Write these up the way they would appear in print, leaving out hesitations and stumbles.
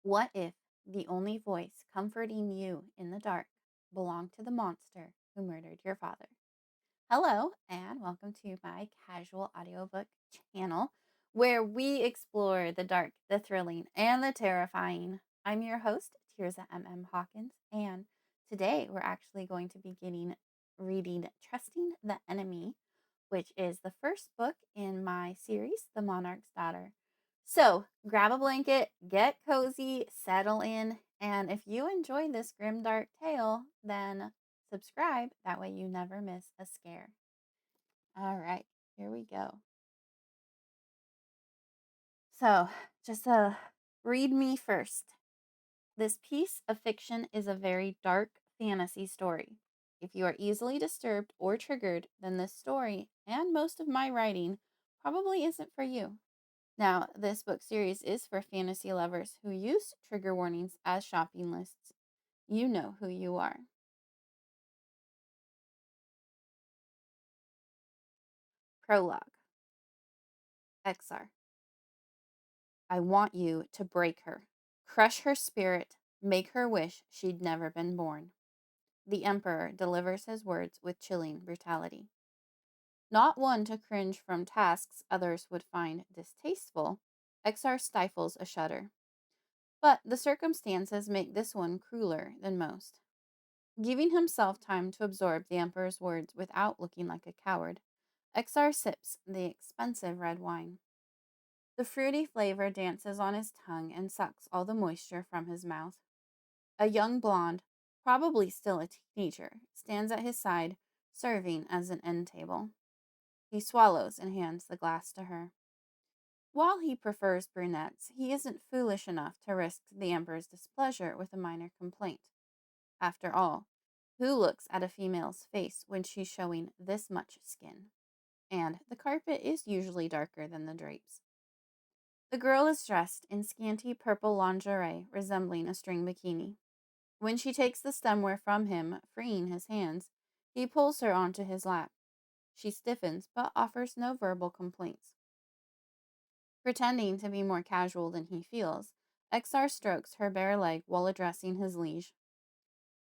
What if the only voice comforting you in the dark belonged to the monster who murdered your father? Hello, and welcome to my casual audiobook channel where we explore the dark, the thrilling, and the terrifying. I'm your host, Tirzah M.M. Hawkins, and today we're actually going to be reading Trusting the Enemy, which is the first book in my series, The Monarch's Daughter. So grab a blanket, get cozy, settle in, and if you enjoy this grimdark tale, then subscribe. That way you never miss a scare. All right, here we go. So, just read me first. This piece of fiction is a very dark fantasy story. If you are easily disturbed or triggered, then this story and most of my writing probably isn't for you. Now, this book series is for fantasy lovers who use trigger warnings as shopping lists. You know who you are. Prologue. Exar. I want you to break her, crush her spirit, make her wish she'd never been born. The Emperor delivers his words with chilling brutality. Not one to cringe from tasks others would find distasteful, Exar stifles a shudder. But the circumstances make this one crueler than most. Giving himself time to absorb the Emperor's words without looking like a coward, Exar sips the expensive red wine. The fruity flavor dances on his tongue and sucks all the moisture from his mouth. A young blonde, probably still a teenager, stands at his side, serving as an end table. He swallows and hands the glass to her. While he prefers brunettes, he isn't foolish enough to risk the Emperor's displeasure with a minor complaint. After all, who looks at a female's face when she's showing this much skin? And the carpet is usually darker than the drapes. The girl is dressed in scanty purple lingerie resembling a string bikini. When she takes the stemware from him, freeing his hands, he pulls her onto his lap. She stiffens but offers no verbal complaints. Pretending to be more casual than he feels, Exar strokes her bare leg while addressing his liege.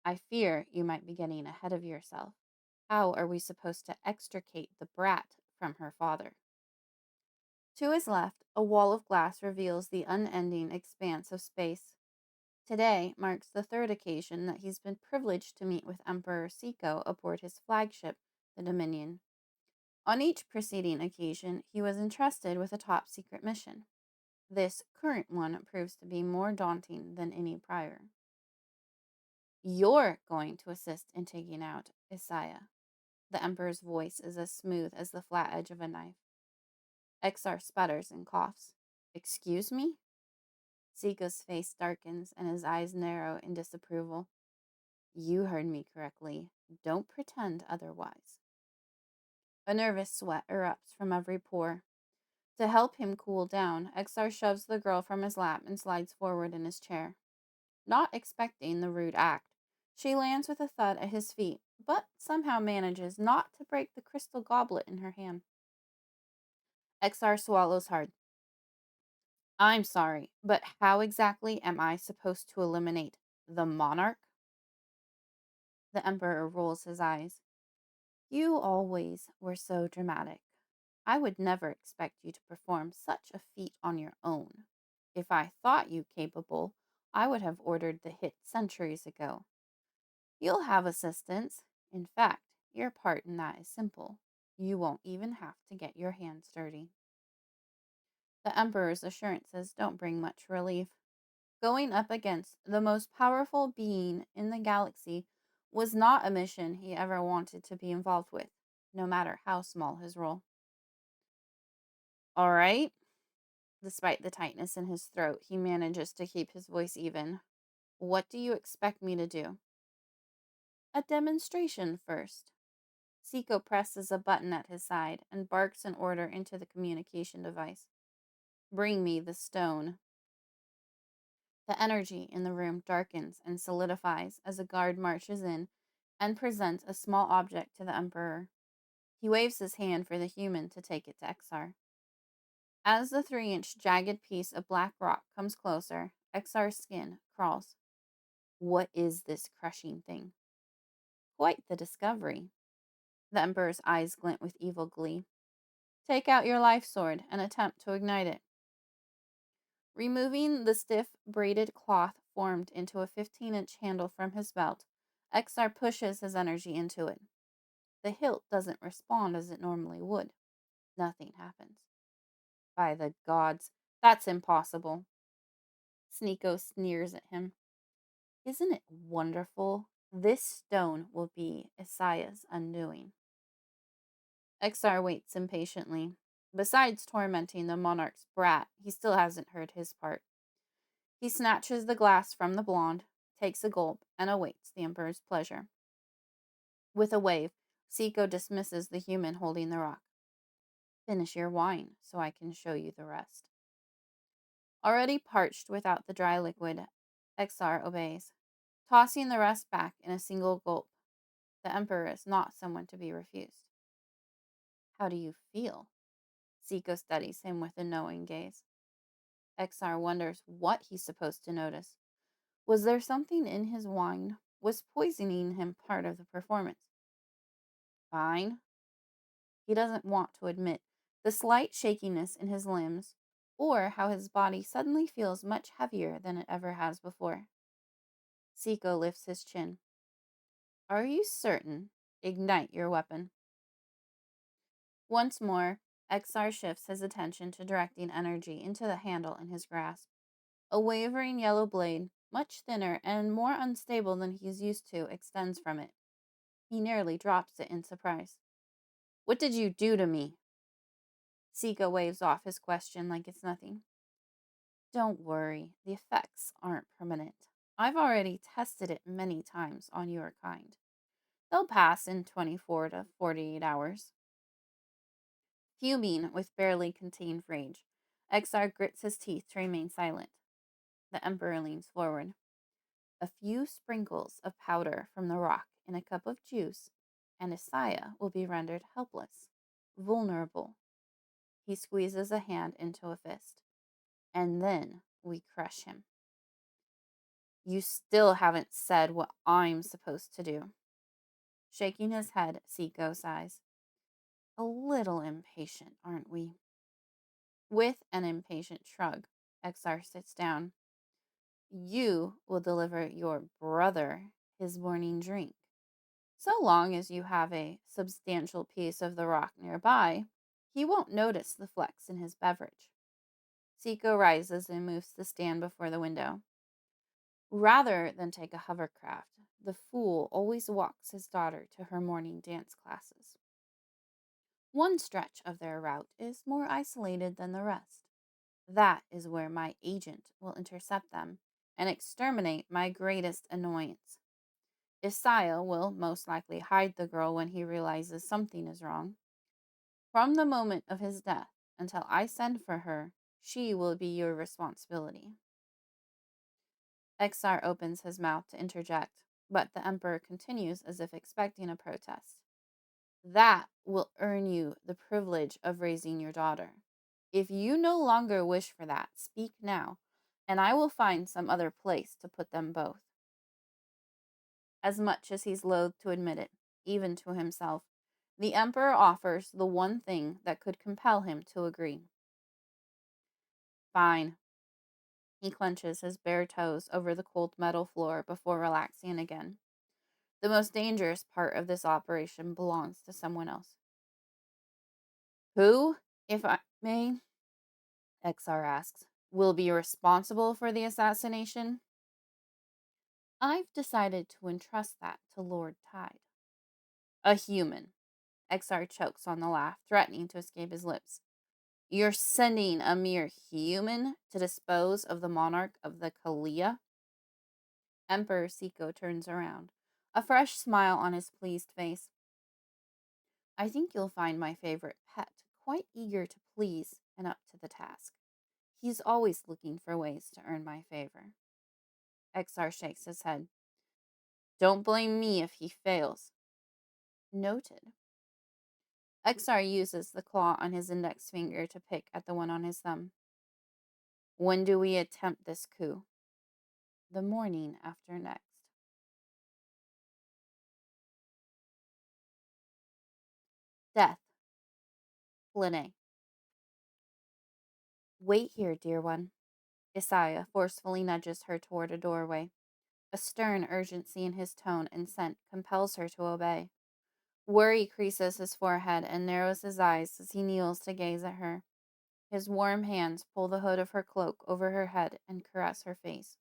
I fear you might be getting ahead of yourself. How are we supposed to extricate the brat from her father? To his left, a wall of glass reveals the unending expanse of space. Today marks the third occasion that he's been privileged to meet with Emperor Seiko aboard his flagship, the Dominion. On each preceding occasion, he was entrusted with a top secret mission. This current one proves to be more daunting than any prior. You're going to assist in taking out Isaiah. The Emperor's voice is as smooth as the flat edge of a knife. Exar sputters and coughs. Excuse me? Seiko's face darkens and his eyes narrow in disapproval. You heard me correctly. Don't pretend otherwise. A nervous sweat erupts from every pore. To help him cool down, Exar shoves the girl from his lap and slides forward in his chair. Not expecting the rude act, she lands with a thud at his feet, but somehow manages not to break the crystal goblet in her hand. Exar swallows hard. I'm sorry, but how exactly am I supposed to eliminate the monarch? The Emperor rolls his eyes. You always were so dramatic. I would never expect you to perform such a feat on your own. If I thought you capable, I would have ordered the hit centuries ago. You'll have assistance. In fact, your part in that is simple. You won't even have to get your hands dirty. The Emperor's assurances don't bring much relief. Going up against the most powerful being in the galaxy was not a mission he ever wanted to be involved with, no matter how small his role. All right. Despite the tightness in his throat, he manages to keep his voice even. What do you expect me to do? A demonstration first. Seiko presses a button at his side and barks an order into the communication device. Bring me the stone. The energy in the room darkens and solidifies as a guard marches in and presents a small object to the Emperor. He waves his hand for the human to take it to Exar. As the 3-inch jagged piece of black rock comes closer, Exar's skin crawls. What is this crushing thing? Quite the discovery. The Emperor's eyes glint with evil glee. Take out your life sword and attempt to ignite it. Removing the stiff braided cloth formed into a 15-inch handle from his belt, Exar pushes his energy into it. The hilt doesn't respond as it normally would. Nothing happens. By the gods, that's impossible. Sneeko sneers at him. Isn't it wonderful? This stone will be Isaiah's undoing. Exar waits impatiently. Besides tormenting the monarch's brat, he still hasn't heard his part. He snatches the glass from the blonde, takes a gulp, and awaits the Emperor's pleasure. With a wave, Siko dismisses the human holding the rock. Finish your wine, so I can show you the rest. Already parched without the dry liquid, Exar obeys, tossing the rest back in a single gulp. The Emperor is not someone to be refused. How do you feel? Siko studies him with a knowing gaze. Exar wonders what he's supposed to notice. Was there something in his wine? Was poisoning him part of the performance? Fine. He doesn't want to admit the slight shakiness in his limbs or how his body suddenly feels much heavier than it ever has before. Siko lifts his chin. Are you certain? Ignite your weapon. Once more, Exar shifts his attention to directing energy into the handle in his grasp. A wavering yellow blade, much thinner and more unstable than he's used to, extends from it. He nearly drops it in surprise. What did you do to me? Sika waves off his question like it's nothing. Don't worry, the effects aren't permanent. I've already tested it many times on your kind. They'll pass in 24 to 48 hours. Fuming with barely contained rage, Exar grits his teeth to remain silent. The Emperor leans forward. A few sprinkles of powder from the rock in a cup of juice, and Isaiah will be rendered helpless, vulnerable. He squeezes a hand into a fist. And then we crush him. You still haven't said what I'm supposed to do. Shaking his head, Siko sighs. A little impatient, aren't we? With an impatient shrug, Exar sits down. You will deliver your brother his morning drink. So long as you have a substantial piece of the rock nearby, he won't notice the flecks in his beverage. Siko rises and moves to stand before the window. Rather than take a hovercraft, the fool always walks his daughter to her morning dance classes. One stretch of their route is more isolated than the rest. That is where my agent will intercept them and exterminate my greatest annoyance. Isaiah will most likely hide the girl when he realizes something is wrong. From the moment of his death until I send for her, she will be your responsibility. Exar opens his mouth to interject, but the Emperor continues as if expecting a protest. That will earn you the privilege of raising your daughter. If you no longer wish for that, speak now, and I will find some other place to put them both. As much as he's loath to admit it, even to himself, the Emperor offers the one thing that could compel him to agree. Fine. He clenches his bare toes over the cold metal floor before relaxing again. The most dangerous part of this operation belongs to someone else. Who, if I may, Exar asks, will be responsible for the assassination? I've decided to entrust that to Lord Tide. A human. Exar chokes on the laugh, threatening to escape his lips. You're sending a mere human to dispose of the monarch of the Halaa? Emperor Siko turns around, a fresh smile on his pleased face. I think you'll find my favorite pet quite eager to please and up to the task. He's always looking for ways to earn my favor. Exar shakes his head. Don't blame me if he fails. Noted. Exar uses the claw on his index finger to pick at the one on his thumb. When do we attempt this coup? The morning after next. Death. Flynae. Wait here, dear one. Isaiah forcefully nudges her toward a doorway. A stern urgency in his tone and scent compels her to obey. Worry creases his forehead and narrows his eyes as he kneels to gaze at her. His warm hands pull the hood of her cloak over her head and caress her face.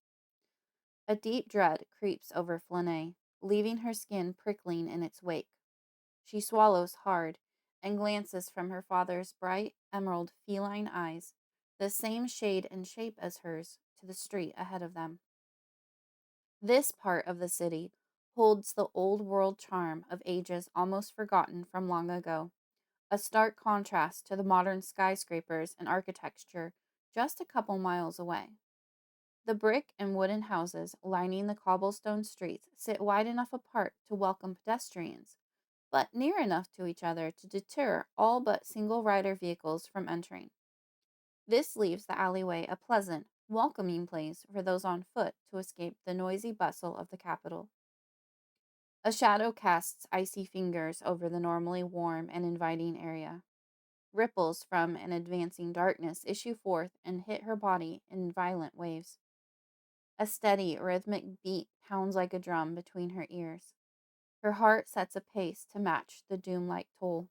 A deep dread creeps over Flynae, leaving her skin prickling in its wake. She swallows hard and glances from her father's bright emerald feline eyes, the same shade and shape as hers, to the street ahead of them. This part of the city holds the old world charm of ages almost forgotten from long ago, a stark contrast to the modern skyscrapers and architecture just a couple miles away. The brick and wooden houses lining the cobblestone streets sit wide enough apart to welcome pedestrians, but near enough to each other to deter all but single rider vehicles from entering. This leaves the alleyway a pleasant, welcoming place for those on foot to escape the noisy bustle of the capital. A shadow casts icy fingers over the normally warm and inviting area. Ripples from an advancing darkness issue forth and hit her body in violent waves. A steady, rhythmic beat pounds like a drum between her ears. Her heart sets a pace to match the doom-like toll.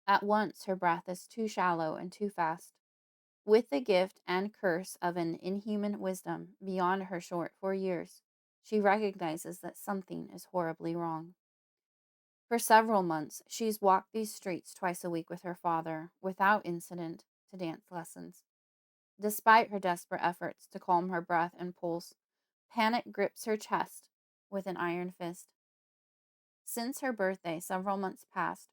At once her breath is too shallow and too fast. With the gift and curse of an inhuman wisdom beyond her short 4 years, she recognizes that something is horribly wrong. For several months, she's walked these streets twice a week with her father, without incident, to dance lessons. Despite her desperate efforts to calm her breath and pulse, panic grips her chest with an iron fist. Since her birthday, several months past,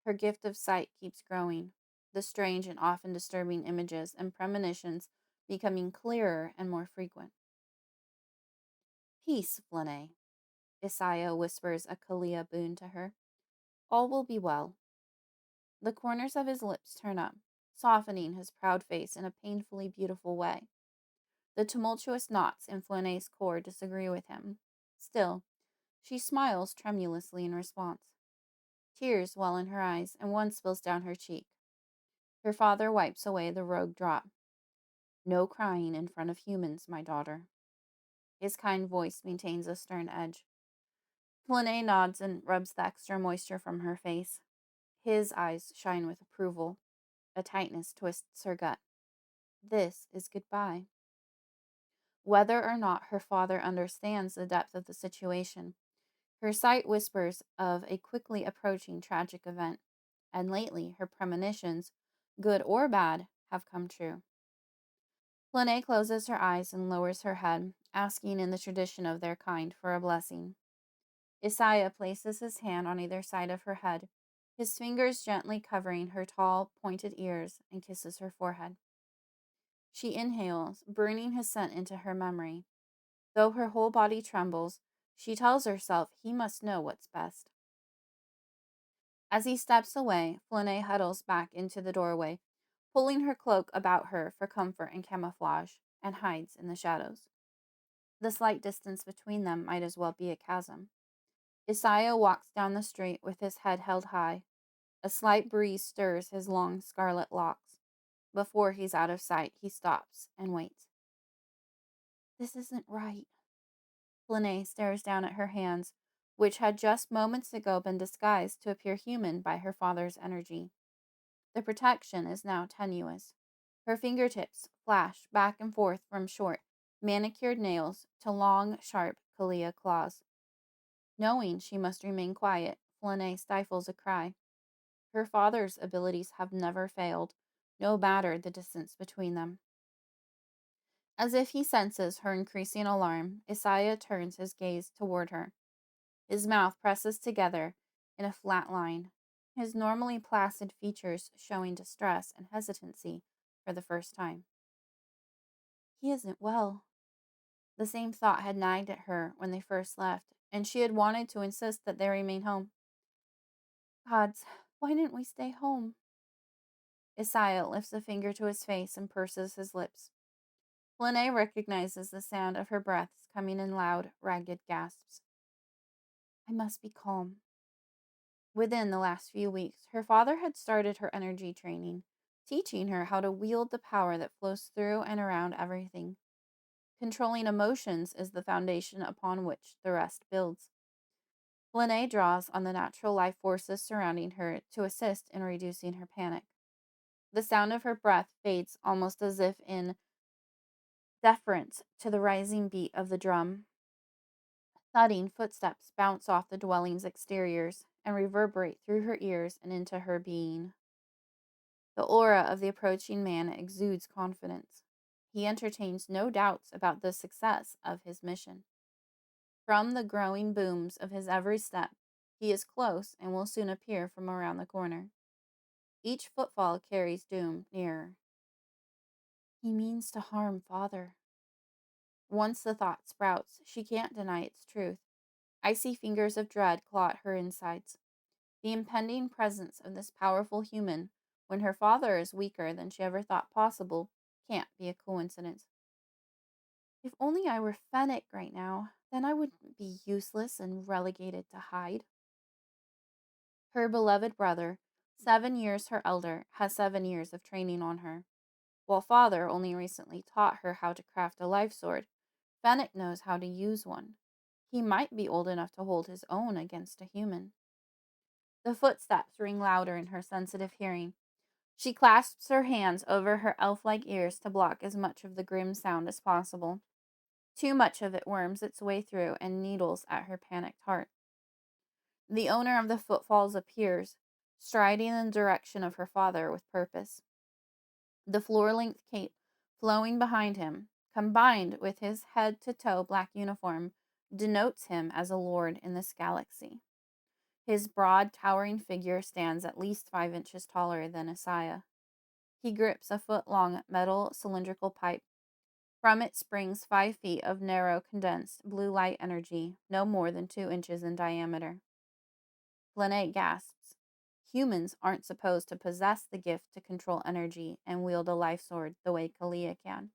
her gift of sight keeps growing, the strange and often disturbing images and premonitions becoming clearer and more frequent. Peace, Flynae, Isaiah whispers a Kalia boon to her. All will be well. The corners of his lips turn up, softening his proud face in a painfully beautiful way. The tumultuous knots in Flynae's core disagree with him. Still, she smiles tremulously in response. Tears well in her eyes, and one spills down her cheek. Her father wipes away the rogue drop. No crying in front of humans, my daughter. His kind voice maintains a stern edge. Flynae nods and rubs the extra moisture from her face. His eyes shine with approval. A tightness twists her gut. This is goodbye. Whether or not her father understands the depth of the situation, her sight whispers of a quickly approaching tragic event, and lately her premonitions, good or bad, have come true. Flynae closes her eyes and lowers her head, asking in the tradition of their kind for a blessing. Isaiah places his hand on either side of her head, his fingers gently covering her tall, pointed ears, and kisses her forehead. She inhales, burning his scent into her memory. Though her whole body trembles, she tells herself he must know what's best. As he steps away, Flynae huddles back into the doorway, pulling her cloak about her for comfort and camouflage, and hides in the shadows. The slight distance between them might as well be a chasm. Isaiah walks down the street with his head held high. A slight breeze stirs his long scarlet locks. Before he's out of sight, he stops and waits. This isn't right. Flynae stares down at her hands, which had just moments ago been disguised to appear human by her father's energy. The protection is now tenuous. Her fingertips flash back and forth from short, manicured nails to long, sharp Kalia claws. Knowing she must remain quiet, Flynae stifles a cry. Her father's abilities have never failed, no matter the distance between them. As if he senses her increasing alarm, Isaiah turns his gaze toward her. His mouth presses together in a flat line, his normally placid features showing distress and hesitancy for the first time. He isn't well. The same thought had nagged at her when they first left, and she had wanted to insist that they remain home. Gods, why didn't we stay home? Isaiah lifts a finger to his face and purses his lips. Flynae recognizes the sound of her breaths coming in loud, ragged gasps. I must be calm. Within the last few weeks, her father had started her energy training, teaching her how to wield the power that flows through and around everything. Controlling emotions is the foundation upon which the rest builds. Flynae draws on the natural life forces surrounding her to assist in reducing her panic. The sound of her breath fades almost as if in deference to the rising beat of the drum. Thudding footsteps bounce off the dwelling's exteriors and reverberate through her ears and into her being. The aura of the approaching man exudes confidence. He entertains no doubts about the success of his mission. From the growing booms of his every step, he is close and will soon appear from around the corner. Each footfall carries doom nearer. He means to harm father. Once the thought sprouts, she can't deny its truth. Icy fingers of dread claw at her insides. The impending presence of this powerful human, when her father is weaker than she ever thought possible, can't be a coincidence. If only I were Fennec right now, then I wouldn't be useless and relegated to hide. Her beloved brother, 7 years her elder, has 7 years of training on her. While father only recently taught her how to craft a life sword, Fennec knows how to use one. He might be old enough to hold his own against a human. The footsteps ring louder in her sensitive hearing. She clasps her hands over her elf-like ears to block as much of the grim sound as possible. Too much of it worms its way through and needles at her panicked heart. The owner of the footfalls appears, striding in the direction of her father with purpose. The floor-length cape flowing behind him, combined with his head-to-toe black uniform, denotes him as a lord in this galaxy. His broad, towering figure stands at least 5 inches taller than Isaiah. He grips a foot-long metal cylindrical pipe. From it springs 5 feet of narrow, condensed blue light energy, no more than 2 inches in diameter. Flynae gasps. Humans aren't supposed to possess the gift to control energy and wield a life sword the way Halaa can.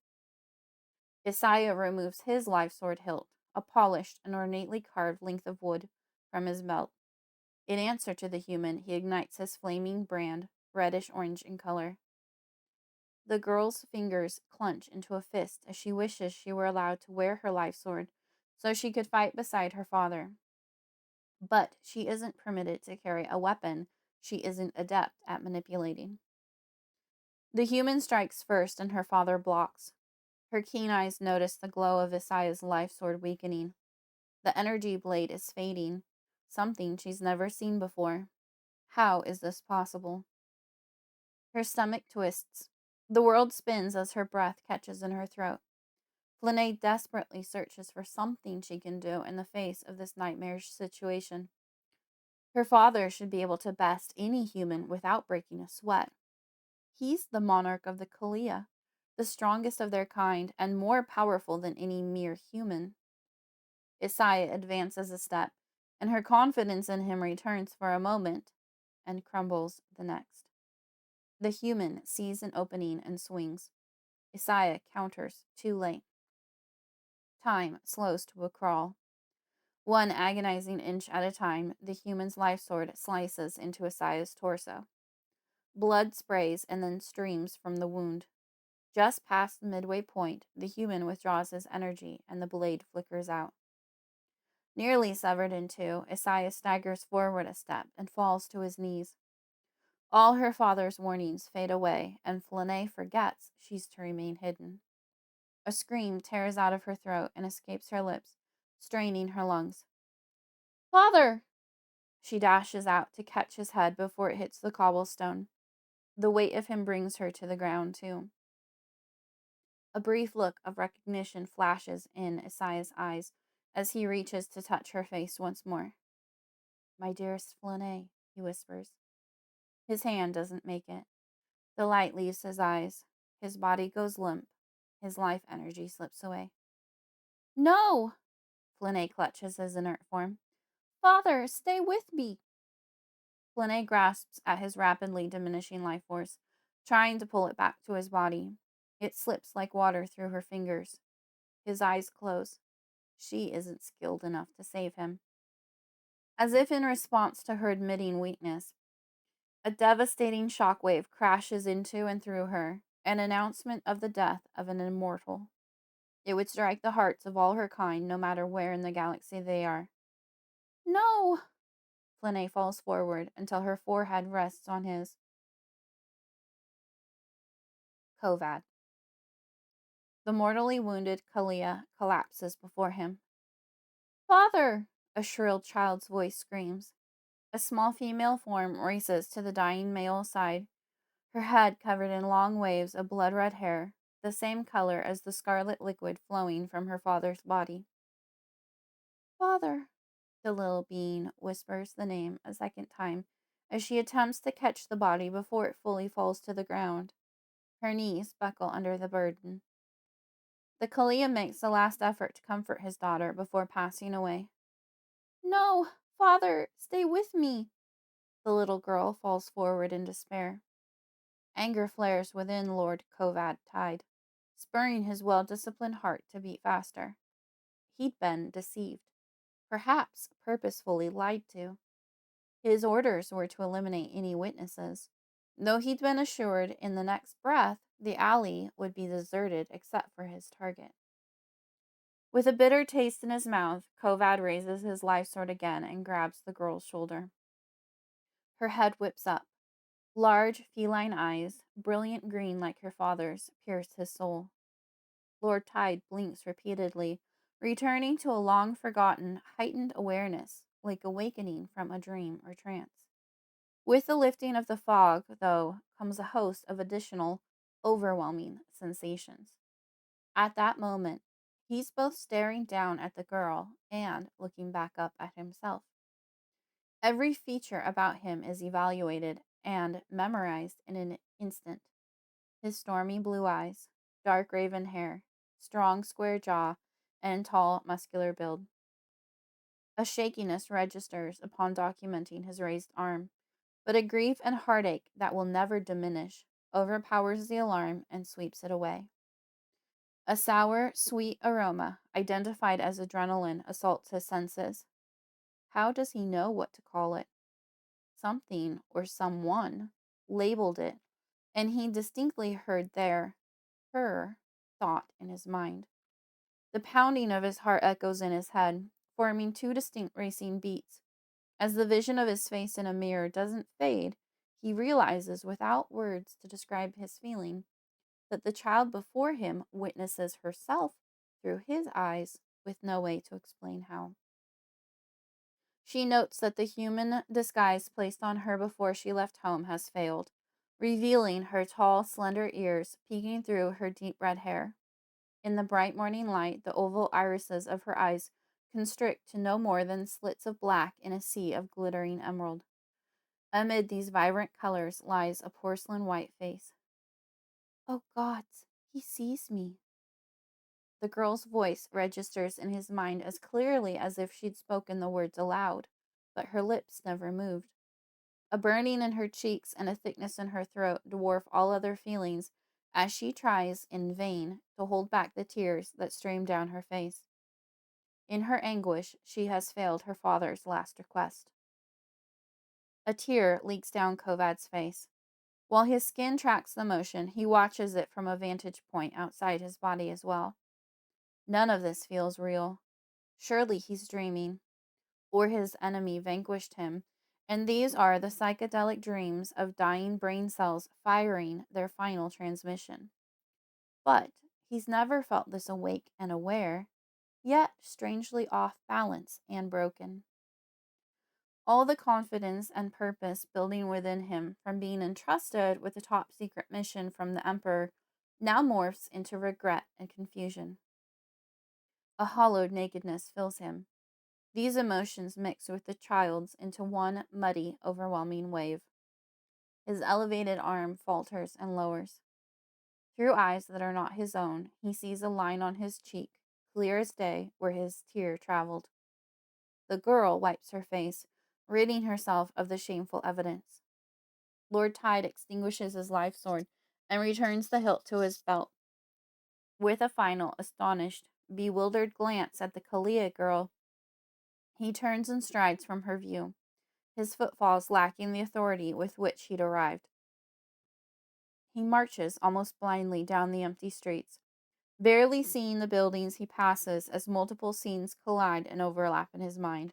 Isaiah removes his life sword hilt, a polished and ornately carved length of wood, from his belt. In answer to the human, he ignites his flaming brand, reddish-orange in color. The girl's fingers clench into a fist as she wishes she were allowed to wear her life sword so she could fight beside her father. But she isn't permitted to carry a weapon she isn't adept at manipulating. The human strikes first and her father blocks. Her keen eyes notice the glow of Isaiah's life sword weakening. The energy blade is fading, something she's never seen before. How is this possible? Her stomach twists. The world spins as her breath catches in her throat. Flynae desperately searches for something she can do in the face of this nightmarish situation. Her father should be able to best any human without breaking a sweat. He's the monarch of the Halaa, the strongest of their kind and more powerful than any mere human. Isaiah advances a step, and her confidence in him returns for a moment and crumbles the next. The human sees an opening and swings. Isaiah counters, too late. Time slows to a crawl. One agonizing inch at a time, the human's life sword slices into Isaiah's torso. Blood sprays and then streams from the wound. Just past the midway point, the human withdraws his energy and the blade flickers out. Nearly severed in two, Isaiah staggers forward a step and falls to his knees. All her father's warnings fade away, and Flynae forgets she's to remain hidden. A scream tears out of her throat and escapes her lips, straining her lungs. Father! She dashes out to catch his head before it hits the cobblestone. The weight of him brings her to the ground, too. A brief look of recognition flashes in Isaiah's eyes as he reaches to touch her face once more. My dearest Flynae, he whispers. His hand doesn't make it. The light leaves his eyes. His body goes limp. His life energy slips away. No! Flynae clutches his inert form. Father, stay with me! Flynae grasps at his rapidly diminishing life force, trying to pull it back to his body. It slips like water through her fingers. His eyes close. She isn't skilled enough to save him. As if in response to her admitting weakness, a devastating shockwave crashes into and through her, an announcement of the death of an immortal. It would strike the hearts of all her kind, no matter where in the galaxy they are. No! Flynae falls forward until her forehead rests on his. Kovad. The mortally wounded Halaa collapses before him. Father! A shrill child's voice screams. A small female form races to the dying male's side, her head covered in long waves of blood-red hair, the same color as the scarlet liquid flowing from her father's body. Father! The little being whispers the name a second time as she attempts to catch the body before it fully falls to the ground. Her knees buckle under the burden. The Kalia makes a last effort to comfort his daughter before passing away. No, father, stay with me. The little girl falls forward in despair. Anger flares within Lord Kovad Tide, spurring his well-disciplined heart to beat faster. He'd been deceived, perhaps purposefully lied to. His orders were to eliminate any witnesses, though he'd been assured in the next breath the alley would be deserted except for his target. With a bitter taste in his mouth, Kovad raises his life sword again and grabs the girl's shoulder. Her head whips up. Large feline eyes, brilliant green like her father's, pierce his soul. Lord Tide blinks repeatedly, returning to a long-forgotten, heightened awareness, like awakening from a dream or trance. With the lifting of the fog, though, comes a host of additional, overwhelming sensations. At that moment, he's both staring down at the girl and looking back up at himself. Every feature about him is evaluated and memorized in an instant. His stormy blue eyes, dark raven hair, strong square jaw, and tall muscular build. A shakiness registers upon documenting his raised arm, but a grief and heartache that will never diminish overpowers the alarm and sweeps it away. A sour, sweet aroma, identified as adrenaline, assaults his senses. How does he know what to call it? Something or someone labeled it, and he distinctly heard her thought in his mind. The pounding of his heart echoes in his head, forming two distinct racing beats. As the vision of his face in a mirror doesn't fade, he realizes without words to describe his feeling that the child before him witnesses herself through his eyes with no way to explain how. She notes that the human disguise placed on her before she left home has failed, revealing her tall, slender ears peeking through her deep red hair. In the bright morning light, the oval irises of her eyes constrict to no more than slits of black in a sea of glittering emerald. Amid these vibrant colors lies a porcelain white face. Oh gods, he sees me. The girl's voice registers in his mind as clearly as if she'd spoken the words aloud, but her lips never moved. A burning in her cheeks and a thickness in her throat dwarf all other feelings as she tries in vain to hold back the tears that stream down her face. In her anguish, she has failed her father's last request. A tear leaks down Kovad's face. While his skin tracks the motion, he watches it from a vantage point outside his body as well. None of this feels real. Surely he's dreaming, or his enemy vanquished him, and these are the psychedelic dreams of dying brain cells firing their final transmission. But he's never felt this awake and aware, yet strangely off balance and broken. All the confidence and purpose building within him from being entrusted with a top secret mission from the Emperor now morphs into regret and confusion. A hollowed nakedness fills him. These emotions mix with the child's into one muddy, overwhelming wave. His elevated arm falters and lowers. Through eyes that are not his own, he sees a line on his cheek, clear as day, where his tear traveled. The girl wipes her face, ridding herself of the shameful evidence. Lord Tide extinguishes his life sword and returns the hilt to his belt. With a final, astonished, bewildered glance at the Kalia girl, he turns and strides from her view, his footfalls lacking the authority with which he'd arrived. He marches almost blindly down the empty streets, barely seeing the buildings he passes as multiple scenes collide and overlap in his mind.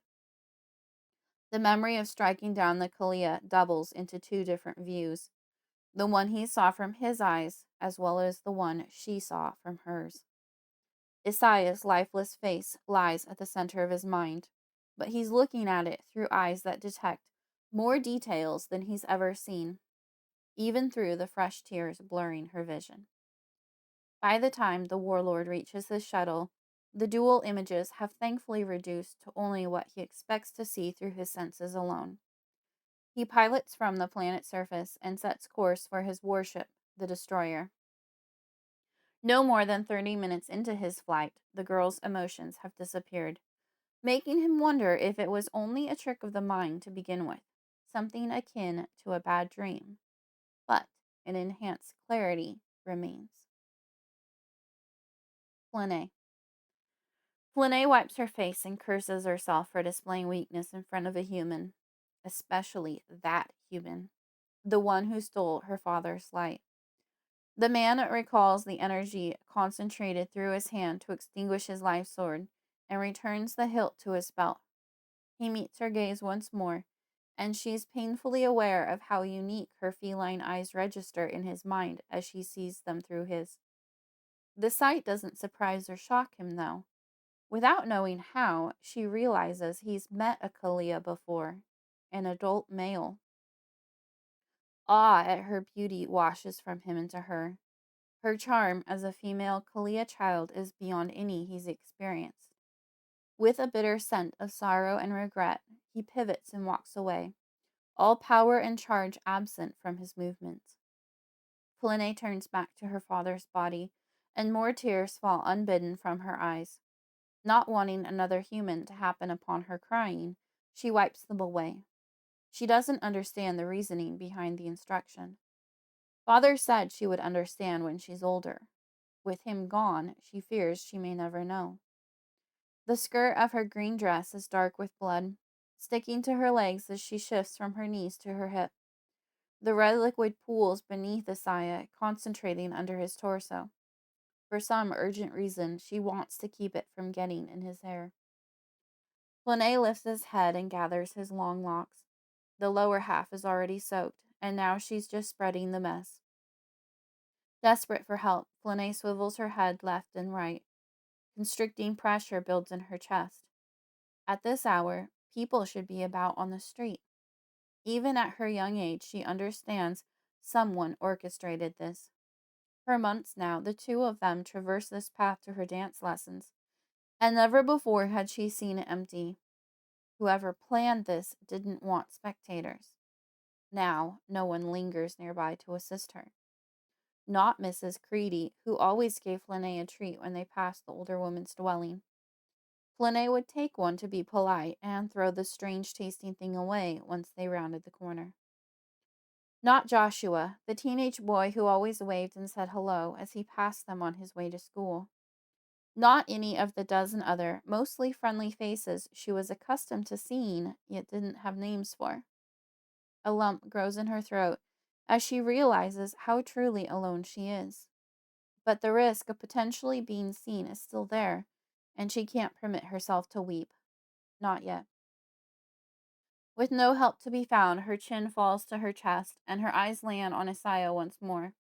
The memory of striking down the Kalia doubles into two different views, the one he saw from his eyes, as well as the one she saw from hers. Isaiah's lifeless face lies at the center of his mind, but he's looking at it through eyes that detect more details than he's ever seen, even through the fresh tears blurring her vision. By the time the warlord reaches his shuttle, the dual images have thankfully reduced to only what he expects to see through his senses alone. He pilots from the planet's surface and sets course for his warship, the destroyer. No more than 30 minutes into his flight, the girl's emotions have disappeared, making him wonder if it was only a trick of the mind to begin with, something akin to a bad dream. But an enhanced clarity remains. Flynae. Flynae wipes her face and curses herself for displaying weakness in front of a human, especially that human, the one who stole her father's light. The man recalls the energy concentrated through his hand to extinguish his life sword and returns the hilt to his belt. He meets her gaze once more, and she's painfully aware of how unique her feline eyes register in his mind as she sees them through his. The sight doesn't surprise or shock him, though. Without knowing how, she realizes he's met a Kalia before, an adult male. Awe at her beauty washes from him into her. Her charm as a female Kalia child is beyond any he's experienced. With a bitter scent of sorrow and regret, he pivots and walks away, all power and charge absent from his movements. Flynae turns back to her father's body, and more tears fall unbidden from her eyes. Not wanting another human to happen upon her crying, she wipes them away. She doesn't understand the reasoning behind the instruction. Father said she would understand when she's older. With him gone, she fears she may never know. The skirt of her green dress is dark with blood, sticking to her legs as she shifts from her knees to her hip. The red liquid pools beneath Isaiah, concentrating under his torso. For some urgent reason, she wants to keep it from getting in his hair. Flynae lifts his head and gathers his long locks. The lower half is already soaked, and now she's just spreading the mess. Desperate for help, Flynae swivels her head left and right. Constricting pressure builds in her chest. At this hour, people should be about on the street. Even at her young age, she understands someone orchestrated this. For months now, the two of them traverse this path to her dance lessons, and never before had she seen it empty. Whoever planned this didn't want spectators. Now, no one lingers nearby to assist her. Not Mrs. Creedy, who always gave Flynae a treat when they passed the older woman's dwelling. Flynae would take one to be polite and throw the strange-tasting thing away once they rounded the corner. Not Joshua, the teenage boy who always waved and said hello as he passed them on his way to school. Not any of the dozen other, mostly friendly faces she was accustomed to seeing, yet didn't have names for. A lump grows in her throat as she realizes how truly alone she is. But the risk of potentially being seen is still there, and she can't permit herself to weep. Not yet. With no help to be found, her chin falls to her chest, and her eyes land on Isaiah once more.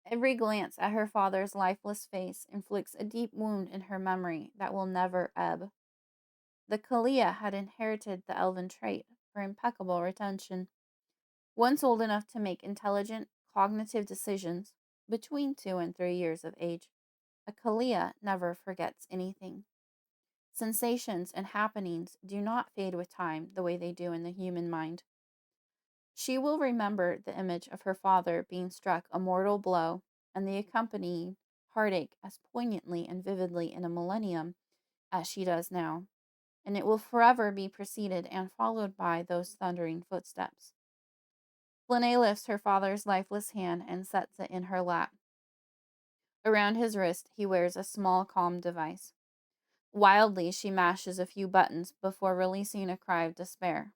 Every glance at her father's lifeless face inflicts a deep wound in her memory that will never ebb. The Kalia had inherited the elven trait for impeccable retention. Once old enough to make intelligent, cognitive decisions, between 2 and 3 years of age, a Kalia never forgets anything. Sensations and happenings do not fade with time the way they do in the human mind. She will remember the image of her father being struck a mortal blow and the accompanying heartache as poignantly and vividly in a millennium as she does now, and it will forever be preceded and followed by those thundering footsteps. Flynae lifts her father's lifeless hand and sets it in her lap. Around his wrist, he wears a small calm device. Wildly, she mashes a few buttons before releasing a cry of despair.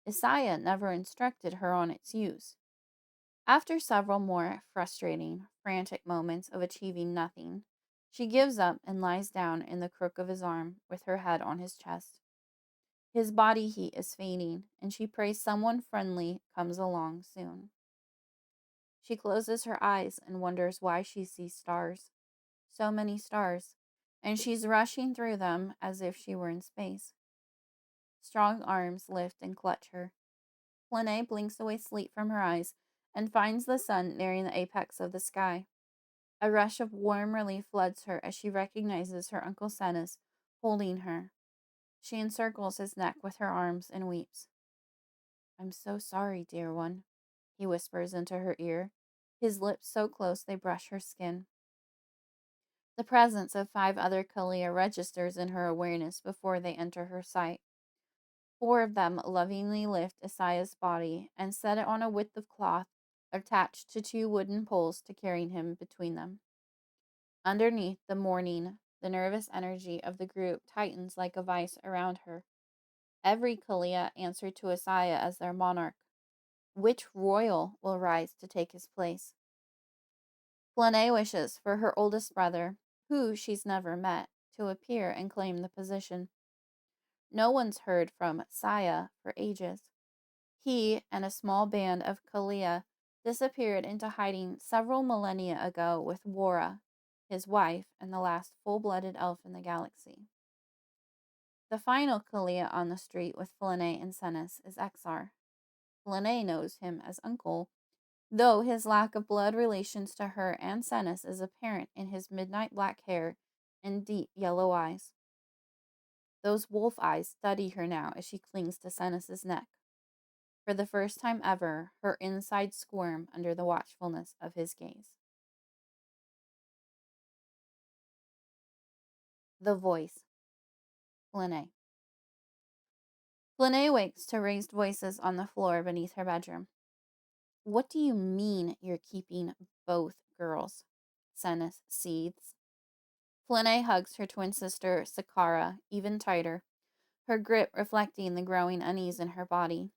Isaiah never instructed her on its use. After several more frustrating, frantic moments of achieving nothing, she gives up and lies down in the crook of his arm with her head on his chest. His body heat is fading, and she prays someone friendly comes along soon. She closes her eyes and wonders why she sees stars. So many stars, and she's rushing through them as if she were in space. Strong arms lift and clutch her. Flynae blinks away sleep from her eyes and finds the sun nearing the apex of the sky. A rush of warm relief floods her as she recognizes her Uncle Cenis holding her. She encircles his neck with her arms and weeps. "I'm so sorry, dear one," he whispers into her ear, his lips so close they brush her skin. The presence of 5 other Kalia registers in her awareness before they enter her sight. 4 of them lovingly lift Isaiah's body and set it on a width of cloth attached to 2 wooden poles to carry him between them. Underneath the mourning, the nervous energy of the group tightens like a vice around her. Every Kalia answered to Isaiah as their monarch. Which royal will rise to take his place? Flynae wishes for her oldest brother, who she's never met, to appear and claim the position. No one's heard from Saya for ages. He and a small band of Kalia disappeared into hiding several millennia ago with Wara, his wife, and the last full-blooded elf in the galaxy. The final Kalia on the street with Flynae and Cenis is Exar. Flynae knows him as uncle, though his lack of blood relations to her and Cenis is apparent in his midnight black hair and deep yellow eyes. Those wolf eyes study her now as she clings to Cenis's neck. For the first time ever, her insides squirm under the watchfulness of his gaze. The voice. Flynae. Flynae wakes to raised voices on the floor beneath her bedroom. "What do you mean you're keeping both girls?" Cenis seethes. Flynae hugs her twin sister, Sakara, even tighter, her grip reflecting the growing unease in her body.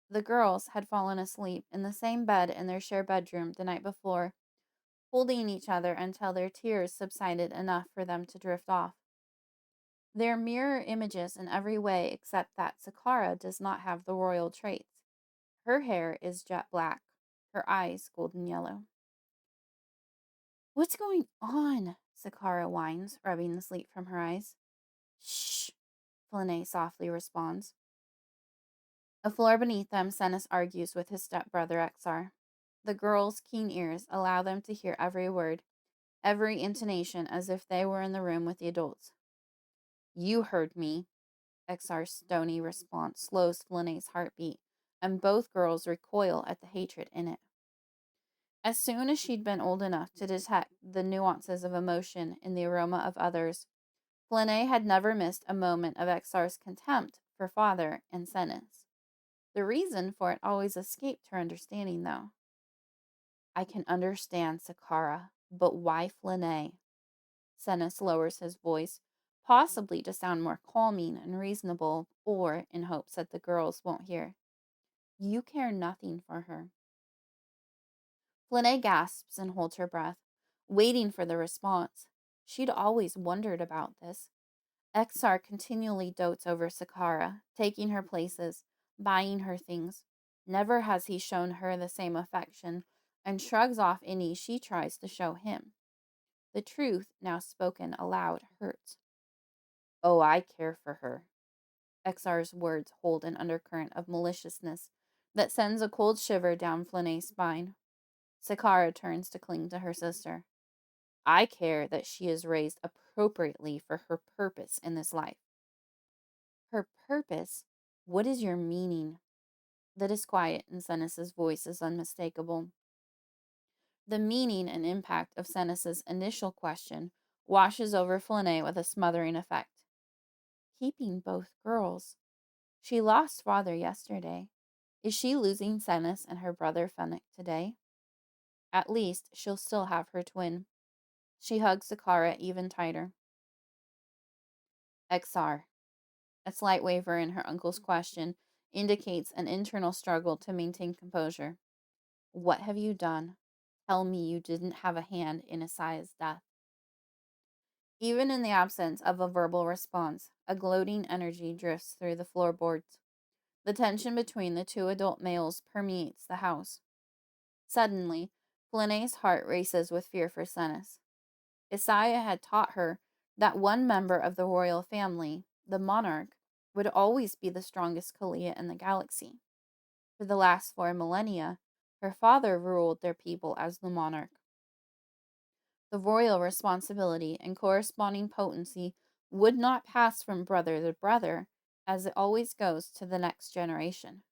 The girls had fallen asleep in the same bed in their shared bedroom the night before, holding each other until their tears subsided enough for them to drift off. They're mirror images in every way except that Sakara does not have the royal traits. Her hair is jet black, her eyes golden yellow. "What's going on?" Sakara whines, rubbing the sleep from her eyes. "Shh," Flynae softly responds. A floor beneath them, Cenis argues with his stepbrother Exar. The girls' keen ears allow them to hear every word, every intonation, as if they were in the room with the adults. "You heard me." Exar's stony response slows Flynae's heartbeat, and both girls recoil at the hatred in it. As soon as she'd been old enough to detect the nuances of emotion in the aroma of others, Flynae had never missed a moment of Exar's contempt for father and Cenis. The reason for it always escaped her understanding, though. "I can understand Sakara, but why Flynae?" Cenis lowers his voice, possibly to sound more calming and reasonable, or in hopes that the girls won't hear. "You care nothing for her." Flynae gasps and holds her breath, waiting for the response. She'd always wondered about this. Exar continually dotes over Sakara, taking her places, buying her things. Never has he shown her the same affection, and shrugs off any she tries to show him. The truth, now spoken aloud, hurts. "Oh, I care for her." Exar's words hold an undercurrent of maliciousness that sends a cold shiver down Flynae's spine. Sakara turns to cling to her sister. "I care that she is raised appropriately for her purpose in this life." "Her purpose? What is your meaning?" The disquiet in Cenis's voice is unmistakable. The meaning and impact of Cenis's initial question washes over Flynae with a smothering effect. Keeping both girls. She lost father yesterday. Is she losing Cenis and her brother Fennec today? At least she'll still have her twin. She hugs Sakara even tighter. XR. A slight waver in her uncle's question indicates an internal struggle to maintain composure. What have you done? Tell me you didn't have a hand in Isaiah's death. Even in the absence of a verbal response, a gloating energy drifts through the floorboards. The tension between the two adult males permeates the house. Suddenly, Flynae's heart races with fear for Sennis. Isaiah had taught her that one member of the royal family, the Monarch, would always be the strongest Kalia in the galaxy. For the last 4 millennia, her father ruled their people as the Monarch. The royal responsibility and corresponding potency would not pass from brother to brother, as it always goes to the next generation.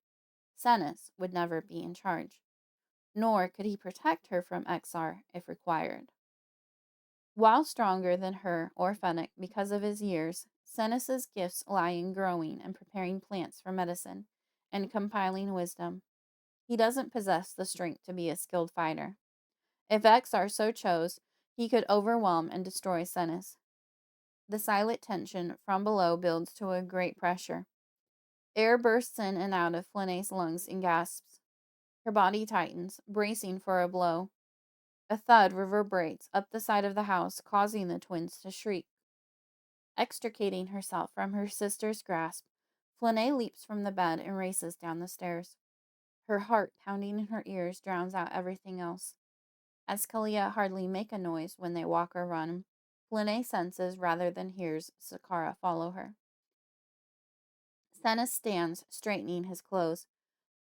Sennis would never be in charge, nor could he protect her from XR if required. While stronger than her or Fennec because of his years, Sennis's gifts lie in growing and preparing plants for medicine and compiling wisdom. He doesn't possess the strength to be a skilled fighter. If XR so chose, he could overwhelm and destroy Sennis. The silent tension from below builds to a great pressure. Air bursts in and out of Flynae's lungs in gasps. Her body tightens, bracing for a blow. A thud reverberates up the side of the house, causing the twins to shriek. Extricating herself from her sister's grasp, Flynae leaps from the bed and races down the stairs. Her heart pounding in her ears drowns out everything else. As Kalia hardly make a noise when they walk or run, Flynae senses rather than hears Sakara follow her. Sennis stands, straightening his clothes,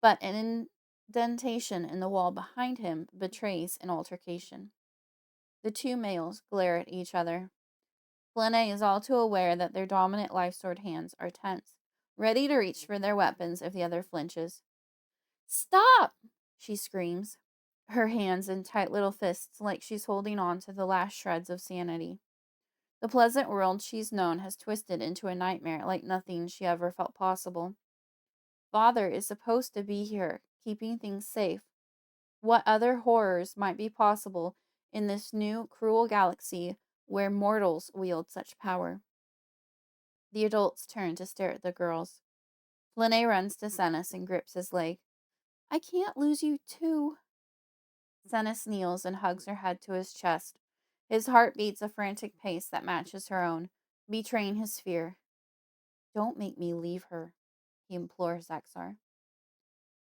but an indentation in the wall behind him betrays an altercation. The two males glare at each other. Flynae is all too aware that their dominant life sword hands are tense, ready to reach for their weapons if the other flinches. Stop! She screams, her hands in tight little fists like she's holding on to the last shreds of sanity. The pleasant world she's known has twisted into a nightmare like nothing she ever felt possible. Father is supposed to be here, keeping things safe. What other horrors might be possible in this new, cruel galaxy where mortals wield such power? The adults turn to stare at the girls. Flynae runs to Sennis and grips his leg. I can't lose you too. Sennis kneels and hugs her head to his chest. His heart beats a frantic pace that matches her own, betraying his fear. Don't make me leave her, he implores XR.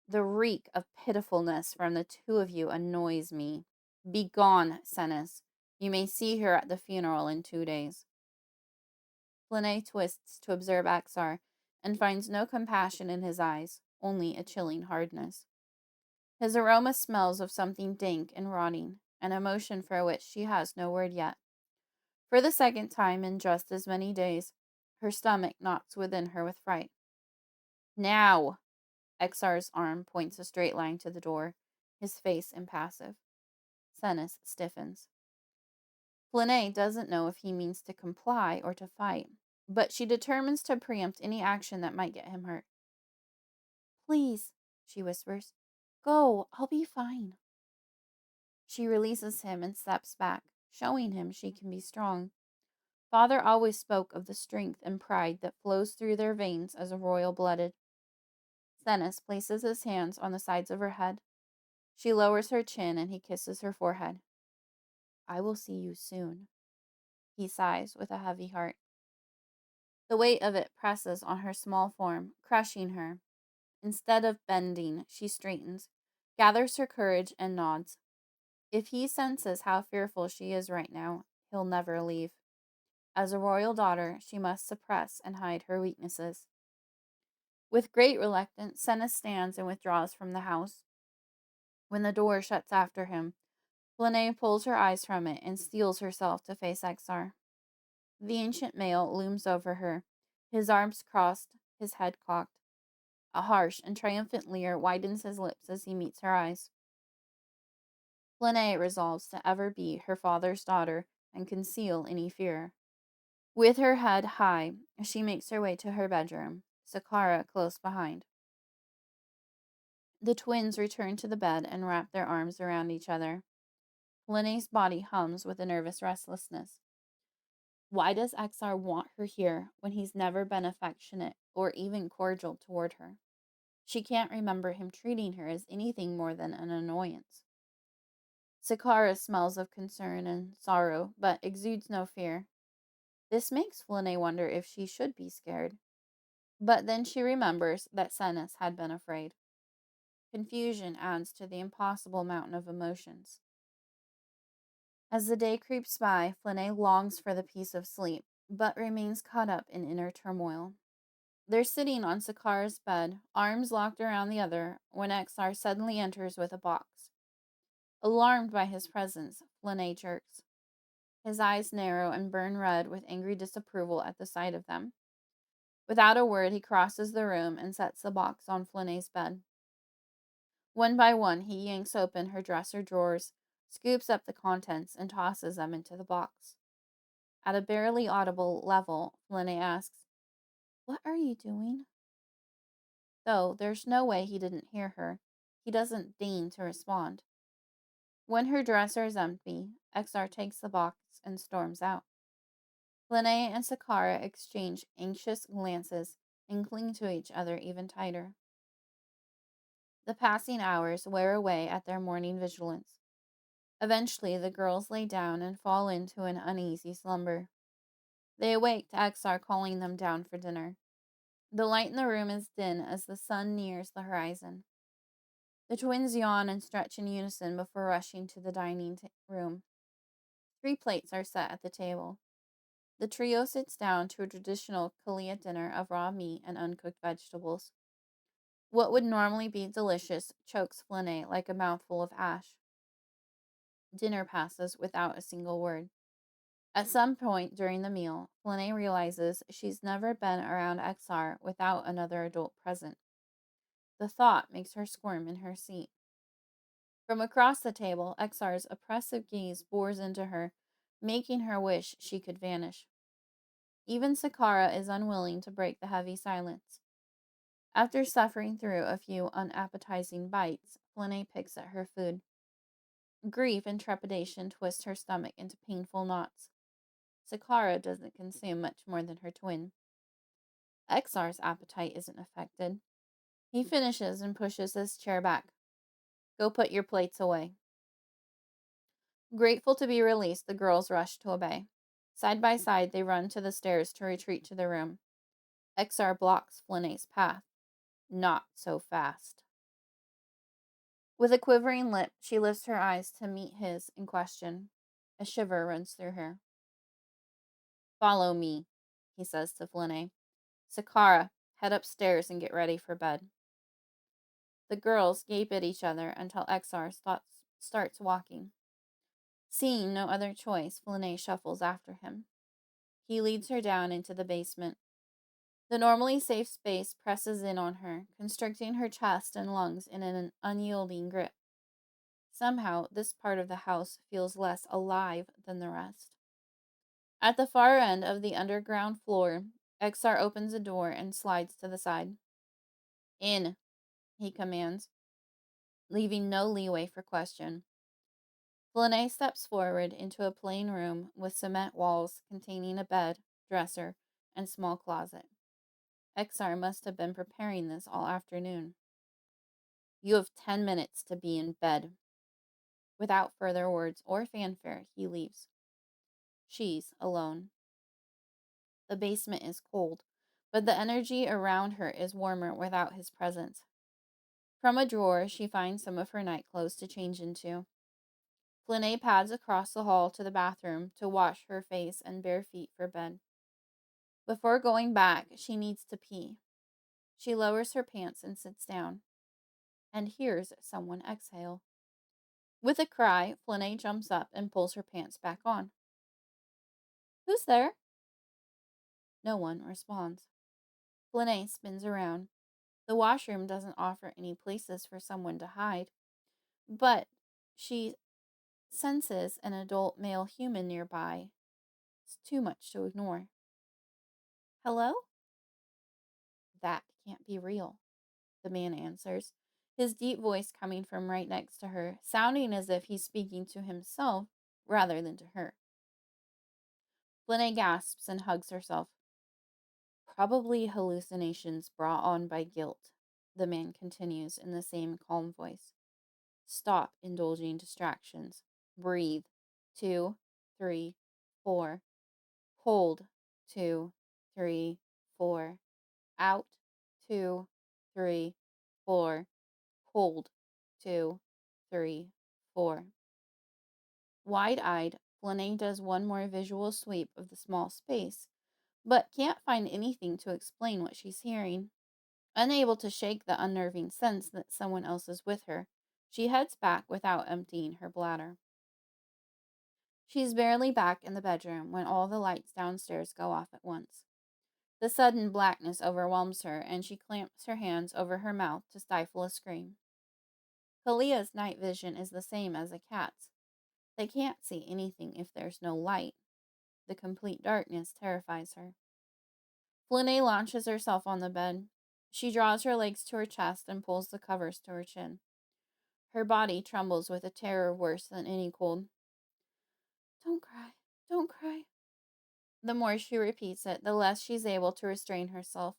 The reek of pitifulness from the two of you annoys me. Begone, Sennis. You may see her at the funeral in 2 days. Flynae twists to observe XR and finds no compassion in his eyes, only a chilling hardness. His aroma smells of something dank and rotting, an emotion for which she has no word yet. For the second time in just as many days, her stomach knocks within her with fright. Now! XR's arm points a straight line to the door, his face impassive. Sennis stiffens. Flynae doesn't know if he means to comply or to fight, but she determines to preempt any action that might get him hurt. Please, she whispers. Go, I'll be fine. She releases him and steps back, showing him she can be strong. Father always spoke of the strength and pride that flows through their veins as a royal-blooded. Sennis places his hands on the sides of her head. She lowers her chin and he kisses her forehead. I will see you soon. He sighs with a heavy heart. The weight of it presses on her small form, crushing her. Instead of bending, she straightens, gathers her courage, and nods. If he senses how fearful she is right now, he'll never leave. As a royal daughter, she must suppress and hide her weaknesses. With great reluctance, Sennis stands and withdraws from the house. When the door shuts after him, Flynae pulls her eyes from it and steels herself to face XR. The ancient male looms over her, his arms crossed, his head cocked. A harsh and triumphant leer widens his lips as he meets her eyes. Flynae resolves to ever be her father's daughter and conceal any fear. With her head high, she makes her way to her bedroom, Sakara close behind. The twins return to the bed and wrap their arms around each other. Flynae's body hums with a nervous restlessness. Why does XR want her here when he's never been affectionate or even cordial toward her? She can't remember him treating her as anything more than an annoyance. Sakara smells of concern and sorrow, but exudes no fear. This makes Flynae wonder if she should be scared. But then she remembers that Senis had been afraid. Confusion adds to the impossible mountain of emotions. As the day creeps by, Flynae longs for the peace of sleep, but remains caught up in inner turmoil. They're sitting on Sakara's bed, arms locked around the other, when XR suddenly enters with a box. Alarmed by his presence, Flynae jerks. His eyes narrow and burn red with angry disapproval at the sight of them. Without a word, he crosses the room and sets the box on Flynae's bed. One by one, he yanks open her dresser drawers, scoops up the contents, and tosses them into the box. At a barely audible level, Flynae asks, "What are you doing?" Though there's no way he didn't hear her, he doesn't deign to respond. When her dresser is empty, XR takes the box and storms out. Flynae and Sakara exchange anxious glances and cling to each other even tighter. The passing hours wear away at their morning vigilance. Eventually, the girls lay down and fall into an uneasy slumber. They awake to XR calling them down for dinner. The light in the room is dim as the sun nears the horizon. The twins yawn and stretch in unison before rushing to the dining room. 3 plates are set at the table. The trio sits down to a traditional Kalia dinner of raw meat and uncooked vegetables. What would normally be delicious chokes Flynae like a mouthful of ash. Dinner passes without a single word. At some point during the meal, Flynae realizes she's never been around XR without another adult present. The thought makes her squirm in her seat. From across the table, XR's oppressive gaze bores into her, making her wish she could vanish. Even Sakara is unwilling to break the heavy silence. After suffering through a few unappetizing bites, Flynae picks at her food. Grief and trepidation twist her stomach into painful knots. Sakara doesn't consume much more than her twin. XR's appetite isn't affected. He finishes and pushes his chair back. "Go put your plates away." Grateful to be released, the girls rush to obey. Side by side, they run to the stairs to retreat to their room. XR blocks Flynae's path. "Not so fast." With a quivering lip, she lifts her eyes to meet his in question. A shiver runs through her. "Follow me," he says to Flynae. "Sakara, head upstairs and get ready for bed." The girls gape at each other until XR starts walking. Seeing no other choice, Flynae shuffles after him. He leads her down into the basement. The normally safe space presses in on her, constricting her chest and lungs in an unyielding grip. Somehow, this part of the house feels less alive than the rest. At the far end of the underground floor, XR opens a door and slides to the side. "In," he commands, leaving no leeway for question. Flynae steps forward into a plain room with cement walls containing a bed, dresser, and small closet. XR must have been preparing this all afternoon. "You have 10 minutes to be in bed." Without further words or fanfare, he leaves. She's alone. The basement is cold, but the energy around her is warmer without his presence. From a drawer, she finds some of her nightclothes to change into. Flynae pads across the hall to the bathroom to wash her face and bare feet for bed. Before going back, she needs to pee. She lowers her pants and sits down, and hears someone exhale. With a cry, Flynae jumps up and pulls her pants back on. "Who's there?" No one responds. Flynae spins around. The washroom doesn't offer any places for someone to hide, but she senses an adult male human nearby. It's too much to ignore. "Hello?" "That can't be real," the man answers. his deep voice coming from right next to her, sounding as if he's speaking to himself rather than to her. Flynae gasps and hugs herself. Probably hallucinations brought on by guilt, the man continues in the same calm voice. Stop indulging distractions. Breathe. 2, 3, 4. Hold. 2, 3, 4. Out. 2, 3, 4. Hold. 2, 3, 4. Wide-eyed, Flynae does one more visual sweep of the small space, but can't find anything to explain what she's hearing. Unable to shake the unnerving sense that someone else is with her, she heads back without emptying her bladder. She's barely back in the bedroom when all the lights downstairs go off at once. The sudden blackness overwhelms her, and she clamps her hands over her mouth to stifle a scream. Halea's night vision is the same as a cat's. They can't see anything if there's no light. The complete darkness terrifies her. Flynae launches herself on the bed. She draws her legs to her chest and pulls the covers to her chin. Her body trembles with a terror worse than any cold. Don't cry, don't cry. The more she repeats it, the less she's able to restrain herself.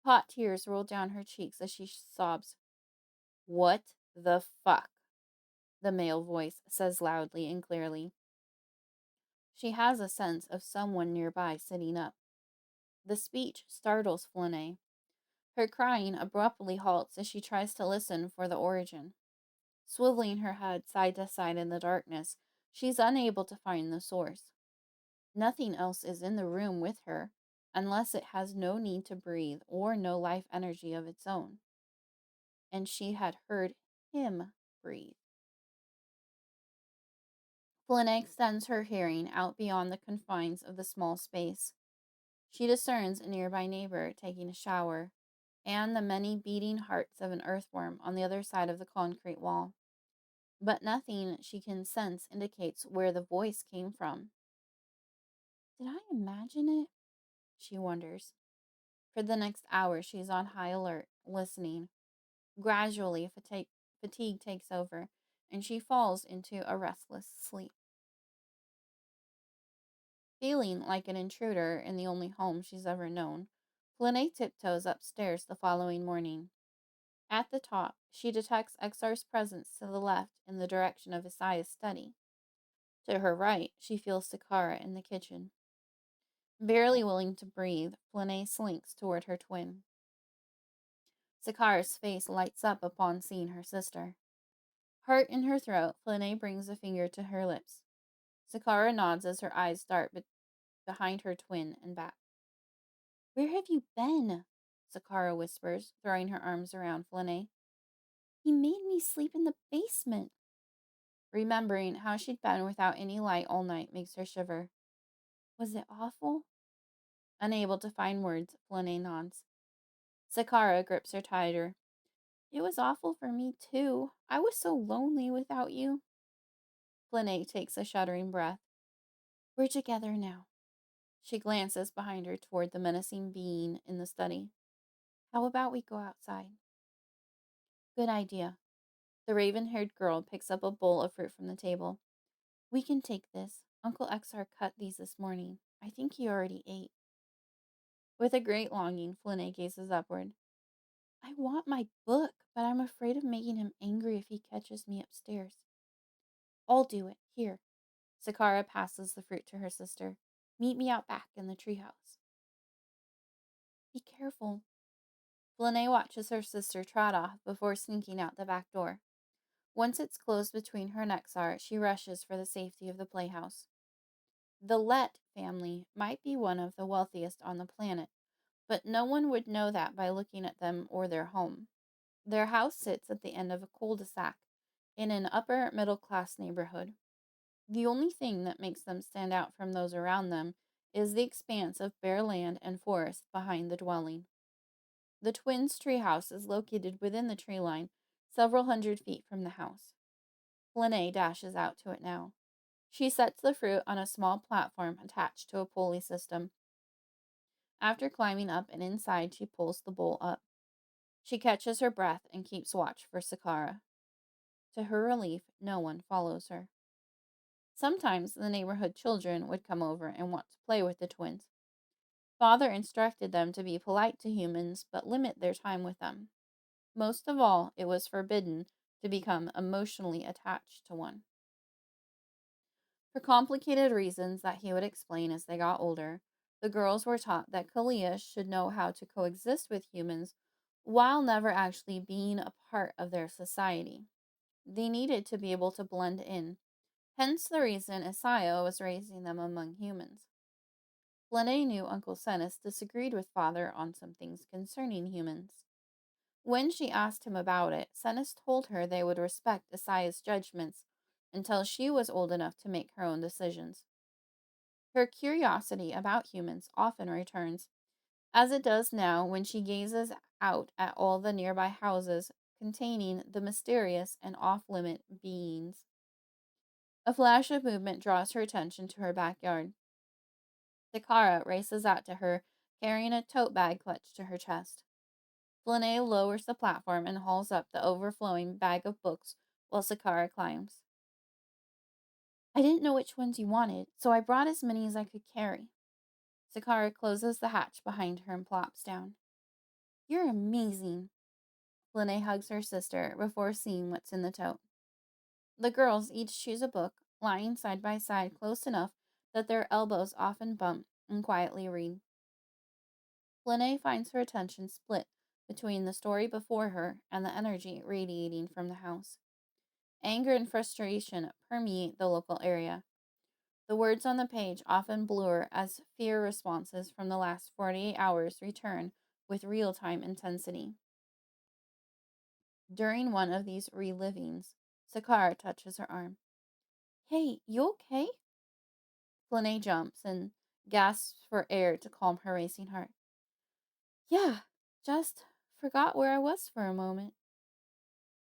Hot tears roll down her cheeks as she sobs. What the fuck? The male voice says loudly and clearly. She has a sense of someone nearby sitting up. The speech startles Flynae. Her crying abruptly halts as she tries to listen for the origin. Swiveling her head side to side in the darkness, she's unable to find the source. Nothing else is in the room with her, unless it has no need to breathe or no life energy of its own. And she had heard him breathe. Flynae extends her hearing out beyond the confines of the small space. She discerns a nearby neighbor taking a shower, and the many beating hearts of an earthworm on the other side of the concrete wall. But nothing she can sense indicates where the voice came from. Did I imagine it? She wonders. For the next hour, she's on high alert, listening. Gradually, fatigue takes over, and she falls into a restless sleep. Feeling like an intruder in the only home she's ever known, Flynae tiptoes upstairs the following morning. At the top, she detects Exar's presence to the left in the direction of Isaiah's study. To her right, she feels Sakara in the kitchen. Barely willing to breathe, Flynae slinks toward her twin. Sakara's face lights up upon seeing her sister. Heart in her throat, Flynae brings a finger to her lips. Sakara nods as her eyes dart behind her twin and back. Where have you been? Sakara whispers, throwing her arms around Flynae. He made me sleep in the basement. Remembering how she'd been without any light all night makes her shiver. Was it awful? Unable to find words, Flynae nods. Sakara grips her tighter. It was awful for me, too. I was so lonely without you. Flynae takes a shuddering breath. We're together now. She glances behind her toward the menacing being in the study. How about we go outside? Good idea. The raven-haired girl picks up a bowl of fruit from the table. We can take this. Uncle Exar cut these this morning. I think he already ate. With a great longing, Flynae gazes upward. I want my book, but I'm afraid of making him angry if he catches me upstairs. I'll do it. Here. Sakara passes the fruit to her sister. Meet me out back in the treehouse. Be careful. Flynae watches her sister trot off before sneaking out the back door. Once it's closed between her and Exar, she rushes for the safety of the playhouse. The Let family might be one of the wealthiest on the planet, but no one would know that by looking at them or their home. Their house sits at the end of a cul-de-sac in an upper middle-class neighborhood. The only thing that makes them stand out from those around them is the expanse of bare land and forest behind the dwelling. The twins' treehouse is located within the tree line, several hundred feet from the house. Flynae dashes out to it now. She sets the fruit on a small platform attached to a pulley system. After climbing up and inside, she pulls the bowl up. She catches her breath and keeps watch for Sakara. To her relief, no one follows her. Sometimes the neighborhood children would come over and want to play with the twins. Father instructed them to be polite to humans but limit their time with them. Most of all, it was forbidden to become emotionally attached to one. For complicated reasons that he would explain as they got older, the girls were taught that Kalia should know how to coexist with humans while never actually being a part of their society. They needed to be able to blend in, hence the reason Isaiah was raising them among humans. Flynae knew Uncle Cenis disagreed with Father on some things concerning humans. When she asked him about it, Cenis told her they would respect Isaiah's judgments until she was old enough to make her own decisions. Her curiosity about humans often returns, as it does now when she gazes out at all the nearby houses containing the mysterious and off-limit beings. A flash of movement draws her attention to her backyard. Sakara races out to her, carrying a tote bag clutched to her chest. Flynae lowers the platform and hauls up the overflowing bag of books while Sakara climbs. I didn't know which ones you wanted, so I brought as many as I could carry. Sakara closes the hatch behind her and plops down. You're amazing. Flynae hugs her sister before seeing what's in the tote. The girls each choose a book, lying side by side close enough that their elbows often bump, and quietly read. Flynae finds her attention split between the story before her and the energy radiating from the house. Anger and frustration permeate the local area. The words on the page often blur as fear responses from the last 48 hours return with real-time intensity. During one of these relivings, Sakara touches her arm. Hey, you okay? Flynae jumps and gasps for air to calm her racing heart. Yeah, just forgot where I was for a moment.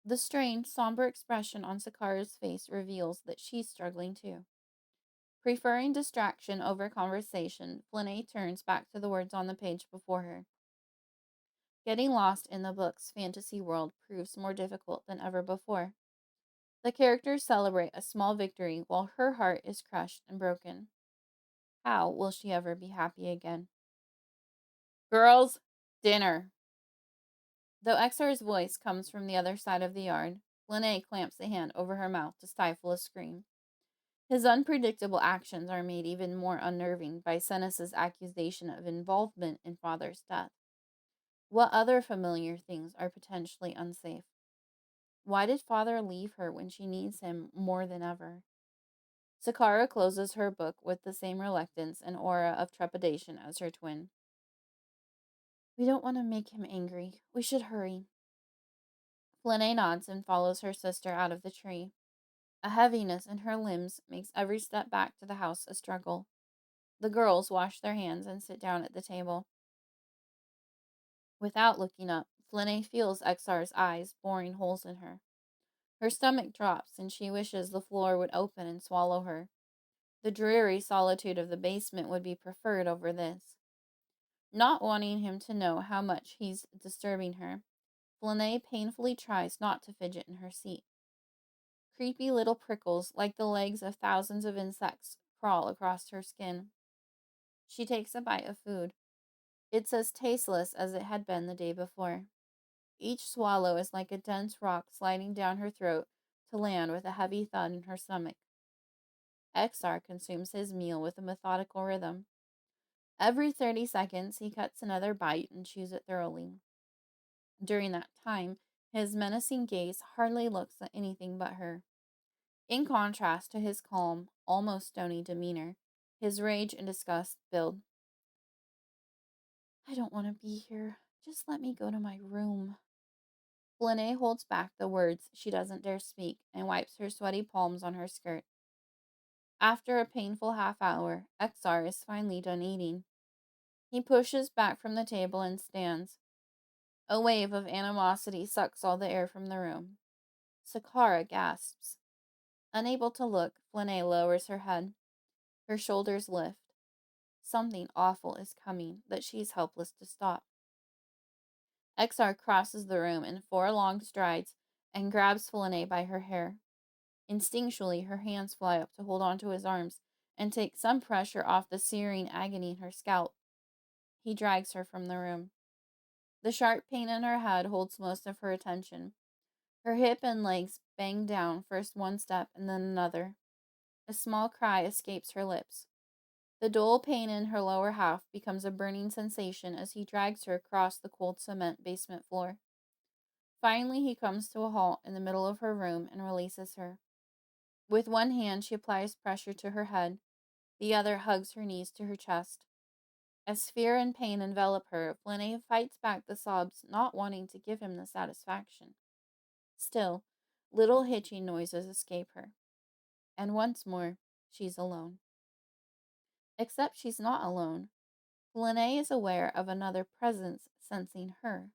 The strained, somber expression on Sakara's face reveals that she's struggling too. Preferring distraction over conversation, Flynae turns back to the words on the page before her. Getting lost in the book's fantasy world proves more difficult than ever before. The characters celebrate a small victory while her heart is crushed and broken. How will she ever be happy again? Girls, dinner. Though Exar's voice comes from the other side of the yard, Flynae clamps a hand over her mouth to stifle a scream. His unpredictable actions are made even more unnerving by Cenis's accusation of involvement in Father's death. What other familiar things are potentially unsafe? Why did Father leave her when she needs him more than ever? Sakara closes her book with the same reluctance and aura of trepidation as her twin. We don't want to make him angry. We should hurry. Flynae nods and follows her sister out of the tree. A heaviness in her limbs makes every step back to the house a struggle. The girls wash their hands and sit down at the table. Without looking up, Flynae feels Exar's eyes boring holes in her. Her stomach drops and she wishes the floor would open and swallow her. The dreary solitude of the basement would be preferred over this. Not wanting him to know how much he's disturbing her, Flynae painfully tries not to fidget in her seat. Creepy little prickles, like the legs of thousands of insects, crawl across her skin. She takes a bite of food. It's as tasteless as it had been the day before. Each swallow is like a dense rock sliding down her throat to land with a heavy thud in her stomach. Exar consumes his meal with a methodical rhythm. Every 30 seconds, he cuts another bite and chews it thoroughly. During that time, his menacing gaze hardly looks at anything but her. In contrast to his calm, almost stony demeanor, his rage and disgust build. I don't want to be here. Just let me go to my room. Flynae holds back the words she doesn't dare speak and wipes her sweaty palms on her skirt. After a painful half hour, Exar is finally done eating. He pushes back from the table and stands. A wave of animosity sucks all the air from the room. Sakara gasps. Unable to look, Flynae lowers her head. Her shoulders lift. Something awful is coming that she's helpless to stop. XR crosses the room in 4 long strides and grabs Flynae by her hair. Instinctually, her hands fly up to hold onto his arms and take some pressure off the searing agony in her scalp. He drags her from the room. The sharp pain in her head holds most of her attention. Her hip and legs bang down, first one step and then another. A small cry escapes her lips. The dull pain in her lower half becomes a burning sensation as he drags her across the cold cement basement floor. Finally, he comes to a halt in the middle of her room and releases her. With one hand, she applies pressure to her head. The other hugs her knees to her chest. As fear and pain envelop her, Flynae fights back the sobs, not wanting to give him the satisfaction. Still, little hitching noises escape her. And once more, she's alone. Except she's not alone. Flynae is aware of another presence sensing her.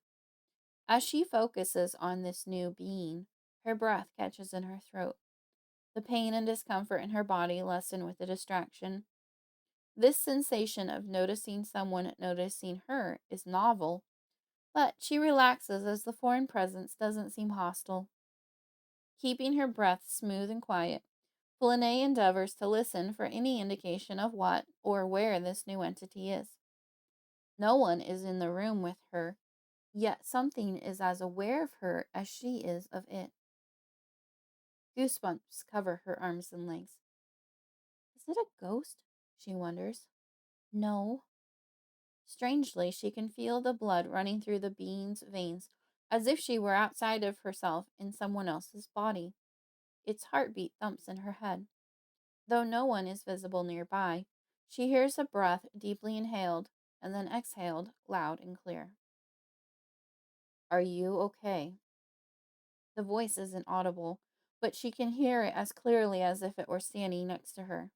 As she focuses on this new being, her breath catches in her throat. The pain and discomfort in her body lessen with the distraction. This sensation of noticing someone noticing her is novel, but she relaxes as the foreign presence doesn't seem hostile. Keeping her breath smooth and quiet, Flynae endeavors to listen for any indication of what or where this new entity is. No one is in the room with her, yet something is as aware of her as she is of it. Goosebumps cover her arms and legs. Is it a ghost? She wonders. No. Strangely, she can feel the blood running through the being's veins, as if she were outside of herself in someone else's body. Its heartbeat thumps in her head. Though no one is visible nearby, she hears a breath deeply inhaled and then exhaled loud and clear. Are you okay? The voice isn't audible, but she can hear it as clearly as if it were standing next to her.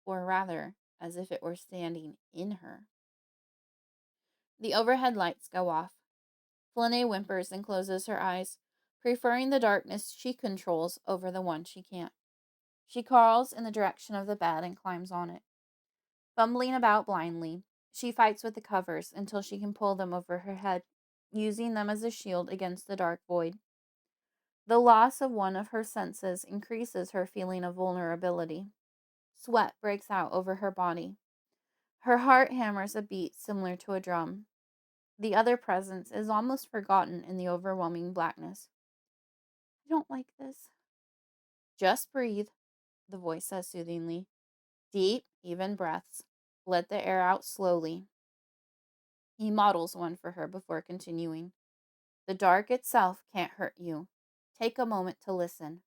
Or rather, as if it were standing in her. The overhead lights go off. Flynae whimpers and closes her eyes, preferring the darkness she controls over the one she can't. She crawls in the direction of the bed and climbs on it. Fumbling about blindly, she fights with the covers until she can pull them over her head, using them as a shield against the dark void. The loss of one of her senses increases her feeling of vulnerability. Sweat breaks out over her body. Her heart hammers a beat similar to a drum. The other presence is almost forgotten in the overwhelming blackness. I don't like this. Just breathe, the voice says soothingly. Deep, even breaths. Let the air out slowly. He models one for her before continuing. The dark itself can't hurt you. Take a moment to listen.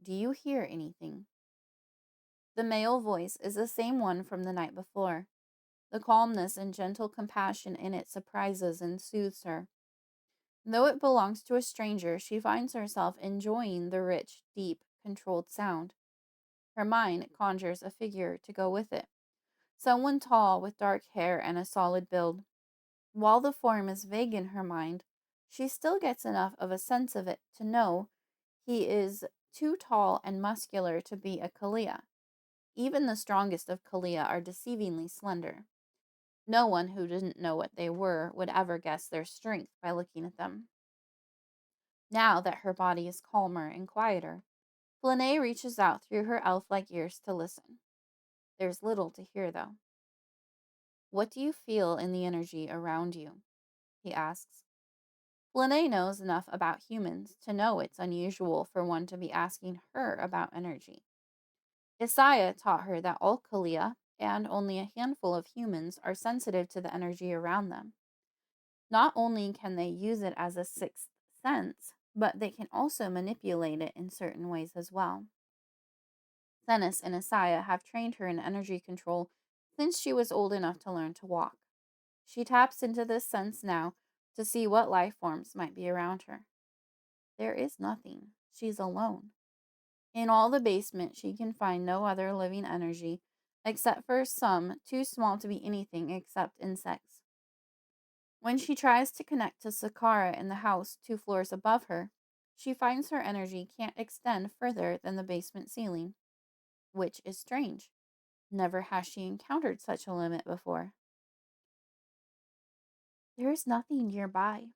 Do you hear anything? The male voice is the same one from the night before. The calmness and gentle compassion in it surprises and soothes her. Though it belongs to a stranger, she finds herself enjoying the rich, deep, controlled sound. Her mind conjures a figure to go with it. Someone tall with dark hair and a solid build. While the form is vague in her mind, she still gets enough of a sense of it to know he is too tall and muscular to be a Halaa. Even the strongest of Halaa are deceivingly slender. No one who didn't know what they were would ever guess their strength by looking at them. Now that her body is calmer and quieter, Flynae reaches out through her elf-like ears to listen. There's little to hear, though. What do you feel in the energy around you? He asks. Flynae knows enough about humans to know it's unusual for one to be asking her about energy. Isaiah taught her that all Halaa and only a handful of humans are sensitive to the energy around them. Not only can they use it as a sixth sense, but they can also manipulate it in certain ways as well. Thenis and Isaiah have trained her in energy control since she was old enough to learn to walk. She taps into this sense now to see what life forms might be around her. There is nothing. She's alone. In all the basement, she can find no other living energy, except for some too small to be anything except insects. When she tries to connect to Sakara in the house 2 floors above her, she finds her energy can't extend further than the basement ceiling, which is strange. Never has she encountered such a limit before. There is nothing nearby,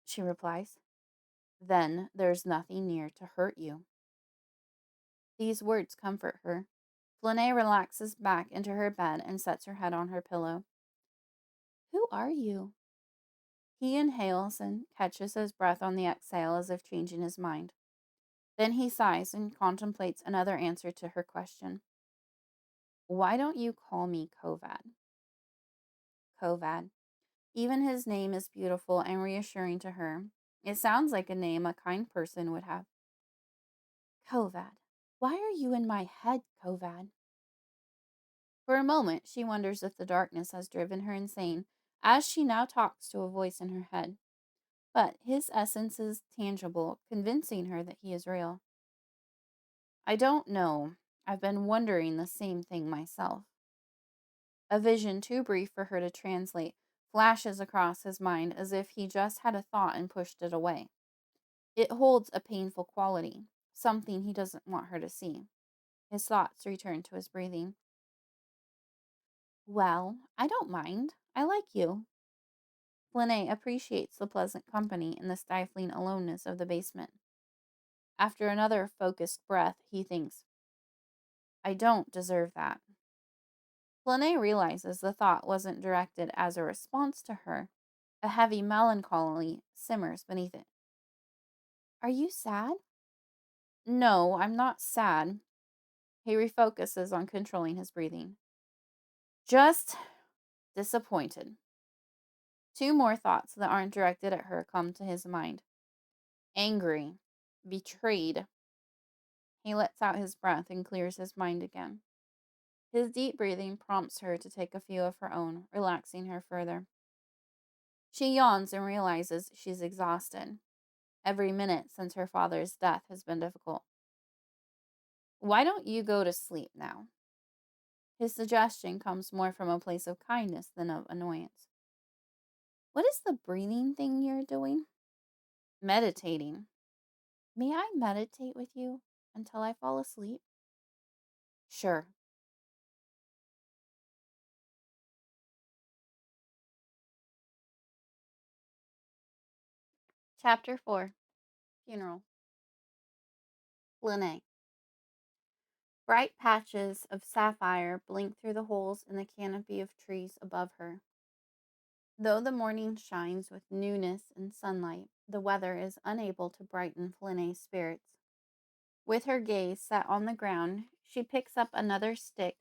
she replies. Then there's nothing near to hurt you. These words comfort her. Flynae relaxes back into her bed and sets her head on her pillow. Who are you? He inhales and catches his breath on the exhale as if changing his mind. Then he sighs and contemplates another answer to her question. Why don't you call me Kovad? Kovad. Even his name is beautiful and reassuring to her. It sounds like a name a kind person would have. Kovad. Why are you in my head, Kovad? For a moment, she wonders if the darkness has driven her insane, as she now talks to a voice in her head. But his essence is tangible, convincing her that he is real. I don't know. I've been wondering the same thing myself. A vision too brief for her to translate flashes across his mind as if he just had a thought and pushed it away. It holds a painful quality, something he doesn't want her to see. His thoughts return to his breathing. Well, I don't mind. I like you. Flynae appreciates the pleasant company in the stifling aloneness of the basement. After another focused breath, he thinks, I don't deserve that. Flynae realizes the thought wasn't directed as a response to her. A heavy melancholy simmers beneath it. Are you sad? No, I'm not sad. He refocuses on controlling his breathing. Just disappointed. Two more thoughts that aren't directed at her come to his mind. Angry. Betrayed. He lets out his breath and clears his mind again. His deep breathing prompts her to take a few of her own, relaxing her further. She yawns and realizes she's exhausted. Every minute since her father's death has been difficult. Why don't you go to sleep now? His suggestion comes more from a place of kindness than of annoyance. What is the breathing thing you're doing? Meditating. May I meditate with you until I fall asleep? Sure. Chapter 4. Funeral. Flynae. Bright patches of sapphire blink through the holes in the canopy of trees above her. Though the morning shines with newness and sunlight, the weather is unable to brighten Flynae's spirits. With her gaze set on the ground, she picks up another stick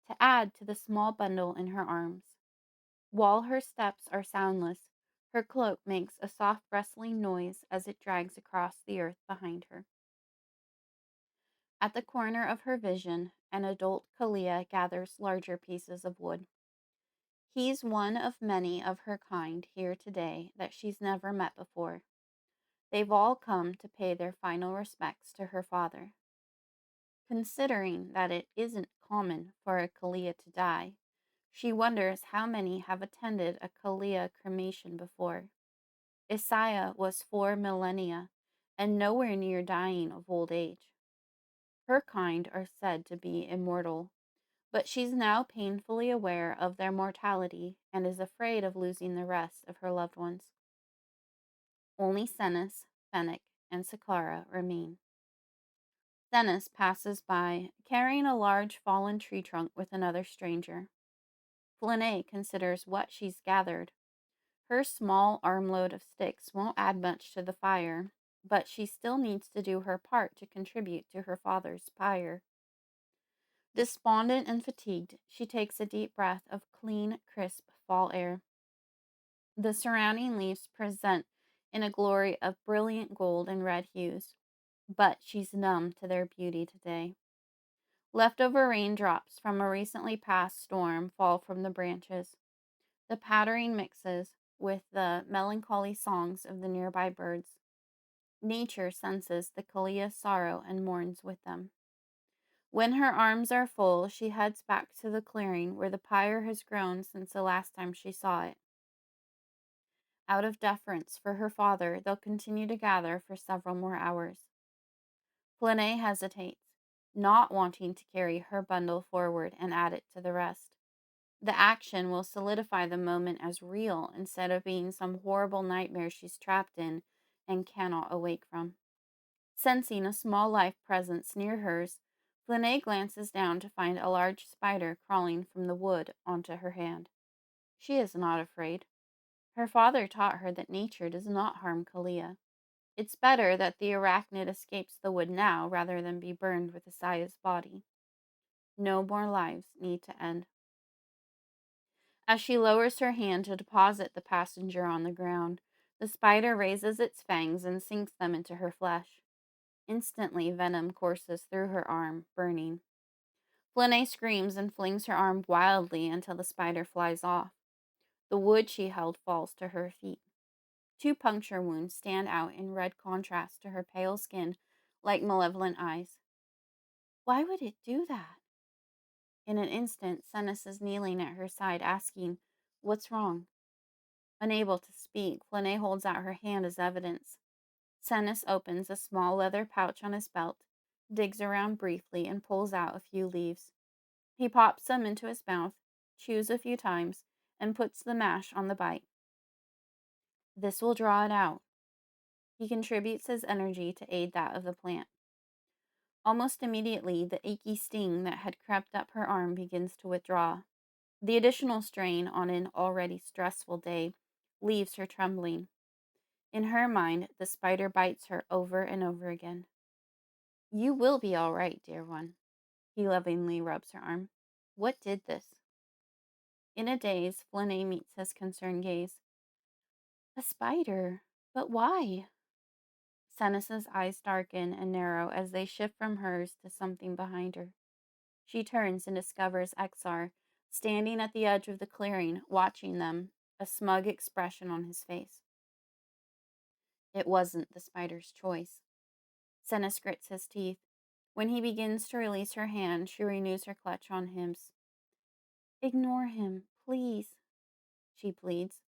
to add to the small bundle in her arms. While her steps are soundless, her cloak makes a soft rustling noise as it drags across the earth behind her. At the corner of her vision, an adult Halaa gathers larger pieces of wood. He's one of many of her kind here today that she's never met before. They've all come to pay their final respects to her father. Considering that it isn't common for a Halaa to die, she wonders how many have attended a Halaa cremation before. Isaiah was 4 millennia and nowhere near dying of old age. Her kind are said to be immortal, but she's now painfully aware of their mortality and is afraid of losing the rest of her loved ones. Only Senis, Fennec, and Sakara remain. Senis passes by, carrying a large fallen tree trunk with another stranger. Flynae considers what she's gathered. Her small armload of sticks won't add much to the fire, but she still needs to do her part to contribute to her father's pyre. Despondent and fatigued, she takes a deep breath of clean, crisp fall air. The surrounding leaves present in a glory of brilliant gold and red hues, but she's numb to their beauty today. Leftover raindrops from a recently passed storm fall from the branches. The pattering mixes with the melancholy songs of the nearby birds. Nature senses the Kalia's sorrow and mourns with them. When her arms are full, she heads back to the clearing where the pyre has grown since the last time she saw it. Out of deference for her father, they'll continue to gather for several more hours. Flynae hesitates, not wanting to carry her bundle forward and add it to the rest. The action will solidify the moment as real instead of being some horrible nightmare she's trapped in and cannot awake from. Sensing a small life presence near hers, Flynae glances down to find a large spider crawling from the wood onto her hand. She is not afraid. Her father taught her that nature does not harm Kalia. It's better that the arachnid escapes the wood now rather than be burned with Isaya's body. No more lives need to end. As she lowers her hand to deposit the passenger on the ground, the spider raises its fangs and sinks them into her flesh. Instantly, venom courses through her arm, burning. Flynae screams and flings her arm wildly until the spider flies off. The wood she held falls to her feet. 2 puncture wounds stand out in red contrast to her pale skin like malevolent eyes. Why would it do that? In an instant, Senis is kneeling at her side, asking, "What's wrong?" Unable to speak, Flynae holds out her hand as evidence. Senis opens a small leather pouch on his belt, digs around briefly, and pulls out a few leaves. He pops them into his mouth, chews a few times, and puts the mash on the bite. This will draw it out. He contributes his energy to aid that of the plant. Almost immediately, the achy sting that had crept up her arm begins to withdraw. The additional strain on an already stressful day leaves her trembling. In her mind, the spider bites her over and over again. "You will be all right, dear one." He lovingly rubs her arm. "What did this?" In a daze, Flynae meets his concerned gaze. "A spider. But why?" Senis's eyes darken and narrow as they shift from hers to something behind her. She turns and discovers Exar, standing at the edge of the clearing, watching them, a smug expression on his face. It wasn't the spider's choice. Senis grits his teeth. When he begins to release her hand, she renews her clutch on his. "Ignore him, please," she pleads.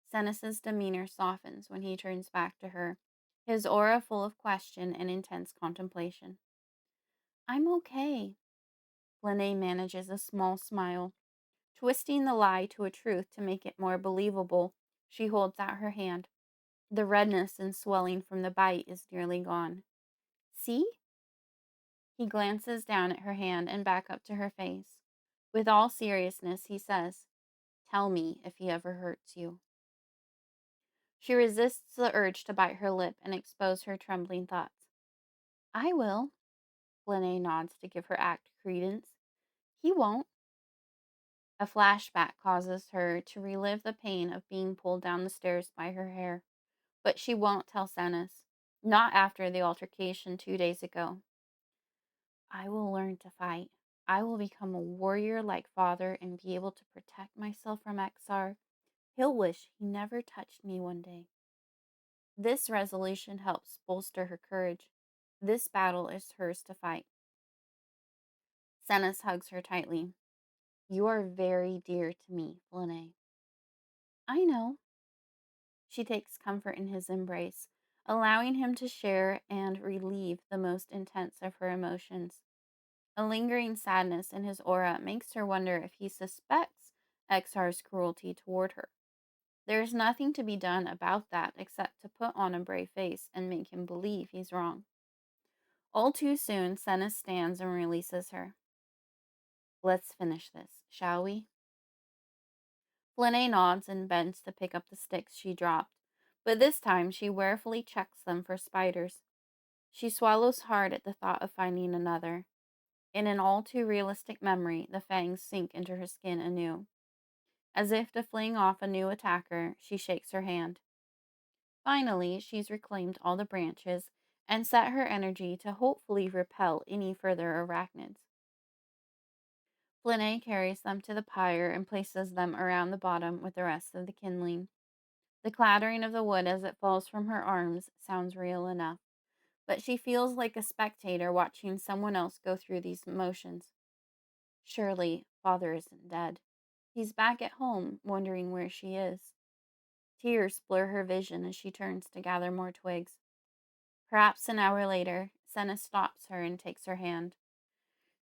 Senis's demeanor softens when he turns back to her, his aura full of question and intense contemplation. "I'm okay." Flynae manages a small smile. Twisting the lie to a truth to make it more believable, she holds out her hand. The redness and swelling from the bite is nearly gone. "See?" He glances down at her hand and back up to her face. With all seriousness, he says, "Tell me if he ever hurts you." She resists the urge to bite her lip and expose her trembling thoughts. "I will." Flynae nods to give her act credence. "He won't." A flashback causes her to relive the pain of being pulled down the stairs by her hair. But she won't tell Senis. Not after the altercation 2 days ago. "I will learn to fight. I will become a warrior like father and be able to protect myself from Exar. He'll wish he never touched me one day." This resolution helps bolster her courage. This battle is hers to fight. Senis hugs her tightly. "You are very dear to me, Flynae." "I know." She takes comfort in his embrace, allowing him to share and relieve the most intense of her emotions. A lingering sadness in his aura makes her wonder if he suspects Exar's cruelty toward her. There is nothing to be done about that except to put on a brave face and make him believe he's wrong. All too soon, Senis stands and releases her. "Let's finish this, shall we?" Flynae nods and bends to pick up the sticks she dropped, but this time she warily checks them for spiders. She swallows hard at the thought of finding another. In an all too realistic memory, the fangs sink into her skin anew. As if to fling off a new attacker, she shakes her hand. Finally, she's reclaimed all the branches and set her energy to hopefully repel any further arachnids. Flynae carries them to the pyre and places them around the bottom with the rest of the kindling. The clattering of the wood as it falls from her arms sounds real enough, but she feels like a spectator watching someone else go through these motions. Surely, father isn't dead. He's back at home, wondering where she is. Tears blur her vision as she turns to gather more twigs. Perhaps an hour later, Senna stops her and takes her hand.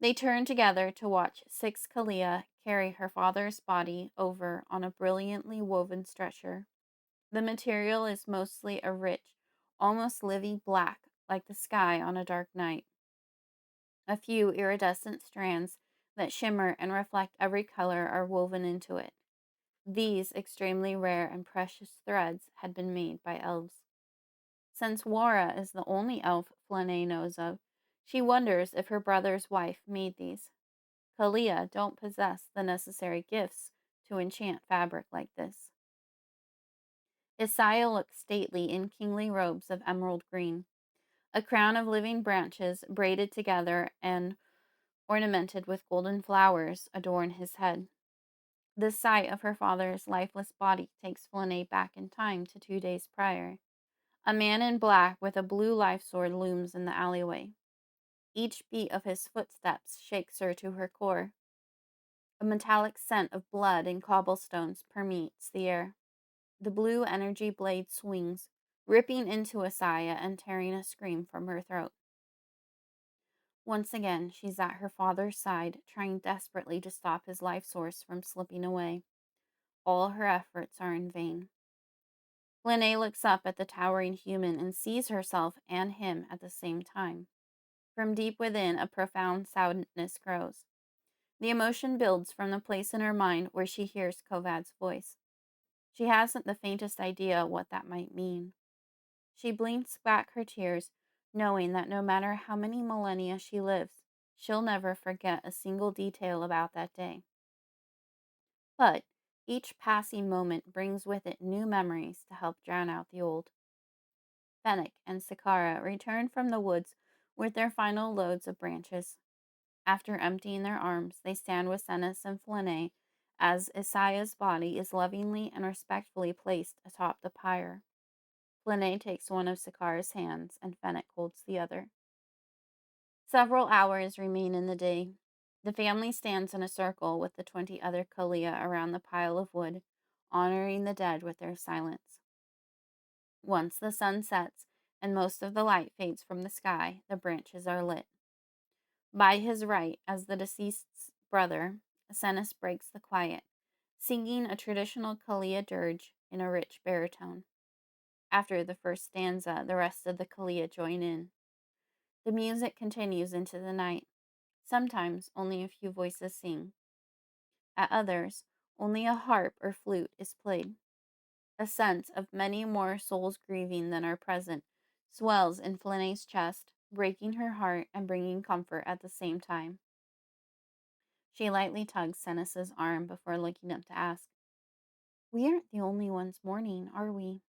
They turn together to watch 6 Kalia carry her father's body over on a brilliantly woven stretcher. The material is mostly a rich, almost livy black, like the sky on a dark night. A few iridescent strands that shimmer and reflect every color are woven into it. These extremely rare and precious threads had been made by elves. Since Wara is the only elf Flynae knows of, she wonders if her brother's wife made these. Halaa don't possess the necessary gifts to enchant fabric like this. Isaiah looks stately in kingly robes of emerald green. A crown of living branches braided together and ornamented with golden flowers adorn his head. The sight of her father's lifeless body takes Flynae back in time to 2 days prior. A man in black with a blue life sword looms in the alleyway. Each beat of his footsteps shakes her to her core. A metallic scent of blood and cobblestones permeates the air. The blue energy blade swings, ripping into Isaiah and tearing a scream from her throat. Once again, she's at her father's side, trying desperately to stop his life source from slipping away. All her efforts are in vain. Flynae looks up at the towering human and sees herself and him at the same time. From deep within, a profound sadness grows. The emotion builds from the place in her mind where she hears Kovad's voice. She hasn't the faintest idea what that might mean. She blinks back her tears, knowing that no matter how many millennia she lives, she'll never forget a single detail about that day. But each passing moment brings with it new memories to help drown out the old. Fennec and Sakara return from the woods with their final loads of branches. After emptying their arms, they stand with Senis and Flynae as Isaiah's body is lovingly and respectfully placed atop the pyre. Flynae takes one of Sakara's hands, and Fennec holds the other. Several hours remain in the day. The family stands in a circle with the 20 other Kalia around the pile of wood, honoring the dead with their silence. Once the sun sets and most of the light fades from the sky, the branches are lit. By his right, as the deceased's brother, Senis breaks the quiet, singing a traditional Kalia dirge in a rich baritone. After the first stanza, the rest of the Kalia join in. The music continues into the night. Sometimes only a few voices sing. At others, only a harp or flute is played. A sense of many more souls grieving than are present swells in Flynae's chest, breaking her heart and bringing comfort at the same time. She lightly tugs Senis's arm before looking up to ask, "We aren't the only ones mourning, are we?"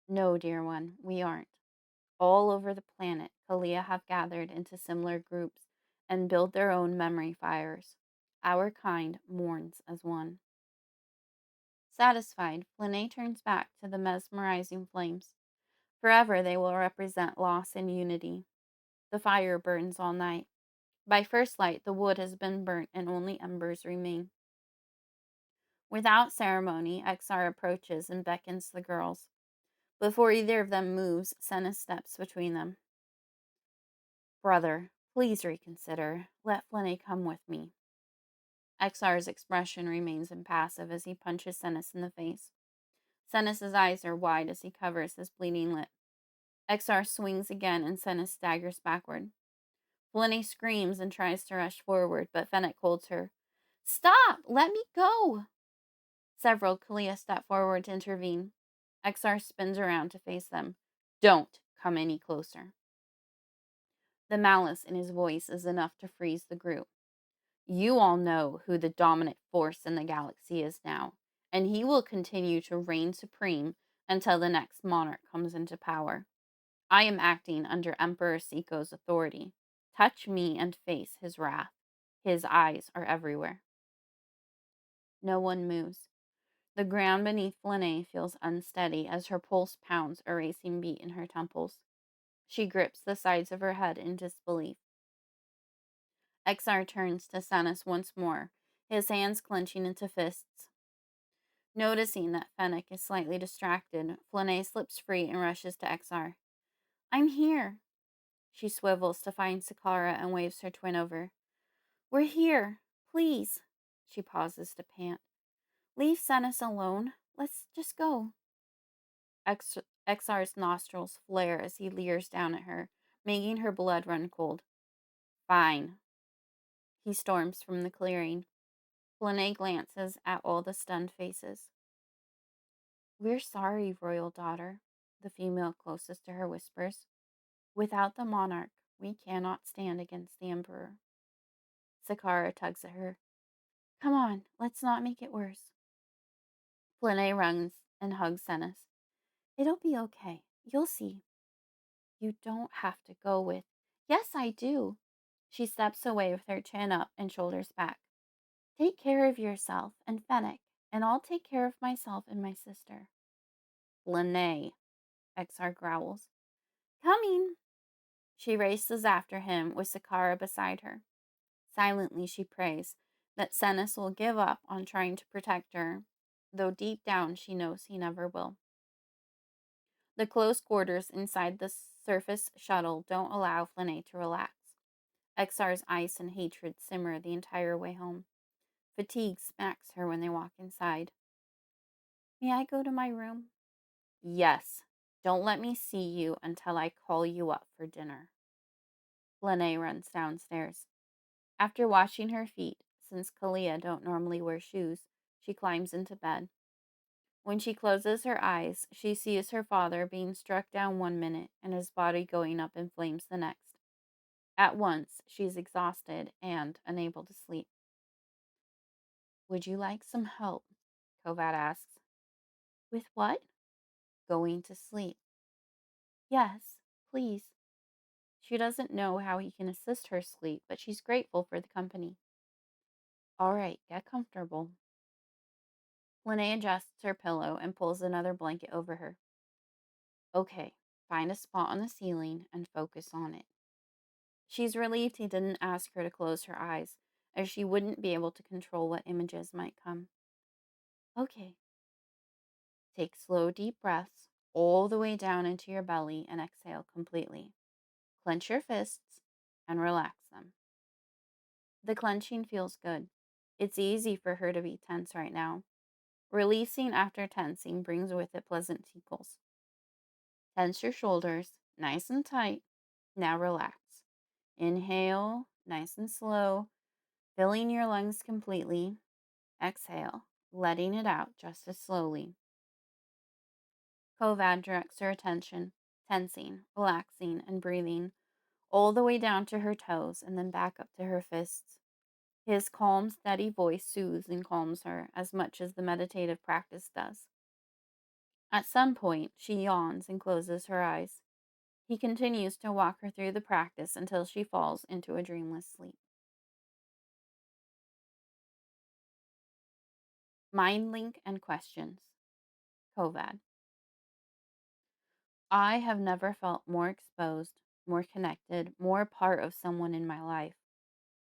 "No, dear one, we aren't. All over the planet, Kalia have gathered into similar groups and built their own memory fires. Our kind mourns as one." Satisfied, Flynae turns back to the mesmerizing flames. Forever they will represent loss and unity. The fire burns all night. By first light, the wood has been burnt and only embers remain. Without ceremony, Exar approaches and beckons the girls. Before either of them moves, Senis steps between them. "Brother, please reconsider. Let Flynae come with me." Exar's expression remains impassive as he punches Senis in the face. Senis's eyes are wide as he covers his bleeding lip. Exar swings again and Senis staggers backward. Flynae screams and tries to rush forward, but Fennec holds her. "Stop! Let me go!" Several Kalia step forward to intervene. Exar spins around to face them. "Don't come any closer." The malice in his voice is enough to freeze the group. "You all know who the dominant force in the galaxy is now, and he will continue to reign supreme until the next monarch comes into power. I am acting under Emperor Siko's authority. Touch me and face his wrath. His eyes are everywhere." No one moves. The ground beneath Flynae feels unsteady as her pulse pounds a racing beat in her temples. She grips the sides of her head in disbelief. Exar turns to Senis once more, his hands clenching into fists. Noticing that Fennec is slightly distracted, Flynae slips free and rushes to Exar. "I'm here." She swivels to find Sakara and waves her twin over. "We're here. Please." She pauses to pant. Leave Senis alone. Let's just go. Exar's nostrils flare as he leers down at her, making her blood run cold. Fine. He storms from the clearing. Flynae glances at all the stunned faces. We're sorry, royal daughter, the female closest to her whispers. Without the monarch, we cannot stand against the emperor. Sakara tugs at her. Come on, let's not make it worse. Flynae runs and hugs Senis. It'll be okay. You'll see. You don't have to go with. Yes, I do. She steps away with her chin up and shoulders back. Take care of yourself and Fennec, and I'll take care of myself and my sister. Flynae, Exar growls. Coming! She races after him with Sakara beside her. Silently she prays that Senis will give up on trying to protect her, though deep down she knows he never will. The close quarters inside the surface shuttle don't allow Flynae to relax. Exar's ice and hatred simmer the entire way home. Fatigue smacks her when they walk inside. May I go to my room? Yes. Don't let me see you until I call you up for dinner. Flynae runs downstairs. After washing her feet, since Kalia don't normally wear shoes, she climbs into bed. When she closes her eyes, she sees her father being struck down one minute and his body going up in flames the next. At once, she's exhausted and unable to sleep. Would you like some help? Kovad asks. With what? Going to sleep. Yes, please. She doesn't know how he can assist her sleep, but she's grateful for the company. All right, get comfortable. Flynae adjusts her pillow and pulls another blanket over her. Okay, find a spot on the ceiling and focus on it. She's relieved he didn't ask her to close her eyes, as she wouldn't be able to control what images might come. Okay. Take slow, deep breaths all the way down into your belly and exhale completely. Clench your fists and relax them. The clenching feels good. It's easy for her to be tense right now. Releasing after tensing brings with it pleasant tickles. Tense your shoulders, nice and tight. Now relax. Inhale, nice and slow, filling your lungs completely. Exhale, letting it out just as slowly. Kovad directs her attention, tensing, relaxing, and breathing, all the way down to her toes and then back up to her fists. His calm, steady voice soothes and calms her as much as the meditative practice does. At some point, she yawns and closes her eyes. He continues to walk her through the practice until she falls into a dreamless sleep. Mindlink and Questions. Kovad. I have never felt more exposed, more connected, more part of someone in my life.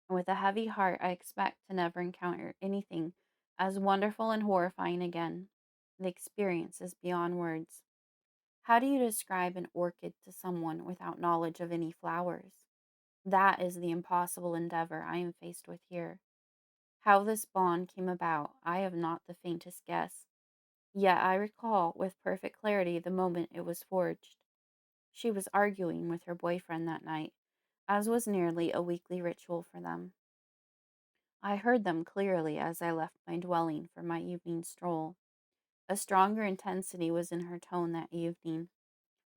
And with a heavy heart, I expect to never encounter anything as wonderful and horrifying again. The experience is beyond words. How do you describe an orchid to someone without knowledge of any flowers? That is the impossible endeavor I am faced with here. How this bond came about, I have not the faintest guess. Yet I recall with perfect clarity the moment it was forged. She was arguing with her boyfriend that night, as was nearly a weekly ritual for them. I heard them clearly as I left my dwelling for my evening stroll. A stronger intensity was in her tone that evening.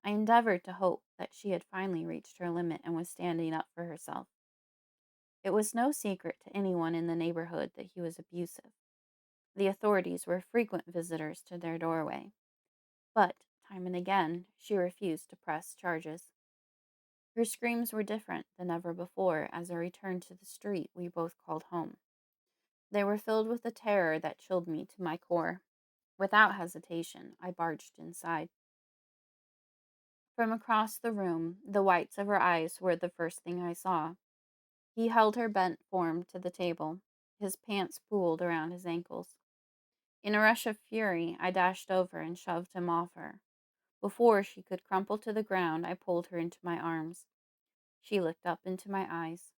I endeavored to hope that she had finally reached her limit and was standing up for herself. It was no secret to anyone in the neighborhood that he was abusive. The authorities were frequent visitors to their doorway. But, time and again, she refused to press charges. Her screams were different than ever before as I returned to the street we both called home. They were filled with a terror that chilled me to my core. Without hesitation, I barged inside. From across the room, the whites of her eyes were the first thing I saw. He held her bent form to the table, his pants pooled around his ankles. In a rush of fury, I dashed over and shoved him off her. Before she could crumple to the ground, I pulled her into my arms. She looked up into my eyes,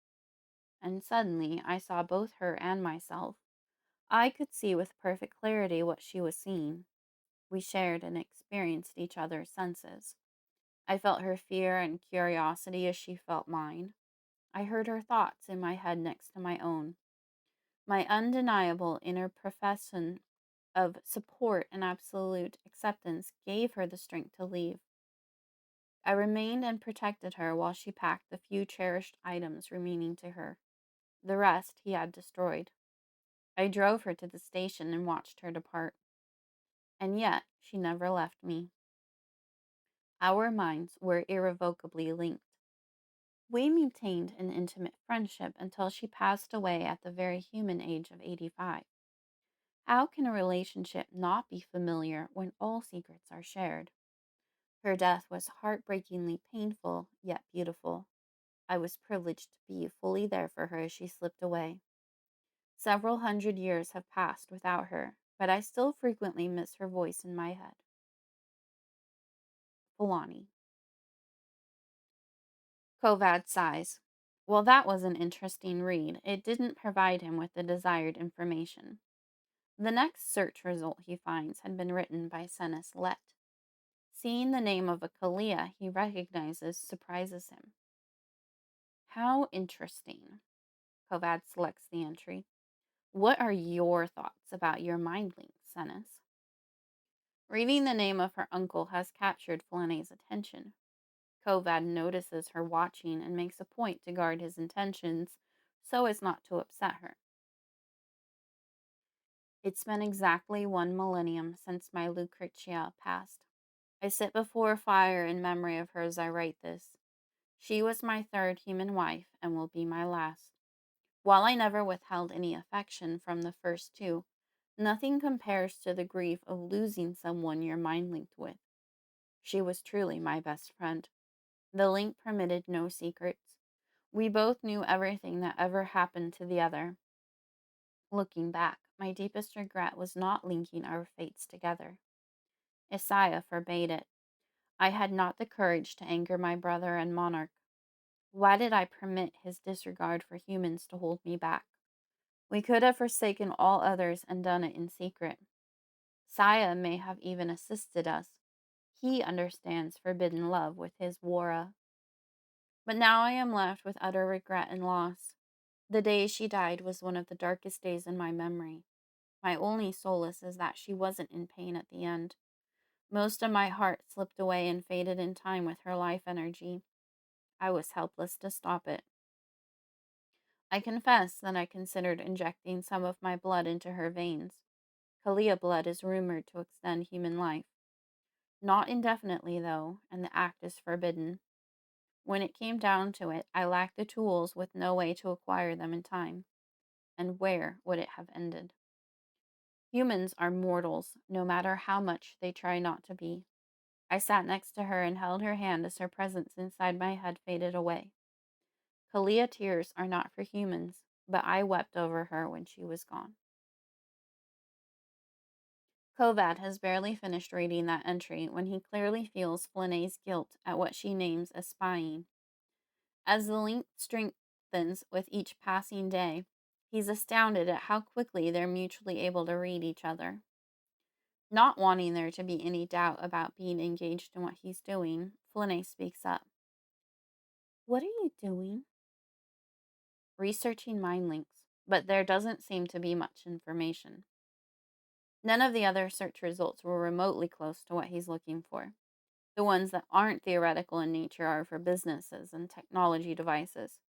and suddenly I saw both her and myself, I could see with perfect clarity what she was seeing. We shared and experienced each other's senses. I felt her fear and curiosity as she felt mine. I heard her thoughts in my head next to my own. My undeniable inner profession of support and absolute acceptance gave her the strength to leave. I remained and protected her while she packed the few cherished items remaining to her. The rest he had destroyed. I drove her to the station and watched her depart. And yet, she never left me. Our minds were irrevocably linked. We maintained an intimate friendship until she passed away at the very human age of 85. How can a relationship not be familiar when all secrets are shared? Her death was heartbreakingly painful, yet beautiful. I was privileged to be fully there for her as she slipped away. Several hundred years have passed without her, but I still frequently miss her voice in my head. Flynae. Kovad sighs. Well, that was an interesting read. It didn't provide him with the desired information. The next search result he finds had been written by Senis Let. Seeing the name of a Halaa he recognizes surprises him. How interesting. Kovad selects the entry. What are your thoughts about your mind link, Senis? Reading the name of her uncle has captured Flynae's attention. Kovad notices her watching and makes a point to guard his intentions so as not to upset her. It's been exactly 1 millennium since my Lucretia passed. I sit before a fire in memory of her as I write this. She was my third human wife and will be my last. While I never withheld any affection from the first two, nothing compares to the grief of losing someone you're mind linked with. She was truly my best friend. The link permitted no secrets. We both knew everything that ever happened to the other. Looking back, my deepest regret was not linking our fates together. Isaiah forbade it. I had not the courage to anger my brother and Monarch. Why did I permit his disregard for humans to hold me back? We could have forsaken all others and done it in secret. Saya may have even assisted us. He understands forbidden love with his Wara. But now I am left with utter regret and loss. The day she died was one of the darkest days in my memory. My only solace is that she wasn't in pain at the end. Most of my heart slipped away and faded in time with her life energy. I was helpless to stop it. I confess that I considered injecting some of my blood into her veins. Halaa blood is rumored to extend human life. Not indefinitely, though, and the act is forbidden. When it came down to it, I lacked the tools with no way to acquire them in time. And where would it have ended? Humans are mortals, no matter how much they try not to be. I sat next to her and held her hand as her presence inside my head faded away. Halaa tears are not for humans, but I wept over her when she was gone. Kovad has barely finished reading that entry when he clearly feels Flynae's guilt at what she names as spying. As the link strengthens with each passing day, he's astounded at how quickly they're mutually able to read each other. Not wanting there to be any doubt about being engaged in what he's doing, Flynae speaks up. What are you doing? Researching mind links, but there doesn't seem to be much information. None of the other search results were remotely close to what he's looking for. The ones that aren't theoretical in nature are for businesses and technology devices.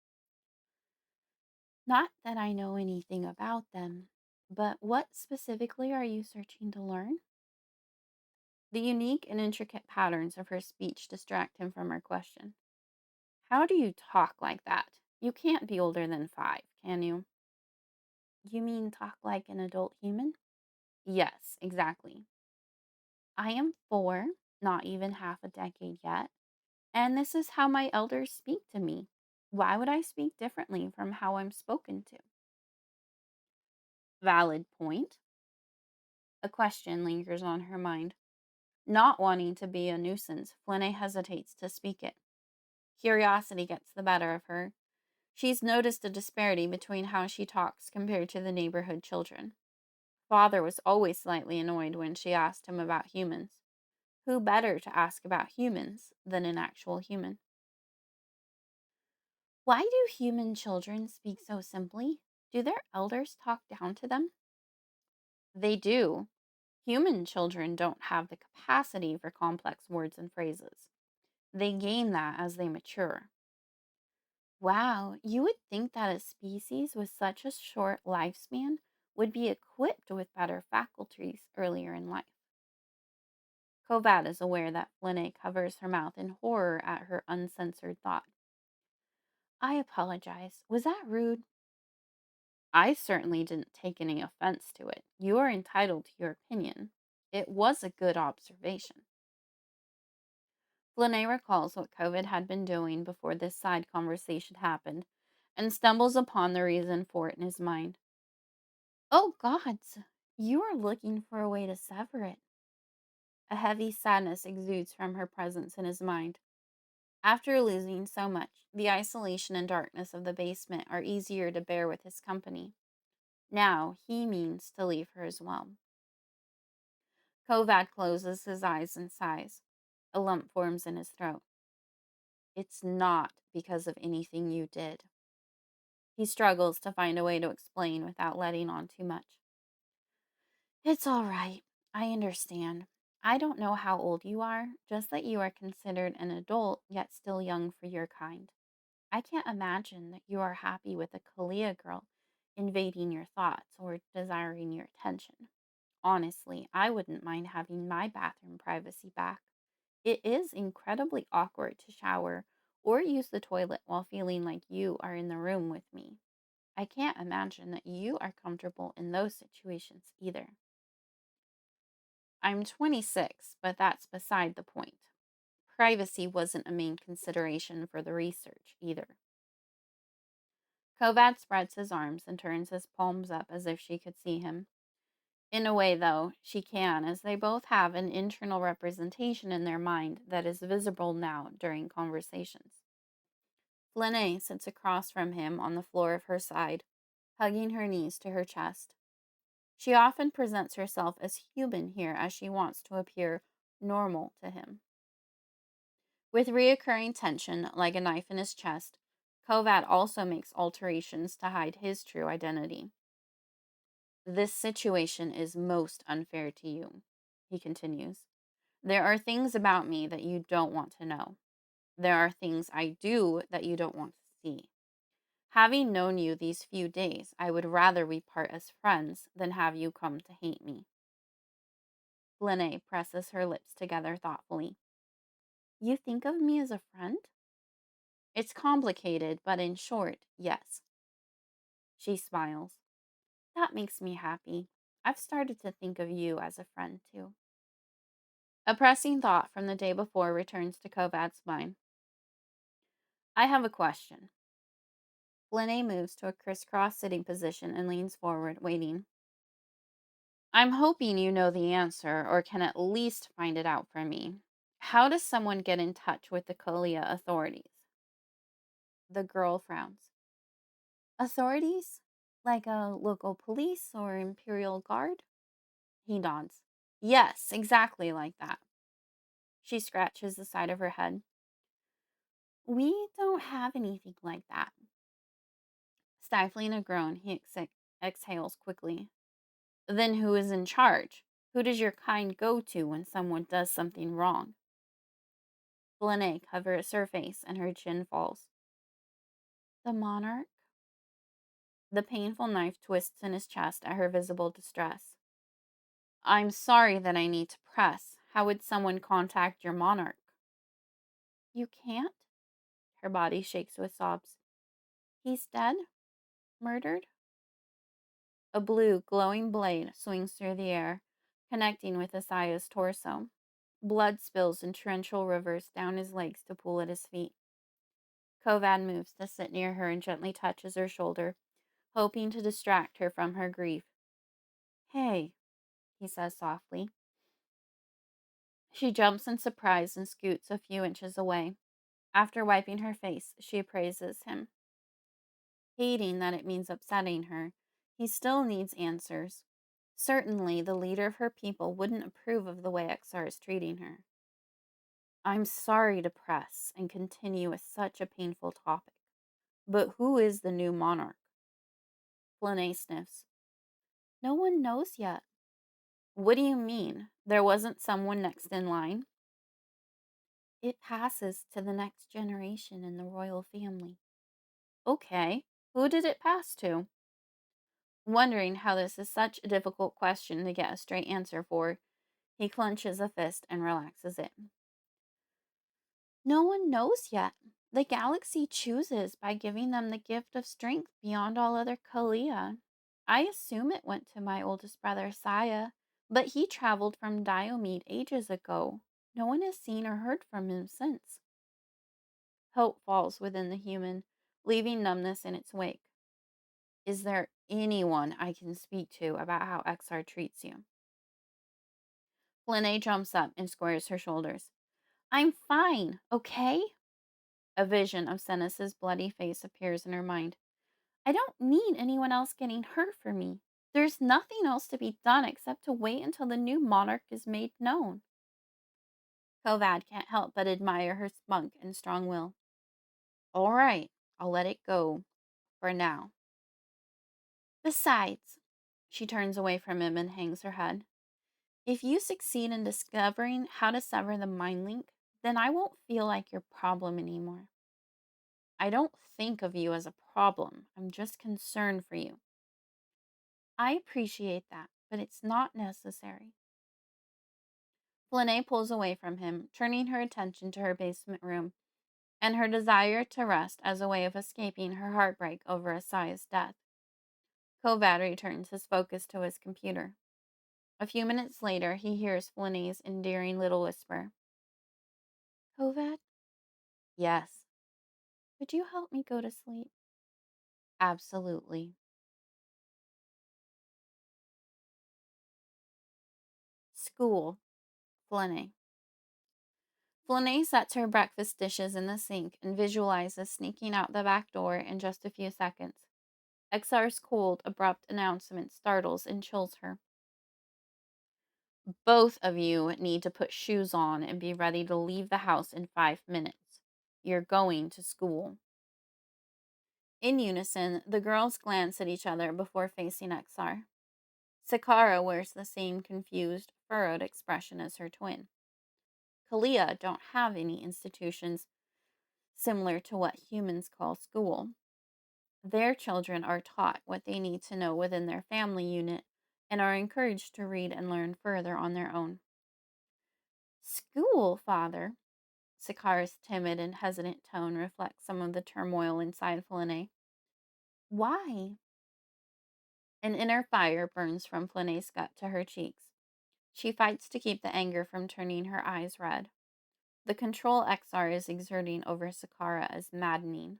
Not that I know anything about them, but what specifically are you searching to learn? The unique and intricate patterns of her speech distract him from her question. How do you talk like that? You can't be older than 5, can you? You mean talk like an adult human? Yes, exactly. I am 4, not even half a decade yet, and this is how my elders speak to me. Why would I speak differently from how I'm spoken to? Valid point. A question lingers on her mind. Not wanting to be a nuisance, Flynae hesitates to speak it. Curiosity gets the better of her. She's noticed a disparity between how she talks compared to the neighborhood children. Father was always slightly annoyed when she asked him about humans. Who better to ask about humans than an actual human? Why do human children speak so simply? Do their elders talk down to them? They do. Human children don't have the capacity for complex words and phrases. They gain that as they mature. Wow, you would think that a species with such a short lifespan would be equipped with better faculties earlier in life. Kovad is aware that Flynae covers her mouth in horror at her uncensored thought. I apologize. Was that rude? I certainly didn't take any offense to it. You are entitled to your opinion. It was a good observation. Flynae recalls what Kovad had been doing before this side conversation happened and stumbles upon the reason for it in his mind. Oh, gods! You are looking for a way to sever it. A heavy sadness exudes from her presence in his mind. After losing so much, the isolation and darkness of the basement are easier to bear with his company. Now he means to leave her as well. Kovad closes his eyes and sighs. A lump forms in his throat. It's not because of anything you did. He struggles to find a way to explain without letting on too much. It's all right. I understand. I don't know how old you are, just that you are considered an adult, yet still young for your kind. I can't imagine that you are happy with a Kalia girl invading your thoughts or desiring your attention. Honestly, I wouldn't mind having my bathroom privacy back. It is incredibly awkward to shower or use the toilet while feeling like you are in the room with me. I can't imagine that you are comfortable in those situations either. I'm 26, but that's beside the point. Privacy wasn't a main consideration for the research either. Kovad spreads his arms and turns his palms up as if she could see him. In a way, though, she can, as they both have an internal representation in their mind that is visible now during conversations. Flynae sits across from him on the floor of her side, hugging her knees to her chest. She often presents herself as human here as she wants to appear normal to him. With reoccurring tension, like a knife in his chest, Kovad also makes alterations to hide his true identity. This situation is most unfair to you, he continues. There are things about me that you don't want to know. There are things I do that you don't want to see. Having known you these few days, I would rather we part as friends than have you come to hate me. Flynae presses her lips together thoughtfully. You think of me as a friend? It's complicated, but in short, yes. She smiles. That makes me happy. I've started to think of you as a friend, too. A pressing thought from the day before returns to Kovad's mind. I have a question. Flynae moves to a crisscross sitting position and leans forward, waiting. I'm hoping you know the answer, or can at least find it out for me. How does someone get in touch with the Kalia authorities? The girl frowns. Authorities? Like a local police or Imperial Guard? He nods. Yes, exactly like that. She scratches the side of her head. We don't have anything like that. Stifling a groan, he exhales quickly. Then who is in charge? Who does your kind go to when someone does something wrong? Flynae covers her face and her chin falls. The Monarch? The painful knife twists in his chest at her visible distress. I'm sorry that I need to press. How would someone contact your Monarch? You can't? Her body shakes with sobs. He's dead? Murdered? A blue, glowing blade swings through the air, connecting with Isaya's torso. Blood spills in torrential rivers down his legs to pool at his feet. Kovad moves to sit near her and gently touches her shoulder, hoping to distract her from her grief. Hey, he says softly. She jumps in surprise and scoots a few inches away. After wiping her face, she appraises him. Hating that it means upsetting her, he still needs answers. Certainly, the leader of her people wouldn't approve of the way Exar is treating her. I'm sorry to press and continue with such a painful topic, but who is the new monarch? Flynae sniffs. No one knows yet. What do you mean? There wasn't someone next in line? It passes to the next generation in the royal family. Okay, who did it pass to? Wondering how this is such a difficult question to get a straight answer for, he clenches a fist and relaxes it. No one knows yet. The galaxy chooses by giving them the gift of strength beyond all other Kalia. I assume it went to my oldest brother, Saya, but he traveled from Diomed ages ago. No one has seen or heard from him since. Hope falls within the human, leaving numbness in its wake. Is there anyone I can speak to about how XR treats you? Flynae jumps up and squares her shoulders. I'm fine, okay? A vision of Senes's bloody face appears in her mind. I don't need anyone else getting hurt for me. There's nothing else to be done except to wait until the new monarch is made known. Kovad can't help but admire her spunk and strong will. All right, I'll let it go for now. Besides, she turns away from him and hangs her head. If you succeed in discovering how to sever the mind link, then I won't feel like your problem anymore. I don't think of you as a problem. I'm just concerned for you. I appreciate that, but it's not necessary. Flynae pulls away from him, turning her attention to her basement room and her desire to rest as a way of escaping her heartbreak over Asaya's death. Kovad returns his focus to his computer. A few minutes later, he hears Flynae's endearing little whisper. Kovad? Yes. Would you help me go to sleep? Absolutely. School. Flynae. Flynae sets her breakfast dishes in the sink and visualizes sneaking out the back door in just a few seconds. Exar's cold, abrupt announcement startles and chills her. Both of you need to put shoes on and be ready to leave the house in 5 minutes. You're going to school. In unison, the girls glance at each other before facing Exar. Sakara wears the same confused, furrowed expression as her twin. Kalia don't have any institutions similar to what humans call school. Their children are taught what they need to know within their family unit and are encouraged to read and learn further on their own. School, father? Sakara's timid and hesitant tone reflects some of the turmoil inside Flynae. Why? An inner fire burns from Flynae's gut to her cheeks. She fights to keep the anger from turning her eyes red. The control Exar is exerting over Sakara is maddening.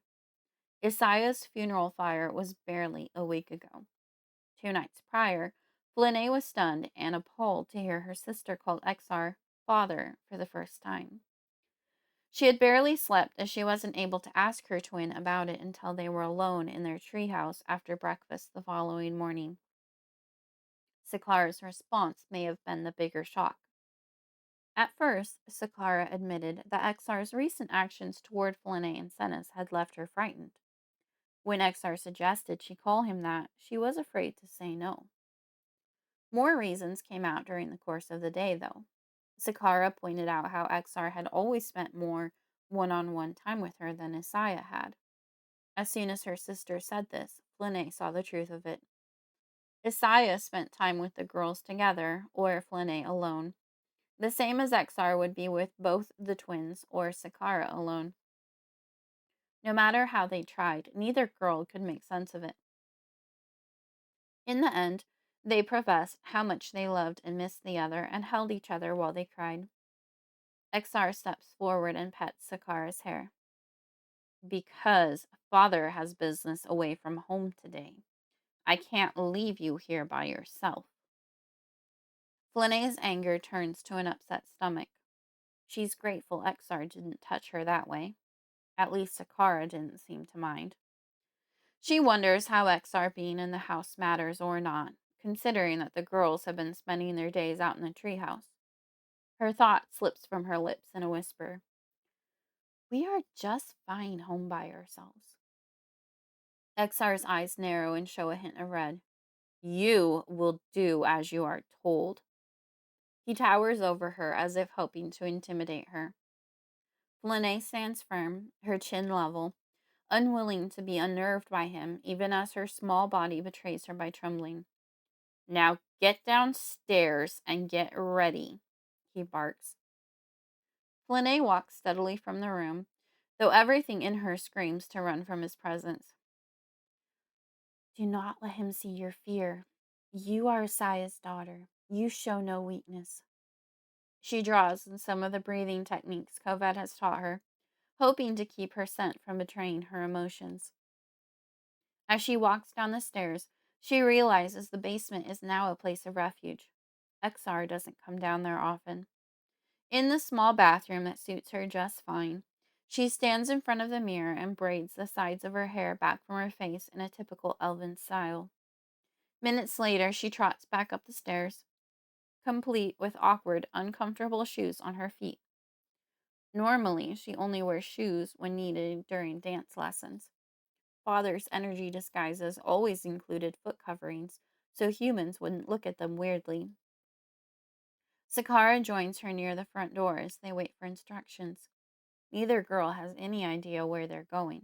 Isaya's funeral fire was barely a week ago. 2 nights prior, Flynae was stunned and appalled to hear her sister call Exar father for the first time. She had barely slept as she wasn't able to ask her twin about it until they were alone in their treehouse after breakfast the following morning. Sakara's response may have been the bigger shock. At first, Sakara admitted that Exar's recent actions toward Flynae and Senes had left her frightened. When Exar suggested she call him that, she was afraid to say no. More reasons came out during the course of the day, though. Sakara pointed out how Exar had always spent more one-on-one time with her than Isaiah had. As soon as her sister said this, Flynae saw the truth of it. Isaiah spent time with the girls together, or Flynae alone, the same as Exar would be with both the twins or Sakara alone. No matter how they tried, neither girl could make sense of it. In the end, they professed how much they loved and missed the other and held each other while they cried. Exar steps forward and pets Sakara's hair. Because father has business away from home today. I can't leave you here by yourself. Flynae's anger turns to an upset stomach. She's grateful Exar didn't touch her that way. At least Sakara didn't seem to mind. She wonders how Exar being in the house matters or not, considering that the girls have been spending their days out in the treehouse. Her thought slips from her lips in a whisper. We are just fine home by ourselves. XR's eyes narrow and show a hint of red. You will do as you are told. He towers over her as if hoping to intimidate her. Flynae stands firm, her chin level, unwilling to be unnerved by him, even as her small body betrays her by trembling. Now get downstairs and get ready, he barks. Flynae walks steadily from the room, though everything in her screams to run from his presence. Do not let him see your fear. You are Asiah's daughter. You show no weakness. She draws in some of the breathing techniques Kovad has taught her, hoping to keep her scent from betraying her emotions. As she walks down the stairs, she realizes the basement is now a place of refuge. XR doesn't come down there often. In the small bathroom that suits her just fine, she stands in front of the mirror and braids the sides of her hair back from her face in a typical elven style. Minutes later, she trots back up the stairs, complete with awkward, uncomfortable shoes on her feet. Normally, she only wears shoes when needed during dance lessons. Father's energy disguises always included foot coverings, so humans wouldn't look at them weirdly. Sakara joins her near the front door as they wait for instructions. Neither girl has any idea where they're going.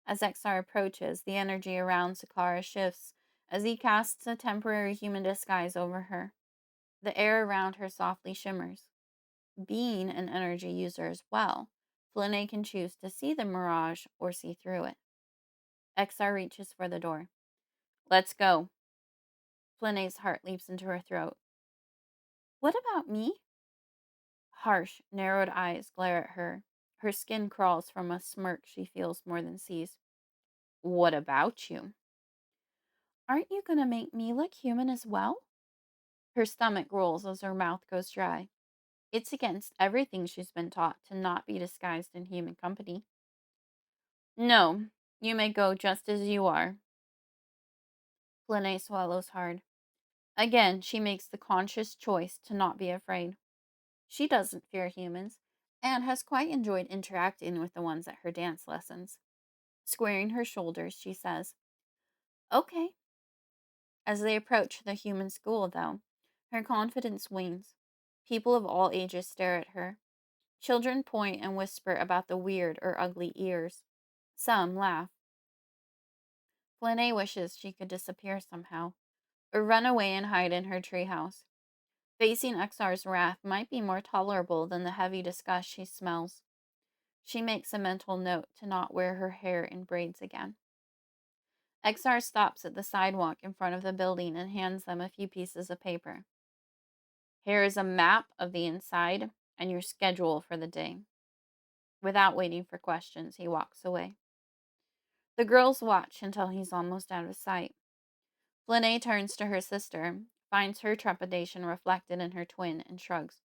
As XR approaches, the energy around Sakara shifts as he casts a temporary human disguise over her. The air around her softly shimmers. Being an energy user as well, Flynae can choose to see the mirage or see through it. XR reaches for the door. Let's go. Flynae's heart leaps into her throat. What about me? Harsh, narrowed eyes glare at her. Her skin crawls from a smirk she feels more than sees. What about you? Aren't you going to make me look human as well? Her stomach rolls as her mouth goes dry. It's against everything she's been taught to not be disguised in human company. No, you may go just as you are. Flynae swallows hard. Again, she makes the conscious choice to not be afraid. She doesn't fear humans, and has quite enjoyed interacting with the ones at her dance lessons. Squaring her shoulders, she says, Okay. As they approach the human school, though, her confidence wanes. People of all ages stare at her. Children point and whisper about the weird or ugly ears. Some laugh. Flynae wishes she could disappear somehow, or run away and hide in her treehouse. Facing XR's wrath might be more tolerable than the heavy disgust she smells. She makes a mental note to not wear her hair in braids again. XR stops at the sidewalk in front of the building and hands them a few pieces of paper. Here is a map of the inside and your schedule for the day. Without waiting for questions, he walks away. The girls watch until he's almost out of sight. Flynae turns to her sister, finds her trepidation reflected in her twin, and shrugs.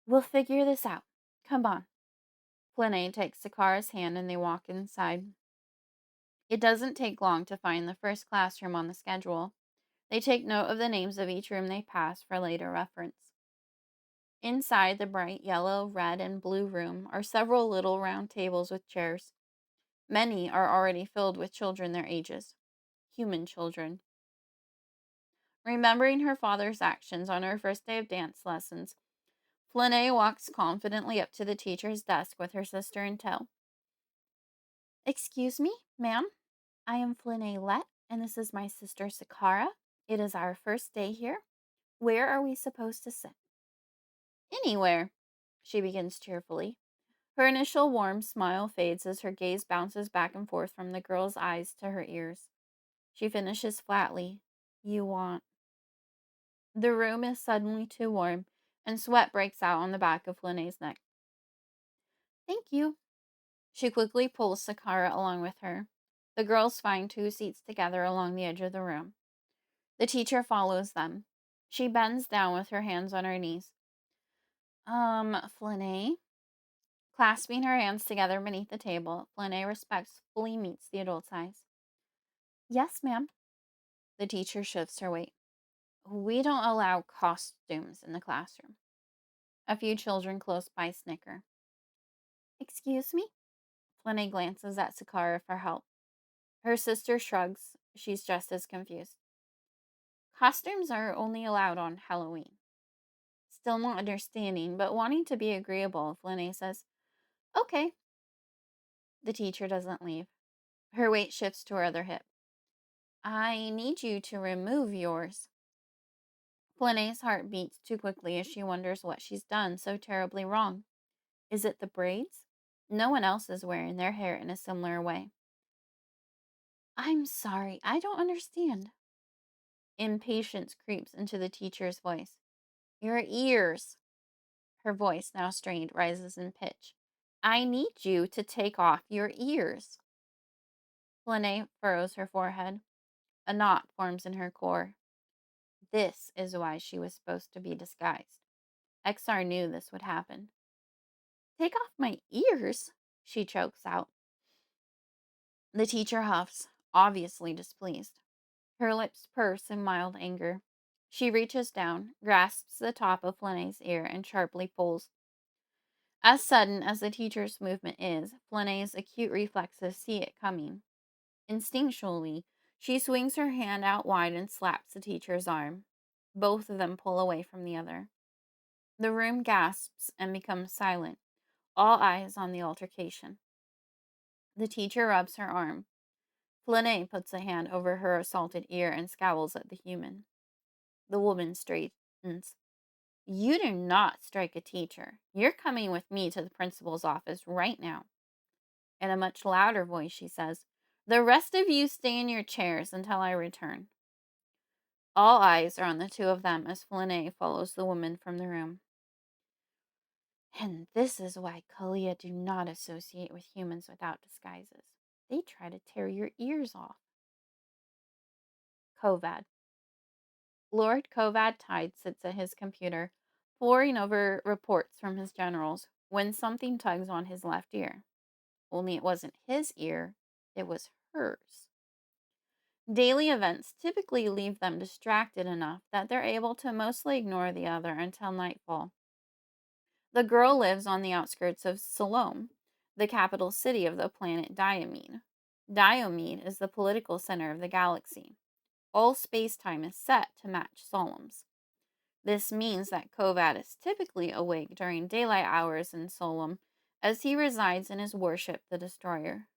We'll figure this out. Come on. Flynae takes Sakara's hand and they walk inside. It doesn't take long to find the first classroom on the schedule. They take note of the names of each room they pass for later reference. Inside the bright yellow, red, and blue room are several little round tables with chairs. Many are already filled with children their ages. Human children. Remembering her father's actions on her first day of dance lessons, Flynae walks confidently up to the teacher's desk with her sister in tow. Excuse me, ma'am? I am Flynae Let, and this is my sister Sakara. It is our first day here. Where are we supposed to sit? Anywhere, she begins cheerfully. Her initial warm smile fades as her gaze bounces back and forth from the girl's eyes to her ears. She finishes flatly. You want. The room is suddenly too warm, and sweat breaks out on the back of Flynae's neck. Thank you. She quickly pulls Sakara along with her. The girls find two seats together along the edge of the room. The teacher follows them. She bends down with her hands on her knees. Flynae? Clasping her hands together beneath the table, Flynae respectfully meets the adult's eyes. Yes, ma'am. The teacher shifts her weight. We don't allow costumes in the classroom. A few children close by snicker. Excuse me? Flynae glances at Sakara for help. Her sister shrugs. She's just as confused. Costumes are only allowed on Halloween. Still not understanding, but wanting to be agreeable, Flynae says, Okay. The teacher doesn't leave. Her weight shifts to her other hip. I need you to remove yours. Flynae's heart beats too quickly as she wonders what she's done so terribly wrong. Is it the braids? No one else is wearing their hair in a similar way. I'm sorry, I don't understand. Impatience creeps into the teacher's voice. Your ears. Her voice, now strained, rises in pitch. I need you to take off your ears. Flynae furrows her forehead. A knot forms in her core. This is why she was supposed to be disguised. Exar knew this would happen. Take off my ears, she chokes out. The teacher huffs, obviously displeased. Her lips purse in mild anger. She reaches down, grasps the top of Flynae's ear, and sharply pulls. As sudden as the teacher's movement is, Flynae's acute reflexes see it coming. Instinctually, she swings her hand out wide and slaps the teacher's arm. Both of them pull away from the other. The room gasps and becomes silent, all eyes on the altercation. The teacher rubs her arm. Flynae puts a hand over her assaulted ear and scowls at the human. The woman straightens. You do not strike a teacher. You're coming with me to the principal's office right now. In a much louder voice, she says, The rest of you stay in your chairs until I return. All eyes are on the two of them as Flynae follows the woman from the room. And this is why Kalia do not associate with humans without disguises. They try to tear your ears off. Kovad. Lord Kovad Tide sits at his computer, poring over reports from his generals, when something tugs on his left ear. Only it wasn't his ear, it was hers. Daily events typically leave them distracted enough that they're able to mostly ignore the other until nightfall. The girl lives on the outskirts of Salome, the capital city of the planet Diomede. Diomede is the political center of the galaxy. All space-time is set to match Solem's. This means that Kovad is typically awake during daylight hours in Solom, as he resides in his warship, the Destroyer.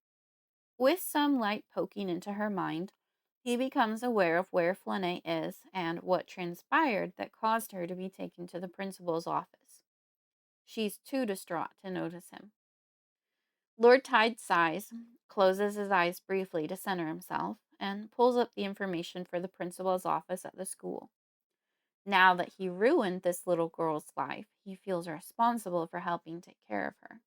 With some light poking into her mind, he becomes aware of where Flynae is and what transpired that caused her to be taken to the principal's office. She's too distraught to notice him. Lord Tide sighs, closes his eyes briefly to center himself, and pulls up the information for the principal's office at the school. Now that he ruined this little girl's life, he feels responsible for helping take care of her.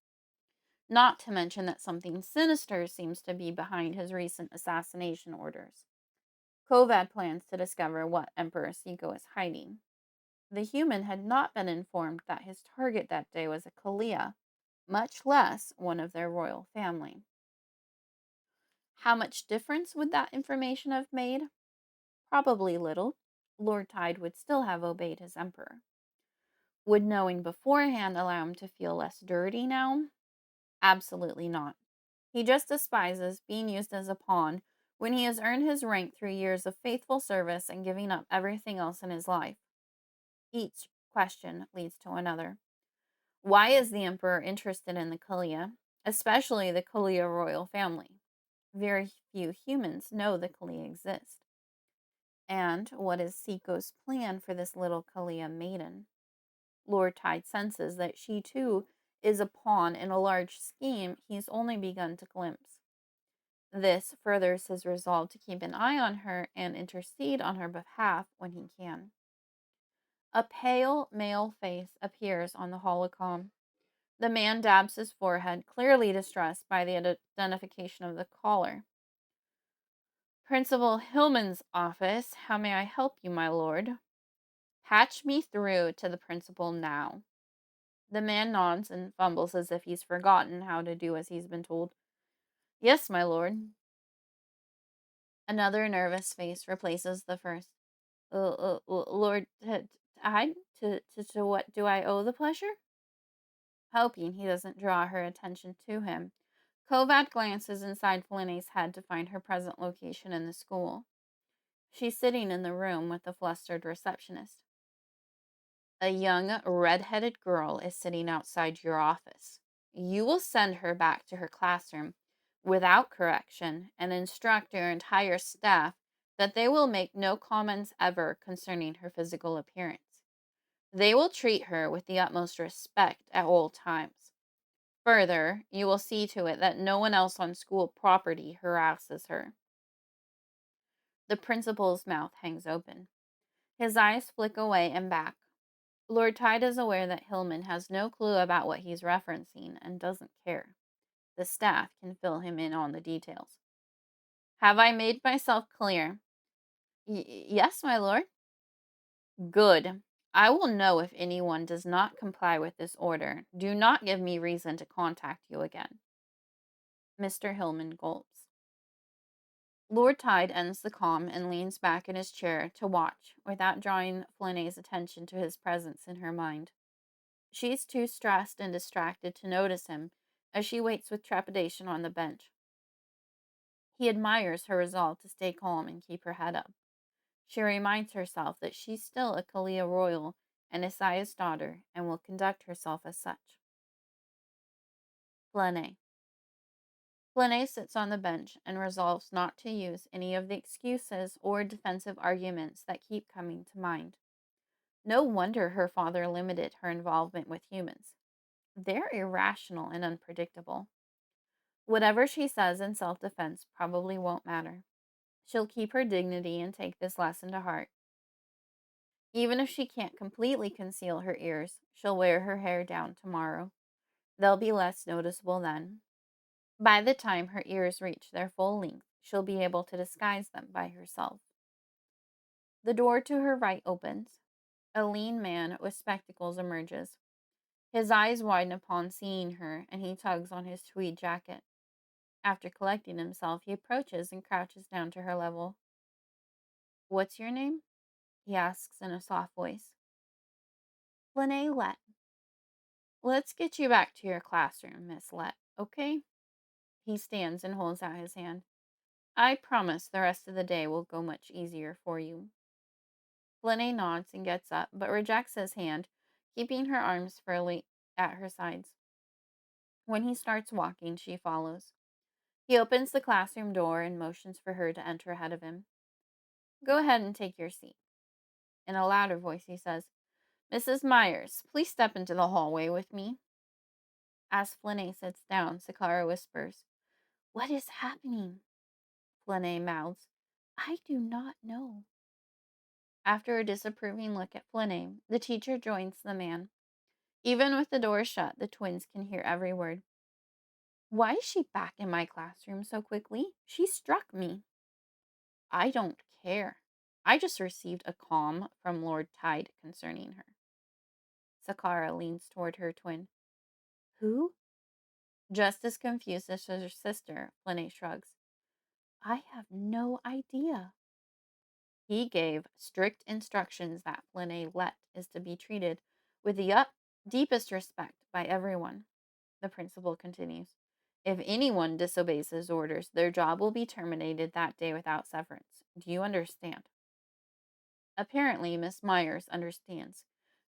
Not to mention that something sinister seems to be behind his recent assassination orders. Kovad plans to discover what Emperor Siko is hiding. The human had not been informed that his target that day was a Kalia, much less one of their royal family. How much difference would that information have made? Probably little. Lord Tide would still have obeyed his emperor. Would knowing beforehand allow him to feel less dirty now? Absolutely not. He just despises being used as a pawn when he has earned his rank through years of faithful service and giving up everything else in his life. Each question leads to another. Why is the Emperor interested in the Kalia, especially the Kalia royal family? Very few humans know the Kalia exist. And what is Siko's plan for this little Kalia maiden? Lord Tide senses that she too is a pawn in a large scheme he's only begun to glimpse. This furthers his resolve to keep an eye on her and intercede on her behalf when he can. A pale male face appears on the holocom. The man dabs his forehead, clearly distressed by the identification of the caller. Principal Hillman's office. How may I help you, my lord? Patch me through to the principal now. The man nods and fumbles as if he's forgotten how to do as he's been told. Yes, my lord. Another nervous face replaces the first. Lord Tide, to what do I owe the pleasure? Hoping he doesn't draw her attention to him, Kovad glances inside Flynae's head to find her present location in the school. She's sitting in the room with the flustered receptionist. A young, red-headed girl is sitting outside your office. You will send her back to her classroom without correction and instruct your entire staff that they will make no comments ever concerning her physical appearance. They will treat her with the utmost respect at all times. Further, you will see to it that no one else on school property harasses her. The principal's mouth hangs open. His eyes flick away and back. Lord Tide is aware that Hillman has no clue about what he's referencing and doesn't care. The staff can fill him in on the details. Have I made myself clear? Yes, my lord. Good. I will know if anyone does not comply with this order. Do not give me reason to contact you again. Mr. Hillman gulps. Lord Tide ends the comm and leans back in his chair to watch without drawing Flynae's attention to his presence in her mind. She's too stressed and distracted to notice him as she waits with trepidation on the bench. He admires her resolve to stay calm and keep her head up. She reminds herself that she's still a Kalia royal and Isaiah's daughter and will conduct herself as such. Flynae. Flynae sits on the bench and resolves not to use any of the excuses or defensive arguments that keep coming to mind. No wonder her father limited her involvement with humans. They're irrational and unpredictable. Whatever she says in self-defense probably won't matter. She'll keep her dignity and take this lesson to heart. Even if she can't completely conceal her ears, she'll wear her hair down tomorrow. They'll be less noticeable then. By the time her ears reach their full length, she'll be able to disguise them by herself. The door to her right opens. A lean man with spectacles emerges. His eyes widen upon seeing her, and he tugs on his tweed jacket. After collecting himself, he approaches and crouches down to her level. What's your name? He asks in a soft voice. Flynae Let. Let's get you back to your classroom, Miss Let, okay? He stands and holds out his hand. I promise the rest of the day will go much easier for you. Flynae nods and gets up, but rejects his hand, keeping her arms firmly at her sides. When he starts walking, she follows. He opens the classroom door and motions for her to enter ahead of him. Go ahead and take your seat. In a louder voice, he says, Mrs. Myers, please step into the hallway with me. As Flynae sits down, Sakara whispers, What is happening? Flynae mouths, I do not know. After a disapproving look at Flynae, the teacher joins the man. Even with the door shut, the twins can hear every word. Why is she back in my classroom so quickly? She struck me. I don't care. I just received a comm from Lord Tide concerning her. Sakara leans toward her twin. Who? Just as confused as her sister, Flynae shrugs. I have no idea. He gave strict instructions that Flynae Let is to be treated with the deepest respect by everyone. The principal continues. If anyone disobeys his orders, their job will be terminated that day without severance. Do you understand? Apparently, Miss Myers understands.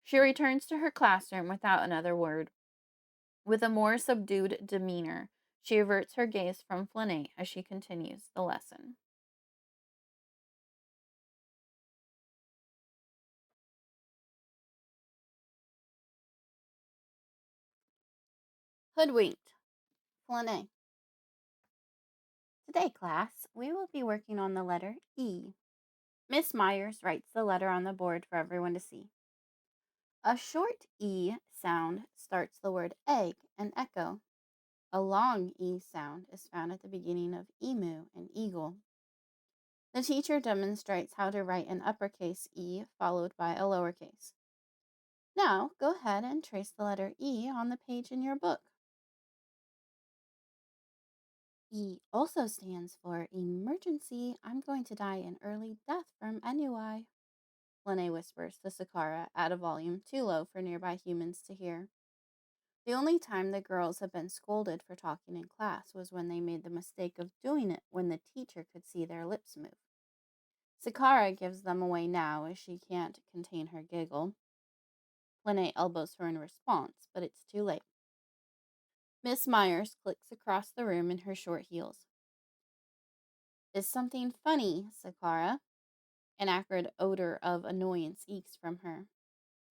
She returns to her classroom without another word. With a more subdued demeanor, she averts her gaze from Flynae as she continues the lesson. Hoodwinked. Flynae. Today, class, we will be working on the letter E. Miss Myers writes the letter on the board for everyone to see. A short E sound starts the word egg and echo. A long E sound is found at the beginning of emu and eagle. The teacher demonstrates how to write an uppercase E followed by a lowercase. Now, go ahead and trace the letter E on the page in your book. E also stands for emergency. I'm going to die an early death from ennui. Flynae whispers to Sakara at a volume too low for nearby humans to hear. The only time the girls have been scolded for talking in class was when they made the mistake of doing it when the teacher could see their lips move. Sakara gives them away now as she can't contain her giggle. Flynae elbows her in response, but it's too late. Miss Myers clicks across the room in her short heels. Is something funny, Sakara? An acrid odor of annoyance ekes from her.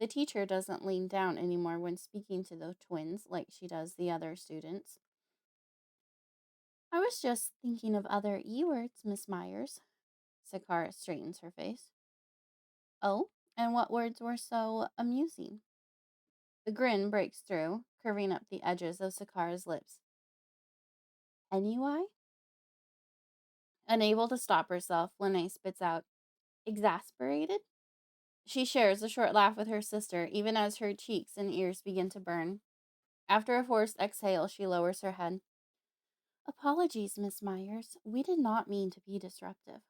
The teacher doesn't lean down anymore when speaking to the twins like she does the other students. I was just thinking of other E words, Miss Myers. Sakara straightens her face. Oh, and what words were so amusing? The grin breaks through, curving up the edges of Sakara's lips. Ennui? Unable to stop herself, Lene spits out, exasperated? She shares a short laugh with her sister, even as her cheeks and ears begin to burn. After a forced exhale, she lowers her head. Apologies, Miss Myers. We did not mean to be disruptive.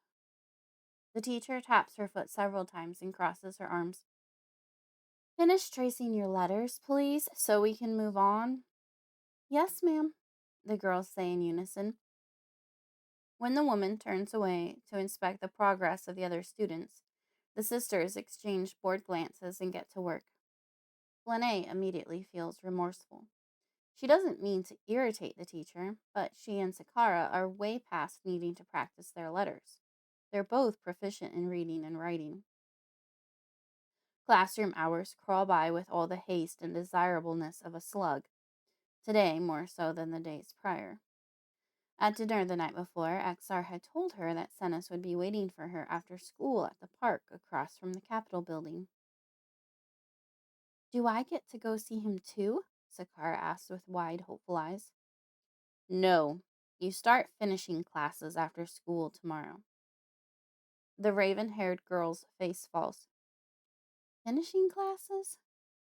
The teacher taps her foot several times and crosses her arms. Finish tracing your letters, please, so we can move on. Yes, ma'am, the girls say in unison. When the woman turns away to inspect the progress of the other students, the sisters exchange bored glances and get to work. Flynae immediately feels remorseful. She doesn't mean to irritate the teacher, but she and Sakara are way past needing to practice their letters. They're both proficient in reading and writing. Classroom hours crawl by with all the haste and desirableness of a slug, today more so than the days prior. At dinner the night before, Exar had told her that Senis would be waiting for her after school at the park across from the Capitol building. Do I get to go see him too? Sakara asked with wide, hopeful eyes. No, you start finishing classes after school tomorrow. The raven-haired girl's face falls. Finishing classes?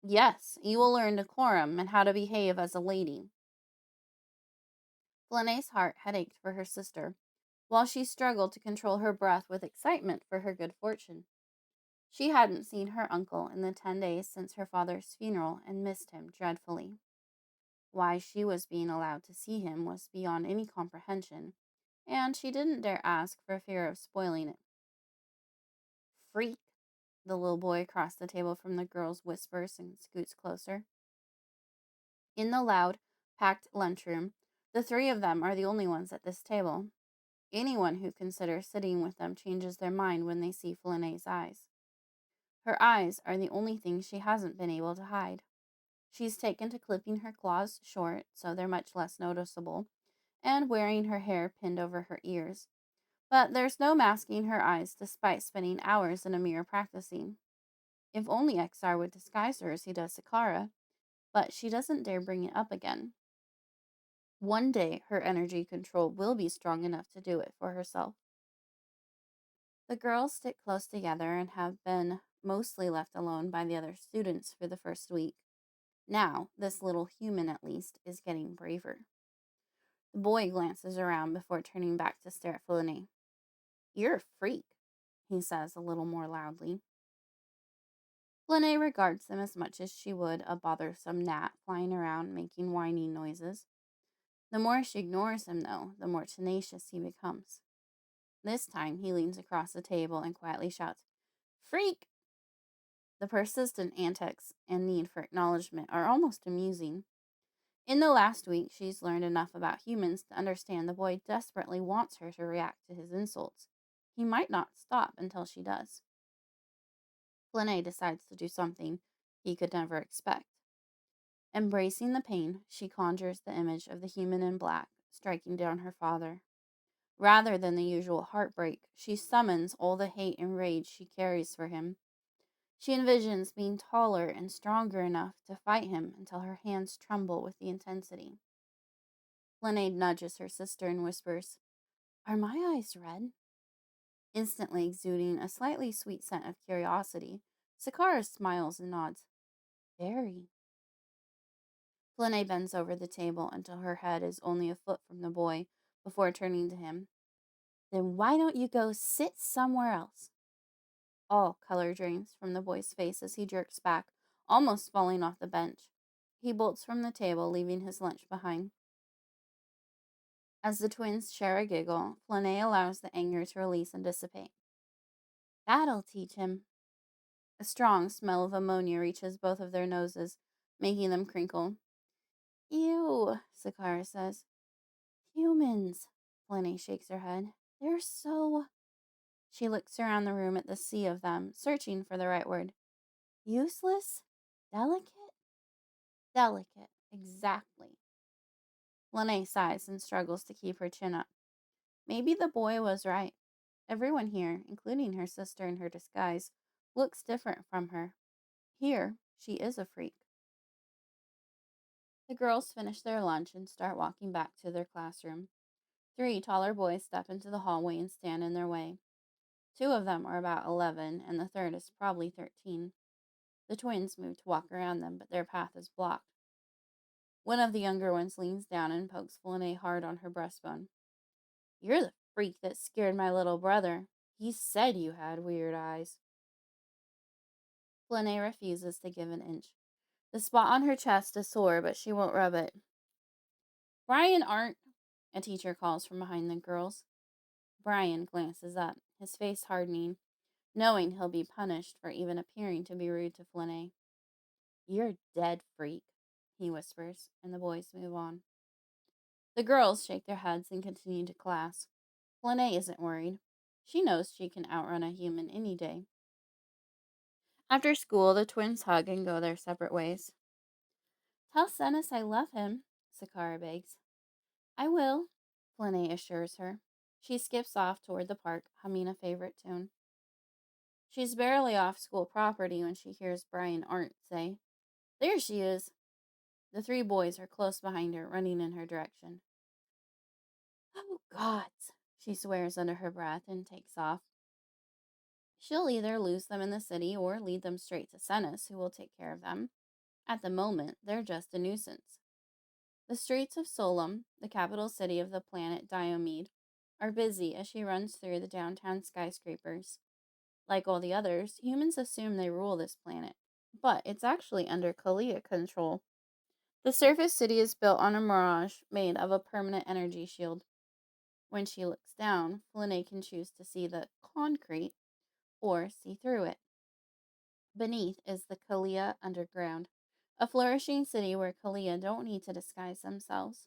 Yes, you will learn decorum and how to behave as a lady. Flynae's heart had ached for her sister, while she struggled to control her breath with excitement for her good fortune. She hadn't seen her uncle in the 10 days since her father's funeral and missed him dreadfully. Why she was being allowed to see him was beyond any comprehension, and she didn't dare ask for fear of spoiling it. Freak! The little boy across the table from the girls whispers and scoots closer. In the loud, packed lunchroom, the three of them are the only ones at this table. Anyone who considers sitting with them changes their mind when they see Flynae's eyes. Her eyes are the only thing she hasn't been able to hide. She's taken to clipping her claws short so they're much less noticeable, and wearing her hair pinned over her ears. But there's no masking her eyes despite spending hours in a mirror practicing. If only Exar would disguise her as he does Sakara, but she doesn't dare bring it up again. One day her energy control will be strong enough to do it for herself. The girls stick close together and have been mostly left alone by the other students for the first week. Now, this little human at least is getting braver. The boy glances around before turning back to stare at Flynae. You're a freak, he says a little more loudly. Flynae regards him as much as she would a bothersome gnat flying around making whining noises. The more she ignores him, though, the more tenacious he becomes. This time he leans across the table and quietly shouts, Freak! The persistent antics and need for acknowledgement are almost amusing. In the last week, she's learned enough about humans to understand the boy desperately wants her to react to his insults. He might not stop until she does. Flynae decides to do something he could never expect. Embracing the pain, she conjures the image of the human in black striking down her father. Rather than the usual heartbreak, she summons all the hate and rage she carries for him. She envisions being taller and stronger enough to fight him until her hands tremble with the intensity. Flynae nudges her sister and whispers, Are my eyes red? Instantly exuding a slightly sweet scent of curiosity, Sakara smiles and nods. Very. Flynae bends over the table until her head is only a foot from the boy, before turning to him. Then why don't you go sit somewhere else? All color drains from the boy's face as he jerks back, almost falling off the bench. He bolts from the table, leaving his lunch behind. As the twins share a giggle, Flynae allows the anger to release and dissipate. That'll teach him. A strong smell of ammonia reaches both of their noses, making them crinkle. Ew, Sakara says. Humans. Flynae shakes her head. They're so... She looks around the room at the sea of them, searching for the right word. Useless? Delicate? Delicate, exactly. Flynae sighs and struggles to keep her chin up. Maybe the boy was right. Everyone here, including her sister in her disguise, looks different from her. Here, she is a freak. The girls finish their lunch and start walking back to their classroom. 3 taller boys step into the hallway and stand in their way. 2 of them are about 11, and the third is probably 13. The twins move to walk around them, but their path is blocked. One of the younger ones leans down and pokes Flynae hard on her breastbone. You're the freak that scared my little brother. He said you had weird eyes. Flynae refuses to give an inch. The spot on her chest is sore, but she won't rub it. Brian Arndt, a teacher calls from behind the girls. Brian glances up, his face hardening, knowing he'll be punished for even appearing to be rude to Flynae. You're dead, freak, he whispers, and the boys move on. The girls shake their heads and continue to class. Flynae isn't worried. She knows she can outrun a human any day. After school, the twins hug and go their separate ways. Tell Senis I love him, Sakara begs. I will, Flynae assures her. She skips off toward the park, humming a favorite tune. She's barely off school property when she hears Brian Arndt say, There she is. The 3 boys are close behind her, running in her direction. Oh, gods, she swears under her breath and takes off. She'll either lose them in the city or lead them straight to Senis, who will take care of them. At the moment, they're just a nuisance. The streets of Solum, the capital city of the planet Diomed, are busy as she runs through the downtown skyscrapers. Like all the others, humans assume they rule this planet, but it's actually under Halaa control. The surface city is built on a mirage made of a permanent energy shield. When she looks down, Flynae can choose to see the concrete or see through it. Beneath is the Halaa underground, a flourishing city where Halaa don't need to disguise themselves.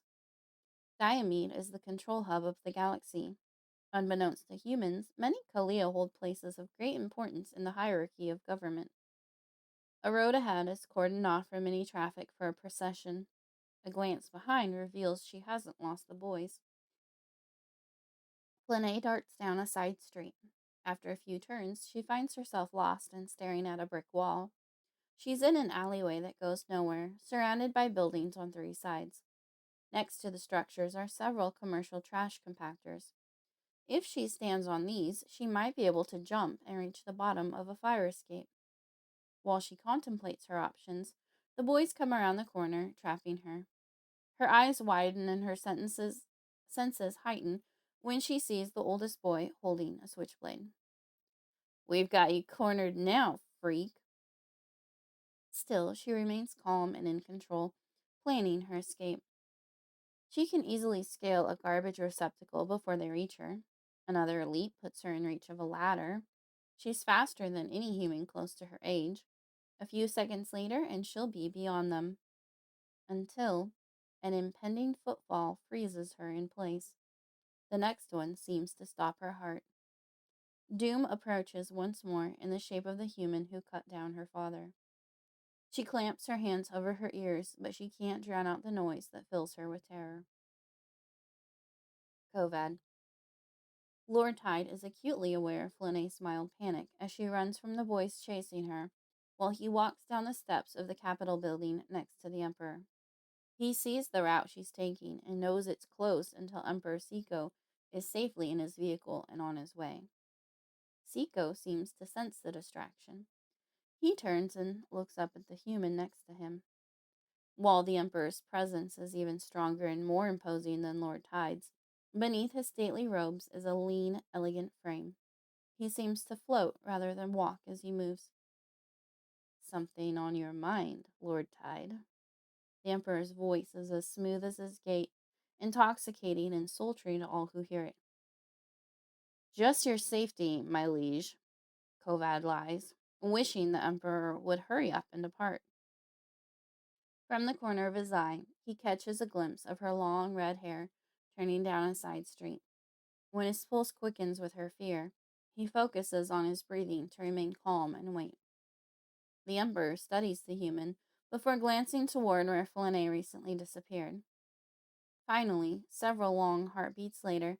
Diomed is the control hub of the galaxy. Unbeknownst to humans, many Halaa hold places of great importance in the hierarchy of government. A road ahead is cordoned off from any traffic for a procession. A glance behind reveals she hasn't lost the boys. Flynae darts down a side street. After a few turns, she finds herself lost and staring at a brick wall. She's in an alleyway that goes nowhere, surrounded by buildings on 3 sides. Next to the structures are several commercial trash compactors. If she stands on these, she might be able to jump and reach the bottom of a fire escape. While she contemplates her options, the boys come around the corner, trapping her. Her eyes widen and her senses heighten when she sees the oldest boy holding a switchblade. We've got you cornered now, freak. Still, she remains calm and in control, planning her escape. She can easily scale a garbage receptacle before they reach her. Another leap puts her in reach of a ladder. She's faster than any human close to her age. A few seconds later, and she'll be beyond them. Until an impending footfall freezes her in place. The next one seems to stop her heart. Doom approaches once more in the shape of the human who cut down her father. She clamps her hands over her ears, but she can't drown out the noise that fills her with terror. Kovad. Lord Tide is acutely aware of Flynae's mild panic as she runs from the boys chasing her, while he walks down the steps of the Capitol building next to the Emperor. He sees the route she's taking and knows it's close until Emperor Seiko is safely in his vehicle and on his way. Seiko seems to sense the distraction. He turns and looks up at the human next to him. While the Emperor's presence is even stronger and more imposing than Lord Tide's, Beneath his stately robes is a lean, elegant frame. He seems to float rather than walk as he moves. Something on your mind, Lord Tide. The Emperor's voice is as smooth as his gait, intoxicating and sultry to all who hear it. Just your safety, my liege, Kovad lies, wishing the Emperor would hurry up and depart. From the corner of his eye, he catches a glimpse of her long red hair turning down a side street. When his pulse quickens with her fear, he focuses on his breathing to remain calm and wait. The Emperor studies the human before glancing toward where Flynae recently disappeared. Finally, several long heartbeats later,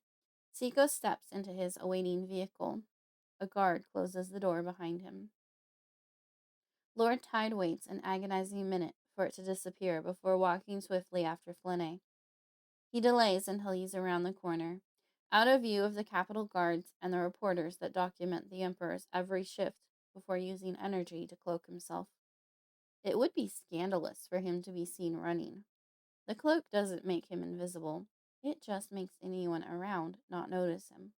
Seiko steps into his awaiting vehicle. A guard closes the door behind him. Lord Tide waits an agonizing minute for it to disappear before walking swiftly after Flynae. He delays until he's around the corner, out of view of the Capitol guards and the reporters that document the Emperor's every shift before using energy to cloak himself. It would be scandalous for him to be seen running. The cloak doesn't make him invisible. It just makes anyone around not notice him.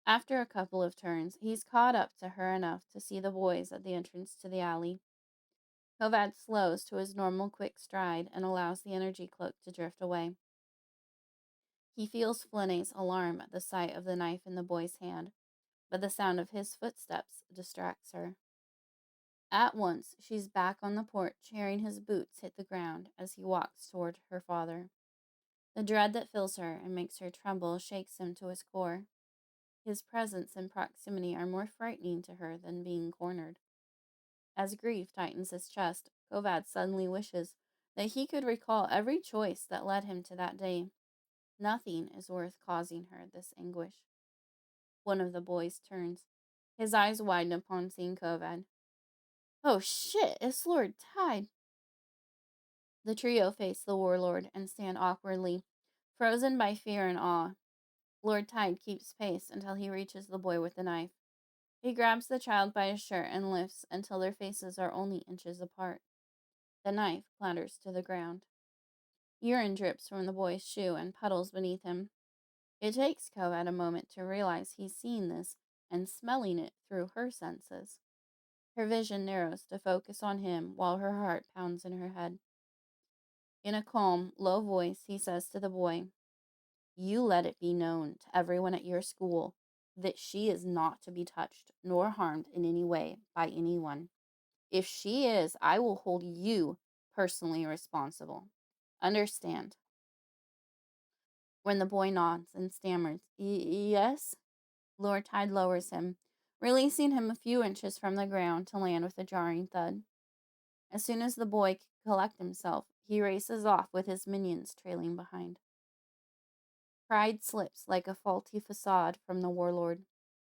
After a couple of turns, he's caught up to her enough to see the boys at the entrance to the alley. Kovad slows to his normal quick stride and allows the energy cloak to drift away. He feels Flynae's alarm at the sight of the knife in the boy's hand, but the sound of his footsteps distracts her. At once, she's back on the porch, hearing his boots hit the ground as he walks toward her father. The dread that fills her and makes her tremble shakes him to his core. His presence and proximity are more frightening to her than being cornered. As grief tightens his chest, Kovad suddenly wishes that he could recall every choice that led him to that day. Nothing is worth causing her this anguish. One of the boys turns. His eyes widen upon seeing Kovad. Oh shit, it's Lord Tide. The trio face the warlord and stand awkwardly, frozen by fear and awe. Lord Tide keeps pace until he reaches the boy with the knife. He grabs the child by his shirt and lifts until their faces are only inches apart. The knife clatters to the ground. Urine drips from the boy's shoe and puddles beneath him. It takes Kovad a moment to realize he's seeing this and smelling it through her senses. Her vision narrows to focus on him while her heart pounds in her head. In a calm, low voice, he says to the boy, "You let it be known to everyone at your school that she is not to be touched nor harmed in any way by anyone. If she is, I will hold you personally responsible. Understand?" When the boy nods and stammers, "Yes," Lord Tide lowers him, releasing him a few inches from the ground to land with a jarring thud. As soon as the boy can collect himself, he races off with his minions trailing behind. Pride slips like a faulty facade from the warlord.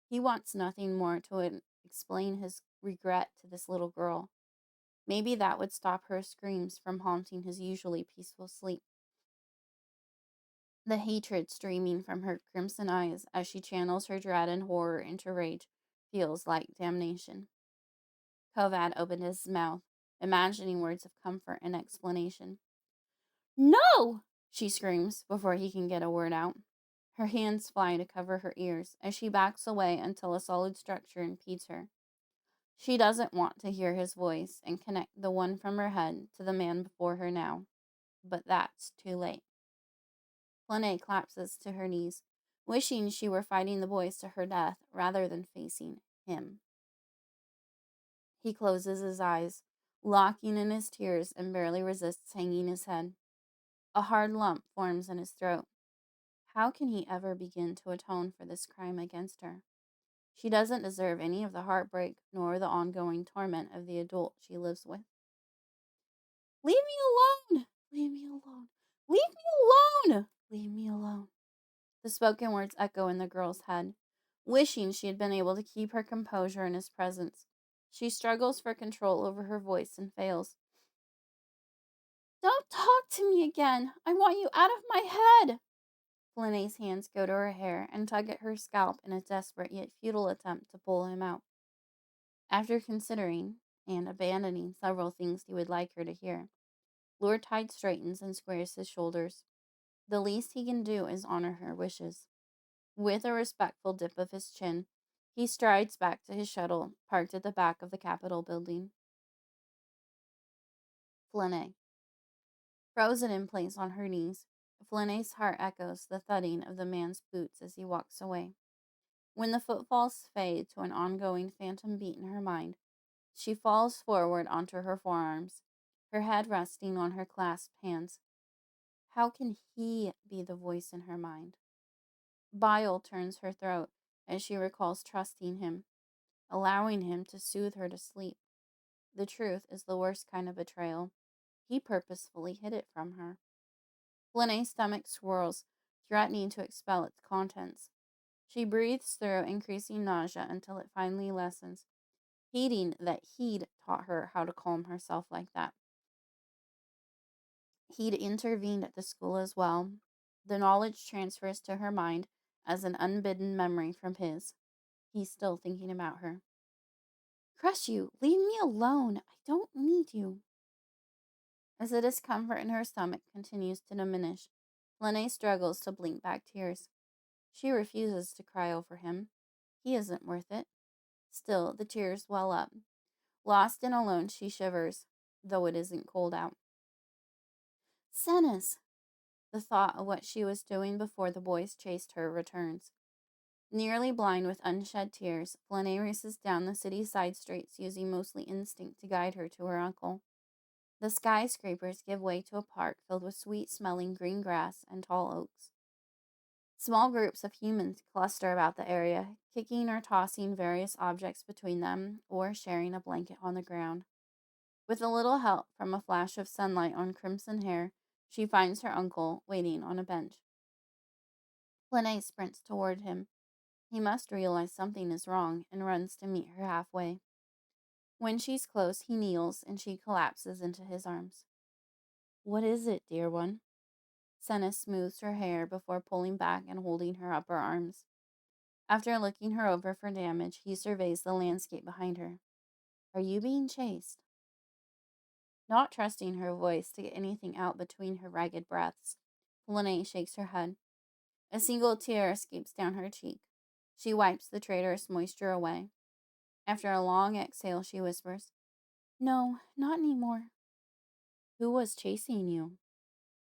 He wants nothing more to explain his regret to this little girl. Maybe that would stop her screams from haunting his usually peaceful sleep. The hatred streaming from her crimson eyes as she channels her dread and horror into rage feels like damnation. Kovad opened his mouth, imagining words of comfort and explanation. "No!" she screams before he can get a word out. Her hands fly to cover her ears as she backs away until a solid structure impedes her. She doesn't want to hear his voice and connect the one from her head to the man before her now, but that's too late. Flynae collapses to her knees, wishing she were fighting the boys to her death rather than facing him. He closes his eyes, locking in his tears, and barely resists hanging his head. A hard lump forms in his throat. How can he ever begin to atone for this crime against her? She doesn't deserve any of the heartbreak nor the ongoing torment of the adult she lives with. "Leave me alone! Leave me alone! Leave me alone! Leave me alone!" The spoken words echo in the girl's head, wishing she had been able to keep her composure in his presence. She struggles for control over her voice and fails. "Don't talk to me again! I want you out of my head!" Flynae's hands go to her hair and tug at her scalp in a desperate yet futile attempt to pull him out. After considering and abandoning several things he would like her to hear, Lord Tide straightens and squares his shoulders. The least he can do is honor her wishes. With a respectful dip of his chin, he strides back to his shuttle, parked at the back of the Capitol building. Flynae. Frozen in place on her knees, Flynae's heart echoes the thudding of the man's boots as he walks away. When the footfalls fade to an ongoing phantom beat in her mind, she falls forward onto her forearms, her head resting on her clasped hands. How can he be the voice in her mind? Bile turns her throat as she recalls trusting him, allowing him to soothe her to sleep. The truth is the worst kind of betrayal. He purposefully hid it from her. Flynae's stomach swirls, threatening to expel its contents. She breathes through increasing nausea until it finally lessens, hating that he'd taught her how to calm herself like that. He'd intervened at the school as well. The knowledge transfers to her mind as an unbidden memory from his. He's still thinking about her. Crush you! Leave me alone! I don't need you! As the discomfort in her stomach continues to diminish, Flynae struggles to blink back tears. She refuses to cry over him. He isn't worth it. Still, the tears well up. Lost and alone, she shivers, though it isn't cold out. Senes! The thought of what she was doing before the boys chased her returns. Nearly blind with unshed tears, Flynae races down the city's side streets, using mostly instinct to guide her to her uncle. The skyscrapers give way to a park filled with sweet-smelling green grass and tall oaks. Small groups of humans cluster about the area, kicking or tossing various objects between them, or sharing a blanket on the ground. With a little help from a flash of sunlight on crimson hair, she finds her uncle waiting on a bench. Flynae sprints toward him. He must realize something is wrong and runs to meet her halfway. When she's close, he kneels and she collapses into his arms. What is it, dear one? Senes smooths her hair before pulling back and holding her upper arms. After looking her over for damage, he surveys the landscape behind her. Are you being chased? Not trusting her voice to get anything out between her ragged breaths, Flynae shakes her head. A single tear escapes down her cheek. She wipes the traitorous moisture away. After a long exhale, she whispers, No, not anymore. Who was chasing you?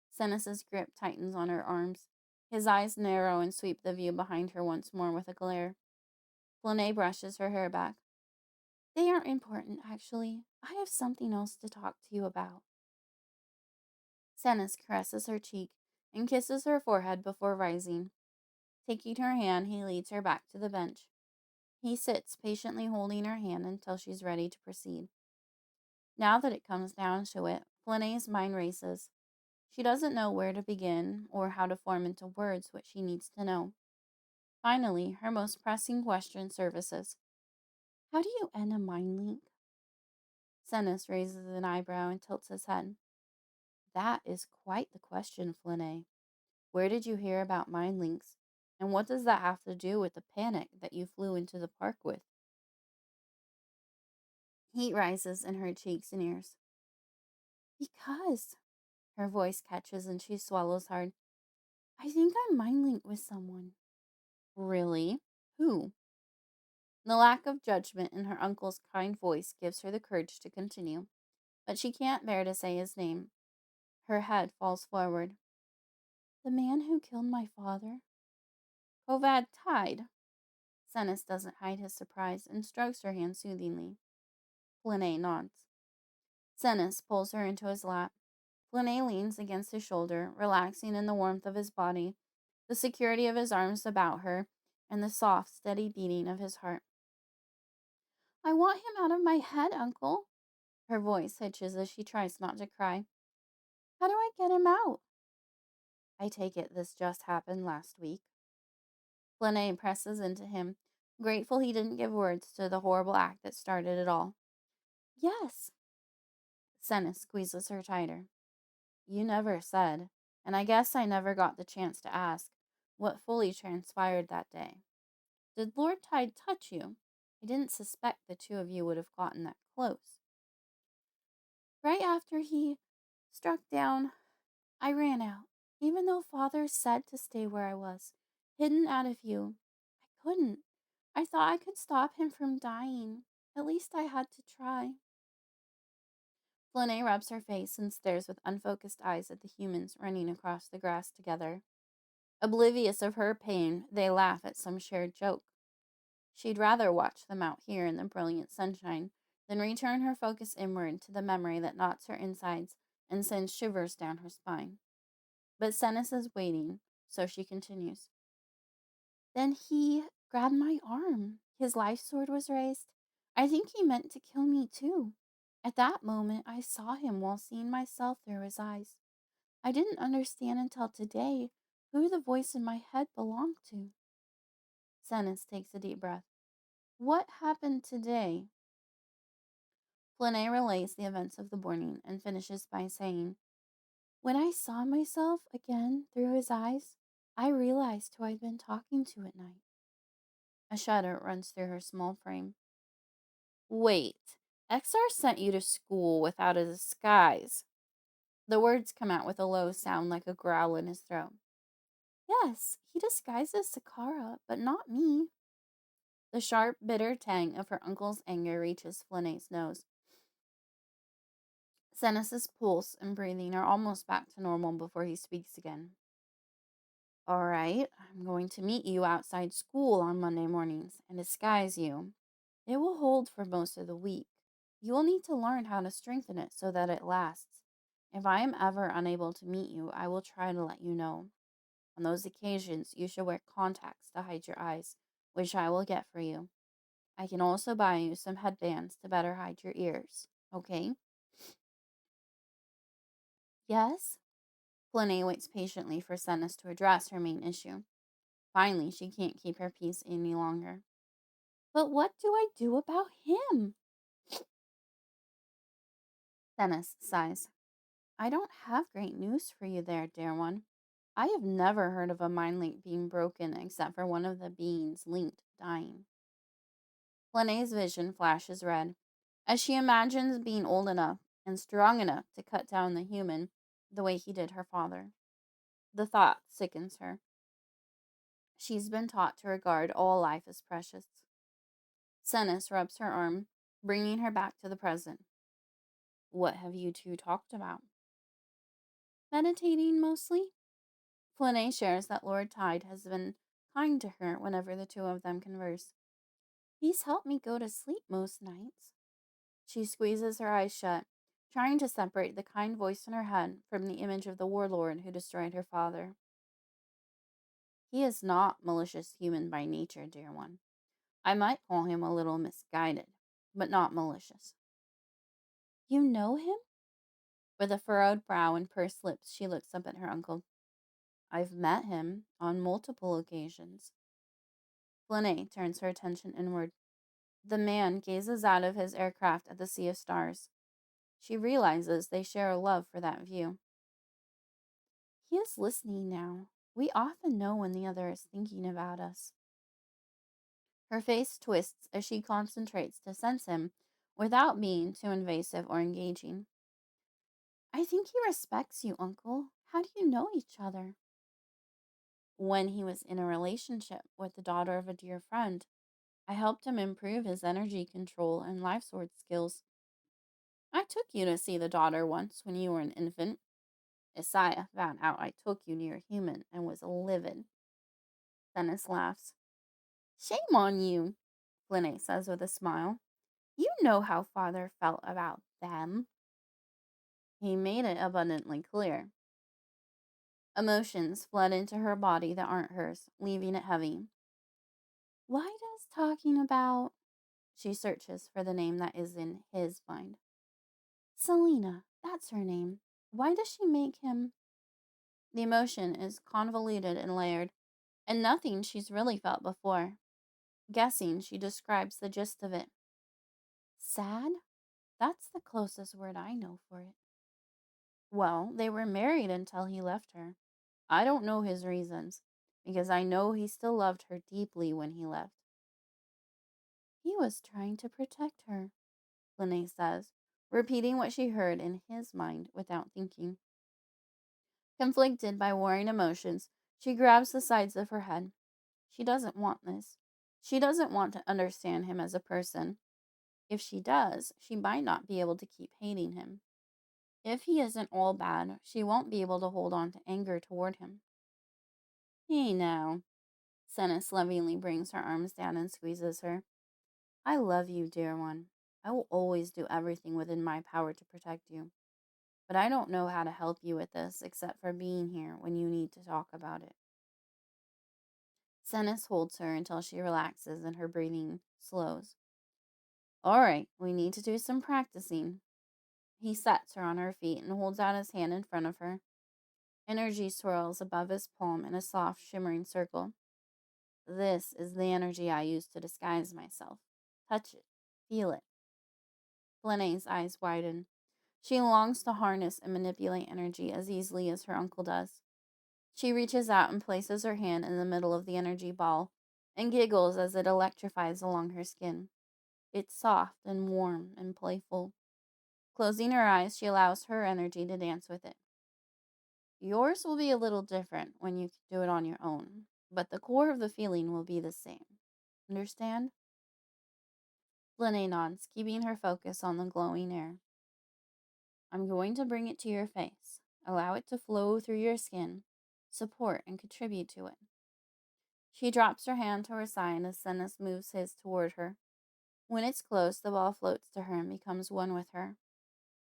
Senes's grip tightens on her arms. His eyes narrow and sweep the view behind her once more with a glare. Flynae brushes her hair back. They aren't important, actually. I have something else to talk to you about. Senes caresses her cheek and kisses her forehead before rising. Taking her hand, he leads her back to the bench. He sits, patiently holding her hand until she's ready to proceed. Now that it comes down to it, Flynae's mind races. She doesn't know where to begin or how to form into words what she needs to know. Finally, her most pressing question surfaces. How do you end a mind link? Senes raises an eyebrow and tilts his head. That is quite the question, Flynae. Where did you hear about mind links? And what does that have to do with the panic that you flew into the park with? Heat rises in her cheeks and ears. Because, her voice catches and she swallows hard. I think I'm mind linked with someone. Really? Who? The lack of judgment in her uncle's kind voice gives her the courage to continue, but she can't bear to say his name. Her head falls forward. The man who killed my father? Kovad tied. Senes doesn't hide his surprise and strokes her hand soothingly. Flynae nods. Senes pulls her into his lap. Flynae leans against his shoulder, relaxing in the warmth of his body, the security of his arms about her, and the soft, steady beating of his heart. I want him out of my head, Uncle. Her voice hitches as she tries not to cry. How do I get him out? I take it this just happened last week. Flynae presses into him, grateful he didn't give words to the horrible act that started it all. Yes. Senes squeezes her tighter. You never said, and I guess I never got the chance to ask, what fully transpired that day. Did Lord Tide touch you? I didn't suspect the two of you would have gotten that close. Right after he struck down, I ran out. Even though father said to stay where I was, hidden out of view, I couldn't. I thought I could stop him from dying. At least I had to try. Flynae rubs her face and stares with unfocused eyes at the humans running across the grass together. Oblivious of her pain, they laugh at some shared joke. She'd rather watch them out here in the brilliant sunshine than return her focus inward to the memory that knots her insides and sends shivers down her spine. But Senis is waiting, so she continues. Then he grabbed my arm. His life sword was raised. I think he meant to kill me too. At that moment, I saw him while seeing myself through his eyes. I didn't understand until today who the voice in my head belonged to. Senis takes a deep breath. What happened today? Flynae relays the events of the morning and finishes by saying, when I saw myself again through his eyes, I realized who I'd been talking to at night. A shudder runs through her small frame. Wait, XR sent you to school without a disguise. The words come out with a low sound like a growl in his throat. Yes, he disguises Sakara, but not me. The sharp, bitter tang of her uncle's anger reaches Flynae's nose. Senis's pulse and breathing are almost back to normal before he speaks again. All right, I'm going to meet you outside school on Monday mornings and disguise you. It will hold for most of the week. You will need to learn how to strengthen it so that it lasts. If I am ever unable to meet you, I will try to let you know. On those occasions, you should wear contacts to hide your eyes, which I will get for you. I can also buy you some headbands to better hide your ears. Okay? Yes? Flynae waits patiently for Senis to address her main issue. Finally, she can't keep her peace any longer. But what do I do about him? Senis sighs. I don't have great news for you there, dear one. I have never heard of a mind link being broken except for one of the beings linked dying. Flynae's vision flashes red as she imagines being old enough and strong enough to cut down the human the way he did her father. The thought sickens her. She's been taught to regard all life as precious. Senis rubs her arm, bringing her back to the present. What have you two talked about? Meditating mostly. Flynae shares that Lord Tide has been kind to her whenever the two of them converse. He's helped me go to sleep most nights. She squeezes her eyes shut, trying to separate the kind voice in her head from the image of the warlord who destroyed her father. He is not malicious human by nature, dear one. I might call him a little misguided, but not malicious. You know him? With a furrowed brow and pursed lips, she looks up at her uncle. I've met him on multiple occasions. Flynae turns her attention inward. The man gazes out of his aircraft at the sea of stars. She realizes they share a love for that view. He is listening now. We often know when the other is thinking about us. Her face twists as she concentrates to sense him without being too invasive or engaging. I think he respects you, Uncle. How do you know each other? When he was in a relationship with the daughter of a dear friend, I helped him improve his energy control and life sword skills. I took you to see the daughter once when you were an infant. Isaiah found out I took you near a human and was livid. Dennis laughs. Shame on you, Flynae says with a smile. You know how father felt about them. He made it abundantly clear. Emotions fled into her body that aren't hers, leaving it heavy. Why does talking about... She searches for the name that is in his mind. Selena, that's her name. Why does she make him... The emotion is convoluted and layered, and nothing she's really felt before. Guessing, she describes the gist of it. Sad? That's the closest word I know for it. Well, they were married until he left her. I don't know his reasons, because I know he still loved her deeply when he left. He was trying to protect her, Flynae says, repeating what she heard in his mind without thinking. Conflicted by warring emotions, she grabs the sides of her head. She doesn't want this. She doesn't want to understand him as a person. If she does, she might not be able to keep hating him. If he isn't all bad, she won't be able to hold on to anger toward him. Hey now, Sennis lovingly brings her arms down and squeezes her. I love you, dear one. I will always do everything within my power to protect you. But I don't know how to help you with this except for being here when you need to talk about it. Sennis holds her until she relaxes and her breathing slows. All right, we need to do some practicing. He sets her on her feet and holds out his hand in front of her. Energy swirls above his palm in a soft, shimmering circle. This is the energy I use to disguise myself. Touch it. Feel it. Flynae's eyes widen. She longs to harness and manipulate energy as easily as her uncle does. She reaches out and places her hand in the middle of the energy ball and giggles as it electrifies along her skin. It's soft and warm and playful. Closing her eyes, she allows her energy to dance with it. Yours will be a little different when you do it on your own, but the core of the feeling will be the same. Understand? Flynae nods, keeping her focus on the glowing air. I'm going to bring it to your face. Allow it to flow through your skin. Support and contribute to it. She drops her hand to her side as Sennis moves his toward her. When it's close, the ball floats to her and becomes one with her.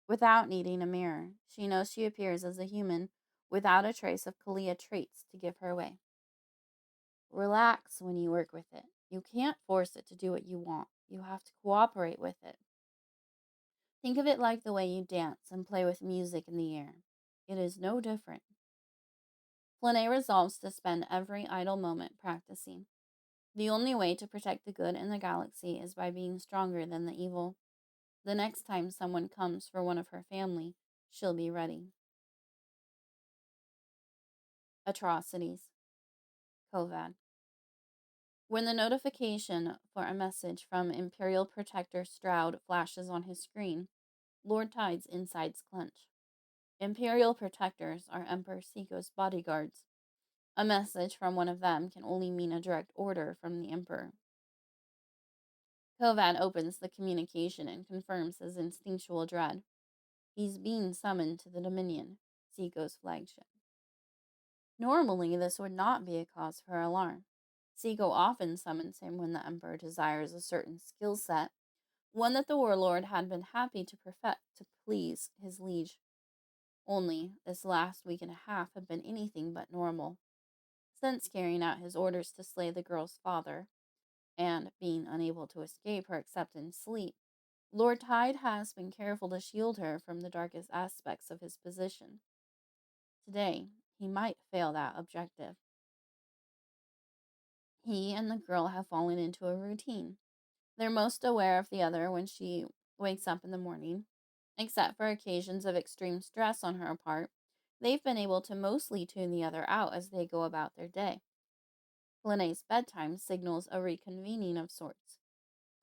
Without needing a mirror, she knows she appears as a human without a trace of Kalia traits to give her away. Relax when you work with it. You can't force it to do what you want. You have to cooperate with it. Think of it like the way you dance and play with music in the air. It is no different. Flynae resolves to spend every idle moment practicing. The only way to protect the good in the galaxy is by being stronger than the evil. The next time someone comes for one of her family, she'll be ready. Atrocities. Kovad. When the notification for a message from Imperial Protector Stroud flashes on his screen, Lord Tide's insides clench. Imperial Protectors are Emperor Seiko's bodyguards. A message from one of them can only mean a direct order from the Emperor. Kovad opens the communication and confirms his instinctual dread. He's being summoned to the Dominion, Seiko's flagship. Normally, this would not be a cause for alarm. Seiko often summons him when the Emperor desires a certain skill set, one that the warlord had been happy to perfect to please his liege. Only, this last week and a half had been anything but normal. Since carrying out his orders to slay the girl's father, and being unable to escape her except in sleep, Lord Tide has been careful to shield her from the darkest aspects of his position. Today, he might fail that objective. He and the girl have fallen into a routine. They're most aware of the other when she wakes up in the morning. Except for occasions of extreme stress on her part, they've been able to mostly tune the other out as they go about their day. Flynae's bedtime signals a reconvening of sorts.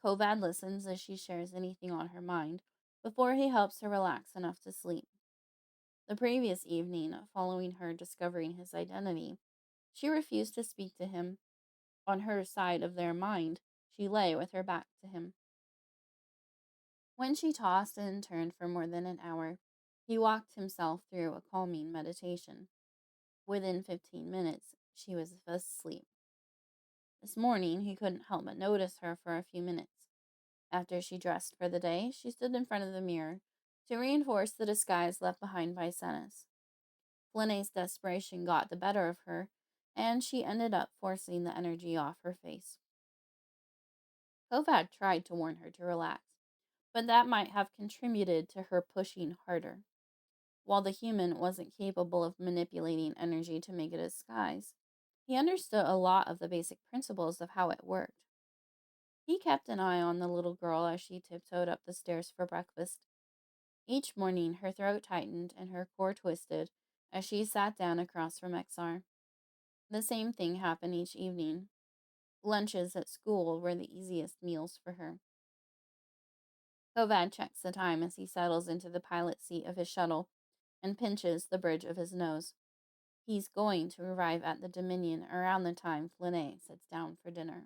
Kovad listens as she shares anything on her mind before he helps her relax enough to sleep. The previous evening, following her discovering his identity, she refused to speak to him. On her side of their mind, she lay with her back to him. When she tossed and turned for more than an hour, he walked himself through a calming meditation. Within 15 minutes, she was asleep. This morning, he couldn't help but notice her for a few minutes. After she dressed for the day, she stood in front of the mirror to reinforce the disguise left behind by Sennis. Flynae's desperation got the better of her, and she ended up forcing the energy off her face. Kovad tried to warn her to relax, but that might have contributed to her pushing harder. While the human wasn't capable of manipulating energy to make a disguise, he understood a lot of the basic principles of how it worked. He kept an eye on the little girl as she tiptoed up the stairs for breakfast. Each morning, her throat tightened and her core twisted as she sat down across from Exar. The same thing happened each evening. Lunches at school were the easiest meals for her. Kovad checks the time as he settles into the pilot seat of his shuttle and pinches the bridge of his nose. He's going to arrive at the Dominion around the time Flynae sits down for dinner.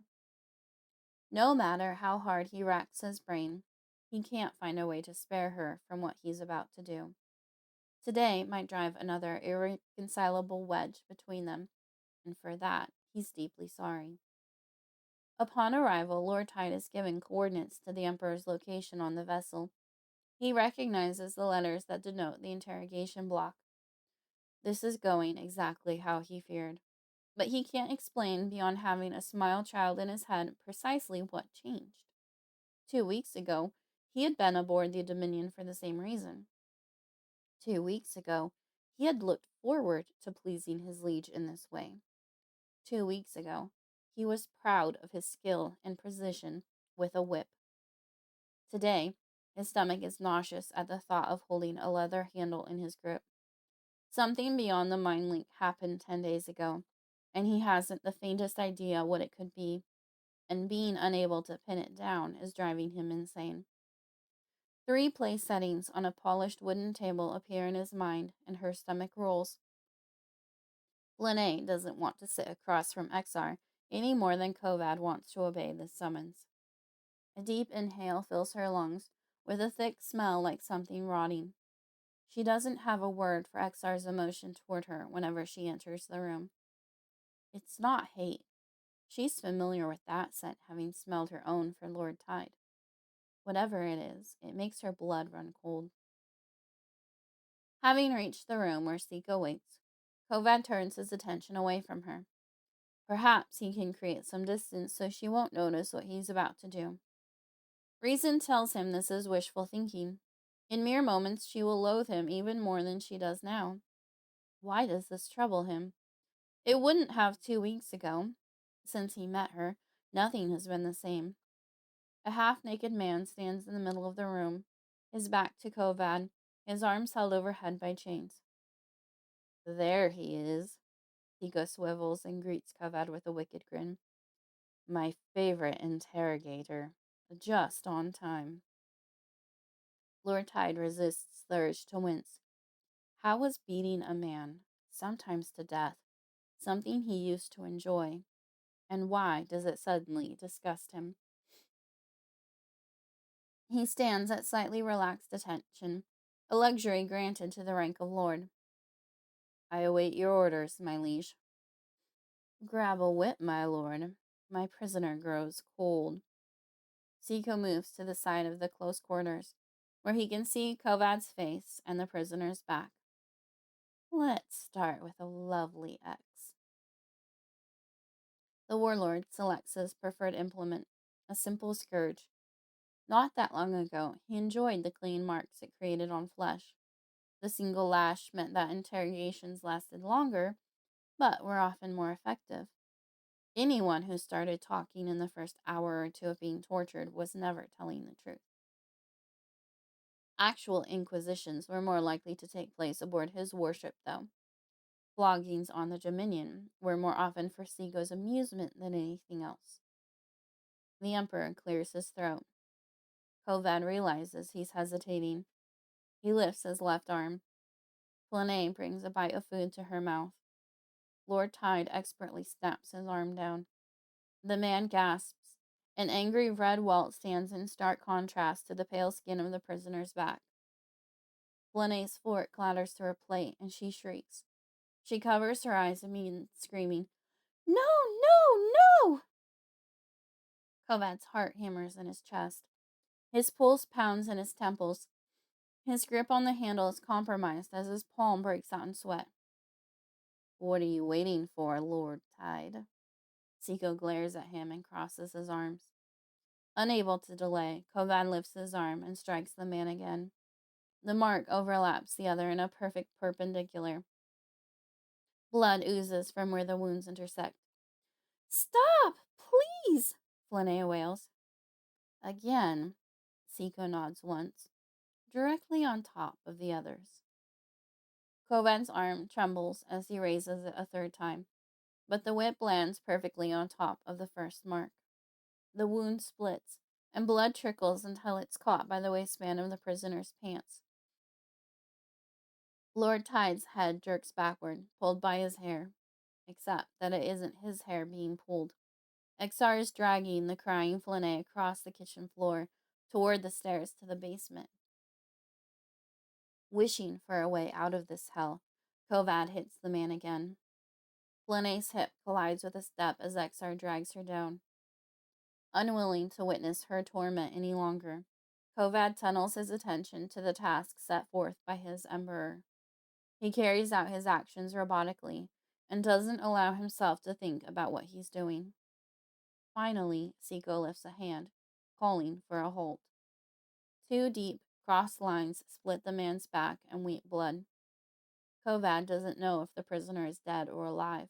No matter how hard he racks his brain, he can't find a way to spare her from what he's about to do. Today might drive another irreconcilable wedge between them, and for that, he's deeply sorry. Upon arrival, Lord Tide is given coordinates to the Emperor's location on the vessel. He recognizes the letters that denote the interrogation block. This is going exactly how he feared. But he can't explain beyond having a smile child in his head precisely what changed. 2 weeks ago, he had been aboard the Dominion for the same reason. 2 weeks ago, he had looked forward to pleasing his liege in this way. 2 weeks ago, he was proud of his skill and precision with a whip. Today, his stomach is nauseous at the thought of holding a leather handle in his grip. Something beyond the mind link happened 10 days ago, and he hasn't the faintest idea what it could be, and being unable to pin it down is driving him insane. 3 place settings on a polished wooden table appear in his mind, and her stomach rolls. Flynae doesn't want to sit across from Exar any more than Kovad wants to obey this summons. A deep inhale fills her lungs with a thick smell like something rotting. She doesn't have a word for Exar's emotion toward her whenever she enters the room. It's not hate. She's familiar with that scent, having smelled her own for Lord Tide. Whatever it is, it makes her blood run cold. Having reached the room where Siko waits, Kovad turns his attention away from her. Perhaps he can create some distance so she won't notice what he's about to do. Reason tells him this is wishful thinking. In mere moments, she will loathe him even more than she does now. Why does this trouble him? It wouldn't have 2 weeks ago. Since he met her, nothing has been the same. A half-naked man stands in the middle of the room, his back to Kovad, his arms held overhead by chains. There he is. Siko swivels and greets Kovad with a wicked grin. My favorite interrogator. Just on time. Lord Tide resists the urge to wince. How was beating a man, sometimes to death, something he used to enjoy? And why does it suddenly disgust him? He stands at slightly relaxed attention, a luxury granted to the rank of lord. I await your orders, my liege. Grab a whip, my lord. My prisoner grows cold. Siko moves to the side of the close quarters, where he can see Kovad's face and the prisoner's back. Let's start with a lovely X. The warlord selects his preferred implement, a simple scourge. Not that long ago, he enjoyed the clean marks it created on flesh. The single lash meant that interrogations lasted longer, but were often more effective. Anyone who started talking in the first hour or two of being tortured was never telling the truth. Actual inquisitions were more likely to take place aboard his warship, though. Floggings on the Dominion were more often for Siko's amusement than anything else. The Emperor clears his throat. Kovad realizes he's hesitating. He lifts his left arm. Flynae brings a bite of food to her mouth. Lord Tide expertly snaps his arm down. The man gasps. An angry red welt stands in stark contrast to the pale skin of the prisoner's back. Flynae's fork clatters to her plate, and she shrieks. She covers her eyes immediately, screaming, No, no, no! Kovad's heart hammers in his chest. His pulse pounds in his temples. His grip on the handle is compromised as his palm breaks out in sweat. What are you waiting for, Lord Tide? Siko glares at him and crosses his arms. Unable to delay, Kovad lifts his arm and strikes the man again. The mark overlaps the other in a perfect perpendicular. Blood oozes from where the wounds intersect. Stop! Please! Flynae wails. Again, Siko nods once, directly on top of the others. Kovad's arm trembles as he raises it a third time, but the whip lands perfectly on top of the first mark. The wound splits, and blood trickles until it's caught by the waistband of the prisoner's pants. Lord Tide's head jerks backward, pulled by his hair, except that it isn't his hair being pulled. Exar is dragging the crying Flynae across the kitchen floor toward the stairs to the basement. Wishing for a way out of this hell, Kovad hits the man again. Flynae's hip collides with a step as Exar drags her down. Unwilling to witness her torment any longer, Kovad tunnels his attention to the task set forth by his emperor. He carries out his actions robotically and doesn't allow himself to think about what he's doing. Finally, Siko lifts a hand, calling for a halt. Two deep, crossed lines split the man's back and weep blood. Kovad doesn't know if the prisoner is dead or alive.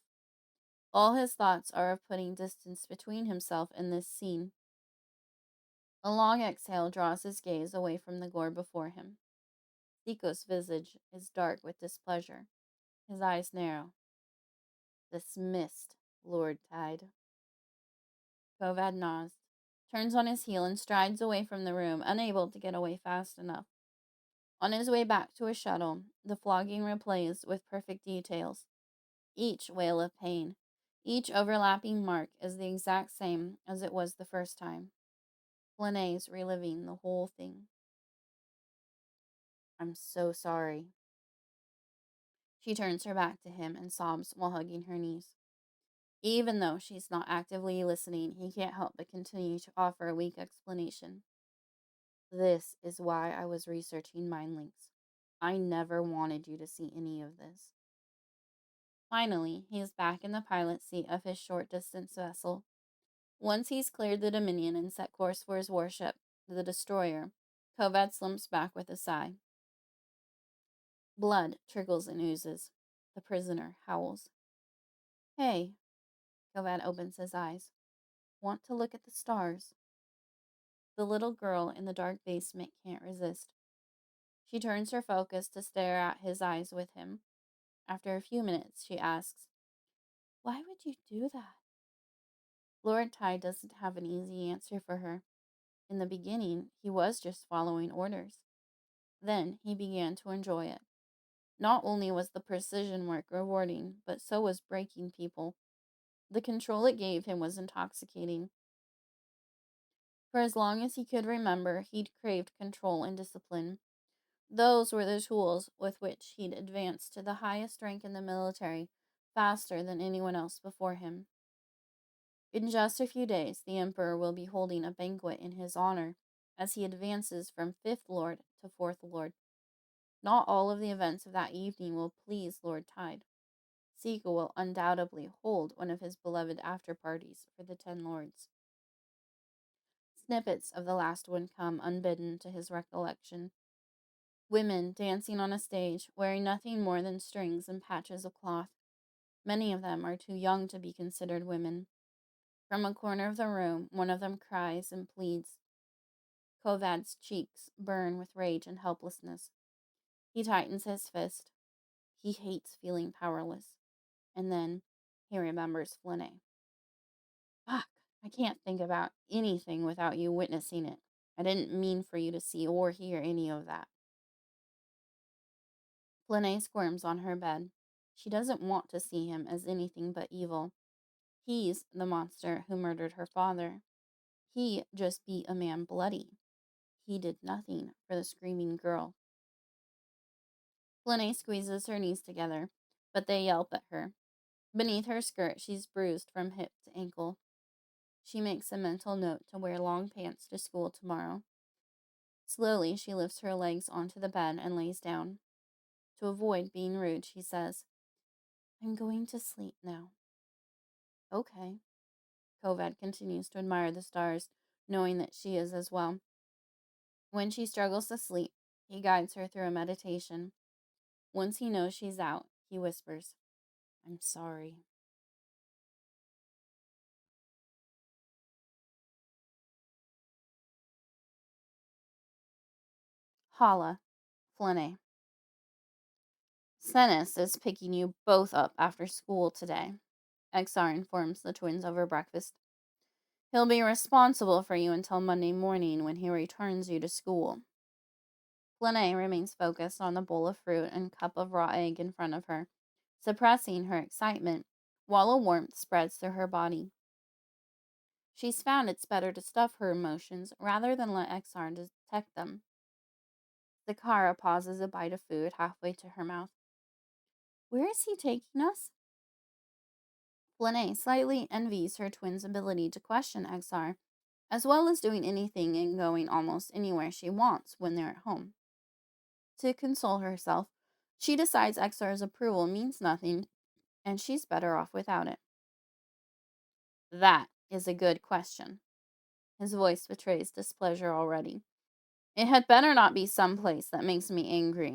All his thoughts are of putting distance between himself and this scene. A long exhale draws his gaze away from the gore before him. Siko's visage is dark with displeasure. His eyes narrow. Dismissed, Lord Tide. Kovad nods, turns on his heel, and strides away from the room, unable to get away fast enough. On his way back to his shuttle, the flogging replays with perfect details. Each wail of pain, each overlapping mark is the exact same as it was the first time. Flynae's reliving the whole thing. I'm so sorry. She turns her back to him and sobs while hugging her knees. Even though she's not actively listening, he can't help but continue to offer a weak explanation. This is why I was researching mind links. I never wanted you to see any of this. Finally, he is back in the pilot seat of his short-distance vessel. Once he's cleared the Dominion and set course for his warship, the destroyer, Kovad slumps back with a sigh. Blood trickles and oozes. The prisoner howls. Hey, Kovad opens his eyes. Want to look at the stars? The little girl in the dark basement can't resist. She turns her focus to stare at his eyes with him. After a few minutes, she asks, Why would you do that? Lord Tide doesn't have an easy answer for her. In the beginning, he was just following orders. Then he began to enjoy it. Not only was the precision work rewarding, but so was breaking people. The control it gave him was intoxicating. For as long as he could remember, he'd craved control and discipline. Those were the tools with which he'd advanced to the highest rank in the military faster than anyone else before him. In just a few days, the Emperor will be holding a banquet in his honor as he advances from 5th Lord to 4th Lord. Not all of the events of that evening will please Lord Tide. Siko will undoubtedly hold one of his beloved after-parties for the 10 Lords. Snippets of the last one come unbidden to his recollection. Women dancing on a stage, wearing nothing more than strings and patches of cloth. Many of them are too young to be considered women. From a corner of the room, one of them cries and pleads. Kovad's cheeks burn with rage and helplessness. He tightens his fist. He hates feeling powerless. And then he remembers Flynae. Fuck, I can't think about anything without you witnessing it. I didn't mean for you to see or hear any of that. Flynae squirms on her bed. She doesn't want to see him as anything but evil. He's the monster who murdered her father. He just beat a man bloody. He did nothing for the screaming girl. Flynae squeezes her knees together, but they yelp at her. Beneath her skirt, she's bruised from hip to ankle. She makes a mental note to wear long pants to school tomorrow. Slowly, she lifts her legs onto the bed and lays down. To avoid being rude, she says, I'm going to sleep now. Okay. Kovad continues to admire the stars, knowing that she is as well. When she struggles to sleep, he guides her through a meditation. Once he knows she's out, he whispers, I'm sorry. Halaa, Flynae. Senis is picking you both up after school today, Exar informs the twins over breakfast. He'll be responsible for you until Monday morning when he returns you to school. Flynae remains focused on the bowl of fruit and cup of raw egg in front of her, suppressing her excitement, while a warmth spreads through her body. She's found it's better to stuff her emotions rather than let Exar detect them. Zakara pauses a bite of food halfway to her mouth. Where is he taking us? Flynae slightly envies her twin's ability to question Exar, as well as doing anything and going almost anywhere she wants when they're at home. To console herself, she decides Exar's approval means nothing, and she's better off without it. That is a good question. His voice betrays displeasure already. It had better not be someplace that makes me angry.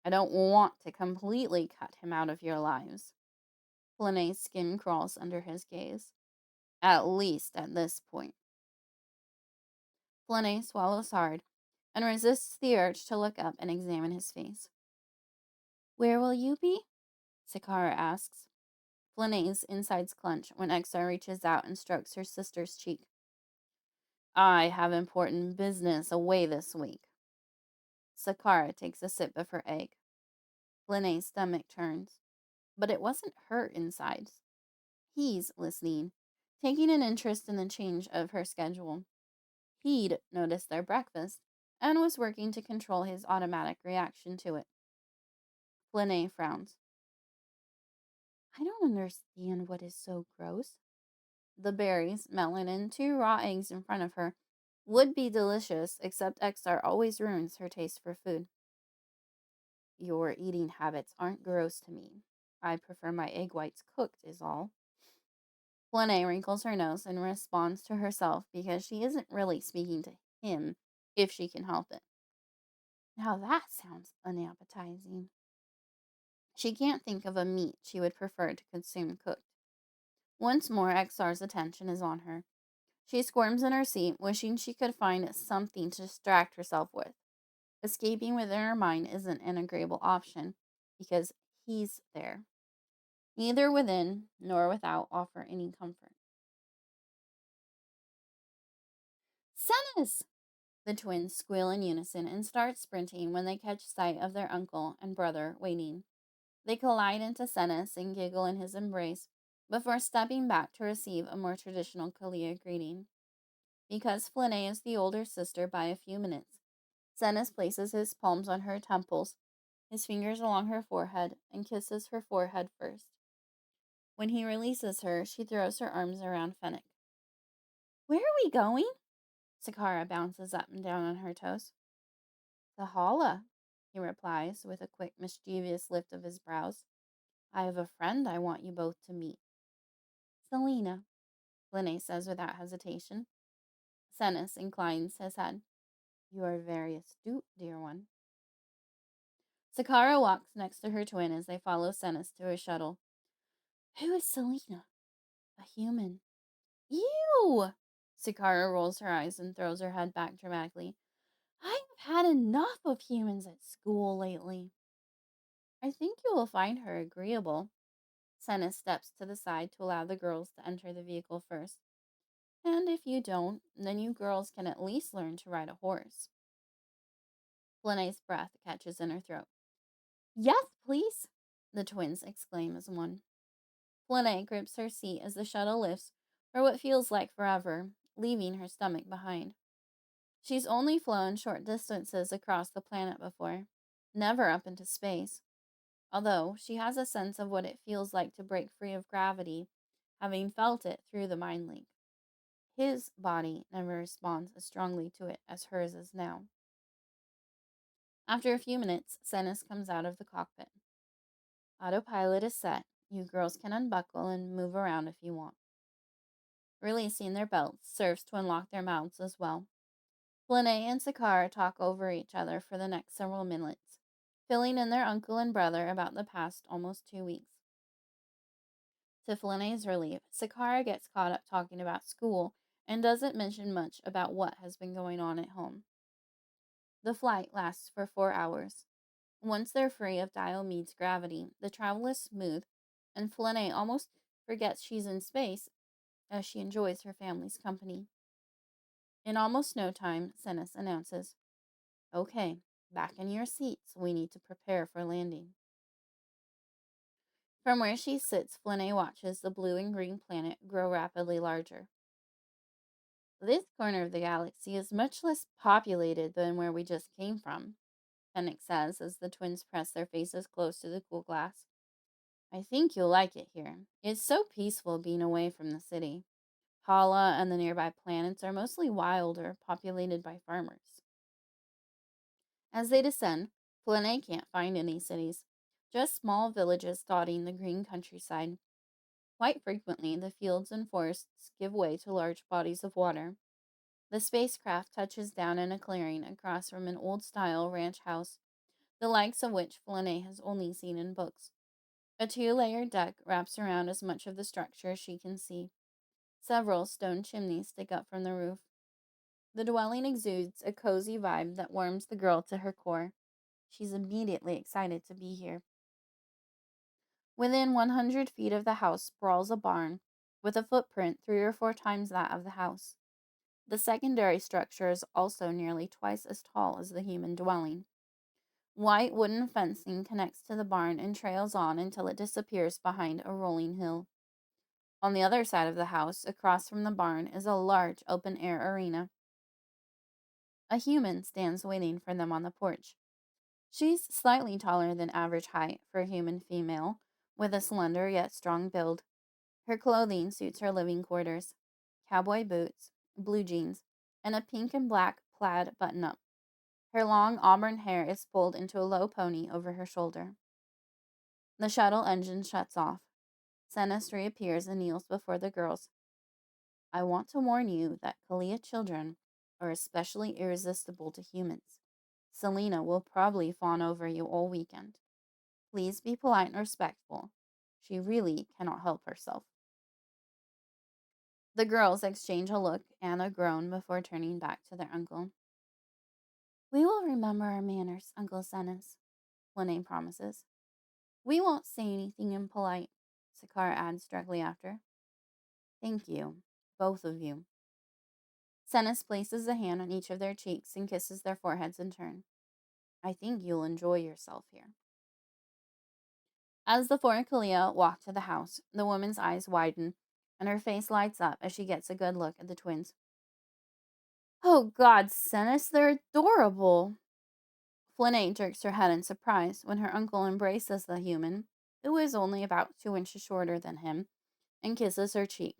I don't want to completely cut him out of your lives. Flynae's skin crawls under his gaze. At least at this point. Flynae swallows hard and resists the urge to look up and examine his face. Where will you be? Zakara asks. Flynae's insides clench when Exar reaches out and strokes her sister's cheek. I have important business away this week. Zakara takes a sip of her egg. Flynae's stomach turns, but it wasn't her insides. He's listening, taking an interest in the change of her schedule. He'd noticed their breakfast and was working to control his automatic reaction to it. Flynae frowns. I don't understand what is so gross. The berries, melon, and 2 raw eggs in front of her would be delicious, except Exar always ruins her taste for food. Your eating habits aren't gross to me. I prefer my egg whites cooked, is all. Flynae wrinkles her nose and responds to herself because she isn't really speaking to him if she can help it. Now that sounds unappetizing. She can't think of a meat she would prefer to consume cooked. Once more, Exar's attention is on her. She squirms in her seat, wishing she could find something to distract herself with. Escaping within her mind isn't an agreeable option, because he's there. Neither within nor without offer any comfort. Senis! The twins squeal in unison and start sprinting when they catch sight of their uncle and brother waiting. They collide into Senis and giggle in his embrace before stepping back to receive a more traditional Kalia greeting. Because Flynae is the older sister by a few minutes, Senis places his palms on her temples, his fingers along her forehead, and kisses her forehead first. When he releases her, she throws her arms around Fennec. Where are we going? Zakara bounces up and down on her toes. The Halaa, he replies with a quick, mischievous lift of his brows. I have a friend I want you both to meet. Selena, Flynae says without hesitation. Senis inclines his head. You are very astute, dear one. Zakara walks next to her twin as they follow Senis to his shuttle. Who is Selena? A human. Ew! Zakara rolls her eyes and throws her head back dramatically. I've had enough of humans at school lately. I think you will find her agreeable. Senis steps to the side to allow the girls to enter the vehicle first. And if you don't, then you girls can at least learn to ride a horse. Flynae's breath catches in her throat. Yes, please, the twins exclaim as one. Flynae grips her seat as the shuttle lifts for what feels like forever, leaving her stomach behind. She's only flown short distances across the planet before, never up into space, although she has a sense of what it feels like to break free of gravity, having felt it through the Mindlink. His body never responds as strongly to it as hers is now. After a few minutes, Senis comes out of the cockpit. Autopilot is set. You girls can unbuckle and move around if you want. Releasing their belts serves to unlock their mouths as well. Flynae and Zakara talk over each other for the next several minutes, filling in their uncle and brother about the past almost 2 weeks. To Flynae's relief, Zakara gets caught up talking about school and doesn't mention much about what has been going on at home. The flight lasts for 4 hours. Once they're free of Diomede's gravity, the travel is smooth, and Flynae almost forgets she's in space as she enjoys her family's company. In almost no time, Senis announces, Okay, Back in your seats. We need to prepare for landing. From where she sits, Flynae watches the blue and green planet grow rapidly larger. This corner of the galaxy is much less populated than where we just came from, Fennec says as the twins press their faces close to the cool glass. I think you'll like it here. It's so peaceful being away from the city. Halaa and the nearby planets are mostly wild or populated by farmers. As they descend, Flynae can't find any cities, just small villages dotting the green countryside. Quite frequently, the fields and forests give way to large bodies of water. The spacecraft touches down in a clearing across from an old-style ranch house, the likes of which Flynae has only seen in books. A two-layered deck wraps around as much of the structure as she can see. Several stone chimneys stick up from the roof. The dwelling exudes a cozy vibe that warms the girl to her core. She's immediately excited to be here. Within 100 feet of the house sprawls a barn, with a footprint 3 or 4 times that of the house. The secondary structure is also nearly twice as tall as the human dwelling. White wooden fencing connects to the barn and trails on until it disappears behind a rolling hill. On the other side of the house, across from the barn, is a large open-air arena. A human stands waiting for them on the porch. She's slightly taller than average height for a human female, with a slender yet strong build. Her clothing suits her living quarters: cowboy boots, blue jeans, and a pink and black plaid button-up. Her long auburn hair is pulled into a low pony over her shoulder. The shuttle engine shuts off. Cenis reappears and kneels before the girls. I want to warn you that Kalia children are especially irresistible to humans. Selena will probably fawn over you all weekend. Please be polite and respectful. She really cannot help herself. The girls exchange a look and a groan before turning back to their uncle. We will remember our manners, Uncle Cenis, Flynae promises. We won't say anything impolite, Sakara adds directly after. Thank you, both of you. Cenis places a hand on each of their cheeks and kisses their foreheads in turn. I think you'll enjoy yourself here. As the four Kalia walk to the house, the woman's eyes widen, and her face lights up as she gets a good look at the twins. Oh God, Cenis, they're adorable! Flynae jerks her head in surprise when her uncle embraces the human, who is only about 2 inches shorter than him, and kisses her cheek.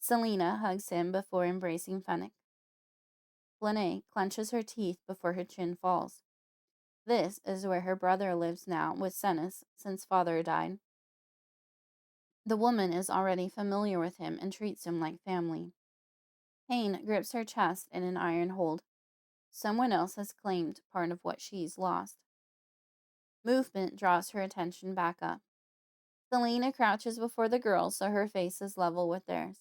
Selena hugs him before embracing Fennec. Flynae clenches her teeth before her chin falls. This is where her brother lives now with Cenis since father died. The woman is already familiar with him and treats him like family. Pain grips her chest in an iron hold. Someone else has claimed part of what she's lost. Movement draws her attention back up. Selena crouches before the girls so her face is level with theirs.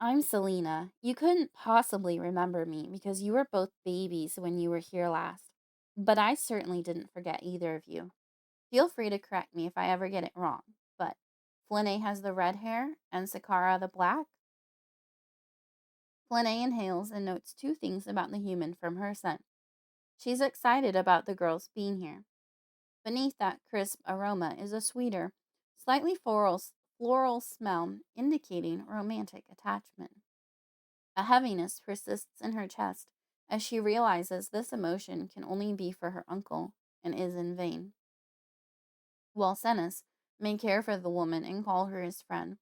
I'm Selena. You couldn't possibly remember me because you were both babies when you were here last. But I certainly didn't forget either of you. Feel free to correct me if I ever get it wrong. But Flynae has the red hair and Sakara the black? Flynae inhales and notes 2 things about the human from her scent. She's excited about the girls being here. Beneath that crisp aroma is a sweeter, slightly floral smell indicating romantic attachment. A heaviness persists in her chest as she realizes this emotion can only be for her uncle and is in vain. While Cenis may care for the woman and call her his friend,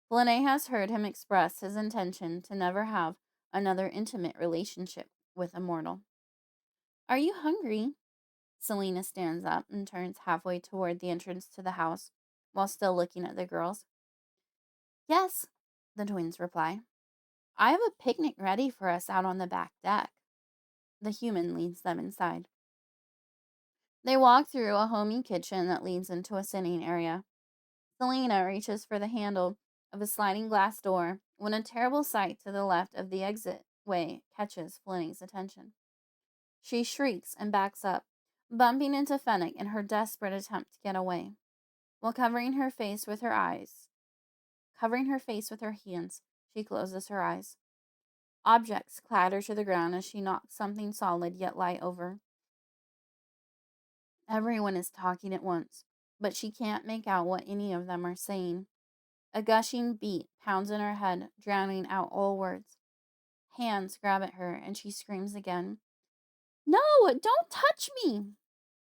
Flynae has heard him express his intention to never have another intimate relationship with a mortal. Are you hungry? Selena stands up and turns halfway toward the entrance to the house while still looking at the girls. Yes, the twins reply. I have a picnic ready for us out on the back deck. The human leads them inside. They walk through a homey kitchen that leads into a sitting area. Selena reaches for the handle of a sliding glass door when a terrible sight to the left of the exit way catches Flynae's attention. She shrieks and backs up, bumping into Fennec in her desperate attempt to get away. While covering her face with her hands, she closes her eyes. Objects clatter to the ground as she knocks something solid yet light over, Everyone is talking at once, but she can't make out what any of them are saying. A gushing beat pounds in her head, drowning out all words. Hands grab at her, and she screams again. No, don't touch me!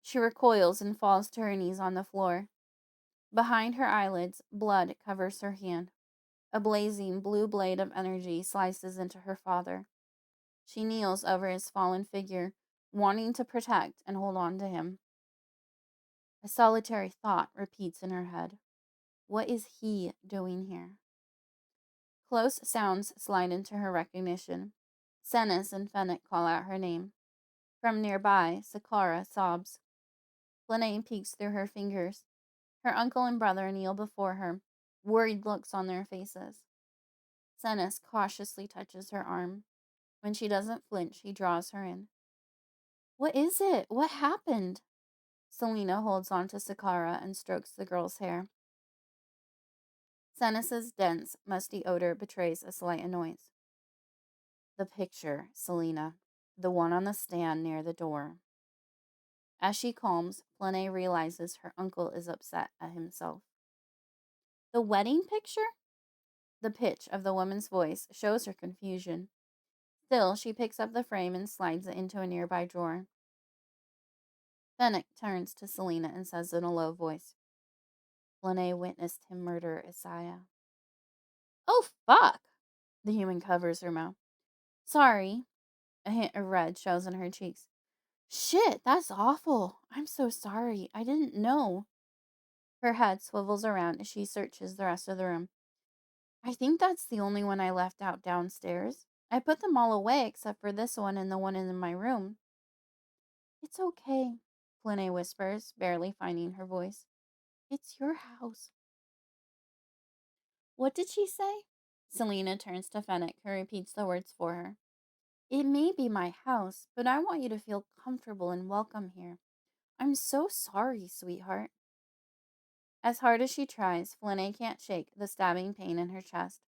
She recoils and falls to her knees on the floor. Behind her eyelids, blood covers her hand. A blazing blue blade of energy slices into her father. She kneels over his fallen figure, wanting to protect and hold on to him. A solitary thought repeats in her head. What is he doing here? Close sounds slide into her recognition. Senis and Fennec call out her name. From nearby, Sakara sobs. Flynae peeks through her fingers. Her uncle and brother kneel before her, worried looks on their faces. Senis cautiously touches her arm. When she doesn't flinch, he draws her in. What is it? What happened? Selena holds on to Sakara and strokes the girl's hair. Senis's dense, musty odor betrays a slight annoyance. The picture, Selena. The one on the stand near the door. As she calms, Flynae realizes her uncle is upset at himself. The wedding picture? The pitch of the woman's voice shows her confusion. Still, she picks up the frame and slides it into a nearby drawer. Fennec turns to Selena and says in a low voice, Flynae witnessed him murder Isaiah. Oh, fuck! The human covers her mouth. Sorry. A hint of red shows in her cheeks. Shit, that's awful. I'm so sorry. I didn't know. Her head swivels around as she searches the rest of the room. I think that's the only one I left out downstairs. I put them all away except for this one and the one in my room. It's okay, Flynae whispers, barely finding her voice. It's your house. What did she say? Selena turns to Fennec, who repeats the words for her. It may be my house, but I want you to feel comfortable and welcome here. I'm so sorry, sweetheart. As hard as she tries, Flynae can't shake the stabbing pain in her chest.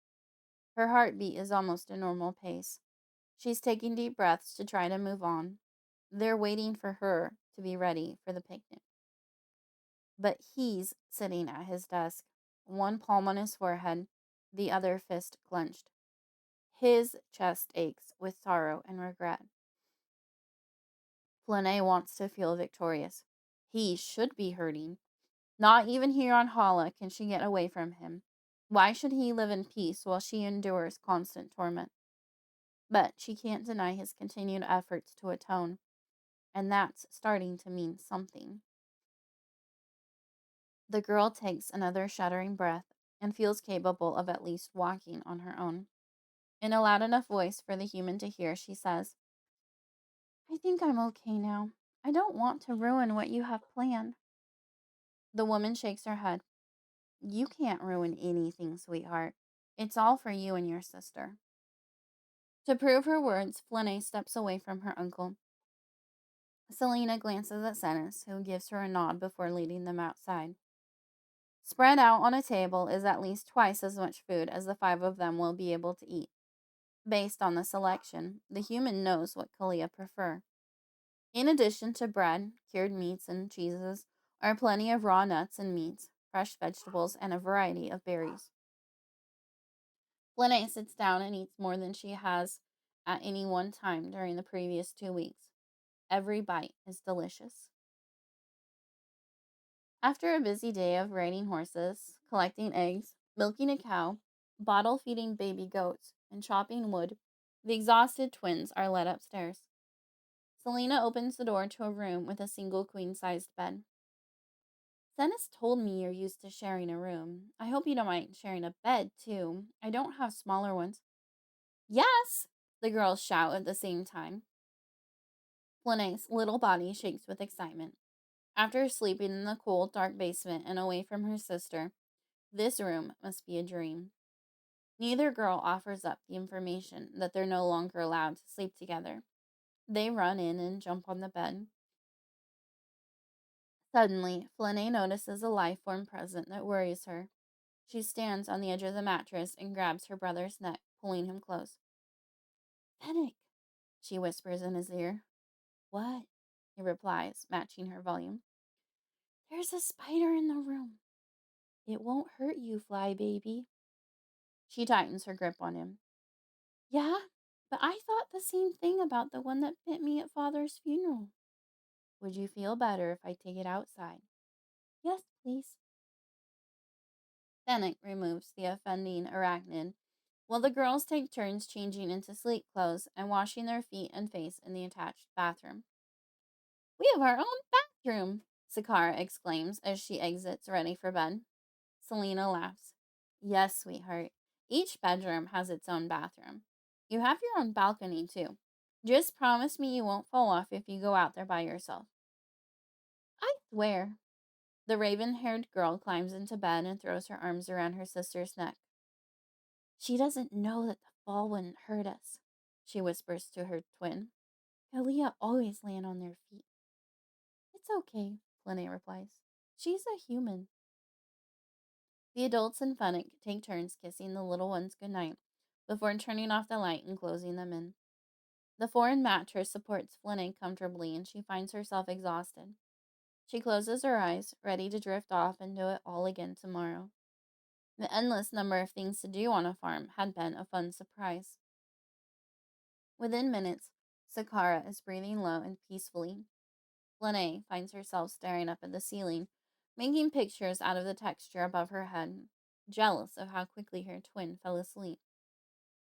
Her heartbeat is almost a normal pace. She's taking deep breaths to try to move on. They're waiting for her to be ready for the picnic. But he's sitting at his desk, one palm on his forehead, the other fist clenched. His chest aches with sorrow and regret. Flynae wants to feel victorious. He should be hurting. Not even here on Halaa can she get away from him. Why should he live in peace while she endures constant torment? But she can't deny his continued efforts to atone, and that's starting to mean something. The girl takes another shuddering breath and feels capable of at least walking on her own. In a loud enough voice for the human to hear, she says, I think I'm okay now. I don't want to ruin what you have planned. The woman shakes her head. You can't ruin anything, sweetheart. It's all for you and your sister. To prove her words, Flynae steps away from her uncle. Selena glances at Senis, who gives her a nod before leading them outside. Spread out on a table is at least twice as much food as the five of them will be able to eat. Based on the selection, the human knows what Kalia prefer. In addition to bread, cured meats, and cheeses, are plenty of raw nuts and meats, fresh vegetables, and a variety of berries. Flynae sits down and eats more than she has at any one time during the previous 2 weeks. Every bite is delicious. After a busy day of riding horses, collecting eggs, milking a cow, bottle feeding baby goats, and chopping wood, the exhausted twins are led upstairs. Selena opens the door to a room with a single queen-sized bed. Senis told me you're used to sharing a room. I hope you don't mind sharing a bed, too. I don't have smaller ones. Yes, the girls shout at the same time. Flynae's little body shakes with excitement. After sleeping in the cool, dark basement and away from her sister, this room must be a dream. Neither girl offers up the information that they're no longer allowed to sleep together. They run in and jump on the bed. Suddenly, Flynae notices a life form present that worries her. She stands on the edge of the mattress and grabs her brother's neck, pulling him close. Fennec, she whispers in his ear. What? He replies, matching her volume. There's a spider in the room. It won't hurt you, fly baby. She tightens her grip on him. Yeah, but I thought the same thing about the one that bit me at Father's funeral. Would you feel better if I take it outside? Yes, please. Fennec removes the offending arachnid, while the girls take turns changing into sleep clothes and washing their feet and face in the attached bathroom. We have our own bathroom, Sakara exclaims as she exits, ready for bed. Selena laughs. Yes, sweetheart. Each bedroom has its own bathroom. You have your own balcony, too. Just promise me you won't fall off if you go out there by yourself. I swear. The raven-haired girl climbs into bed and throws her arms around her sister's neck. She doesn't know that the fall wouldn't hurt us, she whispers to her twin. Kalia always land on their feet. It's okay, Flynae replies. She's a human. The adults and Fennec take turns kissing the little ones goodnight before turning off the light and closing them in. The foreign mattress supports Flynae comfortably and she finds herself exhausted. She closes her eyes, ready to drift off and do it all again tomorrow. The endless number of things to do on a farm had been a fun surprise. Within minutes, Sakara is breathing low and peacefully. Flynae finds herself staring up at the ceiling, making pictures out of the texture above her head, jealous of how quickly her twin fell asleep.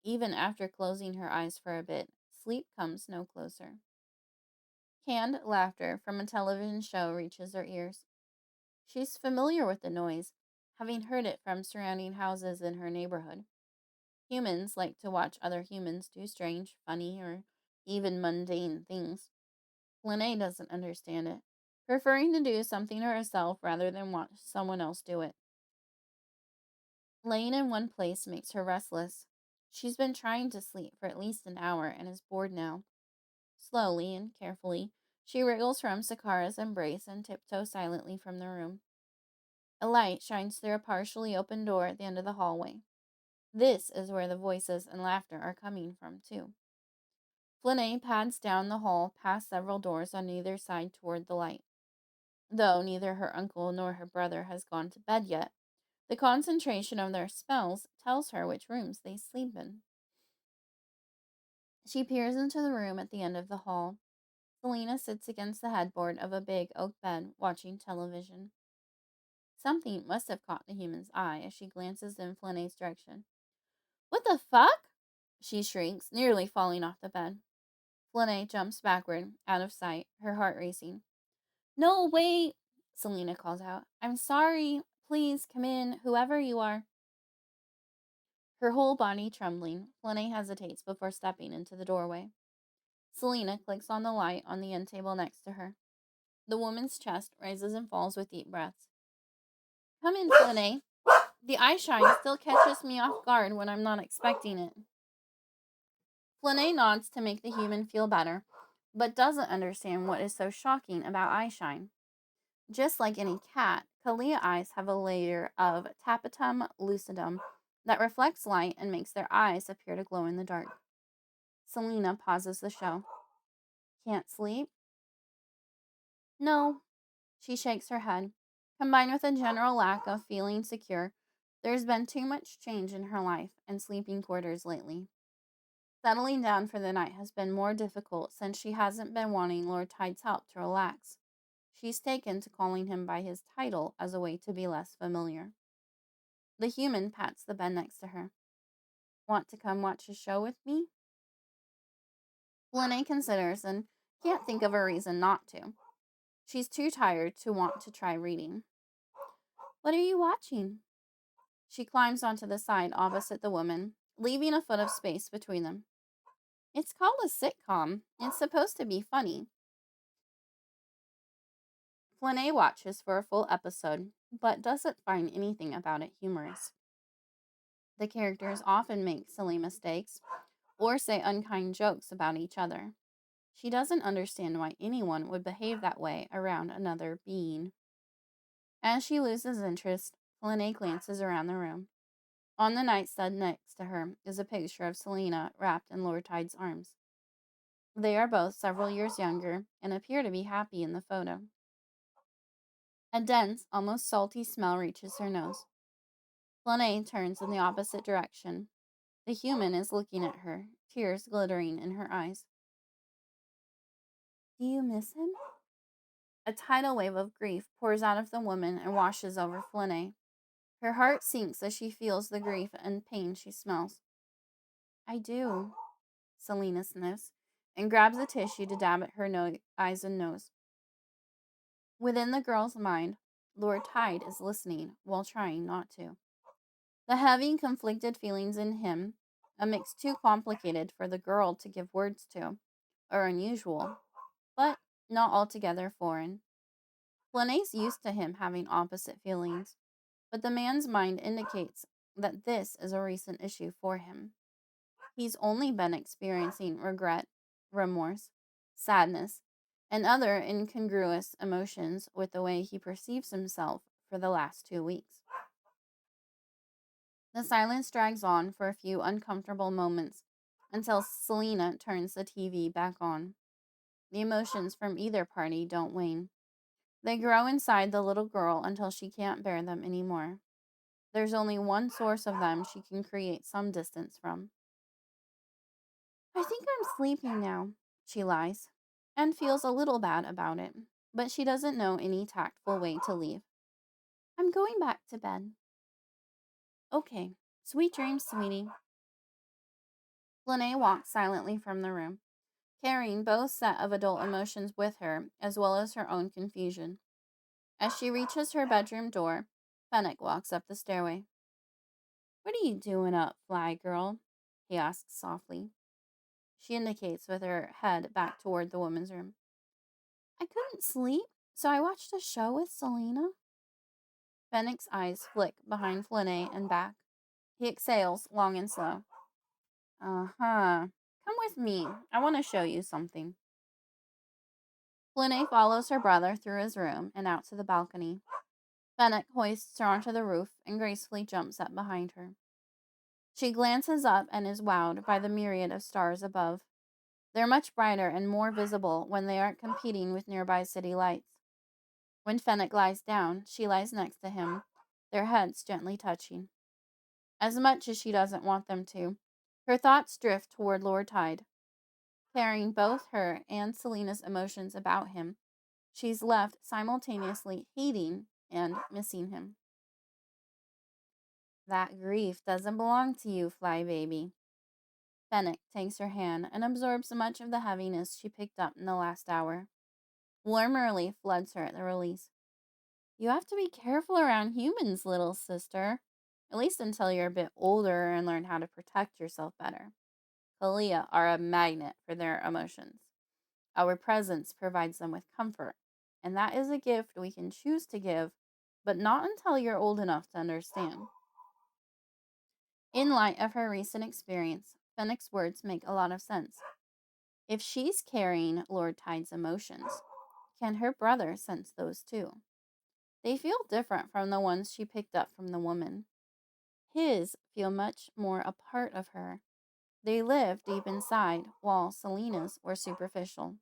Even after closing her eyes for a bit, sleep comes no closer. Canned laughter from a television show reaches her ears. She's familiar with the noise, having heard it from surrounding houses in her neighborhood. Humans like to watch other humans do strange, funny, or even mundane things. Flynae doesn't understand it, preferring to do something herself rather than watch someone else do it. Laying in one place makes her restless. She's been trying to sleep for at least an hour and is bored now. Slowly and carefully, she wriggles from Sakara's embrace and tiptoes silently from the room. A light shines through a partially open door at the end of the hallway. This is where the voices and laughter are coming from, too. Flynae pads down the hall past several doors on either side toward the light. Though neither her uncle nor her brother has gone to bed yet, the concentration of their spells tells her which rooms they sleep in. She peers into the room at the end of the hall. Selena sits against the headboard of a big oak bed, watching television. Something must have caught the human's eye as she glances in Flynae's direction. What the fuck? She shrieks, nearly falling off the bed. Flynae jumps backward, out of sight, her heart racing. No, wait, Selena calls out. I'm sorry. Please, come in, whoever you are. Her whole body trembling, Flynae hesitates before stepping into the doorway. Selena clicks on the light on the end table next to her. The woman's chest rises and falls with deep breaths. Come in, Flynae. The eye shine still catches me off guard when I'm not expecting it. Flynae nods to make the human feel better, but doesn't understand what is so shocking about eye shine. Just like any cat, Kalia eyes have a layer of tapetum lucidum that reflects light and makes their eyes appear to glow in the dark. Selena pauses the show. Can't sleep? No. She shakes her head. Combined with a general lack of feeling secure, there's been too much change in her life and sleeping quarters lately. Settling down for the night has been more difficult since she hasn't been wanting Lord Tide's help to relax. She's taken to calling him by his title as a way to be less familiar. The human pats the bed next to her. Want to come watch a show with me? Flynae considers and can't think of a reason not to. She's too tired to want to try reading. What are you watching? She climbs onto the side opposite the woman, leaving a foot of space between them. It's called a sitcom. It's supposed to be funny. Flynae watches for a full episode, but doesn't find anything about it humorous. The characters often make silly mistakes or say unkind jokes about each other. She doesn't understand why anyone would behave that way around another being. As she loses interest, Flynae glances around the room. On the nightstand next to her is a picture of Selena wrapped in Lord Tide's arms. They are both several years younger and appear to be happy in the photo. A dense, almost salty smell reaches her nose. Flynae turns in the opposite direction. The human is looking at her, tears glittering in her eyes. Do you miss him? A tidal wave of grief pours out of the woman and washes over Flynae. Her heart sinks as she feels the grief and pain she smells. I do, Selena sniffs, and grabs a tissue to dab at her eyes and nose. Within the girl's mind, Lord Tide is listening while trying not to. The heavy, conflicted feelings in him, a mix too complicated for the girl to give words to, are unusual, but not altogether foreign. Flynae's used to him having opposite feelings, but the man's mind indicates that this is a recent issue for him. He's only been experiencing regret, remorse, sadness, and other incongruous emotions with the way he perceives himself for the last 2 weeks. The silence drags on for a few uncomfortable moments until Selena turns the TV back on. The emotions from either party don't wane. They grow inside the little girl until she can't bear them anymore. There's only one source of them she can create some distance from. I think I'm sleeping now, she lies, and feels a little bad about it, but she doesn't know any tactful way to leave. I'm going back to bed. Okay, sweet dreams, sweetie. Flynae walks silently from the room, carrying both set of adult emotions with her, as well as her own confusion. As she reaches her bedroom door, Fennec walks up the stairway. What are you doing up, Fly Girl? He asks softly. She indicates with her head back toward the woman's room. I couldn't sleep, so I watched a show with Selena. Fennec's eyes flick behind Flynae and back. He exhales long and slow. Uh-huh. Come with me. I want to show you something. Flynae follows her brother through his room and out to the balcony. Fennec hoists her onto the roof and gracefully jumps up behind her. She glances up and is wowed by the myriad of stars above. They're much brighter and more visible when they aren't competing with nearby city lights. When Fennec lies down, she lies next to him, their heads gently touching. As much as she doesn't want them to, her thoughts drift toward Lord Tide. Carrying both her and Selena's emotions about him, she's left simultaneously hating and missing him. That grief doesn't belong to you, Fly Baby. Fennec takes her hand and absorbs much of the heaviness she picked up in the last hour. Warm relief floods her at the release. You have to be careful around humans, little sister. At least until you're a bit older and learn how to protect yourself better. Halaa are a magnet for their emotions. Our presence provides them with comfort, and that is a gift we can choose to give, but not until you're old enough to understand. In light of her recent experience, Fennec's words make a lot of sense. If she's carrying Lord Tide's emotions, can her brother sense those too? They feel different from the ones she picked up from the woman. His feel much more a part of her. They live deep inside, while Selena's were superficial.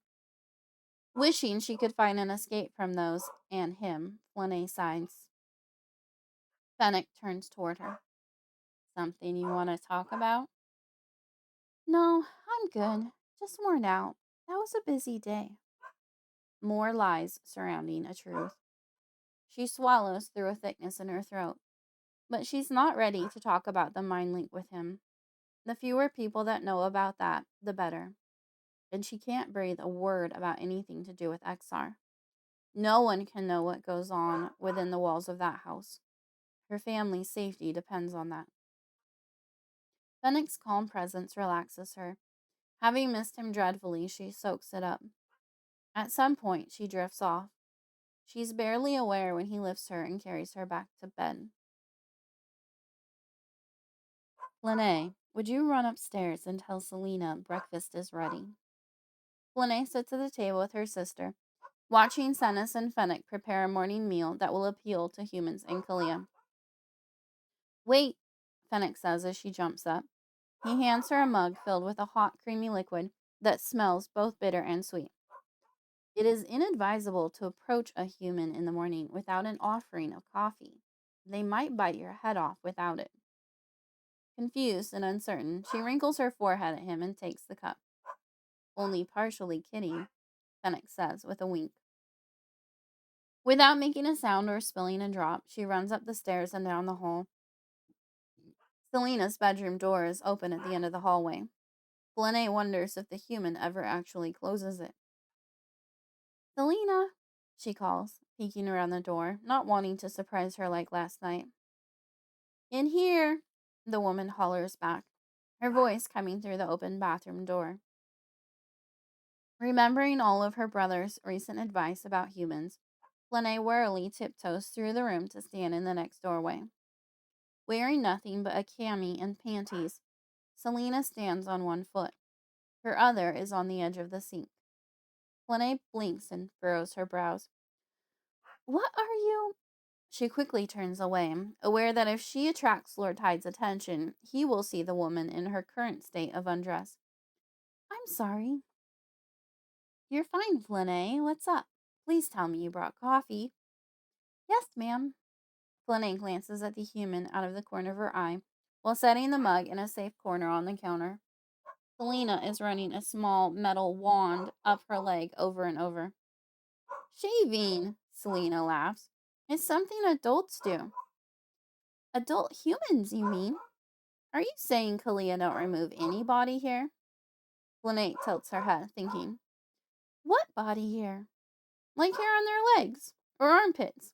Wishing she could find an escape from those and him, Flynae sighs. Fennec turns toward her. Something you want to talk about? No, I'm good. Just worn out. That was a busy day. More lies surrounding a truth. She swallows through a thickness in her throat, but she's not ready to talk about the mind link with him. The fewer people that know about that, the better. And she can't breathe a word about anything to do with XR. No one can know what goes on within the walls of that house. Her family's safety depends on that. Fennec's calm presence relaxes her. Having missed him dreadfully, she soaks it up. At some point, she drifts off. She's barely aware when he lifts her and carries her back to bed. Flynae, would you run upstairs and tell Selena breakfast is ready? Flynae sits at the table with her sister, watching Sennis and Fennec prepare a morning meal that will appeal to humans in Kalia. Wait, Fennec says as she jumps up. He hands her a mug filled with a hot, creamy liquid that smells both bitter and sweet. It is inadvisable to approach a human in the morning without an offering of coffee. They might bite your head off without it. Confused and uncertain, she wrinkles her forehead at him and takes the cup. Only partially kidding, Fennec says with a wink. Without making a sound or spilling a drop, she runs up the stairs and down the hall. Selena's bedroom door is open at the end of the hallway. Flynae wonders if the human ever actually closes it. Selena, she calls, peeking around the door, not wanting to surprise her like last night. In here, the woman hollers back, her voice coming through the open bathroom door. Remembering all of her brother's recent advice about humans, Flynae warily tiptoes through the room to stand in the next doorway. Wearing nothing but a cami and panties, Selena stands on one foot. Her other is on the edge of the sink. Flynae blinks and furrows her brows. What are you? She quickly turns away, aware that if she attracts Lord Hyde's attention, he will see the woman in her current state of undress. I'm sorry. You're fine, Flynae. What's up? Please tell me you brought coffee. Yes, ma'am. Flynae glances at the human out of the corner of her eye, while setting the mug in a safe corner on the counter. Selena is running a small metal wand up her leg over and over. Shaving, Selena laughs. It's something adults do. Adult humans, you mean? Are you saying Kalia don't remove any body hair? Flynae tilts her head, thinking. What body hair? Like hair on their legs or armpits.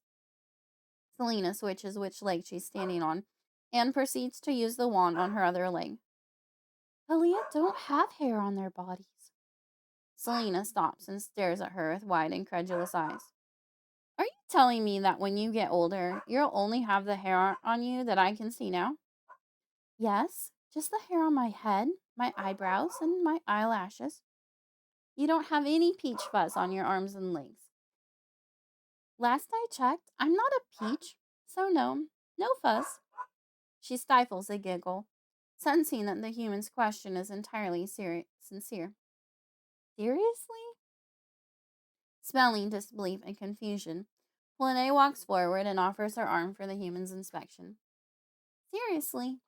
Selena switches which leg she's standing on and proceeds to use the wand on her other leg. Kalia don't have hair on their bodies. Selena stops and stares at her with wide, incredulous eyes. Are you telling me that when you get older, you'll only have the hair on you that I can see now? Yes, just the hair on my head, my eyebrows, and my eyelashes. You don't have any peach fuzz on your arms and legs. Last I checked, I'm not a peach, so no fuzz. She stifles a giggle, sensing that the human's question is entirely sincere. Seriously? Smelling disbelief and confusion, Flynae walks forward and offers her arm for the human's inspection. Seriously?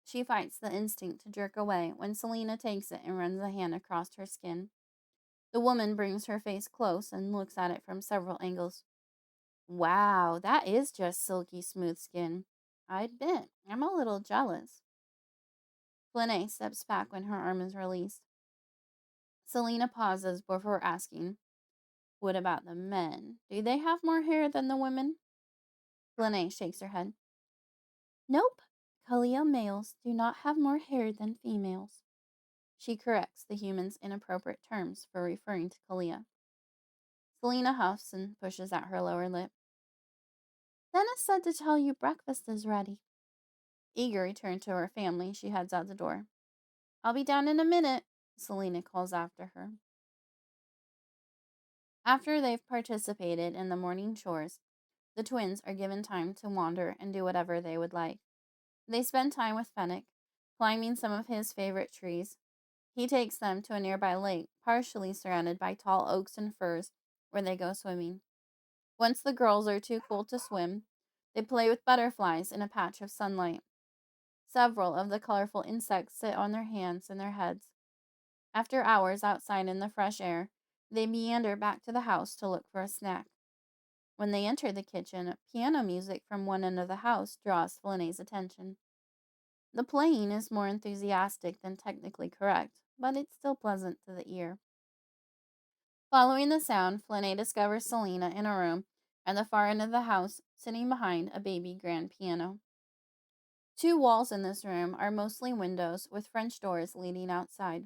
She fights the instinct to jerk away when Selena takes it and runs a hand across her skin. The woman brings her face close and looks at it from several angles. Wow, that is just silky smooth skin. I admit, I'm a little jealous. Flynae steps back when her arm is released. Selena pauses before asking, what about the men? Do they have more hair than the women? Flynae shakes her head. Nope. Kalia males do not have more hair than females. She corrects the human's inappropriate terms for referring to Kalia. Selena huffs and pushes out her lower lip. Dennis said to tell you breakfast is ready. Eager return to her family, she heads out the door. I'll be down in a minute, Selena calls after her. After they've participated in the morning chores, the twins are given time to wander and do whatever they would like. They spend time with Fennec, climbing some of his favorite trees. He takes them to a nearby lake, partially surrounded by tall oaks and firs, where they go swimming. Once the girls are too cool to swim, they play with butterflies in a patch of sunlight. Several of the colorful insects sit on their hands and their heads. After hours outside in the fresh air, they meander back to the house to look for a snack. When they enter the kitchen, piano music from one end of the house draws Flynae's attention. The playing is more enthusiastic than technically correct, but it's still pleasant to the ear. Following the sound, Flynae discovers Selena in a room at the far end of the house, sitting behind a baby grand piano. Two walls in this room are mostly windows with French doors leading outside.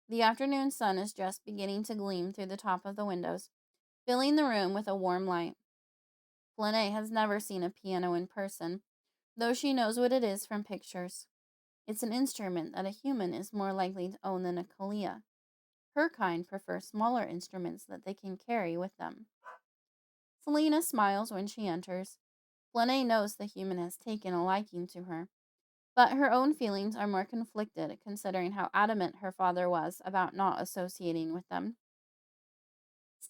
The afternoon sun is just beginning to gleam through the top of the windows, filling the room with a warm light. Flynae has never seen a piano in person, though she knows what it is from pictures. It's an instrument that a human is more likely to own than a Kalia. Her kind prefer smaller instruments that they can carry with them. Selena smiles when she enters. Flynae knows the human has taken a liking to her, but her own feelings are more conflicted considering how adamant her father was about not associating with them.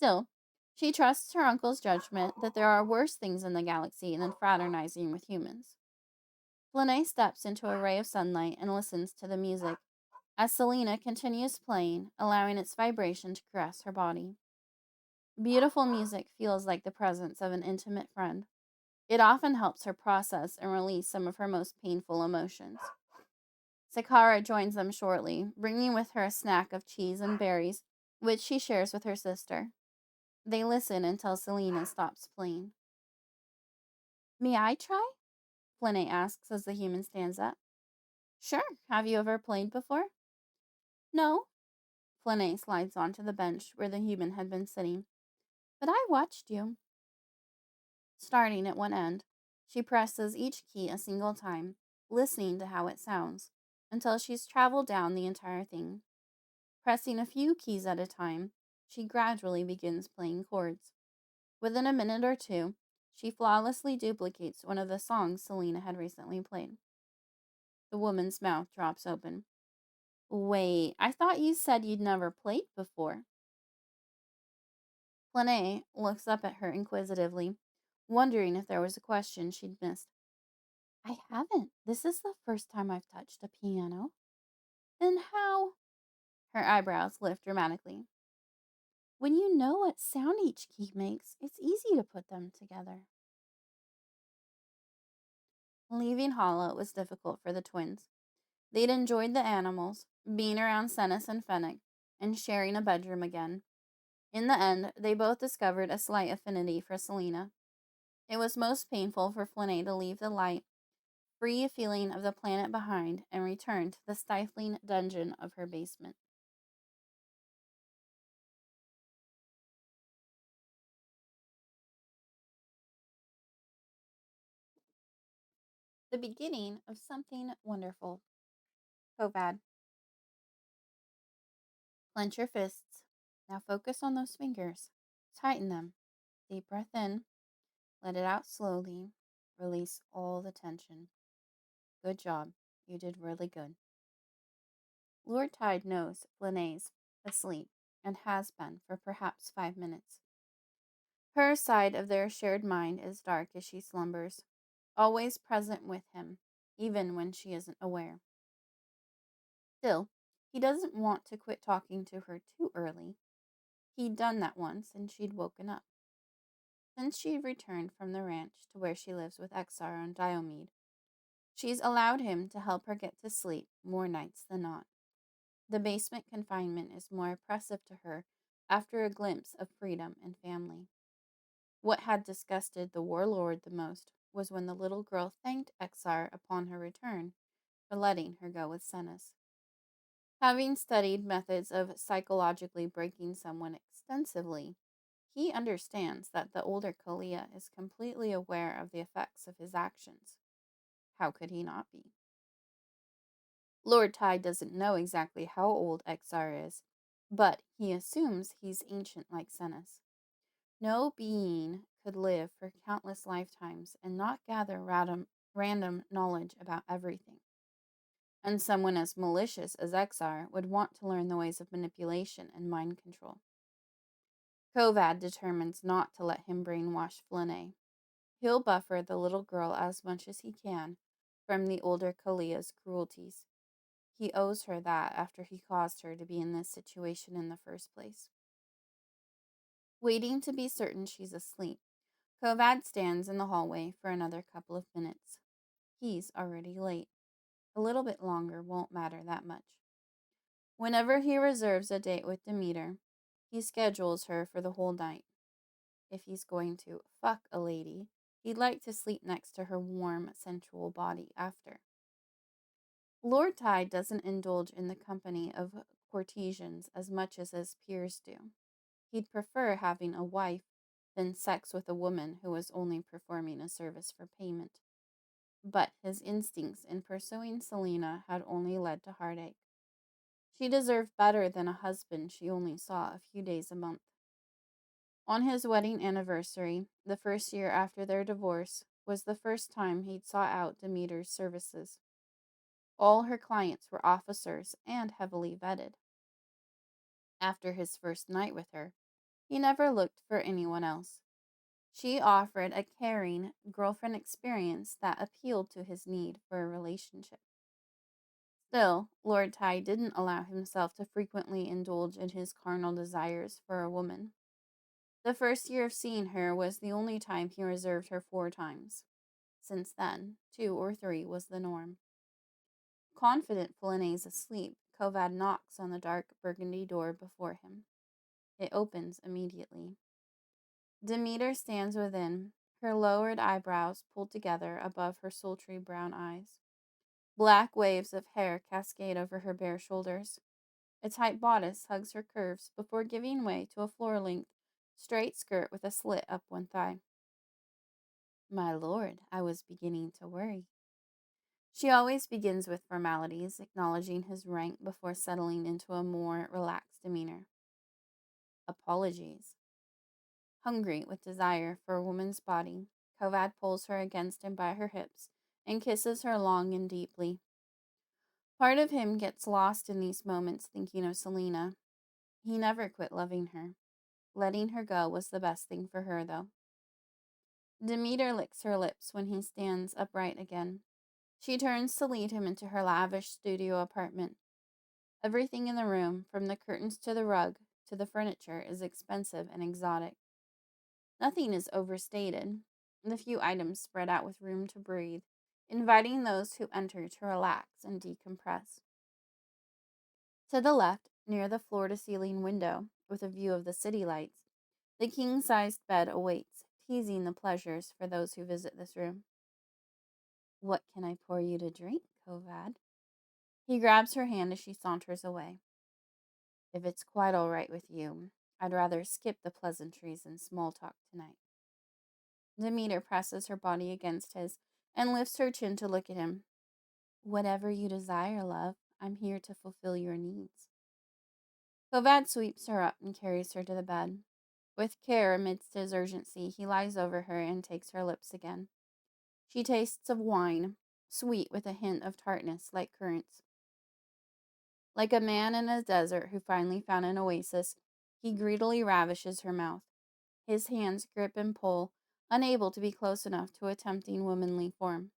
Still, she trusts her uncle's judgment that there are worse things in the galaxy than fraternizing with humans. Flynae steps into a ray of sunlight and listens to the music as Selena continues playing, allowing its vibration to caress her body. Beautiful music feels like the presence of an intimate friend. It often helps her process and release some of her most painful emotions. Sakara joins them shortly, bringing with her a snack of cheese and berries, which she shares with her sister. They listen until Selena stops playing. May I try? Flynae asks as the human stands up. Sure. Have you ever played before? No. Flynae slides onto the bench where the human had been sitting. But I watched you. Starting at one end, she presses each key a single time, listening to how it sounds, until she's traveled down the entire thing. Pressing a few keys at a time, she gradually begins playing chords. Within a minute or two, she flawlessly duplicates one of the songs Selena had recently played. The woman's mouth drops open. Wait, I thought you said you'd never played before. Flynae looks up at her inquisitively, wondering if there was a question she'd missed. I haven't. This is the first time I've touched a piano. Then how? Her eyebrows lift dramatically. When you know what sound each key makes, it's easy to put them together. Leaving Halaa was difficult for the twins. They'd enjoyed the animals, being around Sennis and Fennec, and sharing a bedroom again. In the end, they both discovered a slight affinity for Selena. It was most painful for Flynae to leave the light, free feeling of the planet behind, and return to the stifling dungeon of her basement. The beginning of something wonderful. Kovad. Clench your fists. Now focus on those fingers. Tighten them. Deep breath in. Let it out slowly. Release all the tension. Good job. You did really good. Lord Tide knows Flynae's asleep and has been for perhaps 5 minutes. Her side of their shared mind is dark as she slumbers, always present with him, even when she isn't aware. Still, he doesn't want to quit talking to her too early. He'd done that once and she'd woken up. Since she'd returned from the ranch to where she lives with Exar on Diomede, she's allowed him to help her get to sleep more nights than not. The basement confinement is more oppressive to her after a glimpse of freedom and family. What had disgusted the warlord the most was when the little girl thanked Exar upon her return for letting her go with Sennis. Having studied methods of psychologically breaking someone extensively, he understands that the older Kalia is completely aware of the effects of his actions. How could he not be? Lord Tide doesn't know exactly how old Exar is, but he assumes he's ancient like Sennis. No being could live for countless lifetimes and not gather random knowledge about everything. And someone as malicious as Exar would want to learn the ways of manipulation and mind control. Kovad determines not to let him brainwash Flynae. He'll buffer the little girl as much as he can from the older Kalia's cruelties. He owes her that after he caused her to be in this situation in the first place. Waiting to be certain she's asleep, Kovad stands in the hallway for another couple of minutes. He's already late. A little bit longer won't matter that much. Whenever he reserves a date with Demeter, he schedules her for the whole night. If he's going to fuck a lady, he'd like to sleep next to her warm, sensual body after. Lord Tide doesn't indulge in the company of courtesans as much as his peers do. He'd prefer having a wife than sex with a woman who was only performing a service for payment. But his instincts in pursuing Selena had only led to heartache. She deserved better than a husband she only saw a few days a month. On his wedding anniversary, the first year after their divorce, was the first time he'd sought out Demeter's services. All her clients were officers and heavily vetted. After his first night with her, He never looked for anyone else. She offered a caring girlfriend experience that appealed to his need for a relationship. Still, Lord Ty didn't allow himself to frequently indulge in his carnal desires for a woman. The first year of seeing her was the only time he reserved her 4 times. Since then, 2 or 3 was the norm. Confident Flynae's asleep, Kovad knocks on the dark burgundy door before him. It opens immediately. Demeter stands within, her lowered eyebrows pulled together above her sultry brown eyes. Black waves of hair cascade over her bare shoulders. A tight bodice hugs her curves before giving way to a floor-length, straight skirt with a slit up one thigh. My lord, I was beginning to worry. She always begins with formalities, acknowledging his rank before settling into a more relaxed demeanor. Apologies. Hungry with desire for a woman's body, Kovad pulls her against him by her hips and kisses her long and deeply. Part of him gets lost in these moments thinking of Selena. He never quit loving her. Letting her go was the best thing for her, though. Demeter licks her lips when he stands upright again. She turns to lead him into her lavish studio apartment. Everything in the room, from the curtains to the rug to the furniture, is expensive and exotic. Nothing is overstated. The few items spread out with room to breathe, inviting those who enter to relax and decompress. To the left, near the floor-to-ceiling window, with a view of the city lights, the king-sized bed awaits, teasing the pleasures for those who visit this room. What can I pour you to drink, Kovad? He grabs her hand as she saunters away. If it's quite all right with you, I'd rather skip the pleasantries and small talk tonight. Demeter presses her body against his and lifts her chin to look at him. Whatever you desire, love, I'm here to fulfill your needs. Kovad sweeps her up and carries her to the bed. With care amidst his urgency, he lies over her and takes her lips again. She tastes of wine, sweet with a hint of tartness like currants. Like a man in a desert who finally found an oasis, he greedily ravishes her mouth. His hands grip and pull, unable to be close enough to a tempting womanly form.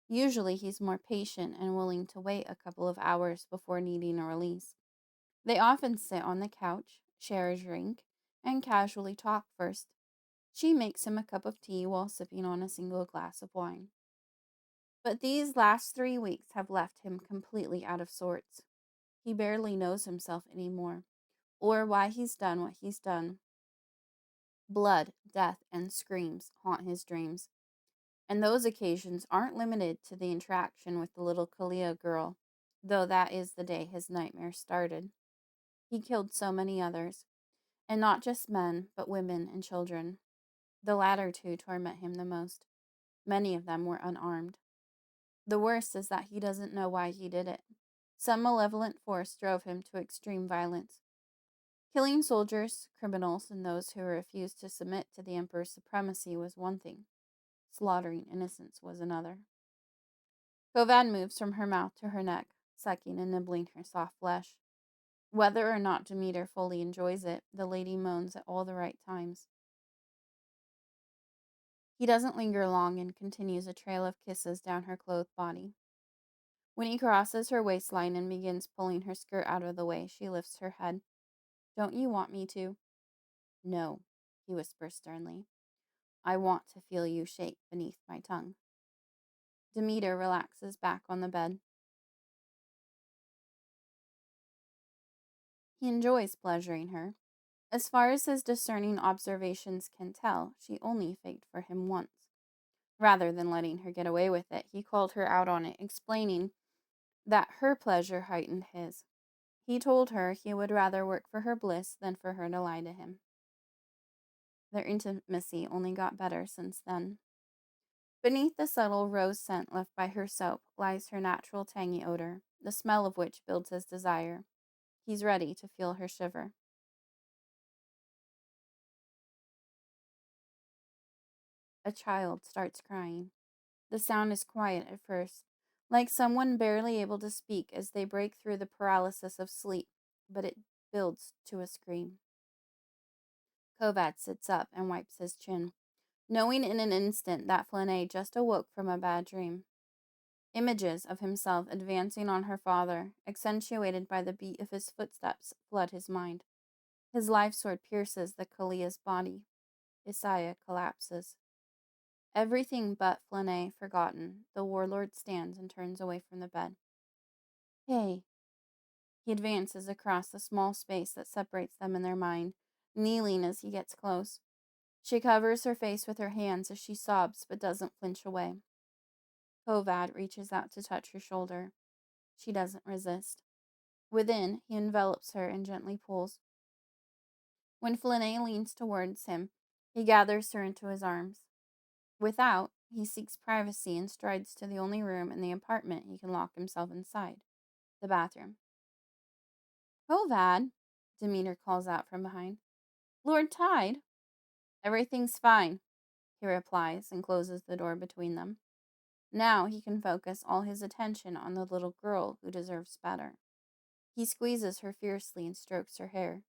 Usually he's more patient and willing to wait a couple of hours before needing a release. They often sit on the couch, share a drink, and casually talk first. She makes him a cup of tea while sipping on a single glass of wine. But these last 3 weeks have left him completely out of sorts. He barely knows himself anymore, or why he's done what he's done. Blood, death, and screams haunt his dreams, and those occasions aren't limited to the interaction with the little Kalia girl, though that is the day his nightmare started. He killed so many others, and not just men, but women and children. The latter two torment him the most. Many of them were unarmed. The worst is that he doesn't know why he did it. Some malevolent force drove him to extreme violence. Killing soldiers, criminals, and those who refused to submit to the Emperor's supremacy was one thing. Slaughtering innocents was another. Kovad moves from her mouth to her neck, sucking and nibbling her soft flesh. Whether or not Demeter fully enjoys it, the lady moans at all the right times. He doesn't linger long and continues a trail of kisses down her clothed body. When he crosses her waistline and begins pulling her skirt out of the way, she lifts her head. Don't you want me to? No, he whispers sternly. I want to feel you shake beneath my tongue. Demeter relaxes back on the bed. He enjoys pleasuring her. As far as his discerning observations can tell, she only faked for him once. Rather than letting her get away with it, he called her out on it, explaining that her pleasure heightened his. He told her he would rather work for her bliss than for her to lie to him. Their intimacy only got better since then. Beneath the subtle rose scent left by her soap lies her natural tangy odor, the smell of which builds his desire. He's ready to feel her shiver. A child starts crying. The sound is quiet at first, like someone barely able to speak as they break through the paralysis of sleep, but it builds to a scream. Kovad sits up and wipes his chin, knowing in an instant that Flynae just awoke from a bad dream. Images of himself advancing on her father, accentuated by the beat of his footsteps, flood his mind. His life sword pierces the Kalia's body. Isaiah collapses. Everything but Flynae forgotten, the warlord stands and turns away from the bed. Hey. He advances across the small space that separates them in their mind, kneeling as he gets close. She covers her face with her hands as she sobs but doesn't flinch away. Kovad reaches out to touch her shoulder. She doesn't resist. Within, he envelops her and gently pulls. When Flynae leans towards him, he gathers her into his arms. Without, he seeks privacy and strides to the only room in the apartment he can lock himself inside, the bathroom. Kovad, Demeter calls out from behind. Lord Tide. Everything's fine, he replies and closes the door between them. Now he can focus all his attention on the little girl who deserves better. He squeezes her fiercely and strokes her hair.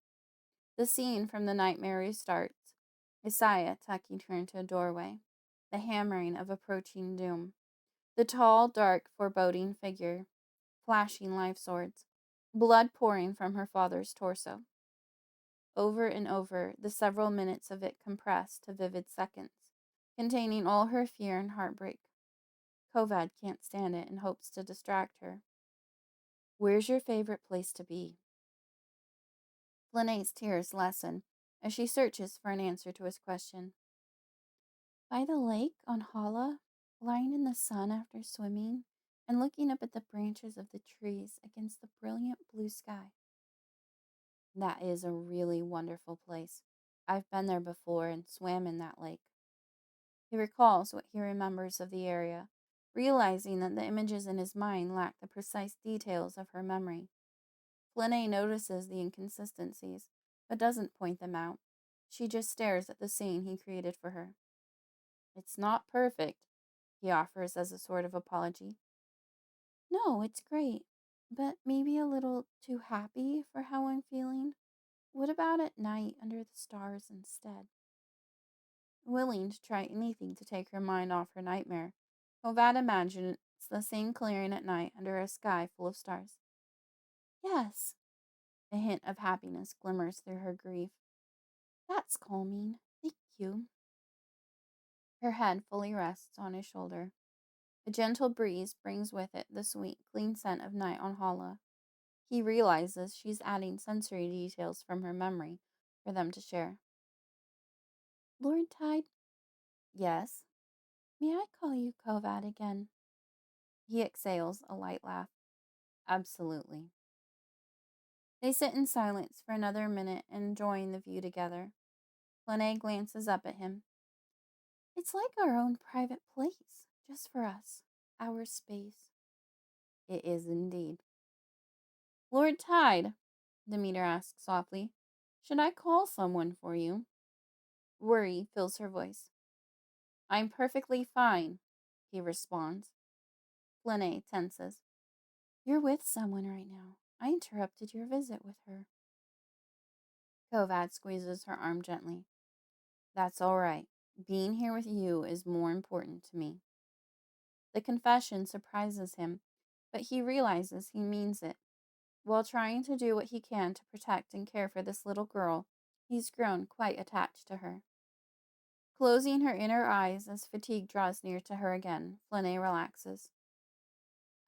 The scene from the nightmare restarts. Isaiah tucking her into a doorway. The hammering of approaching doom. The tall, dark, foreboding figure. Flashing life swords. Blood pouring from her father's torso. Over and over, the several minutes of it compressed to vivid seconds, containing all her fear and heartbreak. Kovad can't stand it and hopes to distract her. Where's your favorite place to be? Flynae's tears lessen as she searches for an answer to his question. By the lake on Halaa, lying in the sun after swimming, and looking up at the branches of the trees against the brilliant blue sky. That is a really wonderful place. I've been there before and swam in that lake. He recalls what he remembers of the area, realizing that the images in his mind lack the precise details of her memory. Flynae notices the inconsistencies, but doesn't point them out. She just stares at the scene he created for her. It's not perfect, he offers as a sort of apology. No, it's great, but maybe a little too happy for how I'm feeling. What about at night under the stars instead? Willing to try anything to take her mind off her nightmare, Kovad imagines the same clearing at night under a sky full of stars. Yes, a hint of happiness glimmers through her grief. That's calming. Thank you. Her head fully rests on his shoulder. A gentle breeze brings with it the sweet, clean scent of night on Halaa. He realizes she's adding sensory details from her memory for them to share. Lord Tide? Yes. May I call you Kovad again? He exhales a light laugh. Absolutely. They sit in silence for another minute, enjoying the view together. Flynae glances up at him. It's like our own private place, just for us. Our space. It is indeed. Lord Tide, Demeter asks softly, should I call someone for you? Worry fills her voice. I'm perfectly fine, he responds. Flynae tenses. You're with someone right now. I interrupted your visit with her. Kovad squeezes her arm gently. That's all right. Being here with you is more important to me. The confession surprises him, but he realizes he means it. While trying to do what he can to protect and care for this little girl, he's grown quite attached to her. Closing her inner eyes as fatigue draws near to her again, Flynae relaxes.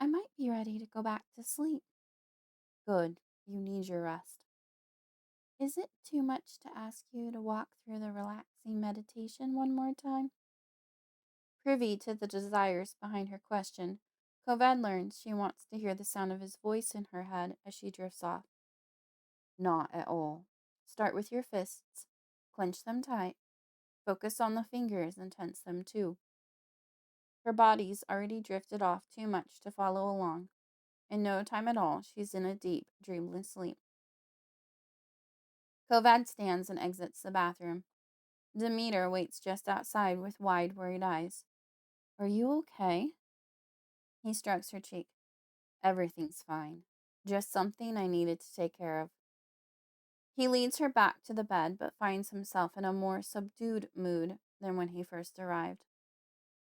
I might be ready to go back to sleep. Good. You need your rest. Is it too much to ask you to walk through the relaxing meditation one more time? Privy to the desires behind her question, Kovad learns she wants to hear the sound of his voice in her head as she drifts off. Not at all. Start with your fists. Clench them tight. Focus on the fingers and tense them too. Her body's already drifted off too much to follow along. In no time at all, she's in a deep, dreamless sleep. Kovad stands and exits the bathroom. Demeter waits just outside with wide, worried eyes. Are you okay? He strokes her cheek. Everything's fine. Just something I needed to take care of. He leads her back to the bed, but finds himself in a more subdued mood than when he first arrived.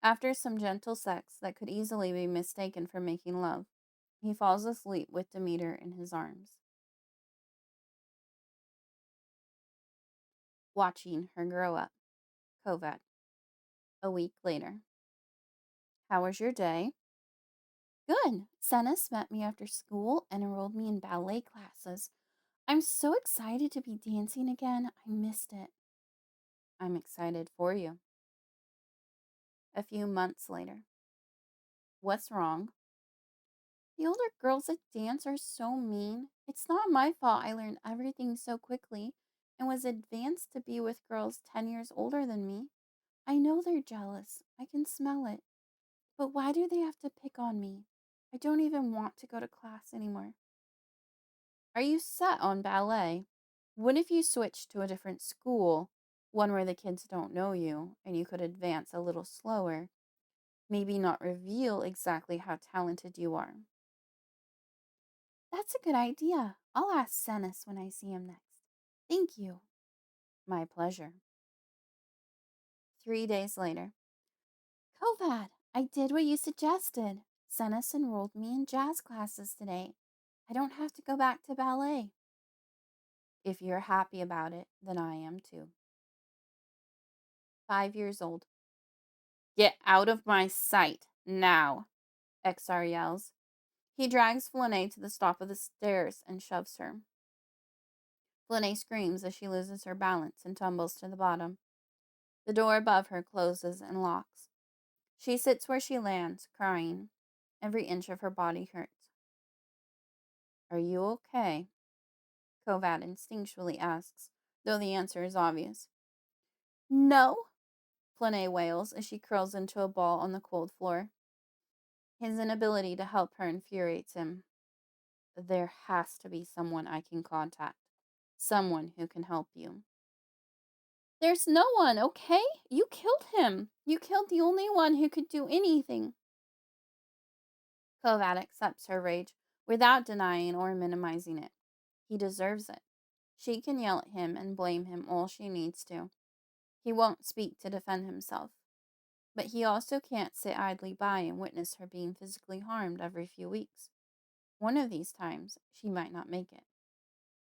After some gentle sex that could easily be mistaken for making love, he falls asleep with Demeter in his arms, watching her grow up. Kovad. A week later. How was your day? Good. Sennis met me after school and enrolled me in ballet classes. I'm so excited to be dancing again. I missed it. I'm excited for you. A few months later. What's wrong? The older girls at dance are so mean. It's not my fault I learned everything so quickly and was advanced to be with girls 10 years older than me. I know they're jealous. I can smell it. But why do they have to pick on me? I don't even want to go to class anymore. Are you set on ballet? What if you switched to a different school, one where the kids don't know you, and you could advance a little slower? Maybe not reveal exactly how talented you are. That's a good idea. I'll ask Sennis when I see him next. Thank you. My pleasure. 3 days later. Kovad, I did what you suggested. Sennis enrolled me in jazz classes today. I don't have to go back to ballet. If you're happy about it, then I am too. 5 years old. Get out of my sight, now, XR yells. He drags Flynae to the top of the stairs and shoves her. Flynae screams as she loses her balance and tumbles to the bottom. The door above her closes and locks. She sits where she lands, crying. Every inch of her body hurts. Are you okay? Kovad instinctually asks, though the answer is obvious. No, Flynae wails as she curls into a ball on the cold floor. His inability to help her infuriates him. There has to be someone I can contact. Someone who can help you. There's no one, okay? You killed him. You killed the only one who could do anything. Kovad accepts her rage without denying or minimizing it. He deserves it. She can yell at him and blame him all she needs to. He won't speak to defend himself. But he also can't sit idly by and witness her being physically harmed every few weeks. One of these times, she might not make it.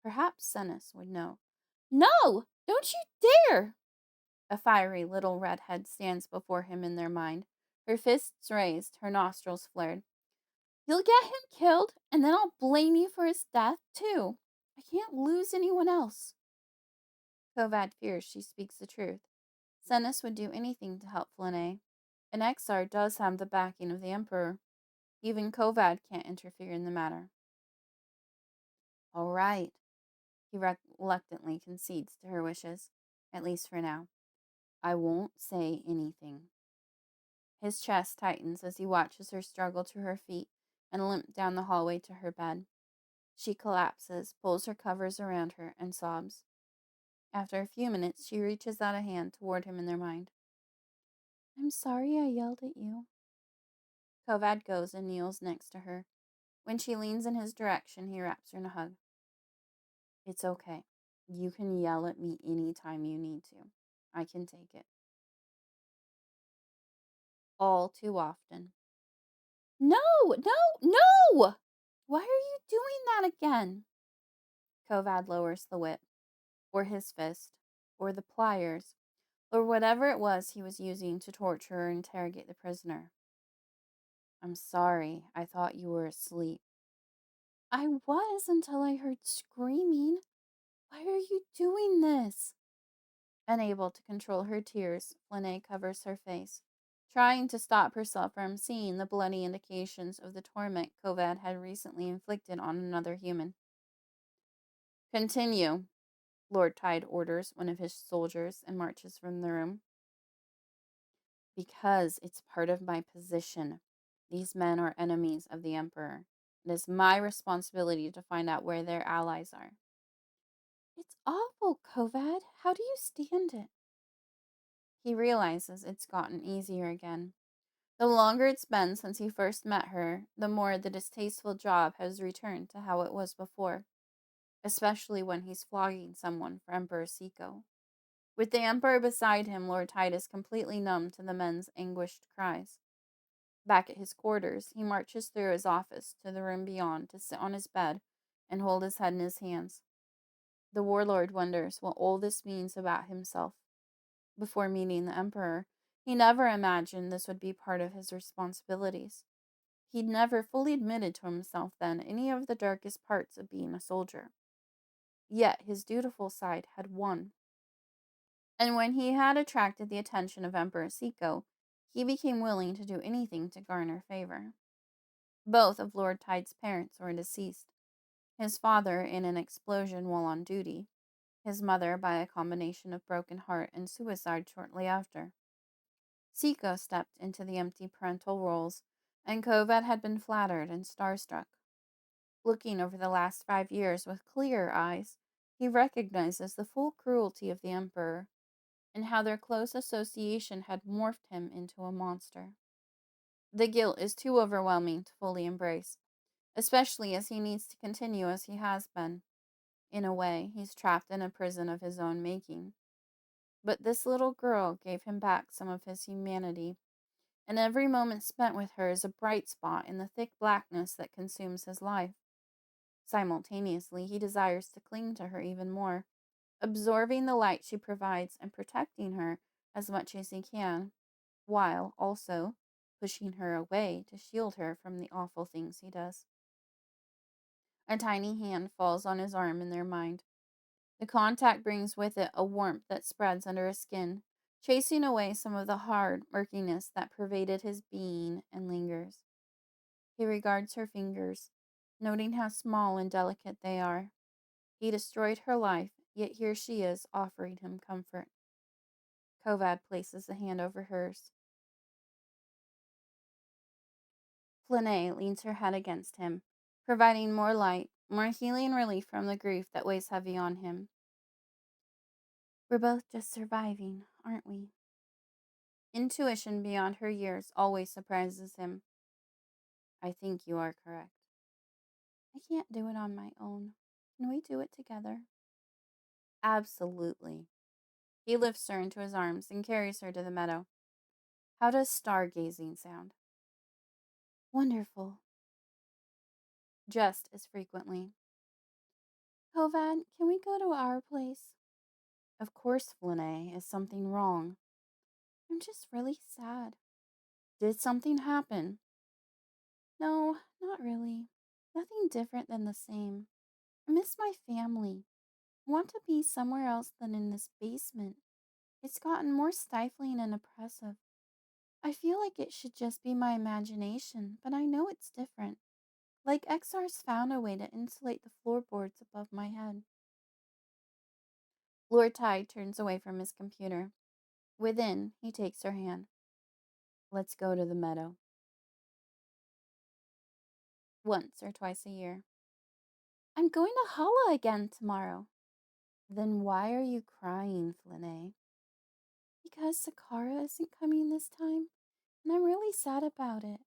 Perhaps Sennis would know. No! Don't you dare! A fiery little redhead stands before him in their mind, her fists raised, her nostrils flared. You'll get him killed, and then I'll blame you for his death, too. I can't lose anyone else. Kovad fears she speaks the truth. Sennis would do anything to help Flynae. An Exar does have the backing of the Emperor. Even Kovad can't interfere in the matter. All right, he reluctantly concedes to her wishes, at least for now. I won't say anything. His chest tightens as he watches her struggle to her feet and limp down the hallway to her bed. She collapses, pulls her covers around her, and sobs. After a few minutes, she reaches out a hand toward him in their mind. I'm sorry I yelled at you. Kovad goes and kneels next to her. When she leans in his direction, he wraps her in a hug. It's okay. You can yell at me any time you need to. I can take it. All too often. No, no, no! Why are you doing that again? Kovad lowers the whip, or his fist, or the pliers, or whatever it was he was using to torture or interrogate the prisoner. I'm sorry. I thought you were asleep. I was until I heard screaming. Why are you doing this? Unable to control her tears, Flynae covers her face, trying to stop herself from seeing the bloody indications of the torment Kovad had recently inflicted on another human. Continue, Lord Tide orders one of his soldiers and marches from the room. Because it's part of my position. These men are enemies of the Emperor. It is my responsibility to find out where their allies are. It's awful, Kovad. How do you stand it? He realizes it's gotten easier again. The longer it's been since he first met her, the more the distasteful job has returned to how it was before. especially when he's flogging someone for Emperor Siko. With the Emperor beside him, Lord Tide is completely numb to the men's anguished cries. Back at his quarters, he marches through his office to the room beyond to sit on his bed and hold his head in his hands. The warlord wonders what all this means about himself. Before meeting the Emperor, he never imagined this would be part of his responsibilities. He'd never fully admitted to himself then any of the darkest parts of being a soldier. Yet his dutiful side had won. And when he had attracted the attention of Emperor Siko, he became willing to do anything to garner favor. Both of Lord Tide's parents were deceased, his father in an explosion while on duty, his mother by a combination of broken heart and suicide shortly after. Siko stepped into the empty parental roles, and Kovad had been flattered and starstruck. Looking over the last 5 years with clear eyes, he recognizes the full cruelty of the Emperor and how their close association had morphed him into a monster. The guilt is too overwhelming to fully embrace, especially as he needs to continue as he has been. In a way, he's trapped in a prison of his own making. But this little girl gave him back some of his humanity, and every moment spent with her is a bright spot in the thick blackness that consumes his life. Simultaneously, he desires to cling to her even more, absorbing the light she provides and protecting her as much as he can, while also pushing her away to shield her from the awful things he does. A tiny hand falls on his arm in their mind. The contact brings with it a warmth that spreads under his skin, chasing away some of the hard murkiness that pervaded his being and lingers. He regards her fingers, noting how small and delicate they are. He destroyed her life, yet here she is offering him comfort. Kovad places a hand over hers. Flynae leans her head against him, providing more light, more healing relief from the grief that weighs heavy on him. We're both just surviving, aren't we? Intuition beyond her years always surprises him. I think you are correct. I can't do it on my own. Can we do it together? Absolutely. He lifts her into his arms and carries her to the meadow. How does stargazing sound? Wonderful. Just as frequently. Kovad, can we go to our place? Of course, Flynae. Is something wrong? I'm just really sad. Did something happen? No, not really. Nothing different than the same. I miss my family. I want to be somewhere else than in this basement. It's gotten more stifling and oppressive. I feel like it should just be my imagination, but I know it's different. Like XR's found a way to insulate the floorboards above my head. Lord Tide turns away from his computer. Within, he takes her hand. Let's go to the meadow. Once or twice a year. I'm going to Halaa again tomorrow. Then why are you crying, Flynae? Because Sakara isn't coming this time, and I'm really sad about it.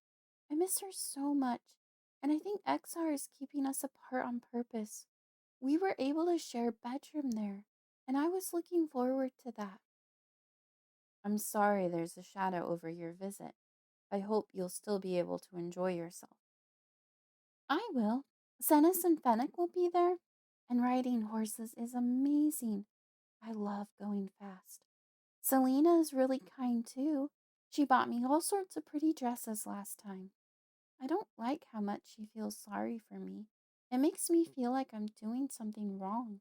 I miss her so much, and I think XR is keeping us apart on purpose. We were able to share a bedroom there, and I was looking forward to that. I'm sorry there's a shadow over your visit. I hope you'll still be able to enjoy yourself. I will. Zenas and Fennec will be there, and riding horses is amazing. I love going fast. Selena is really kind too. She bought me all sorts of pretty dresses last time. I don't like how much she feels sorry for me. It makes me feel like I'm doing something wrong.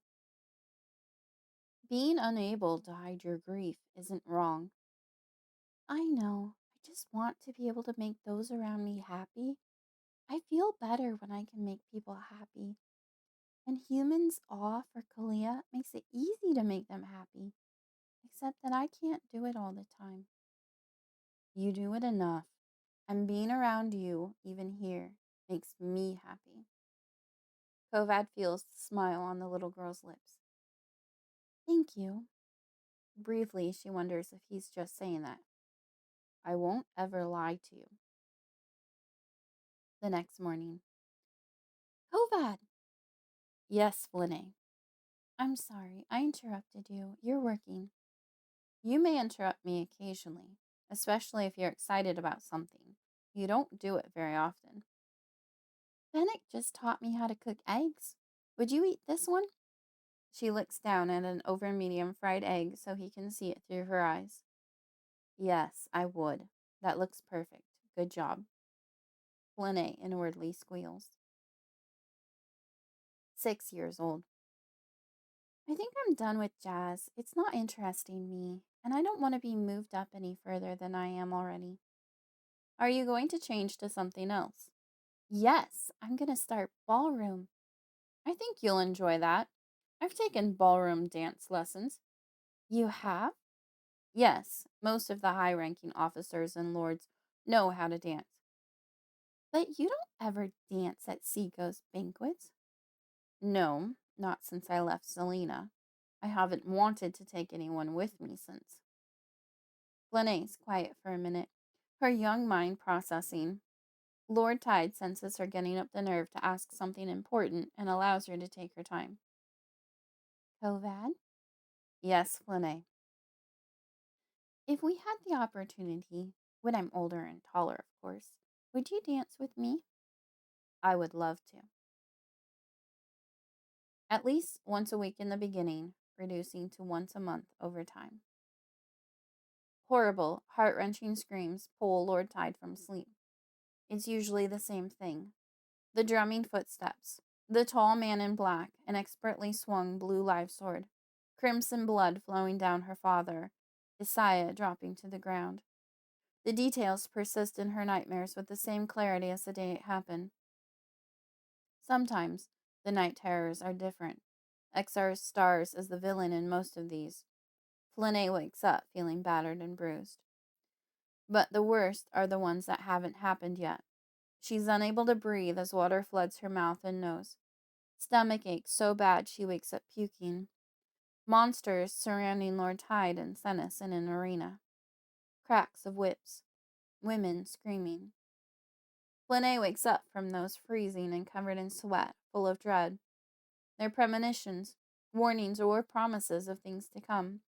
Being unable to hide your grief isn't wrong. I know. I just want to be able to make those around me happy. I feel better when I can make people happy. And humans' awe for Kalia makes it easy to make them happy. Except that I can't do it all the time. You do it enough. And being around you, even here, makes me happy. Kovad feels the smile on the little girl's lips. Thank you. Briefly, she wonders if he's just saying that. I won't ever lie to you. The next morning. Kovad! Yes, Flynae. I'm sorry, I interrupted you. You're working. You may interrupt me occasionally, especially if you're excited about something. You don't do it very often. Fennec just taught me how to cook eggs. Would you eat this one? She looks down at an over medium fried egg so he can see it through her eyes. Yes, I would. That looks perfect. Good job. Flynae inwardly squeals. 6 years old. I think I'm done with jazz. It's not interesting me, and I don't want to be moved up any further than I am already. Are you going to change to something else? Yes, I'm going to start ballroom. I think you'll enjoy that. I've taken ballroom dance lessons. You have? Yes, most of the high ranking officers and lords know how to dance. But you don't ever dance at Seago's banquets? No, not since I left Selena. I haven't wanted to take anyone with me since. Flynae's quiet for a minute, her young mind processing. Lord Tide senses her getting up the nerve to ask something important and allows her to take her time. Kovad? Yes, Flynae. If we had the opportunity, when I'm older and taller, of course, would you dance with me? I would love to. At least once a week in the beginning, reducing to once a month over time. Horrible, heart-wrenching screams pull Lord Tide from sleep. It's usually the same thing. The drumming footsteps. The tall man in black, an expertly swung blue live sword. Crimson blood flowing down her father. Isaiah dropping to the ground. The details persist in her nightmares with the same clarity as the day it happened. Sometimes, the night terrors are different. XR stars as the villain in most of these. Flynae wakes up feeling battered and bruised. But the worst are the ones that haven't happened yet. She's unable to breathe as water floods her mouth and nose. Stomach aches so bad she wakes up puking. Monsters surrounding Lord Tide and Cenis in an arena. Cracks of whips. Women screaming. Flynae wakes up from those freezing and covered in sweat, full of dread. They're premonitions, warnings, or promises of things to come.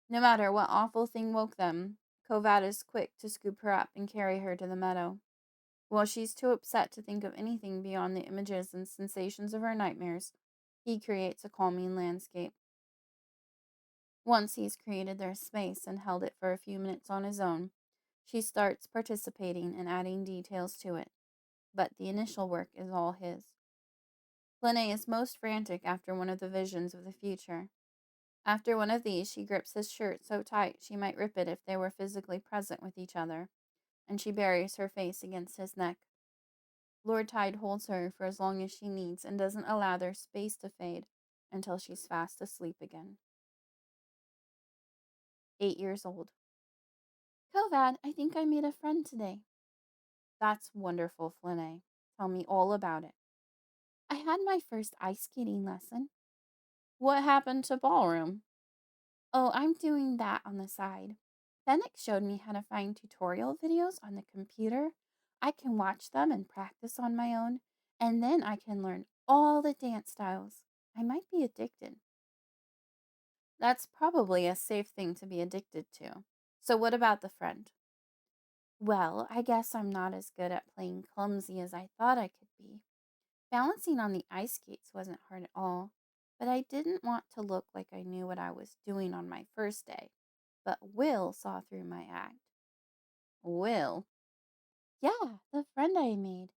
No matter what awful thing woke them, Kovad is quick to scoop her up and carry her to the meadow. While she's too upset to think of anything beyond the images and sensations of her nightmares, he creates a calming landscape. Once he's created their space and held it for a few minutes on his own, she starts participating and adding details to it. But the initial work is all his. Flynae is most frantic after one of the visions of the future. After one of these, she grips his shirt so tight she might rip it if they were physically present with each other, and she buries her face against his neck. Lord Tide holds her for as long as she needs and doesn't allow their space to fade until she's fast asleep again. 8 years old. Kovad, I think I made a friend today. That's wonderful, Flynae. Tell me all about it. I had my first ice skating lesson. What happened to ballroom? Oh, I'm doing that on the side. Fennec showed me how to find tutorial videos on the computer. I can watch them and practice on my own, and then I can learn all the dance styles. I might be addicted. That's probably a safe thing to be addicted to. So, what about the friend? Well, I guess I'm not as good at playing clumsy as I thought I could be. Balancing on the ice skates wasn't hard at all, but I didn't want to look like I knew what I was doing on my first day. But Will saw through my act. Will? Yeah, the friend I made.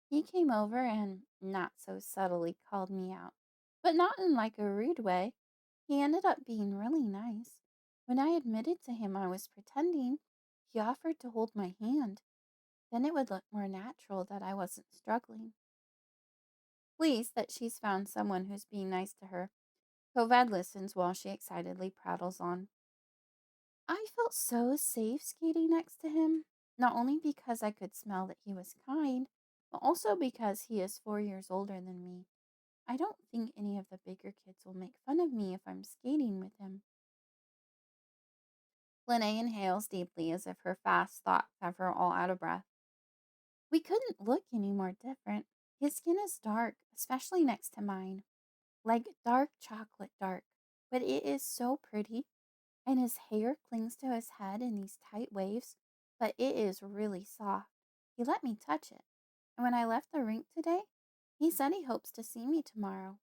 He came over and, not so subtly, called me out. But not in like a rude way. He ended up being really nice. When I admitted to him I was pretending, he offered to hold my hand. Then it would look more natural that I wasn't struggling. Pleased that she's found someone who's being nice to her, Kovad listens while she excitedly prattles on. I felt so safe skating next to him, not only because I could smell that he was kind, but also because he is 4 years older than me. I don't think any of the bigger kids will make fun of me if I'm skating with him. Flynae inhales deeply as if her fast thoughts have her all out of breath. We couldn't look any more different. His skin is dark, especially next to mine, like dark chocolate dark, but it is so pretty, and his hair clings to his head in these tight waves, but it is really soft. He let me touch it, and when I left the rink today, he said he hopes to see me tomorrow.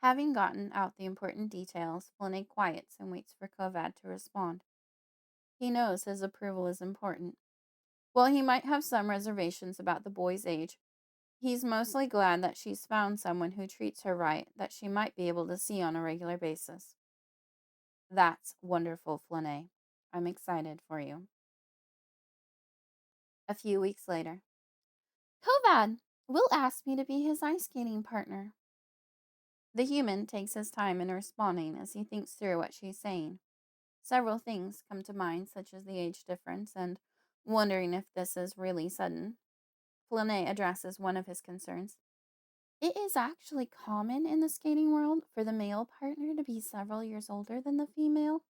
Having gotten out the important details, Flynae quiets and waits for Kovad to respond. He knows his approval is important. While he might have some reservations about the boy's age, he's mostly glad that she's found someone who treats her right, that she might be able to see on a regular basis. That's wonderful, Flynae. I'm excited for you. A few weeks later. Kovad! Will asked me to be his ice skating partner. The human takes his time in responding as he thinks through what she's saying. Several things come to mind, such as the age difference and wondering if this is really sudden. Flynae addresses one of his concerns. It is actually common in the skating world for the male partner to be several years older than the female.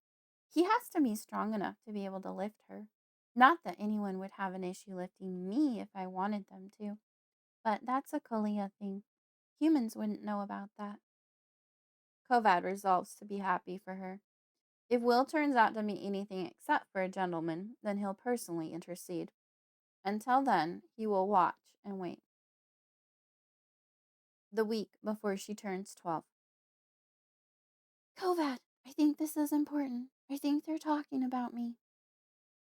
He has to be strong enough to be able to lift her. Not that anyone would have an issue lifting me if I wanted them to, but that's a Kalia thing. Humans wouldn't know about that. Kovad resolves to be happy for her. If Will turns out to be anything except for a gentleman, then he'll personally intercede. Until then, he will watch and wait. The week before she turns 12. Kovad, I think this is important. I think they're talking about me.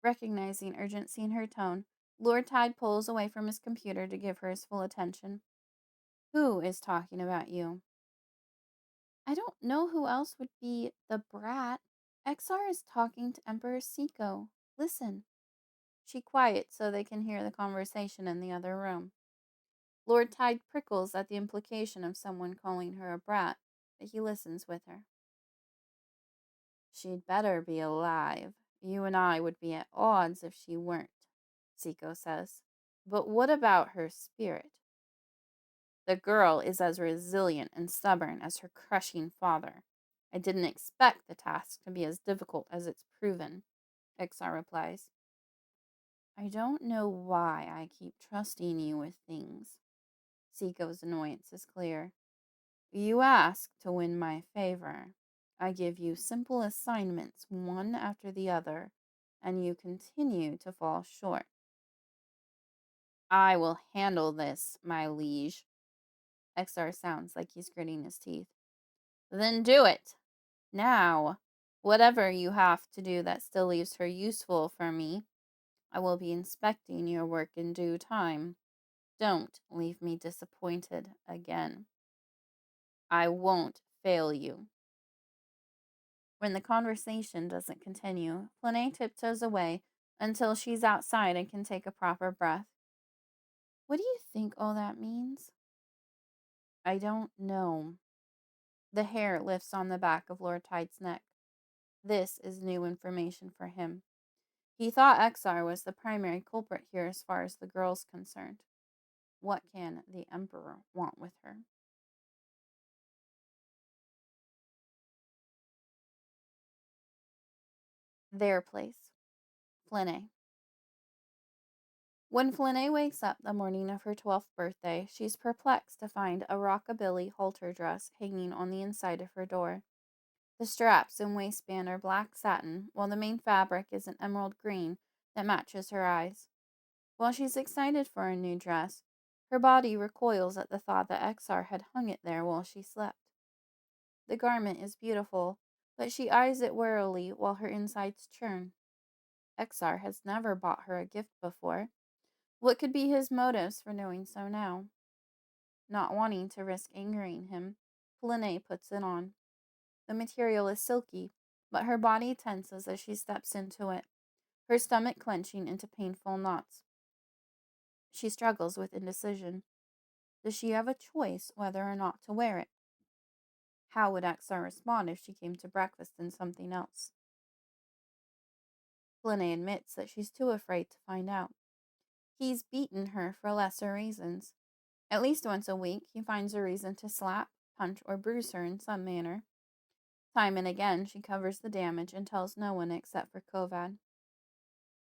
Recognizing urgency in her tone, Lord Tide pulls away from his computer to give her his full attention. Who is talking about you? I don't know who else would be the brat. XR is talking to Emperor Seiko. Listen. She quiets so they can hear the conversation in the other room. Lord Tide prickles at the implication of someone calling her a brat, but he listens with her. She'd better be alive. You and I would be at odds if she weren't, Seiko says. But what about her spirit? The girl is as resilient and stubborn as her crushing father. I didn't expect the task to be as difficult as it's proven, XR replies. I don't know why I keep trusting you with things. Seiko's annoyance is clear. You ask to win my favor. I give you simple assignments one after the other, and you continue to fall short. I will handle this, my liege. XR sounds like he's gritting his teeth. Then do it. Now, whatever you have to do that still leaves her useful for me, I will be inspecting your work in due time. Don't leave me disappointed again. I won't fail you. When the conversation doesn't continue, Flynae tiptoes away until she's outside and can take a proper breath. What do you think all that means? I don't know. The hair lifts on the back of Lord Tide's neck. This is new information for him. He thought Exar was the primary culprit here as far as the girl's concerned. What can the Emperor want with her? Their place. Flynae. When Flynae wakes up the morning of her 12th birthday, she's perplexed to find a rockabilly halter dress hanging on the inside of her door. The straps and waistband are black satin, while the main fabric is an emerald green that matches her eyes. While she's excited for a new dress, her body recoils at the thought that Exar had hung it there while she slept. The garment is beautiful, but she eyes it warily while her insides churn. Exar has never bought her a gift before. What could be his motives for doing so now? Not wanting to risk angering him, Flynae puts it on. The material is silky, but her body tenses as she steps into it, her stomach clenching into painful knots. She struggles with indecision. Does she have a choice whether or not to wear it? How would Axar respond if she came to breakfast in something else? Flynae admits that she's too afraid to find out. He's beaten her for lesser reasons. At least once a week, he finds a reason to slap, punch, or bruise her in some manner. Time and again, she covers the damage and tells no one except for Kovad.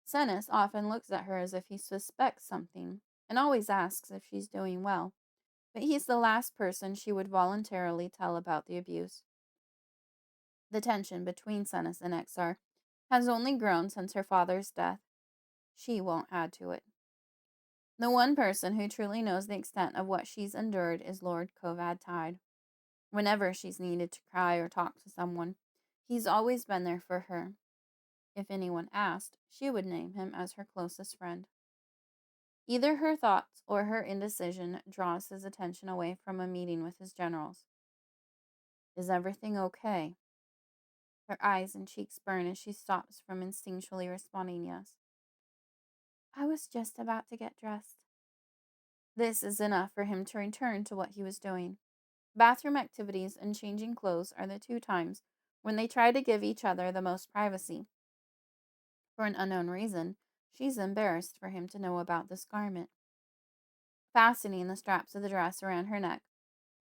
Senis often looks at her as if he suspects something, and always asks if she's doing well, but he's the last person she would voluntarily tell about the abuse. The tension between Senis and Exar has only grown since her father's death. She won't add to it. The one person who truly knows the extent of what she's endured is Lord Kovad Tide. Whenever she's needed to cry or talk to someone, he's always been there for her. If anyone asked, she would name him as her closest friend. Either her thoughts or her indecision draws his attention away from a meeting with his generals. Is everything okay? Her eyes and cheeks burn as she stops from instinctually responding yes. I was just about to get dressed. This is enough for him to return to what he was doing. Bathroom activities and changing clothes are the two times when they try to give each other the most privacy. For an unknown reason, she's embarrassed for him to know about this garment. Fastening the straps of the dress around her neck,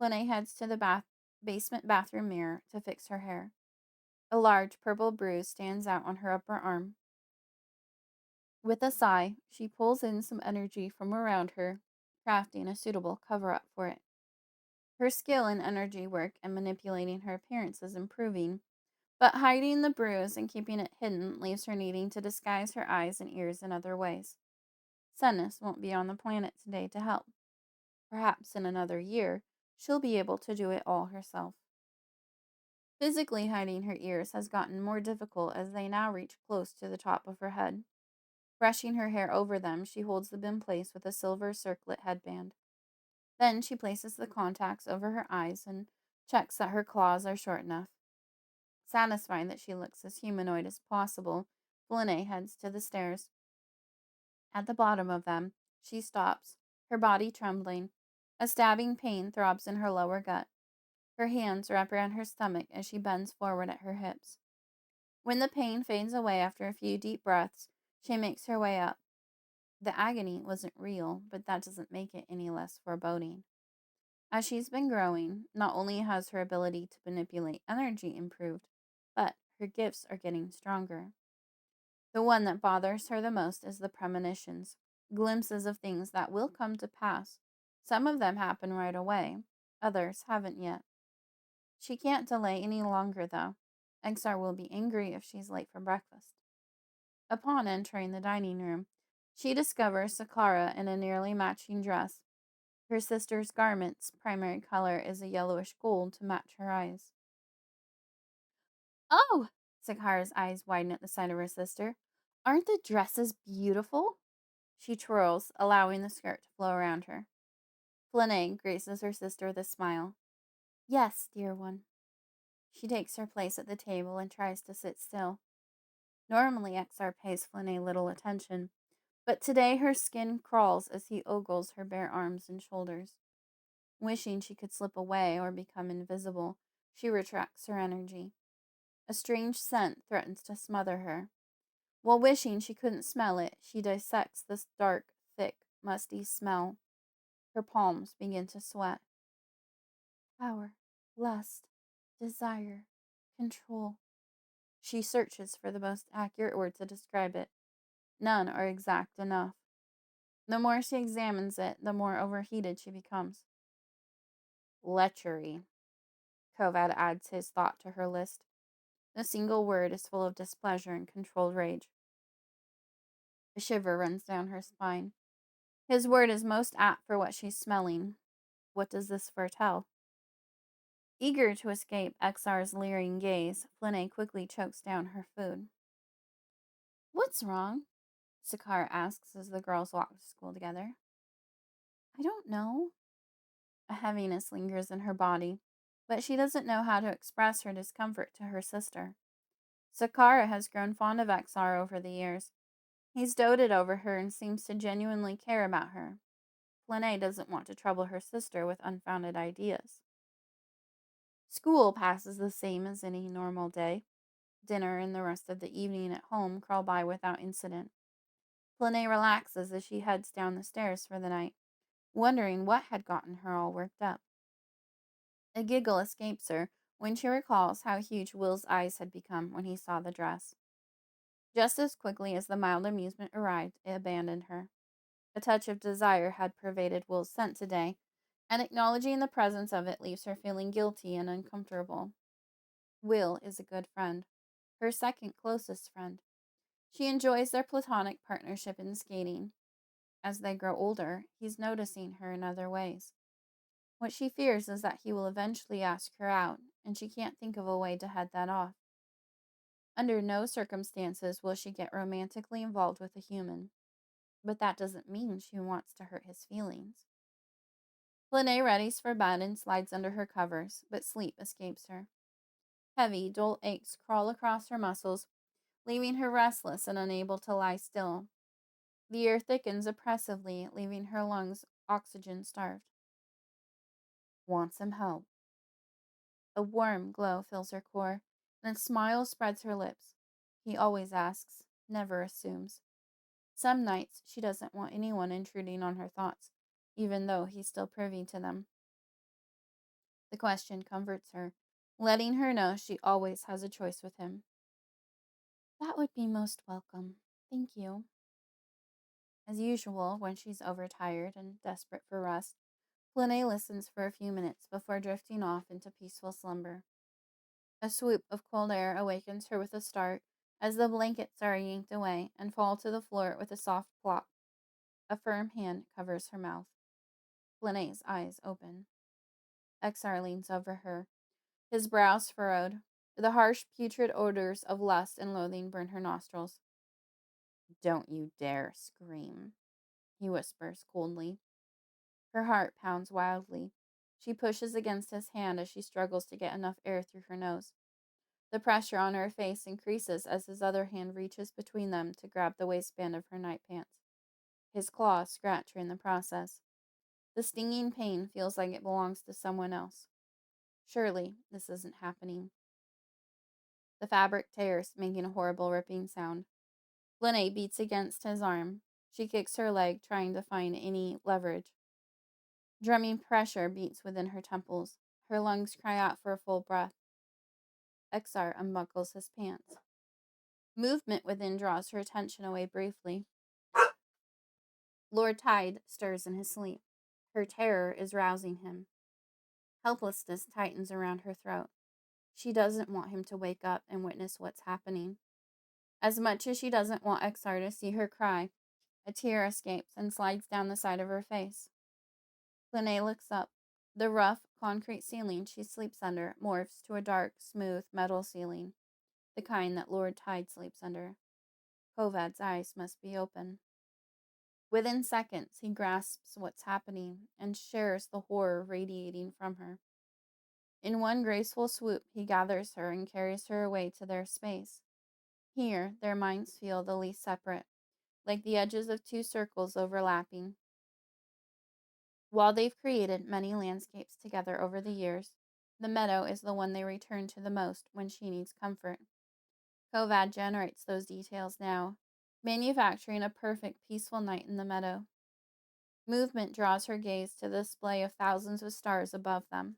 Flynae heads to the basement bathroom mirror to fix her hair. A large purple bruise stands out on her upper arm. With a sigh, she pulls in some energy from around her, crafting a suitable cover-up for it. Her skill in energy work and manipulating her appearance is improving, but hiding the bruise and keeping it hidden leaves her needing to disguise her eyes and ears in other ways. Senis won't be on the planet today to help. Perhaps in another year, she'll be able to do it all herself. Physically hiding her ears has gotten more difficult as they now reach close to the top of her head. Brushing her hair over them, she holds them in place with a silver circlet headband. Then she places the contacts over her eyes and checks that her claws are short enough. Satisfied that she looks as humanoid as possible, Flynae heads to the stairs. At the bottom of them, she stops, her body trembling. A stabbing pain throbs in her lower gut. Her hands wrap around her stomach as she bends forward at her hips. When the pain fades away after a few deep breaths, she makes her way up. The agony wasn't real, but that doesn't make it any less foreboding. As she's been growing, not only has her ability to manipulate energy improved, but her gifts are getting stronger. The one that bothers her the most is the premonitions, glimpses of things that will come to pass. Some of them happen right away, others haven't yet. She can't delay any longer, though. Exar will be angry if she's late for breakfast. Upon entering the dining room, she discovers Sakara in a nearly matching dress. Her sister's garment's primary color is a yellowish gold to match her eyes. Oh! Sakara's eyes widen at the sight of her sister. Aren't the dresses beautiful? She twirls, allowing the skirt to flow around her. Flynae graces her sister with a smile. Yes, dear one. She takes her place at the table and tries to sit still. Normally, Exar pays Flynae little attention, but today her skin crawls as he ogles her bare arms and shoulders. Wishing she could slip away or become invisible, she retracts her energy. A strange scent threatens to smother her. While wishing she couldn't smell it, she dissects this dark, thick, musty smell. Her palms begin to sweat. Power, lust, desire, control. She searches for the most accurate word to describe it. None are exact enough. The more she examines it, the more overheated she becomes. Lechery. Kovad adds his thought to her list. The single word is full of displeasure and controlled rage. A shiver runs down her spine. His word is most apt for what she's smelling. What does this foretell? Eager to escape Exar's leering gaze, Flynae quickly chokes down her food. What's wrong? Sakara asks as the girls walk to school together. I don't know. A heaviness lingers in her body, but she doesn't know how to express her discomfort to her sister. Sakara has grown fond of Exar over the years. He's doted over her and seems to genuinely care about her. Flynae doesn't want to trouble her sister with unfounded ideas. School passes the same as any normal day. Dinner and the rest of the evening at home crawl by without incident. Flynae relaxes as she heads down the stairs for the night, wondering what had gotten her all worked up. A giggle escapes her when she recalls how huge Will's eyes had become when he saw the dress. Just as quickly as the mild amusement arrived, it abandoned her. A touch of desire had pervaded Will's scent today, and acknowledging the presence of it leaves her feeling guilty and uncomfortable. Will is a good friend, her second closest friend. She enjoys their platonic partnership in skating. As they grow older, he's noticing her in other ways. What she fears is that he will eventually ask her out, and she can't think of a way to head that off. Under no circumstances will she get romantically involved with a human, but that doesn't mean she wants to hurt his feelings. Flynae readies for bed and slides under her covers, but sleep escapes her. Heavy, dull aches crawl across her muscles, leaving her restless and unable to lie still. The air thickens oppressively, leaving her lungs oxygen starved. Want some help? A warm glow fills her core, and a smile spreads her lips. He always asks, never assumes. Some nights she doesn't want anyone intruding on her thoughts, even though he's still privy to them. The question comforts her, letting her know she always has a choice with him. That would be most welcome. Thank you. As usual, when she's overtired and desperate for rest, Flynae listens for a few minutes before drifting off into peaceful slumber. A swoop of cold air awakens her with a start as the blankets are yanked away and fall to the floor with a soft plop. A firm hand covers her mouth. Flynae's eyes open. Exar leans over her, his brows furrowed. The harsh, putrid odors of lust and loathing burn her nostrils. Don't you dare scream, he whispers coldly. Her heart pounds wildly. She pushes against his hand as she struggles to get enough air through her nose. The pressure on her face increases as his other hand reaches between them to grab the waistband of her night pants. His claws scratch her in the process. The stinging pain feels like it belongs to someone else. Surely, this isn't happening. The fabric tears, making a horrible ripping sound. Flynae beats against his arm. She kicks her leg, trying to find any leverage. Drumming pressure beats within her temples. Her lungs cry out for a full breath. Exar unbuckles his pants. Movement within draws her attention away briefly. Lord Tide stirs in his sleep. Her terror is rousing him. Helplessness tightens around her throat. She doesn't want him to wake up and witness what's happening. As much as she doesn't want Exar to see her cry, a tear escapes and slides down the side of her face. Flynae looks up. The rough, concrete ceiling she sleeps under morphs to a dark, smooth metal ceiling, the kind that Lord Tide sleeps under. Kovad's eyes must be open. Within seconds, he grasps what's happening and shares the horror radiating from her. In one graceful swoop, he gathers her and carries her away to their space. Here, their minds feel the least separate, like the edges of two circles overlapping. While they've created many landscapes together over the years, the meadow is the one they return to the most when she needs comfort. Kovad generates those details now, manufacturing a perfect, peaceful night in the meadow. Movement draws her gaze to the display of thousands of stars above them.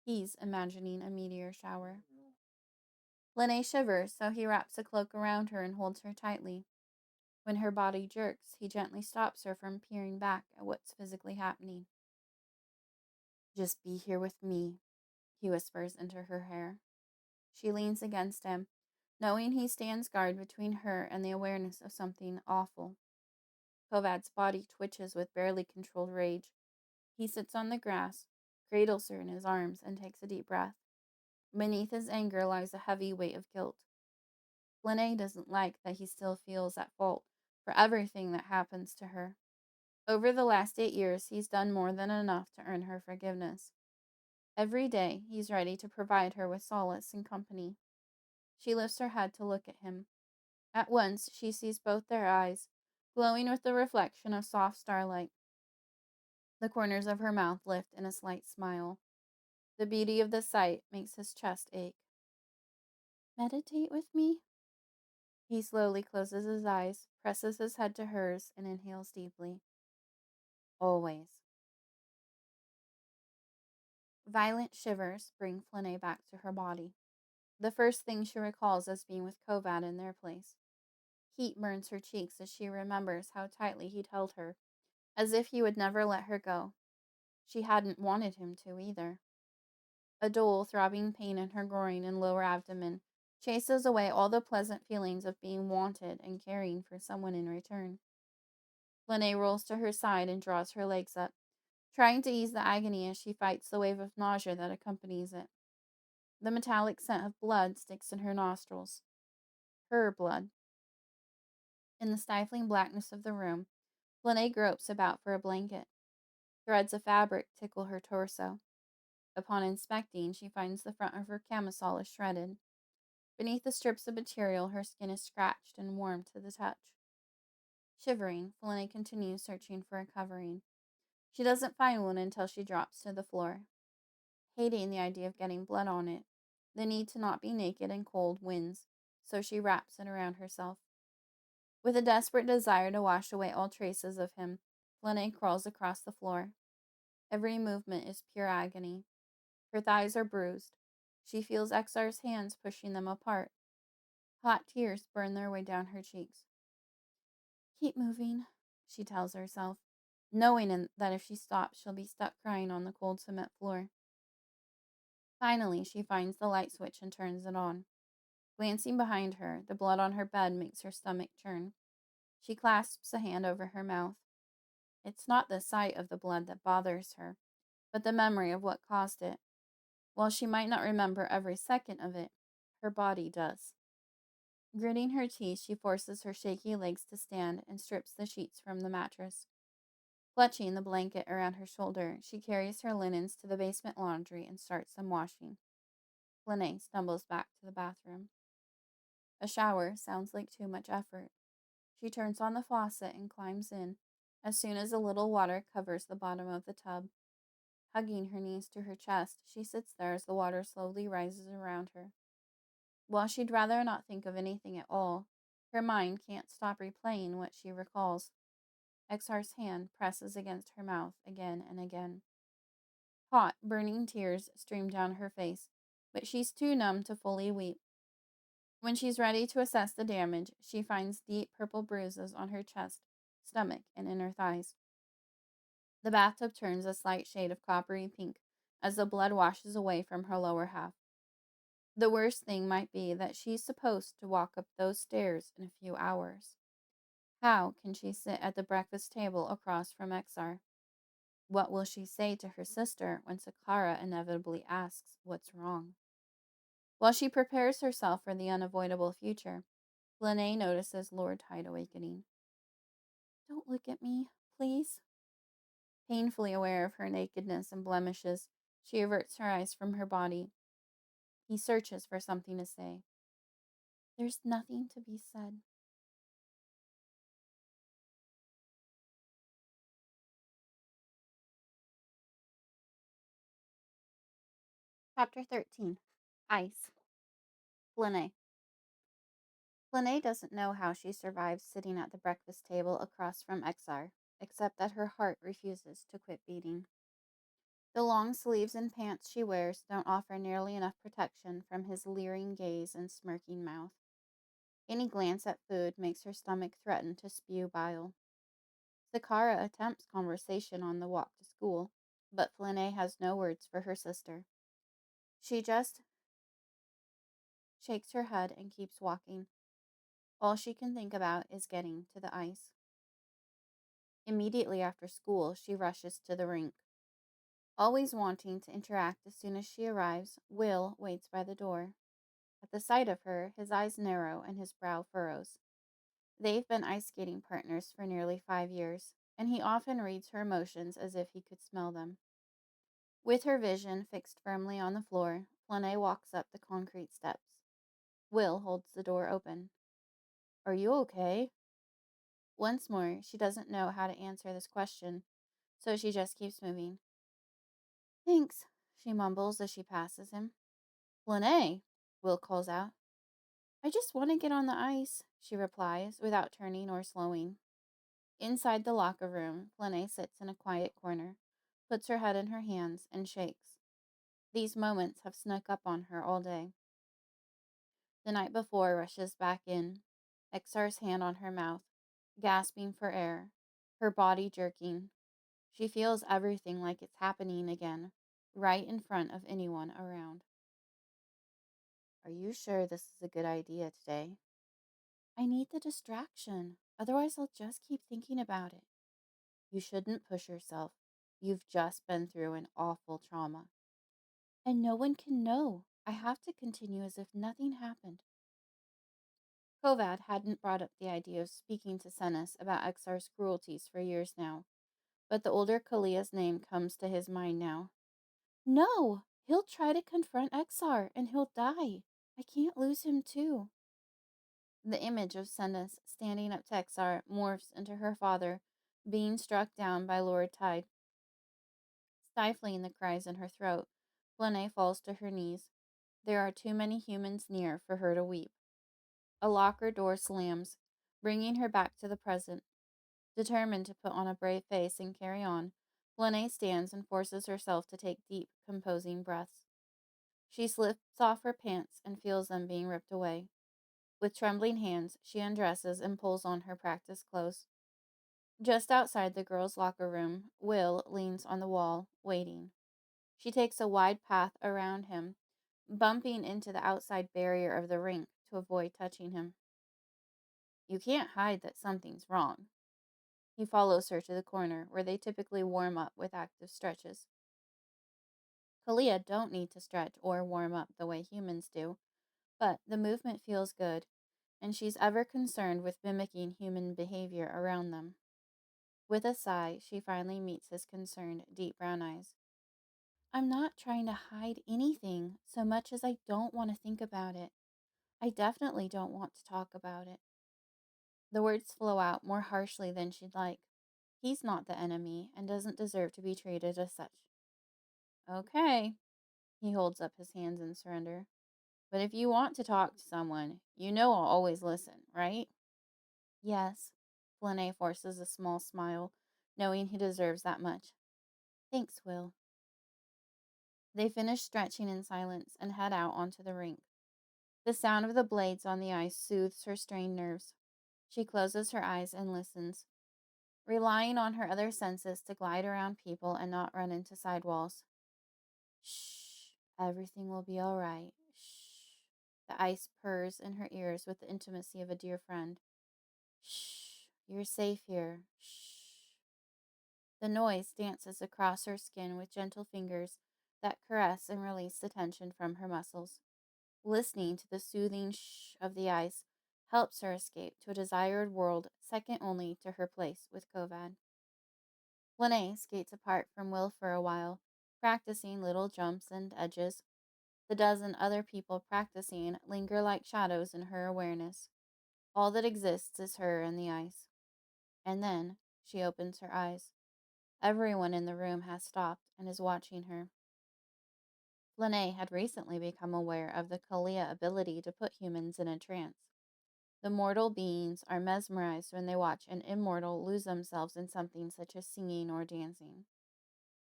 He's imagining a meteor shower. Flynae shivers, so he wraps a cloak around her and holds her tightly. When her body jerks, he gently stops her from peering back at what's physically happening. Just be here with me, he whispers into her hair. She leans against him, knowing he stands guard between her and the awareness of something awful. Kovad's body twitches with barely controlled rage. He sits on the grass, cradles her in his arms, and takes a deep breath. Beneath his anger lies a heavy weight of guilt. Flynae doesn't like that he still feels at fault for everything that happens to her. Over the last 8 years, he's done more than enough to earn her forgiveness. Every day, he's ready to provide her with solace and company. She lifts her head to look at him. At once, she sees both their eyes, glowing with the reflection of soft starlight. The corners of her mouth lift in a slight smile. The beauty of the sight makes his chest ache. Meditate with me? He slowly closes his eyes, presses his head to hers, and inhales deeply. Always. Violent shivers bring Flynae back to her body. The first thing she recalls is being with Kovad in their place. Heat burns her cheeks as she remembers how tightly he'd held her, as if he would never let her go. She hadn't wanted him to either. A dull, throbbing pain in her groin and lower abdomen chases away all the pleasant feelings of being wanted and caring for someone in return. Flynae rolls to her side and draws her legs up, trying to ease the agony as she fights the wave of nausea that accompanies it. The metallic scent of blood sticks in her nostrils. Her blood. In the stifling blackness of the room, Flynae gropes about for a blanket. Threads of fabric tickle her torso. Upon inspecting, she finds the front of her camisole is shredded. Beneath the strips of material, her skin is scratched and warm to the touch. Shivering, Flynae continues searching for a covering. She doesn't find one until she drops to the floor. Hating the idea of getting blood on it, the need to not be naked and cold wins, so she wraps it around herself. With a desperate desire to wash away all traces of him, Flynae crawls across the floor. Every movement is pure agony. Her thighs are bruised. She feels Exar's hands pushing them apart. Hot tears burn their way down her cheeks. Keep moving, she tells herself, knowing that if she stops, she'll be stuck crying on the cold cement floor. Finally, she finds the light switch and turns it on. Glancing behind her, the blood on her bed makes her stomach churn. She clasps a hand over her mouth. It's not the sight of the blood that bothers her, but the memory of what caused it. While she might not remember every second of it, her body does. Gritting her teeth, she forces her shaky legs to stand and strips the sheets from the mattress. Clutching the blanket around her shoulder, she carries her linens to the basement laundry and starts some washing. Flynae stumbles back to the bathroom. A shower sounds like too much effort. She turns on the faucet and climbs in as soon as a little water covers the bottom of the tub. Hugging her knees to her chest, she sits there as the water slowly rises around her. While she'd rather not think of anything at all, her mind can't stop replaying what she recalls. Exar's hand presses against her mouth again and again. Hot, burning tears stream down her face, but she's too numb to fully weep. When she's ready to assess the damage, she finds deep purple bruises on her chest, stomach, and inner thighs. The bathtub turns a slight shade of coppery pink as the blood washes away from her lower half. The worst thing might be that she's supposed to walk up those stairs in a few hours. How can she sit at the breakfast table across from Exar? What will she say to her sister when Sakara inevitably asks what's wrong? While she prepares herself for the unavoidable future, Flynae notices Lord Tide awakening. Don't look at me, please. Painfully aware of her nakedness and blemishes, she averts her eyes from her body. He searches for something to say. There's nothing to be said. Chapter 13. Ice. Flynae. Flynae doesn't know how she survives sitting at the breakfast table across from Exar, except that her heart refuses to quit beating. The long sleeves and pants she wears don't offer nearly enough protection from his leering gaze and smirking mouth. Any glance at food makes her stomach threaten to spew bile. Sakara attempts conversation on the walk to school, but Flynae has no words for her sister. She just shakes her head and keeps walking. All she can think about is getting to the ice. Immediately after school, she rushes to the rink. Always wanting to interact as soon as she arrives, Will waits by the door. At the sight of her, his eyes narrow and his brow furrows. They've been ice skating partners for nearly 5 years, and he often reads her emotions as if he could smell them. With her vision fixed firmly on the floor, Flynae walks up the concrete steps. Will holds the door open. Are you okay? Once more, she doesn't know how to answer this question, so she just keeps moving. Thanks, she mumbles as she passes him. Flynae, Will calls out. I just want to get on the ice, she replies, without turning or slowing. Inside the locker room, Flynae sits in a quiet corner, puts her head in her hands, and shakes. These moments have snuck up on her all day. The night before rushes back in, Exar's hand on her mouth, gasping for air. her body jerking. She feels everything like it's happening again, right in front of anyone around. Are you sure this is a good idea today? I need the distraction. Otherwise, I'll just keep thinking about it. You shouldn't push yourself. You've just been through an awful trauma. And no one can know. I have to continue as if nothing happened. Kovad hadn't brought up the idea of speaking to Senes about Exar's cruelties for years now, but the older Kalia's name comes to his mind now. No! He'll try to confront Exar, and he'll die. I can't lose him, too. The image of Senes standing up to Exar morphs into her father, being struck down by Lord Tide. Stifling the cries in her throat, Flynae falls to her knees. There are too many humans near for her to weep. A locker door slams, bringing her back to the present. Determined to put on a brave face and carry on, Flynae stands and forces herself to take deep, composing breaths. She slips off her pants and feels them being ripped away. With trembling hands, she undresses and pulls on her practice clothes. Just outside the girls' locker room, Will leans on the wall, waiting. She takes a wide path around him, bumping into the outside barrier of the rink to avoid touching him. You can't hide that something's wrong. He follows her to the corner, where they typically warm up with active stretches. Kalia don't need to stretch or warm up the way humans do, but the movement feels good, and she's ever concerned with mimicking human behavior around them. With a sigh, she finally meets his concerned, deep brown eyes. I'm not trying to hide anything so much as I don't want to think about it. I definitely don't want to talk about it. The words flow out more harshly than she'd like. He's not the enemy and doesn't deserve to be treated as such. Okay. He holds up his hands in surrender. But if you want to talk to someone, you know I'll always listen, right? Yes. Flynae forces a small smile, knowing he deserves that much. Thanks, Will. They finish stretching in silence and head out onto the rink. The sound of the blades on the ice soothes her strained nerves. She closes her eyes and listens, relying on her other senses to glide around people and not run into sidewalls. Shh, everything will be all right. Shh. The ice purrs in her ears with the intimacy of a dear friend. Shh, you're safe here. Shh. The noise dances across her skin with gentle fingers that caress and release the tension from her muscles. Listening to the soothing shh of the ice helps her escape to a desired world second only to her place with Kovad. Flynae skates apart from Will for a while, practicing little jumps and edges. The dozen other people practicing linger like shadows in her awareness. All that exists is her and the ice. And then she opens her eyes. Everyone in the room has stopped and is watching her. Flynae had recently become aware of the Kalia ability to put humans in a trance. The mortal beings are mesmerized when they watch an immortal lose themselves in something such as singing or dancing.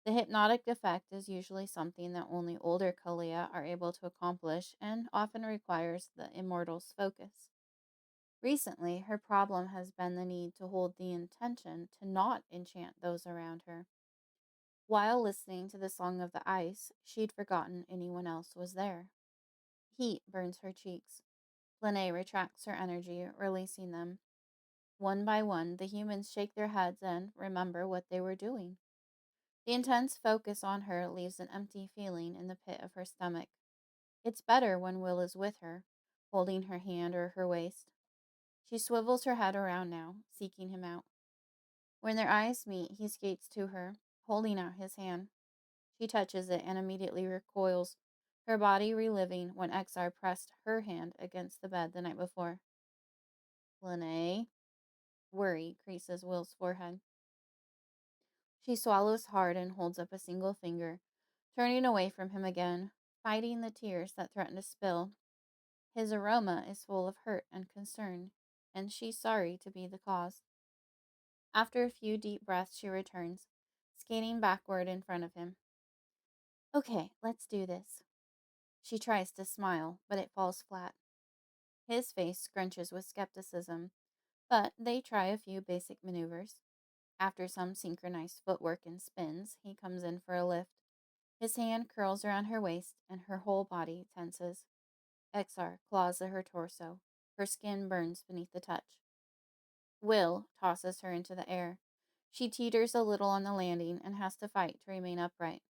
The hypnotic effect is usually something that only older Kalia are able to accomplish and often requires the immortal's focus. Recently, her problem has been the need to hold the intention to not enchant those around her. While listening to the Song of the Ice, she'd forgotten anyone else was there. Heat burns her cheeks. Flynae retracts her energy, releasing them. One by one, the humans shake their heads and remember what they were doing. The intense focus on her leaves an empty feeling in the pit of her stomach. It's better when Will is with her, holding her hand or her waist. She swivels her head around now, seeking him out. When their eyes meet, he skates to her, holding out his hand. She touches it and immediately recoils, her body reliving when Exar pressed her hand against the bed the night before. Flynae. Worry creases Will's forehead. She swallows hard and holds up a single finger, turning away from him again, fighting the tears that threaten to spill. His aroma is full of hurt and concern, and she's sorry to be the cause. After a few deep breaths, she returns, skating backward in front of him. Okay, let's do this. She tries to smile, but it falls flat. His face scrunches with skepticism, but they try a few basic maneuvers. After some synchronized footwork and spins, he comes in for a lift. His hand curls around her waist, and her whole body tenses. Exar claws at her torso. Her skin burns beneath the touch. Will tosses her into the air. She teeters a little on the landing and has to fight to remain upright.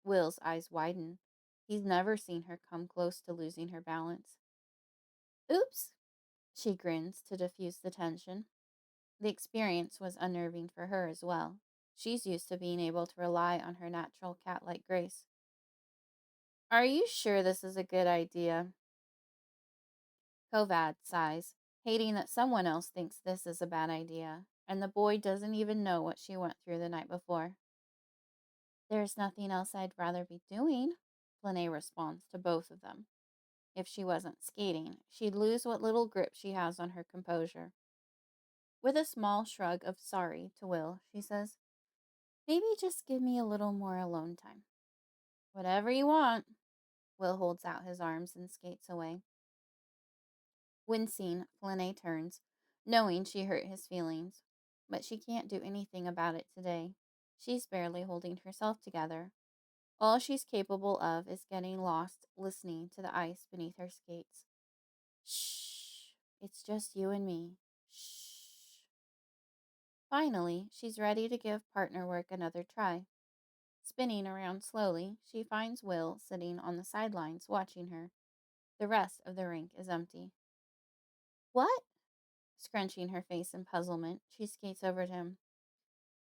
Will's eyes widen. He's never seen her come close to losing her balance. Oops, she grins to diffuse the tension. The experience was unnerving for her as well. She's used to being able to rely on her natural cat-like grace. Are you sure this is a good idea? Kovad sighs, hating that someone else thinks this is a bad idea, and the boy doesn't even know what she went through the night before. There's nothing else I'd rather be doing, Flynae responds to both of them. If she wasn't skating, she'd lose what little grip she has on her composure. With a small shrug of sorry to Will, she says, maybe just give me a little more alone time. Whatever you want. Will holds out his arms and skates away. Wincing, Flynae turns, knowing she hurt his feelings. But she can't do anything about it today. She's barely holding herself together. All she's capable of is getting lost listening to the ice beneath her skates. Shh, it's just you and me. Shh. Finally, she's ready to give partner work another try. Spinning around slowly, she finds Will sitting on the sidelines watching her. The rest of the rink is empty. What? Scrunching her face in puzzlement, she skates over to him.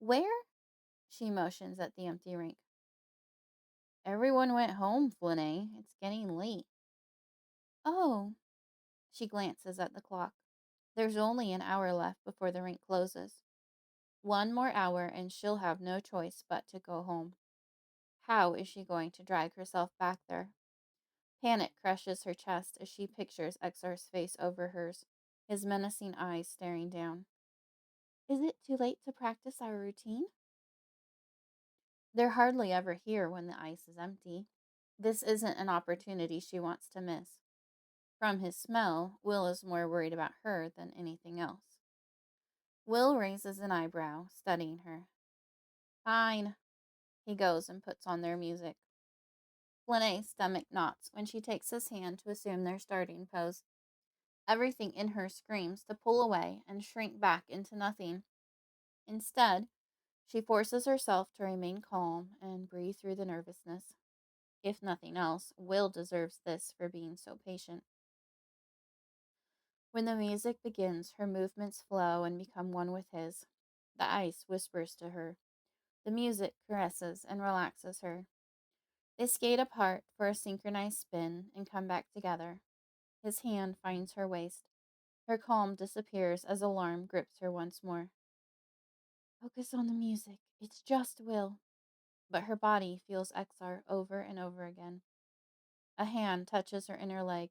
Where? She motions at the empty rink. Everyone went home, Flynae. It's getting late. Oh. She glances at the clock. There's only an hour left before the rink closes. One more hour and she'll have no choice but to go home. How is she going to drag herself back there? Panic crushes her chest as she pictures Exar's face over hers, his menacing eyes staring down. Is it too late to practice our routine? They're hardly ever here when the ice is empty. This isn't an opportunity she wants to miss. From his smell, Will is more worried about her than anything else. Will raises an eyebrow, studying her. Fine. He goes and puts on their music. Flynae's stomach knots when she takes his hand to assume their starting pose. Everything in her screams to pull away and shrink back into nothing. Instead, she forces herself to remain calm and breathe through the nervousness. If nothing else, Will deserves this for being so patient. When the music begins, her movements flow and become one with his. The ice whispers to her. The music caresses and relaxes her. They skate apart for a synchronized spin and come back together. His hand finds her waist. Her calm disappears as alarm grips her once more. Focus on the music. It's just Will. But her body feels Exar over and over again. A hand touches her inner leg,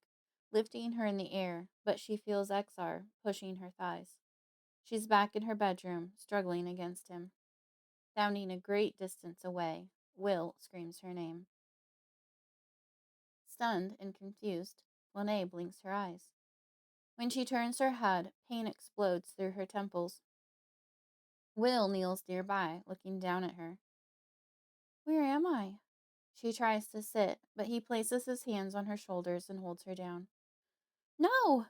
lifting her in the air, but she feels Exar pushing her thighs. She's back in her bedroom, struggling against him. Sounding a great distance away, Will screams her name. Stunned and confused, Flynae blinks her eyes. When she turns her head, pain explodes through her temples. Will kneels nearby, looking down at her. Where am I? She tries to sit, but he places his hands on her shoulders and holds her down. No!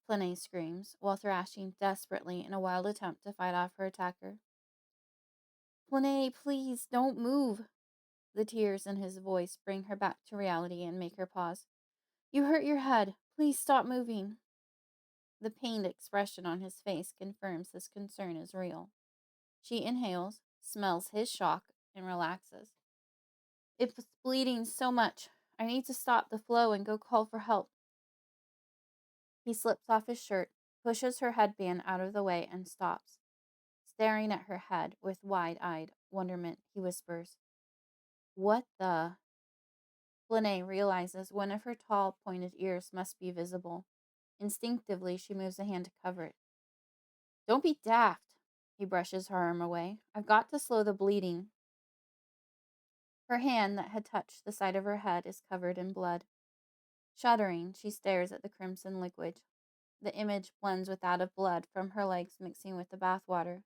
Flynae screams, while thrashing desperately in a wild attempt to fight off her attacker. Flynae, please, don't move. The tears in his voice bring her back to reality and make her pause. You hurt your head. Please stop moving. The pained expression on his face confirms his concern is real. She inhales, smells his shock, and relaxes. It's bleeding so much. I need to stop the flow and go call for help. He slips off his shirt, pushes her headband out of the way, and stops. Staring at her head with wide-eyed wonderment, he whispers, What the? Flynae realizes one of her tall, pointed ears must be visible. Instinctively, she moves a hand to cover it. Don't be daft. He brushes her arm away. I've got to slow the bleeding. Her hand that had touched the side of her head is covered in blood. Shuddering, she stares at the crimson liquid. The image blends with that of blood from her legs mixing with the bath water.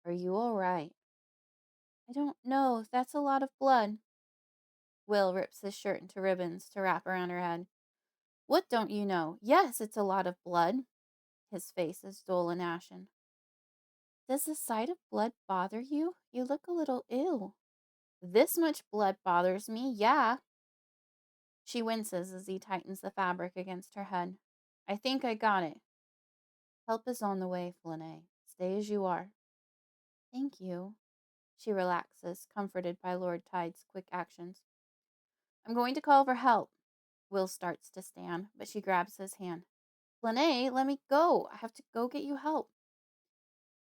Are you all right? I don't know. That's a lot of blood. Will rips his shirt into ribbons to wrap around her head. What don't you know? Yes, it's a lot of blood. His face is dull and ashen. Does the sight of blood bother you? You look a little ill. This much blood bothers me, yeah. She winces as he tightens the fabric against her head. I think I got it. Help is on the way, Flynae. Stay as you are. Thank you. She relaxes, comforted by Lord Tide's quick actions. I'm going to call for help. Will starts to stand, but she grabs his hand. Flynae, let me go. I have to go get you help.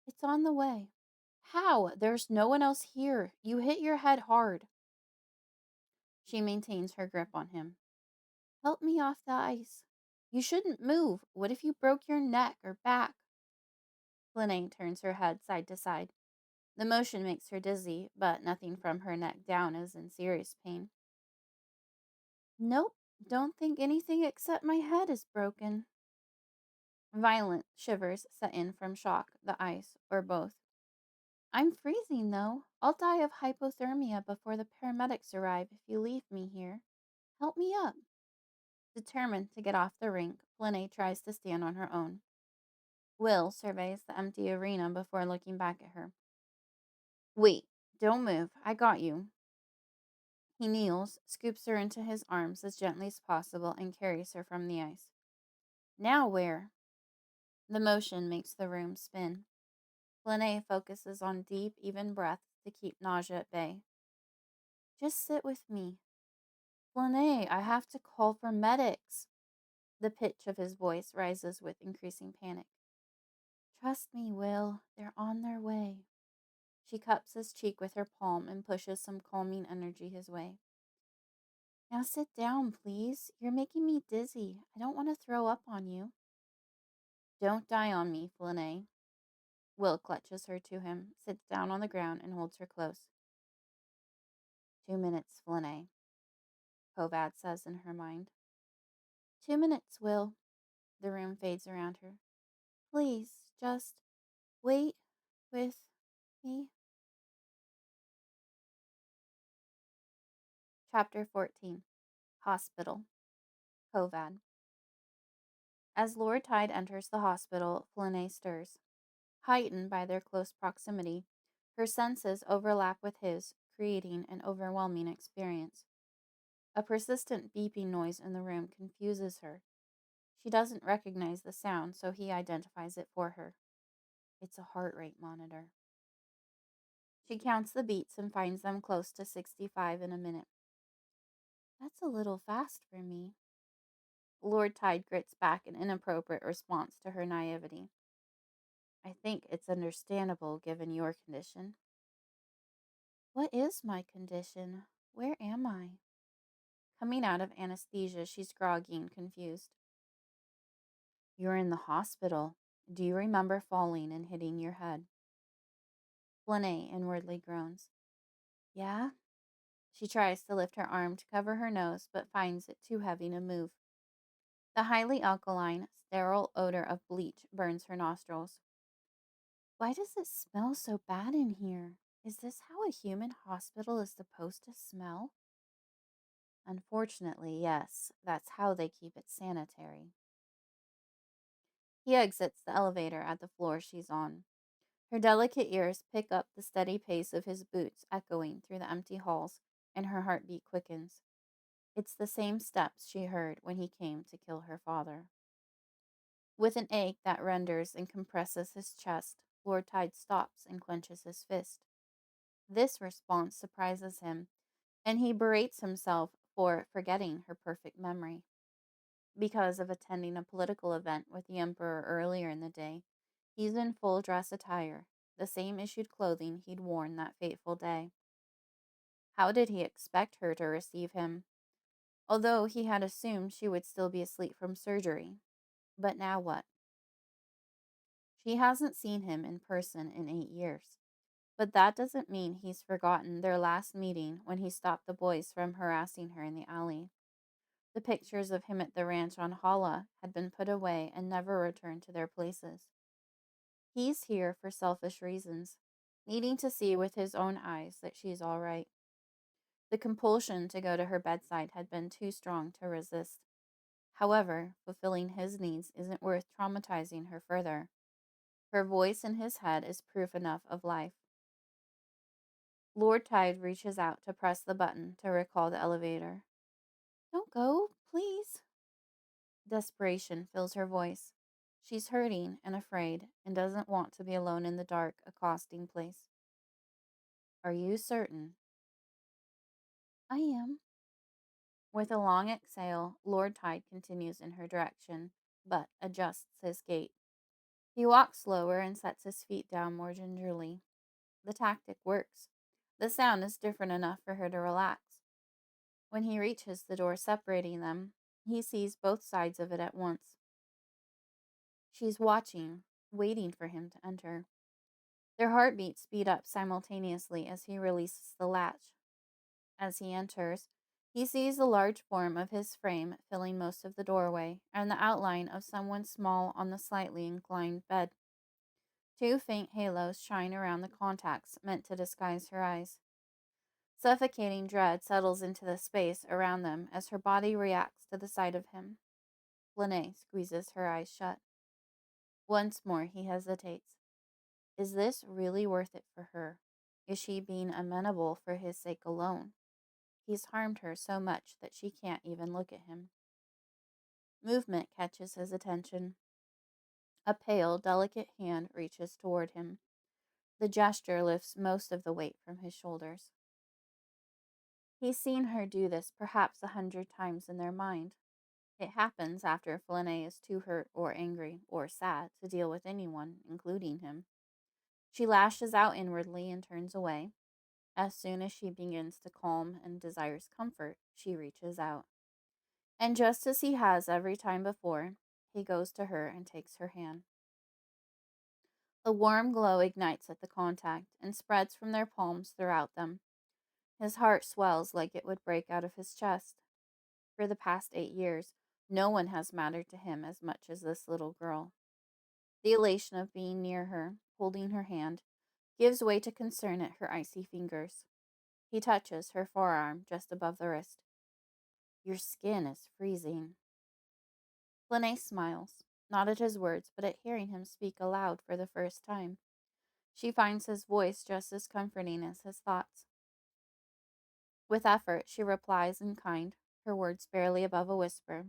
It's on the way. How? There's no one else here. You hit your head hard. She maintains her grip on him. Help me off the ice. You shouldn't move. What if you broke your neck or back? Flynae turns her head side to side. The motion makes her dizzy, but nothing from her neck down is in serious pain. Nope, don't think anything except my head is broken. Violent shivers set in from shock, the ice, or both. I'm freezing, though. I'll die of hypothermia before the paramedics arrive if you leave me here. Help me up. Determined to get off the rink, Flynae tries to stand on her own. Will surveys the empty arena before looking back at her. Wait, don't move. I got you. He kneels, scoops her into his arms as gently as possible, and carries her from the ice. Now where? The motion makes the room spin. Flynae focuses on deep, even breaths to keep nausea at bay. Just sit with me. Flynae, I have to call for medics. The pitch of his voice rises with increasing panic. Trust me, Will. They're on their way. She cups his cheek with her palm and pushes some calming energy his way. Now sit down, please. You're making me dizzy. I don't want to throw up on you. Don't die on me, Flynae. Will clutches her to him, sits down on the ground, and holds her close. 2 minutes, Flynae, Kovad says in her mind. 2 minutes, Will. The room fades around her. Please, just wait with me. Chapter 14. Hospital. Kovad. As Lord Tide enters the hospital, Flynae stirs. Heightened by their close proximity, her senses overlap with his, creating an overwhelming experience. A persistent beeping noise in the room confuses her. She doesn't recognize the sound, so he identifies it for her. It's a heart rate monitor. She counts the beats and finds them close to 65 in a minute. That's a little fast for me. Lord Tide grits back an inappropriate response to her naivety. I think it's understandable given your condition. What is my condition? Where am I? Coming out of anesthesia, she's groggy and confused. You're in the hospital. Do you remember falling and hitting your head? Flynae inwardly groans. Yeah? She tries to lift her arm to cover her nose, but finds it too heavy to move. The highly alkaline, sterile odor of bleach burns her nostrils. Why does it smell so bad in here? Is this how a human hospital is supposed to smell? Unfortunately, yes. That's how they keep it sanitary. He exits the elevator at the floor she's on. Her delicate ears pick up the steady pace of his boots echoing through the empty halls, and her heartbeat quickens. It's the same steps she heard when he came to kill her father. With an ache that renders and compresses his chest, Lord Tide stops and clenches his fist. This response surprises him, and he berates himself for forgetting her perfect memory. Because of attending a political event with the Emperor earlier in the day, he's in full dress attire, the same issued clothing he'd worn that fateful day. How did he expect her to receive him? Although he had assumed she would still be asleep from surgery. But now what? She hasn't seen him in person in 8 years. But that doesn't mean he's forgotten their last meeting when he stopped the boys from harassing her in the alley. The pictures of him at the ranch on Halaa had been put away and never returned to their places. He's here for selfish reasons. needing to see with his own eyes that she's all right. The compulsion to go to her bedside had been too strong to resist. However, fulfilling his needs isn't worth traumatizing her further. Her voice in his head is proof enough of life. Lord Tide reaches out to press the button to recall the elevator. Don't go, please. Desperation fills her voice. She's hurting and afraid and doesn't want to be alone in the dark, accosting place. Are you certain? I am. With a long exhale, Lord Tide continues in her direction, but adjusts his gait. He walks slower and sets his feet down more gingerly. The tactic works. The sound is different enough for her to relax. When he reaches the door separating them, he sees both sides of it at once. She's watching, waiting for him to enter. Their heartbeats speed up simultaneously as he releases the latch. As he enters, he sees the large form of his frame filling most of the doorway and the outline of someone small on the slightly inclined bed. Two faint halos shine around the contacts meant to disguise her eyes. Suffocating dread settles into the space around them as her body reacts to the sight of him. Flynae squeezes her eyes shut. Once more he hesitates. Is this really worth it for her? Is she being amenable for his sake alone? He's harmed her so much that she can't even look at him. Movement catches his attention. A pale, delicate hand reaches toward him. The gesture lifts most of the weight from his shoulders. He's seen her do this perhaps 100 times in their mind. It happens after Flynae is too hurt or angry or sad to deal with anyone, including him. She lashes out inwardly and turns away. As soon as she begins to calm and desires comfort, she reaches out. And just as he has every time before, he goes to her and takes her hand. A warm glow ignites at the contact and spreads from their palms throughout them. His heart swells like it would break out of his chest. For the past 8 years, no one has mattered to him as much as this little girl. The elation of being near her, holding her hand, gives way to concern at her icy fingers. He touches her forearm just above the wrist. Your skin is freezing. Flynae smiles, not at his words, but at hearing him speak aloud for the first time. She finds his voice just as comforting as his thoughts. With effort, she replies in kind, her words barely above a whisper.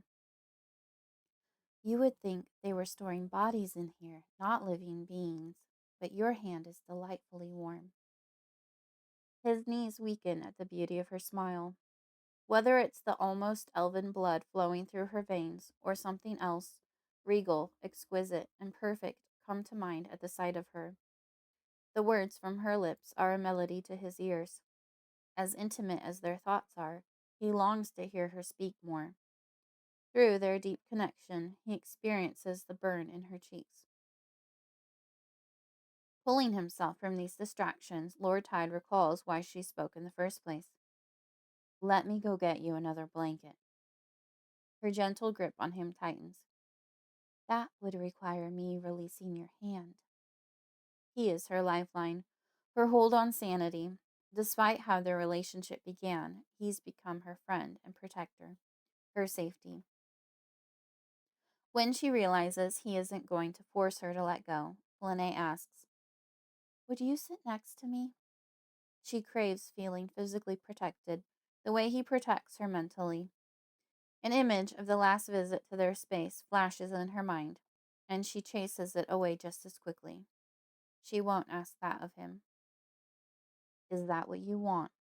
You would think they were storing bodies in here, not living beings, but your hand is delightfully warm. His knees weaken at the beauty of her smile. Whether it's the almost elven blood flowing through her veins or something else, regal, exquisite, and perfect come to mind at the sight of her. The words from her lips are a melody to his ears. As intimate as their thoughts are, he longs to hear her speak more. Through their deep connection, he experiences the burn in her cheeks. Pulling himself from these distractions, Lord Tide recalls why she spoke in the first place. Let me go get you another blanket. Her gentle grip on him tightens. That would require me releasing your hand. He is her lifeline, her hold on sanity. Despite how their relationship began, he's become her friend and protector, her safety. When she realizes he isn't going to force her to let go, Flynae asks, Would you sit next to me? She craves feeling physically protected, the way he protects her mentally. An image of the last visit to their space flashes in her mind, and she chases it away just as quickly. She won't ask that of him. Is that what you want?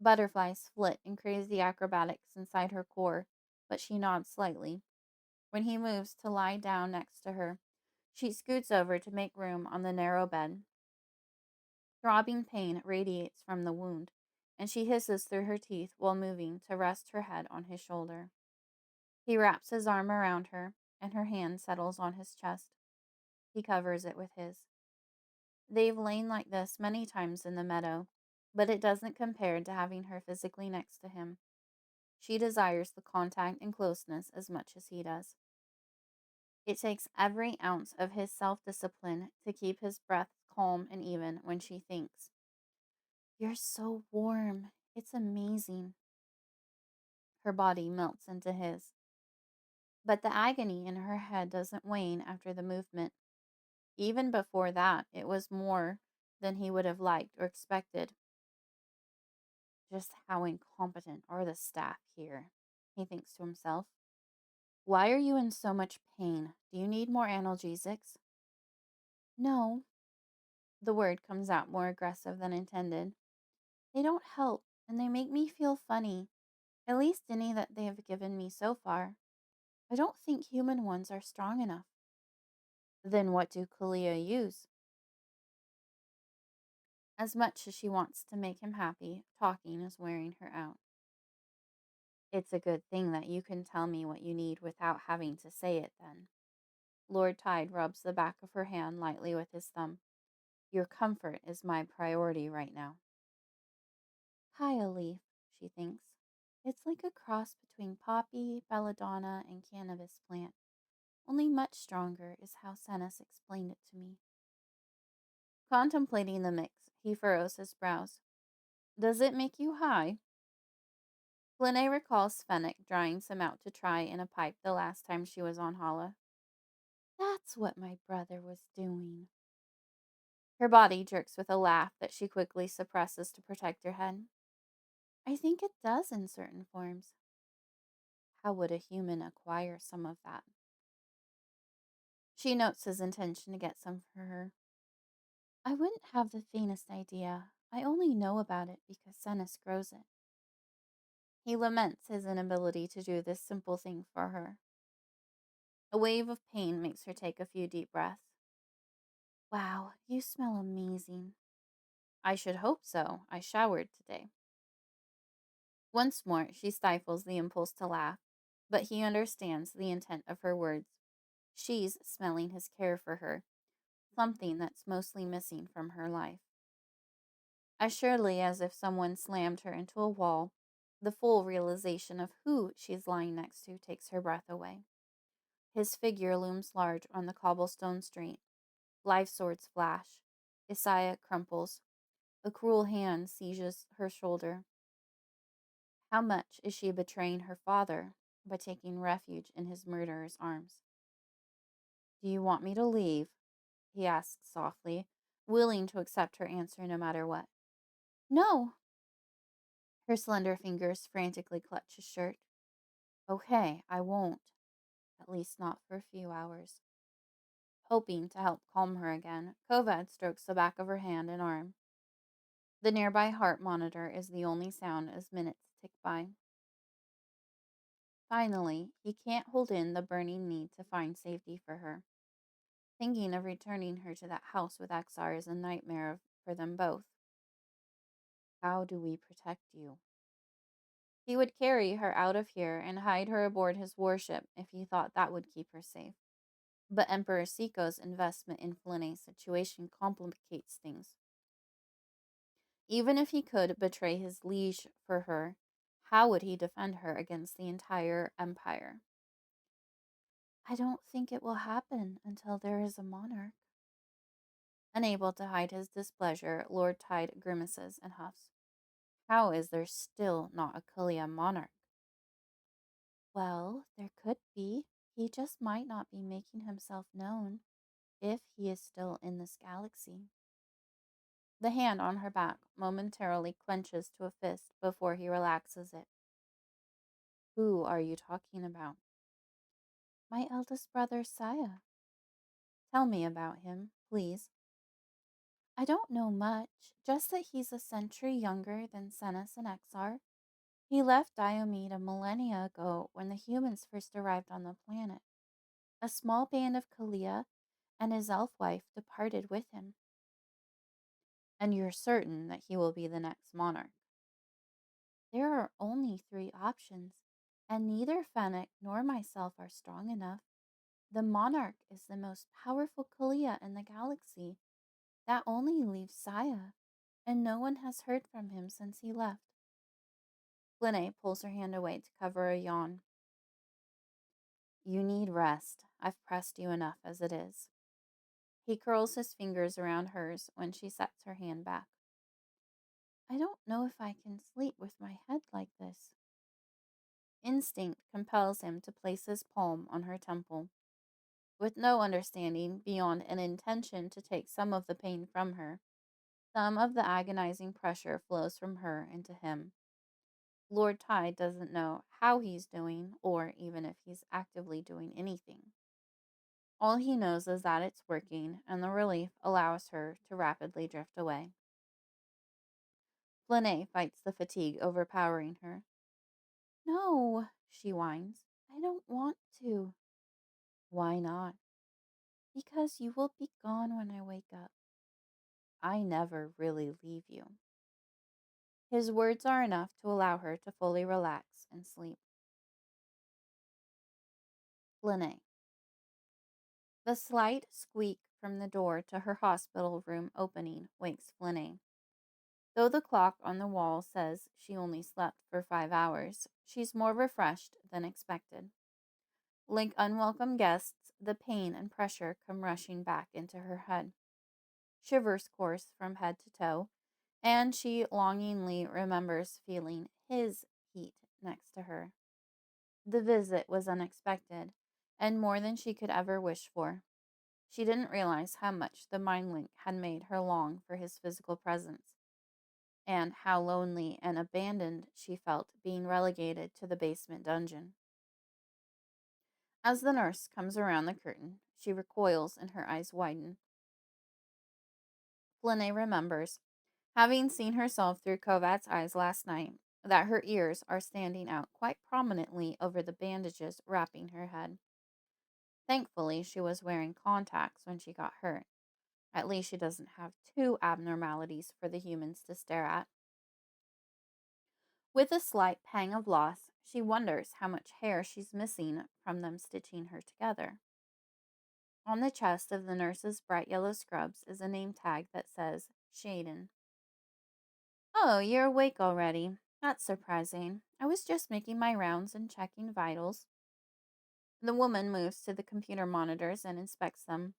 Butterflies flit in crazy acrobatics inside her core, but she nods slightly. When he moves to lie down next to her, she scoots over to make room on the narrow bed. Throbbing pain radiates from the wound, and she hisses through her teeth while moving to rest her head on his shoulder. He wraps his arm around her, and her hand settles on his chest. He covers it with his. They've lain like this many times in the meadow, but it doesn't compare to having her physically next to him. She desires the contact and closeness as much as he does. It takes every ounce of his self-discipline to keep his breath calm and even when she thinks, "You're so warm. It's amazing." Her body melts into his. But the agony in her head doesn't wane after the movement. Even before that, it was more than he would have liked or expected. Just how incompetent are the staff here, he thinks to himself. Why are you in so much pain? Do you need more analgesics? No. The word comes out more aggressive than intended. They don't help, and they make me feel funny. At least any that they have given me so far. I don't think human ones are strong enough. Then what do Kalia use? As much as she wants to make him happy, talking is wearing her out. It's a good thing that you can tell me what you need without having to say it, then. Lord Tide rubs the back of her hand lightly with his thumb. Your comfort is my priority right now. Kaya leaf, she thinks. It's like a cross between poppy, belladonna, and cannabis plant. Only much stronger is how Senis explained it to me. Contemplating the mix, he furrows his brows. Does it make you high? Flynae recalls Fennec drying some out to try in a pipe the last time she was on Halaa. That's what my brother was doing. Her body jerks with a laugh that she quickly suppresses to protect her head. I think it does in certain forms. How would a human acquire some of that? She notes his intention to get some for her. I wouldn't have the faintest idea. I only know about it because Senis grows it. He laments his inability to do this simple thing for her. A wave of pain makes her take a few deep breaths. Wow, you smell amazing. I should hope so. I showered today. Once more, she stifles the impulse to laugh, but he understands the intent of her words. She's smelling his care for her, something that's mostly missing from her life. As surely as if someone slammed her into a wall, the full realization of who she's lying next to takes her breath away. His figure looms large on the cobblestone street. Life swords flash. Isaiah crumples. A cruel hand seizes her shoulder. How much is she betraying her father by taking refuge in his murderer's arms? Do you want me to leave? He asks softly, willing to accept her answer no matter what. No. Her slender fingers frantically clutch his shirt. Okay, I won't. At least not for a few hours. Hoping to help calm her again, Kovad strokes the back of her hand and arm. The nearby heart monitor is the only sound as minutes tick by. Finally, he can't hold in the burning need to find safety for her. Thinking of returning her to that house with Exar is a nightmare for them both. How do we protect you? He would carry her out of here and hide her aboard his warship if he thought that would keep her safe. But Emperor Siko's investment in Flynae's situation complicates things. Even if he could betray his liege for her, how would he defend her against the entire empire? I don't think it will happen until there is a monarch. Unable to hide his displeasure, Lord Tide grimaces and huffs. How is there still not a Kalia monarch? Well, there could be. He just might not be making himself known, if he is still in this galaxy. The hand on her back momentarily clenches to a fist before he relaxes it. Who are you talking about? My eldest brother, Saya. Tell me about him, please. I don't know much, just that he's a century younger than Senis and Exar. He left Diomede a millennia ago when the humans first arrived on the planet. A small band of Kalia and his elf wife departed with him. And you're certain that he will be the next monarch? There are only 3 options, and neither Fennec nor myself are strong enough. The monarch is the most powerful Kalia in the galaxy. That only leaves Saya, and no one has heard from him since he left. Flynae pulls her hand away to cover a yawn. You need rest. I've pressed you enough as it is. He curls his fingers around hers when she sets her hand back. I don't know if I can sleep with my head like this. Instinct compels him to place his palm on her temple, with no understanding beyond an intention to take some of the pain from her. Some of the agonizing pressure flows from her into him. Lord Tide doesn't know how he's doing, or even if he's actively doing anything. All he knows is that it's working, and the relief allows her to rapidly drift away. Flynae fights the fatigue overpowering her. No, she whines. I don't want to. Why not? Because you will be gone when I wake up. I never really leave you. His words are enough to allow her to fully relax and sleep. Flynae. The slight squeak from the door to her hospital room opening wakes Flynae. Though the clock on the wall says she only slept for 5 hours, she's more refreshed than expected. Like unwelcome guests, the pain and pressure come rushing back into her head. Shivers course from head to toe, and she longingly remembers feeling his heat next to her. The visit was unexpected, and more than she could ever wish for. She didn't realize how much the mind link had made her long for his physical presence, and how lonely and abandoned she felt being relegated to the basement dungeon. As the nurse comes around the curtain, she recoils and her eyes widen. Flynae remembers, having seen herself through Kovad's eyes last night, that her ears are standing out quite prominently over the bandages wrapping her head. Thankfully, she was wearing contacts when she got hurt. At least she doesn't have two abnormalities for the humans to stare at. With a slight pang of loss, she wonders how much hair she's missing from them stitching her together. On the chest of the nurse's bright yellow scrubs is a name tag that says Shaden. Oh, you're awake already. That's surprising. I was just making my rounds and checking vitals. The woman moves to the computer monitors and inspects them.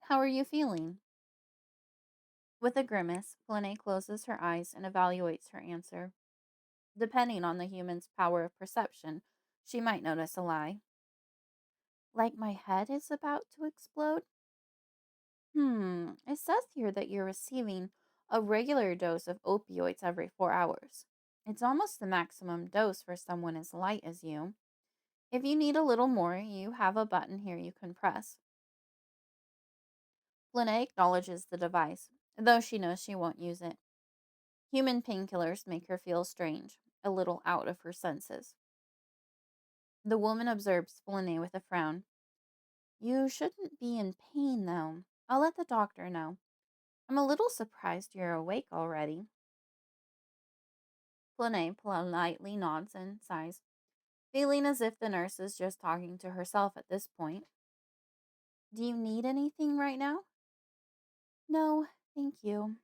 How are you feeling? With a grimace, Flynae closes her eyes and evaluates her answer. Depending on the human's power of perception, she might notice a lie. Like my head is about to explode? It says here that you're receiving a regular dose of opioids every 4 hours. It's almost the maximum dose for someone as light as you. If you need a little more, you have a button here you can press. Flynae acknowledges the device, though she knows she won't use it. Human painkillers make her feel strange, a little out of her senses. The woman observes Flynae with a frown. You shouldn't be in pain, though. I'll let the doctor know. I'm a little surprised you're awake already. Flynae politely nods and sighs, feeling as if the nurse is just talking to herself at this point. Do you need anything right now? No, thank you.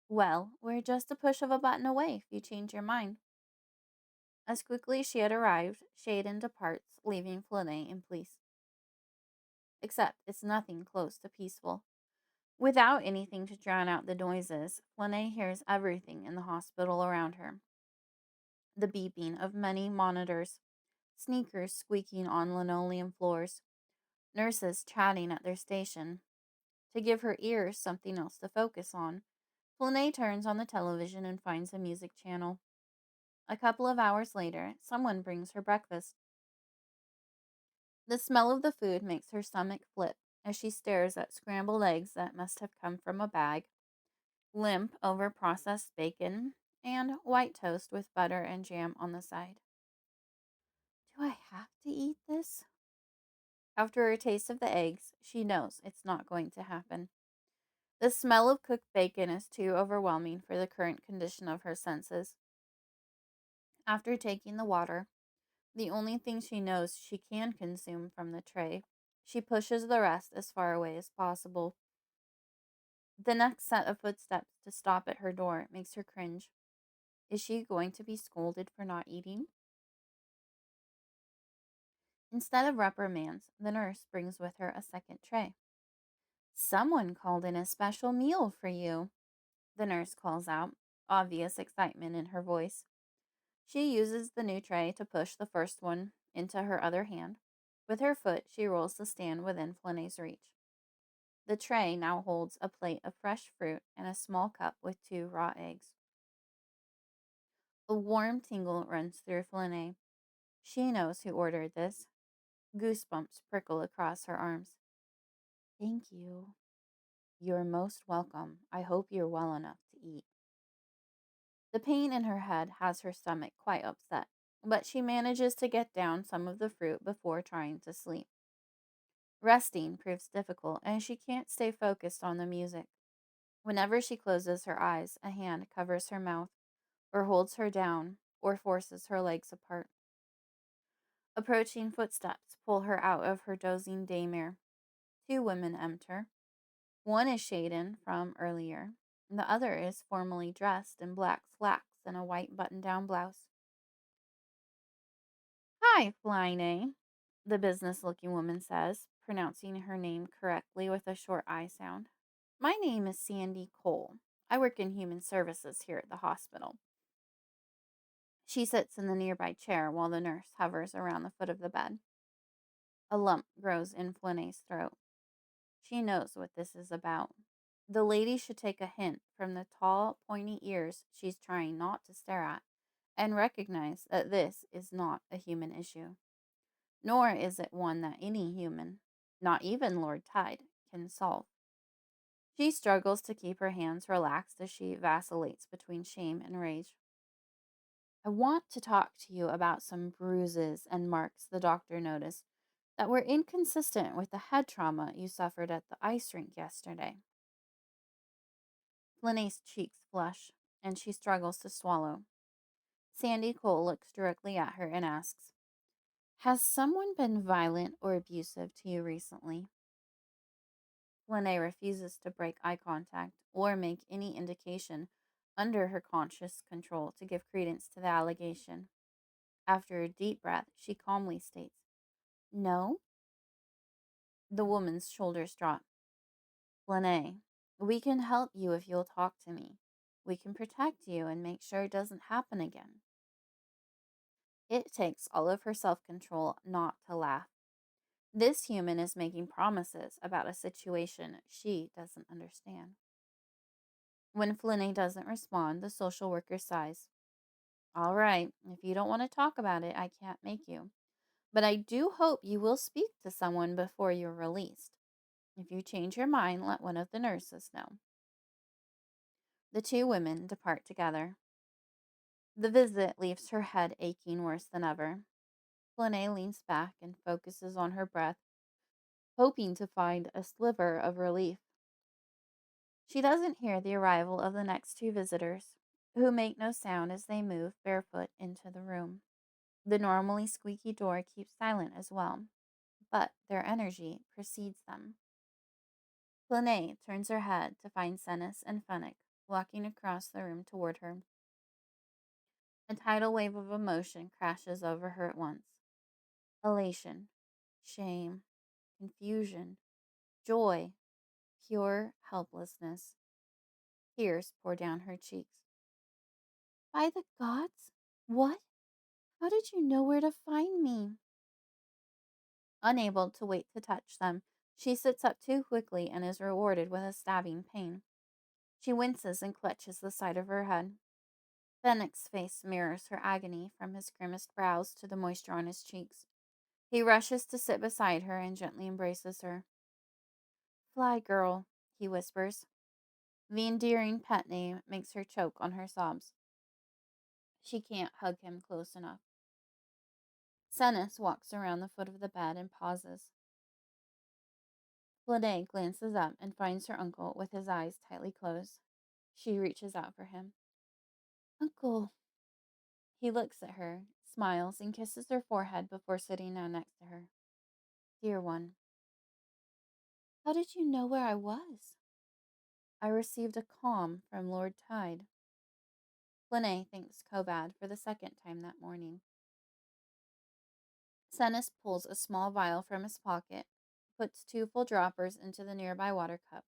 Well, we're just a push of a button away if you change your mind. As quickly as she had arrived, Shaden departs, leaving Flynae in peace. Except it's nothing close to peaceful. Without anything to drown out the noises, Flynae hears everything in the hospital around her. The beeping of many monitors, sneakers squeaking on linoleum floors, nurses chatting at their station. To give her ears something else to focus on, Flynae turns on the television and finds a music channel. A couple of hours later, someone brings her breakfast. The smell of the food makes her stomach flip as she stares at scrambled eggs that must have come from a bag, limp over processed bacon, and white toast with butter and jam on the side. Do I have to eat this? After a taste of the eggs, she knows it's not going to happen. The smell of cooked bacon is too overwhelming for the current condition of her senses. After taking the water, the only thing she knows she can consume from the tray, she pushes the rest as far away as possible. The next set of footsteps to stop at her door makes her cringe. Is she going to be scolded for not eating? Instead of reprimands, the nurse brings with her a second tray. Someone called in a special meal for you, the nurse calls out, obvious excitement in her voice. She uses the new tray to push the first one into her other hand. With her foot, she rolls the stand within Flynae's reach. The tray now holds a plate of fresh fruit and a small cup with 2 raw eggs. A warm tingle runs through Flynae. She knows who ordered this. Goosebumps prickle across her arms. Thank you. You're most welcome. I hope you're well enough to eat. The pain in her head has her stomach quite upset, but she manages to get down some of the fruit before trying to sleep. Resting proves difficult, and she can't stay focused on the music. Whenever she closes her eyes, a hand covers her mouth, or holds her down, or forces her legs apart. Approaching footsteps pull her out of her dozing daymare. 2 women enter. One is Shaden from earlier, and the other is formally dressed in black slacks and a white button-down blouse. Hi, Flynae, the business-looking woman says, pronouncing her name correctly with a short I sound. My name is Sandy Cole. I work in human services here at the hospital. She sits in the nearby chair while the nurse hovers around the foot of the bed. A lump grows in Flynae's throat. She knows what this is about. The lady should take a hint from the tall, pointy ears she's trying not to stare at and recognize that this is not a human issue. Nor is it one that any human, not even Lord Tide, can solve. She struggles to keep her hands relaxed as she vacillates between shame and rage. I want to talk to you about some bruises and marks the doctor noticed that were inconsistent with the head trauma you suffered at the ice rink yesterday. Flynae's cheeks flush, and she struggles to swallow. Sandy Cole looks directly at her and asks, Has someone been violent or abusive to you recently? Flynae refuses to break eye contact or make any indication under her conscious control to give credence to the allegation. After a deep breath, she calmly states, No? The woman's shoulders drop. Flynae, we can help you if you'll talk to me. We can protect you and make sure it doesn't happen again. It takes all of her self-control not to laugh. This human is making promises about a situation she doesn't understand. When Flynae doesn't respond, the social worker sighs. All right, if you don't want to talk about it, I can't make you. But I do hope you will speak to someone before you're released. If you change your mind, let one of the nurses know. The 2 women depart together. The visit leaves her head aching worse than ever. Flynae leans back and focuses on her breath, hoping to find a sliver of relief. She doesn't hear the arrival of the next 2 visitors, who make no sound as they move barefoot into the room. The normally squeaky door keeps silent as well, but their energy precedes them. Flynae turns her head to find Sennis and Fennec walking across the room toward her. A tidal wave of emotion crashes over her at once. Elation, shame, confusion, joy, pure helplessness. Tears pour down her cheeks. By the gods? What? How did you know where to find me? Unable to wait to touch them, she sits up too quickly and is rewarded with a stabbing pain. She winces and clutches the side of her head. Fennec's face mirrors her agony from his grimaced brows to the moisture on his cheeks. He rushes to sit beside her and gently embraces her. Fly, girl, he whispers. The endearing pet name makes her choke on her sobs. She can't hug him close enough. Sennis walks around the foot of the bed and pauses. Flynae glances up and finds her uncle with his eyes tightly closed. She reaches out for him. Uncle. He looks at her, smiles, and kisses her forehead before sitting down next to her. Dear one. How did you know where I was? I received a comm from Lord Tide. Flynae thanks Kovad for the second time that morning. Sennis pulls a small vial from his pocket, puts two full droppers into the nearby water cup,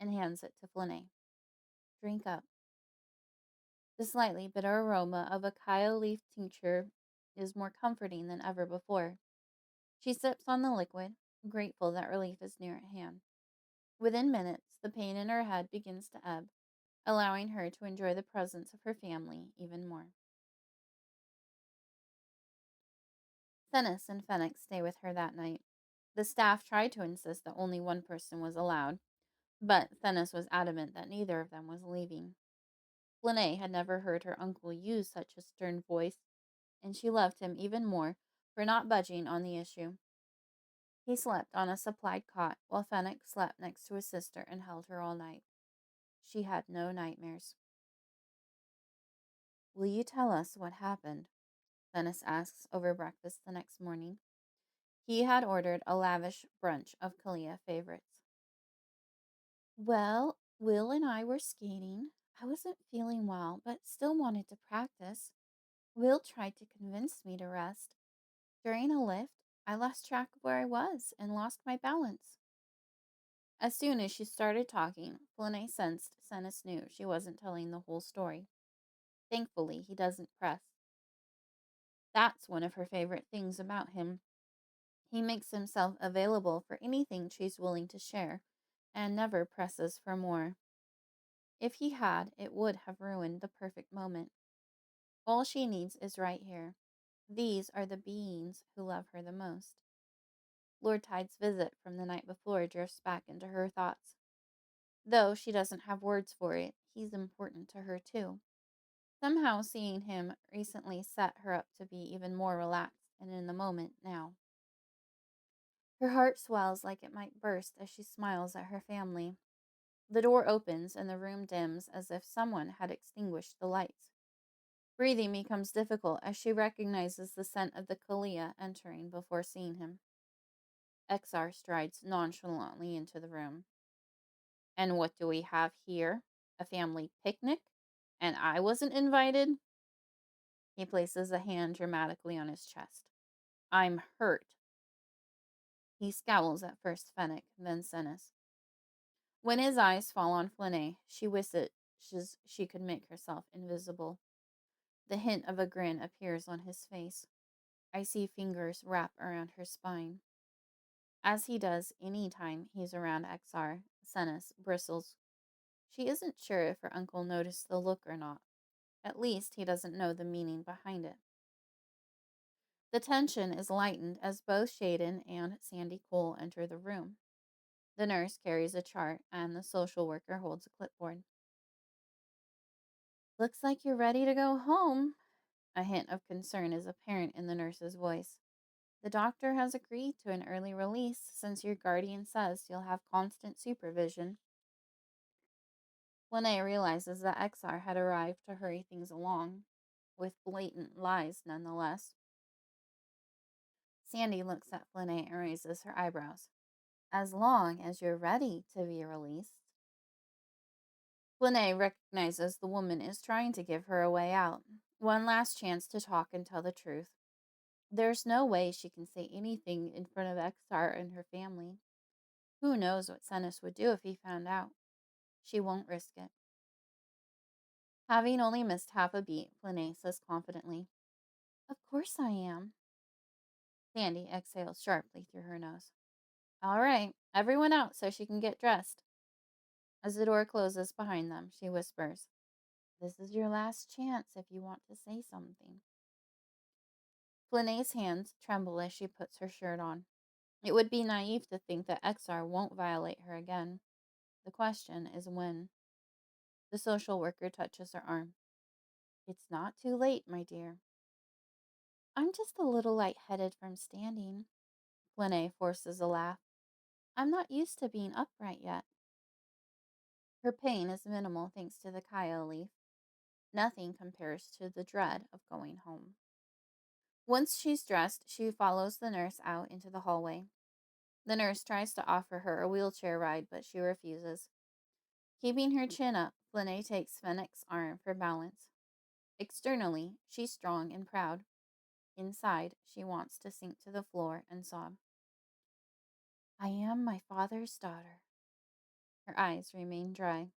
and hands it to Flynae. Drink up. The slightly bitter aroma of a kaya leaf tincture is more comforting than ever before. She sips on the liquid, grateful that relief is near at hand. Within minutes, the pain in her head begins to ebb, allowing her to enjoy the presence of her family even more. Thenis and Fenix stay with her that night. The staff tried to insist that only one person was allowed, but Thenis was adamant that neither of them was leaving. Flynae had never heard her uncle use such a stern voice, and she loved him even more for not budging on the issue. He slept on a supplied cot, while Fenix slept next to his sister and held her all night. She had no nightmares. "Will you tell us what happened?" Thenis asks over breakfast the next morning. He had ordered a lavish brunch of Kalia favorites. "Well, Will and I were skating. I wasn't feeling well, but still wanted to practice. Will tried to convince me to rest. During a lift, I lost track of where I was and lost my balance." As soon as she started talking, Flynae sensed Thenis knew she wasn't telling the whole story. Thankfully, he doesn't press. That's one of her favorite things about him. He makes himself available for anything she's willing to share, and never presses for more. If he had, it would have ruined the perfect moment. All she needs is right here. These are the beings who love her the most. Lord Tide's visit from the night before drifts back into her thoughts. Though she doesn't have words for it, he's important to her too. Somehow seeing him recently set her up to be even more relaxed and in the moment now. Her heart swells like it might burst as she smiles at her family. The door opens and the room dims as if someone had extinguished the lights. Breathing becomes difficult as she recognizes the scent of the Kalia entering before seeing him. Exar strides nonchalantly into the room. "And what do we have here? A family picnic? And I wasn't invited?" He places a hand dramatically on his chest. "I'm hurt." He scowls at first Fennec, then Senis. When his eyes fall on Flynae, she wishes she could make herself invisible. The hint of a grin appears on his face. Icy fingers wrap around her spine. As he does any time he's around Exar, Senis bristles. She isn't sure if her uncle noticed the look or not. At least he doesn't know the meaning behind it. The tension is lightened as both Shaden and Sandy Cole enter the room. The nurse carries a chart, and the social worker holds a clipboard. "Looks like you're ready to go home." A hint of concern is apparent in the nurse's voice. "The doctor has agreed to an early release since your guardian says you'll have constant supervision." Flynae realizes that Exar had arrived to hurry things along, with blatant lies nonetheless. Sandy looks at Flynae and raises her eyebrows. "As long as you're ready to be released." Flynae recognizes the woman is trying to give her a way out, one last chance to talk and tell the truth. There's no way she can say anything in front of Exar and her family. Who knows what Senis would do if he found out? She won't risk it. Having only missed half a beat, Flynae says confidently, "Of course I am." Sandy exhales sharply through her nose. "All right, everyone out so she can get dressed." As the door closes behind them, she whispers, "This is your last chance if you want to say something." Flynae's hands tremble as she puts her shirt on. It would be naive to think that Exar won't violate her again. The question is when. The social worker touches her arm. "It's not too late, my dear." "I'm just a little lightheaded from standing." Flynae forces a laugh. "I'm not used to being upright yet." Her pain is minimal thanks to the Kaya leaf. Nothing compares to the dread of going home. Once she's dressed, she follows the nurse out into the hallway. The nurse tries to offer her a wheelchair ride, but she refuses. Keeping her chin up, Flynae takes Fennec's arm for balance. Externally, she's strong and proud. Inside, she wants to sink to the floor and sob. I am my father's daughter. Her eyes remain dry.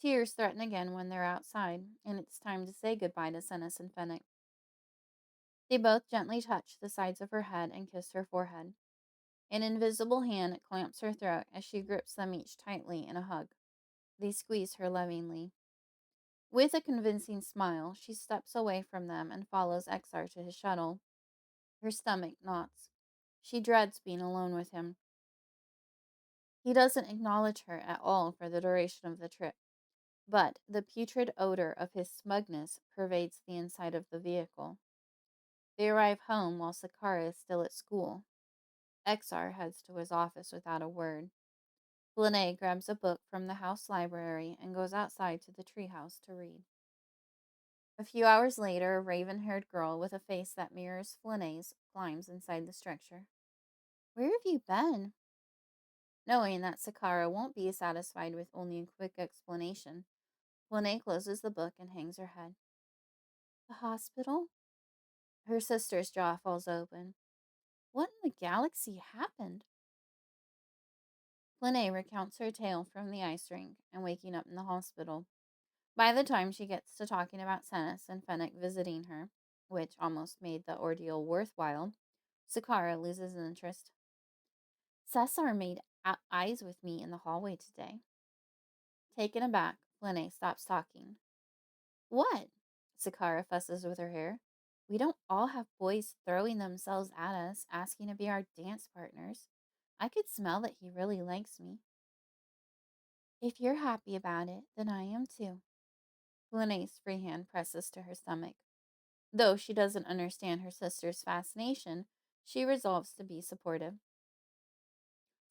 Tears threaten again when they're outside, and it's time to say goodbye to Senis and Fennec. They both gently touch the sides of her head and kiss her forehead. An invisible hand clamps her throat as she grips them each tightly in a hug. They squeeze her lovingly. With a convincing smile, she steps away from them and follows Exar to his shuttle. Her stomach knots. She dreads being alone with him. He doesn't acknowledge her at all for the duration of the trip, but the putrid odor of his smugness pervades the inside of the vehicle. They arrive home while Sakara is still at school. Exar heads to his office without a word. Flynae grabs a book from the house library and goes outside to the treehouse to read. A few hours later, a raven-haired girl with a face that mirrors Flynae's climbs inside the structure. Where have you been? Knowing that Sakara won't be satisfied with only a quick explanation, Flynae closes the book and hangs her head. The hospital? Her sister's jaw falls open. What in the galaxy happened? Flynae recounts her tale from the ice rink and waking up in the hospital. By the time she gets to talking about Senis and Fennec visiting her, which almost made the ordeal worthwhile, Sakara loses interest. Cesar made eyes with me in the hallway today. Taken aback, Flynae stops talking. What? Sakara fusses with her hair. We don't all have boys throwing themselves at us, asking to be our dance partners. I could smell that he really likes me. If you're happy about it, then I am too. Flynae's free hand presses to her stomach. Though she doesn't understand her sister's fascination, she resolves to be supportive.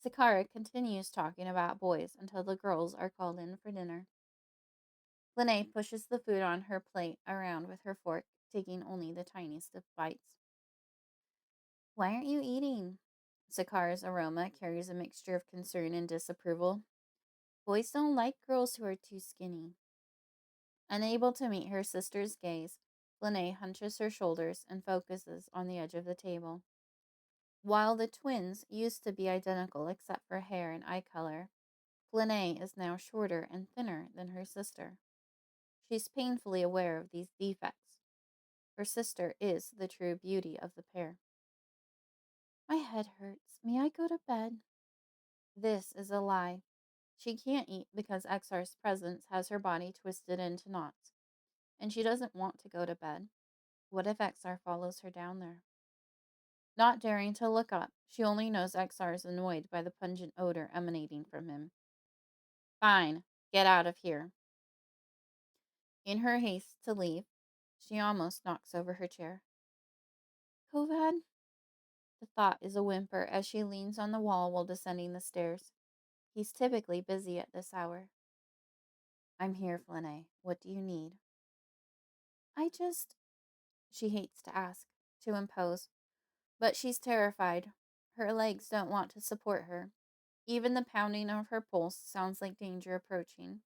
Sakara continues talking about boys until the girls are called in for dinner. Flynae pushes the food on her plate around with her fork, taking only the tiniest of bites. Why aren't you eating? Sakara's aroma carries a mixture of concern and disapproval. Boys don't like girls who are too skinny. Unable to meet her sister's gaze, Flynae hunches her shoulders and focuses on the edge of the table. While the twins used to be identical except for hair and eye color, Flynae is now shorter and thinner than her sister. She's painfully aware of these defects. Her sister is the true beauty of the pair. My head hurts. May I go to bed? This is a lie. She can't eat because Exar's presence has her body twisted into knots, and she doesn't want to go to bed. What if Exar follows her down there? Not daring to look up, she only knows Exar is annoyed by the pungent odor emanating from him. Fine, get out of here. In her haste to leave, she almost knocks over her chair. Kovad? The thought is a whimper as she leans on the wall while descending the stairs. He's typically busy at this hour. I'm here, Flynae. What do you need? I just... She hates to ask, to impose, but she's terrified. Her legs don't want to support her. Even the pounding of her pulse sounds like danger approaching.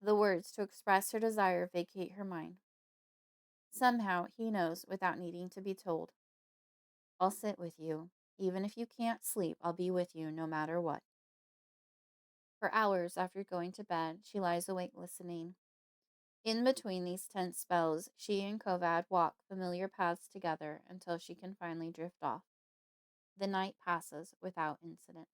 The words to express her desire vacate her mind. Somehow he knows without needing to be told. I'll sit with you. Even if you can't sleep, I'll be with you no matter what. For hours after going to bed, she lies awake listening. In between these tense spells, she and Kovad walk familiar paths together until she can finally drift off. The night passes without incident.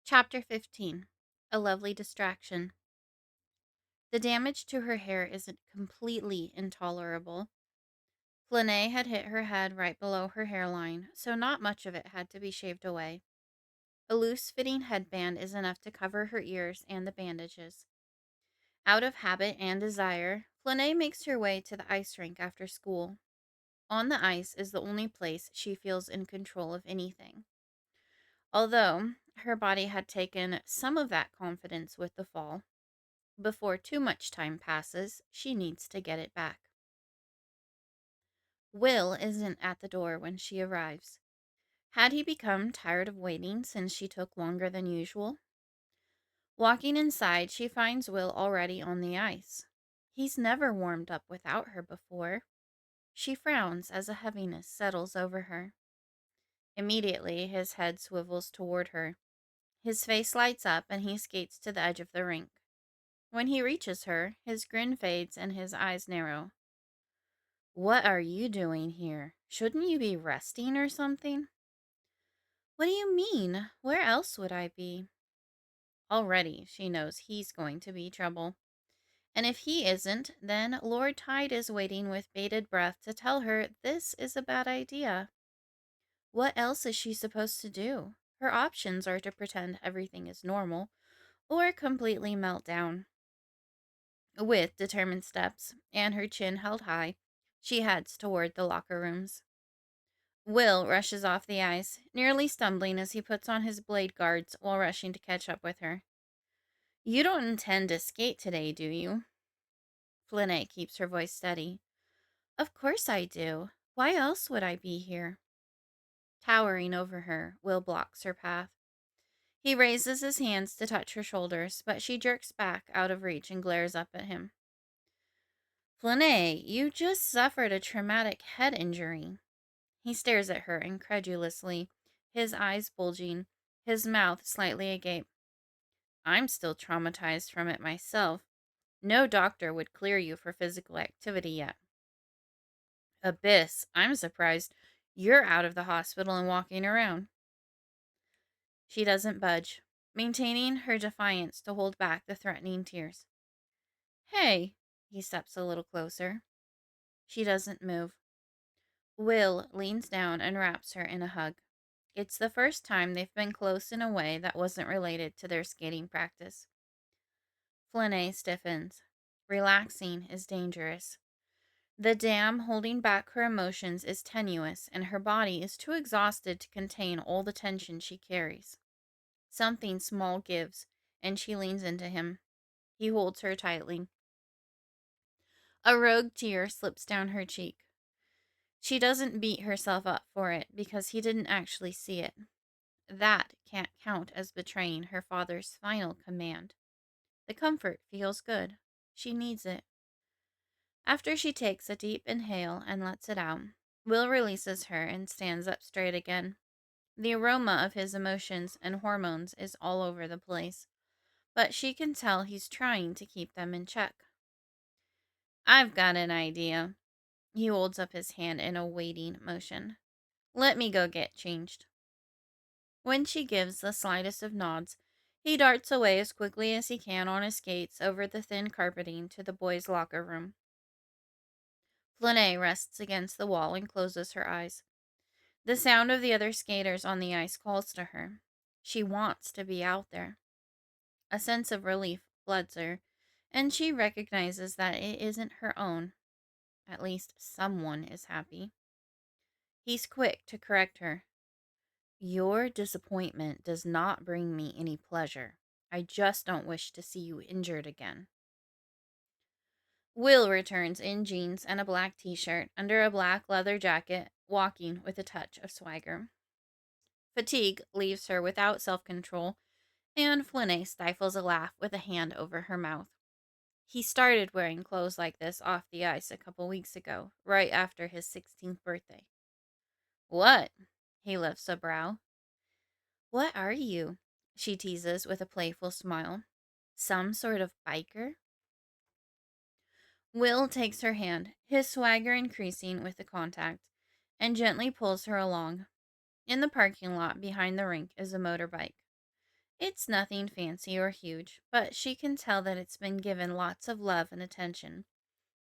Chapter 15. A Lovely Distraction. The damage to her hair isn't completely intolerable. Flynae had hit her head right below her hairline, so not much of it had to be shaved away. A loose-fitting headband is enough to cover her ears and the bandages. Out of habit and desire, Flynae makes her way to the ice rink after school. On the ice is the only place she feels in control of anything. Although her body had taken some of that confidence with the fall, before too much time passes, she needs to get it back. Will isn't at the door when she arrives. Had he become tired of waiting since she took longer than usual? Walking inside, she finds Will already on the ice. He's never warmed up without her before. She frowns as a heaviness settles over her. Immediately, his head swivels toward her. His face lights up and he skates to the edge of the rink. When he reaches her, his grin fades and his eyes narrow. What are you doing here? Shouldn't you be resting or something? What do you mean? Where else would I be? Already, she knows he's going to be trouble. And if he isn't, then Lord Tide is waiting with bated breath to tell her this is a bad idea. What else is she supposed to do? Her options are to pretend everything is normal, or completely melt down. With determined steps, and her chin held high, she heads toward the locker rooms. Will rushes off the ice, nearly stumbling as he puts on his blade guards while rushing to catch up with her. You don't intend to skate today, do you? Flynae keeps her voice steady. Of course I do. Why else would I be here? Towering over her, Will blocks her path. He raises his hands to touch her shoulders, but she jerks back out of reach and glares up at him. Flynae, you just suffered a traumatic head injury. He stares at her incredulously, his eyes bulging, his mouth slightly agape. I'm still traumatized from it myself. No doctor would clear you for physical activity yet. Abyss, I'm surprised you're out of the hospital and walking around. She doesn't budge, maintaining her defiance to hold back the threatening tears. Hey, he steps a little closer. She doesn't move. Will leans down and wraps her in a hug. It's the first time they've been close in a way that wasn't related to their skating practice. Flynae stiffens. Relaxing is dangerous. The dam holding back her emotions is tenuous, and her body is too exhausted to contain all the tension she carries. Something small gives, and she leans into him. He holds her tightly. A rogue tear slips down her cheek. She doesn't beat herself up for it because he didn't actually see it. That can't count as betraying her father's final command. The comfort feels good. She needs it. After she takes a deep inhale and lets it out, Will releases her and stands up straight again. The aroma of his emotions and hormones is all over the place, but she can tell he's trying to keep them in check. I've got an idea. He holds up his hand in a waiting motion. Let me go get changed. When she gives the slightest of nods, he darts away as quickly as he can on his skates over the thin carpeting to the boys' locker room. Flynae rests against the wall and closes her eyes. The sound of the other skaters on the ice calls to her. She wants to be out there. A sense of relief floods her, and she recognizes that it isn't her own. At least someone is happy. He's quick to correct her. Your disappointment does not bring me any pleasure. I just don't wish to see you injured again. Will returns in jeans and a black t-shirt under a black leather jacket, walking with a touch of swagger. Fatigue leaves her without self-control, and Flynae stifles a laugh with a hand over her mouth. He started wearing clothes like this off the ice a couple weeks ago, right after his 16th birthday. What? He lifts a brow. What are you? She teases with a playful smile. Some sort of biker? Will takes her hand, his swagger increasing with the contact, and gently pulls her along. In the parking lot behind the rink is a motorbike. It's nothing fancy or huge, but she can tell that it's been given lots of love and attention.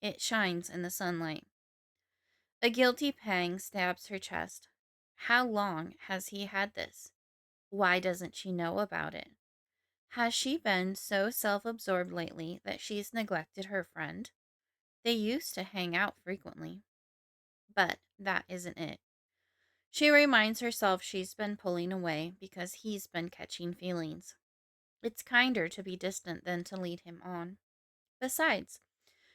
It shines in the sunlight. A guilty pang stabs her chest. How long has he had this? Why doesn't she know about it? Has she been so self-absorbed lately that she's neglected her friend? They used to hang out frequently. But that isn't it. She reminds herself she's been pulling away because he's been catching feelings. It's kinder to be distant than to lead him on. Besides,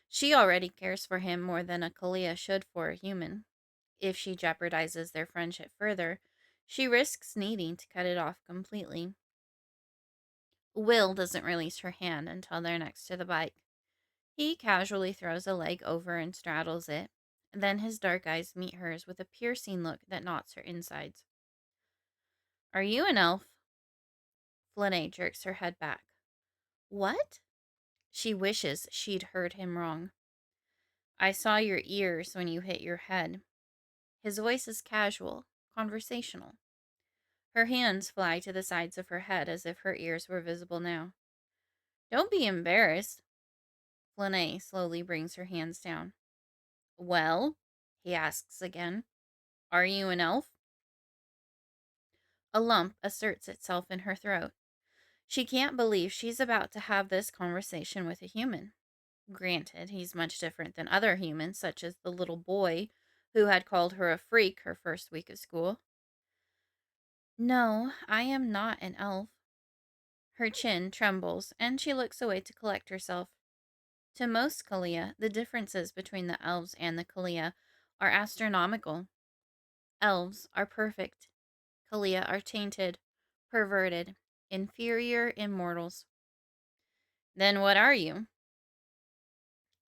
she already cares for him more than a Halaa should for a human. If she jeopardizes their friendship further, she risks needing to cut it off completely. Will doesn't release her hand until they're next to the bike. He casually throws a leg over and straddles it, Then his dark eyes meet hers with a piercing look that knots her insides. Are you an elf? Flynae jerks her head back. What? She wishes she'd heard him wrong. I saw your ears when you hit your head. His voice is casual, conversational. Her hands fly to the sides of her head as if her ears were visible now. Don't be embarrassed. Flynae slowly brings her hands down. Well, he asks again, are you an elf? A lump asserts itself in her throat. She can't believe she's about to have this conversation with a human. Granted, he's much different than other humans, such as the little boy who had called her a freak her first week of school. No, I am not an elf. Her chin trembles, and she looks away to collect herself. To most Kalia, the differences between the elves and the Kalia are astronomical. Elves are perfect. Kalia are tainted, perverted, inferior immortals. Then what are you?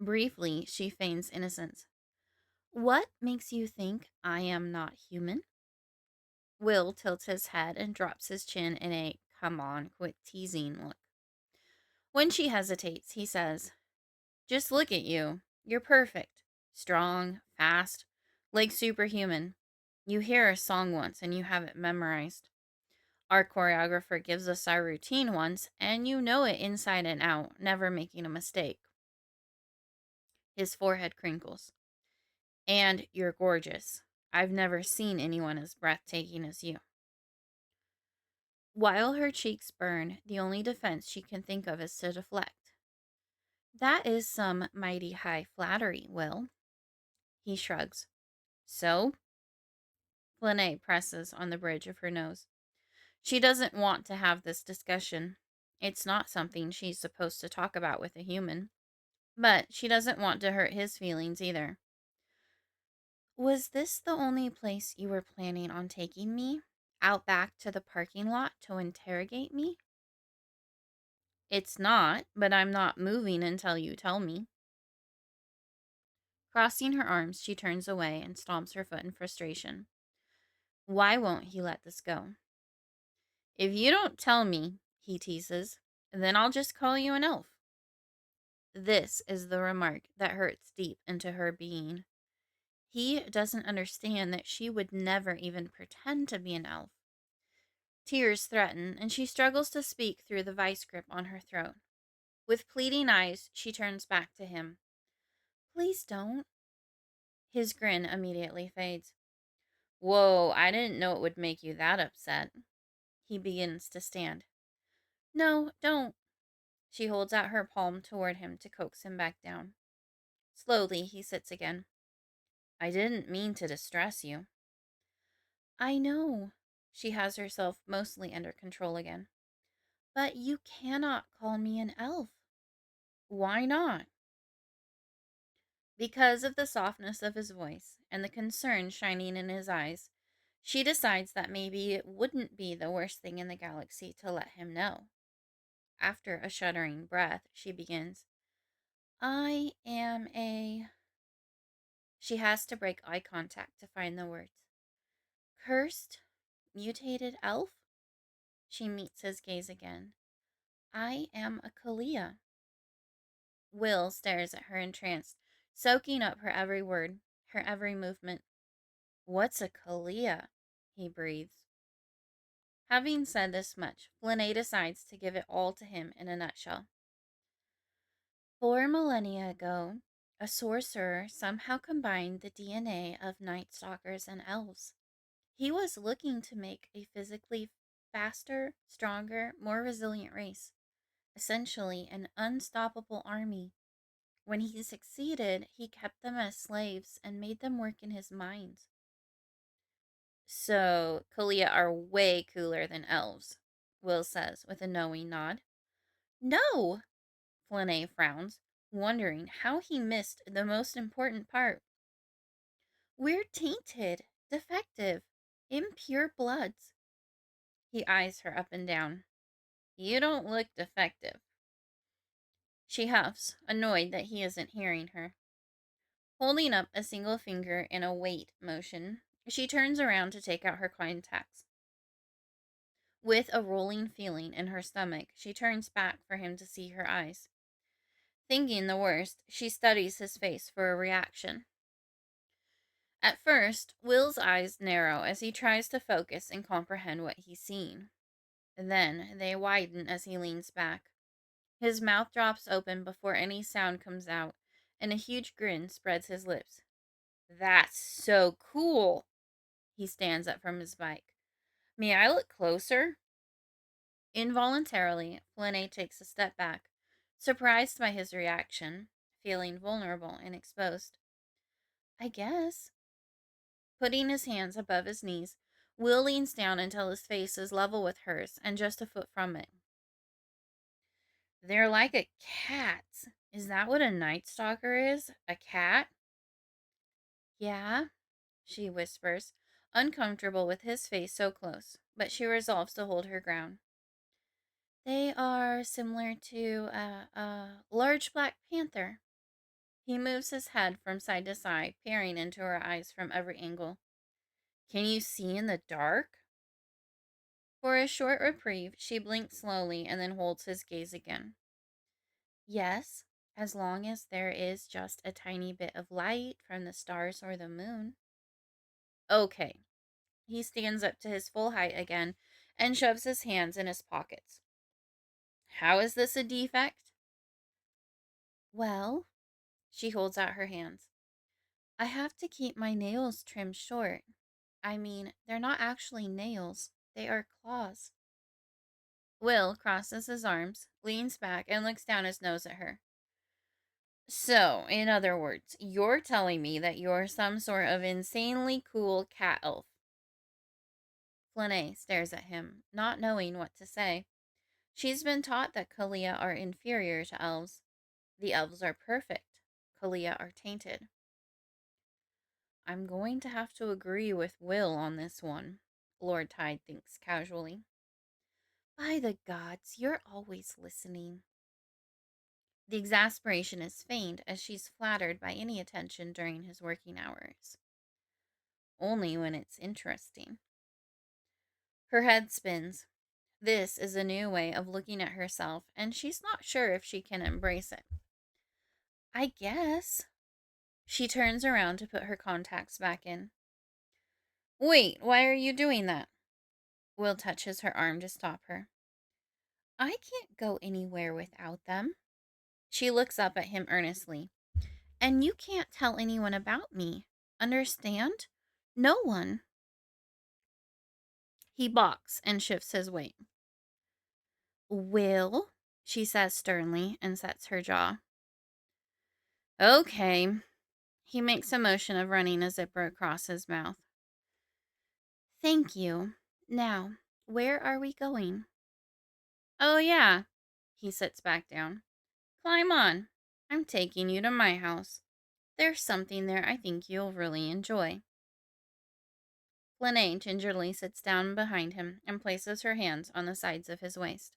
Briefly, she feigns innocence. What makes you think I am not human? Will tilts his head and drops his chin in a come on, quit teasing look. When she hesitates, he says, just look at you. You're perfect. Strong, fast, like superhuman. You hear a song once and you have it memorized. Our choreographer gives us our routine once and you know it inside and out, never making a mistake. His forehead crinkles. And you're gorgeous. I've never seen anyone as breathtaking as you. While her cheeks burn, the only defense she can think of is to deflect. That is some mighty high flattery, Will. He shrugs. So? Flynae presses on the bridge of her nose. She doesn't want to have this discussion. It's not something she's supposed to talk about with a human. But she doesn't want to hurt his feelings either. Was this the only place you were planning on taking me? Out back to the parking lot to interrogate me? It's not, but I'm not moving until you tell me. Crossing her arms, she turns away and stomps her foot in frustration. Why won't he let this go? If you don't tell me, he teases, then I'll just call you an elf. This is the remark that hurts deep into her being. He doesn't understand that she would never even pretend to be an elf. Tears threaten, and she struggles to speak through the vice grip on her throat. With pleading eyes, she turns back to him. Please don't. His grin immediately fades. Whoa, I didn't know it would make you that upset. He begins to stand. No, don't. She holds out her palm toward him to coax him back down. Slowly, he sits again. I didn't mean to distress you. I know. She has herself mostly under control again. But you cannot call me an elf. Why not? Because of the softness of his voice and the concern shining in his eyes, she decides that maybe it wouldn't be the worst thing in the galaxy to let him know. After a shuddering breath, she begins, I am a... She has to break eye contact to find the words. Cursed? Mutated elf? She meets his gaze again. I am a Kalia. Will stares at her entranced, soaking up her every word, her every movement. What's a Kalia? He breathes. Having said this much, Flynae decides to give it all to him in a nutshell. 4 millennia ago, a sorcerer somehow combined the DNA of night stalkers and elves. He was looking to make a physically faster, stronger, more resilient race, essentially an unstoppable army. When he succeeded, he kept them as slaves and made them work in his mines. So, Kalia are way cooler than elves, Will says with a knowing nod. No! Flynae frowns, wondering how he missed the most important part. We're tainted, defective, impure bloods. He eyes her up and down. You don't look defective. She huffs, annoyed that he isn't hearing her. Holding up a single finger in a wait motion, she turns around to take out her contacts. With a rolling feeling in her stomach, she turns back for him to see her eyes. Thinking the worst, she studies his face for a reaction. At first, Will's eyes narrow as he tries to focus and comprehend what he's seeing. Then they widen as he leans back. His mouth drops open before any sound comes out, and a huge grin spreads his lips. That's so cool! He stands up from his bike. May I look closer? Involuntarily, Flynae takes a step back, surprised by his reaction, feeling vulnerable and exposed. I guess. Putting his hands above his knees, Will leans down until his face is level with hers and just a foot from it. They're like a cat. Is that what a night stalker is? A cat? Yeah, she whispers, uncomfortable with his face so close, but she resolves to hold her ground. They are similar to a large black panther. He moves his head from side to side, peering into her eyes from every angle. Can you see in the dark? For a short reprieve, she blinks slowly and then holds his gaze again. Yes, as long as there is just a tiny bit of light from the stars or the moon. Okay. He stands up to his full height again and shoves his hands in his pockets. How is this a defect? Well, she holds out her hands. I have to keep my nails trimmed short. I mean, they're not actually nails, they are claws. Will crosses his arms, leans back, and looks down his nose at her. So, in other words, you're telling me that you're some sort of insanely cool cat elf. Flynae stares at him, not knowing what to say. She's been taught that Halaa are inferior to elves. The elves are perfect. Halaa are tainted. I'm going to have to agree with Will on this one, Lord Tide thinks casually. By the gods, you're always listening. The exasperation is feigned as she's flattered by any attention during his working hours. Only when it's interesting. Her head spins. This is a new way of looking at herself, and she's not sure if she can embrace it. I guess. She turns around to put her contacts back in. Wait, why are you doing that? Will touches her arm to stop her. I can't go anywhere without them. She looks up at him earnestly. And you can't tell anyone about me. Understand? No one. He balks and shifts his weight. Will, she says sternly and sets her jaw. Okay. He makes a motion of running a zipper across his mouth. Thank you. Now, where are we going? Oh, yeah. He sits back down. Climb on. I'm taking you to my house. There's something there I think you'll really enjoy. Flynae gingerly sits down behind him and places her hands on the sides of his waist.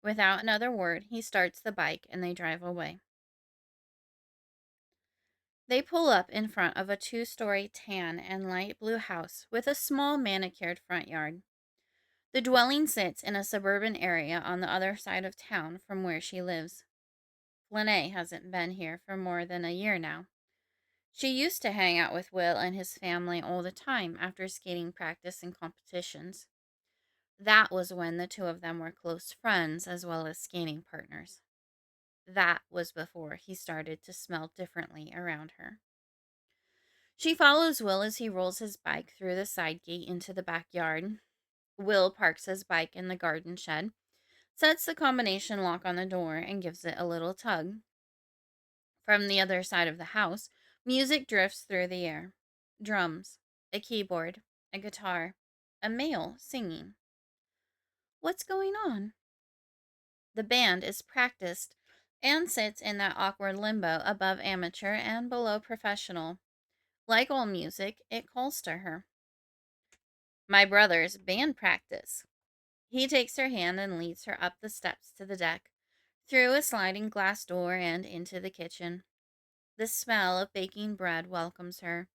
Without another word, he starts the bike and they drive away. They pull up in front of a 2-story tan and light blue house with a small manicured front yard. The dwelling sits in a suburban area on the other side of town from where she lives. Flynae hasn't been here for more than a year now. She used to hang out with Will and his family all the time after skating practice and competitions. That was when the two of them were close friends as well as skating partners. That was before he started to smell differently around her. She follows Will as he rolls his bike through the side gate into the backyard. Will parks his bike in the garden shed, sets the combination lock on the door, and gives it a little tug. From the other side of the house, music drifts through the air. Drums, a keyboard, a guitar, a male singing. What's going on? The band is practiced and sits in that awkward limbo above amateur and below professional. Like all music, it calls to her. My brother's band practice. He takes her hand and leads her up the steps to the deck, through a sliding glass door and into the kitchen. The smell of baking bread welcomes her.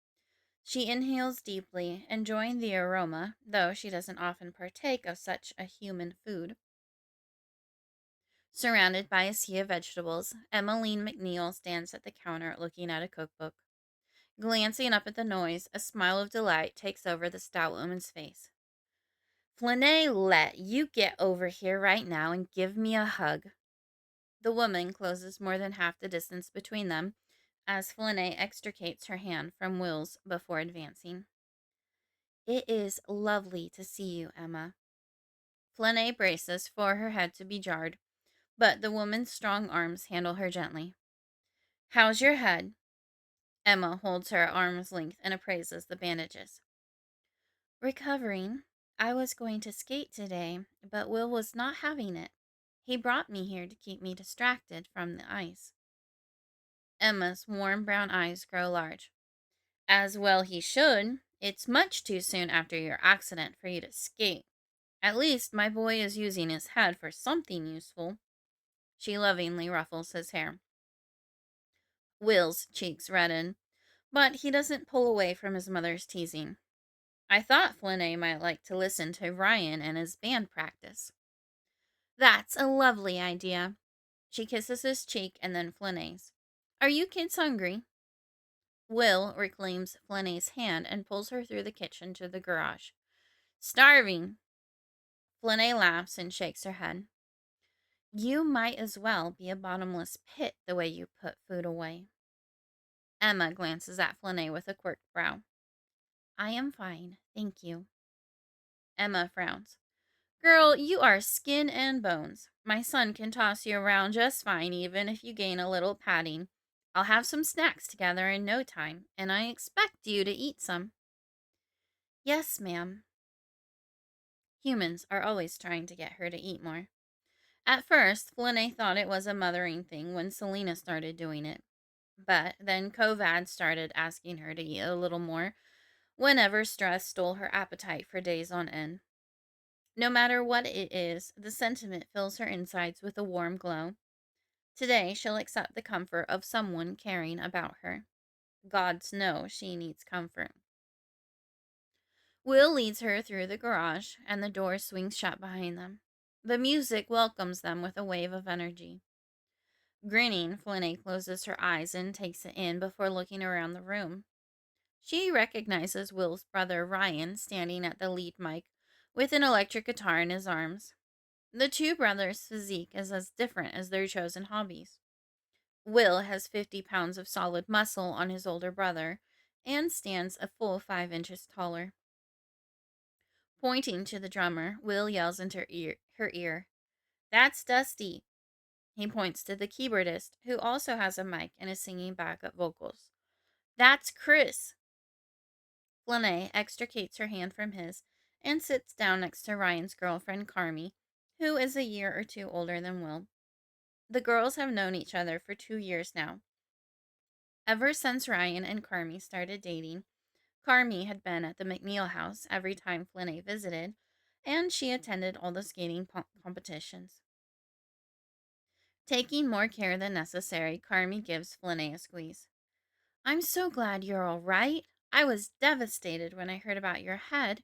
She inhales deeply, enjoying the aroma, though she doesn't often partake of such a human food. Surrounded by a sea of vegetables, Emmeline McNeil stands at the counter looking at a cookbook. Glancing up at the noise, a smile of delight takes over the stout woman's face. Flynae, let you get over here right now and give me a hug. The woman closes more than half the distance between them as Flynae extricates her hand from Will's before advancing. It is lovely to see you, Emma. Flynae braces for her head to be jarred, but the woman's strong arms handle her gently. How's your head? Emma holds her at arm's length and appraises the bandages. Recovering. I was going to skate today, but Will was not having it. He brought me here to keep me distracted from the ice. Emma's warm brown eyes grow large. As well he should. It's much too soon after your accident for you to skate. At least my boy is using his head for something useful. She lovingly ruffles his hair. Will's cheeks redden, but he doesn't pull away from his mother's teasing. I thought Flynae might like to listen to Ryan and his band practice. That's a lovely idea. She kisses his cheek and then Flynae's. Are you kids hungry? Will reclaims Flynae's hand and pulls her through the kitchen to the garage. Starving. Flynae laughs and shakes her head. You might as well be a bottomless pit the way you put food away. Emma glances at Flynae with a quirked brow. I am fine, thank you. Emma frowns. Girl, you are skin and bones. My son can toss you around just fine even if you gain a little padding. I'll have some snacks together in no time, and I expect you to eat some. Yes, ma'am. Humans are always trying to get her to eat more. At first, Flynae thought it was a mothering thing when Selena started doing it. But then Kovad started asking her to eat a little more whenever stress stole her appetite for days on end. No matter what it is, the sentiment fills her insides with a warm glow. Today, she'll accept the comfort of someone caring about her. Gods know she needs comfort. Will leads her through the garage, and the door swings shut behind them. The music welcomes them with a wave of energy. Grinning, Flynae closes her eyes and takes it in before looking around the room. She recognizes Will's brother Ryan standing at the lead mic with an electric guitar in his arms. The two brothers' physique is as different as their chosen hobbies. Will has 50 pounds of solid muscle on his older brother and stands a full 5 inches taller. Pointing to the drummer, Will yells into her ear, That's Dusty. He points to the keyboardist, who also has a mic and is singing backup vocals. That's Chris. Flynae extricates her hand from his and sits down next to Ryan's girlfriend, Carmi, who is a year or two older than Will. The girls have known each other for 2 years now. Ever since Ryan and Carmi started dating, Carmi had been at the McNeil house every time Flynae visited, and she attended all the skating competitions. Taking more care than necessary, Carmi gives Flynae a squeeze. I'm so glad you're all right. I was devastated when I heard about your head.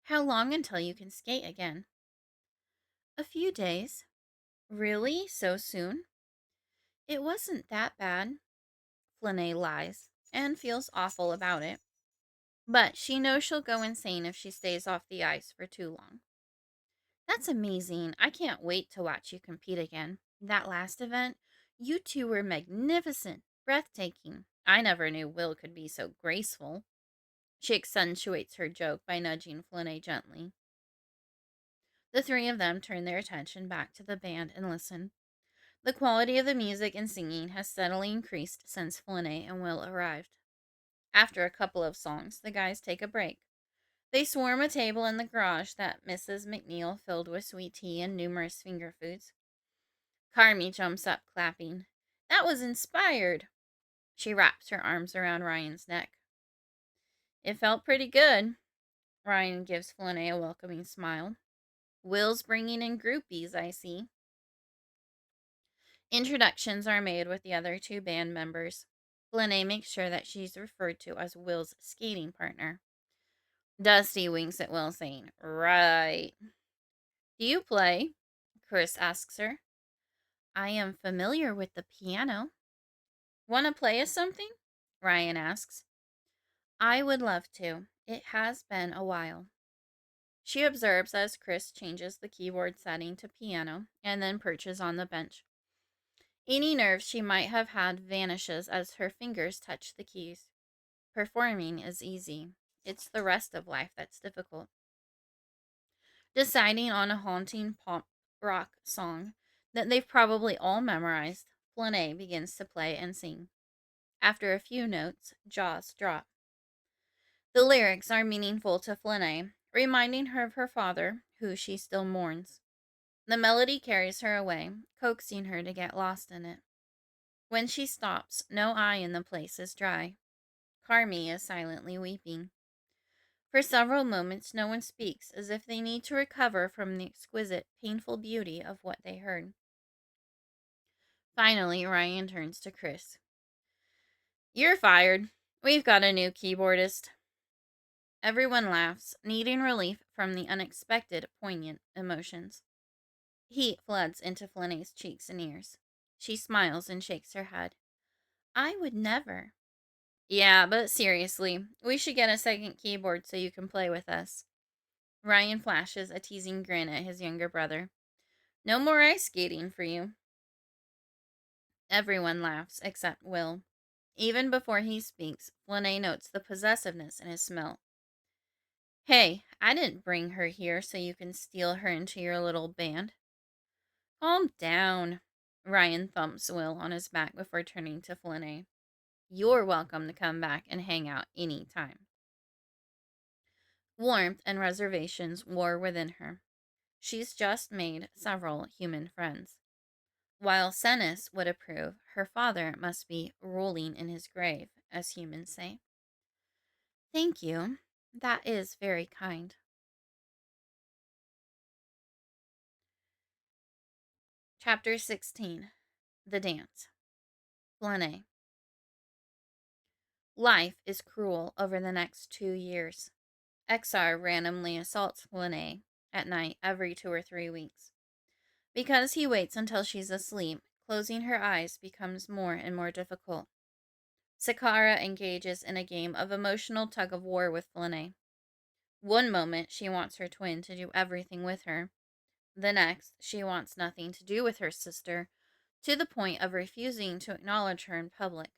How long until you can skate again? A few days. Really? So soon? It wasn't that bad. Flynae lies and feels awful about it. But she knows she'll go insane if she stays off the ice for too long. That's amazing. I can't wait to watch you compete again. That last event, you two were magnificent, breathtaking. I never knew Will could be so graceful. She accentuates her joke by nudging Flynae gently. The three of them turn their attention back to the band and listen. The quality of the music and singing has steadily increased since Flynae and Will arrived. After a couple of songs, the guys take a break. They swarm a table in the garage that Mrs. McNeil filled with sweet tea and numerous finger foods. Carmi jumps up, clapping. That was inspired. She wraps her arms around Ryan's neck. It felt pretty good. Ryan gives Flynae a welcoming smile. Will's bringing in groupies, I see. Introductions are made with the other two band members. Flynae makes sure that she's referred to as Will's skating partner. Dusty winks at Will, saying, "Right." "Do you play?" Chris asks her. "I am familiar with the piano." "Want to play us something?" Ryan asks. "I would love to. It has been a while." She observes as Chris changes the keyboard setting to piano and then perches on the bench. Any nerves she might have had vanishes as her fingers touch the keys. Performing is easy. It's the rest of life that's difficult. Deciding on a haunting pop rock song that they've probably all memorized, Flynae begins to play and sing. After a few notes, jaws drop. The lyrics are meaningful to Flynae, reminding her of her father, who she still mourns. The melody carries her away, coaxing her to get lost in it. When she stops, no eye in the place is dry. Carmi is silently weeping. For several moments, no one speaks, as if they need to recover from the exquisite, painful beauty of what they heard. Finally, Ryan turns to Chris. "You're fired. We've got a new keyboardist." Everyone laughs, needing relief from the unexpected, poignant emotions. Heat floods into Flynae's cheeks and ears. She smiles and shakes her head. "I would never." "Yeah, but seriously, we should get a second keyboard so you can play with us." Ryan flashes a teasing grin at his younger brother. "No more ice skating for you." Everyone laughs except Will. Even before he speaks, Flynae notes the possessiveness in his smell. "Hey, I didn't bring her here so you can steal her into your little band." "Calm down." Ryan thumps Will on his back before turning to Flynae. "You're welcome to come back and hang out any time." Warmth and reservations war within her. She's just made several human friends. While Senis would approve, her father must be rolling in his grave, as humans say. "Thank you. That is very kind." Chapter 16. The Dance. Flynae. Life is cruel over the next 2 years. Exar randomly assaults Flynae at night every 2 or 3 weeks. Because he waits until she's asleep, closing her eyes becomes more and more difficult. Sakara engages in a game of emotional tug-of-war with Flynae. One moment, she wants her twin to do everything with her. The next, she wants nothing to do with her sister, to the point of refusing to acknowledge her in public.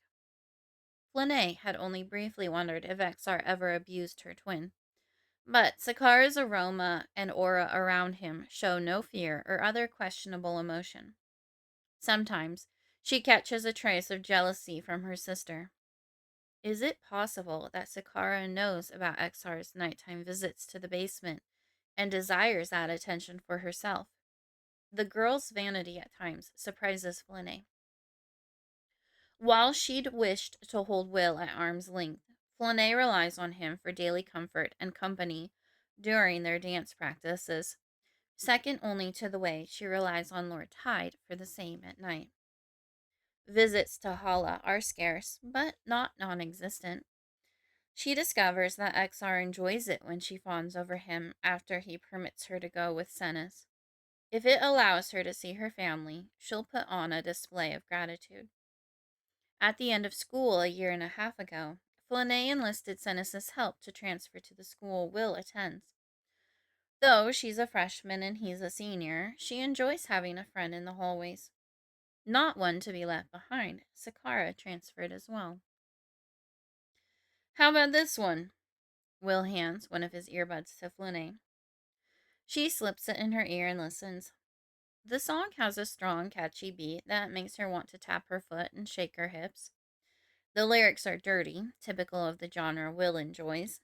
Flynae had only briefly wondered if Exar ever abused her twin. But Sakara's aroma and aura around him show no fear or other questionable emotion. Sometimes, she catches a trace of jealousy from her sister. Is it possible that Sakara knows about Exar's nighttime visits to the basement and desires that attention for herself? The girl's vanity at times surprises Flynae. While she'd wished to hold Will at arm's length, Flynae relies on him for daily comfort and company during their dance practices, second only to the way she relies on Lord Tide for the same at night. Visits to Halaa are scarce, but not non-existent. She discovers that Exar enjoys it when she fawns over him after he permits her to go with Senis. If it allows her to see her family, she'll put on a display of gratitude. At the end of school a year and a half ago, Flynae enlisted Senis's help to transfer to the school Will attends. Though she's a freshman and he's a senior, she enjoys having a friend in the hallways. Not one to be left behind, Sakara transferred as well. "How about this one?" Will hands one of his earbuds to Flynae. She slips it in her ear and listens. The song has a strong, catchy beat that makes her want to tap her foot and shake her hips. The lyrics are dirty, typical of the genre Will enjoys.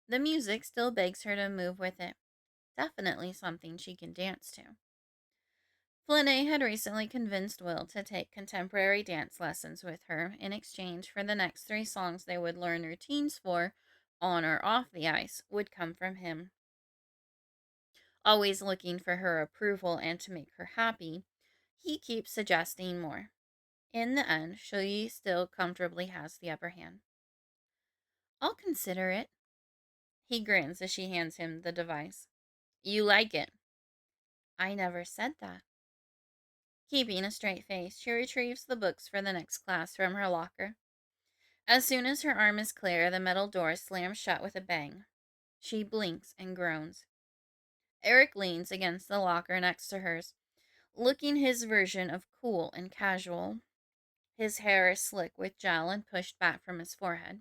The music still begs her to move with it. Definitely something she can dance to. Flynae had recently convinced Will to take contemporary dance lessons with her in exchange for the next 3 songs they would learn routines for, on or off the ice, would come from him. Always looking for her approval and to make her happy, he keeps suggesting more. In the end, she still comfortably has the upper hand. I'll consider it. He grins as she hands him the device. You like it? I never said that. Keeping a straight face, she retrieves the books for the next class from her locker. As soon as her arm is clear, the metal door slams shut with a bang. She blinks and groans. Eric leans against the locker next to hers, looking his version of cool and casual. His hair is slick with gel and pushed back from his forehead.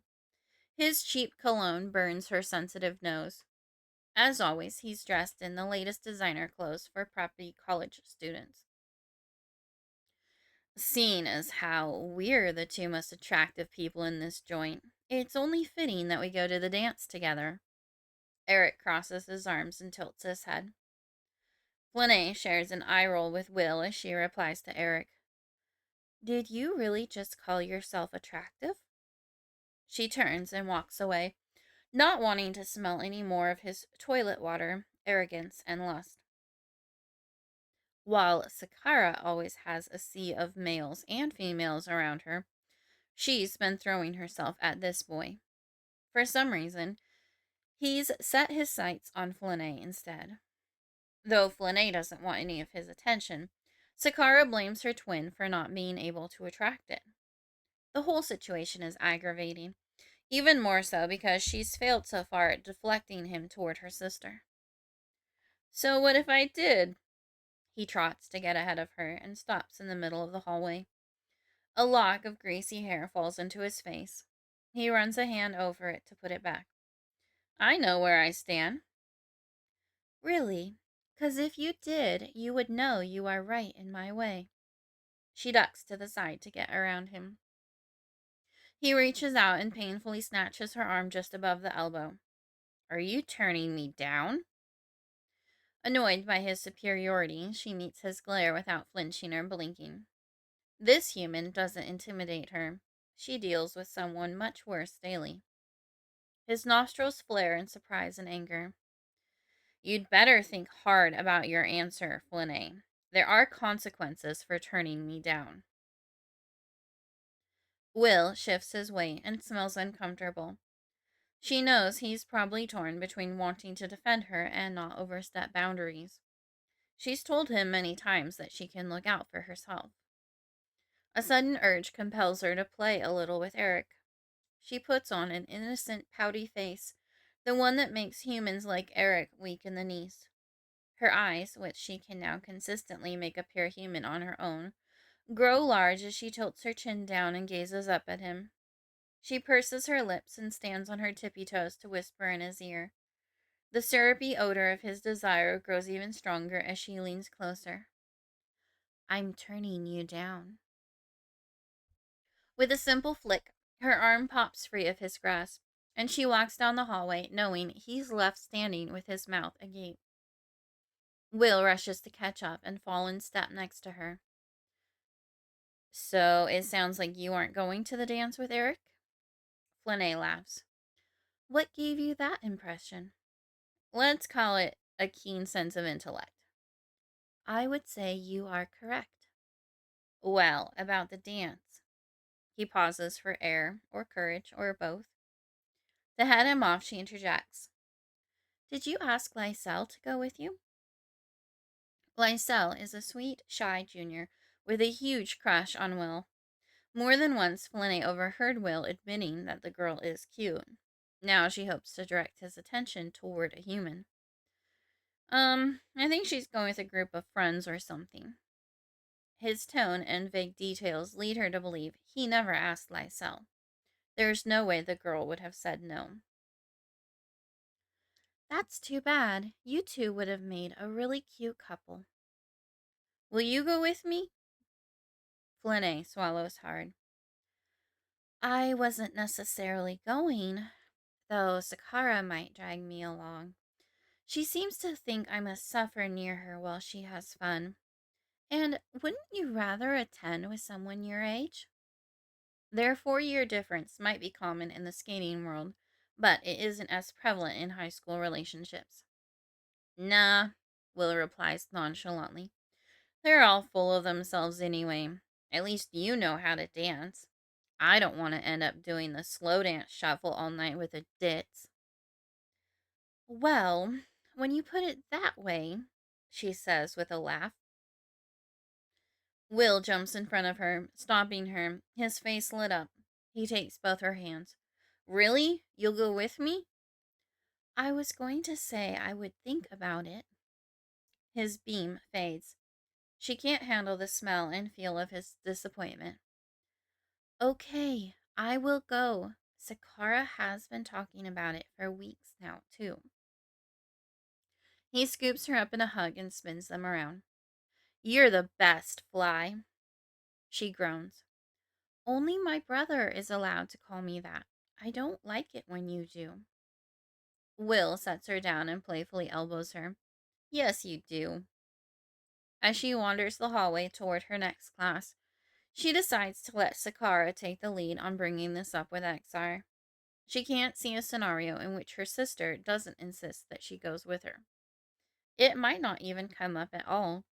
His cheap cologne burns her sensitive nose. As always, he's dressed in the latest designer clothes for preppy college students. Seeing as how we're the two most attractive people in this joint, it's only fitting that we go to the dance together. Eric crosses his arms and tilts his head. Flynae shares an eye roll with Will as she replies to Eric. Did you really just call yourself attractive? She turns and walks away, not wanting to smell any more of his toilet water, arrogance, and lust. While Sakara always has a sea of males and females around her, she's been throwing herself at this boy. For some reason, he's set his sights on Flynae instead. Though Flynae doesn't want any of his attention, Sakara blames her twin for not being able to attract it. The whole situation is aggravating, even more so because she's failed so far at deflecting him toward her sister. So what if I did? He trots to get ahead of her and stops in the middle of the hallway. A lock of greasy hair falls into his face. He runs a hand over it to put it back. I know where I stand. Really? 'Cause if you did, you would know you are right in my way. She ducks to the side to get around him. He reaches out and painfully snatches her arm just above the elbow. Are you turning me down? Annoyed by his superiority, she meets his glare without flinching or blinking. This human doesn't intimidate her. She deals with someone much worse daily. His nostrils flare in surprise and anger. You'd better think hard about your answer, Flynae. There are consequences for turning me down. Will shifts his weight and smells uncomfortable. She knows he's probably torn between wanting to defend her and not overstep boundaries. She's told him many times that she can look out for herself. A sudden urge compels her to play a little with Eric. She puts on an innocent, pouty face, the one that makes humans like Eric weak in the knees. Her eyes, which she can now consistently make appear human on her own, grow large as she tilts her chin down and gazes up at him. She purses her lips and stands on her tippy toes to whisper in his ear. The syrupy odor of his desire grows even stronger as she leans closer. I'm turning you down. With a simple flick, her arm pops free of his grasp, and she walks down the hallway, knowing he's left standing with his mouth agape. Will rushes to catch up and fall in step next to her. So it sounds like you aren't going to the dance with Eric? Flynae laughs. What gave you that impression? Let's call it a keen sense of intellect. I would say you are correct. Well, about the dance. He pauses for air, or courage, or both. To head him off, she interjects. Did you ask Lysel to go with you? Lysel is a sweet, shy junior with a huge crush on Will. More than once, Flynae overheard Will admitting that the girl is cute. Now she hopes to direct his attention toward a human. I think she's going with a group of friends or something. His tone and vague details lead her to believe he never asked Lysel. There's no way the girl would have said no. That's too bad. You two would have made a really cute couple. Will you go with me? Flynae swallows hard. I wasn't necessarily going, though Sakara might drag me along. She seems to think I must suffer near her while she has fun. And wouldn't you rather attend with someone your age? Their 4-year difference might be common in the skating world, but it isn't as prevalent in high school relationships. Nah, Will replies nonchalantly. They're all full of themselves anyway. At least you know how to dance. I don't want to end up doing the slow dance shuffle all night with a ditz. Well, when you put it that way, she says with a laugh. Will jumps in front of her, stopping her, his face lit up. He takes both her hands. Really? You'll go with me? I was going to say I would think about it. His beam fades. She can't handle the smell and feel of his disappointment. Okay, I will go. Sakara has been talking about it for weeks now, too. He scoops her up in a hug and spins them around. You're the best, Fly. She groans. Only my brother is allowed to call me that. I don't like it when you do. Will sets her down and playfully elbows her. Yes, you do. As she wanders the hallway toward her next class, she decides to let Sakara take the lead on bringing this up with Exar. She can't see a scenario in which her sister doesn't insist that she goes with her. It might not even come up at all.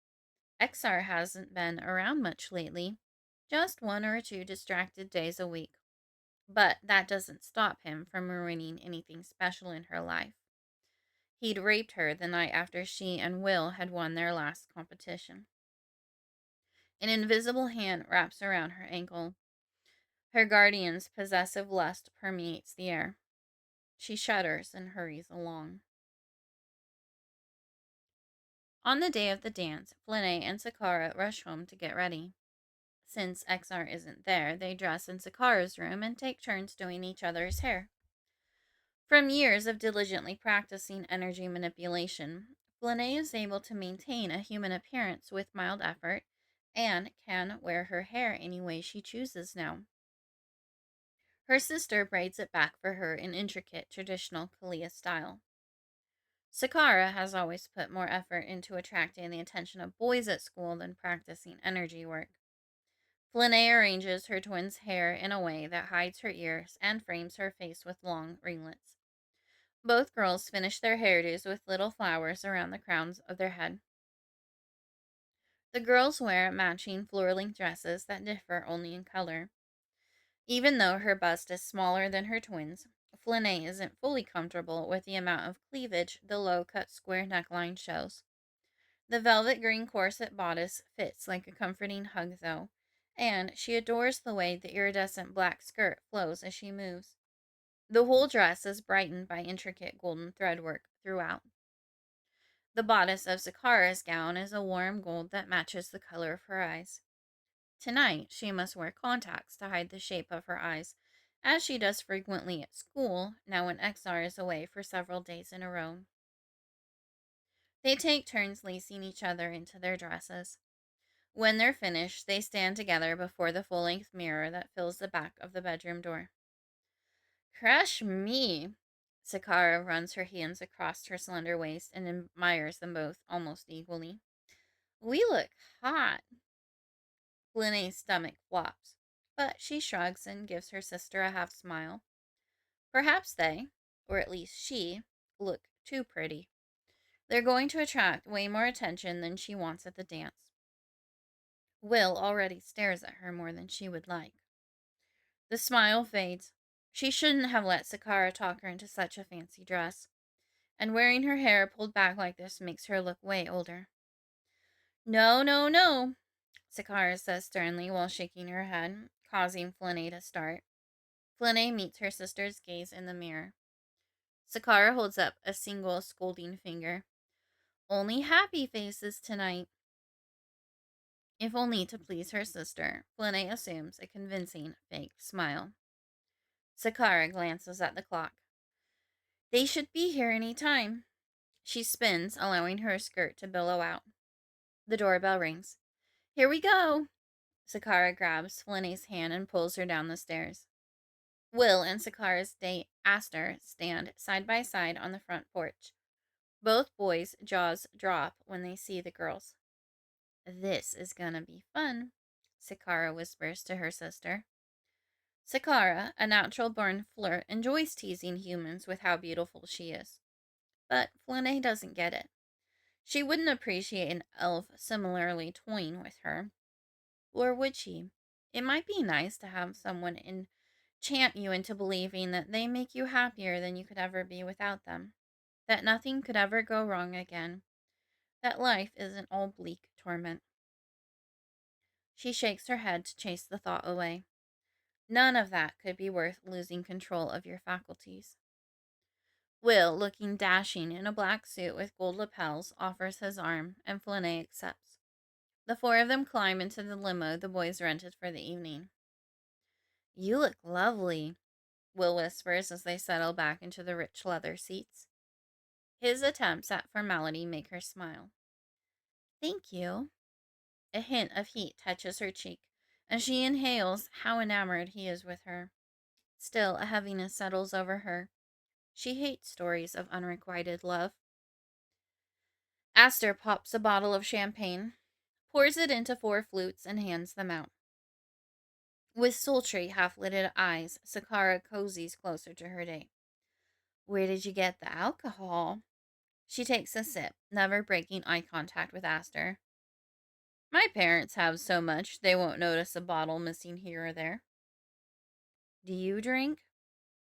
Exar hasn't been around much lately, just one or two distracted days a week. But that doesn't stop him from ruining anything special in her life. He'd raped her the night after she and Will had won their last competition. An invisible hand wraps around her ankle. Her guardian's possessive lust permeates the air. She shudders and hurries along. On the day of the dance, Flynae and Sakara rush home to get ready. Since Exar isn't there, they dress in Sakara's room and take turns doing each other's hair. From years of diligently practicing energy manipulation, Flynae is able to maintain a human appearance with mild effort and can wear her hair any way she chooses now. Her sister braids it back for her in intricate traditional Kalia style. Sakara has always put more effort into attracting the attention of boys at school than practicing energy work. Flynae arranges her twins' hair in a way that hides her ears and frames her face with long ringlets. Both girls finish their hairdos with little flowers around the crowns of their head. The girls wear matching floor-length dresses that differ only in color. Even though her bust is smaller than her twins, Flynae isn't fully comfortable with the amount of cleavage the low-cut square neckline shows. The velvet green corset bodice fits like a comforting hug, though, and she adores the way the iridescent black skirt flows as she moves. The whole dress is brightened by intricate golden threadwork throughout. The bodice of Sakara's gown is a warm gold that matches the color of her eyes. Tonight, she must wear contacts to hide the shape of her eyes, as she does frequently at school, now when Exar is away for several days in a row. They take turns lacing each other into their dresses. When they're finished, they stand together before the full-length mirror that fills the back of the bedroom door. Crush me! Sakara runs her hands across her slender waist and admires them both almost equally. We look hot. Flynae's stomach flops, but she shrugs and gives her sister a half smile. Perhaps they, or at least she, look too pretty. They're going to attract way more attention than she wants at the dance. Will already stares at her more than she would like. The smile fades. She shouldn't have let Sakara talk her into such a fancy dress, and wearing her hair pulled back like this makes her look way older. No, no, no, Sakara says sternly while shaking her head, causing Flynae to start. Flynae meets her sister's gaze in the mirror. Sakara holds up a single scolding finger. Only happy faces tonight. If only to please her sister, Flynae assumes a convincing fake smile. Sakara glances at the clock. They should be here any time. She spins, allowing her skirt to billow out. The doorbell rings. Here we go! Sakara grabs Flynae's hand and pulls her down the stairs. Will and Sakara's date, Aster, stand side by side on the front porch. Both boys' jaws drop when they see the girls. This is gonna be fun, Sakara whispers to her sister. Sakara, a natural-born flirt, enjoys teasing humans with how beautiful she is. But Flynae doesn't get it. She wouldn't appreciate an elf similarly toying with her. Or would she? It might be nice to have someone enchant you into believing that they make you happier than you could ever be without them, that nothing could ever go wrong again, that life isn't all bleak torment. She shakes her head to chase the thought away. None of that could be worth losing control of your faculties. Will, looking dashing in a black suit with gold lapels, offers his arm, and Flynae accepts. The four of them climb into the limo the boys rented for the evening. You look lovely, Will whispers as they settle back into the rich leather seats. His attempts at formality make her smile. Thank you. A hint of heat touches her cheek, and she inhales how enamored he is with her. Still, a heaviness settles over her. She hates stories of unrequited love. Aster pops a bottle of champagne, pours it into four flutes, and hands them out. With sultry, half-lidded eyes, Sakara cozies closer to her date. Where did you get the alcohol? She takes a sip, never breaking eye contact with Aster. My parents have so much they won't notice a bottle missing here or there. Do you drink?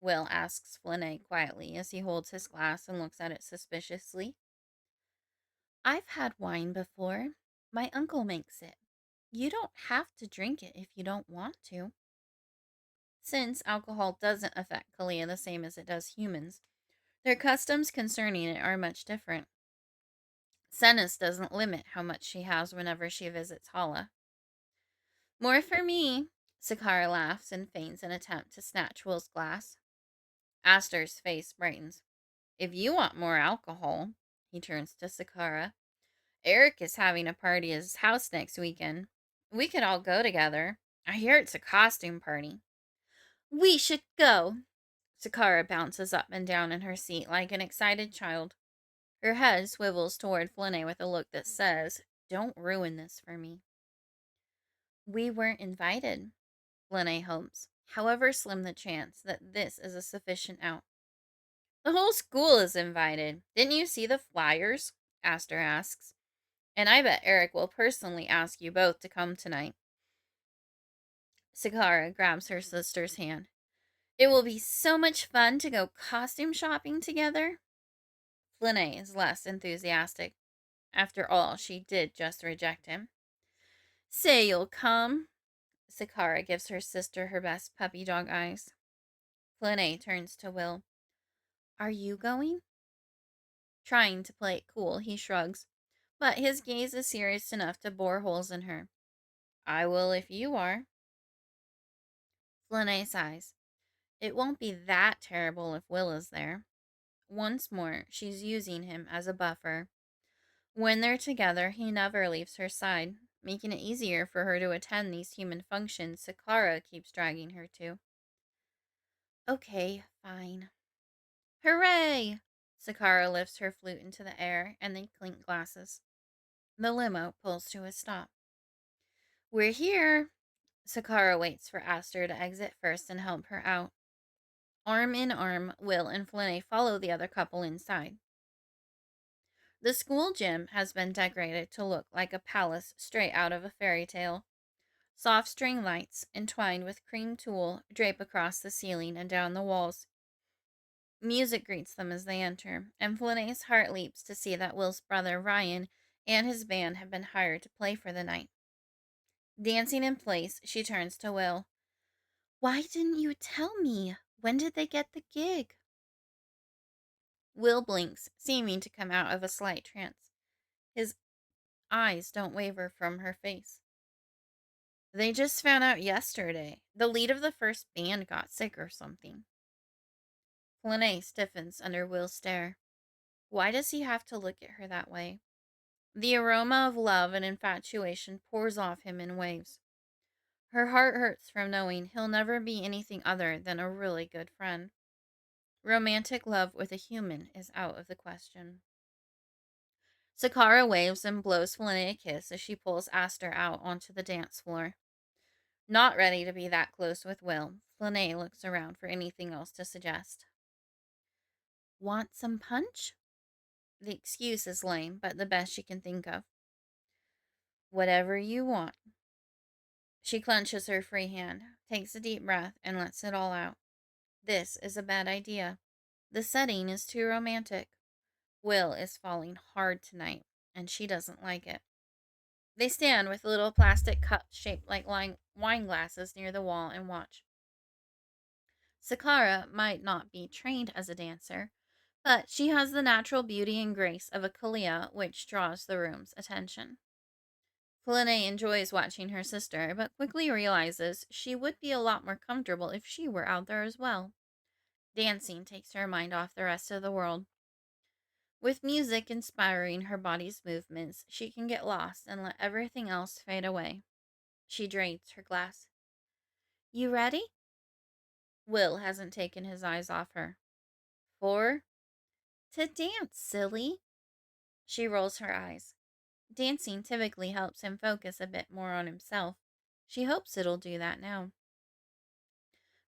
Will asks Flynae quietly as he holds his glass and looks at it suspiciously. I've had wine before. My uncle makes it. You don't have to drink it if you don't want to. Since alcohol doesn't affect Kalia the same as it does humans, their customs concerning it are much different. Senis doesn't limit how much she has whenever she visits Halaa. More for me, Sakara laughs and feigns an attempt to snatch Will's glass. Aster's face brightens. If you want more alcohol, he turns to Sakara. Eric is having a party at his house next weekend. We could all go together. I hear it's a costume party. We should go. Sakara bounces up and down in her seat like an excited child. Her head swivels toward Flynae with a look that says, Don't ruin this for me. We weren't invited, Flynae hopes, however slim the chance that this is a sufficient out. The whole school is invited. Didn't you see the flyers? Aster asks. And I bet Eric will personally ask you both to come tonight. Sakara grabs her sister's hand. It will be so much fun to go costume shopping together. Flynae is less enthusiastic. After all, she did just reject him. Say you'll come. Sakara gives her sister her best puppy dog eyes. Flynae turns to Will. Are you going? Trying to play it cool, he shrugs, but his gaze is serious enough to bore holes in her. I will if you are. Flynae sighs. It won't be that terrible if Will is there. Once more, she's using him as a buffer. When they're together, he never leaves her side, making it easier for her to attend these human functions Sakara keeps dragging her to. Okay, fine. Hooray! Sakara lifts her flute into the air, and they clink glasses. The limo pulls to a stop. We're here! Sakara waits for Aster to exit first and help her out. Arm in arm, Will and Flynae follow the other couple inside. The school gym has been decorated to look like a palace straight out of a fairy tale. Soft string lights, entwined with cream tulle, drape across the ceiling and down the walls. Music greets them as they enter, and Flynae's heart leaps to see that Will's brother Ryan and his band have been hired to play for the night. Dancing in place, she turns to Will. Why didn't you tell me? When did they get the gig? Will blinks, seeming to come out of a slight trance. His eyes don't waver from her face. They just found out yesterday. The lead of the first band got sick or something. Flynae stiffens under Will's stare. Why does he have to look at her that way? The aroma of love and infatuation pours off him in waves. Her heart hurts from knowing he'll never be anything other than a really good friend. Romantic love with a human is out of the question. Sakara waves and blows Flynae a kiss as she pulls Aster out onto the dance floor. Not ready to be that close with Will, Flynae looks around for anything else to suggest. Want some punch? The excuse is lame, but the best she can think of. Whatever you want. She clenches her free hand, takes a deep breath, and lets it all out. This is a bad idea. The setting is too romantic. Will is falling hard tonight, and she doesn't like it. They stand with little plastic cups shaped like wine glasses near the wall and watch. Sakara might not be trained as a dancer, but she has the natural beauty and grace of a Kalia, which draws the room's attention. Flynae enjoys watching her sister, but quickly realizes she would be a lot more comfortable if she were out there as well. Dancing takes her mind off the rest of the world. With music inspiring her body's movements, she can get lost and let everything else fade away. She drains her glass. You ready? Will hasn't taken his eyes off her. 4. To dance, silly. She rolls her eyes. Dancing typically helps him focus a bit more on himself. She hopes it'll do that now.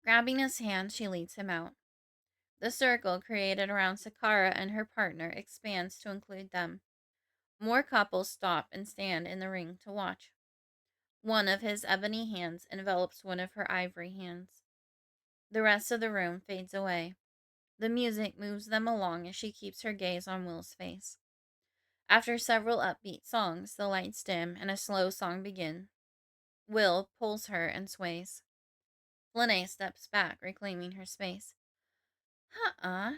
Grabbing his hand, she leads him out. The circle created around Sakara and her partner expands to include them. More couples stop and stand in the ring to watch. One of his ebony hands envelops one of her ivory hands. The rest of the room fades away. The music moves them along as she keeps her gaze on Will's face. After several upbeat songs, the lights dim and a slow song begins. Will pulls her and sways. Flynae steps back, reclaiming her space. That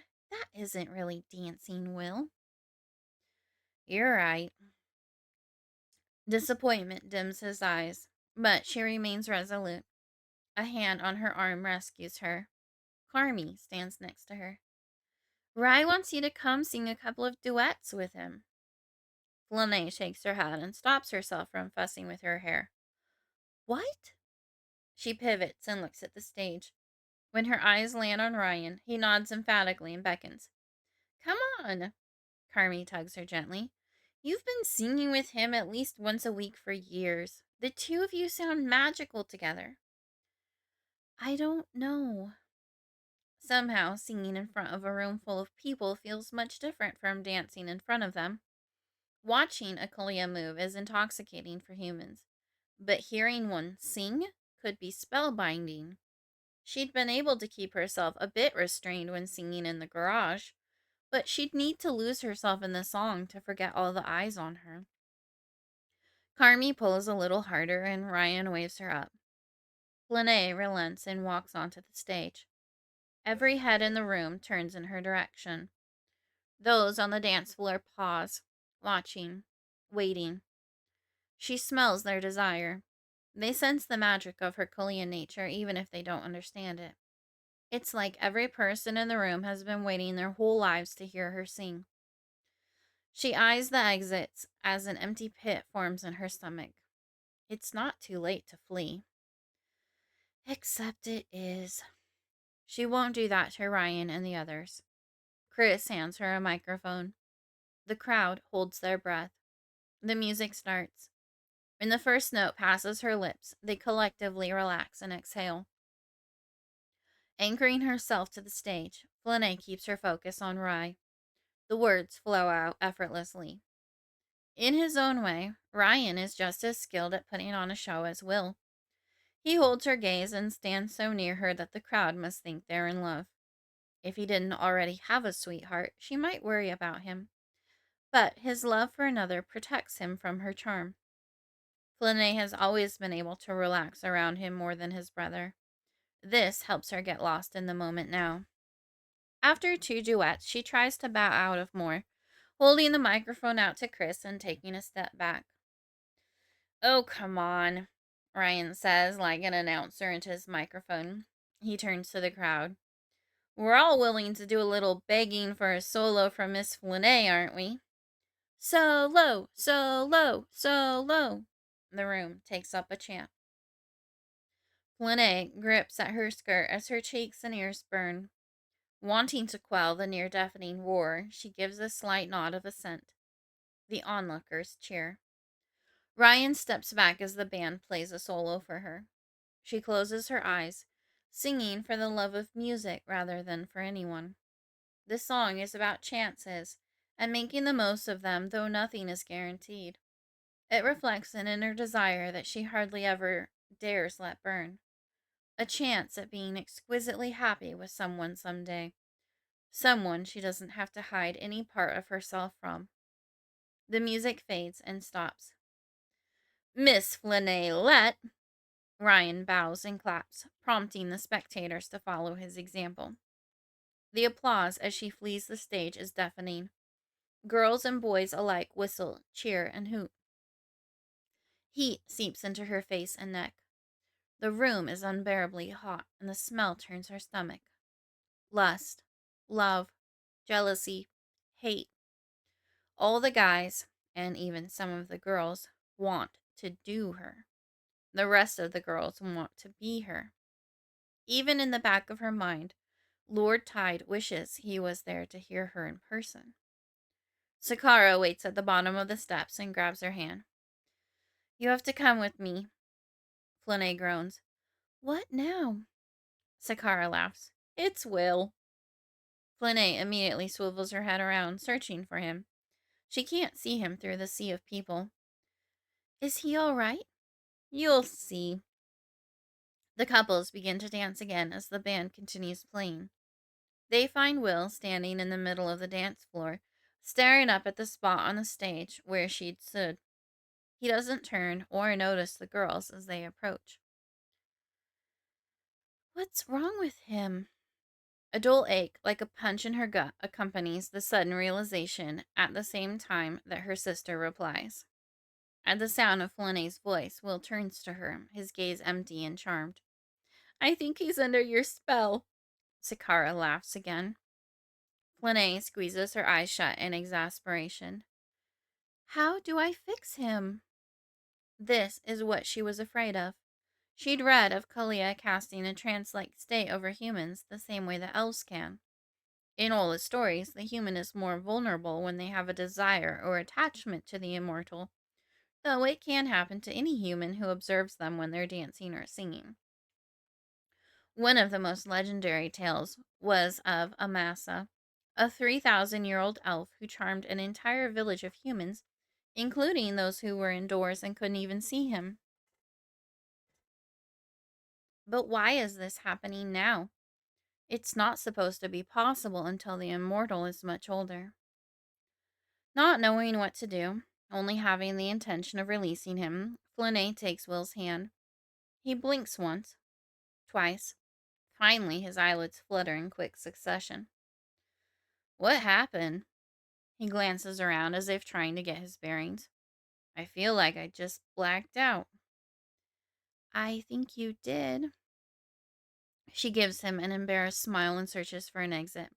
isn't really dancing, Will. You're right. Disappointment dims his eyes, but she remains resolute. A hand on her arm rescues her. Carmi stands next to her. Rai wants you to come sing a couple of duets with him. Flynae shakes her head and stops herself from fussing with her hair. What? She pivots and looks at the stage. When her eyes land on Ryan, he nods emphatically and beckons. Come on. Carmi tugs her gently. You've been singing with him at least once a week for years. The two of you sound magical together. I don't know. Somehow, singing in front of a room full of people feels much different from dancing in front of them. Watching a Kalia move is intoxicating for humans, but hearing one sing could be spellbinding. She'd been able to keep herself a bit restrained when singing in the garage, but she'd need to lose herself in the song to forget all the eyes on her. Carmi pulls a little harder and Ryan waves her up. Flynae relents and walks onto the stage. Every head in the room turns in her direction. Those on the dance floor pause, watching, waiting. She smells their desire. They sense the magic of her Kalian nature even if they don't understand it. It's like every person in the room has been waiting their whole lives to hear her sing. She eyes the exits as an empty pit forms in her stomach. It's not too late to flee. Except it is. She won't do that to Ryan and the others. Chris hands her a microphone. The crowd holds their breath. The music starts. When the first note passes her lips, they collectively relax and exhale. Anchoring herself to the stage, Flynae keeps her focus on Rye. The words flow out effortlessly. In his own way, Ryan is just as skilled at putting on a show as Will. He holds her gaze and stands so near her that the crowd must think they're in love. If he didn't already have a sweetheart, she might worry about him. But his love for another protects him from her charm. Flynae has always been able to relax around him more than his brother. This helps her get lost in the moment now. After 2 duets, she tries to bow out of more, holding the microphone out to Chris and taking a step back. Oh, come on, Ryan says, like an announcer into his microphone. He turns to the crowd. We're all willing to do a little begging for a solo from Miss Flynae, aren't we? Solo, solo, solo. The room takes up a chant. Flynae grips at her skirt as her cheeks and ears burn. Wanting to quell the near-deafening roar, she gives a slight nod of assent. The onlookers cheer. Ryan steps back as the band plays a solo for her. She closes her eyes, singing for the love of music rather than for anyone. This song is about chances and making the most of them, though nothing is guaranteed. It reflects an inner desire that she hardly ever dares let burn. A chance at being exquisitely happy with someone someday. Someone she doesn't have to hide any part of herself from. The music fades and stops. Miss Flynae, let. Ryan bows and claps, prompting the spectators to follow his example. The applause as she flees the stage is deafening. Girls and boys alike whistle, cheer, and hoot. Heat seeps into her face and neck. The room is unbearably hot, and the smell turns her stomach. Lust, love, jealousy, hate. All the guys, and even some of the girls, want to do her. The rest of the girls want to be her. Even in the back of her mind, Lord Tide wishes he was there to hear her in person. Sakara waits at the bottom of the steps and grabs her hand. You have to come with me. Flynae groans. What now? Sakara laughs. It's Will. Flynae immediately swivels her head around, searching for him. She can't see him through the sea of people. Is he all right? You'll see. The couples begin to dance again as the band continues playing. They find Will standing in the middle of the dance floor, staring up at the spot on the stage where she'd stood. He doesn't turn or notice the girls as they approach. What's wrong with him? A dull ache, like a punch in her gut, accompanies the sudden realization at the same time that her sister replies. At the sound of Flynae's voice, Will turns to her, his gaze empty and charmed. I think he's under your spell. Sakara laughs again. Flynae squeezes her eyes shut in exasperation. How do I fix him? This is what she was afraid of. She'd read of Kalia casting a trance-like state over humans the same way the elves can. In all the stories, the human is more vulnerable when they have a desire or attachment to the immortal, though it can happen to any human who observes them when they're dancing or singing. One of the most legendary tales was of Amasa, a 3,000-year-old elf who charmed an entire village of humans, including those who were indoors and couldn't even see him. But why is this happening now? It's not supposed to be possible until the immortal is much older. Not knowing what to do, only having the intention of releasing him, Flynae takes Will's hand. He blinks once, twice. Finally, his eyelids flutter in quick succession. What happened? He glances around as if trying to get his bearings. I feel like I just blacked out. I think you did. She gives him an embarrassed smile and searches for an exit.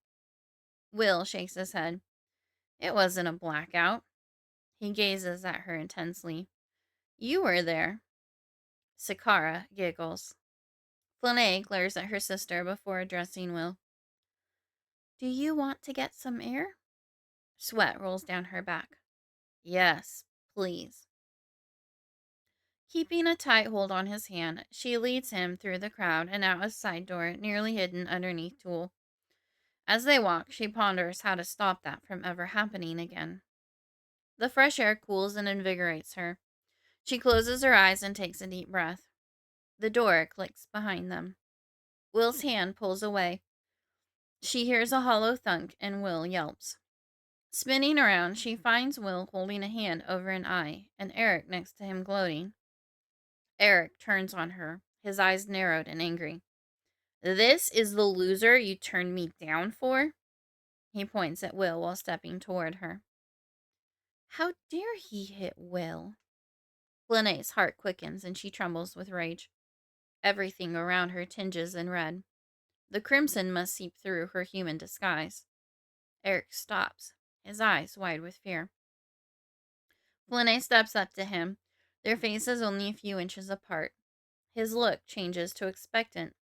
Will shakes his head. It wasn't a blackout. He gazes at her intensely. You were there. Sakara giggles. Flynae glares at her sister before addressing Will. Do you want to get some air? Sweat rolls down her back. Yes, please. Keeping a tight hold on his hand, she leads him through the crowd and out a side door nearly hidden underneath tulle. As they walk, she ponders how to stop that from ever happening again. The fresh air cools and invigorates her. She closes her eyes and takes a deep breath. The door clicks behind them. Will's hand pulls away. She hears a hollow thunk and Will yelps. Spinning around, she finds Will holding a hand over an eye and Eric next to him gloating. Eric turns on her, his eyes narrowed and angry. This is the loser you turned me down for? He points at Will while stepping toward her. How dare he hit Will? Flynae's heart quickens and she trembles with rage. Everything around her tinges in red. The crimson must seep through her human disguise. Eric stops, his eyes wide with fear. Flynae steps up to him, their faces only a few inches apart. His look changes to expectant.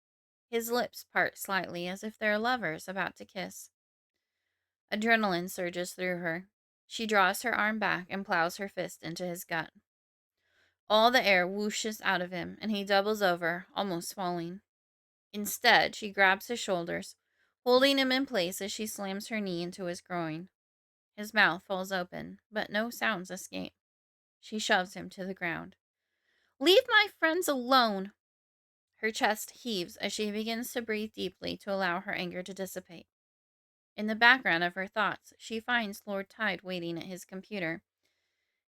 His lips part slightly as if they're lovers about to kiss. Adrenaline surges through her. She draws her arm back and plows her fist into his gut. All the air whooshes out of him, and he doubles over, almost falling. Instead, she grabs his shoulders, holding him in place as she slams her knee into his groin. His mouth falls open, but no sounds escape. She shoves him to the ground. Leave my friends alone! Her chest heaves as she begins to breathe deeply to allow her anger to dissipate. In the background of her thoughts, she finds Lord Tide waiting at his computer,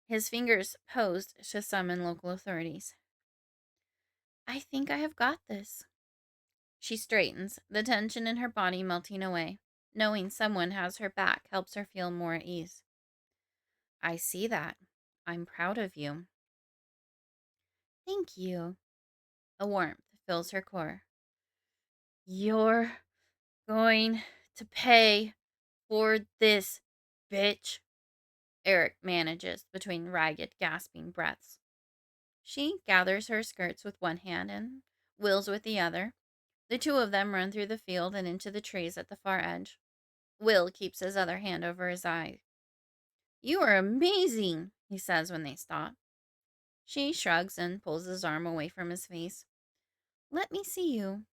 his fingers posed to summon local authorities. I think I have got this. She straightens, the tension in her body melting away. Knowing someone has her back helps her feel more at ease. I see that. I'm proud of you. Thank you. A warmth fills her core. You're going to pay for this, bitch. Eric manages between ragged, gasping breaths. She gathers her skirts with one hand and Will's with the other. The two of them run through the field and into the trees at the far edge. Will keeps his other hand over his eye. You are amazing, he says when they stop. She shrugs and pulls his arm away from his face. Let me see you.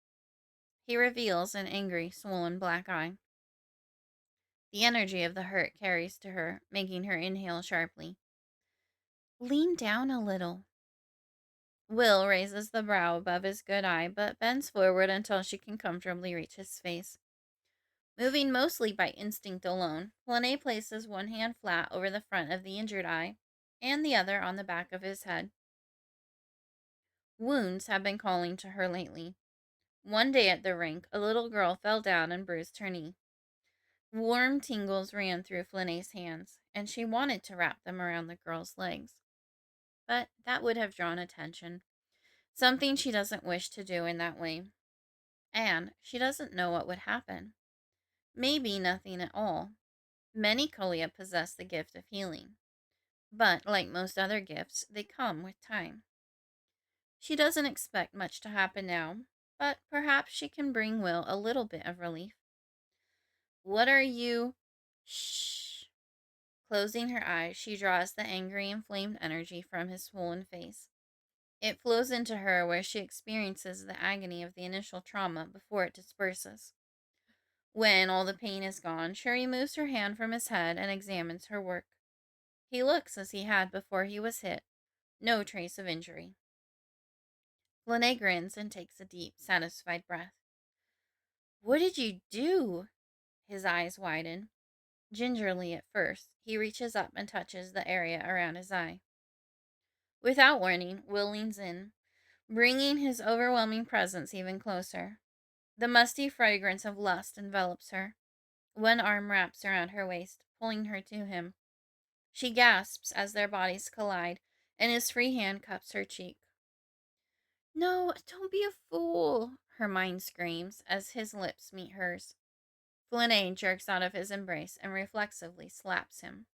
He reveals an angry, swollen black eye. The energy of the hurt carries to her, making her inhale sharply. Lean down a little. Will raises the brow above his good eye, but bends forward until she can comfortably reach his face. Moving mostly by instinct alone, Flynae places one hand flat over the front of the injured eye, and the other on the back of his head. Wounds have been calling to her lately. One day at the rink, a little girl fell down and bruised her knee. Warm tingles ran through Flynae's hands, and she wanted to wrap them around the girl's legs. But that would have drawn attention, something she doesn't wish to do in that way. And she doesn't know what would happen. Maybe nothing at all. Many Kolia possess the gift of healing, but like most other gifts, they come with time. She doesn't expect much to happen now, but perhaps she can bring Will a little bit of relief. What are you? Shh. Closing her eyes, she draws the angry, inflamed energy from his swollen face. It flows into her where she experiences the agony of the initial trauma before it disperses. When all the pain is gone, she removes her hand from his head and examines her work. He looks as he had before he was hit. No trace of injury. Flynae grins and takes a deep, satisfied breath. What did you do? His eyes widen. Gingerly at first, he reaches up and touches the area around his eye. Without warning, Will leans in, bringing his overwhelming presence even closer. The musty fragrance of lust envelops her. One arm wraps around her waist, pulling her to him. She gasps as their bodies collide, and his free hand cups her cheek. No, don't be a fool, her mind screams as his lips meet hers. Flynae jerks out of his embrace and reflexively slaps him.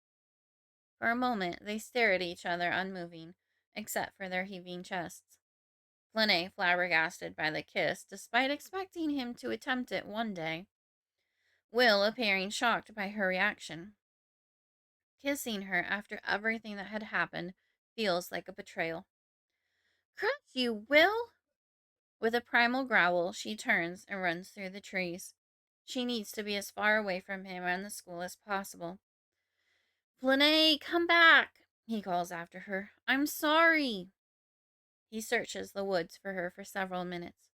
For a moment, they stare at each other unmoving, except for their heaving chests. Flynae flabbergasted by the kiss, despite expecting him to attempt it one day. Will appearing shocked by her reaction. Kissing her after everything that had happened feels like a betrayal. Crush you, Will! With a primal growl, she turns and runs through the trees. She needs to be as far away from him and the school as possible. Flynae, come back! He calls after her. I'm sorry! He searches the woods for her for several minutes.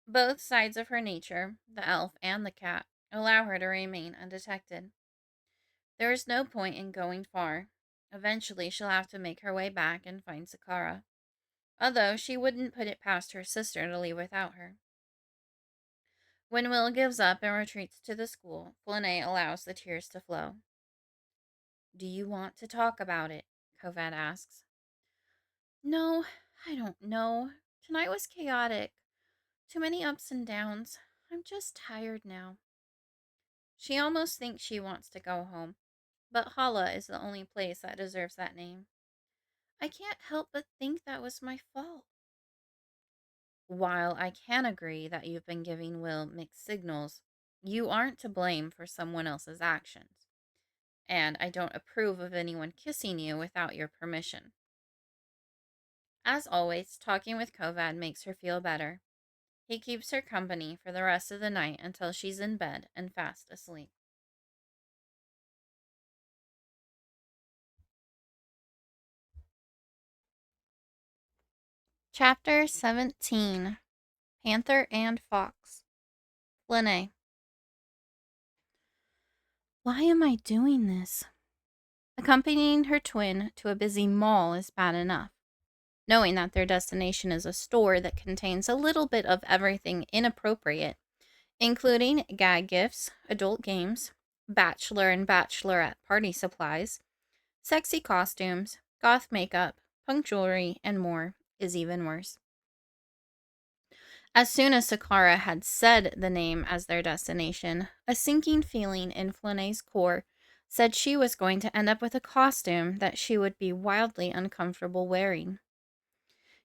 Both sides of her nature, the elf and the cat, allow her to remain undetected. There is no point in going far. Eventually, she'll have to make her way back and find Sakara, although she wouldn't put it past her sister to leave without her. When Will gives up and retreats to the school, Flynae allows the tears to flow. Do you want to talk about it? Kovad asks. No, I don't know. Tonight was chaotic. Too many ups and downs. I'm just tired now. She almost thinks she wants to go home, but Halaa is the only place that deserves that name. I can't help but think that was my fault. While I can agree that you've been giving Will mixed signals, you aren't to blame for someone else's actions. And I don't approve of anyone kissing you without your permission. As always, talking with Kovad makes her feel better. He keeps her company for the rest of the night until she's in bed and fast asleep. Chapter 17. Panther and Fox. Flynae. Why am I doing this? Accompanying her twin to a busy mall is bad enough. Knowing that their destination is a store that contains a little bit of everything inappropriate, including gag gifts, adult games, bachelor and bachelorette party supplies, sexy costumes, goth makeup, punk jewelry, and more, is even worse. As soon as Sakara had said the name as their destination, a sinking feeling in Flynae's core said she was going to end up with a costume that she would be wildly uncomfortable wearing.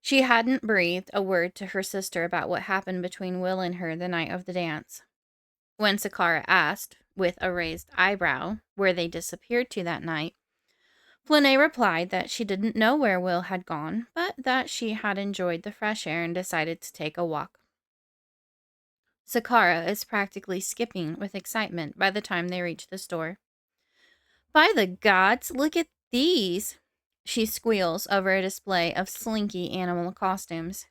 She hadn't breathed a word to her sister about what happened between Will and her the night of the dance. When Sakara asked, with a raised eyebrow, where they disappeared to that night, Flynae replied that she didn't know where Will had gone, but that she had enjoyed the fresh air and decided to take a walk. Sakara is practically skipping with excitement by the time they reach the store. By the gods, look at these! She squeals over a display of slinky animal costumes.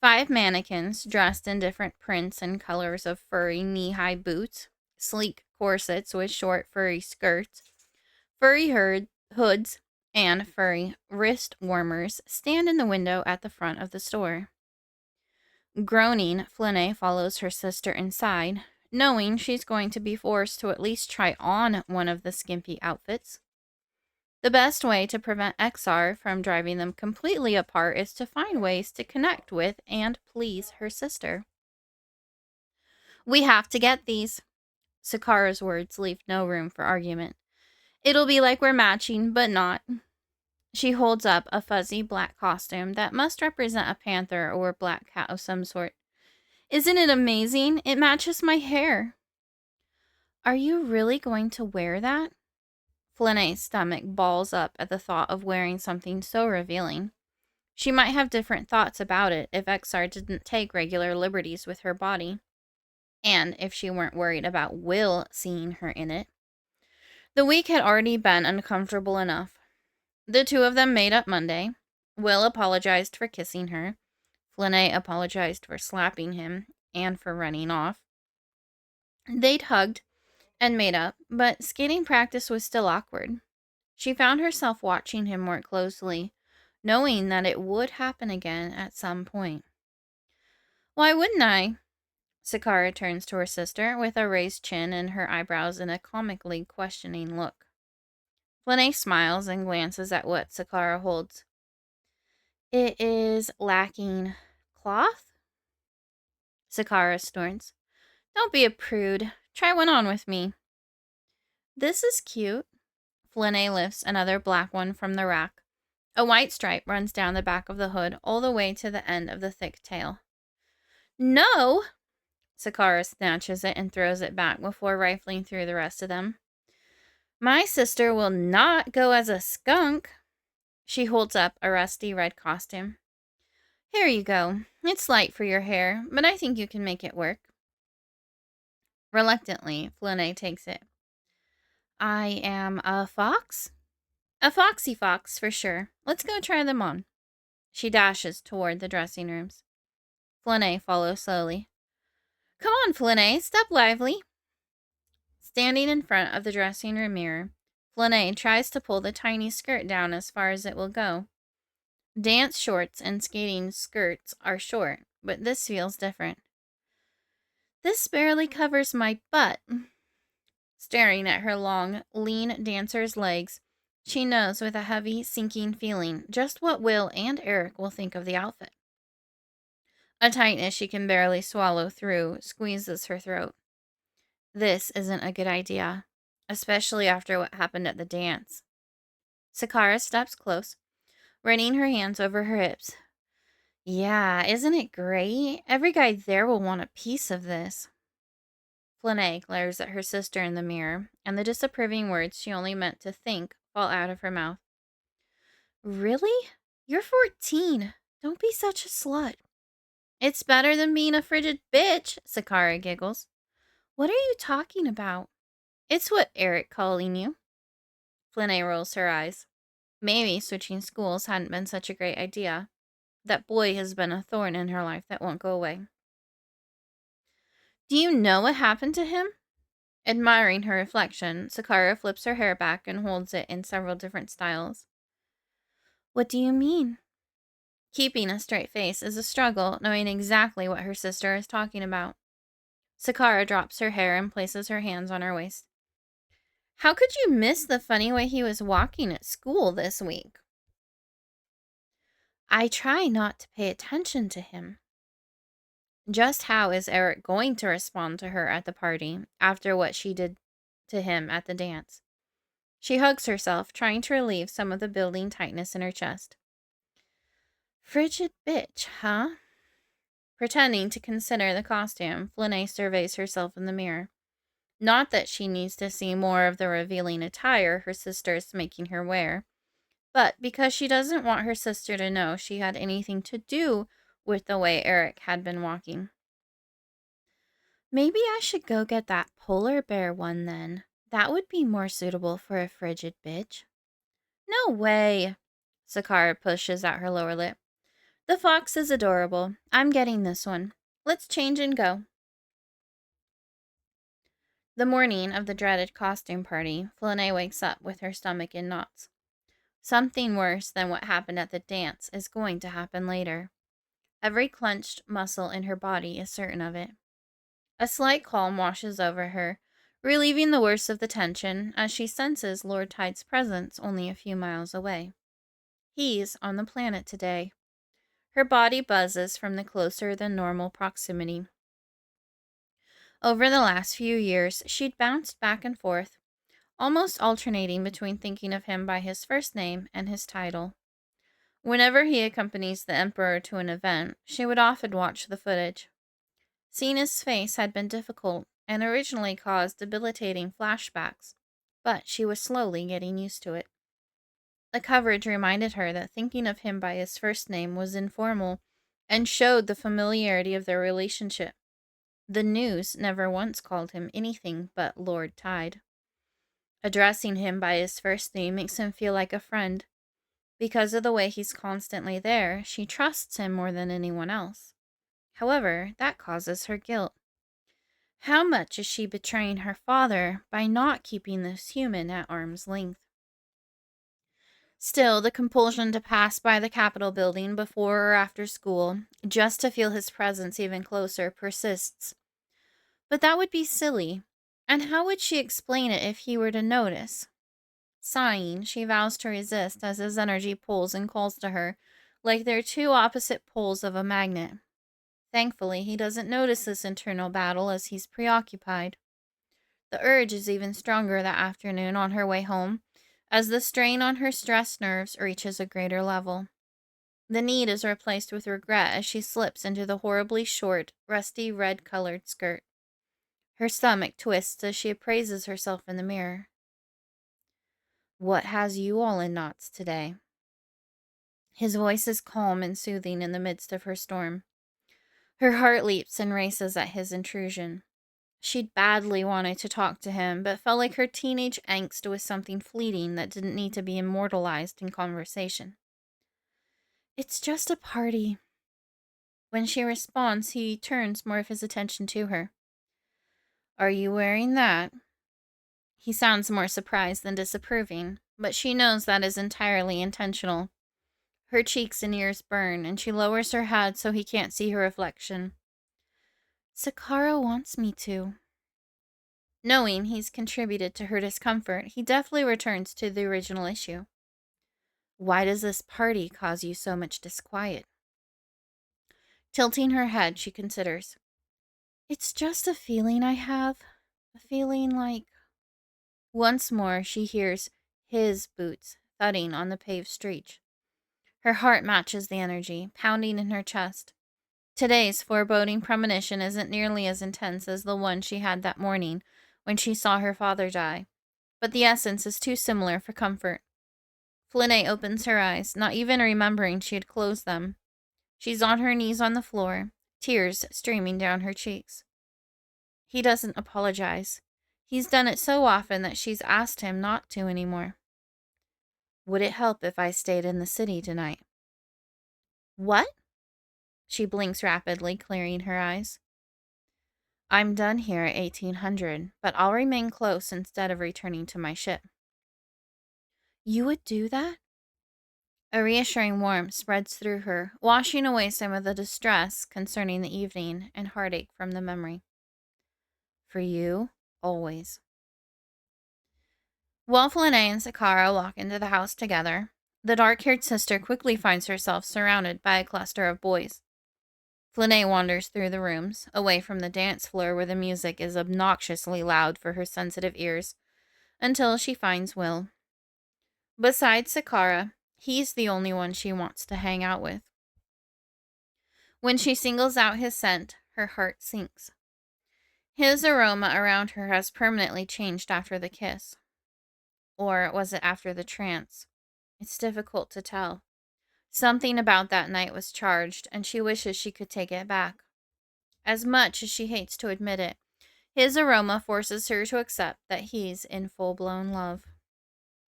5 mannequins dressed in different prints and colors of furry knee-high boots, sleek corsets with short furry skirts, furry hoods, and furry wrist warmers stand in the window at the front of the store. Groaning, Flynae follows her sister inside, knowing she's going to be forced to at least try on one of the skimpy outfits. The best way to prevent XR from driving them completely apart is to find ways to connect with and please her sister. We have to get these. Sakara's words leave no room for argument. It'll be like we're matching, but not. She holds up a fuzzy black costume that must represent a panther or black cat of some sort. Isn't it amazing? It matches my hair. Are you really going to wear that? Flynae's stomach balls up at the thought of wearing something so revealing. She might have different thoughts about it if XR didn't take regular liberties with her body, and if she weren't worried about Will seeing her in it. The week had already been uncomfortable enough. The two of them made up Monday. Will apologized for kissing her. Flynae apologized for slapping him and for running off. They'd hugged and made up, but skating practice was still awkward. She found herself watching him more closely, knowing that it would happen again at some point. Why wouldn't I? Sakara turns to her sister with a raised chin and her eyebrows in a comically questioning look. Flynae smiles and glances at what Sakara holds. It is lacking cloth? Sakara snorts. Don't be a prude. Try one on with me. This is cute. Flynae lifts another black one from the rack. A white stripe runs down the back of the hood all the way to the end of the thick tail. No! Sakara snatches it and throws it back before rifling through the rest of them. My sister will not go as a skunk. She holds up a rusty red costume. Here you go. It's light for your hair, but I think you can make it work. Reluctantly, Flynae takes it. I am a fox? A foxy fox, for sure. Let's go try them on. She dashes toward the dressing rooms. Flynae follows slowly. Come on, Flynae, step lively. Standing in front of the dressing room mirror, Flynae tries to pull the tiny skirt down as far as it will go. Dance shorts and skating skirts are short, but this feels different. This barely covers my butt. Staring at her long, lean dancer's legs, she knows with a heavy, sinking feeling just what Will and Eric will think of the outfit. A tightness she can barely swallow through squeezes her throat. This isn't a good idea, especially after what happened at the dance. Sakara steps close, running her hands over her hips. Yeah, isn't it great? Every guy there will want a piece of this. Flynae glares at her sister in the mirror, and the disapproving words she only meant to think fall out of her mouth. Really? You're 14. Don't be such a slut. It's better than being a frigid bitch, Sakara giggles. What are you talking about? It's what Eric calling you. Flynae rolls her eyes. Maybe switching schools hadn't been such a great idea. That boy has been a thorn in her life that won't go away. Do you know what happened to him? Admiring her reflection, Sakara flips her hair back and holds it in several different styles. What do you mean? Keeping a straight face is a struggle, knowing exactly what her sister is talking about. Sakara drops her hair and places her hands on her waist. How could you miss the funny way he was walking at school this week? I try not to pay attention to him. Just how is Eric going to respond to her at the party after what she did to him at the dance? She hugs herself, trying to relieve some of the building tightness in her chest. Frigid bitch, huh? Pretending to consider the costume, Flynae surveys herself in the mirror. Not that she needs to see more of the revealing attire her sister is making her wear, but because she doesn't want her sister to know she had anything to do with the way Eric had been walking. Maybe I should go get that polar bear one then. That would be more suitable for a frigid bitch. No way! Sakara pushes out her lower lip. The fox is adorable. I'm getting this one. Let's change and go. The morning of the dreaded costume party, Flynae wakes up with her stomach in knots. Something worse than what happened at the dance is going to happen later. Every clenched muscle in her body is certain of it. A slight calm washes over her, relieving the worst of the tension as she senses Lord Tide's presence only a few miles away. He's on the planet today. Her body buzzes from the closer than normal proximity. Over the last few years, she'd bounced back and forth, almost alternating between thinking of him by his first name and his title. Whenever he accompanies the Emperor to an event, she would often watch the footage. Seeing his face had been difficult and originally caused debilitating flashbacks, but she was slowly getting used to it. The coverage reminded her that thinking of him by his first name was informal and showed the familiarity of their relationship. The news never once called him anything but Lord Tide. Addressing him by his first name makes him feel like a friend. Because of the way he's constantly there, she trusts him more than anyone else. However, that causes her guilt. How much is she betraying her father by not keeping this human at arm's length? Still, the compulsion to pass by the Capitol building before or after school, just to feel his presence even closer, persists. But that would be silly. And how would she explain it if he were to notice? Sighing, she vows to resist as his energy pulls and calls to her, like they're two opposite poles of a magnet. Thankfully, he doesn't notice this internal battle as he's preoccupied. The urge is even stronger that afternoon on her way home, as the strain on her stressed nerves reaches a greater level. The need is replaced with regret as she slips into the horribly short, rusty red-colored skirt. Her stomach twists as she appraises herself in the mirror. What has you all in knots today? His voice is calm and soothing in the midst of her storm. Her heart leaps and races at his intrusion. She'd badly wanted to talk to him, but felt like her teenage angst was something fleeting that didn't need to be immortalized in conversation. It's just a party. When she responds, he turns more of his attention to her. Are you wearing that? He sounds more surprised than disapproving, but she knows that is entirely intentional. Her cheeks and ears burn, and she lowers her head so he can't see her reflection. Sakara wants me to. Knowing he's contributed to her discomfort, he deftly returns to the original issue. Why does this party cause you so much disquiet? Tilting her head, she considers. It's just a feeling I have. A feeling like... Once more, she hears his boots thudding on the paved street. Her heart matches the energy, pounding in her chest. Today's foreboding premonition isn't nearly as intense as the one she had that morning when she saw her father die, but the essence is too similar for comfort. Flynae opens her eyes, not even remembering she had closed them. She's on her knees on the floor, tears streaming down her cheeks. He doesn't apologize. He's done it so often that she's asked him not to anymore. Would it help if I stayed in the city tonight? What? She blinks rapidly, clearing her eyes. I'm done here at 1800, but I'll remain close instead of returning to my ship. You would do that? A reassuring warmth spreads through her, washing away some of the distress concerning the evening and heartache from the memory. For you, always. While Flynae and Sakara walk into the house together, the dark-haired sister quickly finds herself surrounded by a cluster of boys. Flynae wanders through the rooms, away from the dance floor where the music is obnoxiously loud for her sensitive ears, until she finds Will. Besides Sakara, he's the only one she wants to hang out with. When she singles out his scent, her heart sinks. His aroma around her has permanently changed after the kiss. Or was it after the trance? It's difficult to tell. Something about that night was charged, and she wishes she could take it back. As much as she hates to admit it, his aroma forces her to accept that he's in full-blown love.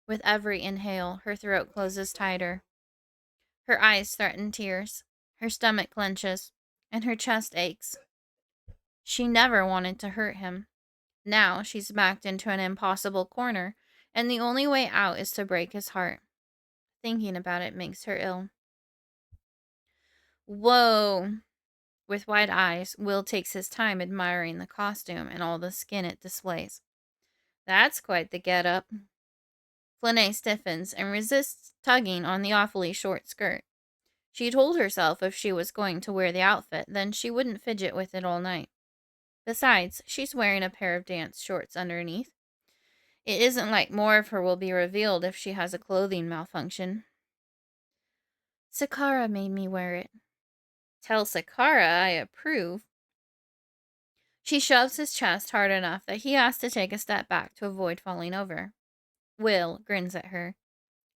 With every inhale, her throat closes tighter. Her eyes threaten tears. Her stomach clenches, and her chest aches. She never wanted to hurt him. Now she's backed into an impossible corner, and the only way out is to break his heart. Thinking about it makes her ill. Whoa! With wide eyes, Will takes his time admiring the costume and all the skin it displays. That's quite the get-up. Flynae stiffens and resists tugging on the awfully short skirt. She told herself if she was going to wear the outfit, then she wouldn't fidget with it all night. Besides, she's wearing a pair of dance shorts underneath. It isn't like more of her will be revealed if she has a clothing malfunction. Sakara made me wear it. Tell Sakara I approve. She shoves his chest hard enough that he has to take a step back to avoid falling over. Will grins at her.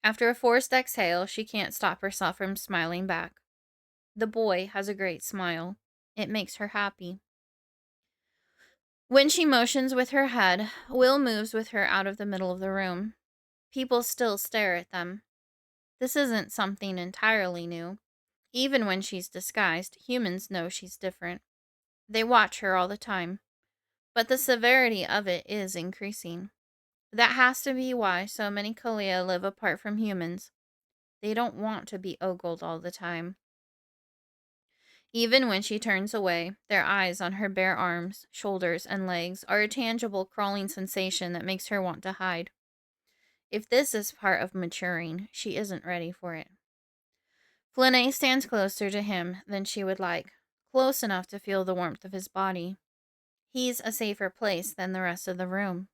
After a forced exhale, she can't stop herself from smiling back. The boy has a great smile. It makes her happy. When she motions with her head, Will moves with her out of the middle of the room. People still stare at them. This isn't something entirely new. Even when she's disguised, humans know she's different. They watch her all the time. But the severity of it is increasing. That has to be why so many Kalia live apart from humans. They don't want to be ogled all the time. Even when she turns away, their eyes on her bare arms, shoulders, and legs are a tangible crawling sensation that makes her want to hide. If this is part of maturing, she isn't ready for it. Flynae stands closer to him than she would like, close enough to feel the warmth of his body. He's a safer place than the rest of the room.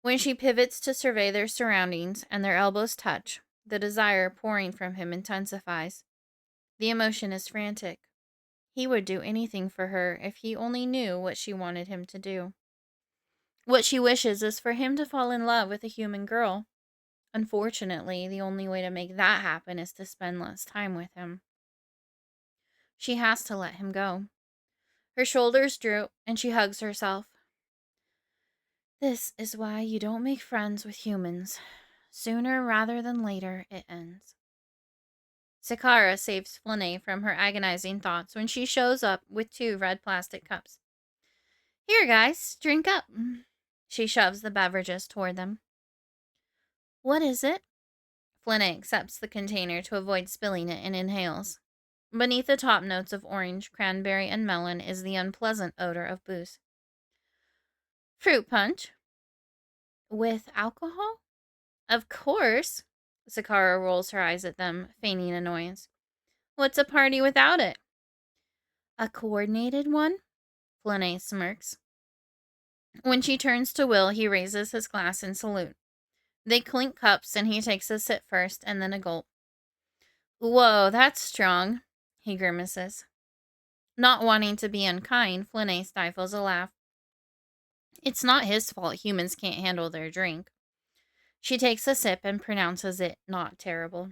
When she pivots to survey their surroundings and their elbows touch, the desire pouring from him intensifies. The emotion is frantic. He would do anything for her if he only knew what she wanted him to do. What she wishes is for him to fall in love with a human girl. Unfortunately, the only way to make that happen is to spend less time with him. She has to let him go. Her shoulders droop, and she hugs herself. This is why you don't make friends with humans. Sooner rather than later, it ends. Sakara saves Flynae from her agonizing thoughts when she shows up with 2 red plastic cups. Here, guys, drink up. She shoves the beverages toward them. What is it? Flynae accepts the container to avoid spilling it and inhales. Beneath the top notes of orange, cranberry, and melon is the unpleasant odor of booze. Fruit punch. With alcohol? Of course. Sakara rolls her eyes at them, feigning annoyance. What's a party without it? A coordinated one? Flynae smirks. When she turns to Will, he raises his glass in salute. They clink cups, and he takes a sip first, and then a gulp. Whoa, that's strong, he grimaces. Not wanting to be unkind, Flynae stifles a laugh. It's not his fault humans can't handle their drink. She takes a sip and pronounces it not terrible.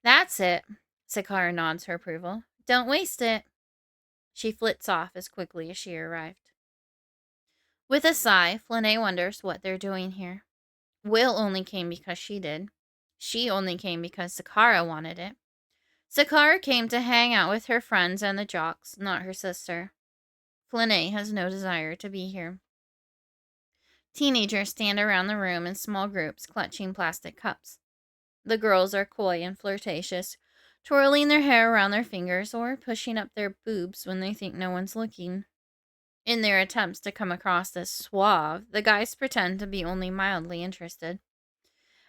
That's it, Sakara nods her approval. Don't waste it. She flits off as quickly as she arrived. With a sigh, Flynae wonders what they're doing here. Will only came because she did. She only came because Sakara wanted it. Sakara came to hang out with her friends and the jocks, not her sister. Flynae has no desire to be here. Teenagers stand around the room in small groups, clutching plastic cups. The girls are coy and flirtatious, twirling their hair around their fingers or pushing up their boobs when they think no one's looking. In their attempts to come across as suave, the guys pretend to be only mildly interested.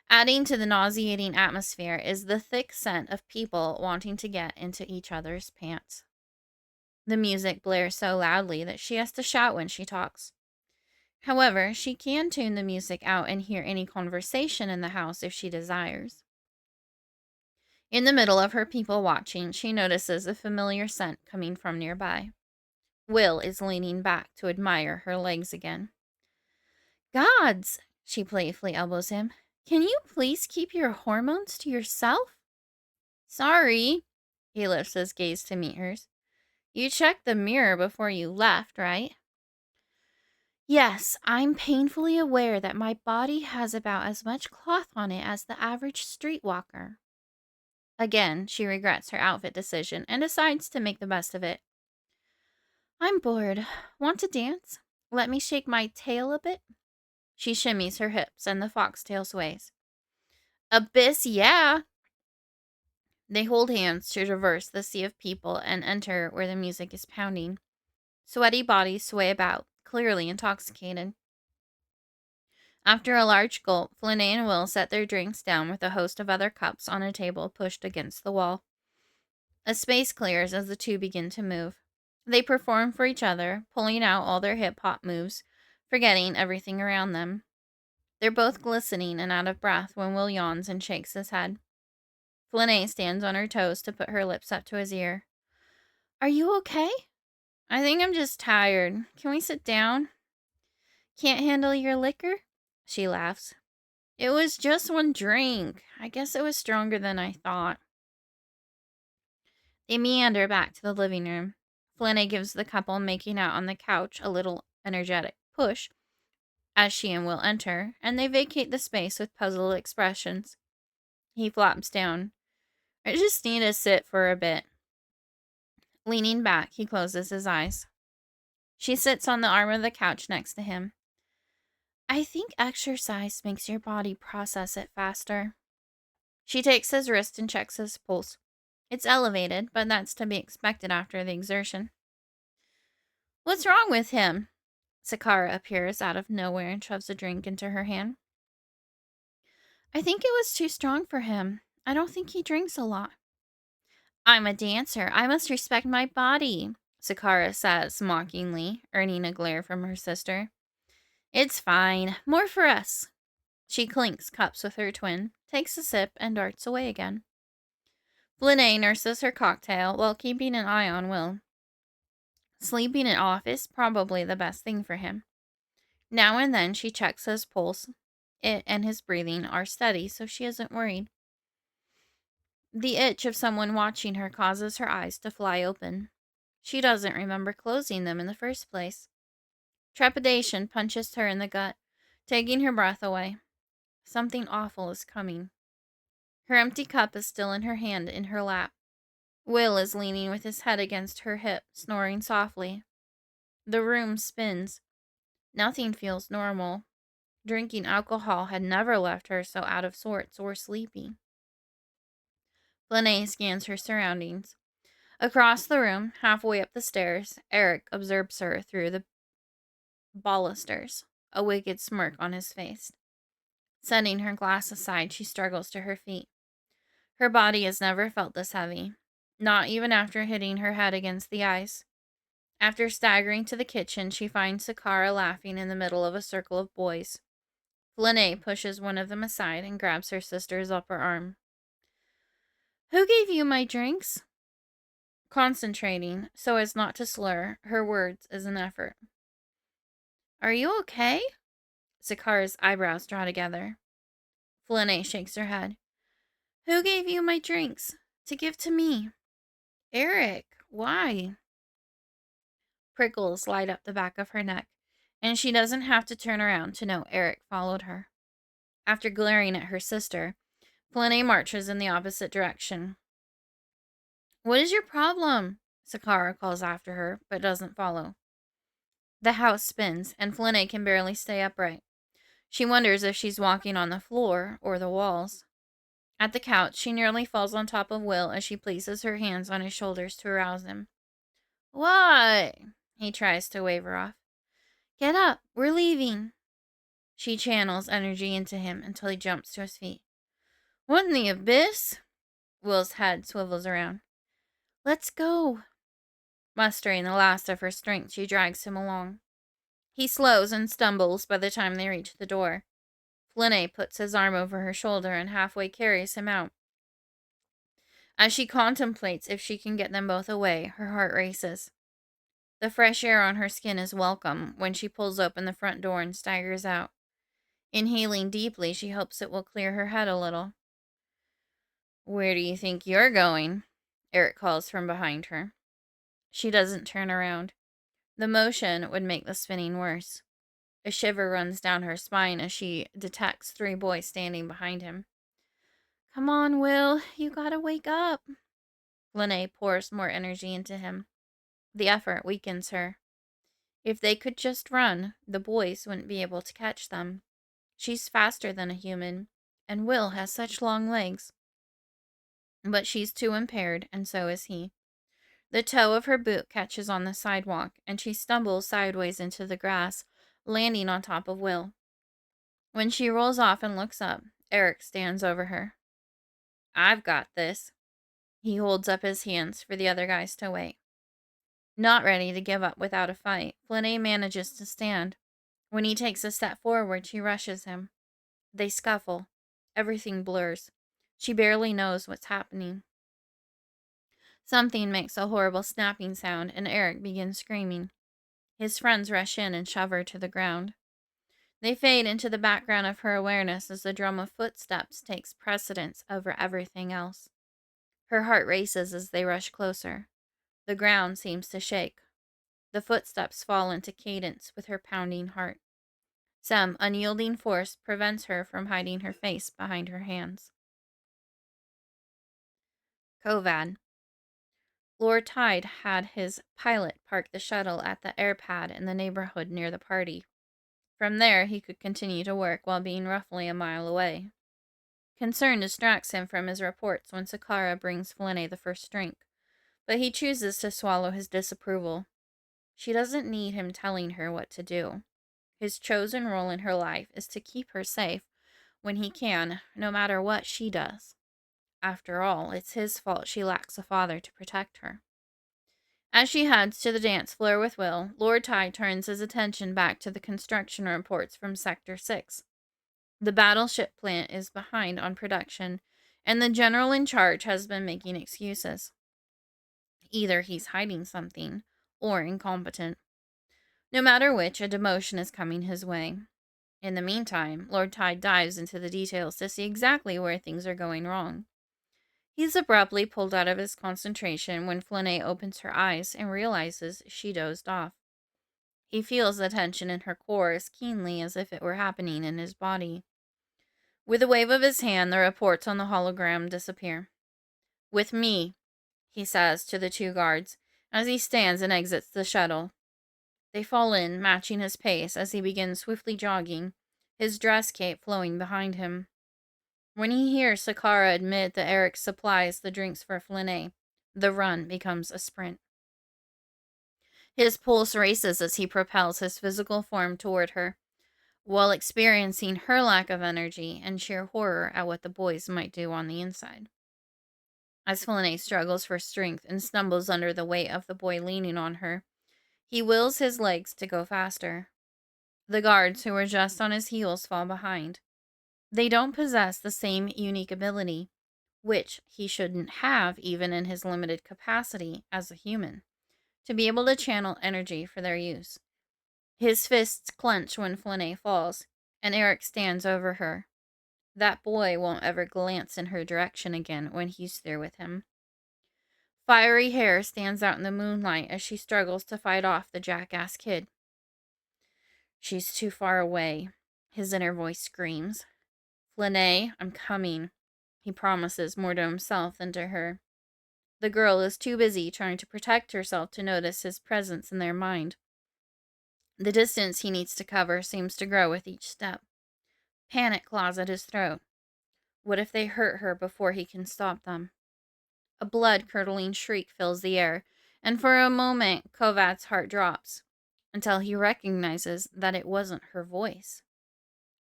Adding to the nauseating atmosphere is the thick scent of people wanting to get into each other's pants. The music blares so loudly that she has to shout when she talks. However, she can tune the music out and hear any conversation in the house if she desires. In the middle of her people watching, she notices a familiar scent coming from nearby. Will is leaning back to admire her legs again. Gods, she playfully elbows him. Can you please keep your hormones to yourself? Sorry. He lifts his gaze to meet hers. You checked the mirror before you left, right? Yes, I'm painfully aware that my body has about as much cloth on it as the average streetwalker. Again, she regrets her outfit decision and decides to make the best of it. I'm bored. Want to dance? Let me shake my tail a bit? She shimmies her hips and the foxtail sways. Abyss, yeah! They hold hands to traverse the sea of people and enter where the music is pounding. Sweaty bodies sway about, clearly intoxicated. After a large gulp, Flynae and Will set their drinks down with a host of other cups on a table pushed against the wall. A space clears as the two begin to move. They perform for each other, pulling out all their hip-hop moves, forgetting everything around them. They're both glistening and out of breath when Will yawns and shakes his head. Flynae stands on her toes to put her lips up to his ear. Are you okay? I think I'm just tired. Can we sit down? Can't handle your liquor? She laughs. It was just one drink. I guess it was stronger than I thought. They meander back to the living room. Flynae gives the couple making out on the couch a little energetic push as she and Will enter, and they vacate the space with puzzled expressions. He flops down. I just need to sit for a bit. Leaning back, he closes his eyes. She sits on the arm of the couch next to him. I think exercise makes your body process it faster. She takes his wrist and checks his pulse. It's elevated, but that's to be expected after the exertion. What's wrong with him? Sakara appears out of nowhere and shoves a drink into her hand. I think it was too strong for him. I don't think he drinks a lot. I'm a dancer. I must respect my body, Sakara says mockingly, earning a glare from her sister. It's fine. More for us. She clinks cups with her twin, takes a sip, and darts away again. Flynae nurses her cocktail while keeping an eye on Will. Sleeping it off is probably the best thing for him. Now and then she checks his pulse. It and his breathing are steady, so she isn't worried. The itch of someone watching her causes her eyes to fly open. She doesn't remember closing them in the first place. Trepidation punches her in the gut, taking her breath away. Something awful is coming. Her empty cup is still in her hand in her lap. Will is leaning with his head against her hip, snoring softly. The room spins. Nothing feels normal. Drinking alcohol had never left her so out of sorts or sleepy. Flynae scans her surroundings. Across the room, halfway up the stairs, Eric observes her through the balusters, a wicked smirk on his face. Setting her glass aside, she struggles to her feet. Her body has never felt this heavy, not even after hitting her head against the ice. After staggering to the kitchen, she finds Sakara laughing in the middle of a circle of boys. Flynae pushes one of them aside and grabs her sister's upper arm. Who gave you my drinks? Concentrating, so as not to slur her words is an effort. Are you okay? Sakara's eyebrows draw together. Flynae shakes her head. Who gave you my drinks? To give to me. Eric, why? Prickles light up the back of her neck, and she doesn't have to turn around to know Eric followed her. After glaring at her sister, Flynae marches in the opposite direction. What is your problem? Sakara calls after her, but doesn't follow. The house spins, and Flynae can barely stay upright. She wonders if she's walking on the floor or the walls. At the couch, she nearly falls on top of Will as she places her hands on his shoulders to arouse him. What? He tries to wave her off. Get up, we're leaving. She channels energy into him until he jumps to his feet. What in the abyss? Will's head swivels around. Let's go. Mustering the last of her strength, she drags him along. He slows and stumbles by the time they reach the door. Flynae puts his arm over her shoulder and halfway carries him out. As she contemplates if she can get them both away, her heart races. The fresh air on her skin is welcome when she pulls open the front door and staggers out. Inhaling deeply, she hopes it will clear her head a little. Where do you think you're going? Eric calls from behind her. She doesn't turn around. The motion would make the spinning worse. A shiver runs down her spine as she detects 3 boys standing behind him. Come on, Will. You gotta wake up. Flynae pours more energy into him. The effort weakens her. If they could just run, the boys wouldn't be able to catch them. She's faster than a human, and Will has such long legs. But she's too impaired, and so is he. The toe of her boot catches on the sidewalk, and she stumbles sideways into the grass, landing on top of Will. When she rolls off and looks up, Eric stands over her. I've got this. He holds up his hands for the other guys to wait. Not ready to give up without a fight, Flynae manages to stand. When he takes a step forward, she rushes him. They scuffle. Everything blurs. She barely knows what's happening. Something makes a horrible snapping sound, and Eric begins screaming. His friends rush in and shove her to the ground. They fade into the background of her awareness as the drum of footsteps takes precedence over everything else. Her heart races as they rush closer. The ground seems to shake. The footsteps fall into cadence with her pounding heart. Some unyielding force prevents her from hiding her face behind her hands. Kovad. Lord Tide had his pilot park the shuttle at the airpad in the neighborhood near the party. From there, he could continue to work while being roughly a mile away. Concern distracts him from his reports when Sakara brings Flynae the first drink, but he chooses to swallow his disapproval. She doesn't need him telling her what to do. His chosen role in her life is to keep her safe when he can, no matter what she does. After all, it's his fault she lacks a father to protect her. As she heads to the dance floor with Will, Lord Tide turns his attention back to the construction reports from Sector 6. The battleship plant is behind on production, and the general in charge has been making excuses. Either he's hiding something, or incompetent. No matter which, a demotion is coming his way. In the meantime, Lord Tide dives into the details to see exactly where things are going wrong. He's abruptly pulled out of his concentration when Flynae opens her eyes and realizes she dozed off. He feels the tension in her core as keenly as if it were happening in his body. With a wave of his hand, the reports on the hologram disappear. With me, he says to the 2 guards, as he stands and exits the shuttle. They fall in, matching his pace as he begins swiftly jogging, his dress cape flowing behind him. When he hears Sakara admit that Eric supplies the drinks for Flynae, the run becomes a sprint. His pulse races as he propels his physical form toward her, while experiencing her lack of energy and sheer horror at what the boys might do on the inside. As Flynae struggles for strength and stumbles under the weight of the boy leaning on her, he wills his legs to go faster. The guards who were just on his heels fall behind. They don't possess the same unique ability, which he shouldn't have even in his limited capacity as a human, to be able to channel energy for their use. His fists clench when Flynae falls, and Eric stands over her. That boy won't ever glance in her direction again when he's through with him. Fiery hair stands out in the moonlight as she struggles to fight off the jackass kid. She's too far away, his inner voice screams. Flynae, I'm coming, he promises more to himself than to her. The girl is too busy trying to protect herself to notice his presence in their mind. The distance he needs to cover seems to grow with each step. Panic claws at his throat. What if they hurt her before he can stop them? A blood-curdling shriek fills the air, and for a moment Kovad's heart drops, until he recognizes that it wasn't her voice.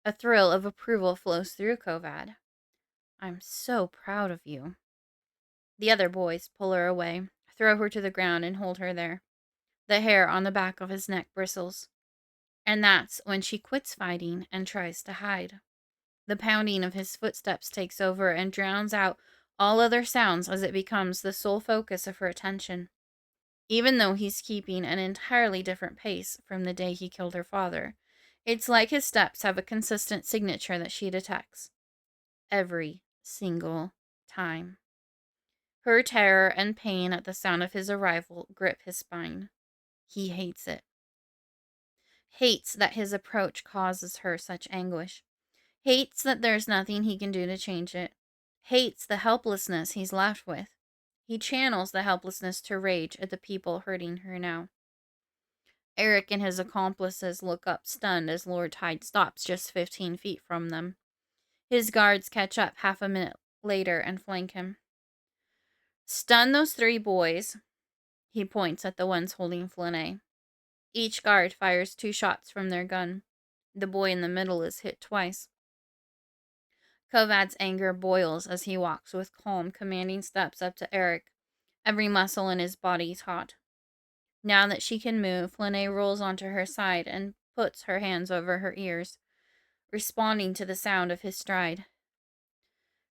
A thrill of approval flows through Kovad. I'm so proud of you. The other boys pull her away, throw her to the ground, and hold her there. The hair on the back of his neck bristles. And that's when she quits fighting and tries to hide. The pounding of his footsteps takes over and drowns out all other sounds as it becomes the sole focus of her attention. Even though he's keeping an entirely different pace from the day he killed her father, it's like his steps have a consistent signature that she detects. Every single time. Her terror and pain at the sound of his arrival grip his spine. He hates it. Hates that his approach causes her such anguish. Hates that there's nothing he can do to change it. Hates the helplessness he's left with. He channels the helplessness to rage at the people hurting her now. Eric and his accomplices look up stunned as Lord Tide stops just 15 feet from them. His guards catch up half a minute later and flank him. Stun those 3 boys. He points at the ones holding Flynae. Each guard fires 2 shots from their gun. The boy in the middle is hit twice. Kovad's anger boils as he walks with calm, commanding steps up to Eric, every muscle in his body taut. Now that she can move, Flynae rolls onto her side and puts her hands over her ears, responding to the sound of his stride.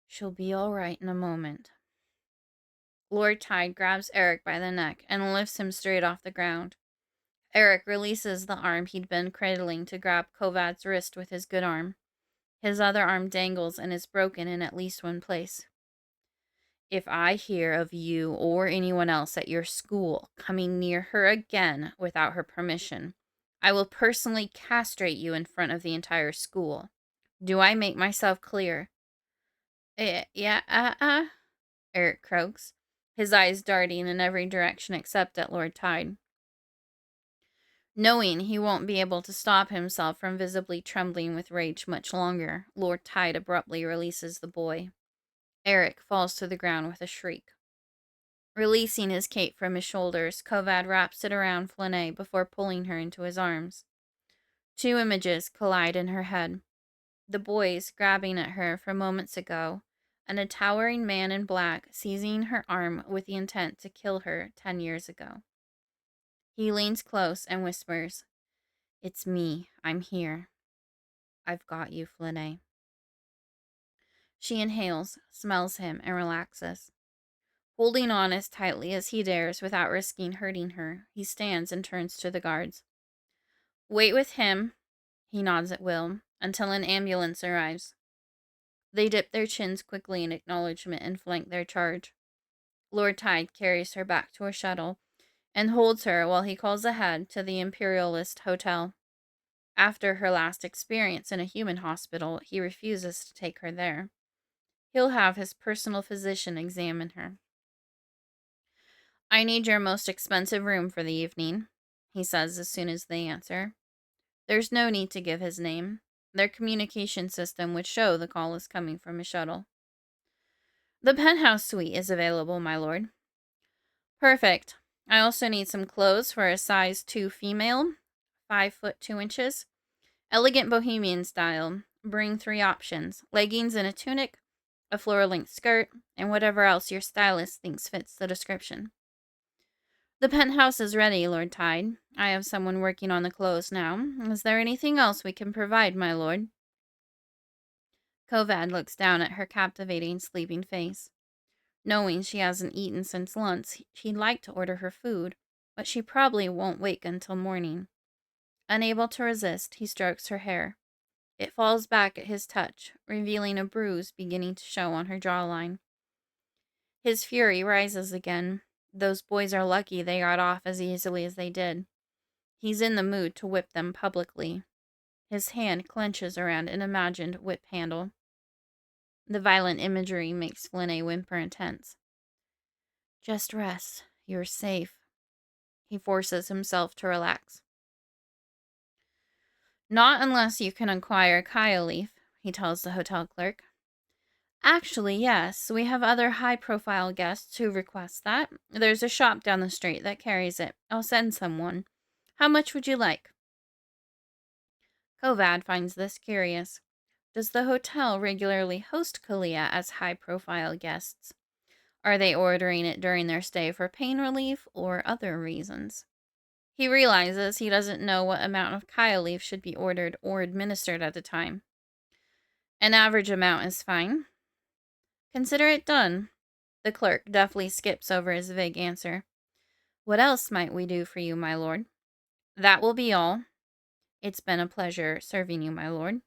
She'll be all right in a moment. Lord Tide grabs Eric by the neck and lifts him straight off the ground. Eric releases the arm he'd been cradling to grab Kovad's wrist with his good arm. His other arm dangles and is broken in at least one place. If I hear of you or anyone else at your school coming near her again without her permission, I will personally castrate you in front of the entire school. Do I make myself clear? Yeah, Eric croaks, his eyes darting in every direction except at Lord Tide. Knowing he won't be able to stop himself from visibly trembling with rage much longer, Lord Tide abruptly releases the boy. Eric falls to the ground with a shriek. Releasing his cape from his shoulders, Kovad wraps it around Flynae before pulling her into his arms. 2 images collide in her head. The boys grabbing at her from moments ago, and a towering man in black seizing her arm with the intent to kill her 10 years ago. He leans close and whispers, "It's me. I'm here. I've got you, Flynae." She inhales, smells him, and relaxes. Holding on as tightly as he dares without risking hurting her, he stands and turns to the guards. "Wait with him," he nods at Will, "until an ambulance arrives." They dip their chins quickly in acknowledgement and flank their charge. Lord Tide carries her back to a shuttle and holds her while he calls ahead to the Imperialist Hotel. After her last experience in a human hospital, he refuses to take her there. He'll have his personal physician examine her. "I need your most expensive room for the evening," he says as soon as they answer. There's no need to give his name. Their communication system would show the call is coming from a shuttle. "The penthouse suite is available, my lord." "Perfect. I also need some clothes for a size 2 female, 5 foot 2 inches. Elegant bohemian style. Bring 3 options: leggings and a tunic, a floor-length skirt, and whatever else your stylist thinks fits the description." "The penthouse is ready, Lord Tide. I have someone working on the clothes now. Is there anything else we can provide, my lord?" Kovad looks down at her captivating, sleeping face. Knowing she hasn't eaten since lunch, he'd like to order her food, but she probably won't wake until morning. Unable to resist, he strokes her hair. It falls back at his touch, revealing a bruise beginning to show on her jawline. His fury rises again. Those boys are lucky they got off as easily as they did. He's in the mood to whip them publicly. His hand clenches around an imagined whip handle. The violent imagery makes Flynae whimper intense. Just rest. You're safe. He forces himself to relax. Not unless you can acquire Kyle leaf, he tells the hotel clerk. Actually, yes, we have other high-profile guests who request that. There's a shop down the street that carries it. I'll send someone. How much would you like? Kovad finds this curious. Does the hotel regularly host Halaa as high-profile guests? Are they ordering it during their stay for pain relief or other reasons? He realizes he doesn't know what amount of Kyle leaf should be ordered or administered at a time. An average amount is fine. Consider it done. The clerk deftly skips over his vague answer. What else might we do for you, my lord? That will be all. It's been a pleasure serving you, my lord.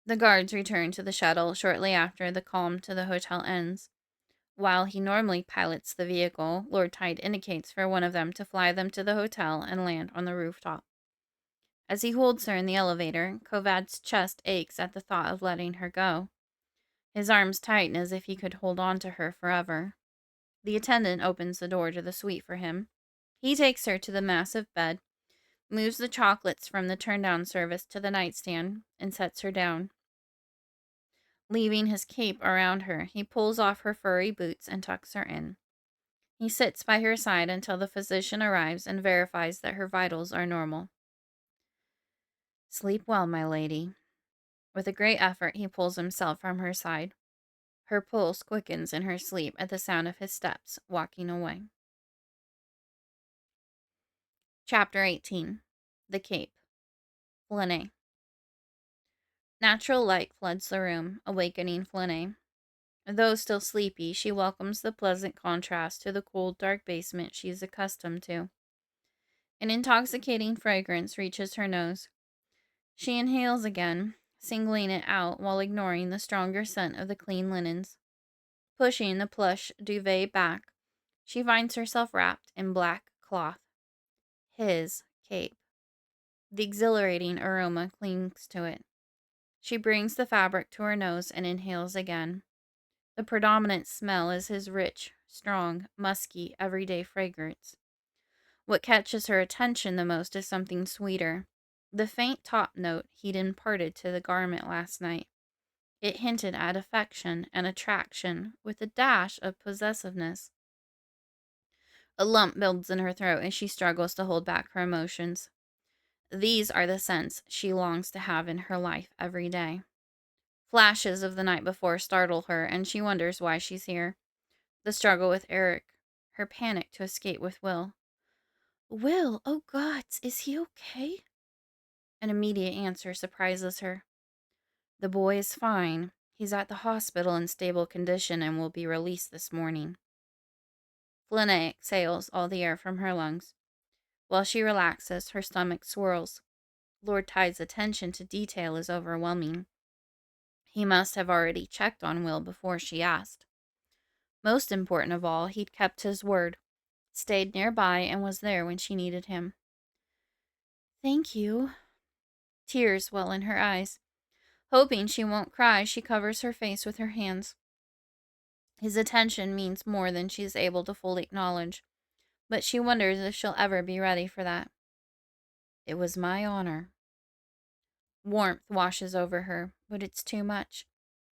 The guards return to the shuttle shortly after the call to the hotel ends. While he normally pilots the vehicle, Lord Tide indicates for one of them to fly them to the hotel and land on the rooftop. As he holds her in the elevator, Kovad's chest aches at the thought of letting her go. His arms tighten as if he could hold on to her forever. The attendant opens the door to the suite for him. He takes her to the massive bed, moves the chocolates from the turn-down service to the nightstand, and sets her down. Leaving his cape around her, he pulls off her furry boots and tucks her in. He sits by her side until the physician arrives and verifies that her vitals are normal. Sleep well, my lady. With a great effort, he pulls himself from her side. Her pulse quickens in her sleep at the sound of his steps, walking away. Chapter 18. The Cape. Flynae. Natural light floods the room, awakening Flynae. Though still sleepy, she welcomes the pleasant contrast to the cold, dark basement she is accustomed to. An intoxicating fragrance reaches her nose. She inhales again, singling it out while ignoring the stronger scent of the clean linens. Pushing the plush duvet back, she finds herself wrapped in black cloth. His cape. The exhilarating aroma clings to it. She brings the fabric to her nose and inhales again. The predominant smell is his rich, strong, musky, everyday fragrance. What catches her attention the most is something sweeter. The faint top note he'd imparted to the garment last night. It hinted at affection and attraction with a dash of possessiveness. A lump builds in her throat as she struggles to hold back her emotions. These are the scents she longs to have in her life every day. Flashes of the night before startle her, and she wonders why she's here. The struggle with Eric, her panic to escape with Will. Will, oh gods, is he okay? An immediate answer surprises her. The boy is fine. He's at the hospital in stable condition and will be released this morning. Flynae exhales all the air from her lungs. While she relaxes, her stomach swirls. Lord Tide's attention to detail is overwhelming. He must have already checked on Will before she asked. Most important of all, he'd kept his word, stayed nearby, and was there when she needed him. Thank you. Tears well in her eyes. Hoping she won't cry, she covers her face with her hands. His attention means more than she is able to fully acknowledge, but she wonders if she'll ever be ready for that. It was my honor. Warmth washes over her, but it's too much.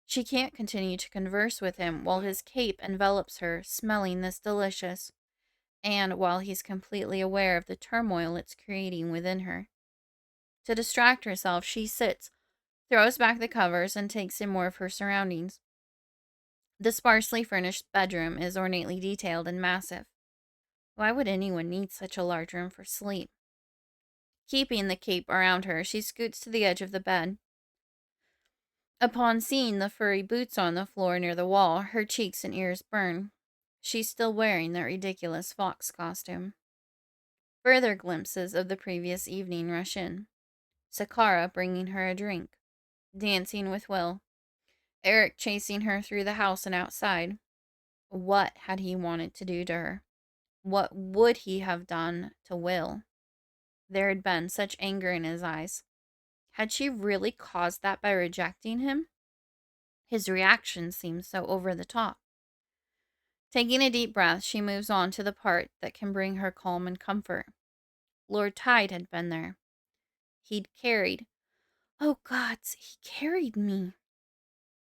She can't continue to converse with him while his cape envelops her, smelling this delicious, and while he's completely aware of the turmoil it's creating within her. To distract herself, she sits, throws back the covers, and takes in more of her surroundings. The sparsely furnished bedroom is ornately detailed and massive. Why would anyone need such a large room for sleep? Keeping the cape around her, she scoots to the edge of the bed. Upon seeing the furry boots on the floor near the wall, her cheeks and ears burn. She's still wearing that ridiculous fox costume. Further glimpses of the previous evening rush in. Sakara bringing her a drink. Dancing with Will. Eric chasing her through the house and outside. What had he wanted to do to her? What would he have done to Will? There had been such anger in his eyes. Had she really caused that by rejecting him? His reaction seemed so over the top. Taking a deep breath, she moves on to the part that can bring her calm and comfort. Lord Tide had been there. He'd carried. Oh, gods, he carried me.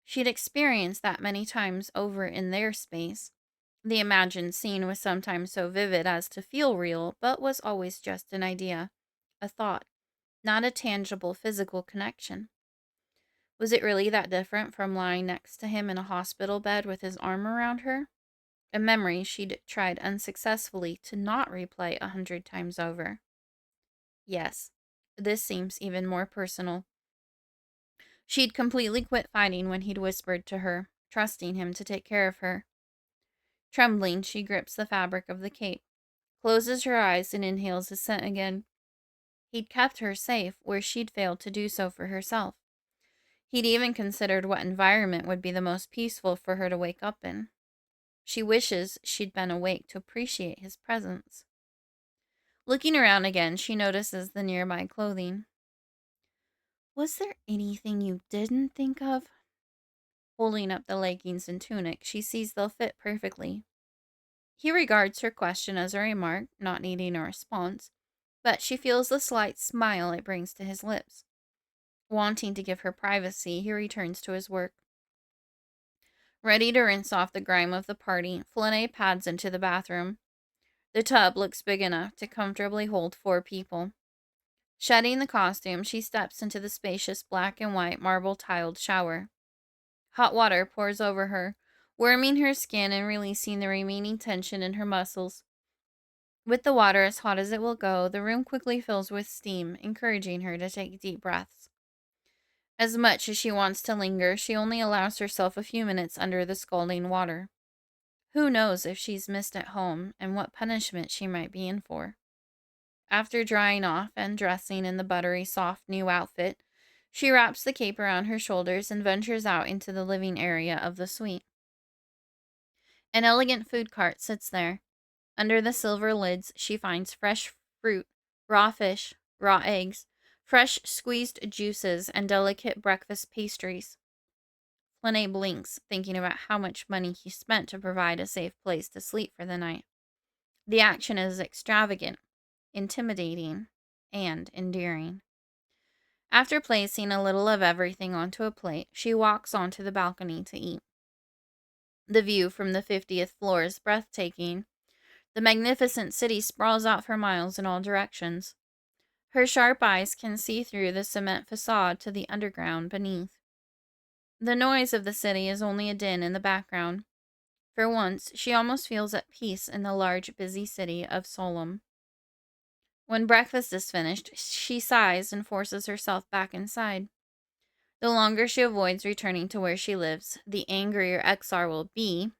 She'd experienced that many times over in their space. The imagined scene was sometimes so vivid as to feel real, but was always just an idea, a thought, not a tangible physical connection. Was it really that different from lying next to him in a hospital bed with his arm around her? A memory she'd tried unsuccessfully to not replay 100 times over. Yes, this seems even more personal. She'd completely quit fighting when he'd whispered to her, trusting him to take care of her. Trembling, she grips the fabric of the cape, closes her eyes, and inhales his scent again. He'd kept her safe where she'd failed to do so for herself. He'd even considered what environment would be the most peaceful for her to wake up in. She wishes she'd been awake to appreciate his presence. Looking around again, she notices the nearby clothing. Was there anything you didn't think of? Holding up the leggings and tunic, she sees they'll fit perfectly. He regards her question as a remark, not needing a response, but she feels the slight smile it brings to his lips. Wanting to give her privacy, he returns to his work. Ready to rinse off the grime of the party, Flynae pads into the bathroom. The tub looks big enough to comfortably hold 4 people. Shedding the costume, she steps into the spacious black and white marble-tiled shower. Hot water pours over her, warming her skin and releasing the remaining tension in her muscles. With the water as hot as it will go, the room quickly fills with steam, encouraging her to take deep breaths. As much as she wants to linger, she only allows herself a few minutes under the scalding water. Who knows if she's missed at home and what punishment she might be in for. After drying off and dressing in the buttery soft new outfit, she wraps the cape around her shoulders and ventures out into the living area of the suite. An elegant food cart sits there. Under the silver lids, she finds fresh fruit, raw fish, raw eggs, fresh squeezed juices, and delicate breakfast pastries. Flynae blinks, thinking about how much money he spent to provide a safe place to sleep for the night. The action is extravagant, intimidating, and endearing. After placing a little of everything onto a plate, she walks onto the balcony to eat. The view from the 50th floor is breathtaking. The magnificent city sprawls out for miles in all directions. Her sharp eyes can see through the cement facade to the underground beneath. The noise of the city is only a din in the background. For once, she almost feels at peace in the large, busy city of Solom. When breakfast is finished, she sighs and forces herself back inside. The longer she avoids returning to where she lives, the angrier Exar will be,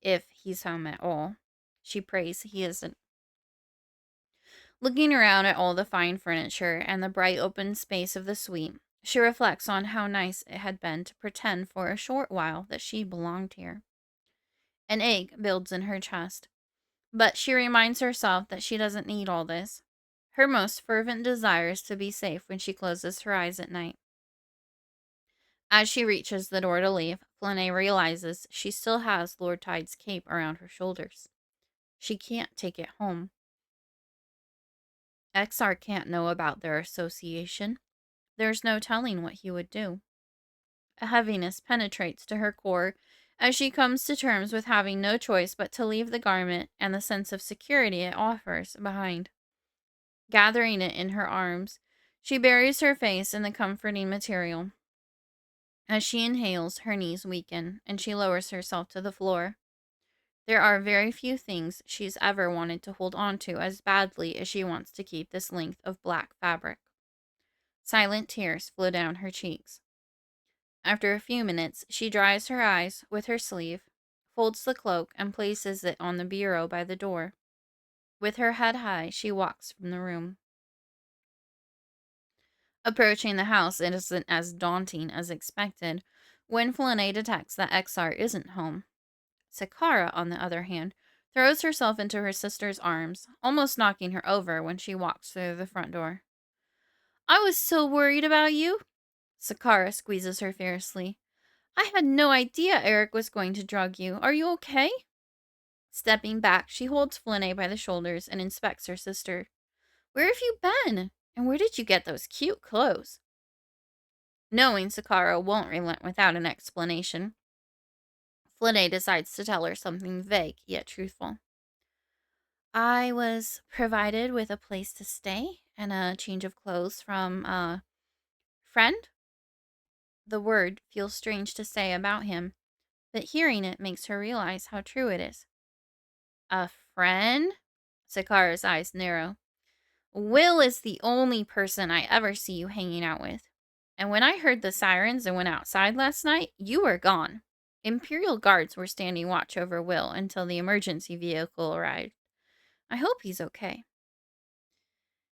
if he's home at all. She prays he isn't. Looking around at all the fine furniture and the bright open space of the suite, she reflects on how nice it had been to pretend for a short while that she belonged here. An ache builds in her chest, but she reminds herself that she doesn't need all this. Her most fervent desire is to be safe when she closes her eyes at night. As she reaches the door to leave, Flynae realizes she still has Lord Tide's cape around her shoulders. She can't take it home. Exar can't know about their association. There's no telling what he would do. A heaviness penetrates to her core as she comes to terms with having no choice but to leave the garment and the sense of security it offers behind. Gathering it in her arms, she buries her face in the comforting material. As she inhales, her knees weaken, and she lowers herself to the floor. There are very few things she's ever wanted to hold on to as badly as she wants to keep this length of black fabric. Silent tears flow down her cheeks. After a few minutes, she dries her eyes with her sleeve, folds the cloak, and places it on the bureau by the door. With her head high, she walks from the room. Approaching the house, it isn't as daunting as expected when Flynae detects that Exar isn't home. Sakara, on the other hand, throws herself into her sister's arms, almost knocking her over when she walks through the front door. "I was so worried about you." Sakara squeezes her fiercely. "I had no idea Eric was going to drug you. Are you okay?" Stepping back, she holds Flynae by the shoulders and inspects her sister. Where have you been? And where did you get those cute clothes? Knowing Sakara won't relent without an explanation, Flynae decides to tell her something vague yet truthful. I was provided with a place to stay and a change of clothes from a friend. The word feels strange to say about him, but hearing it makes her realize how true it is. A friend? Sakara's eyes narrow. Will is the only person I ever see you hanging out with. And when I heard the sirens and went outside last night, you were gone. Imperial guards were standing watch over Will until the emergency vehicle arrived. I hope he's okay.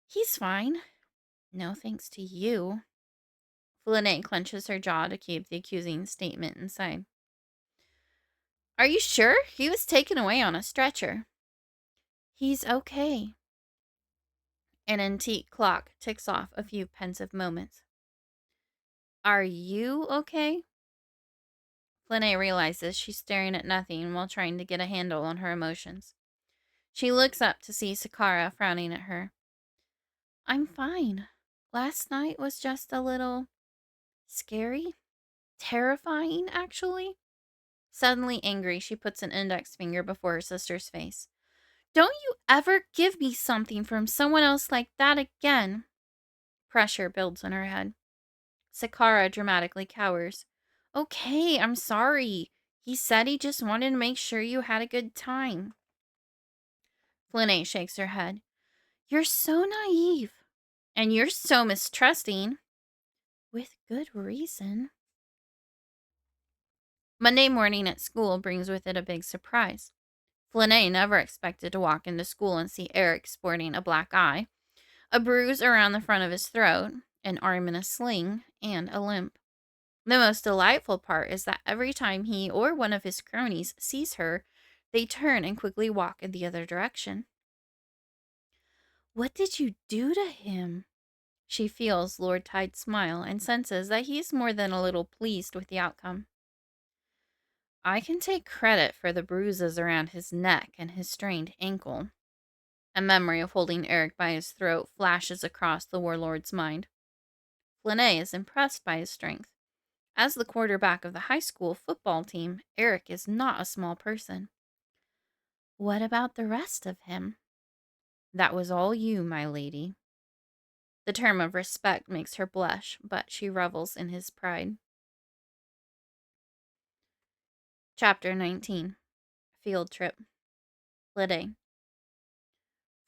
He's fine. No thanks to you. Flynae clenches her jaw to keep the accusing statement inside. Are you sure? He was taken away on a stretcher. He's okay. An antique clock ticks off a few pensive moments. Are you okay? Flynae realizes she's staring at nothing while trying to get a handle on her emotions. She looks up to see Sakara frowning at her. I'm fine. Last night was just a little scary. Terrifying, actually. Suddenly angry, she puts an index finger before her sister's face. Don't you ever give me something from someone else like that again. Pressure builds in her head. Sakara dramatically cowers. Okay, I'm sorry. He said he just wanted to make sure you had a good time. Flynae shakes her head. You're so naive. And you're so mistrusting. With good reason. Monday morning at school brings with it a big surprise. Flynae never expected to walk into school and see Eric sporting a black eye, a bruise around the front of his throat, an arm in a sling, and a limp. The most delightful part is that every time he or one of his cronies sees her, they turn and quickly walk in the other direction. What did you do to him? She feels Lord Tide's smile and senses that he is more than a little pleased with the outcome. I can take credit for the bruises around his neck and his strained ankle. A memory of holding Eric by his throat flashes across the warlord's mind. Flynae is impressed by his strength. As the quarterback of the high school football team, Eric is not a small person. What about the rest of him? That was all you, my lady. The term of respect makes her blush, but she revels in his pride. Chapter 19. Field Trip. Flynae.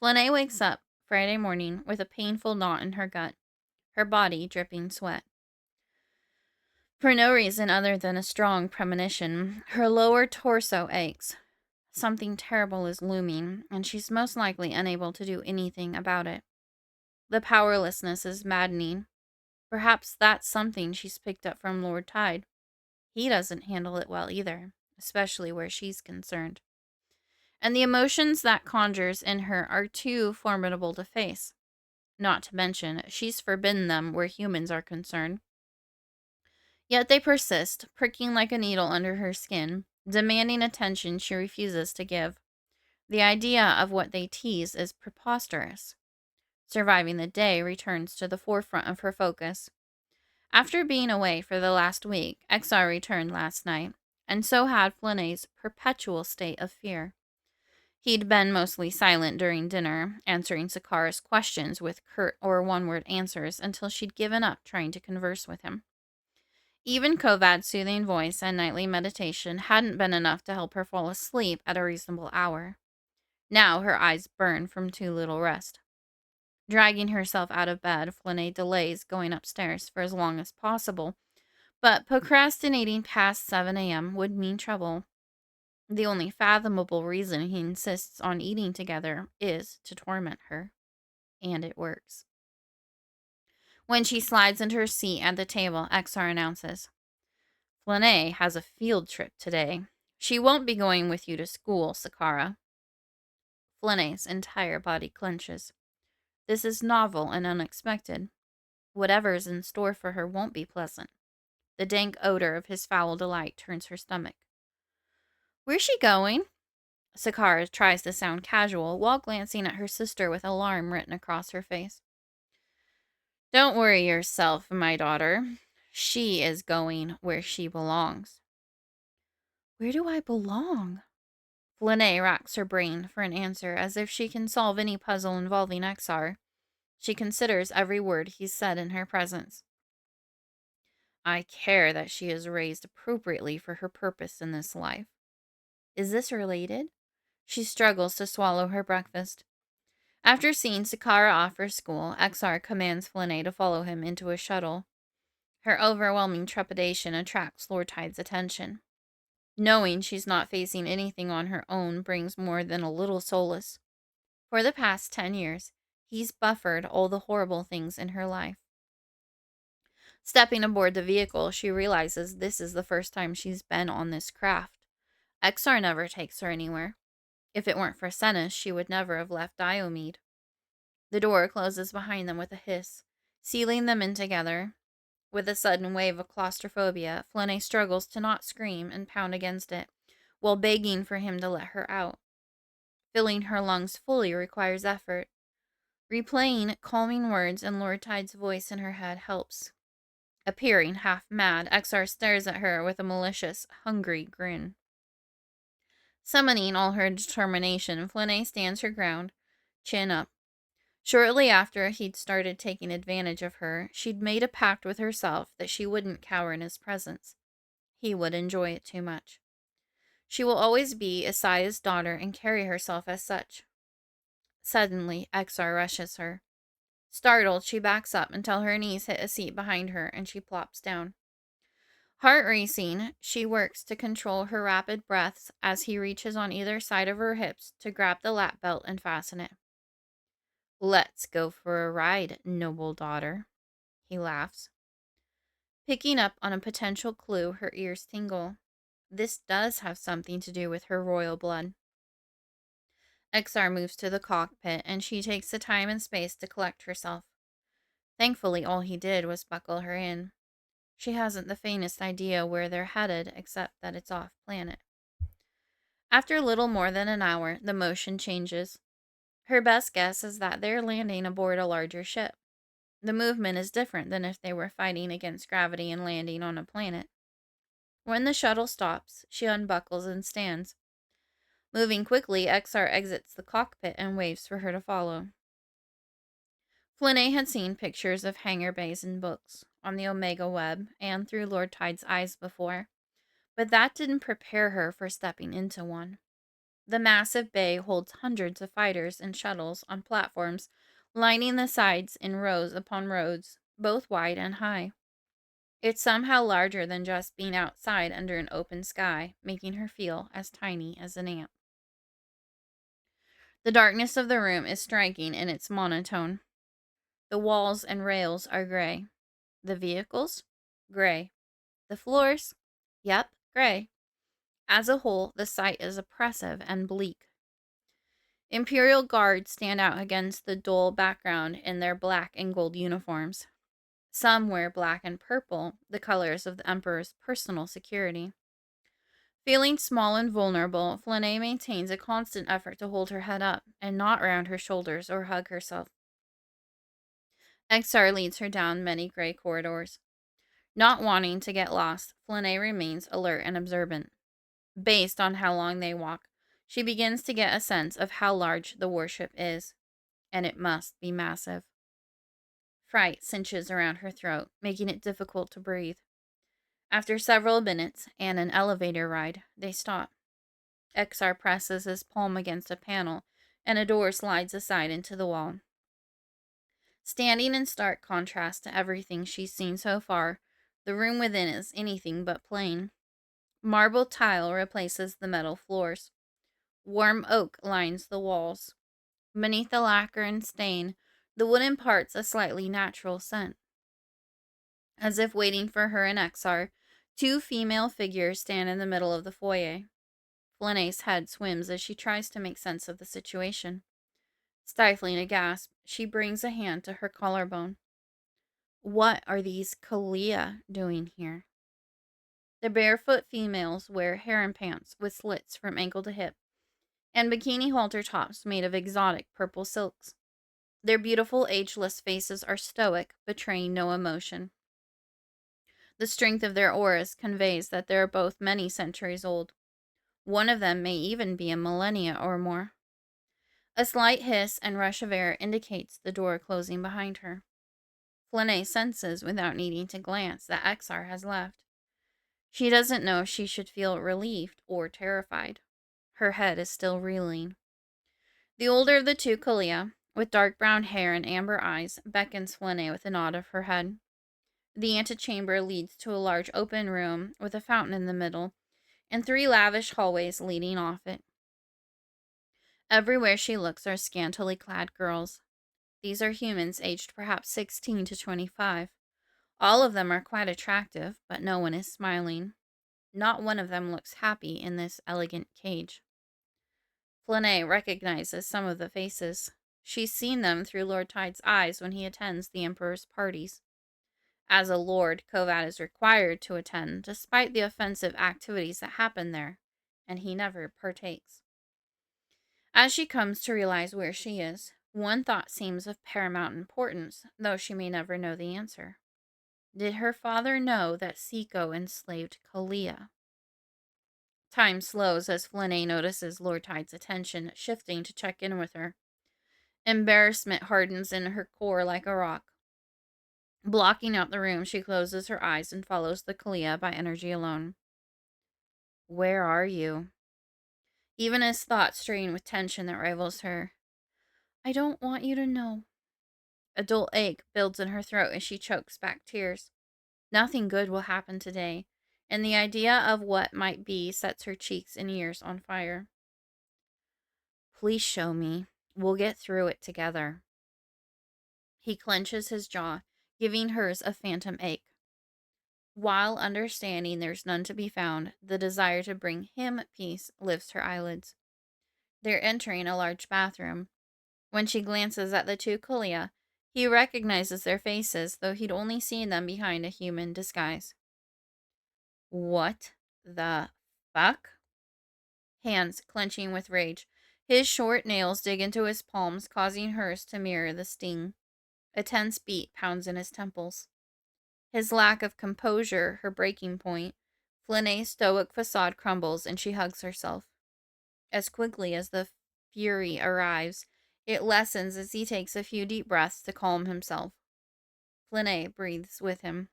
Flynae wakes up Friday morning with a painful knot in her gut, her body dripping sweat. For no reason other than a strong premonition, her lower torso aches. Something terrible is looming, and she's most likely unable to do anything about it. The powerlessness is maddening. Perhaps that's something she's picked up from Lord Tide. He doesn't handle it well either, especially where she's concerned. And the emotions that conjures in her are too formidable to face. Not to mention, she's forbidden them where humans are concerned. Yet they persist, pricking like a needle under her skin, demanding attention she refuses to give. The idea of what they tease is preposterous. Surviving the day returns to the forefront of her focus. After being away for the last week, XR returned last night, and so had Flynae's perpetual state of fear. He'd been mostly silent during dinner, answering Sakara's questions with curt or one-word answers until she'd given up trying to converse with him. Even Kovad's soothing voice and nightly meditation hadn't been enough to help her fall asleep at a reasonable hour. Now her eyes burned from too little rest. Dragging herself out of bed, Flynae delays going upstairs for as long as possible, but procrastinating past 7 a.m. would mean trouble. The only fathomable reason he insists on eating together is to torment her. And it works. When she slides into her seat at the table, XR announces, Flynae has a field trip today. She won't be going with you to school, Sakara. Flynae's entire body clenches. This is novel and unexpected. Whatever is in store for her won't be pleasant. The dank odor of his foul delight turns her stomach. Where's she going? Sakara tries to sound casual while glancing at her sister with alarm written across her face. Don't worry yourself, my daughter. She is going where she belongs. Where do I belong? Flynae racks her brain for an answer as if she can solve any puzzle involving Exar. She considers every word he's said in her presence. I care that she is raised appropriately for her purpose in this life. Is this related? She struggles to swallow her breakfast. After seeing Sakara off for school, Exar commands Flynae to follow him into a shuttle. Her overwhelming trepidation attracts Lord Tide's attention. Knowing she's not facing anything on her own brings more than a little solace. For the past 10 years, he's buffered all the horrible things in her life. Stepping aboard the vehicle, she realizes this is the first time she's been on this craft. Exar never takes her anywhere. If it weren't for Sennis, she would never have left Diomede. The door closes behind them with a hiss, sealing them in together. With a sudden wave of claustrophobia, Flynae struggles to not scream and pound against it, while begging for him to let her out. Filling her lungs fully requires effort. Replaying calming words and Lord Tide's voice in her head helps. Appearing half mad, Exar stares at her with a malicious, hungry grin. Summoning all her determination, Flynae stands her ground, chin up. Shortly after he'd started taking advantage of her, she'd made a pact with herself that she wouldn't cower in his presence. He would enjoy it too much. She will always be Isaiah's daughter and carry herself as such. Suddenly, Exar rushes her. Startled, she backs up until her knees hit a seat behind her and she plops down. Heart racing, she works to control her rapid breaths as he reaches on either side of her hips to grab the lap belt and fasten it. Let's go for a ride, noble daughter, he laughs. Picking up on a potential clue, her ears tingle. This does have something to do with her royal blood. Exar moves to the cockpit, and she takes the time and space to collect herself. Thankfully, all he did was buckle her in. She hasn't the faintest idea where they're headed, except that it's off-planet. After little more than an hour, the motion changes. Her best guess is that they're landing aboard a larger ship. The movement is different than if they were fighting against gravity and landing on a planet. When the shuttle stops, she unbuckles and stands. Moving quickly, Exar exits the cockpit and waves for her to follow. Flynae had seen pictures of hangar bays in books, on the Omega web, and through Lord Tide's eyes before, but that didn't prepare her for stepping into one. The massive bay holds hundreds of fighters and shuttles on platforms, lining the sides in rows upon rows, both wide and high. It's somehow larger than just being outside under an open sky, making her feel as tiny as an ant. The darkness of the room is striking in its monotone. The walls and rails are gray. The vehicles? Gray. The floors? Yep, gray. As a whole, the sight is oppressive and bleak. Imperial guards stand out against the dull background in their black and gold uniforms. Some wear black and purple, the colors of the Emperor's personal security. Feeling small and vulnerable, Flynae maintains a constant effort to hold her head up and not round her shoulders or hug herself. Exar leads her down many gray corridors. Not wanting to get lost, Flynae remains alert and observant. Based on how long they walk, she begins to get a sense of how large the warship is, and it must be massive. Fright cinches around her throat, making it difficult to breathe. After several minutes and an elevator ride, they stop. Exar presses his palm against a panel, and a door slides aside into the wall. Standing in stark contrast to everything she's seen so far, the room within is anything but plain. Marble tile replaces the metal floors. Warm oak lines the walls. Beneath the lacquer and stain, the wooden parts a slightly natural scent. As if waiting for her and Exar, two female figures stand in the middle of the foyer. Flynae's head swims as she tries to make sense of the situation. Stifling a gasp, she brings a hand to her collarbone. What are these Halaa doing here? The barefoot females wear harem pants with slits from ankle to hip, and bikini halter tops made of exotic purple silks. Their beautiful, ageless faces are stoic, betraying no emotion. The strength of their auras conveys that they are both many centuries old. One of them may even be a millennia or more. A slight hiss and rush of air indicates the door closing behind her. Flynae senses, without needing to glance, that Exar has left. She doesn't know if she should feel relieved or terrified. Her head is still reeling. The older of the two, Kalia, with dark brown hair and amber eyes, beckons Flynae with a nod of her head. The antechamber leads to a large open room with a fountain in the middle and 3 lavish hallways leading off it. Everywhere she looks are scantily clad girls. These are humans aged perhaps 16 to 25. All of them are quite attractive, but no one is smiling. Not one of them looks happy in this elegant cage. Flynae recognizes some of the faces. She's seen them through Lord Tide's eyes when he attends the Emperor's parties. As a lord, Kovad is required to attend, despite the offensive activities that happen there, and he never partakes. As she comes to realize where she is, one thought seems of paramount importance, though she may never know the answer. Did her father know that Siko enslaved Kalia? Time slows as Flynae notices Lord Tide's attention, shifting to check in with her. Embarrassment hardens in her core like a rock. Blocking out the room, she closes her eyes and follows the Kalia by energy alone. Where are you? Even his thoughts strain with tension that rivals her. I don't want you to know. A dull ache builds in her throat as she chokes back tears. Nothing good will happen today, and the idea of what might be sets her cheeks and ears on fire. Please show me. We'll get through it together. He clenches his jaw, giving hers a phantom ache. While understanding there's none to be found, the desire to bring him peace lifts her eyelids. They're entering a large bathroom. When she glances at the two Kalia, he recognizes their faces, though he'd only seen them behind a human disguise. What the fuck? Hands clenching with rage. His short nails dig into his palms, causing hers to mirror the sting. A tense beat pounds in his temples. His lack of composure, her breaking point. Flynae's stoic facade crumbles and she hugs herself. As quickly as the fury arrives, it lessens as he takes a few deep breaths to calm himself. Flynae breathes with him.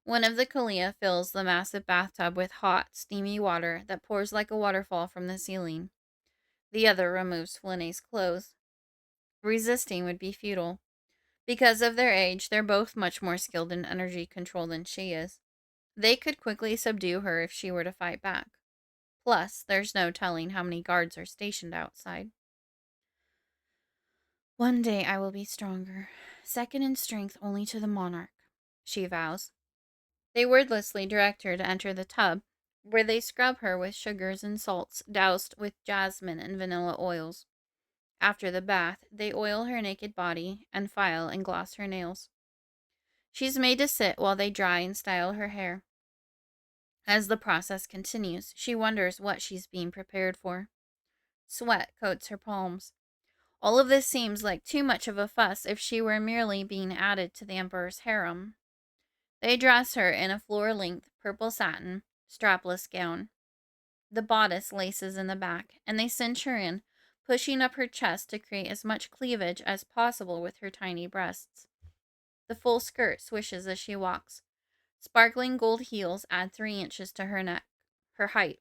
One of the Kalia fills the massive bathtub with hot, steamy water that pours like a waterfall from the ceiling. The other removes Flynae's clothes. Resisting would be futile. Because of their age, they're both much more skilled in energy control than she is. They could quickly subdue her if she were to fight back. Plus, there's no telling how many guards are stationed outside. One day I will be stronger, second in strength only to the Monarch, she vows. They wordlessly direct her to enter the tub, where they scrub her with sugars and salts doused with jasmine and vanilla oils. After the bath, they oil her naked body and file and gloss her nails. She's made to sit while they dry and style her hair. As the process continues, she wonders what she's being prepared for. Sweat coats her palms. All of this seems like too much of a fuss if she were merely being added to the Emperor's harem. They dress her in a floor-length purple satin, strapless gown. The bodice laces in the back, and they cinch her in, pushing up her chest to create as much cleavage as possible with her tiny breasts. The full skirt swishes as she walks. Sparkling gold heels add 3 inches to her neck, her height.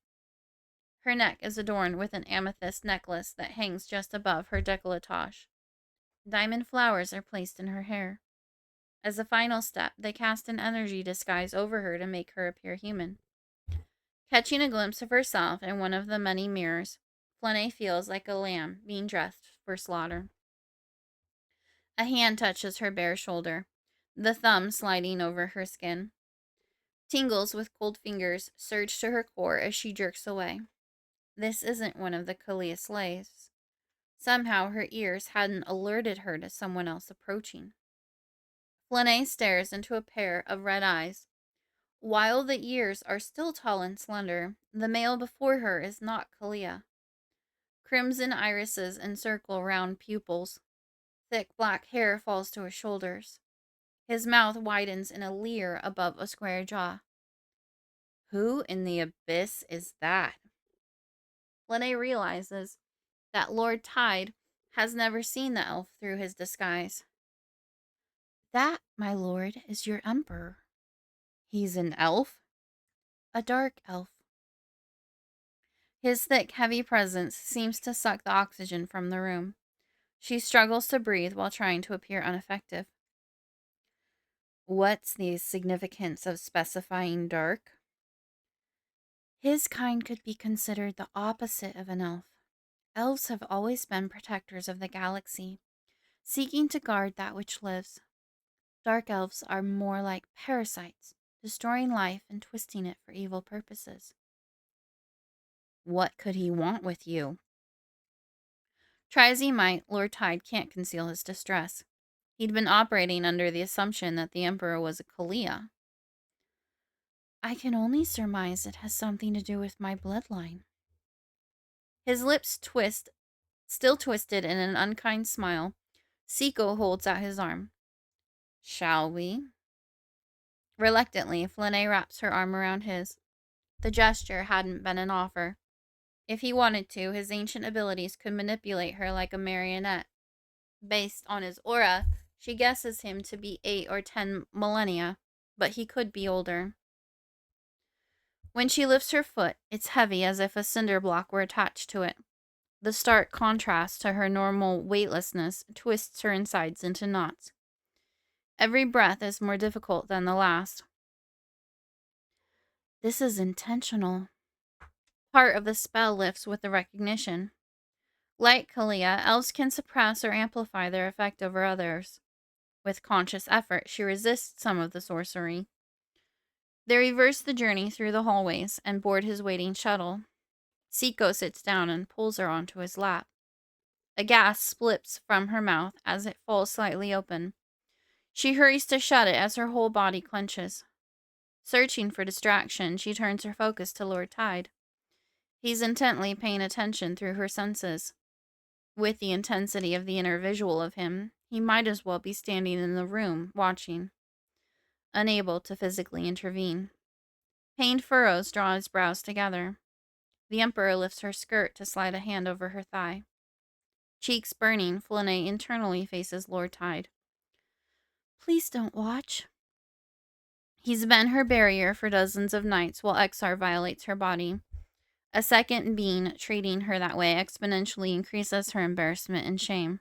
Her neck is adorned with an amethyst necklace that hangs just above her décolletage. Diamond flowers are placed in her hair. As a final step, they cast an energy disguise over her to make her appear human. Catching a glimpse of herself in one of the many mirrors, Flynae feels like a lamb being dressed for slaughter. A hand touches her bare shoulder, the thumb sliding over her skin. Tingles with cold fingers surge to her core as she jerks away. This isn't one of the Kalia slaves. Somehow her ears hadn't alerted her to someone else approaching. Flynae stares into a pair of red eyes. While the ears are still tall and slender, the male before her is not Kalia. Crimson irises encircle round pupils. Thick black hair falls to his shoulders. His mouth widens in a leer above a square jaw. Who in the abyss is that? Flynae realizes that Lord Tide has never seen the elf through his disguise. That, my lord, is your emperor. He's an elf? A dark elf. His thick, heavy presence seems to suck the oxygen from the room. She struggles to breathe while trying to appear ineffective. What's the significance of specifying dark? His kind could be considered the opposite of an elf. Elves have always been protectors of the galaxy, seeking to guard that which lives. Dark elves are more like parasites, destroying life and twisting it for evil purposes. What could he want with you? Try as he might, Lord Tide can't conceal his distress. He'd been operating under the assumption that the Emperor was a Halaa. I can only surmise it has something to do with my bloodline. His lips twist, still twisted in an unkind smile. Seiko holds out his arm. Shall we? Reluctantly, Flynae wraps her arm around his. The gesture hadn't been an offer. If he wanted to, his ancient abilities could manipulate her like a marionette. Based on his aura, she guesses him to be 8 or 10 millennia, but he could be older. When she lifts her foot, it's heavy as if a cinder block were attached to it. The stark contrast to her normal weightlessness twists her insides into knots. Every breath is more difficult than the last. This is intentional. Part of the spell lifts with the recognition. Like Halaa, elves can suppress or amplify their effect over others. With conscious effort, she resists some of the sorcery. They reverse the journey through the hallways and board his waiting shuttle. Seiko sits down and pulls her onto his lap. A gasp slips from her mouth as it falls slightly open. She hurries to shut it as her whole body clenches. Searching for distraction, she turns her focus to Lord Tide. He's intently paying attention through her senses. With the intensity of the inner visual of him, he might as well be standing in the room, watching, unable to physically intervene. Pained furrows draw his brows together. The Emperor lifts her skirt to slide a hand over her thigh. Cheeks burning, Flynae internally faces Lord Tide. Please don't watch. He's been her barrier for dozens of nights while Exar violates her body. A second being treating her that way exponentially increases her embarrassment and shame.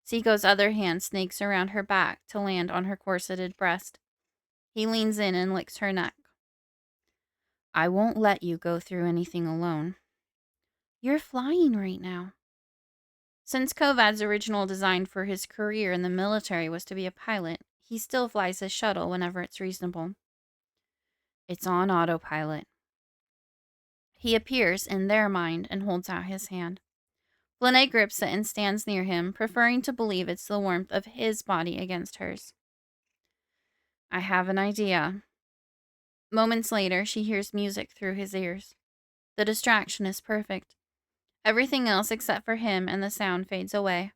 Seiko's other hand snakes around her back to land on her corseted breast. He leans in and licks her neck. I won't let you go through anything alone. You're flying right now. Since Kovad's original design for his career in the military was to be a pilot, he still flies his shuttle whenever it's reasonable. It's on autopilot. He appears in their mind and holds out his hand. Flynae grips it and stands near him, preferring to believe it's the warmth of his body against hers. I have an idea. Moments later, she hears music through his ears. The distraction is perfect. Everything else except for him and the sound fades away.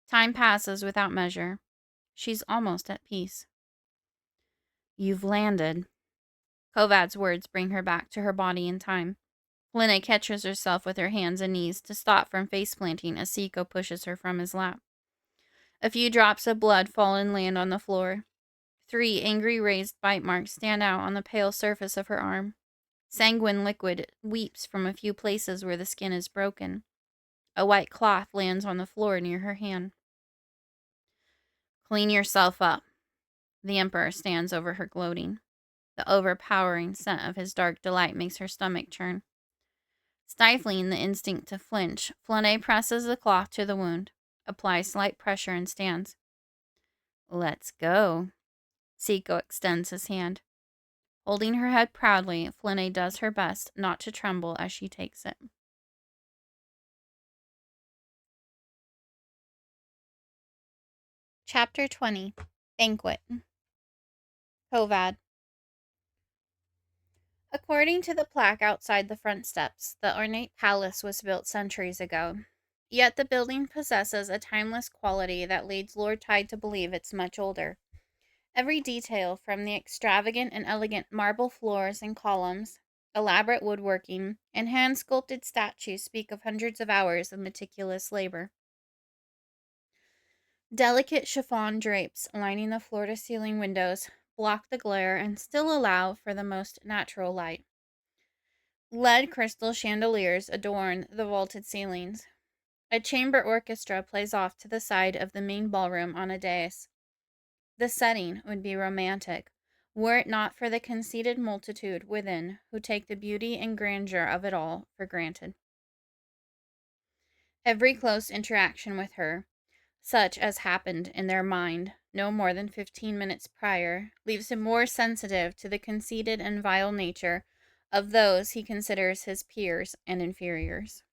Time passes without measure. She's almost at peace. You've landed. Kovad's words bring her back to her body in time. Flynae catches herself with her hands and knees to stop from face-planting as Seiko pushes her from his lap. A few drops of blood fall and land on the floor. 3 angry raised bite marks stand out on the pale surface of her arm. Sanguine liquid weeps from a few places where the skin is broken. A white cloth lands on the floor near her hand. Clean yourself up. The Emperor stands over her gloating. The overpowering scent of his dark delight makes her stomach churn. Stifling the instinct to flinch, Flynae presses the cloth to the wound, applies slight pressure, and stands. Let's go. Seiko extends his hand. Holding her head proudly, Flynae does her best not to tremble as she takes it. Chapter 20. Banquet. Kovad. According to the plaque outside the front steps, the ornate palace was built centuries ago. Yet the building possesses a timeless quality that leads Lord Tide to believe it's much older. Every detail, from the extravagant and elegant marble floors and columns, elaborate woodworking, and hand sculpted statues, speak of hundreds of hours of meticulous labor. Delicate chiffon drapes lining the floor to ceiling windows block the glare and still allow for the most natural light. Lead crystal chandeliers adorn the vaulted ceilings. A chamber orchestra plays off to the side of the main ballroom on a dais. The setting would be romantic, were it not for the conceited multitude within who take the beauty and grandeur of it all for granted. Every close interaction with her, such as happened in their mind no more than 15 minutes prior, leaves him more sensitive to the conceited and vile nature of those he considers his peers and inferiors.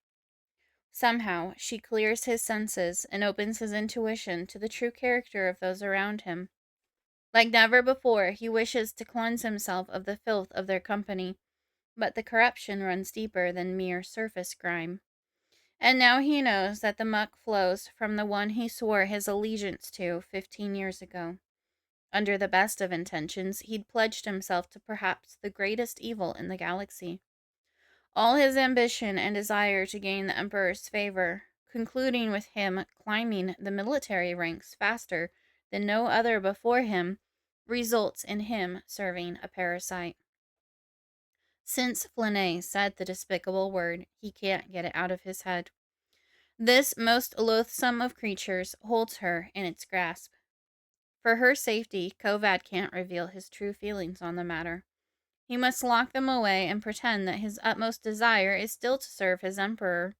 Somehow, she clears his senses and opens his intuition to the true character of those around him. Like never before, he wishes to cleanse himself of the filth of their company, but the corruption runs deeper than mere surface grime. And now he knows that the muck flows from the one he swore his allegiance to 15 years ago. Under the best of intentions, he'd pledged himself to perhaps the greatest evil in the galaxy. All his ambition and desire to gain the Emperor's favor, concluding with him climbing the military ranks faster than no other before him, results in him serving a parasite. Since Flynae said the despicable word, he can't get it out of his head. This most loathsome of creatures holds her in its grasp. For her safety, Kovad can't reveal his true feelings on the matter. He must lock them away and pretend that his utmost desire is still to serve his emperor.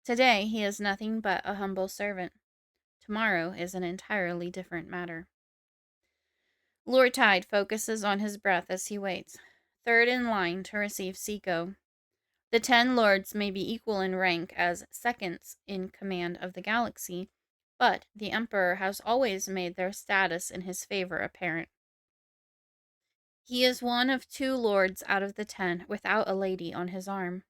Today he is nothing but a humble servant. Tomorrow is an entirely different matter. Lord Tide focuses on his breath as he waits, third in line to receive Seiko. The 10 lords may be equal in rank as seconds in command of the galaxy, but the Emperor has always made their status in his favor apparent. He is one of 2 lords out of the 10 without a lady on his arm.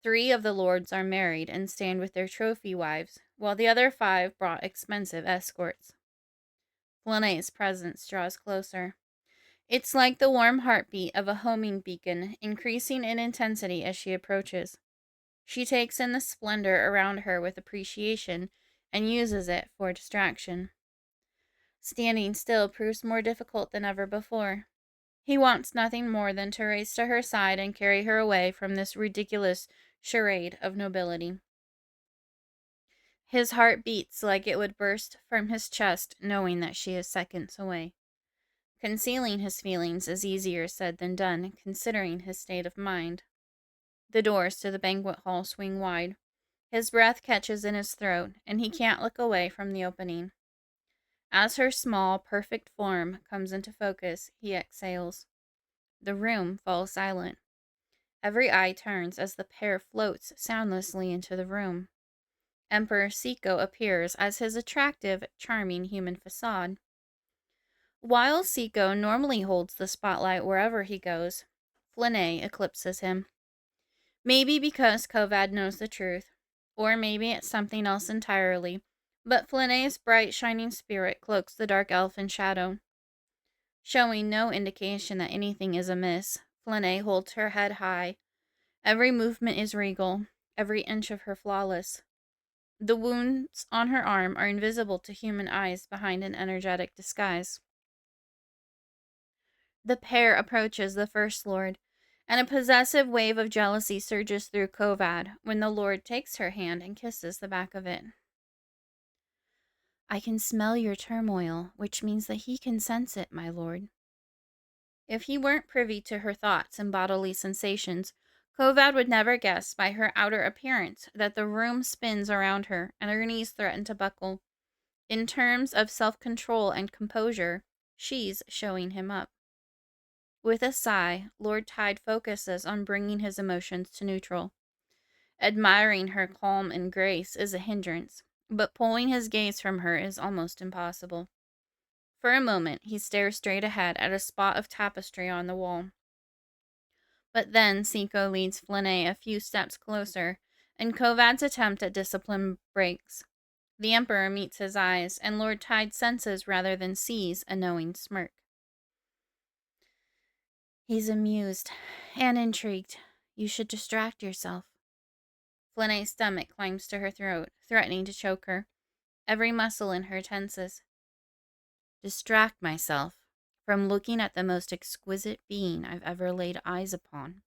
3 of the lords are married and stand with their trophy wives, while the other 5 brought expensive escorts. Flynae's presence draws closer. It's like the warm heartbeat of a homing beacon, increasing in intensity as she approaches. She takes in the splendor around her with appreciation and uses it for distraction. Standing still proves more difficult than ever before. He wants nothing more than to race to her side and carry her away from this ridiculous charade of nobility. His heart beats like it would burst from his chest, knowing that she is seconds away. Concealing his feelings is easier said than done, considering his state of mind. The doors to the banquet hall swing wide. His breath catches in his throat, and he can't look away from the opening. As her small, perfect form comes into focus, he exhales. The room falls silent. Every eye turns as the pair floats soundlessly into the room. Emperor Seiko appears as his attractive, charming human facade. While Seiko normally holds the spotlight wherever he goes, Flynae eclipses him. Maybe because Kovad knows the truth, or maybe it's something else entirely, but Flynae's bright, shining spirit cloaks the dark elf in shadow. Showing no indication that anything is amiss, Flynae holds her head high. Every movement is regal, every inch of her flawless. The wounds on her arm are invisible to human eyes behind an energetic disguise. The pair approaches the First Lord, and a possessive wave of jealousy surges through Kovad when the Lord takes her hand and kisses the back of it. I can smell your turmoil, which means that he can sense it, my lord. If he weren't privy to her thoughts and bodily sensations, Kovad would never guess by her outer appearance that the room spins around her and her knees threaten to buckle. In terms of self-control and composure, she's showing him up. With a sigh, Lord Tide focuses on bringing his emotions to neutral. Admiring her calm and grace is a hindrance, but pulling his gaze from her is almost impossible. For a moment, he stares straight ahead at a spot of tapestry on the wall. But then Siko leads Flynae a few steps closer, and Kovad's attempt at discipline breaks. The Emperor meets his eyes, and Lord Tide senses rather than sees a knowing smirk. He's amused and intrigued. You should distract yourself. Flynae's stomach climbs to her throat, threatening to choke her. Every muscle in her tenses. Distract myself from looking at the most exquisite being I've ever laid eyes upon.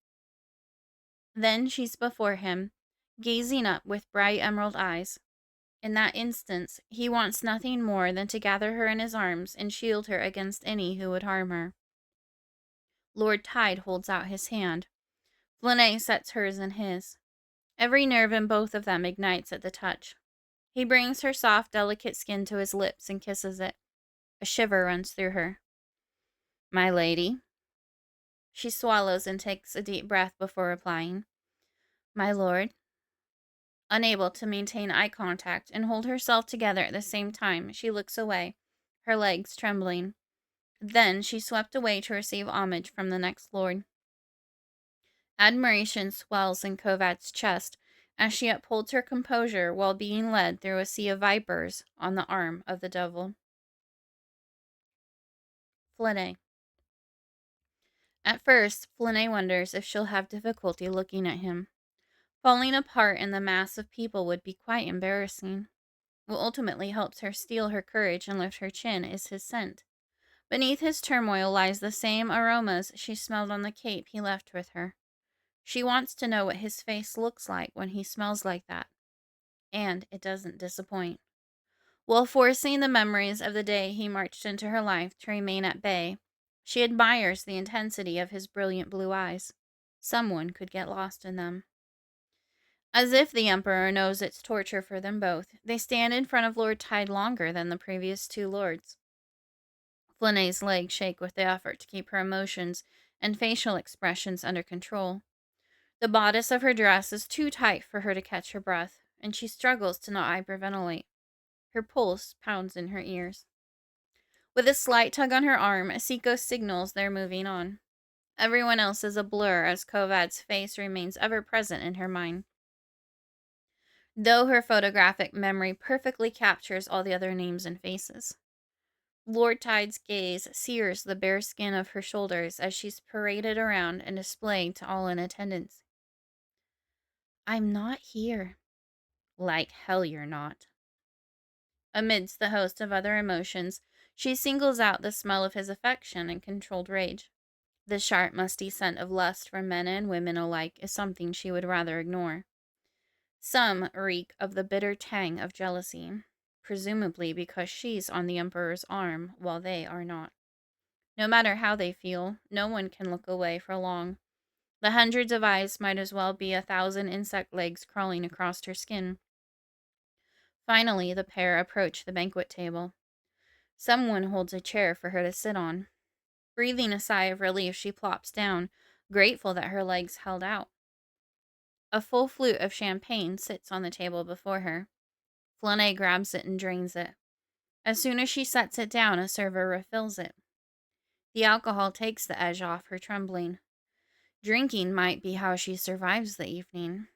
Then she's before him, gazing up with bright emerald eyes. In that instance, he wants nothing more than to gather her in his arms and shield her against any who would harm her. Lord Tide holds out his hand. Flynae sets hers in his. Every nerve in both of them ignites at the touch. He brings her soft, delicate skin to his lips and kisses it. A shiver runs through her. My lady. She swallows and takes a deep breath before replying. My lord. Unable to maintain eye contact and hold herself together at the same time, she looks away, her legs trembling. Then she swept away to receive homage from the next lord. Admiration swells in Kovad's chest as she upholds her composure while being led through a sea of vipers on the arm of the devil. Flynae. At first, Flynae wonders if she'll have difficulty looking at him. Falling apart in the mass of people would be quite embarrassing. What ultimately helps her steel her courage and lift her chin is his scent. Beneath his turmoil lies the same aromas she smelled on the cape he left with her. She wants to know what his face looks like when he smells like that. And it doesn't disappoint. While forcing the memories of the day he marched into her life to remain at bay, she admires the intensity of his brilliant blue eyes. Someone could get lost in them. As if the Emperor knows it's torture for them both, they stand in front of Lord Tide longer than the previous two lords. Flynae's legs shake with the effort to keep her emotions and facial expressions under control. The bodice of her dress is too tight for her to catch her breath, and she struggles to not hyperventilate. Her pulse pounds in her ears. With a slight tug on her arm, Siko signals they're moving on. Everyone else is a blur as Kovad's face remains ever present in her mind, though her photographic memory perfectly captures all the other names and faces. Lord Tide's gaze sears the bare skin of her shoulders as she's paraded around and displayed to all in attendance. I'm not here. Like hell you're not. Amidst the host of other emotions, she singles out the smell of his affection and controlled rage. The sharp, musty scent of lust for men and women alike is something she would rather ignore. Some reek of the bitter tang of jealousy, presumably because she's on the Emperor's arm while they are not. No matter how they feel, no one can look away for long. The hundreds of eyes might as well be 1,000 insect legs crawling across her skin. Finally, the pair approach the banquet table. Someone holds a chair for her to sit on. Breathing a sigh of relief, she plops down, grateful that her legs held out. A full flute of champagne sits on the table before her. Flynae grabs it and drains it. As soon as she sets it down, a server refills it. The alcohol takes the edge off her trembling. Drinking might be how she survives the evening.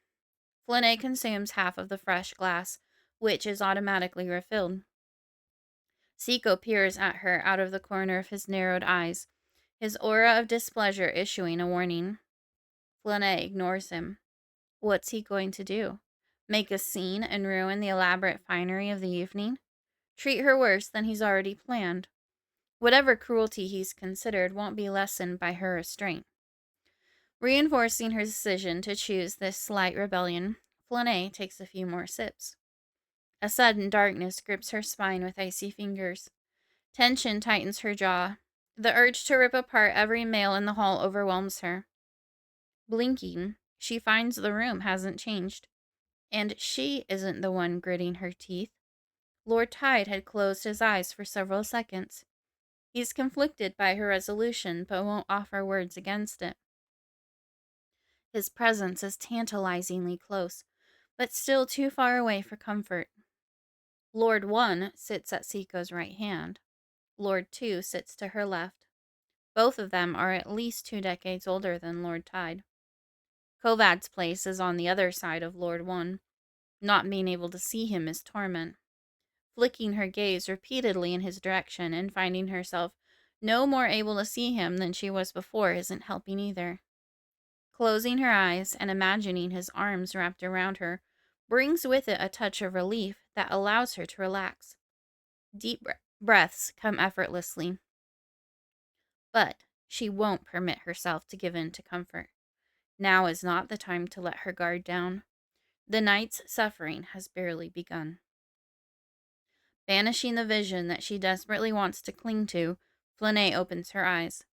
Flynae consumes half of the fresh glass, which is automatically refilled. Siko peers at her out of the corner of his narrowed eyes, his aura of displeasure issuing a warning. Flynae ignores him. What's he going to do? Make a scene and ruin the elaborate finery of the evening? Treat her worse than he's already planned? Whatever cruelty he's considered won't be lessened by her restraint. Reinforcing her decision to choose this slight rebellion, Flynae takes a few more sips. A sudden darkness grips her spine with icy fingers. Tension tightens her jaw. The urge to rip apart every male in the hall overwhelms her. Blinking, she finds the room hasn't changed. And she isn't the one gritting her teeth. Lord Tide had closed his eyes for several seconds. He's conflicted by her resolution, but won't offer words against it. His presence is tantalizingly close, but still too far away for comfort. Lord 1 sits at Siko's right hand. Lord 2 sits to her left. Both of them are at least 2 decades older than Lord Tide. Kovad's place is on the other side of Lord One. Not being able to see him is torment. Flicking her gaze repeatedly in his direction and finding herself no more able to see him than she was before isn't helping either. Closing her eyes and imagining his arms wrapped around her brings with it a touch of relief that allows her to relax. Deep breaths come effortlessly. But she won't permit herself to give in to comfort. Now is not the time to let her guard down. The night's suffering has barely begun. Banishing the vision that she desperately wants to cling to, Flynae opens her eyes.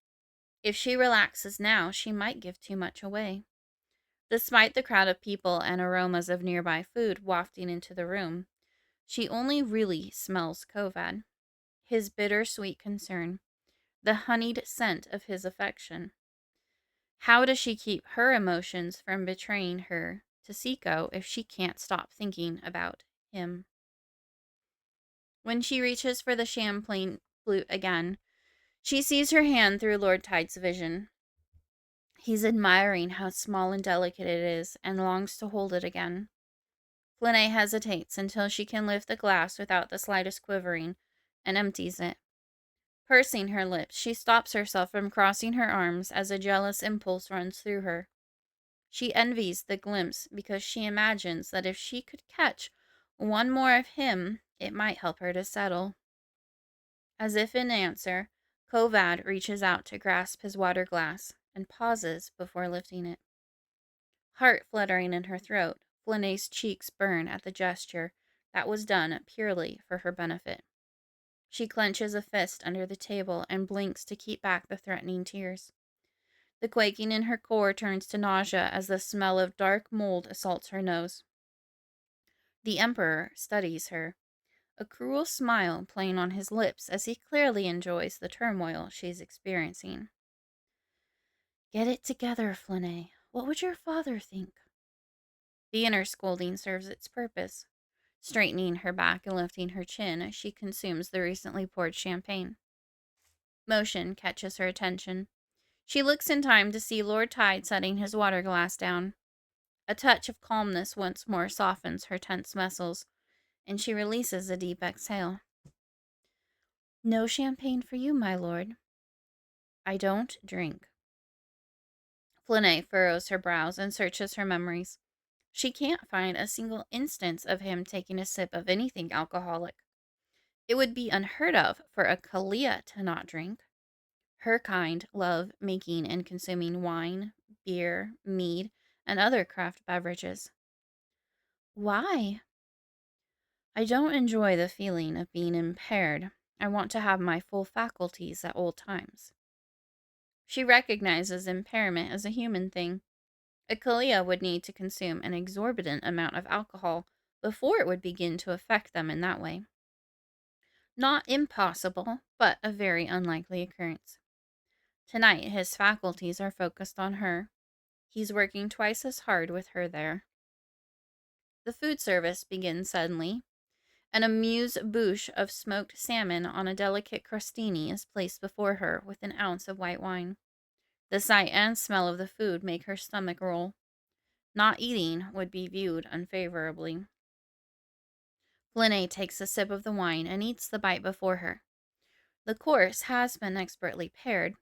If she relaxes now, she might give too much away. Despite the crowd of people and aromas of nearby food wafting into the room, she only really smells Kovad, his bittersweet concern, the honeyed scent of his affection. How does she keep her emotions from betraying her to Siko if she can't stop thinking about him? When she reaches for the champagne flute again, she sees her hand through Lord Tide's vision. He's admiring how small and delicate it is and longs to hold it again. Flynae hesitates until she can lift the glass without the slightest quivering and empties it. Pursing her lips, she stops herself from crossing her arms as a jealous impulse runs through her. She envies the glimpse because she imagines that if she could catch one more of him, it might help her to settle. As if in answer, Kovad reaches out to grasp his water glass and pauses before lifting it. Heart fluttering in her throat, Flynae's cheeks burn at the gesture that was done purely for her benefit. She clenches a fist under the table and blinks to keep back the threatening tears. The quaking in her core turns to nausea as the smell of dark mold assaults her nose. The Emperor studies her, a cruel smile playing on his lips as he clearly enjoys the turmoil she's experiencing. Get it together, Flynae. What would your father think? The inner scolding serves its purpose, straightening her back and lifting her chin as she consumes the recently poured champagne. Motion catches her attention. She looks in time to see Lord Tide setting his water glass down. A touch of calmness once more softens her tense muscles, and she releases a deep exhale. No champagne for you, my lord. I don't drink. Flynae furrows her brows and searches her memories. She can't find a single instance of him taking a sip of anything alcoholic. It would be unheard of for a Halaa to not drink. Her kind love making and consuming wine, beer, mead, and other craft beverages. Why? I don't enjoy the feeling of being impaired. I want to have my full faculties at all times. She recognizes impairment as a human thing. A Kalia would need to consume an exorbitant amount of alcohol before it would begin to affect them in that way. Not impossible, but a very unlikely occurrence. Tonight, his faculties are focused on her. He's working twice as hard with her there. The food service begins suddenly. An amuse-bouche of smoked salmon on a delicate crostini is placed before her with an ounce of white wine. The sight and smell of the food make her stomach roll. Not eating would be viewed unfavorably. Flynae takes a sip of the wine and eats the bite before her. The course has been expertly paired.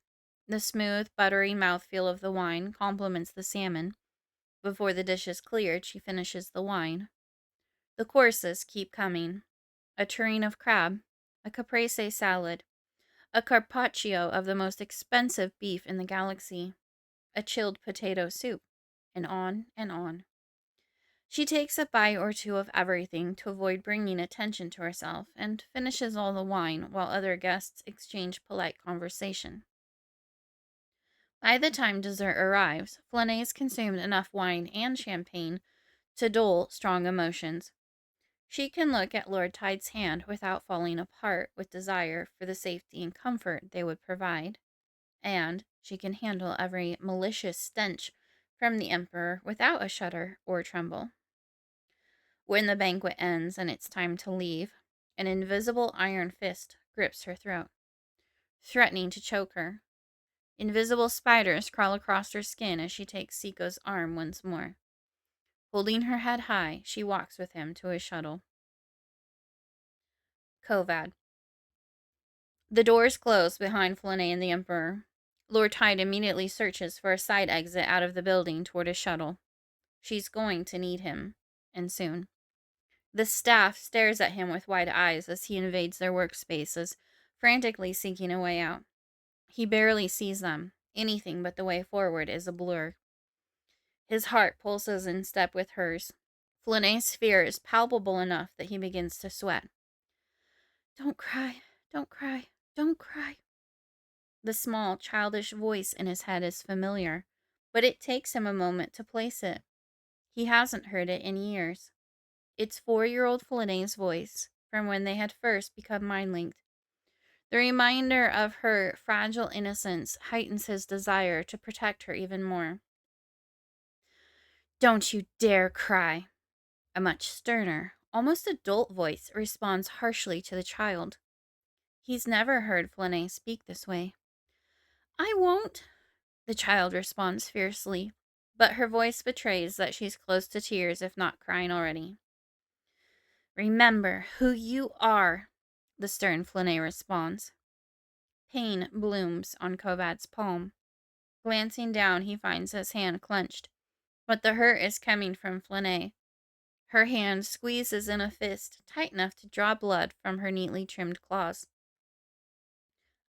The smooth, buttery mouthfeel of the wine complements the salmon. Before the dish is cleared, she finishes the wine. The courses keep coming. A tureen of crab, a caprese salad, a carpaccio of the most expensive beef in the galaxy, a chilled potato soup, and on and on. She takes a bite or two of everything to avoid bringing attention to herself and finishes all the wine while other guests exchange polite conversation. By the time dessert arrives, Flynae's consumed enough wine and champagne to dull strong emotions. She can look at Lord Tide's hand without falling apart with desire for the safety and comfort they would provide, and she can handle every malicious stench from the Emperor without a shudder or tremble. When the banquet ends and it's time to leave, an invisible iron fist grips her throat, threatening to choke her. Invisible spiders crawl across her skin as she takes Siko's arm once more. Holding her head high, she walks with him to his shuttle. Kovad. The doors close behind Flynae and the Emperor. Lord Tide immediately searches for a side exit out of the building toward his shuttle. She's going to need him, and soon. The staff stares at him with wide eyes as he invades their workspaces, frantically seeking a way out. He barely sees them. Anything but the way forward is a blur. His heart pulses in step with hers. Flynae's fear is palpable enough that he begins to sweat. Don't cry, don't cry, don't cry. The small, childish voice in his head is familiar, but it takes him a moment to place it. He hasn't heard it in years. It's 4-year-old Flynae's voice, from when they had first become mind-linked. The reminder of her fragile innocence heightens his desire to protect her even more. Don't you dare cry. A much sterner, almost adult voice responds harshly to the child. He's never heard Flynae speak this way. I won't, the child responds fiercely, but her voice betrays that she's close to tears, if not crying already. Remember who you are, the stern Flynae responds. Pain blooms on Kovad's palm. Glancing down, he finds his hand clenched, but the hurt is coming from Flynae. Her hand squeezes in a fist, tight enough to draw blood from her neatly trimmed claws.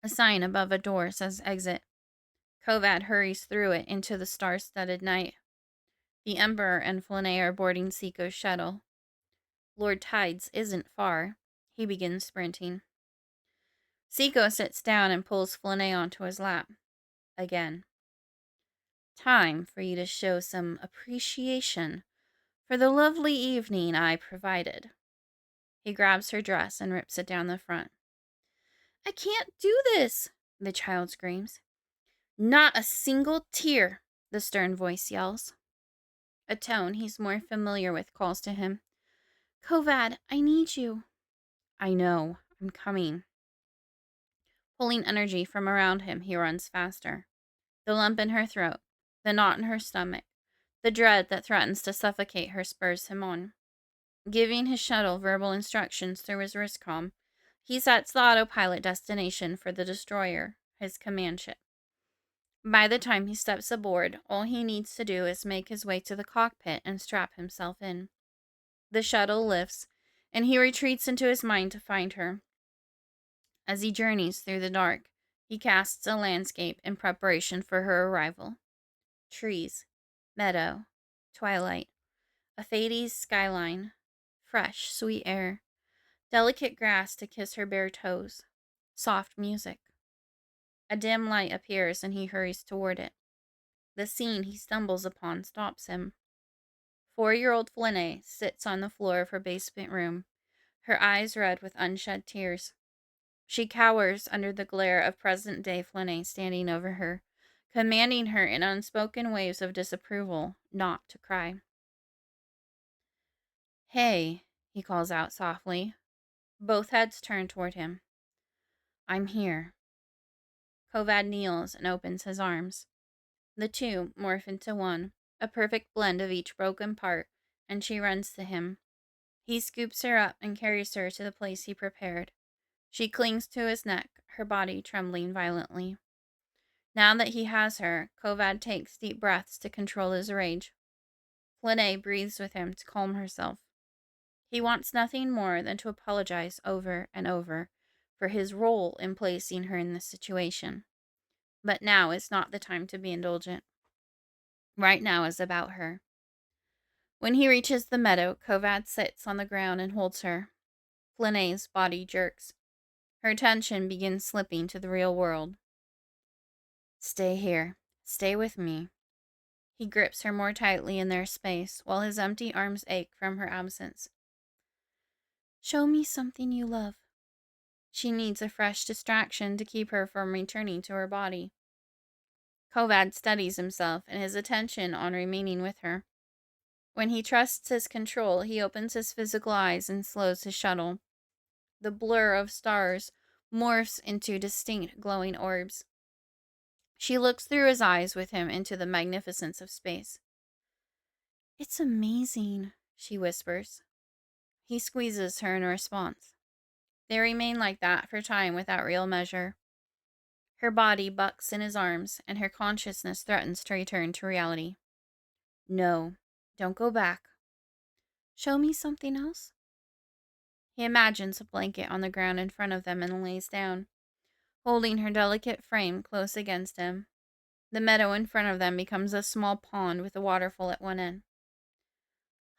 A sign above a door says exit. Kovad hurries through it into the star-studded night. The Emperor and Flynae are boarding Siko's shuttle. Lord Tides isn't far. He begins sprinting. Siko sits down and pulls Flynae onto his lap. Again. Time for you to show some appreciation for the lovely evening I provided. He grabs her dress and rips it down the front. I can't do this, the child screams. Not a single tear, the stern voice yells. A tone he's more familiar with calls to him. Kovad, I need you. I know, I'm coming. Pulling energy from around him, he runs faster. The lump in her throat, the knot in her stomach, the dread that threatens to suffocate her spurs him on. Giving his shuttle verbal instructions through his wristcom, he sets the autopilot destination for the destroyer, his command ship. By the time he steps aboard, all he needs to do is make his way to the cockpit and strap himself in. The shuttle lifts, and he retreats into his mind to find her. As he journeys through the dark, he casts a landscape in preparation for her arrival. Trees, meadow, twilight, a fades skyline, fresh, sweet air, delicate grass to kiss her bare toes, soft music. A dim light appears and he hurries toward it. The scene he stumbles upon stops him. 4-year-old Flynae sits on the floor of her basement room, her eyes red with unshed tears. She cowers under the glare of present-day Flynae standing over her, commanding her in unspoken waves of disapproval not to cry. Hey, he calls out softly. Both heads turn toward him. I'm here. Kovad kneels and opens his arms. The two morph into one, a perfect blend of each broken part, and she runs to him. He scoops her up and carries her to the place he prepared. She clings to his neck, her body trembling violently. Now that he has her, Kovad takes deep breaths to control his rage. Flynae breathes with him to calm herself. He wants nothing more than to apologize over and over for his role in placing her in this situation. But now is not the time to be indulgent. Right now is about her. When he reaches the meadow, Kovad sits on the ground and holds her. Flynae's body jerks. Her attention begins slipping to the real world. Stay here. Stay with me. He grips her more tightly in their space, while his empty arms ache from her absence. Show me something you love. She needs a fresh distraction to keep her from returning to her body. Kovad steadies himself and his attention on remaining with her. When he trusts his control, he opens his physical eyes and slows his shuttle. The blur of stars morphs into distinct glowing orbs. She looks through his eyes with him into the magnificence of space. "It's amazing," she whispers. He squeezes her in response. They remain like that for time without real measure. Her body bucks in his arms, and her consciousness threatens to return to reality. "No, don't go back." "Show me something else?" He imagines a blanket on the ground in front of them and lays down, holding her delicate frame close against him. The meadow in front of them becomes a small pond with a waterfall at one end.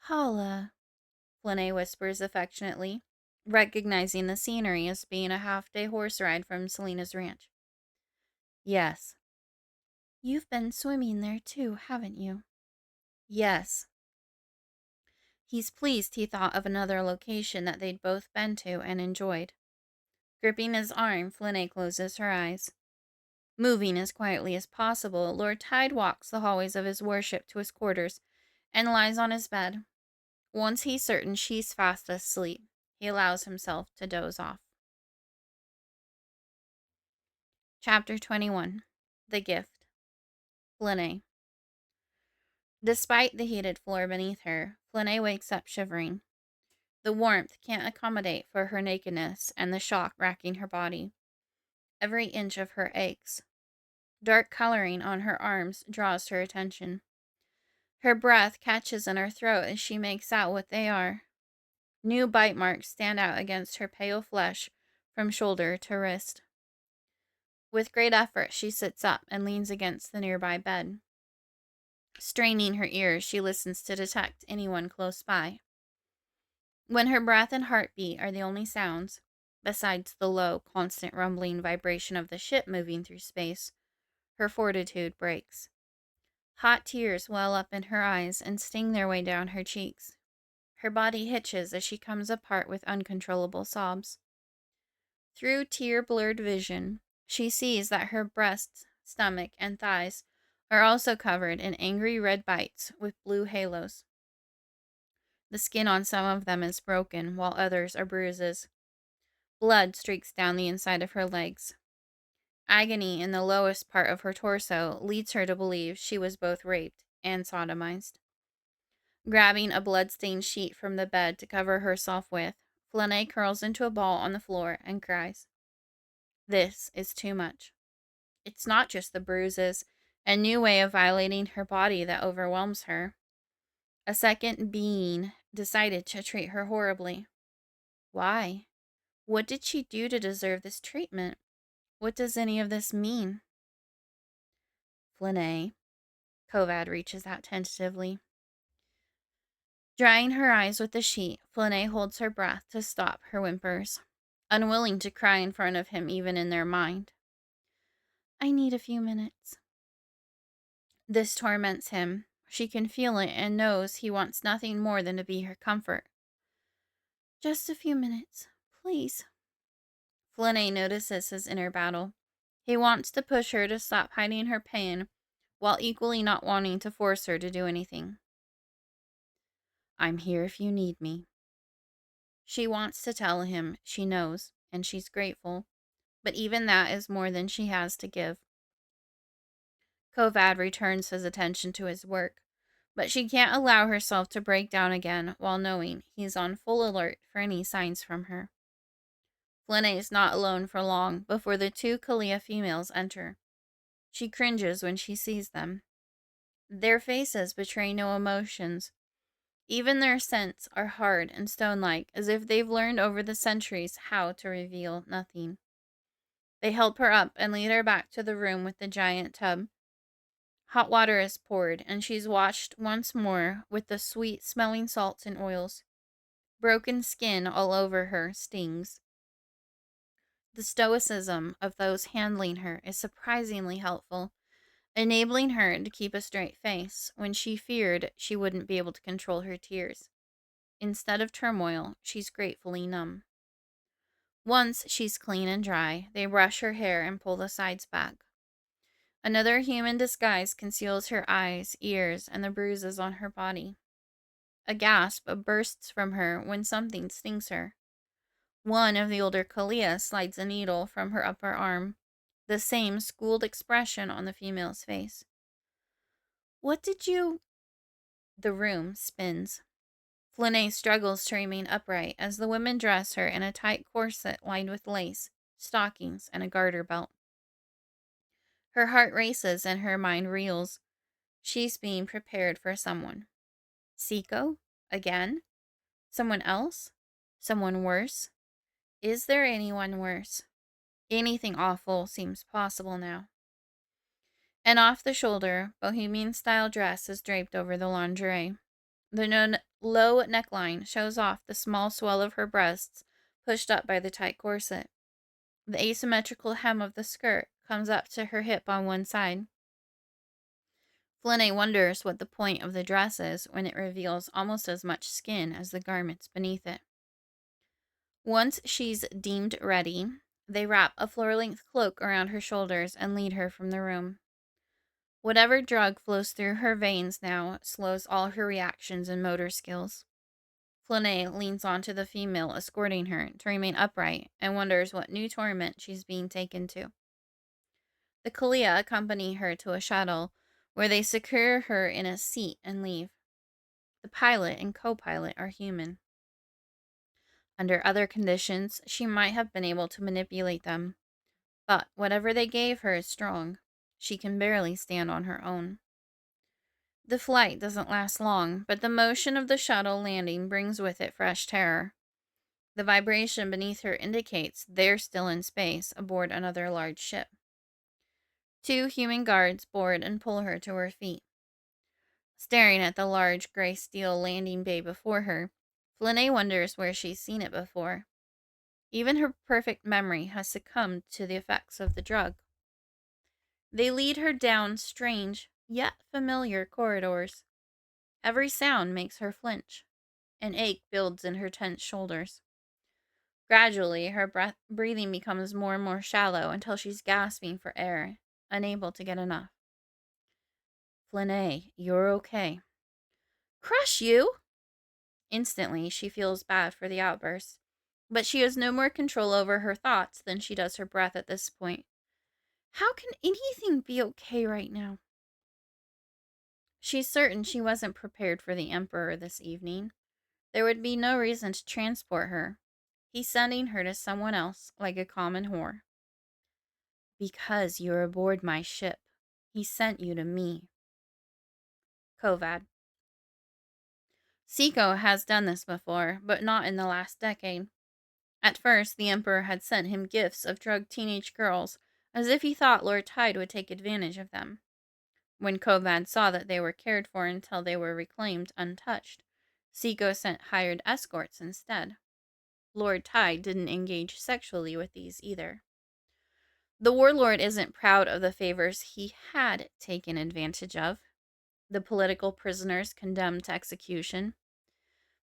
"Halaa," Flynae whispers affectionately, recognizing the scenery as being a half-day horse ride from Selena's ranch. "Yes." "You've been swimming there too, haven't you?" "Yes." He's pleased he thought of another location that they'd both been to and enjoyed. Gripping his arm, Flynae closes her eyes. Moving as quietly as possible, Lord Tide walks the hallways of his worship to his quarters and lies on his bed. Once he's certain she's fast asleep, he allows himself to doze off. Chapter 21. The Gift. Flynae. Despite the heated floor beneath her, Flynae wakes up shivering. The warmth can't accommodate for her nakedness and the shock racking her body. Every inch of her aches. Dark coloring on her arms draws her attention. Her breath catches in her throat as she makes out what they are. New bite marks stand out against her pale flesh from shoulder to wrist. With great effort, she sits up and leans against the nearby bed. Straining her ears, she listens to detect anyone close by. When her breath and heartbeat are the only sounds, besides the low, constant rumbling vibration of the ship moving through space, her fortitude breaks. Hot tears well up in her eyes and sting their way down her cheeks. Her body hitches as she comes apart with uncontrollable sobs. Through tear-blurred vision, she sees that her breasts, stomach, and thighs are also covered in angry red bites with blue halos. The skin on some of them is broken, while others are bruises. Blood streaks down the inside of her legs. Agony in the lowest part of her torso leads her to believe she was both raped and sodomized. Grabbing a blood-stained sheet from the bed to cover herself with, Flynae curls into a ball on the floor and cries. This is too much. It's not just the bruises, a new way of violating her body that overwhelms her. A second being decided to treat her horribly. Why? What did she do to deserve this treatment? What does any of this mean? Flynae. Kovad reaches out tentatively. Drying her eyes with the sheet, Flynae holds her breath to stop her whimpers, unwilling to cry in front of him even in their mind. I need a few minutes. This torments him. She can feel it and knows he wants nothing more than to be her comfort. Just a few minutes, please. Flynae notices his inner battle. He wants to push her to stop hiding her pain, while equally not wanting to force her to do anything. I'm here if you need me. She wants to tell him she knows, and she's grateful, but even that is more than she has to give. Kovad returns his attention to his work, but she can't allow herself to break down again while knowing he's on full alert for any signs from her. Flynae is not alone for long before the two Kalia females enter. She cringes when she sees them. Their faces betray no emotions. Even their scents are hard and stone-like, as if they've learned over the centuries how to reveal nothing. They help her up and lead her back to the room with the giant tub. Hot water is poured, and she's washed once more with the sweet-smelling salts and oils. Broken skin all over her stings. The stoicism of those handling her is surprisingly helpful, enabling her to keep a straight face when she feared she wouldn't be able to control her tears. Instead of turmoil, she's gratefully numb. Once she's clean and dry, they brush her hair and pull the sides back. Another human disguise conceals her eyes, ears, and the bruises on her body. A gasp bursts from her when something stings her. One of the older Kalia slides a needle from her upper arm, the same schooled expression on the female's face. What did you... The room spins. Flynae struggles to remain upright as the women dress her in a tight corset lined with lace, stockings, and a garter belt. Her heart races and her mind reels. She's being prepared for someone. Seiko? Again? Someone else? Someone worse? Is there anyone worse? Anything awful seems possible now. An off-the-shoulder, bohemian-style dress is draped over the lingerie. The low neckline shows off the small swell of her breasts, pushed up by the tight corset. The asymmetrical hem of the skirt comes up to her hip on one side. Flynae wonders what the point of the dress is when it reveals almost as much skin as the garments beneath it. Once she's deemed ready, they wrap a floor-length cloak around her shoulders and lead her from the room. Whatever drug flows through her veins now slows all her reactions and motor skills. Flynae leans onto the female escorting her to remain upright and wonders what new torment she's being taken to. The Halaa accompany her to a shuttle, where they secure her in a seat and leave. The pilot and co-pilot are human. Under other conditions, she might have been able to manipulate them. But whatever they gave her is strong. She can barely stand on her own. The flight doesn't last long, but the motion of the shuttle landing brings with it fresh terror. The vibration beneath her indicates they're still in space aboard another large ship. 2 human guards board and pull her to her feet. Staring at the large gray steel landing bay before her, Flynae wonders where she's seen it before. Even her perfect memory has succumbed to the effects of the drug. They lead her down strange, yet familiar corridors. Every sound makes her flinch. An ache builds in her tense shoulders. Gradually, her breathing becomes more and more shallow until she's gasping for air, unable to get enough. Flynae, you're okay. Crush you! Instantly, she feels bad for the outburst, but she has no more control over her thoughts than she does her breath at this point. How can anything be okay right now? She's certain she wasn't prepared for the Emperor this evening. There would be no reason to transport her. He's sending her to someone else, like a common whore. Because you're aboard my ship. He sent you to me. Kovad. Seiko has done this before, but not in the last decade. At first, the Emperor had sent him gifts of drugged teenage girls, as if he thought Lord Tide would take advantage of them. When Kovad saw that they were cared for until they were reclaimed untouched, Seiko sent hired escorts instead. Lord Tide didn't engage sexually with these either. The warlord isn't proud of the favors he had taken advantage of. The political prisoners condemned to execution.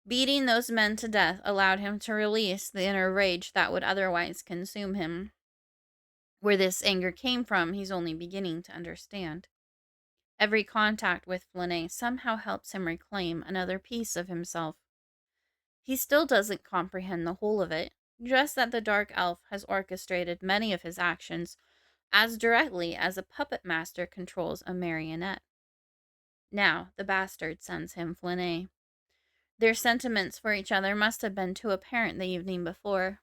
Beating those men to death allowed him to release the inner rage that would otherwise consume him. Where this anger came from, he's only beginning to understand. Every contact with Flynae somehow helps him reclaim another piece of himself. He still doesn't comprehend the whole of it, just that the dark elf has orchestrated many of his actions as directly as a puppet master controls a marionette. Now the bastard sends him Flynae. Their sentiments for each other must have been too apparent the evening before.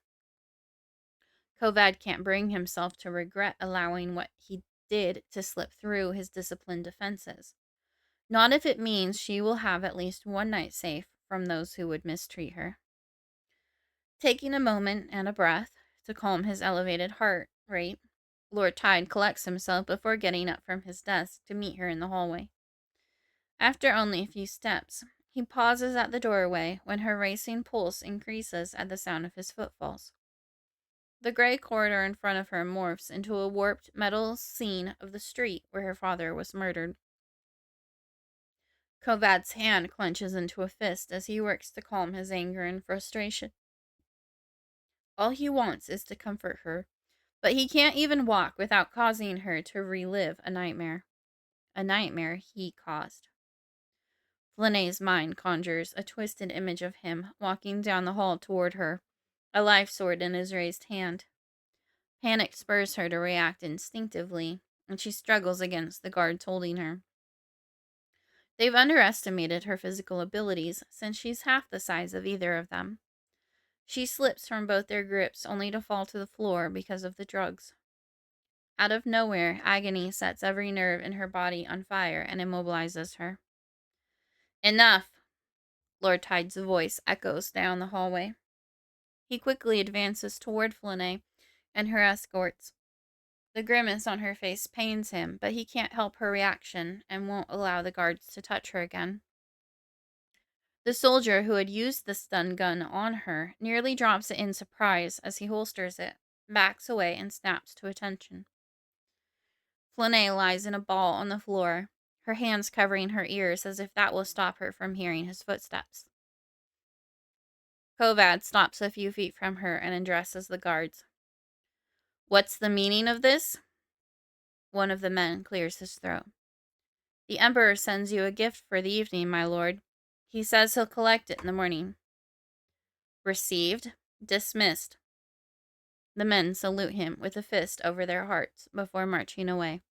Kovad can't bring himself to regret allowing what he did to slip through his disciplined defenses. Not if it means she will have at least one night safe from those who would mistreat her. Taking a moment and a breath to calm his elevated heart rate, Lord Tide collects himself before getting up from his desk to meet her in the hallway. After only a few steps, he pauses at the doorway when her racing pulse increases at the sound of his footfalls. The gray corridor in front of her morphs into a warped metal scene of the street where her father was murdered. Kovad's hand clenches into a fist as he works to calm his anger and frustration. All he wants is to comfort her, but he can't even walk without causing her to relive a nightmare he caused. Flynae's mind conjures a twisted image of him walking down the hall toward her, a life sword in his raised hand. Panic spurs her to react instinctively, and she struggles against the guards holding her. They've underestimated her physical abilities, since she's half the size of either of them. She slips from both their grips, only to fall to the floor because of the drugs. Out of nowhere, agony sets every nerve in her body on fire and immobilizes her. "Enough!" Lord Tide's voice echoes down the hallway. He quickly advances toward Flynae and her escorts. The grimace on her face pains him, but he can't help her reaction and won't allow the guards to touch her again. The soldier who had used the stun gun on her nearly drops it in surprise as he holsters it, backs away, and snaps to attention. Flynae lies in a ball on the floor, her hands covering her ears as if that will stop her from hearing his footsteps. Kovad stops a few feet from her and addresses the guards. "What's the meaning of this?" One of the men clears his throat. "The Emperor sends you a gift for the evening, my lord. He says he'll collect it in the morning." "Received. Dismissed." The men salute him with a fist over their hearts before marching away.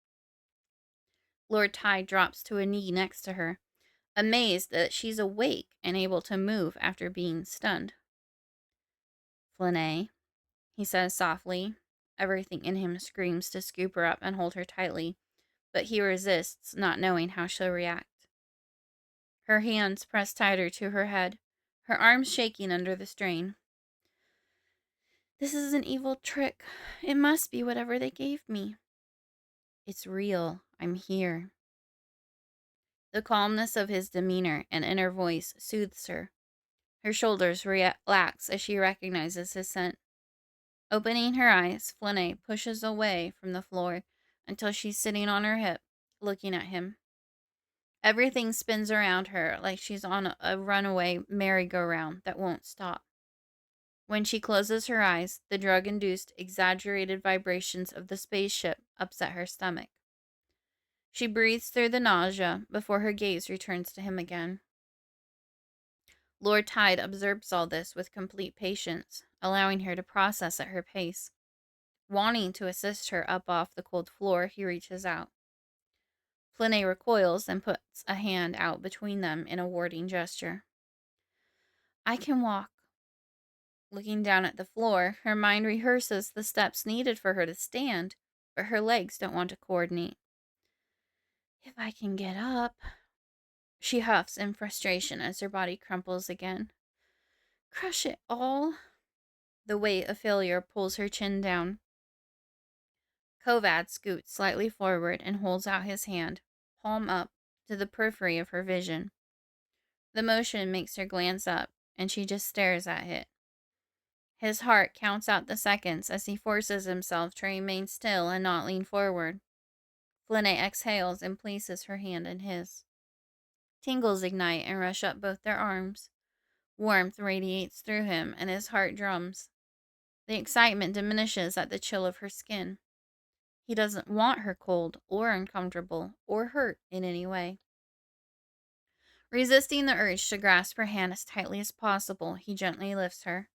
Lord Tide drops to a knee next to her, amazed that she's awake and able to move after being stunned. "Flynae," he says softly. Everything in him screams to scoop her up and hold her tightly, but he resists, not knowing how she'll react. Her hands press tighter to her head, her arms shaking under the strain. "This is an evil trick. It must be whatever they gave me." "It's real. I'm here." The calmness of his demeanor and inner voice soothes her. Her shoulders relax as she recognizes his scent. Opening her eyes, Flynae pushes away from the floor until she's sitting on her hip, looking at him. Everything spins around her like she's on a runaway merry-go-round that won't stop. When she closes her eyes, the drug-induced, exaggerated vibrations of the spaceship upset her stomach. She breathes through the nausea before her gaze returns to him again. Lord Tide observes all this with complete patience, allowing her to process at her pace. Wanting to assist her up off the cold floor, he reaches out. Flynae recoils and puts a hand out between them in a warding gesture. "I can walk." Looking down at the floor, her mind rehearses the steps needed for her to stand, but her legs don't want to coordinate. "If I can get up," she huffs in frustration as her body crumples again. "Crush it all." The weight of failure pulls her chin down. Kovad scoots slightly forward and holds out his hand, palm up, to the periphery of her vision. The motion makes her glance up, and she just stares at it. His heart counts out the seconds as he forces himself to remain still and not lean forward. Flynae exhales and places her hand in his. Tingles ignite and rush up both their arms. Warmth radiates through him, and his heart drums. The excitement diminishes at the chill of her skin. He doesn't want her cold, or uncomfortable, or hurt in any way. Resisting the urge to grasp her hand as tightly as possible, he gently lifts her.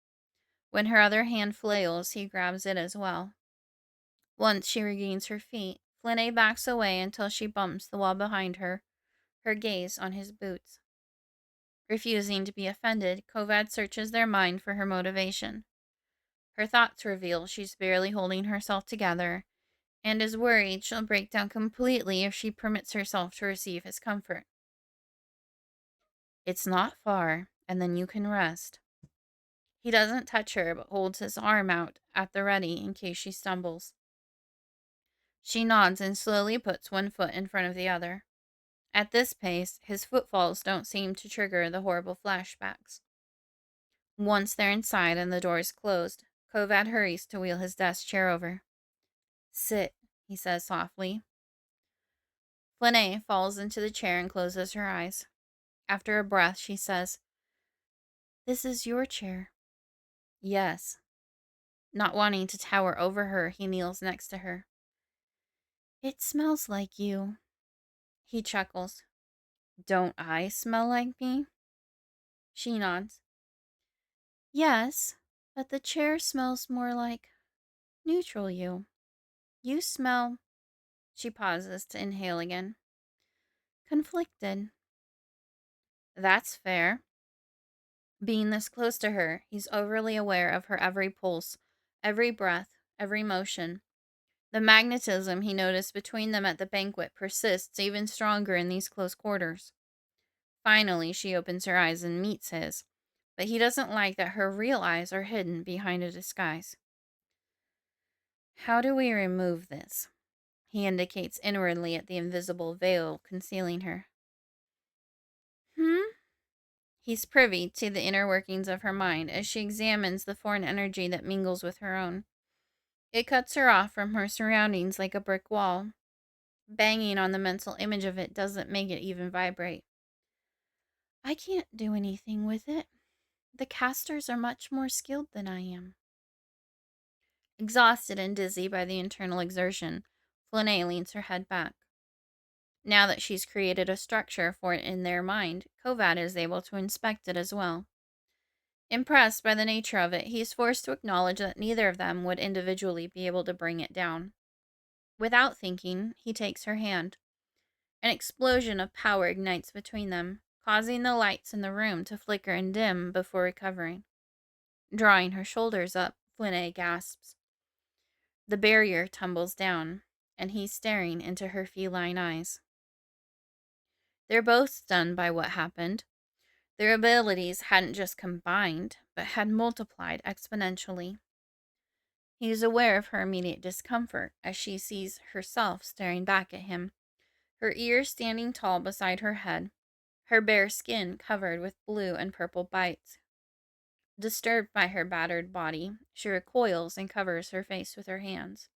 When her other hand flails, he grabs it as well. Once she regains her feet, Flynae backs away until she bumps the wall behind her, her gaze on his boots. Refusing to be offended, Kovad searches their mind for her motivation. Her thoughts reveal she's barely holding herself together, and is worried she'll break down completely if she permits herself to receive his comfort. "It's not far, and then you can rest." He doesn't touch her, but holds his arm out at the ready in case she stumbles. She nods and slowly puts one foot in front of the other. At this pace, his footfalls don't seem to trigger the horrible flashbacks. Once they're inside and the door is closed, Kovad hurries to wheel his desk chair over. "Sit," he says softly. Flynae falls into the chair and closes her eyes. After a breath, she says, "This is your chair." "Yes." Not wanting to tower over her, he kneels next to her. "It smells like you." He chuckles. "Don't I smell like me?" She nods. "Yes, but the chair smells more like Neutral you. You smell. She pauses to inhale again. Conflicted. That's fair. Being this close to her, he's overly aware of her every pulse, every breath, every motion. The magnetism he noticed between them at the banquet persists even stronger in these close quarters. Finally, she opens her eyes and meets his, but he doesn't like that her real eyes are hidden behind a disguise. How do we remove this? He indicates inwardly at the invisible veil concealing her. He's privy to the inner workings of her mind as she examines the foreign energy that mingles with her own. It cuts her off from her surroundings like a brick wall. Banging on the mental image of it doesn't make it even vibrate. I can't do anything with it. The casters are much more skilled than I am. Exhausted and dizzy by the internal exertion, Flynae leans her head back. Now that she's created a structure for it in their mind, Kovad is able to inspect it as well. Impressed by the nature of it, he is forced to acknowledge that neither of them would individually be able to bring it down. Without thinking, he takes her hand. An explosion of power ignites between them, causing the lights in the room to flicker and dim before recovering. Drawing her shoulders up, Flynae gasps. The barrier tumbles down, and he's staring into her feline eyes. They're both stunned by what happened. Their abilities hadn't just combined, but had multiplied exponentially. He is aware of her immediate discomfort as she sees herself staring back at him, her ears standing tall beside her head, her bare skin covered with blue and purple bites. Disturbed by her battered body, she recoils and covers her face with her hands.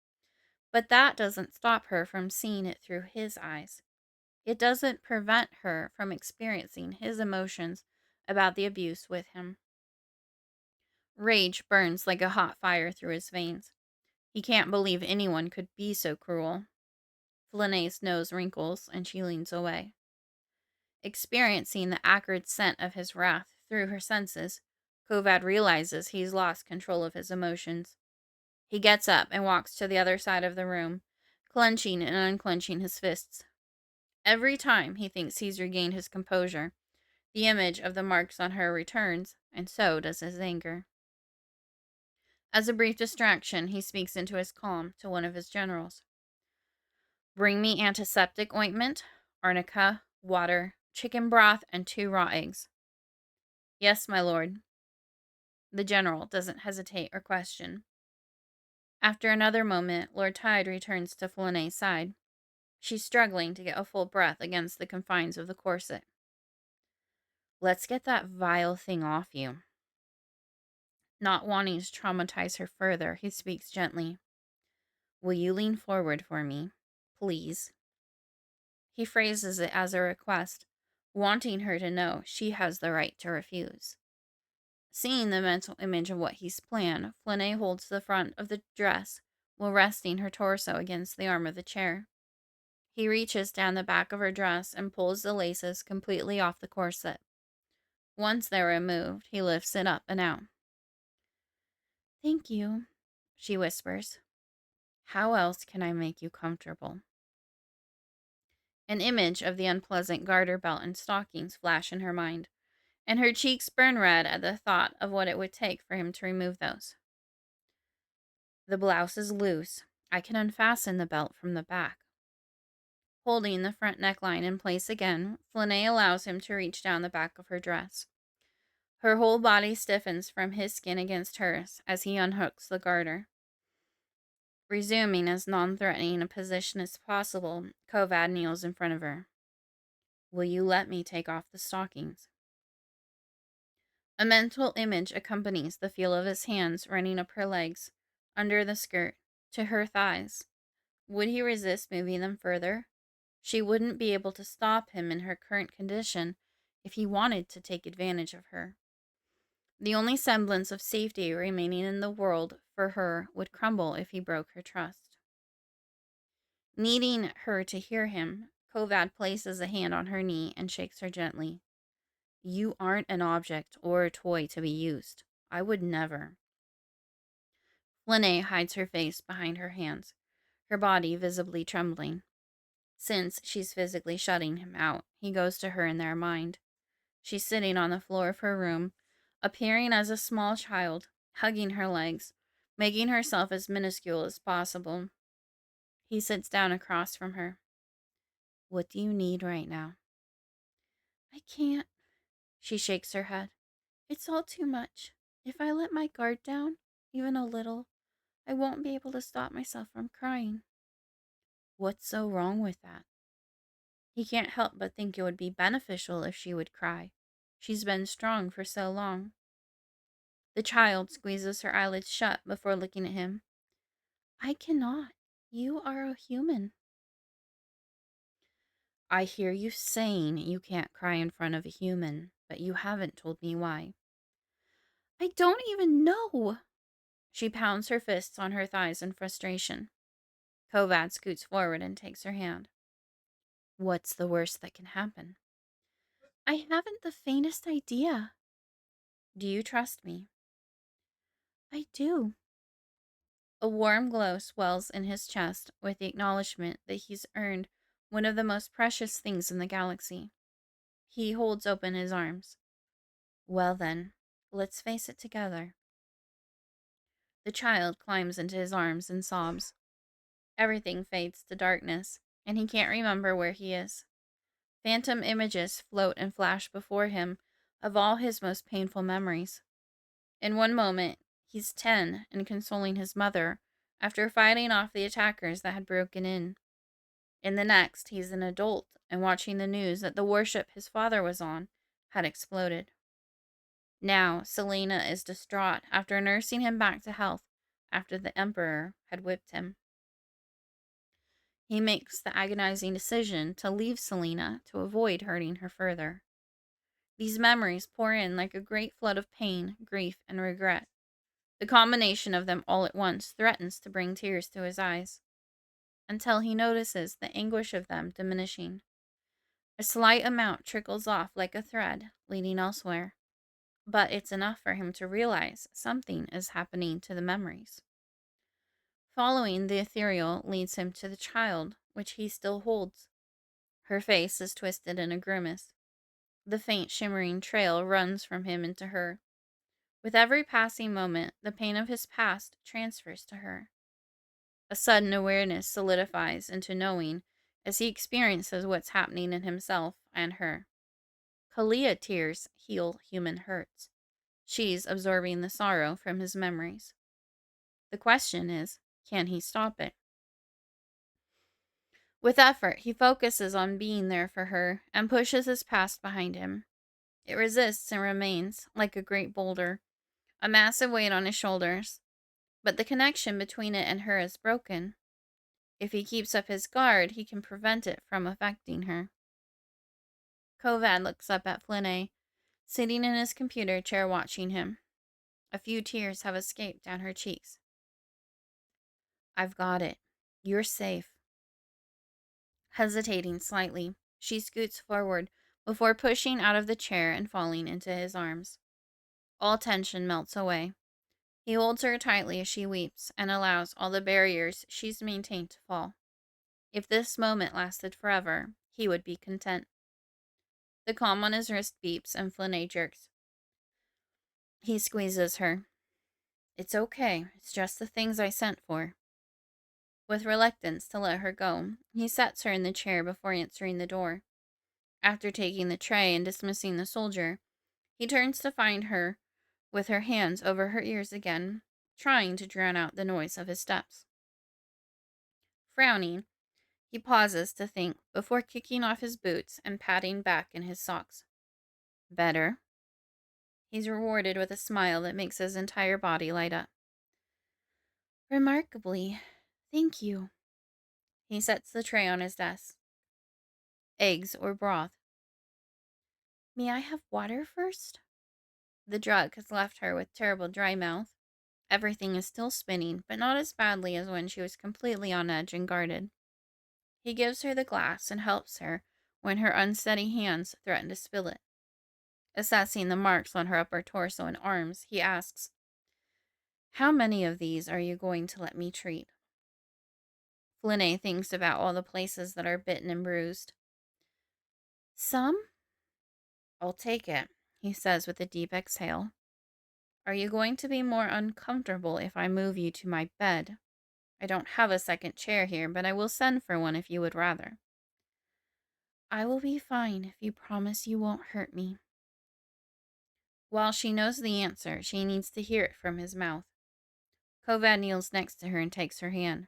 But that doesn't stop her from seeing it through his eyes. It doesn't prevent her from experiencing his emotions about the abuse with him. Rage burns like a hot fire through his veins. He can't believe anyone could be so cruel. Flynae's nose wrinkles, and she leans away. Experiencing the acrid scent of his wrath through her senses, Kovad realizes he's lost control of his emotions. He gets up and walks to the other side of the room, clenching and unclenching his fists. Every time he thinks he's regained his composure, the image of the marks on her returns, and so does his anger. As a brief distraction, he speaks into his calm to one of his generals. Bring me antiseptic ointment, arnica, water, chicken broth, and 2 raw eggs. Yes, my lord. The general doesn't hesitate or question. After another moment, Lord Tide returns to Flynae's side. She's struggling to get a full breath against the confines of the corset. Let's get that vile thing off you. Not wanting to traumatize her further, he speaks gently. Will you lean forward for me, please? He phrases it as a request, wanting her to know she has the right to refuse. Seeing the mental image of what he's planned, Flynae holds the front of the dress while resting her torso against the arm of the chair. He reaches down the back of her dress and pulls the laces completely off the corset. Once they're removed, he lifts it up and out. Thank you, she whispers. How else can I make you comfortable? An image of the unpleasant garter belt and stockings flash in her mind, and her cheeks burn red at the thought of what it would take for him to remove those. The blouse is loose. I can unfasten the belt from the back. Holding the front neckline in place again, Flynae allows him to reach down the back of her dress. Her whole body stiffens from his skin against hers as he unhooks the garter. Resuming as non-threatening a position as possible, Kovad kneels in front of her. Will you let me take off the stockings? A mental image accompanies the feel of his hands running up her legs, under the skirt, to her thighs. Would he resist moving them further? She wouldn't be able to stop him in her current condition if he wanted to take advantage of her. The only semblance of safety remaining in the world for her would crumble if he broke her trust. Needing her to hear him, Kovad places a hand on her knee and shakes her gently. You aren't an object or a toy to be used. I would never. Flynae hides her face behind her hands, her body visibly trembling. Since she's physically shutting him out, he goes to her in their mind. She's sitting on the floor of her room, appearing as a small child, hugging her legs, making herself as minuscule as possible. He sits down across from her. "What do you need right now?" "I can't." She shakes her head. "It's all too much. If I let my guard down, even a little, I won't be able to stop myself from crying." "What's so wrong with that?" He can't help but think it would be beneficial if she would cry. She's been strong for so long. The child squeezes her eyelids shut before looking at him. "I cannot. You are a human." "I hear you saying you can't cry in front of a human, but you haven't told me why." "I don't even know." She pounds her fists on her thighs in frustration. Kovad scoots forward and takes her hand. "What's the worst that can happen?" "I haven't the faintest idea." "Do you trust me?" "I do." A warm glow swells in his chest with the acknowledgement that he's earned one of the most precious things in the galaxy. He holds open his arms. "Well then, let's face it together." The child climbs into his arms and sobs. Everything fades to darkness, and he can't remember where he is. Phantom images float and flash before him of all his most painful memories. In one moment, he's 10 and consoling his mother after fighting off the attackers that had broken in. In the next, he's an adult and watching the news that the warship his father was on had exploded. Now, Selena is distraught after nursing him back to health after the Emperor had whipped him. He makes the agonizing decision to leave Selena to avoid hurting her further. These memories pour in like a great flood of pain, grief, and regret. The combination of them all at once threatens to bring tears to his eyes, until he notices the anguish of them diminishing. A slight amount trickles off like a thread, leading elsewhere, but it's enough for him to realize something is happening to the memories. Following the ethereal leads him to the child, which he still holds. Her face is twisted in a grimace. The faint shimmering trail runs from him into her. With every passing moment, the pain of his past transfers to her. A sudden awareness solidifies into knowing as he experiences what's happening in himself and her. Halaa tears heal human hurts. She's absorbing the sorrow from his memories. The question is, can he stop it? With effort, he focuses on being there for her and pushes his past behind him. It resists and remains, like a great boulder, a massive weight on his shoulders. But the connection between it and her is broken. If he keeps up his guard, he can prevent it from affecting her. Kovad looks up at Flynae, sitting in his computer chair watching him. A few tears have escaped down her cheeks. "I've got it. You're safe." Hesitating slightly, she scoots forward before pushing out of the chair and falling into his arms. All tension melts away. He holds her tightly as she weeps and allows all the barriers she's maintained to fall. If this moment lasted forever, he would be content. The calm on his wrist beeps and Flynae jerks. He squeezes her. "It's okay. It's just the things I sent for." With reluctance to let her go, he sets her in the chair before answering the door. After taking the tray and dismissing the soldier, he turns to find her with her hands over her ears again, trying to drown out the noise of his steps. Frowning, he pauses to think before kicking off his boots and patting back in his socks. "Better?" He's rewarded with a smile that makes his entire body light up. "Remarkably. Thank you." He sets the tray on his desk. "Eggs or broth?" "May I have water first?" The drug has left her with terrible dry mouth. Everything is still spinning, but not as badly as when she was completely on edge and guarded. He gives her the glass and helps her when her unsteady hands threaten to spill it. Assessing the marks on her upper torso and arms, he asks, How many of these are you going to let me treat? Flynae thinks about all the places that are bitten and bruised. Some? I'll take it, he says with a deep exhale. Are you going to be more uncomfortable if I move you to my bed? I don't have a second chair here, but I will send for one if you would rather. I will be fine if you promise you won't hurt me. While she knows the answer, she needs to hear it from his mouth. Kovad kneels next to her and takes her hand.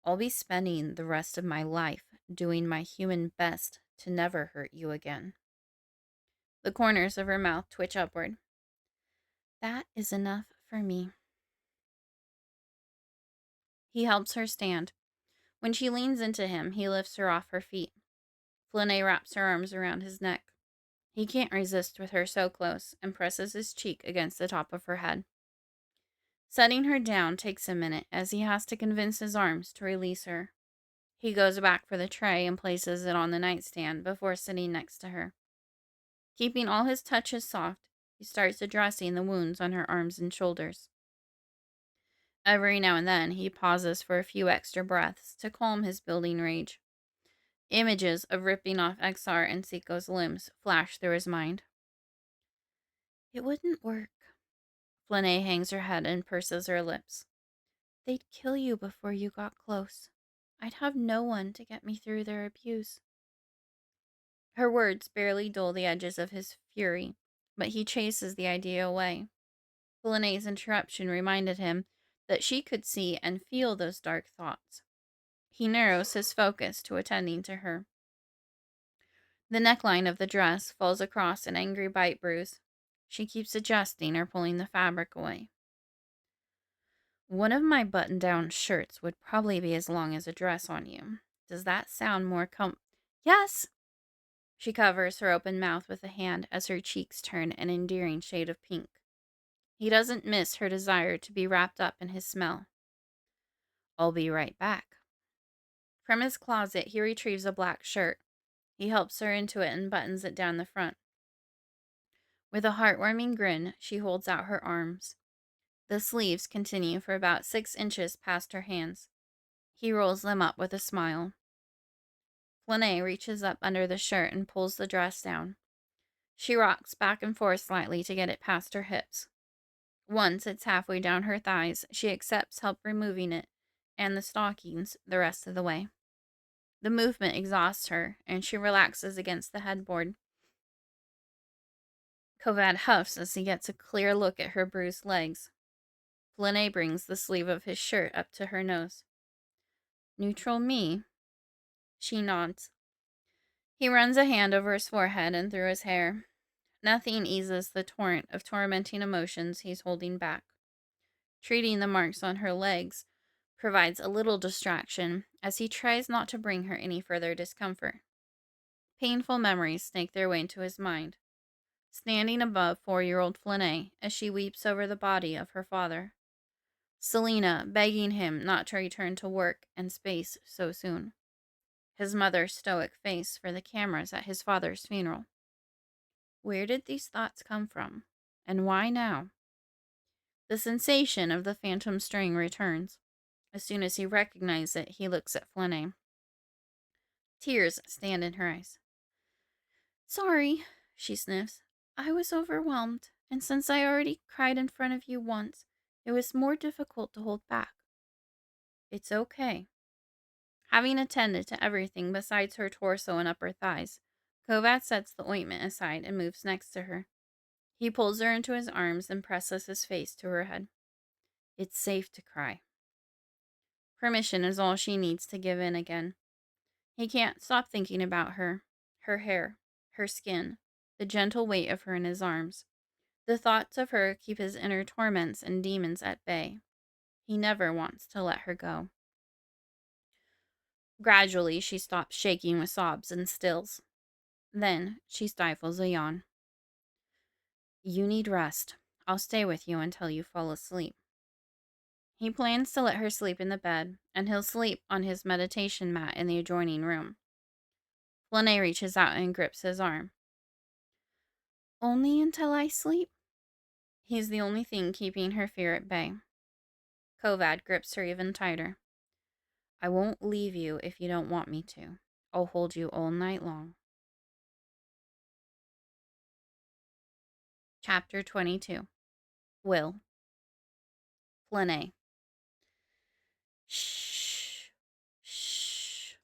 I'll be spending the rest of my life doing my human best to never hurt you again. The corners of her mouth twitch upward. That is enough for me. He helps her stand. When she leans into him, he lifts her off her feet. Flynae wraps her arms around his neck. He can't resist with her so close and presses his cheek against the top of her head. Setting her down takes a minute as he has to convince his arms to release her. He goes back for the tray and places it on the nightstand before sitting next to her. Keeping all his touches soft, he starts addressing the wounds on her arms and shoulders. Every now and then, he pauses for a few extra breaths to calm his building rage. Images of ripping off XR and Seiko's limbs flash through his mind. It wouldn't work. Flynae hangs her head and purses her lips. They'd kill you before you got close. I'd have no one to get me through their abuse. Her words barely dull the edges of his fury, but he chases the idea away. Flynae's interruption reminded him that she could see and feel those dark thoughts. He narrows his focus to attending to her. The neckline of the dress falls across an angry bite bruise. She keeps adjusting or pulling the fabric away. One of my button-down shirts would probably be as long as a dress on you. Does that sound more Yes! She covers her open mouth with a hand as her cheeks turn an endearing shade of pink. He doesn't miss her desire to be wrapped up in his smell. I'll be right back. From his closet, he retrieves a black shirt. He helps her into it and buttons it down the front. With a heartwarming grin, she holds out her arms. The sleeves continue for about 6 inches past her hands. He rolls them up with a smile. Flynae reaches up under the shirt and pulls the dress down. She rocks back and forth slightly to get it past her hips. Once it's halfway down her thighs, she accepts help removing it, and the stockings the rest of the way. The movement exhausts her, and she relaxes against the headboard. Kovad huffs as he gets a clear look at her bruised legs. Flynae brings the sleeve of his shirt up to her nose. Neutral me? She nods. He runs a hand over his forehead and through his hair. Nothing eases the torrent of tormenting emotions he's holding back. Treating the marks on her legs provides a little distraction as he tries not to bring her any further discomfort. Painful memories snake their way into his mind, standing above 4-year-old Flynae as she weeps over the body of her father. Selena begging him not to return to work and space so soon. His mother's stoic face for the cameras at his father's funeral. Where did these thoughts come from? And why now? The sensation of the phantom string returns. As soon as he recognizes it, he looks at Flynae. Tears stand in her eyes. Sorry, she sniffs. I was overwhelmed, and since I already cried in front of you once, it was more difficult to hold back. It's okay. Having attended to everything besides her torso and upper thighs, Kovad sets the ointment aside and moves next to her. He pulls her into his arms and presses his face to her head. It's safe to cry. Permission is all she needs to give in again. He can't stop thinking about her hair, her skin, the gentle weight of her in his arms. The thoughts of her keep his inner torments and demons at bay. He never wants to let her go. Gradually, she stops shaking with sobs and stills. Then, she stifles a yawn. You need rest. I'll stay with you until you fall asleep. He plans to let her sleep in the bed, and he'll sleep on his meditation mat in the adjoining room. Flynae reaches out and grips his arm. Only until I sleep? He's the only thing keeping her fear at bay. Kovad grips her even tighter. I won't leave you if you don't want me to. I'll hold you all night long. Chapter 22. Will. Flynae. Shh. Shh.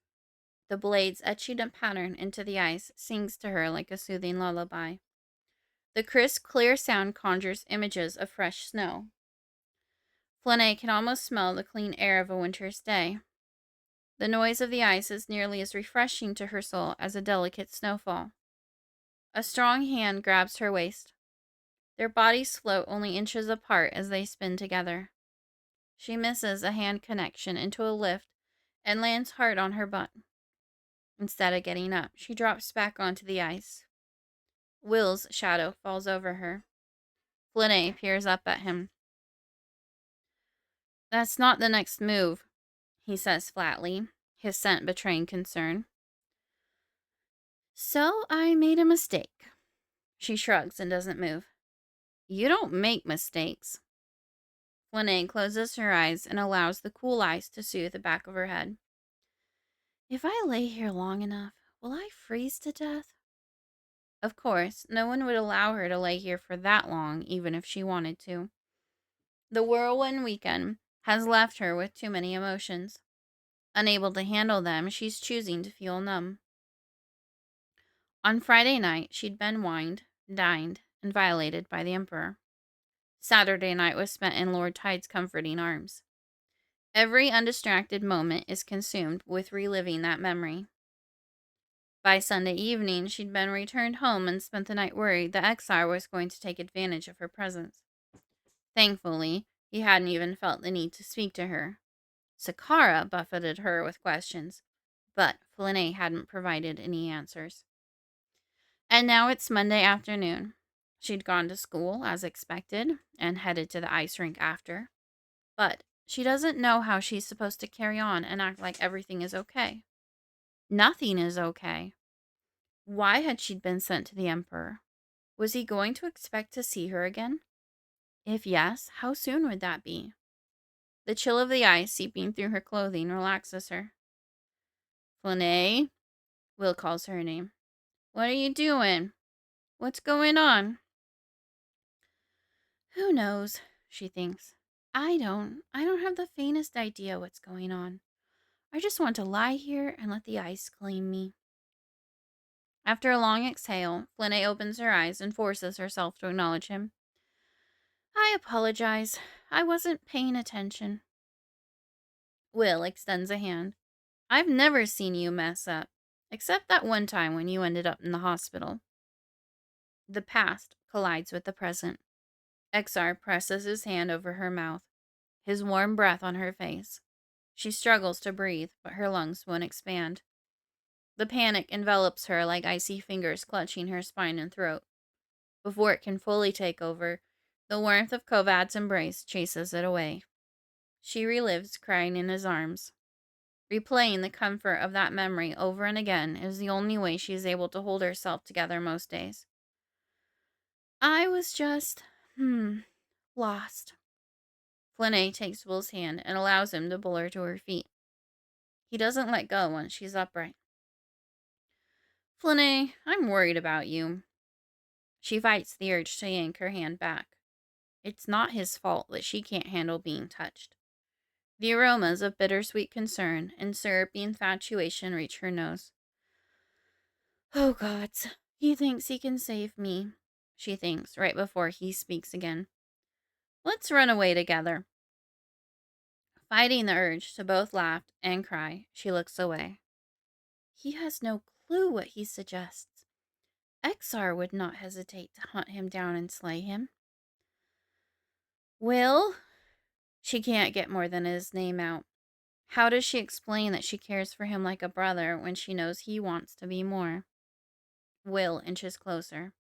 The blades etching a pattern into the ice sings to her like a soothing lullaby. The crisp, clear sound conjures images of fresh snow. Flynae can almost smell the clean air of a winter's day. The noise of the ice is nearly as refreshing to her soul as a delicate snowfall. A strong hand grabs her waist. Their bodies float only inches apart as they spin together. She misses a hand connection into a lift and lands hard on her butt. Instead of getting up, she drops back onto the ice. Will's shadow falls over her. Flynae peers up at him. That's not the next move, he says flatly, his scent betraying concern. So I made a mistake. She shrugs and doesn't move. You don't make mistakes. Flynae closes her eyes and allows the cool ice to soothe the back of her head. If I lay here long enough, will I freeze to death? Of course, no one would allow her to lay here for that long, even if she wanted to. The whirlwind weekend has left her with too many emotions. Unable to handle them, she's choosing to feel numb. On Friday night, she'd been wined, dined, and violated by the Emperor. Saturday night was spent in Lord Tide's comforting arms. Every undistracted moment is consumed with reliving that memory. By Sunday evening, she'd been returned home and spent the night worried the exile was going to take advantage of her presence. Thankfully, he hadn't even felt the need to speak to her. Sakara buffeted her with questions, but Flynae hadn't provided any answers. And now it's Monday afternoon. She'd gone to school, as expected, and headed to the ice rink after. But she doesn't know how she's supposed to carry on and act like everything is okay. Nothing is okay. Why had she been sent to the Emperor? Was he going to expect to see her again? If yes, how soon would that be? The chill of the ice seeping through her clothing relaxes her. Flynae, Will calls her name. What are you doing? What's going on? Who knows, she thinks. I don't have the faintest idea what's going on. I just want to lie here and let the ice claim me. After a long exhale, Flynae opens her eyes and forces herself to acknowledge him. I apologize. I wasn't paying attention. Will extends a hand. I've never seen you mess up, except that one time when you ended up in the hospital. The past collides with the present. Exar presses his hand over her mouth, his warm breath on her face. She struggles to breathe, but her lungs won't expand. The panic envelops her like icy fingers clutching her spine and throat. Before it can fully take over, the warmth of Kovad's embrace chases it away. She relives crying in his arms. Replaying the comfort of that memory over and again is the only way she is able to hold herself together most days. I was just, lost. Flynae takes Will's hand and allows him to pull her to her feet. He doesn't let go once she's upright. Flynae, I'm worried about you. She fights the urge to yank her hand back. It's not his fault that she can't handle being touched. The aromas of bittersweet concern and syrupy infatuation reach her nose. Oh, gods, he thinks he can save me, she thinks right before he speaks again. Let's run away together. Fighting the urge to both laugh and cry, she looks away. He has no clue what he suggests. Exar would not hesitate to hunt him down and slay him. Will? She can't get more than his name out. How does she explain that she cares for him like a brother when she knows he wants to be more? Will inches closer.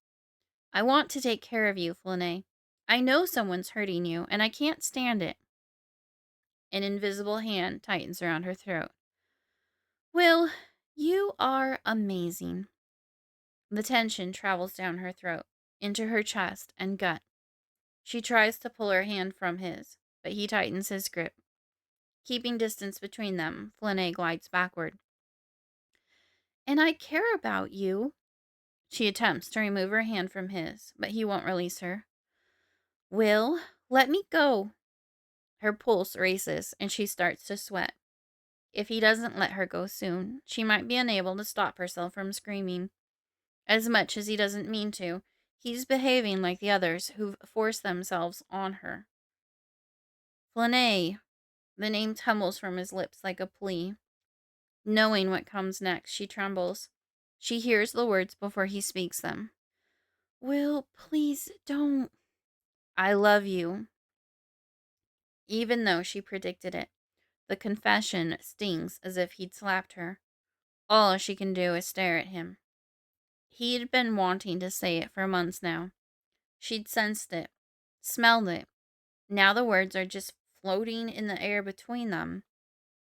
I want to take care of you, Flynae. I know someone's hurting you, and I can't stand it. An invisible hand tightens around her throat. Will, you are amazing. The tension travels down her throat, into her chest and gut. She tries to pull her hand from his, but he tightens his grip. Keeping distance between them, Flynae glides backward. And I care about you. She attempts to remove her hand from his, but he won't release her. Will, let me go. Her pulse races, and she starts to sweat. If he doesn't let her go soon, she might be unable to stop herself from screaming. As much as he doesn't mean to, he's behaving like the others who've forced themselves on her. Flynae. The name tumbles from his lips like a plea. Knowing what comes next, she trembles. She hears the words before he speaks them. Will, please don't. I love you. Even though she predicted it, the confession stings as if he'd slapped her. All she can do is stare at him. He'd been wanting to say it for months now. She'd sensed it, smelled it. Now the words are just floating in the air between them.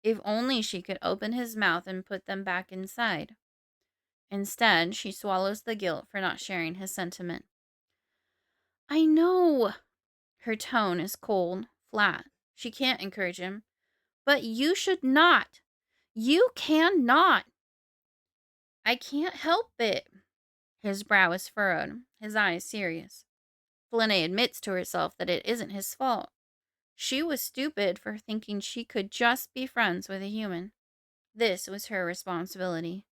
If only she could open his mouth and put them back inside. Instead, she swallows the guilt for not sharing his sentiment. I know. Her tone is cold, flat. She can't encourage him. But you should not. You cannot. I can't help it. His brow is furrowed, his eyes serious. Flynae admits to herself that it isn't his fault. She was stupid for thinking she could just be friends with a human. This was her responsibility.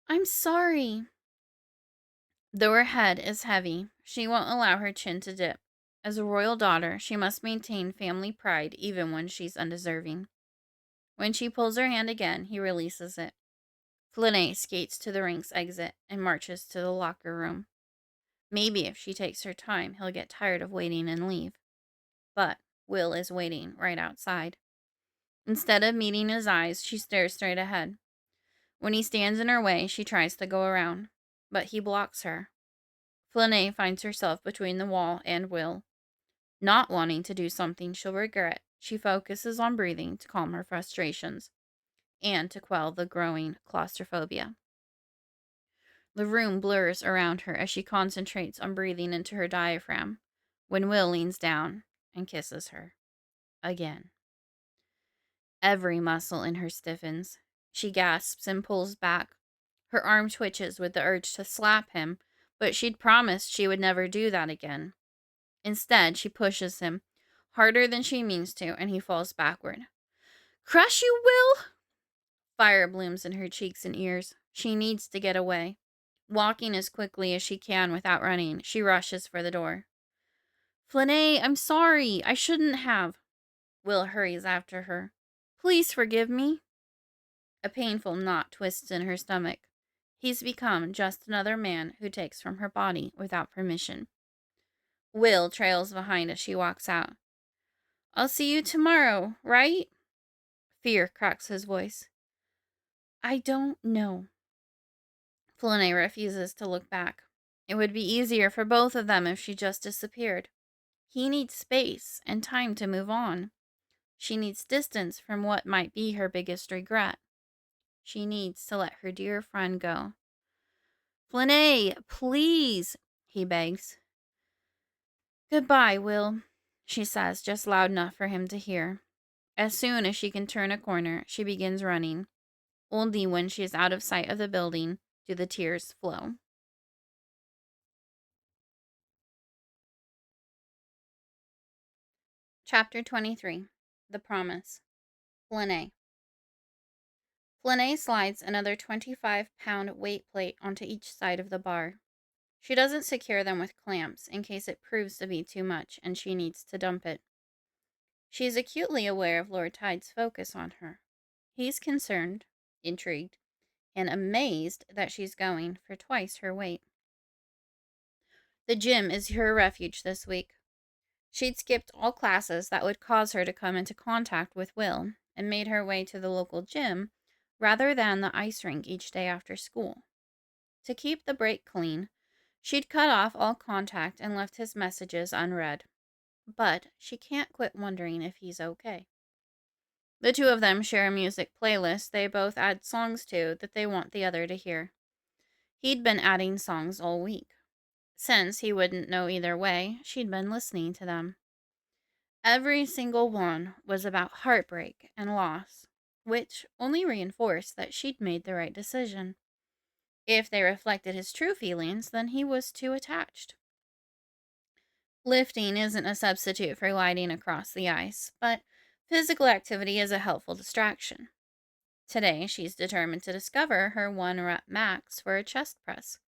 I'm sorry. Though her head is heavy, she won't allow her chin to dip. As a royal daughter, she must maintain family pride even when she's undeserving. When she pulls her hand again, he releases it. Flynae skates to the ring's exit and marches to the locker room. Maybe if she takes her time, he'll get tired of waiting and leave. But Will is waiting right outside. Instead of meeting his eyes, she stares straight ahead. When he stands in her way, she tries to go around, but he blocks her. Flynae finds herself between the wall and Will. Not wanting to do something she'll regret, she focuses on breathing to calm her frustrations and to quell the growing claustrophobia. The room blurs around her as she concentrates on breathing into her diaphragm when Will leans down and kisses her. Again. Every muscle in her stiffens. She gasps and pulls back. Her arm twitches with the urge to slap him, but she'd promised she would never do that again. Instead, she pushes him, harder than she means to, and he falls backward. Crush you, Will! Fire blooms in her cheeks and ears. She needs to get away. Walking as quickly as she can without running, she rushes for the door. Flynae, I'm sorry. I shouldn't have. Will hurries after her. Please forgive me. A painful knot twists in her stomach. He's become just another man who takes from her body without permission. Will trails behind as she walks out. I'll see you tomorrow, right? Fear cracks his voice. I don't know. Flynae refuses to look back. It would be easier for both of them if she just disappeared. He needs space and time to move on. She needs distance from what might be her biggest regret. She needs to let her dear friend go. Flynae, please, he begs. Goodbye, Will, she says, just loud enough for him to hear. As soon as she can turn a corner, she begins running. Only when she is out of sight of the building do the tears flow. Chapter 23. The Promise. Flynae. Flynae slides another 25-pound weight plate onto each side of the bar. She doesn't secure them with clamps in case it proves to be too much and she needs to dump it. She is acutely aware of Lord Tide's focus on her. He's concerned, intrigued, and amazed that she's going for twice her weight. The gym is her refuge this week. She'd skipped all classes that would cause her to come into contact with Will and made her way to the local gym rather than the ice rink each day after school. To keep the break clean, she'd cut off all contact and left his messages unread. But she can't quit wondering if he's okay. The two of them share a music playlist they both add songs to that they want the other to hear. He'd been adding songs all week. Since he wouldn't know either way, she'd been listening to them. Every single one was about heartbreak and loss, which only reinforced that she'd made the right decision. If they reflected his true feelings, then he was too attached. Lifting isn't a substitute for gliding across the ice, but physical activity is a helpful distraction. Today, she's determined to discover her 1 rep max for a chest press.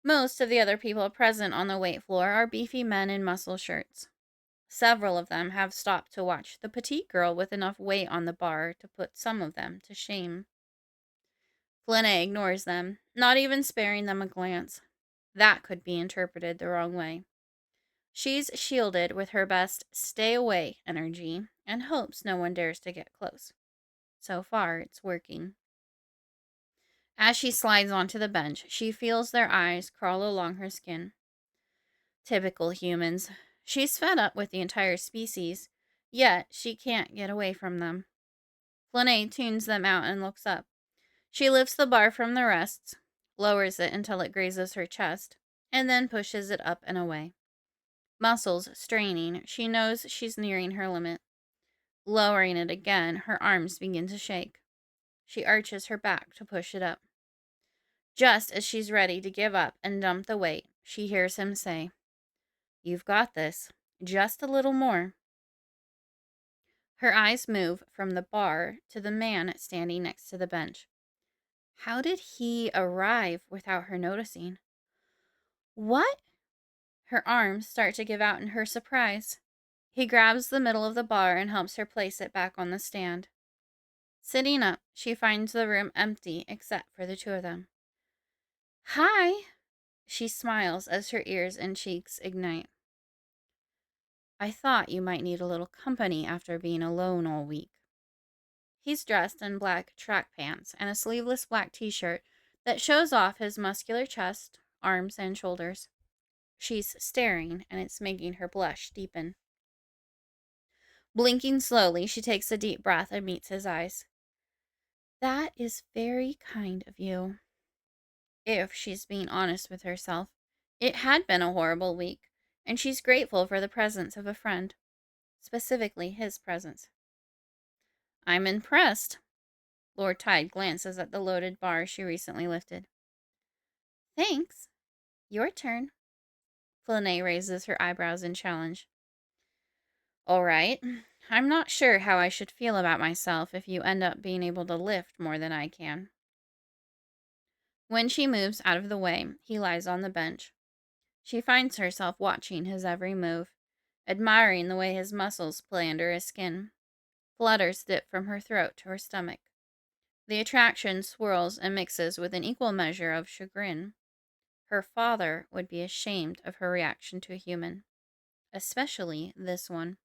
Most of the other people present on the weight floor are beefy men in muscle shirts. Several of them have stopped to watch the petite girl with enough weight on the bar to put some of them to shame. Flynae ignores them, not even sparing them a glance. That could be interpreted the wrong way. She's shielded with her best stay away energy and hopes no one dares to get close. So far, it's working. As she slides onto the bench, she feels their eyes crawl along her skin. Typical humans. She's fed up with the entire species, yet she can't get away from them. Flynae tunes them out and looks up. She lifts the bar from the rests, lowers it until it grazes her chest, and then pushes it up and away. Muscles straining, she knows she's nearing her limit. Lowering it again, her arms begin to shake. She arches her back to push it up. Just as she's ready to give up and dump the weight, she hears him say, "You've got this. Just a little more." Her eyes move from the bar to the man standing next to the bench. How did he arrive without her noticing? What? Her arms start to give out in her surprise. He grabs the middle of the bar and helps her place it back on the stand. Sitting up, she finds the room empty except for the two of them. "Hi," she smiles as her ears and cheeks ignite. "I thought you might need a little company after being alone all week." He's dressed in black track pants and a sleeveless black t-shirt that shows off his muscular chest, arms, and shoulders. She's staring, and it's making her blush deepen. Blinking slowly, she takes a deep breath and meets his eyes. "That is very kind of you." If she's being honest with herself, it had been a horrible week, and she's grateful for the presence of a friend, specifically his presence. "I'm impressed." Lord Tide glances at the loaded bar she recently lifted. "Thanks. Your turn." Flynae raises her eyebrows in challenge. "All right. I'm not sure how I should feel about myself if you end up being able to lift more than I can." When she moves out of the way, he lies on the bench. She finds herself watching his every move, admiring the way his muscles play under his skin. Flutters dip from her throat to her stomach. The attraction swirls and mixes with an equal measure of chagrin. Her father would be ashamed of her reaction to a human, especially this one.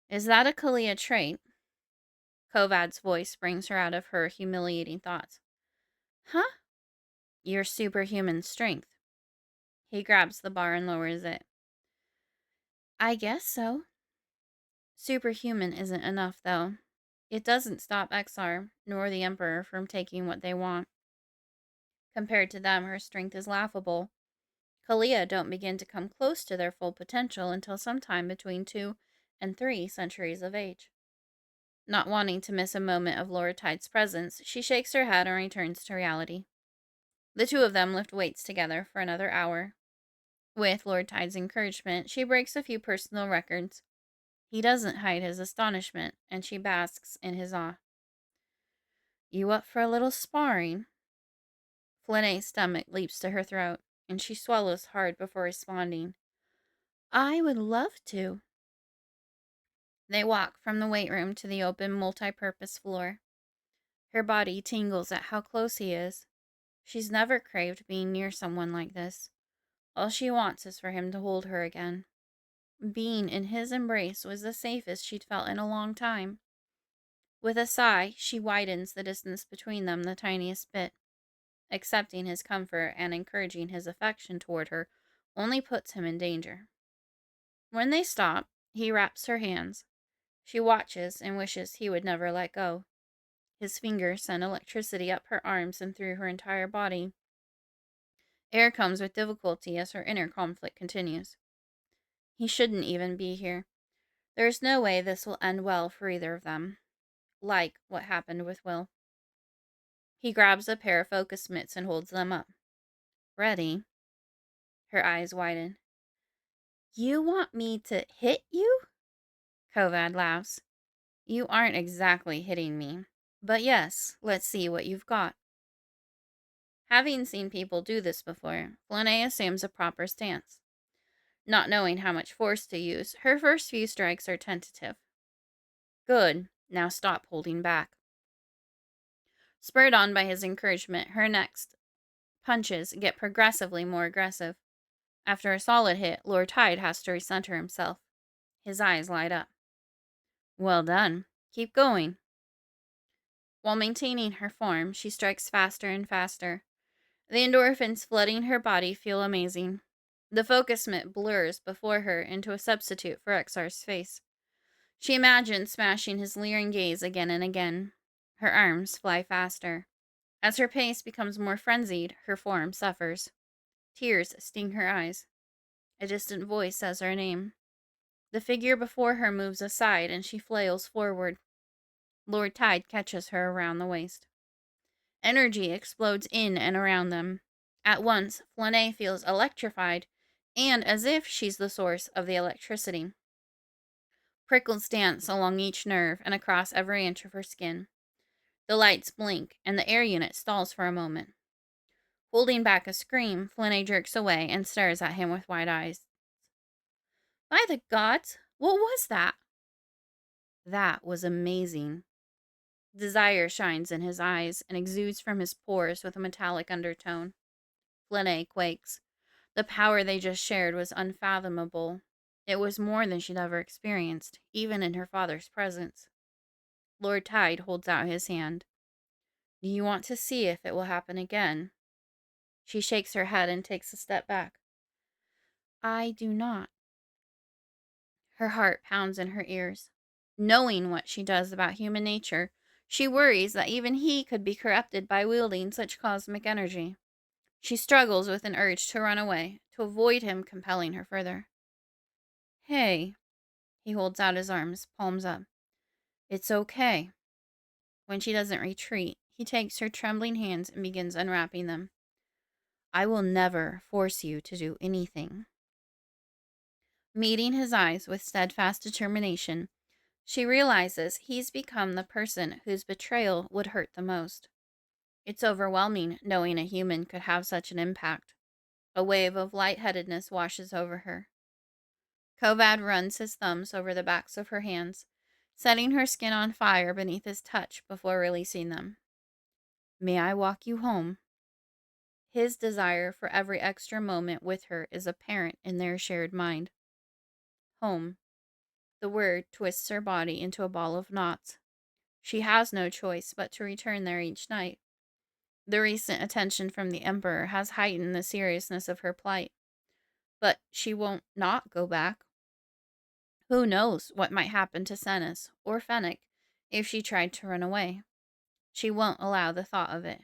"Is that a Halaa trait?" Kovad's voice brings her out of her humiliating thoughts. "Huh?" "Your superhuman strength." He grabs the bar and lowers it. "I guess so." Superhuman isn't enough, though. It doesn't stop XR, nor the Emperor, from taking what they want. Compared to them, her strength is laughable. Halaa don't begin to come close to their full potential until sometime between 2 and 3 centuries of age. Not wanting to miss a moment of Lord Tide's presence, she shakes her head and returns to reality. The two of them lift weights together for another hour. With Lord Tide's encouragement, she breaks a few personal records. He doesn't hide his astonishment, and she basks in his awe. "You up for a little sparring?" Flynae's stomach leaps to her throat, and she swallows hard before responding. "I would love to." They walk from the weight room to the open multi-purpose floor. Her body tingles at how close he is. She's never craved being near someone like this. All she wants is for him to hold her again. Being in his embrace was the safest she'd felt in a long time. With a sigh, she widens the distance between them the tiniest bit. Accepting his comfort and encouraging his affection toward her only puts him in danger. When they stop, he wraps her hands. She watches and wishes he would never let go. His fingers send electricity up her arms and through her entire body. Air comes with difficulty as her inner conflict continues. He shouldn't even be here. There's no way this will end well for either of them. Like what happened with Will. He grabs a pair of focus mitts and holds them up. Ready? Her eyes widen. You want me to hit you? Kovad laughs. You aren't exactly hitting me. But yes, let's see what you've got. Having seen people do this before, Flynae assumes a proper stance. Not knowing how much force to use, her first few strikes are tentative. Good. Now stop holding back. Spurred on by his encouragement, her next punches get progressively more aggressive. After a solid hit, Lord Tide has to recenter himself. His eyes light up. Well done. Keep going. While maintaining her form, she strikes faster and faster. The endorphins flooding her body feel amazing. The focus mitt blurs before her into a substitute for Exar's face. She imagines smashing his leering gaze again and again. Her arms fly faster. As her pace becomes more frenzied, her form suffers. Tears sting her eyes. A distant voice says her name. The figure before her moves aside and she flails forward. Lord Tide catches her around the waist. Energy explodes in and around them. At once, Flynae feels electrified and as if she's the source of the electricity. Prickles dance along each nerve and across every inch of her skin. The lights blink and the air unit stalls for a moment. Holding back a scream, Flynae jerks away and stares at him with wide eyes. By the gods, what was that? That was amazing. Desire shines in his eyes and exudes from his pores with a metallic undertone. Flynae quakes. The power they just shared was unfathomable. It was more than she'd ever experienced, even in her father's presence. Lord Tide holds out his hand. Do you want to see if it will happen again? She shakes her head and takes a step back. I do not. Her heart pounds in her ears. Knowing what she does about human nature, she worries that even he could be corrupted by wielding such cosmic energy. She struggles with an urge to run away, to avoid him compelling her further. Hey, he holds out his arms, palms up. It's okay. When she doesn't retreat, he takes her trembling hands and begins unwrapping them. I will never force you to do anything. Meeting his eyes with steadfast determination, she realizes he's become the person whose betrayal would hurt the most. It's overwhelming knowing a human could have such an impact. A wave of lightheadedness washes over her. Kovad runs his thumbs over the backs of her hands, setting her skin on fire beneath his touch before releasing them. May I walk you home? His desire for every extra moment with her is apparent in their shared mind. Home. The word twists her body into a ball of knots. She has no choice but to return there each night. The recent attention from the Emperor has heightened the seriousness of her plight. But she won't not go back. Who knows what might happen to Senis or Fennec if she tried to run away. She won't allow the thought of it.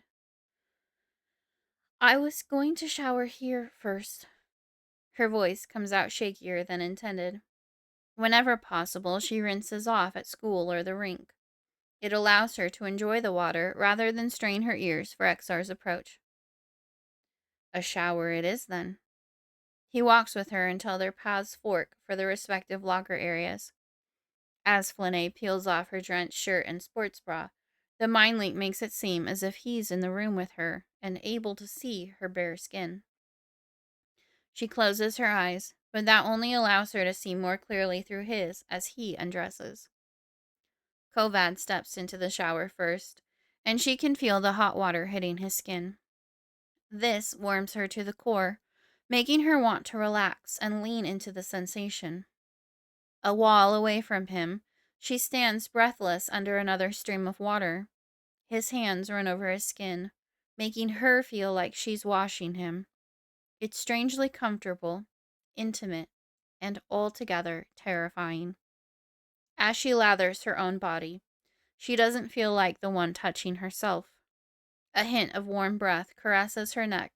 I was going to shower here first. Her voice comes out shakier than intended. Whenever possible, she rinses off at school or the rink. It allows her to enjoy the water rather than strain her ears for Exar's approach. A shower it is, then. He walks with her until their paths fork for the respective locker areas. As Flynae peels off her drenched shirt and sports bra, the Mindlink makes it seem as if he's in the room with her and able to see her bare skin. She closes her eyes, but that only allows her to see more clearly through his as he undresses. Kovad steps into the shower first, and she can feel the hot water hitting his skin. This warms her to the core, making her want to relax and lean into the sensation. A wall away from him, she stands breathless under another stream of water. His hands run over his skin, making her feel like she's washing him. It's strangely comfortable, intimate, and altogether terrifying. As she lathers her own body, she doesn't feel like the one touching herself. A hint of warm breath caresses her neck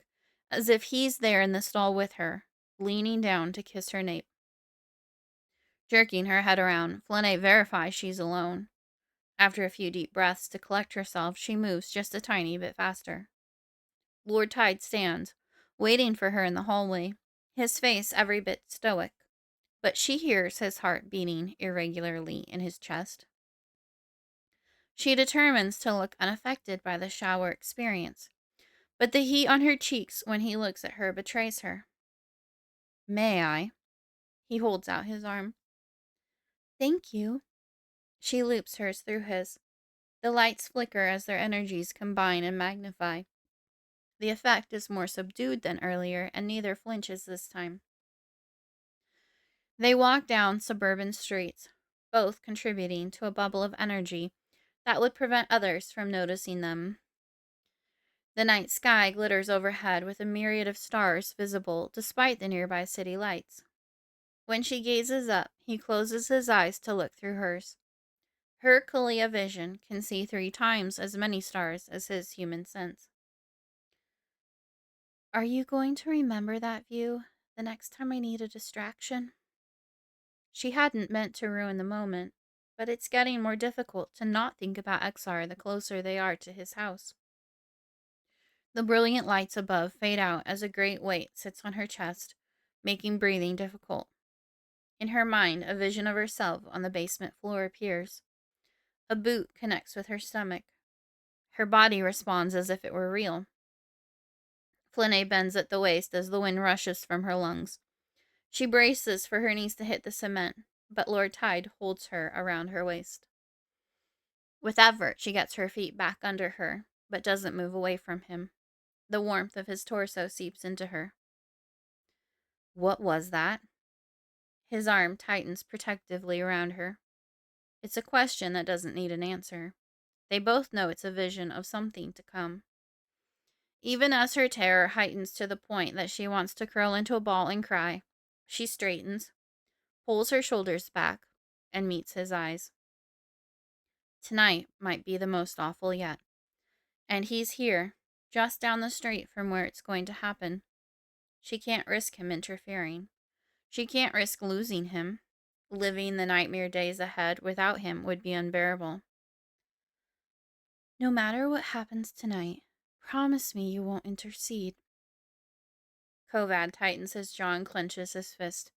as if he's there in the stall with her, leaning down to kiss her nape. Jerking her head around, Flynae verifies she's alone. After a few deep breaths to collect herself, she moves just a tiny bit faster. Lord Tide stands, waiting for her in the hallway, his face every bit stoic, but she hears his heart beating irregularly in his chest. She determines to look unaffected by the shower experience, but the heat on her cheeks when he looks at her betrays her. "May I?" He holds out his arm. "Thank you." She loops hers through his. The lights flicker as their energies combine and magnify. The effect is more subdued than earlier, and neither flinches this time. They walk down suburban streets, both contributing to a bubble of energy that would prevent others from noticing them. The night sky glitters overhead with a myriad of stars visible despite the nearby city lights. When she gazes up, he closes his eyes to look through hers. Her Kalia vision can see 3 times as many stars as his human sense. "Are you going to remember that view the next time I need a distraction?" She hadn't meant to ruin the moment, but it's getting more difficult to not think about Exar the closer they are to his house. The brilliant lights above fade out as a great weight sits on her chest, making breathing difficult. In her mind, a vision of herself on the basement floor appears. A boot connects with her stomach. Her body responds as if it were real. Flynae bends at the waist as the wind rushes from her lungs. She braces for her knees to hit the cement, but Lord Tide holds her around her waist. With effort, she gets her feet back under her, but doesn't move away from him. The warmth of his torso seeps into her. "What was that?" His arm tightens protectively around her. It's a question that doesn't need an answer. They both know it's a vision of something to come. Even as her terror heightens to the point that she wants to curl into a ball and cry, she straightens, pulls her shoulders back, and meets his eyes. Tonight might be the most awful yet. And he's here, just down the street from where it's going to happen. She can't risk him interfering. She can't risk losing him. Living the nightmare days ahead without him would be unbearable. "No matter what happens tonight, promise me you won't intercede." Kovad tightens his jaw and clenches his fist.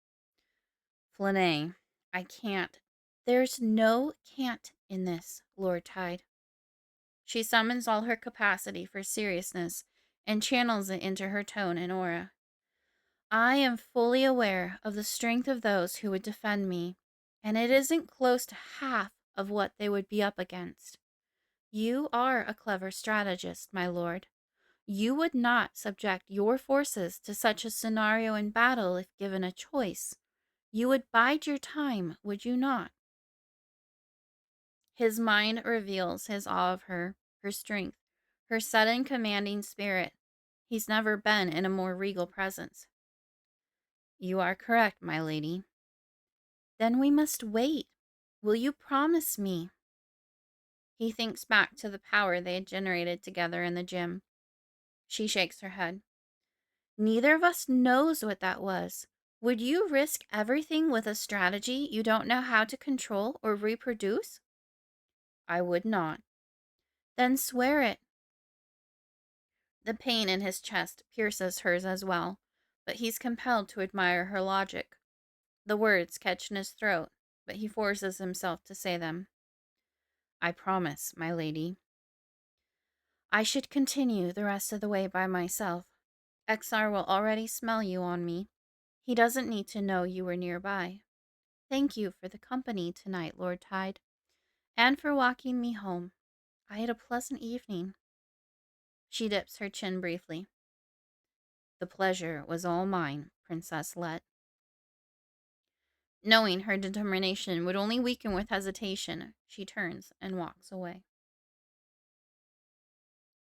"Flynae, I can't." "There's no can't in this, Lord Tide." She summons all her capacity for seriousness and channels it into her tone and aura. "I am fully aware of the strength of those who would defend me, and it isn't close to half of what they would be up against. You are a clever strategist, my lord. You would not subject your forces to such a scenario in battle if given a choice. You would bide your time, would you not?" His mind reveals his awe of her strength, her sudden commanding spirit. He's never been in a more regal presence. "You are correct, my lady." "Then we must wait. Will you promise me?" He thinks back to the power they had generated together in the gym. She shakes her head. "Neither of us knows what that was. Would you risk everything with a strategy you don't know how to control or reproduce?" "I would not." "Then swear it." The pain in his chest pierces hers as well, but he's compelled to admire her logic. The words catch in his throat, but he forces himself to say them. "I promise, my lady." "I should continue the rest of the way by myself. Exar will already smell you on me. He doesn't need to know you were nearby. Thank you for the company tonight, Lord Tide, and for walking me home. I had a pleasant evening." She dips her chin briefly. "The pleasure was all mine, Princess Let." Knowing her determination would only weaken with hesitation, she turns and walks away.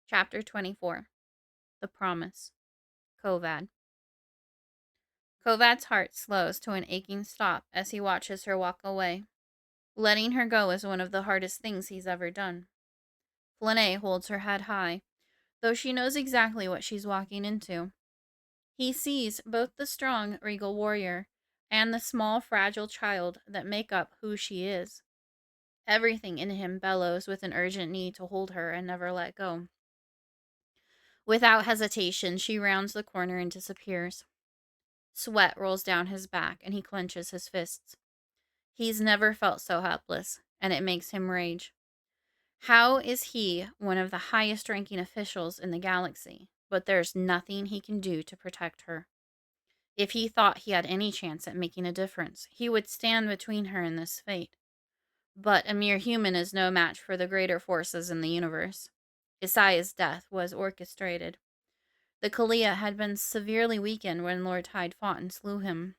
Chapter 24. The Promise. Kovad. Kovad's heart slows to an aching stop as he watches her walk away. Letting her go is one of the hardest things he's ever done. Flynae holds her head high, though she knows exactly what she's walking into. He sees both the strong, regal warrior and the small, fragile child that make up who she is. Everything in him bellows with an urgent need to hold her and never let go. Without hesitation, she rounds the corner and disappears. Sweat rolls down his back and he clenches his fists. He's never felt so helpless, and it makes him rage. How is he one of the highest ranking officials in the galaxy, but there's nothing he can do to protect her? If he thought he had any chance at making a difference, he would stand between her and this fate. But a mere human is no match for the greater forces in the universe. Isaiah's death was orchestrated. The Kalia had been severely weakened when Lord Hyde fought and slew him.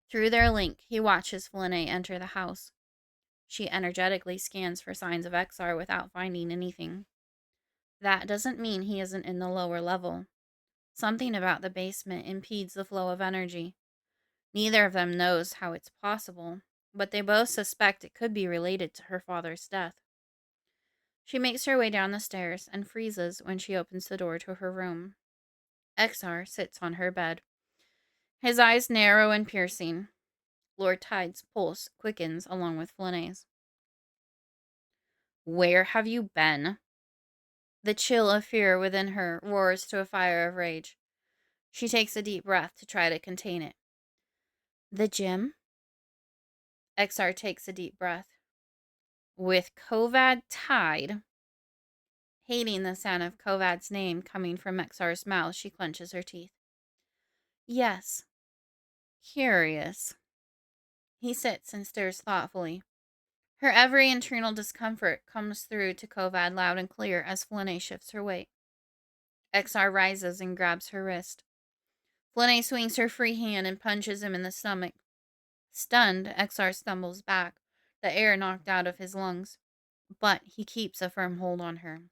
Through their link, he watches Flynae enter the house. She energetically scans for signs of Exar without finding anything. That doesn't mean he isn't in the lower level. Something about the basement impedes the flow of energy. Neither of them knows how it's possible, but they both suspect it could be related to her father's death. She makes her way down the stairs and freezes when she opens the door to her room. Exar sits on her bed, his eyes narrow and piercing. Lord Tide's pulse quickens along with Flynae's. "Where have you been?" The chill of fear within her roars to a fire of rage. She takes a deep breath to try to contain it. "The gym?" Exar takes a deep breath. "With Kovad Tide?" Hating the sound of Kovad's name coming from Exar's mouth, she clenches her teeth. "Yes." "Curious." He sits and stares thoughtfully. Her every internal discomfort comes through to Kovad loud and clear as Flynae shifts her weight. Exar rises and grabs her wrist. Flynae swings her free hand and punches him in the stomach. Stunned, Exar stumbles back, the air knocked out of his lungs. But he keeps a firm hold on her.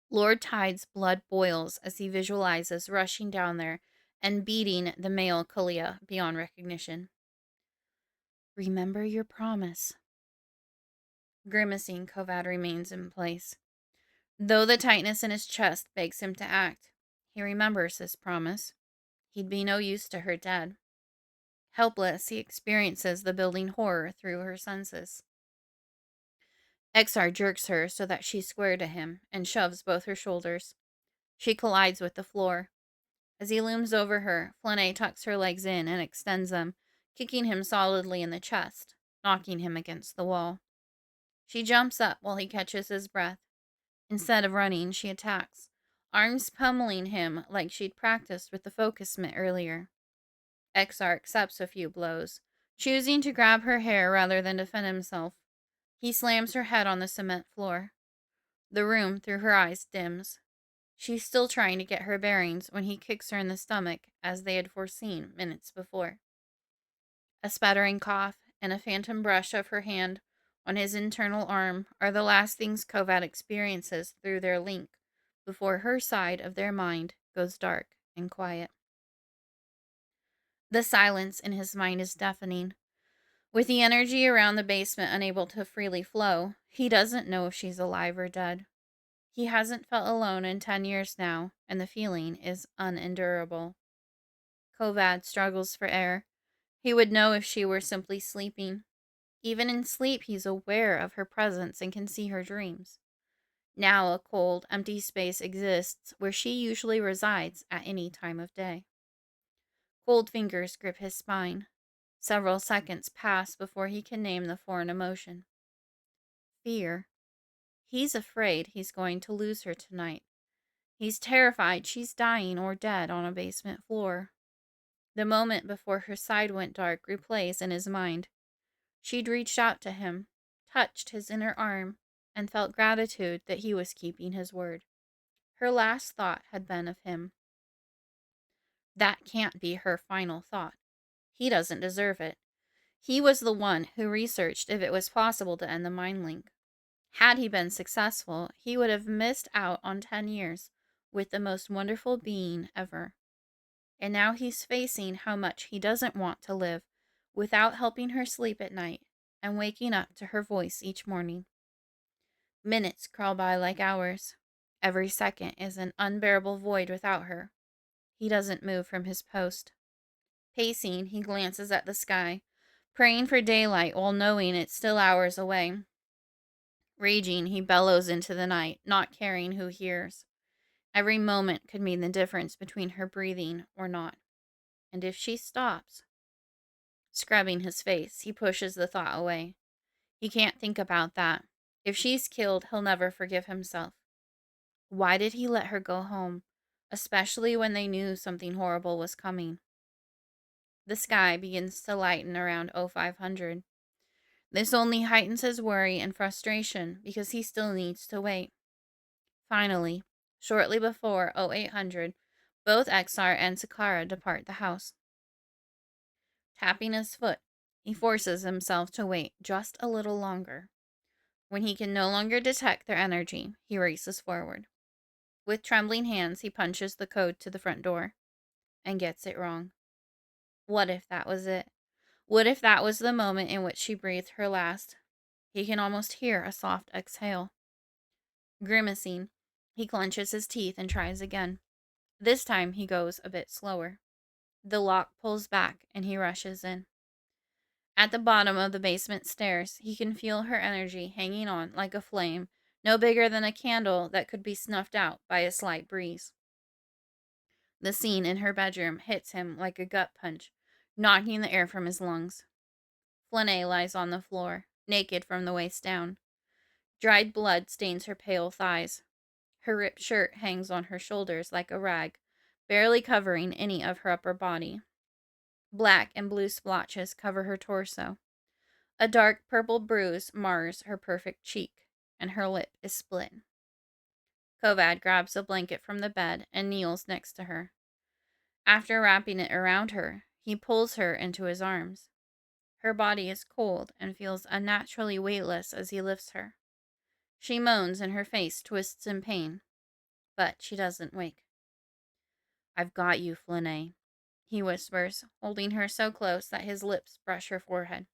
Lord Tide's blood boils as he visualizes rushing down there and beating the male Kalia beyond recognition. "Remember your promise." Grimacing, Kovad remains in place. Though the tightness in his chest begs him to act, he remembers his promise. He'd be no use to her dead. Helpless, he experiences the building horror through her senses. Exar jerks her so that she's square to him and shoves both her shoulders. She collides with the floor. As he looms over her, Flynae tucks her legs in and extends them, kicking him solidly in the chest, knocking him against the wall. She jumps up while he catches his breath. Instead of running, she attacks, arms pummeling him like she'd practiced with the focus mitt earlier. Exar accepts a few blows, choosing to grab her hair rather than defend himself. He slams her head on the cement floor. The room through her eyes dims. She's still trying to get her bearings when he kicks her in the stomach, as they had foreseen minutes before. A spattering cough and a phantom brush of her hand on his internal arm are the last things Kovad experiences through their link before her side of their mind goes dark and quiet. The silence in his mind is deafening. With the energy around the basement unable to freely flow, he doesn't know if she's alive or dead. He hasn't felt alone in 10 years now, and the feeling is unendurable. Kovad struggles for air. He would know if she were simply sleeping. Even in sleep, he's aware of her presence and can see her dreams. Now a cold, empty space exists where she usually resides at any time of day. Cold fingers grip his spine. Several seconds pass before he can name the foreign emotion. Fear. He's afraid he's going to lose her tonight. He's terrified she's dying or dead on a basement floor. The moment before her side went dark replays in his mind. She'd reached out to him, touched his inner arm, and felt gratitude that he was keeping his word. Her last thought had been of him. That can't be her final thought. He doesn't deserve it. He was the one who researched if it was possible to end the mind link. Had he been successful, he would have missed out on 10 years with the most wonderful being ever. And now he's facing how much he doesn't want to live without helping her sleep at night and waking up to her voice each morning. Minutes crawl by like hours. Every second is an unbearable void without her. He doesn't move from his post. Pacing, he glances at the sky, praying for daylight while knowing it's still hours away. Raging, he bellows into the night, not caring who hears. Every moment could mean the difference between her breathing or not. And if she stops, scrubbing his face, he pushes the thought away. He can't think about that. If she's killed, he'll never forgive himself. Why did he let her go home, especially when they knew something horrible was coming? The sky begins to lighten around 0500. This only heightens his worry and frustration because he still needs to wait. Finally, shortly before 0800, both Exar and Sakara depart the house. Tapping his foot, he forces himself to wait just a little longer. When he can no longer detect their energy, he races forward. With trembling hands, he punches the code to the front door and gets it wrong. What if that was it? What if that was the moment in which she breathed her last? He can almost hear a soft exhale. Grimacing, he clenches his teeth and tries again. This time he goes a bit slower. The lock pulls back and he rushes in. At the bottom of the basement stairs, he can feel her energy hanging on like a flame, no bigger than a candle that could be snuffed out by a slight breeze. The scene in her bedroom hits him like a gut punch, knocking the air from his lungs. Flynae lies on the floor, naked from the waist down. Dried blood stains her pale thighs. Her ripped shirt hangs on her shoulders like a rag, barely covering any of her upper body. Black and blue splotches cover her torso. A dark purple bruise mars her perfect cheek, and her lip is split. Kovad grabs a blanket from the bed and kneels next to her. After wrapping it around her, he pulls her into his arms. Her body is cold and feels unnaturally weightless as he lifts her. She moans and her face twists in pain, but she doesn't wake. "I've got you, Flynae," he whispers, holding her so close that his lips brush her forehead.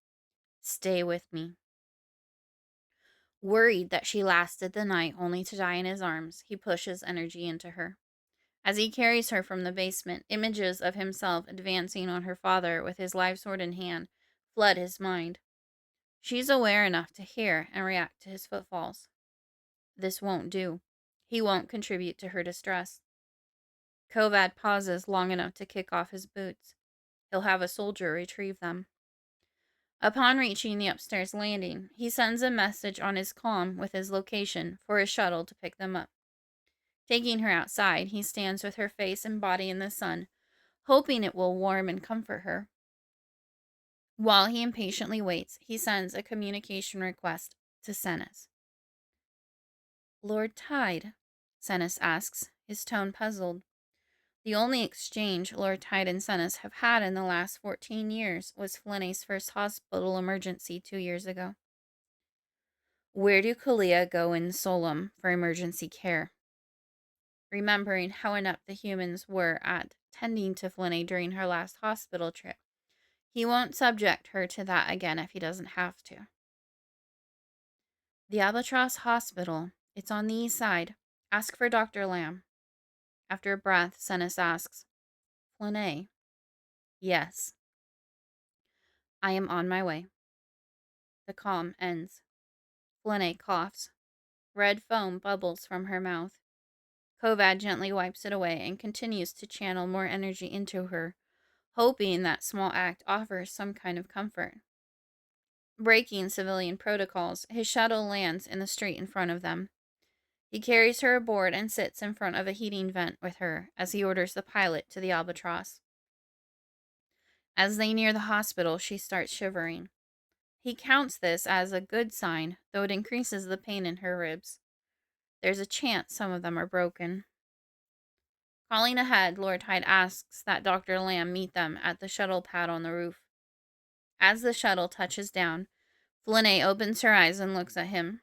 "Stay with me." Worried that she lasted the night only to die in his arms, he pushes energy into her. As he carries her from the basement, images of himself advancing on her father with his live sword in hand flood his mind. She's aware enough to hear and react to his footfalls. This won't do. He won't contribute to her distress. Kovad pauses long enough to kick off his boots. He'll have a soldier retrieve them. Upon reaching the upstairs landing, he sends a message on his comm with his location for a shuttle to pick them up. Taking her outside, he stands with her face and body in the sun, hoping it will warm and comfort her. While he impatiently waits, he sends a communication request to Senis. "Lord Tide?" Senis asks, his tone puzzled. The only exchange Lord Tide and Senis have had in the last 14 years was Flynae's first hospital emergency 2 years ago. "Where do Halaa go in Solum for emergency care?" Remembering how inept the humans were at tending to Flynae during her last hospital trip, he won't subject her to that again if he doesn't have to. "The Albatross Hospital. It's on the east side. Ask for Dr. Lamb." After a breath, Senis asks, "Flynae?" "Yes." "I am on my way." The comm ends. Flynae coughs. Red foam bubbles from her mouth. Kovad gently wipes it away and continues to channel more energy into her, hoping that small act offers some kind of comfort. Breaking civilian protocols, his shuttle lands in the street in front of them. He carries her aboard and sits in front of a heating vent with her as he orders the pilot to the Albatross. As they near the hospital, she starts shivering. He counts this as a good sign, though it increases the pain in her ribs. There's a chance some of them are broken. Calling ahead, Lord Tide asks that Dr. Lamb meet them at the shuttle pad on the roof. As the shuttle touches down, Flynae opens her eyes and looks at him.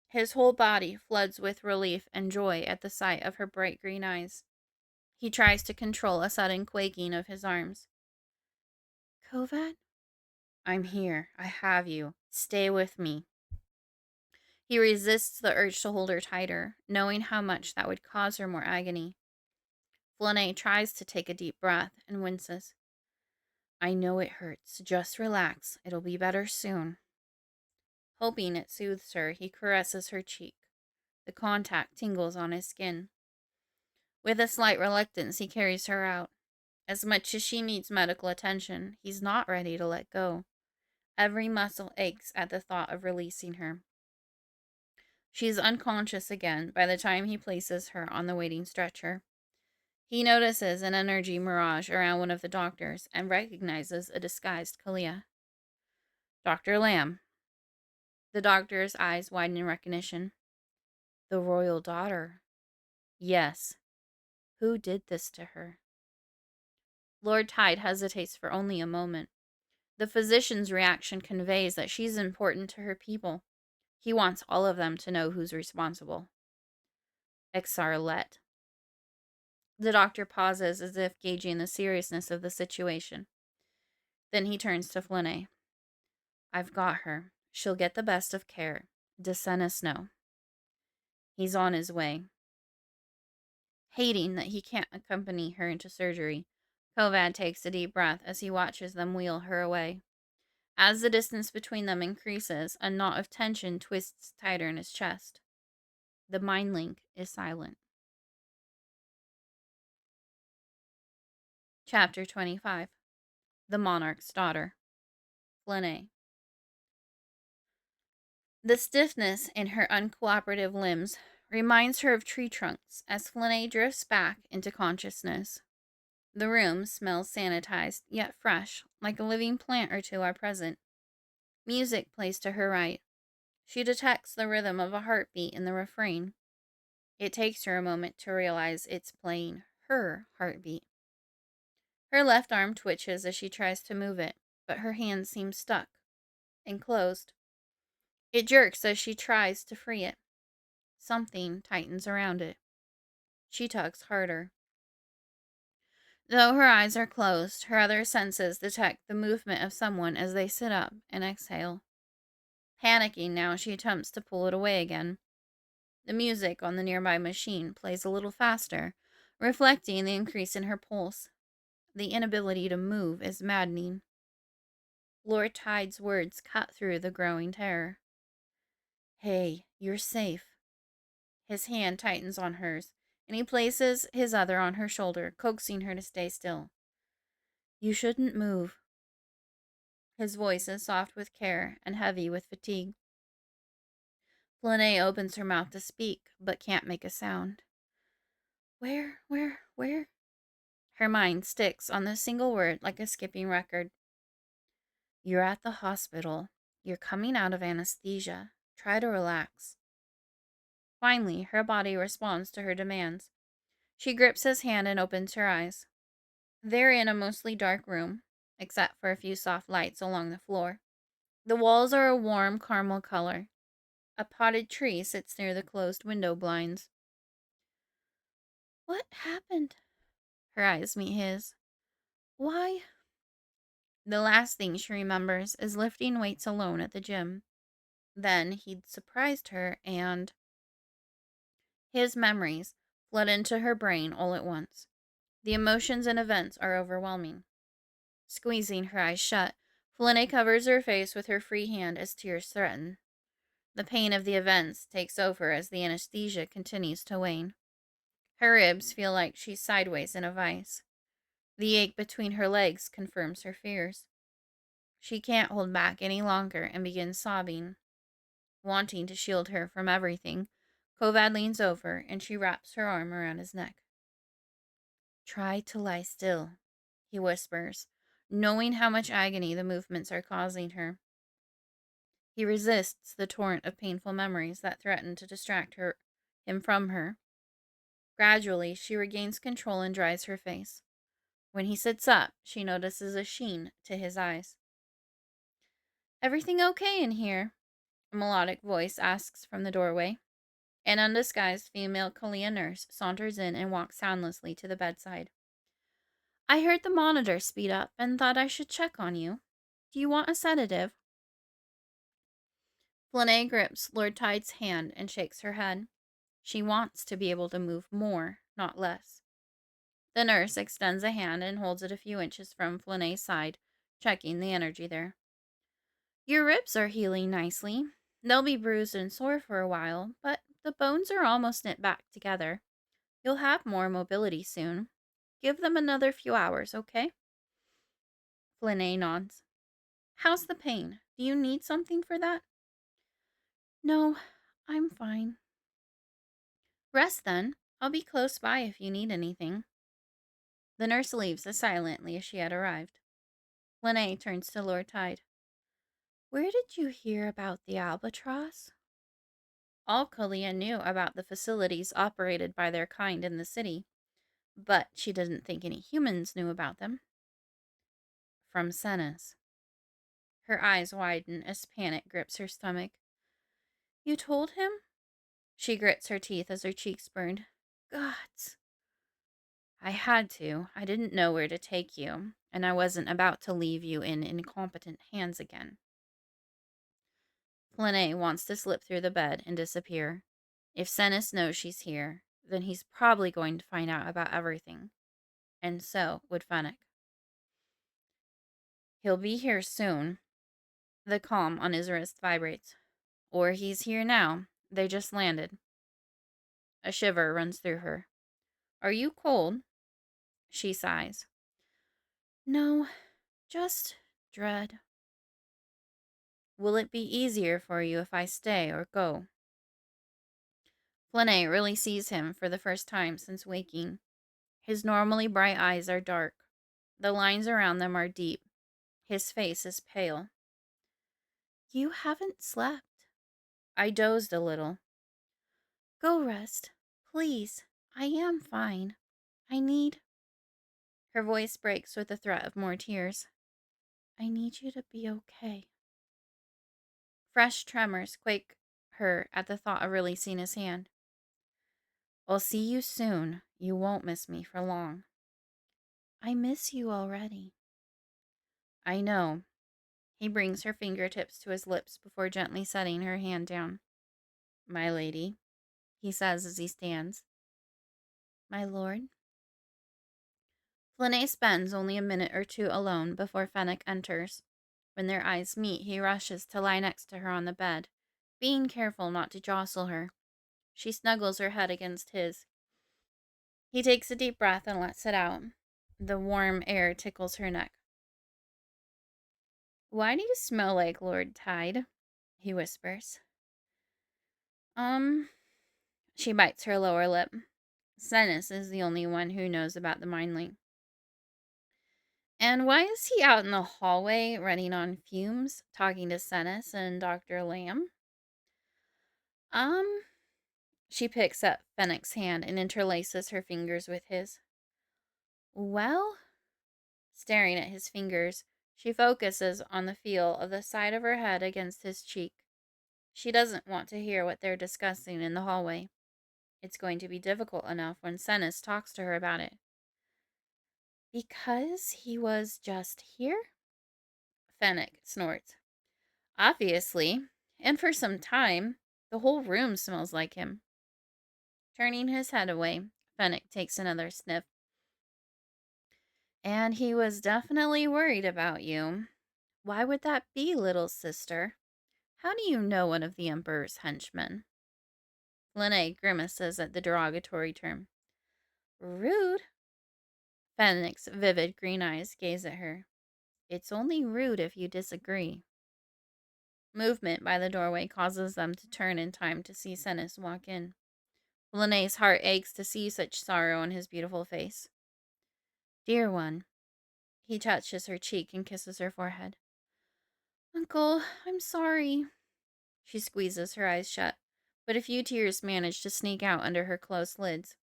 His whole body floods with relief and joy at the sight of her bright green eyes. He tries to control a sudden quaking of his arms. "Kovad?" "I'm here. I have you. Stay with me." He resists the urge to hold her tighter, knowing how much that would cause her more agony. Flynae tries to take a deep breath and winces. I know it hurts. Just relax. It'll be better soon. Hoping it soothes her, he caresses her cheek. The contact tingles on his skin. With a slight reluctance, he carries her out. As much as she needs medical attention, he's not ready to let go. Every muscle aches at the thought of releasing her. She is unconscious again by the time he places her on the waiting stretcher. He notices an energy mirage around one of the doctors and recognizes a disguised Halaa. Dr. Lamb. The doctor's eyes widen in recognition. The royal daughter. Yes. Who did this to her? Lord Tide hesitates for only a moment. The physician's reaction conveys that she's important to her people. He wants all of them to know who's responsible. Exarlet. The doctor pauses as if gauging the seriousness of the situation. Then he turns to Flynae. I've got her. She'll get the best of care. Descend a snow. He's on his way. Hating that he can't accompany her into surgery, Kovad takes a deep breath as he watches them wheel her away. As the distance between them increases, a knot of tension twists tighter in his chest. The Mindlink is silent. Chapter 25. The Monarch's Daughter. Flynae. The stiffness in her uncooperative limbs reminds her of tree trunks as Flynae drifts back into consciousness. The room smells sanitized, yet fresh, like a living plant or two are present. Music plays to her right. She detects the rhythm of a heartbeat in the refrain. It takes her a moment to realize it's playing her heartbeat. Her left arm twitches as she tries to move it, but her hand seems stuck, enclosed. It jerks as she tries to free it. Something tightens around it. She tugs harder. Though her eyes are closed, her other senses detect the movement of someone as they sit up and exhale. Panicking now, she attempts to pull it away again. The music on the nearby machine plays a little faster, reflecting the increase in her pulse. The inability to move is maddening. Lord Tide's words cut through the growing terror. Hey, you're safe. His hand tightens on hers, and he places his other on her shoulder, coaxing her to stay still. You shouldn't move. His voice is soft with care and heavy with fatigue. Flynae opens her mouth to speak, but can't make a sound. Where? Her mind sticks on the single word like a skipping record. You're at the hospital. You're coming out of anesthesia. Try to relax. Finally, her body responds to her demands. She grips his hand and opens her eyes. They're in a mostly dark room, except for a few soft lights along the floor. The walls are a warm caramel color. A potted tree sits near the closed window blinds. What happened? Her eyes meet his. Why? The last thing she remembers is lifting weights alone at the gym. Then he'd surprised her and... His memories flood into her brain all at once. The emotions and events are overwhelming. Squeezing her eyes shut, Flynae covers her face with her free hand as tears threaten. The pain of the events takes over as the anesthesia continues to wane. Her ribs feel like she's sideways in a vice. The ache between her legs confirms her fears. She can't hold back any longer and begins sobbing. Wanting to shield her from everything, Kovad leans over and she wraps her arm around his neck. Try to lie still, he whispers, knowing how much agony the movements are causing her. He resists the torrent of painful memories that threaten to distract him from her. Gradually, she regains control and dries her face. When he sits up, she notices a sheen to his eyes. Everything okay in here? A melodic voice asks from the doorway. An undisguised female Halaa nurse saunters in and walks soundlessly to the bedside. I heard the monitor speed up and thought I should check on you. Do you want a sedative? Flynae grips Lord Tide's hand and shakes her head. She wants to be able to move more, not less. The nurse extends a hand and holds it a few inches from Flynae's side, checking the energy there. Your ribs are healing nicely. They'll be bruised and sore for a while, but the bones are almost knit back together. You'll have more mobility soon. Give them another few hours, okay? Flynae nods. How's the pain? Do you need something for that? No, I'm fine. Rest then. I'll be close by if you need anything. The nurse leaves as silently as she had arrived. Flynae turns to Lord Tide. Where did you hear about the albatross? All Kalia knew about the facilities operated by their kind in the city, but she didn't think any humans knew about them. From Senes. Her eyes widen as panic grips her stomach. You told him? She grits her teeth as her cheeks burned. Gods. I had to. I didn't know where to take you, and I wasn't about to leave you in incompetent hands again. Flynae wants to slip through the bed and disappear. If Senes knows she's here, then he's probably going to find out about everything. And so would Fennec. He'll be here soon. The calm on his wrist vibrates. Or he's here now. They just landed. A shiver runs through her. Are you cold? She sighs. No, just dread. Will it be easier for you if I stay or go? Flynae really sees him for the first time since waking. His normally bright eyes are dark. The lines around them are deep. His face is pale. You haven't slept. I dozed a little. Go rest, please. I am fine. I need... Her voice breaks with the threat of more tears. I need you to be okay. Fresh tremors quake her at the thought of releasing his hand. I'll see you soon. You won't miss me for long. I miss you already. I know. He brings her fingertips to his lips before gently setting her hand down. My lady, he says as he stands. My lord? Flynae spends only a minute or two alone before Fennec enters. When their eyes meet, he rushes to lie next to her on the bed, being careful not to jostle her. She snuggles her head against his. He takes a deep breath and lets it out. The warm air tickles her neck. Why do you smell like Lord Tide? He whispers. She bites her lower lip. Senes is the only one who knows about the Mindlink. And why is he out in the hallway running on fumes, talking to Senes and Dr. Lamb? She picks up Fennec's hand and interlaces her fingers with his. Well? Staring at his fingers, she focuses on the feel of the side of her head against his cheek. She doesn't want to hear what they're discussing in the hallway. It's going to be difficult enough when Senes talks to her about it. Because he was just here? Fennec snorts. Obviously. And for some time. The whole room smells like him. Turning his head away, Fennec takes another sniff. And he was definitely worried about you. Why would that be, little sister? How do you know one of the Emperor's henchmen? Flynae grimaces at the derogatory term. Rude? Fennec's vivid green eyes gaze at her. It's only rude if you disagree. Movement by the doorway causes them to turn in time to see Senes walk in. Flynae's heart aches to see such sorrow on his beautiful face. Dear one. He touches her cheek and kisses her forehead. Uncle, I'm sorry. She squeezes her eyes shut, but a few tears manage to sneak out under her closed lids.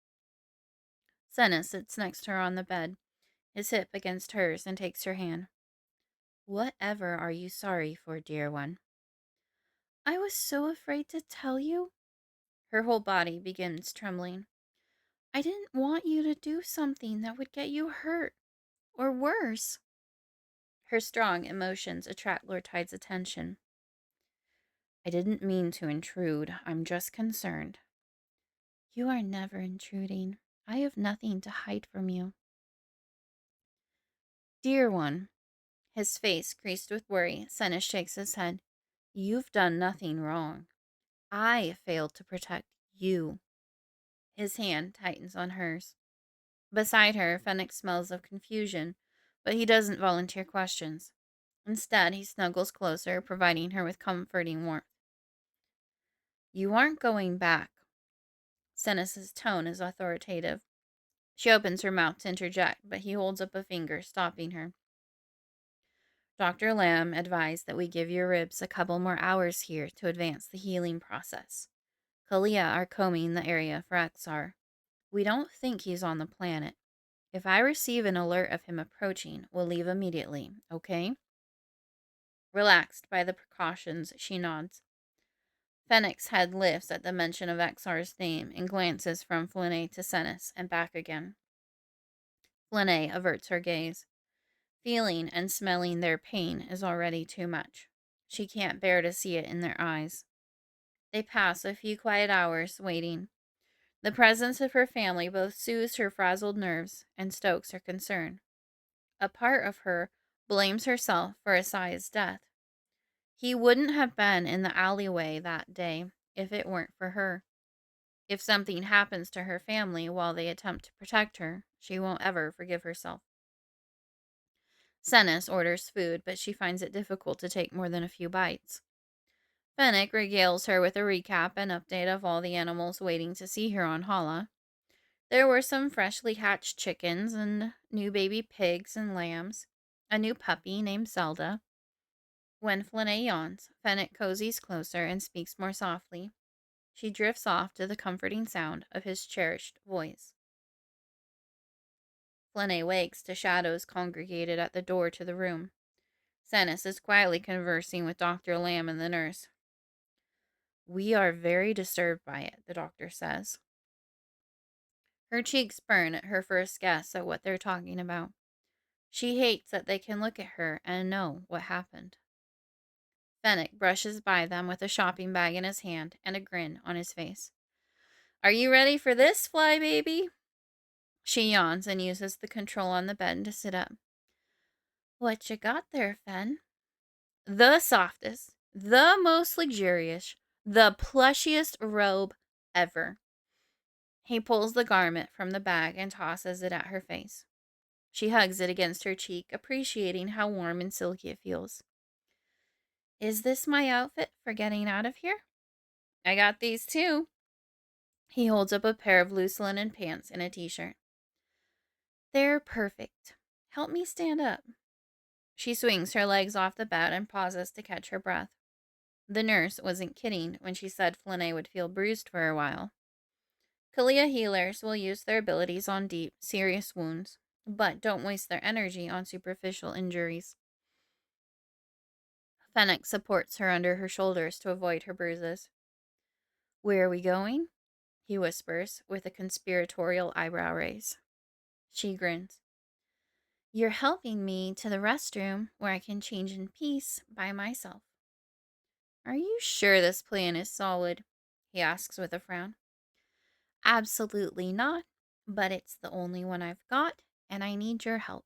Senes sits next to her on the bed, his hip against hers, and takes her hand. Whatever are you sorry for, dear one? I was so afraid to tell you. Her whole body begins trembling. I didn't want you to do something that would get you hurt, or worse. Her strong emotions attract Lord Tide's attention. I didn't mean to intrude. I'm just concerned. You are never intruding. I have nothing to hide from you. Dear one, his face creased with worry, Senesh shakes his head. You've done nothing wrong. I failed to protect you. His hand tightens on hers. Beside her, Fennec smells of confusion, but he doesn't volunteer questions. Instead, he snuggles closer, providing her with comforting warmth. You aren't going back. Senes's tone is authoritative. She opens her mouth to interject, but he holds up a finger, stopping her. Dr. Lamb advised that we give your ribs a couple more hours here to advance the healing process. Halaa are combing the area for Exar. We don't think he's on the planet. If I receive an alert of him approaching, we'll leave immediately, okay? Relaxed by the precautions, she nods. Fennec's head lifts at the mention of Exar's name and glances from Flynae to Senes and back again. Flynae averts her gaze. Feeling and smelling their pain is already too much. She can't bear to see it in their eyes. They pass a few quiet hours waiting. The presence of her family both soothes her frazzled nerves and stokes her concern. A part of her blames herself for Isaiah's death. He wouldn't have been in the alleyway that day if it weren't for her. If something happens to her family while they attempt to protect her, she won't ever forgive herself. Senes orders food, but she finds it difficult to take more than a few bites. Fennec regales her with a recap and update of all the animals waiting to see her on Halaa. There were some freshly hatched chickens and new baby pigs and lambs, a new puppy named Zelda. When Flynae yawns, Fennec cozies closer and speaks more softly. She drifts off to the comforting sound of his cherished voice. Flynae wakes to shadows congregated at the door to the room. Senes is quietly conversing with Dr. Lamb and the nurse. We are very disturbed by it, the doctor says. Her cheeks burn at her first guess at what they're talking about. She hates that they can look at her and know what happened. Fennec brushes by them with a shopping bag in his hand and a grin on his face. Are you ready for this, fly baby? She yawns and uses the control on the bed to sit up. What you got there, Fen? The softest, the most luxurious, the plushiest robe ever. He pulls the garment from the bag and tosses it at her face. She hugs it against her cheek, appreciating how warm and silky it feels. Is this my outfit for getting out of here? I got these too. He holds up a pair of loose linen pants and a t-shirt. They're perfect. Help me stand up. She swings her legs off the bed and pauses to catch her breath. The nurse wasn't kidding when she said Flynae would feel bruised for a while. Kalia healers will use their abilities on deep, serious wounds, but don't waste their energy on superficial injuries. Fennec supports her under her shoulders to avoid her bruises. Where are we going? He whispers, with a conspiratorial eyebrow raise. She grins. You're helping me to the restroom where I can change in peace by myself. Are you sure this plan is solid? He asks with a frown. Absolutely not, but it's the only one I've got, and I need your help.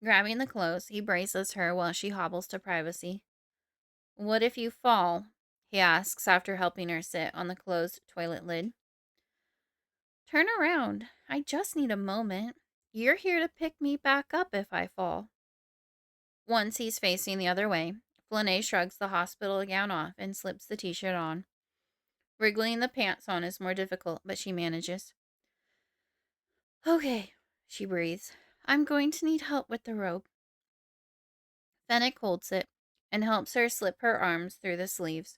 Grabbing the clothes, he braces her while she hobbles to privacy. What if you fall? He asks after helping her sit on the closed toilet lid. Turn around. I just need a moment. You're here to pick me back up if I fall. Once he's facing the other way, Flynae shrugs the hospital gown off and slips the t-shirt on. Wriggling the pants on is more difficult, but she manages. Okay, she breathes. I'm going to need help with the rope. Fennec holds it and helps her slip her arms through the sleeves.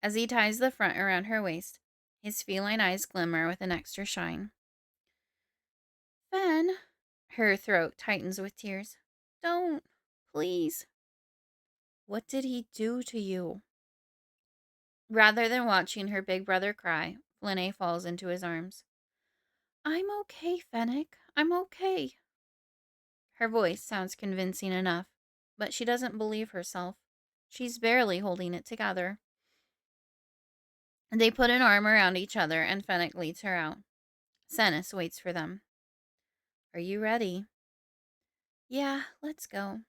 As he ties the front around her waist, his feline eyes glimmer with an extra shine. Fen, her throat tightens with tears. Don't, please. What did he do to you? Rather than watching her big brother cry, Flynae falls into his arms. I'm okay, Fennec. I'm okay. Her voice sounds convincing enough, but she doesn't believe herself. She's barely holding it together. They put an arm around each other and Fennec leads her out. Senes waits for them. Are you ready? Yeah, let's go.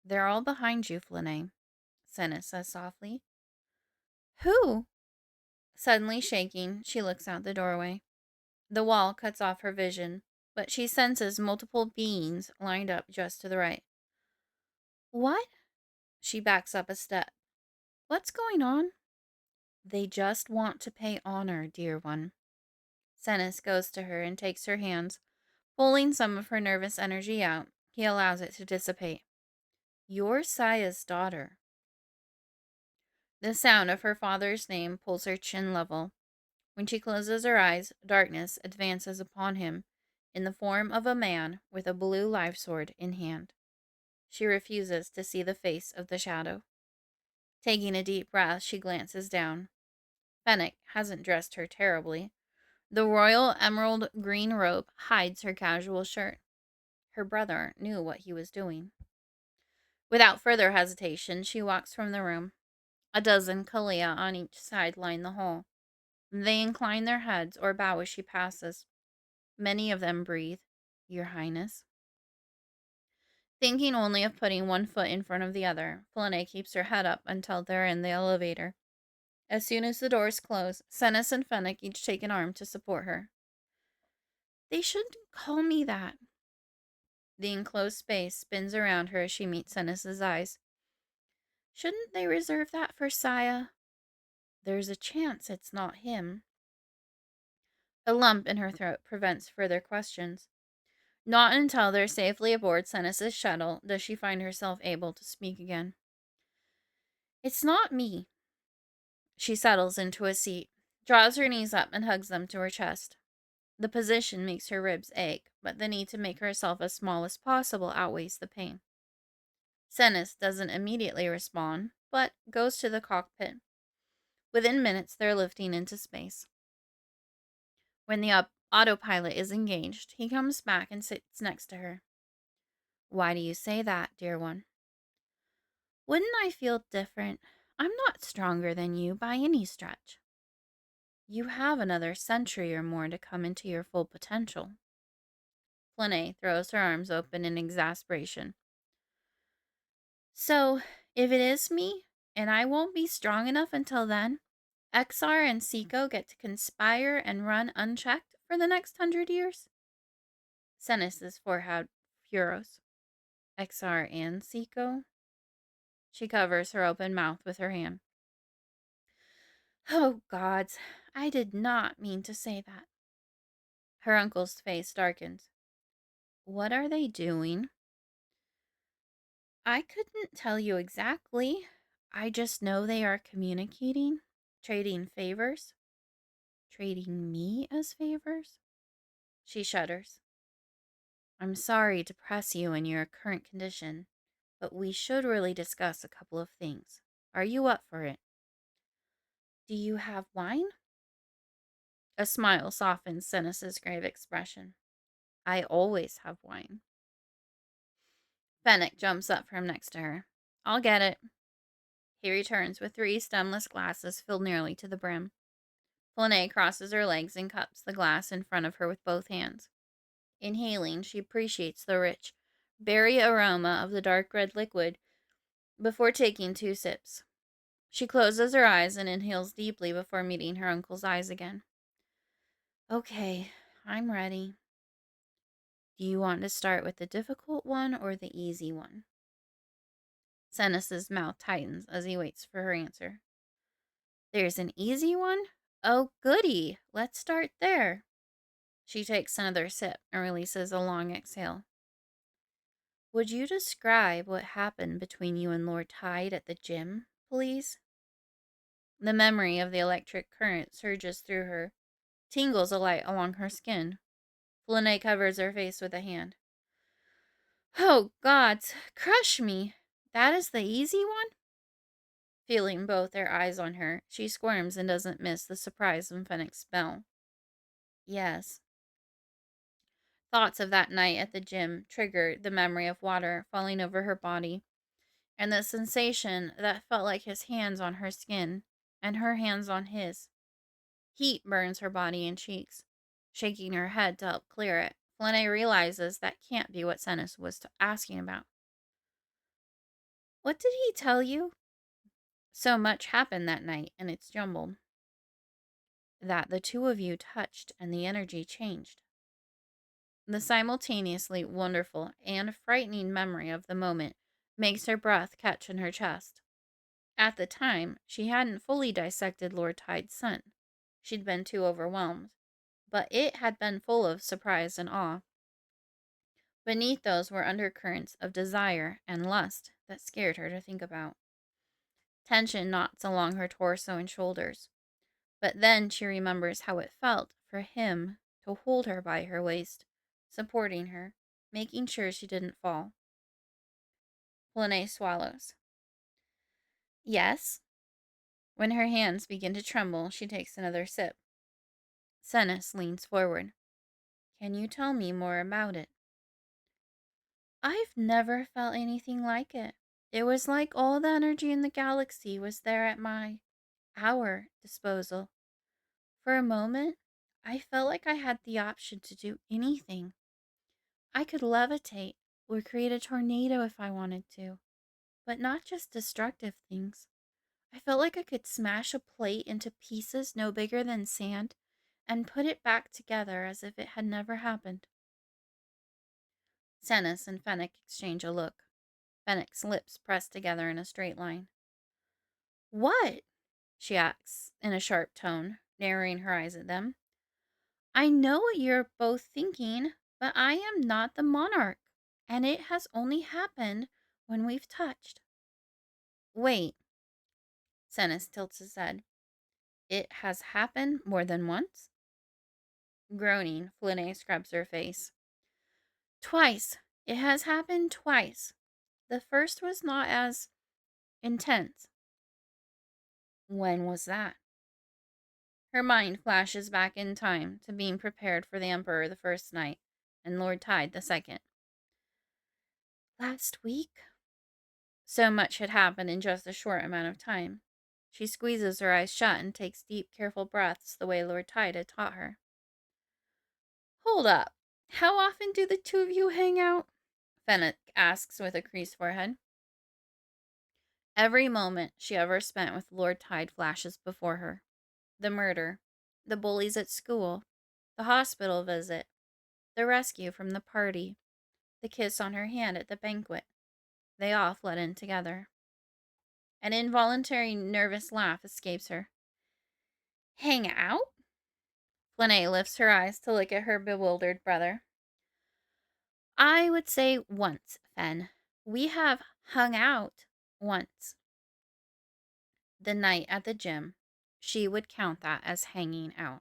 They're all behind you, Flynae, Senna says softly. Who? Suddenly shaking, she looks out the doorway. The wall cuts off her vision, but she senses multiple beings lined up just to the right. What? She backs up a step. What's going on? They just want to pay honor, dear one. Senis goes to her and takes her hands. Pulling some of her nervous energy out, he allows it to dissipate. You're Saya's daughter. The sound of her father's name pulls her chin level. When she closes her eyes, darkness advances upon him in the form of a man with a blue life sword in hand. She refuses to see the face of the shadow. Taking a deep breath, she glances down. Fennec hasn't dressed her terribly. The royal emerald green robe hides her casual shirt. Her brother knew what he was doing. Without further hesitation, she walks from the room. A dozen Halaa on each side line the hall. They incline their heads or bow as she passes. Many of them breathe, Your Highness. Thinking only of putting one foot in front of the other, Flynae keeps her head up until they're in the elevator. As soon as the doors close, Senis and Fennec each take an arm to support her. They shouldn't call me that. The enclosed space spins around her as she meets Senis's eyes. Shouldn't they reserve that for Saya? There's a chance it's not him. A lump in her throat prevents further questions. Not until they're safely aboard Senis's shuttle does she find herself able to speak again. It's not me. She settles into a seat, draws her knees up, and hugs them to her chest. The position makes her ribs ache, but the need to make herself as small as possible outweighs the pain. Senis doesn't immediately respond, but goes to the cockpit. Within minutes, they're lifting into space. When the autopilot is engaged, he comes back and sits next to her. Why do you say that, dear one? Wouldn't I feel different? I'm not stronger than you by any stretch. You have another century or more to come into your full potential. Flynae throws her arms open in exasperation. So, if it is me, and I won't be strong enough until then, Exar and Seiko get to conspire and run unchecked for the next 100 years? Senis's forehead furrows. Exar and Seiko? She covers her open mouth with her hand. Oh, gods, I did not mean to say that. Her uncle's face darkens. What are they doing? I couldn't tell you exactly. I just know they are communicating, trading favors. Trading me as favors? She shudders. I'm sorry to press you in your current condition, but we should really discuss a couple of things. Are you up for it? Do you have wine? A smile softens Senis's grave expression. I always have wine. Fennec jumps up from next to her. I'll get it. He returns with 3 stemless glasses filled nearly to the brim. Flynae crosses her legs and cups the glass in front of her with both hands. Inhaling, she appreciates the rich, berry aroma of the dark red liquid before taking 2 sips. She closes her eyes and inhales deeply before meeting her uncle's eyes again. Okay, I'm ready. Do you want to start with the difficult one or the easy one? Senis's mouth tightens as he waits for her answer. There's an easy one? Oh, goody. Let's start there. She takes another sip and releases a long exhale. Would you describe what happened between you and Lord Tide at the gym, please? The memory of the electric current surges through her, tingles alight along her skin. Flynae covers her face with a hand. Oh, gods, crush me. That is the easy one? Feeling both their eyes on her, she squirms and doesn't miss the surprise in Fennec's spell. Yes. Thoughts of that night at the gym triggered the memory of water falling over her body, and the sensation that felt like his hands on her skin, and her hands on his. Heat burns her body and cheeks. Shaking her head to help clear it, Flynae realizes that can't be what Sennis was asking about. What did he tell you? So much happened that night, and it's jumbled. That the two of you touched and the energy changed. The simultaneously wonderful and frightening memory of the moment makes her breath catch in her chest. At the time, she hadn't fully dissected Lord Tide's son. She'd been too overwhelmed. But it had been full of surprise and awe. Beneath those were undercurrents of desire and lust that scared her to think about. Tension knots along her torso and shoulders. But then she remembers how it felt for him to hold her by her waist, supporting her, making sure she didn't fall. Flynae swallows. Yes. When her hands begin to tremble, she takes another sip. Sennis leans forward. Can you tell me more about it? I've never felt anything like it. It was like all the energy in the galaxy was there at our disposal. For a moment, I felt like I had the option to do anything. I could levitate or create a tornado if I wanted to, but not just destructive things. I felt like I could smash a plate into pieces no bigger than sand and put it back together as if it had never happened. Sennis and Fennec exchange a look. Fennec's lips press together in a straight line. What? She asks in a sharp tone, narrowing her eyes at them. I know what you're both thinking, but I am not the monarch, and it has only happened when we've touched. Wait, Sennis tilts his head. It has happened more than once? Groaning, Flynae scrubs her face. Twice. It has happened twice. The first was not as intense. When was that? Her mind flashes back in time to being prepared for the Emperor the first night, and Lord Tide the second. Last week? So much had happened in just a short amount of time. She squeezes her eyes shut and takes deep, careful breaths the way Lord Tide had taught her. Hold up. How often do the two of you hang out? Fennec asks with a creased forehead. Every moment she ever spent with Lord Tide flashes before her. The murder, the bullies at school, the hospital visit, the rescue from the party, the kiss on her hand at the banquet. They all fled in together. An involuntary nervous laugh escapes her. Hang out? Flynae lifts her eyes to look at her bewildered brother. I would say once, Fen. We have hung out once. The night at the gym. She would count that as hanging out.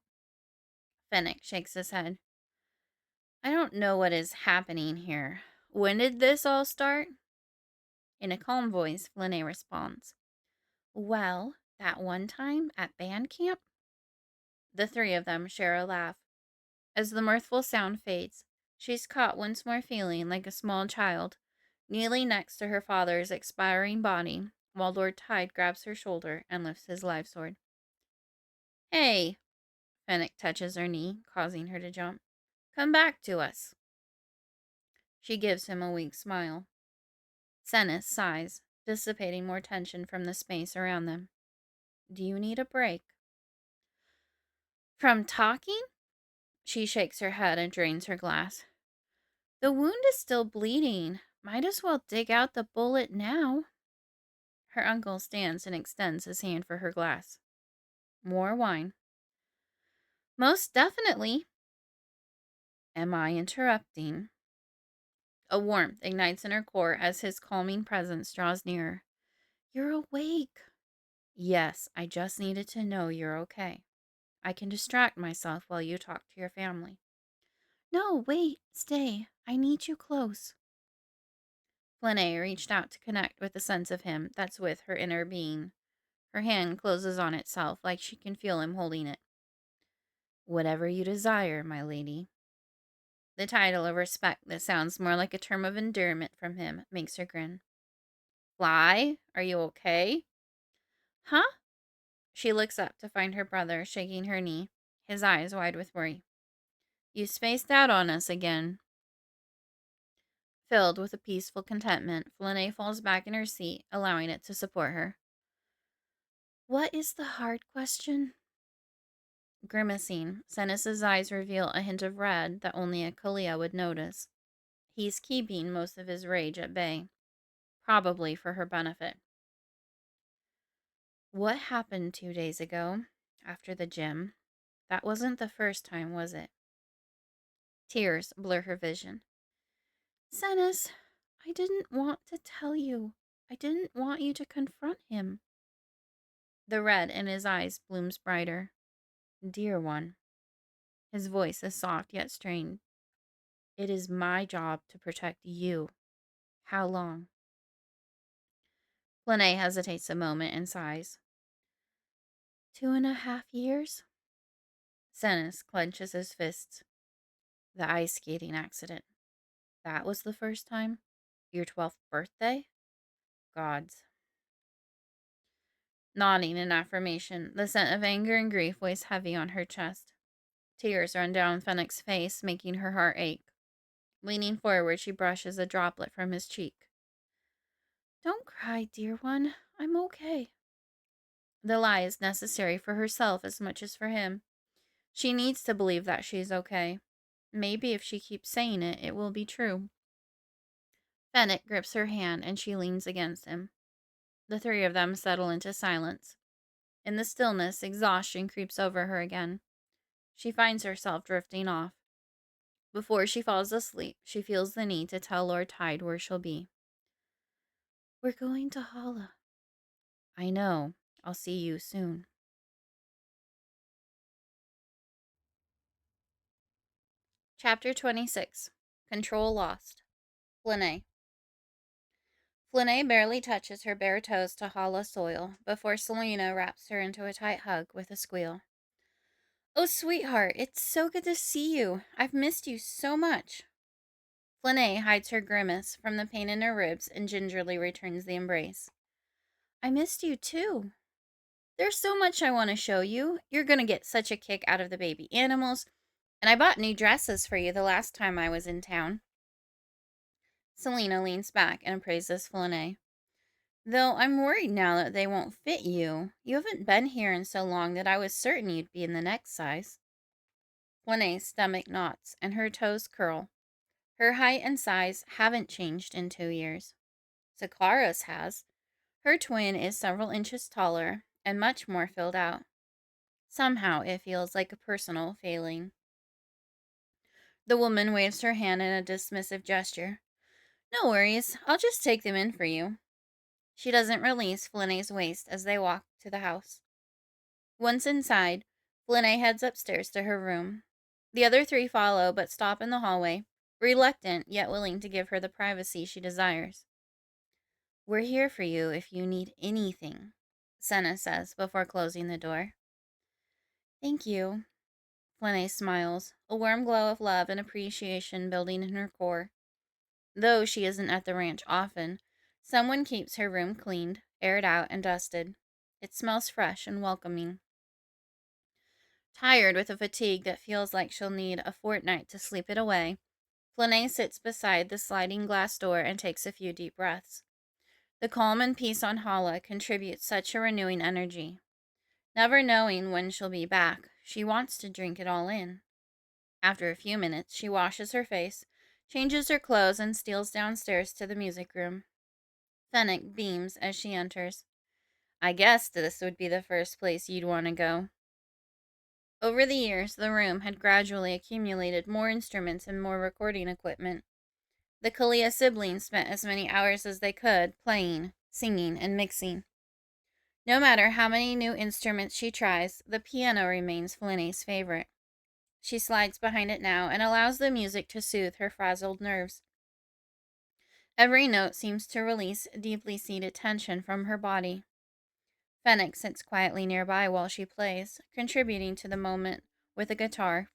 Fennec shakes his head. I don't know what is happening here. When did this all start? In a calm voice, Flynae responds. Well, that one time at band camp? The three of them share a laugh. As the mirthful sound fades, she's caught once more feeling like a small child, kneeling next to her father's expiring body, while Lord Tide grabs her shoulder and lifts his live sword. Hey! Fennec touches her knee, causing her to jump. Come back to us. She gives him a weak smile. Sennis sighs, dissipating more tension from the space around them. Do you need a break? From talking? She shakes her head and drains her glass. The wound is still bleeding. Might as well dig out the bullet now. Her uncle stands and extends his hand for her glass. More wine. Most definitely. Am I interrupting? A warmth ignites in her core as his calming presence draws nearer. You're awake. Yes, I just needed to know you're okay. I can distract myself while you talk to your family. No, wait, stay. I need you close. Flynae reached out to connect with the sense of him that's with her inner being. Her hand closes on itself like she can feel him holding it. Whatever you desire, my lady. The title of respect that sounds more like a term of endearment from him makes her grin. Fly, are you okay? Huh? She looks up to find her brother shaking her knee, his eyes wide with worry. You spaced out on us again. Filled with a peaceful contentment, Flynae falls back in her seat, allowing it to support her. What is the hard question? Grimacing, Senes's eyes reveal a hint of red that only a Halaa would notice. He's keeping most of his rage at bay, probably for her benefit. What happened 2 days ago, after the gym? That wasn't the first time, was it? Tears blur her vision. Senes, I didn't want to tell you. I didn't want you to confront him. The red in his eyes blooms brighter. Dear one. His voice is soft yet strained. It is my job to protect you. How long? Flynae hesitates a moment and sighs. 2.5 years? Senes clenches his fists. The ice skating accident. That was the first time? Your 12th birthday? Gods. Nodding in affirmation, the scent of anger and grief weighs heavy on her chest. Tears run down Fennec's face, making her heart ache. Leaning forward, she brushes a droplet from his cheek. Don't cry, dear one. I'm okay. The lie is necessary for herself as much as for him. She needs to believe that she's okay. Maybe if she keeps saying it, it will be true. Fennec grips her hand and she leans against him. The three of them settle into silence. In the stillness, exhaustion creeps over her again. She finds herself drifting off. Before she falls asleep, she feels the need to tell Lord Tide where she'll be. We're going to Halaa. I know. I'll see you soon. Chapter 26. Control Lost. Flynae. Flynae barely touches her bare toes to Halaa soil before Selena wraps her into a tight hug with a squeal. Oh, sweetheart, it's so good to see you. I've missed you so much. Flynae hides her grimace from the pain in her ribs and gingerly returns the embrace. I missed you too. There's so much I want to show you. You're going to get such a kick out of the baby animals, and I bought new dresses for you the last time I was in town. Selena leans back and praises Flynae. Though I'm worried now that they won't fit you. You haven't been here in so long that I was certain you'd be in the next size. Flynae's stomach knots and her toes curl. Her height and size haven't changed in 2 years. Sakara's has. Her twin is several inches taller and much more filled out. Somehow it feels like a personal failing. The woman waves her hand in a dismissive gesture. No worries, I'll just take them in for you. She doesn't release Flynae's waist as they walk to the house. Once inside, Flynae heads upstairs to her room. The other three follow but stop in the hallway, reluctant yet willing to give her the privacy she desires. We're here for you if you need anything, Senna says before closing the door. Thank you. Flynae smiles, a warm glow of love and appreciation building in her core. Though she isn't at the ranch often, someone keeps her room cleaned, aired out, and dusted. It smells fresh and welcoming. Tired with a fatigue that feels like she'll need a fortnight to sleep it away, Flynae sits beside the sliding glass door and takes a few deep breaths. The calm and peace on Halaa contributes such a renewing energy. Never knowing when she'll be back, she wants to drink it all in. After a few minutes, she washes her face, changes her clothes, and steals downstairs to the music room. Fennec beams as she enters. I guessed this would be the first place you'd want to go. Over the years, the room had gradually accumulated more instruments and more recording equipment. The Kalia siblings spent as many hours as they could playing, singing, and mixing. No matter how many new instruments she tries, the piano remains Flynae's favorite. She slides behind it now and allows the music to soothe her frazzled nerves. Every note seems to release deeply seated tension from her body. Fennec sits quietly nearby while she plays, contributing to the moment with a guitar.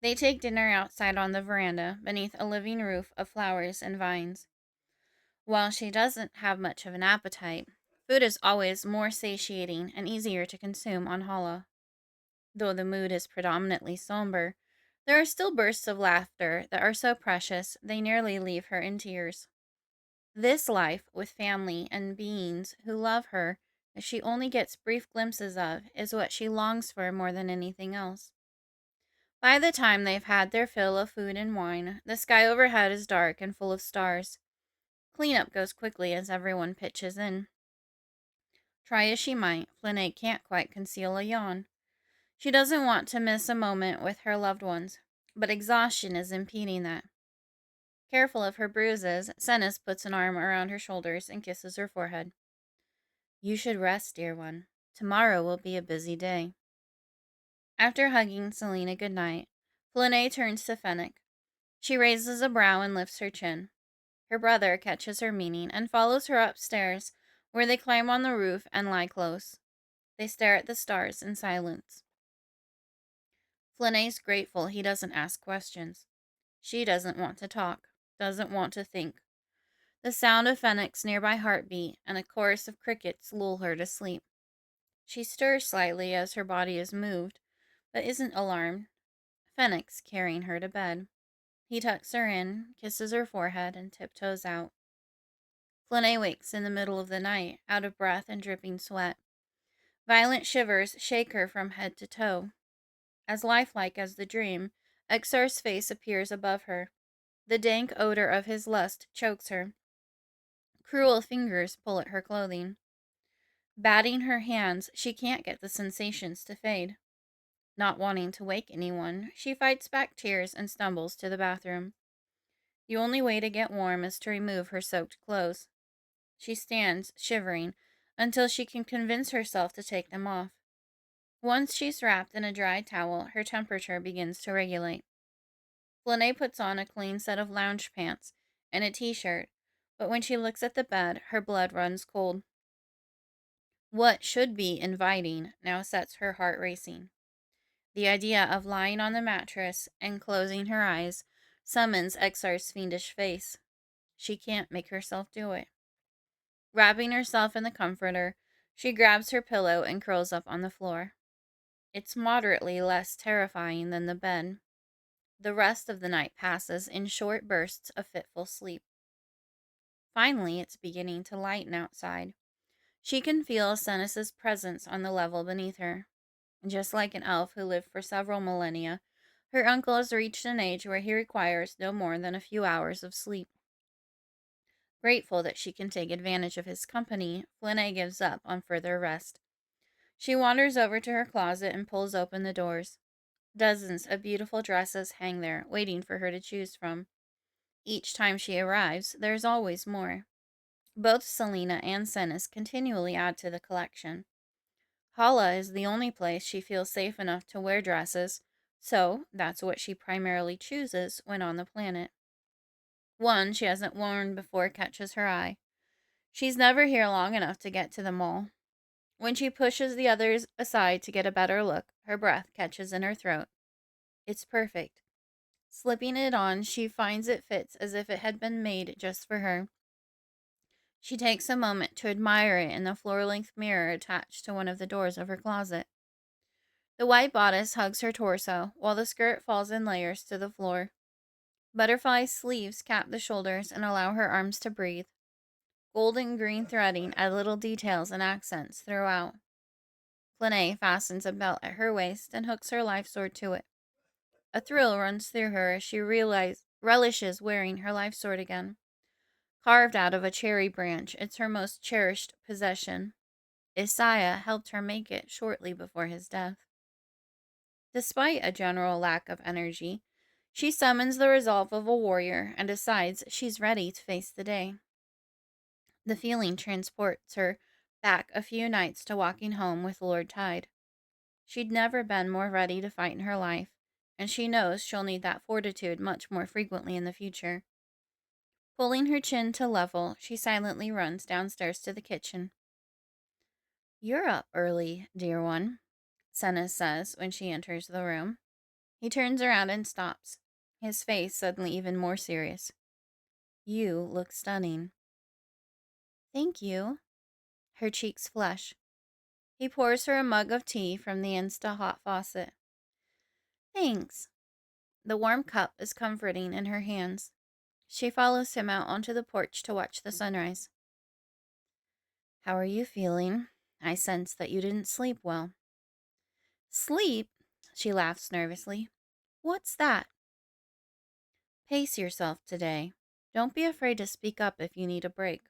They take dinner outside on the veranda, beneath a living roof of flowers and vines. While she doesn't have much of an appetite, food is always more satiating and easier to consume on Halaa. Though the mood is predominantly somber, There are still bursts of laughter that are so precious they nearly leave her in tears. This life, with family and beings who love her that she only gets brief glimpses of, is what she longs for more than anything else. By the time they've had their fill of food and wine, the sky overhead is dark and full of stars. Cleanup goes quickly as everyone pitches in. Try as she might, Flynae can't quite conceal a yawn. She doesn't want to miss a moment with her loved ones, but exhaustion is impeding that. Careful of her bruises, Sennis puts an arm around her shoulders and kisses her forehead. You should rest, dear one. Tomorrow will be a busy day. After hugging Selena goodnight, Flynae turns to Fennec. She raises a brow and lifts her chin. Her brother catches her meaning and follows her upstairs, where they climb on the roof and lie close. They stare at the stars in silence. Flynae's grateful he doesn't ask questions. She doesn't want to talk, doesn't want to think. The sound of Fennec's nearby heartbeat and a chorus of crickets lull her to sleep. She stirs slightly as her body is moved, but isn't alarmed. Fennec's carrying her to bed. He tucks her in, kisses her forehead, and tiptoes out. Flynae wakes in the middle of the night, out of breath and dripping sweat. Violent shivers shake her from head to toe. As lifelike as the dream, Exar's face appears above her. The dank odor of his lust chokes her. Cruel fingers pull at her clothing. Batting her hands, she can't get the sensations to fade. Not wanting to wake anyone, she fights back tears and stumbles to the bathroom. The only way to get warm is to remove her soaked clothes. She stands, shivering, until she can convince herself to take them off. Once she's wrapped in a dry towel, her temperature begins to regulate. Flynae puts on a clean set of lounge pants and a t-shirt, but when she looks at the bed, her blood runs cold. What should be inviting now sets her heart racing. The idea of lying on the mattress and closing her eyes summons Exar's fiendish face. She can't make herself do it. Wrapping herself in the comforter, she grabs her pillow and curls up on the floor. It's moderately less terrifying than the bed. The rest of the night passes in short bursts of fitful sleep. Finally, it's beginning to lighten outside. She can feel Sennis's presence on the level beneath her. Just like an elf who lived for several millennia, her uncle has reached an age where he requires no more than a few hours of sleep. Grateful that she can take advantage of his company, Flynae gives up on further rest. She wanders over to her closet and pulls open the doors. Dozens of beautiful dresses hang there, waiting for her to choose from. Each time she arrives, there's always more. Both Selena and Sennis continually add to the collection. Halaa is the only place she feels safe enough to wear dresses, so that's what she primarily chooses when on the planet. One she hasn't worn before catches her eye. She's never here long enough to get to them all. When she pushes the others aside to get a better look, her breath catches in her throat. It's perfect. Slipping it on, she finds it fits as if it had been made just for her. She takes a moment to admire it in the floor-length mirror attached to one of the doors of her closet. The white bodice hugs her torso, while the skirt falls in layers to the floor. Butterfly sleeves cap the shoulders and allow her arms to breathe. Gold and green threading add little details and accents throughout. Flynae fastens a belt at her waist and hooks her life sword to it. A thrill runs through her as she relishes wearing her life sword again. Carved out of a cherry branch, it's her most cherished possession. Isaiah helped her make it shortly before his death. Despite a general lack of energy, she summons the resolve of a warrior and decides she's ready to face the day. The feeling transports her back a few nights to walking home with Lord Tide. She'd never been more ready to fight in her life, and she knows she'll need that fortitude much more frequently in the future. Pulling her chin to level, she silently runs downstairs to the kitchen. You're up early, dear one, Sennis says when she enters the room. He turns around and stops, his face suddenly even more serious. You look stunning. Thank you. Her cheeks flush. He pours her a mug of tea from the Insta hot faucet. Thanks. The warm cup is comforting in her hands. She follows him out onto the porch to watch the sunrise. How are you feeling? I sense that you didn't sleep well. Sleep? She laughs nervously. What's that? Pace yourself today. Don't be afraid to speak up if you need a break.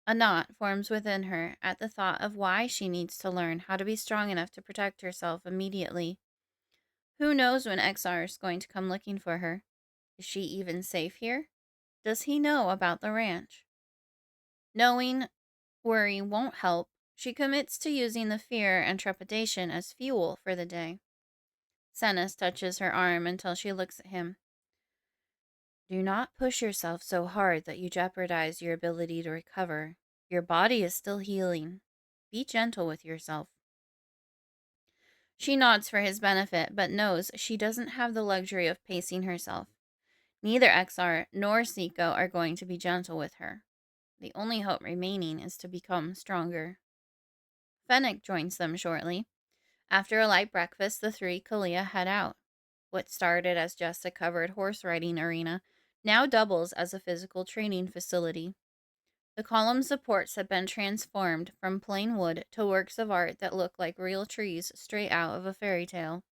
A knot forms within her at the thought of why she needs to learn how to be strong enough to protect herself immediately. Who knows when XR is going to come looking for her? Is she even safe here? Does he know about the ranch? Knowing worry won't help, she commits to using the fear and trepidation as fuel for the day. Sennis touches her arm until she looks at him. Do not push yourself so hard that you jeopardize your ability to recover. Your body is still healing. Be gentle with yourself. She nods for his benefit, but knows she doesn't have the luxury of pacing herself. Neither XR nor Seiko are going to be gentle with her. The only hope remaining is to become stronger. Fennec joins them shortly. After a light breakfast, the three Kalia head out. What started as just a covered horse riding arena now doubles as a physical training facility. The column supports have been transformed from plain wood to works of art that look like real trees straight out of a fairy tale.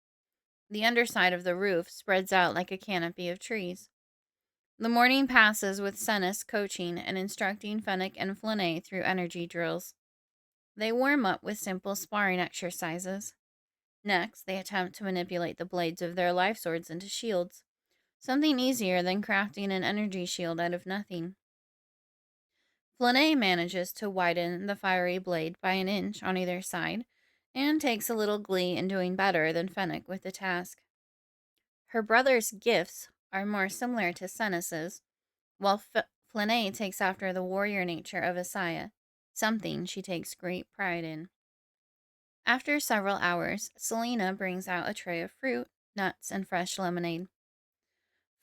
The underside of the roof spreads out like a canopy of trees. The morning passes with Sennis coaching and instructing Fennec and Flynae through energy drills. They warm up with simple sparring exercises. Next, they attempt to manipulate the blades of their life swords into shields, something easier than crafting an energy shield out of nothing. Flynae manages to widen the fiery blade by an inch on either side, and takes a little glee in doing better than Fennec with the task. Her brother's gifts are more similar to Sennis's, while Flynae takes after the warrior nature of Isaiah, something she takes great pride in. After several hours, Selena brings out a tray of fruit, nuts, and fresh lemonade.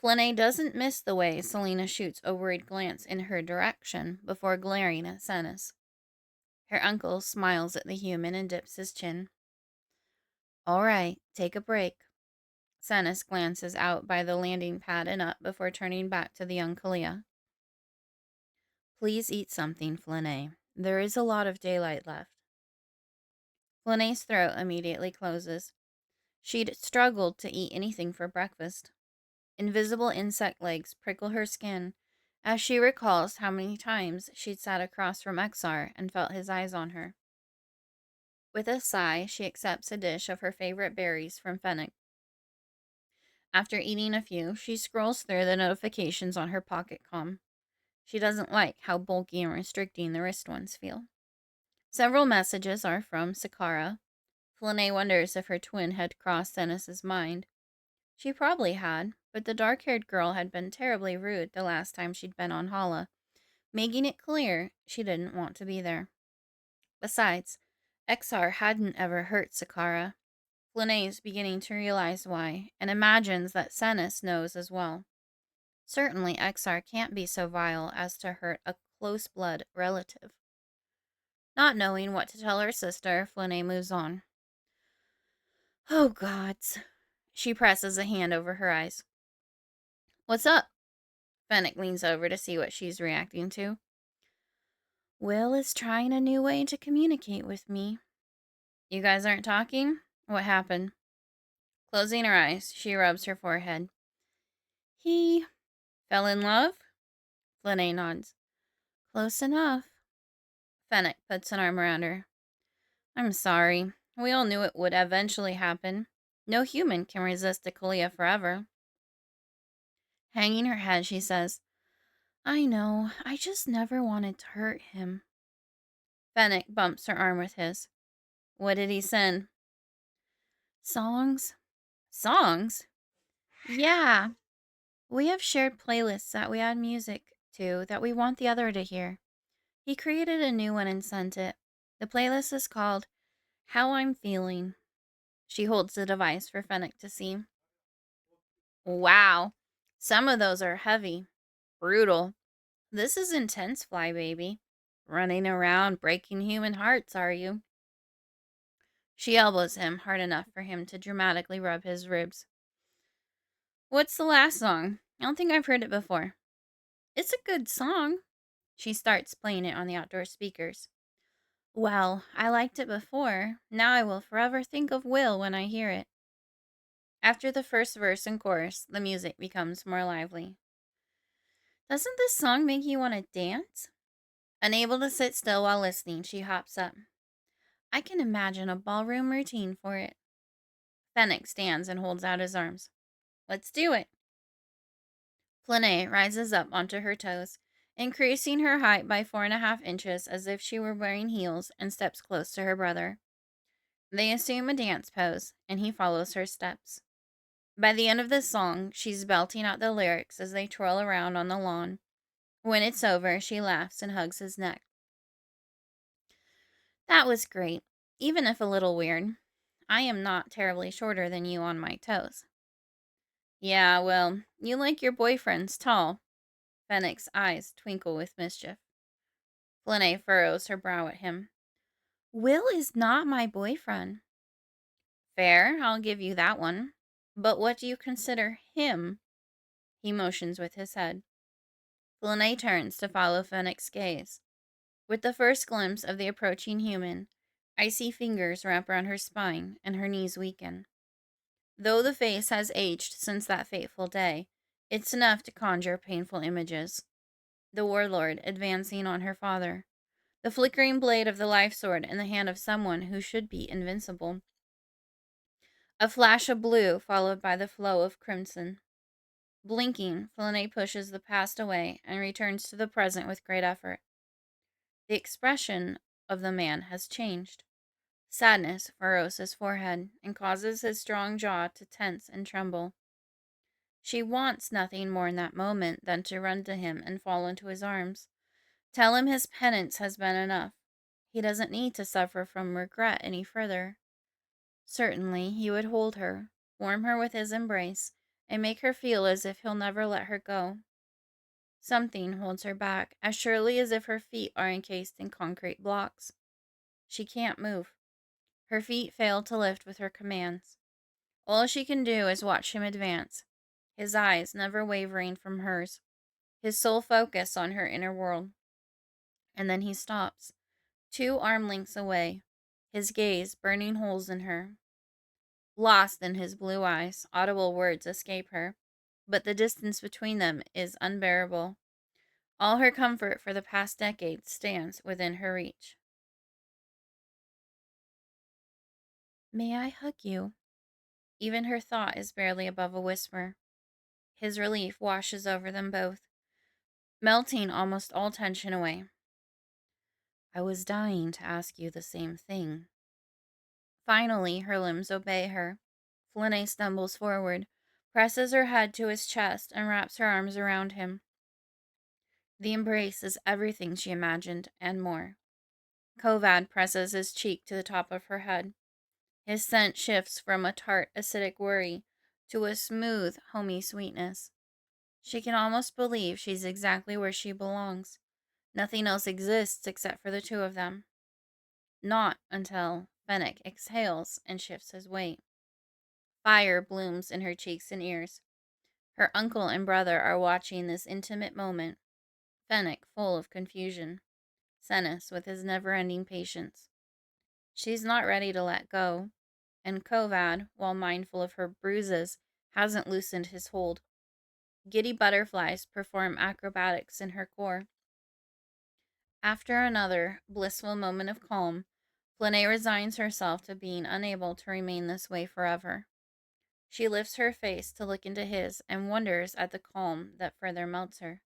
Flynae doesn't miss the way Selena shoots a worried glance in her direction before glaring at Sennis. Her uncle smiles at the human and dips his chin. All right, take a break. Sennis glances out by the landing pad and up before turning back to the young Kalia. Please eat something, Flynae. There is a lot of daylight left. Flynae's throat immediately closes. She'd struggled to eat anything for breakfast. Invisible insect legs prickle her skin as she recalls how many times she'd sat across from Exar and felt his eyes on her. With a sigh, she accepts a dish of her favorite berries from Fennec. After eating a few, she scrolls through the notifications on her pocket comm. She doesn't like how bulky and restricting the wrist ones feel. Several messages are from Sakara. Flynae wonders if her twin had crossed Sennis's mind. She probably had, but the dark-haired girl had been terribly rude the last time she'd been on Halaa, making it clear she didn't want to be there. Besides, Exar hadn't ever hurt Sakara. Flynae is beginning to realize why, and imagines that Sennis knows as well. Certainly Exar can't be so vile as to hurt a close-blood relative. Not knowing what to tell her sister, Flynae moves on. Oh, gods. She presses a hand over her eyes. What's up? Fennec leans over to see what she's reacting to. Will is trying a new way to communicate with me. You guys aren't talking? What happened? Closing her eyes, she rubs her forehead. He fell in love? Flynae nods. Close enough. Fennec puts an arm around her. I'm sorry. We all knew it would eventually happen. No human can resist a Kalia forever. Hanging her head, she says, I know. I just never wanted to hurt him. Fennec bumps her arm with his. What did he send? Songs. Songs? Yeah. We have shared playlists that we add music to that we want the other to hear. He created a new one and sent it. The playlist is called How I'm Feeling. She holds the device for Fennec to see. Wow. Some of those are heavy. Brutal. This is intense, Flybaby. Running around breaking human hearts, are you? She elbows him hard enough for him to dramatically rub his ribs. What's the last song? I don't think I've heard it before. It's a good song. She starts playing it on the outdoor speakers. Well, I liked it before. Now I will forever think of Will when I hear it. After the first verse and chorus, the music becomes more lively. Doesn't this song make you want to dance? Unable to sit still while listening, she hops up. I can imagine a ballroom routine for it. Fennec stands and holds out his arms. Let's do it. Flynae rises up onto her toes, increasing her height by 4.5 inches as if she were wearing heels, and steps close to her brother. They assume a dance pose, and he follows her steps. By the end of the song, she's belting out the lyrics as they twirl around on the lawn. When it's over, she laughs and hugs his neck. That was great, even if a little weird. I am not terribly shorter than you on my toes. Yeah, well, you like your boyfriends tall. Fennec's eyes twinkle with mischief. Flynae furrows her brow at him. Will is not my boyfriend. Fair, I'll give you that one. But what do you consider him? He motions with his head. Flynae turns to follow Fennec's gaze. With the first glimpse of the approaching human, icy fingers wrap around her spine and her knees weaken. Though the face has aged since that fateful day, it's enough to conjure painful images. The warlord advancing on her father, the flickering blade of the life sword in the hand of someone who should be invincible. A flash of blue followed by the flow of crimson. Blinking, Flynae pushes the past away and returns to the present with great effort. The expression of the man has changed. Sadness furrows his forehead and causes his strong jaw to tense and tremble. She wants nothing more in that moment than to run to him and fall into his arms. Tell him his penance has been enough. He doesn't need to suffer from regret any further. Certainly, he would hold her, warm her with his embrace, and make her feel as if he'll never let her go. Something holds her back, as surely as if her feet are encased in concrete blocks. She can't move. Her feet fail to lift with her commands. All she can do is watch him advance, his eyes never wavering from hers, his sole focus on her inner world. And then he stops, 2 arm lengths away, his gaze burning holes in her. Lost in his blue eyes, audible words escape her, but the distance between them is unbearable. All her comfort for the past decade stands within her reach. May I hug you? Even her thought is barely above a whisper. His relief washes over them both, melting almost all tension away. I was dying to ask you the same thing. Finally, her limbs obey her. Flynae stumbles forward, presses her head to his chest, and wraps her arms around him. The embrace is everything she imagined, and more. Kovad presses his cheek to the top of her head. His scent shifts from a tart, acidic worry to a smooth, homey sweetness. She can almost believe she's exactly where she belongs. Nothing else exists except for the two of them. Not until Fennec exhales and shifts his weight. Fire blooms in her cheeks and ears. Her uncle and brother are watching this intimate moment. Fennec full of confusion. Senis with his never-ending patience. She's not ready to let go, and Kovad, while mindful of her bruises, hasn't loosened his hold. Giddy butterflies perform acrobatics in her core. After another blissful moment of calm, Flynae resigns herself to being unable to remain this way forever. She lifts her face to look into his and wonders at the calm that further melts her.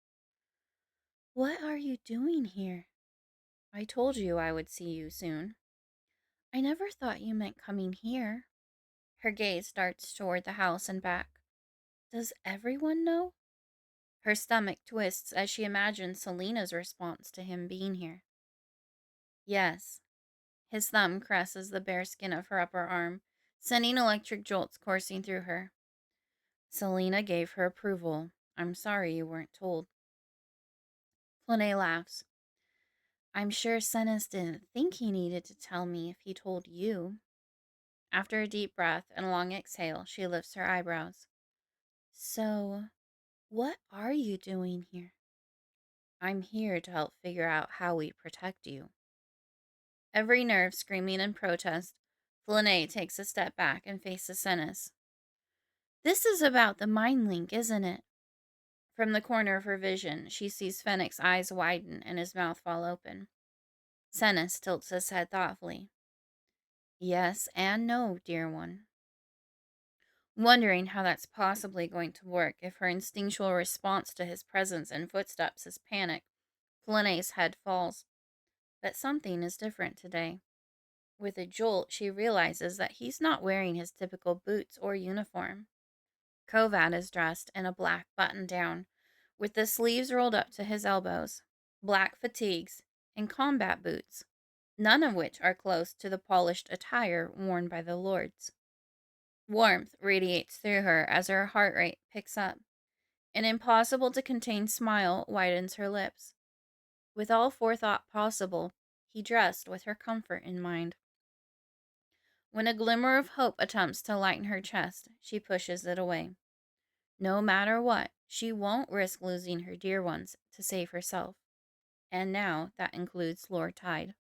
What are you doing here? I told you I would see you soon. I never thought you meant coming here. Her gaze darts toward the house and back. Does everyone know? Her stomach twists as she imagines Selena's response to him being here. Yes. His thumb caresses the bare skin of her upper arm, sending electric jolts coursing through her. Selena gave her approval. I'm sorry you weren't told. Flynae laughs. I'm sure Senis didn't think he needed to tell me if he told you. After a deep breath and a long exhale, she lifts her eyebrows. So, what are you doing here? I'm here to help figure out how we protect you. Every nerve screaming in protest, Flynae takes a step back and faces Senis. This is about the mind link, isn't it? From the corner of her vision, she sees Fennec's eyes widen and his mouth fall open. Senis tilts his head thoughtfully. Yes and no, dear one. Wondering how that's possibly going to work if her instinctual response to his presence and footsteps is panic, Flynae's head falls. But something is different today. With a jolt, she realizes that he's not wearing his typical boots or uniform. Kovad is dressed in a black button-down, with the sleeves rolled up to his elbows, black fatigues, and combat boots, none of which are close to the polished attire worn by the lords. Warmth radiates through her as her heart rate picks up. An impossible to contain smile widens her lips. With all forethought possible, he dressed with her comfort in mind. When a glimmer of hope attempts to lighten her chest, she pushes it away. No matter what, she won't risk losing her dear ones to save herself. And now that includes Lord Tide.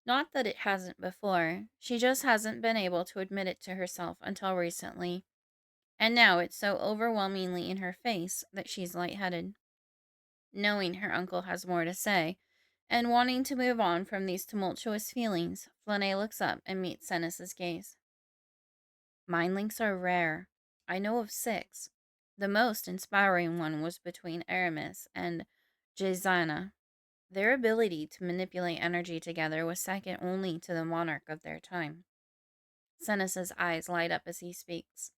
Not that it hasn't before, she just hasn't been able to admit it to herself until recently. And now it's so overwhelmingly in her face that she's lightheaded. Knowing her uncle has more to say, and wanting to move on from these tumultuous feelings, Flynae looks up and meets Senis's gaze. Mind links are rare. I know of 6. The most inspiring one was between Aramis and Jezana. Their ability to manipulate energy together was second only to the monarch of their time. Senis's eyes light up as he speaks.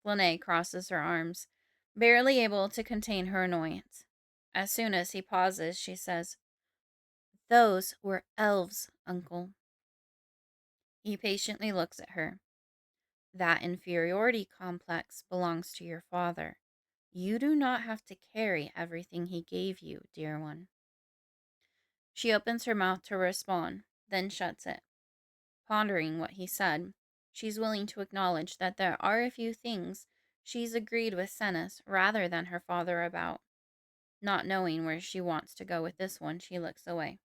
Flynae crosses her arms, barely able to contain her annoyance. As soon as he pauses, she says, "Those were elves, uncle." He patiently looks at her. That inferiority complex belongs to your father. You do not have to carry everything he gave you, dear one. She opens her mouth to respond, then shuts it. Pondering what he said, she's willing to acknowledge that there are a few things she's agreed with Senis rather than her father about. Not knowing where she wants to go with this one, she looks away.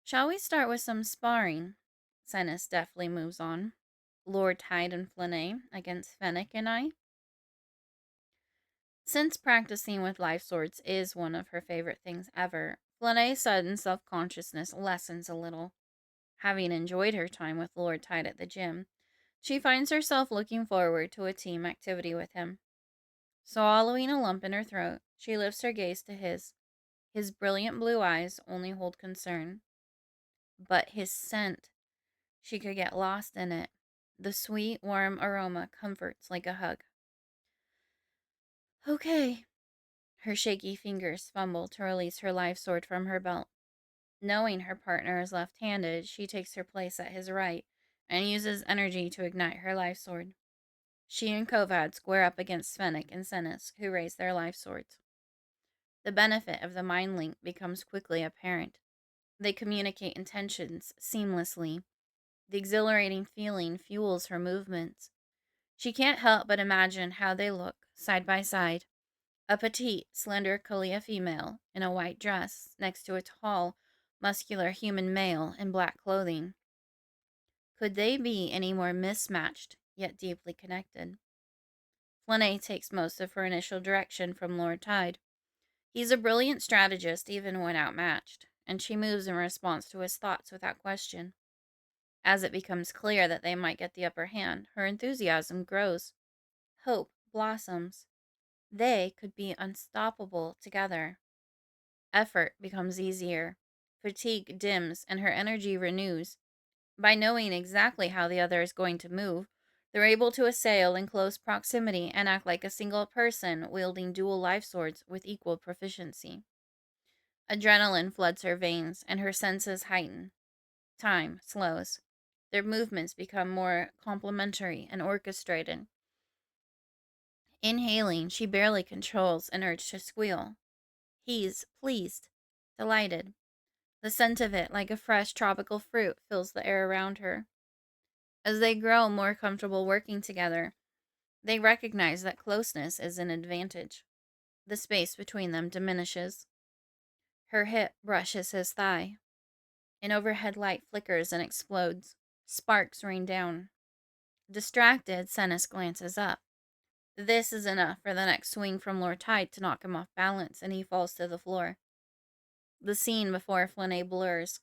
Shall we start with some sparring? Senis deftly moves on. Lord Tide and Flynae against Fennec and I. Since practicing with life swords is one of her favorite things ever, Flynae's sudden self-consciousness lessens a little. Having enjoyed her time with Lord Tide at the gym, she finds herself looking forward to a team activity with him. Swallowing a lump in her throat, she lifts her gaze to his. His brilliant blue eyes only hold concern. But his scent, she could get lost in it. The sweet, warm aroma comforts like a hug. Okay. Her shaky fingers fumble to release her life sword from her belt. Knowing her partner is left-handed, she takes her place at his right and uses energy to ignite her life sword. She and Kovad square up against Fennec and Senis, who raise their life swords. The benefit of the mind link becomes quickly apparent. They communicate intentions seamlessly. The exhilarating feeling fuels her movements. She can't help but imagine how they look, side by side. A petite, slender Kalia female in a white dress next to a tall, muscular human male in black clothing. Could they be any more mismatched, yet deeply connected? Flynae takes most of her initial direction from Lord Tide. He's a brilliant strategist even when outmatched, and she moves in response to his thoughts without question. As it becomes clear that they might get the upper hand, her enthusiasm grows. Hope blossoms. They could be unstoppable together. Effort becomes easier. Fatigue dims and her energy renews. By knowing exactly how the other is going to move, they're able to assail in close proximity and act like a single person wielding dual life swords with equal proficiency. Adrenaline floods her veins and her senses heighten. Time slows. Their movements become more complementary and orchestrated. Inhaling, she barely controls an urge to squeal. He's pleased, delighted. The scent of it, like a fresh tropical fruit, fills the air around her. As they grow more comfortable working together, They recognize that closeness is an advantage. The space between them diminishes. Her hip brushes his thigh. An overhead light flickers and explodes. Sparks rain down. Distracted, Sennis glances up. This is enough for the next swing from Lord Tide to knock him off balance, and he falls to the floor. The scene before Flynae blurs.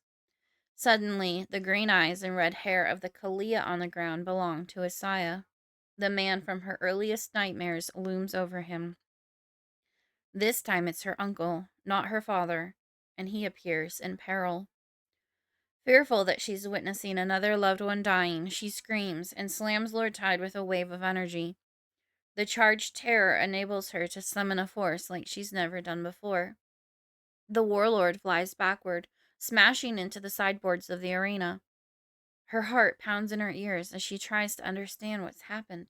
Suddenly, the green eyes and red hair of the Halaa on the ground belong to Isaiah. The man from her earliest nightmares looms over him. This time it's her uncle, not her father, and he appears in peril. Fearful that she's witnessing another loved one dying, she screams and slams Lord Tide with a wave of energy. The charged terror enables her to summon a force like she's never done before. The warlord flies backward, smashing into the sideboards of the arena. Her heart pounds in her ears as she tries to understand what's happened.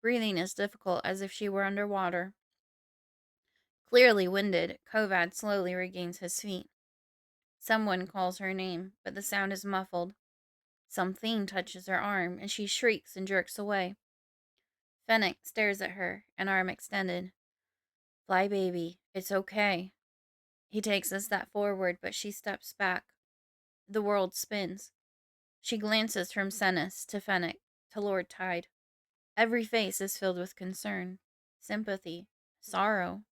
Breathing is difficult, as if she were underwater. Clearly winded, Kovad slowly regains his feet. Someone calls her name, but the sound is muffled. Something touches her arm, and she shrieks and jerks away. Fennec stares at her, an arm extended. Fly, baby, it's okay. He takes a step forward, but she steps back. The world spins. She glances from Sennis to Fennec to Lord Tide. Every face is filled with concern, sympathy, sorrow.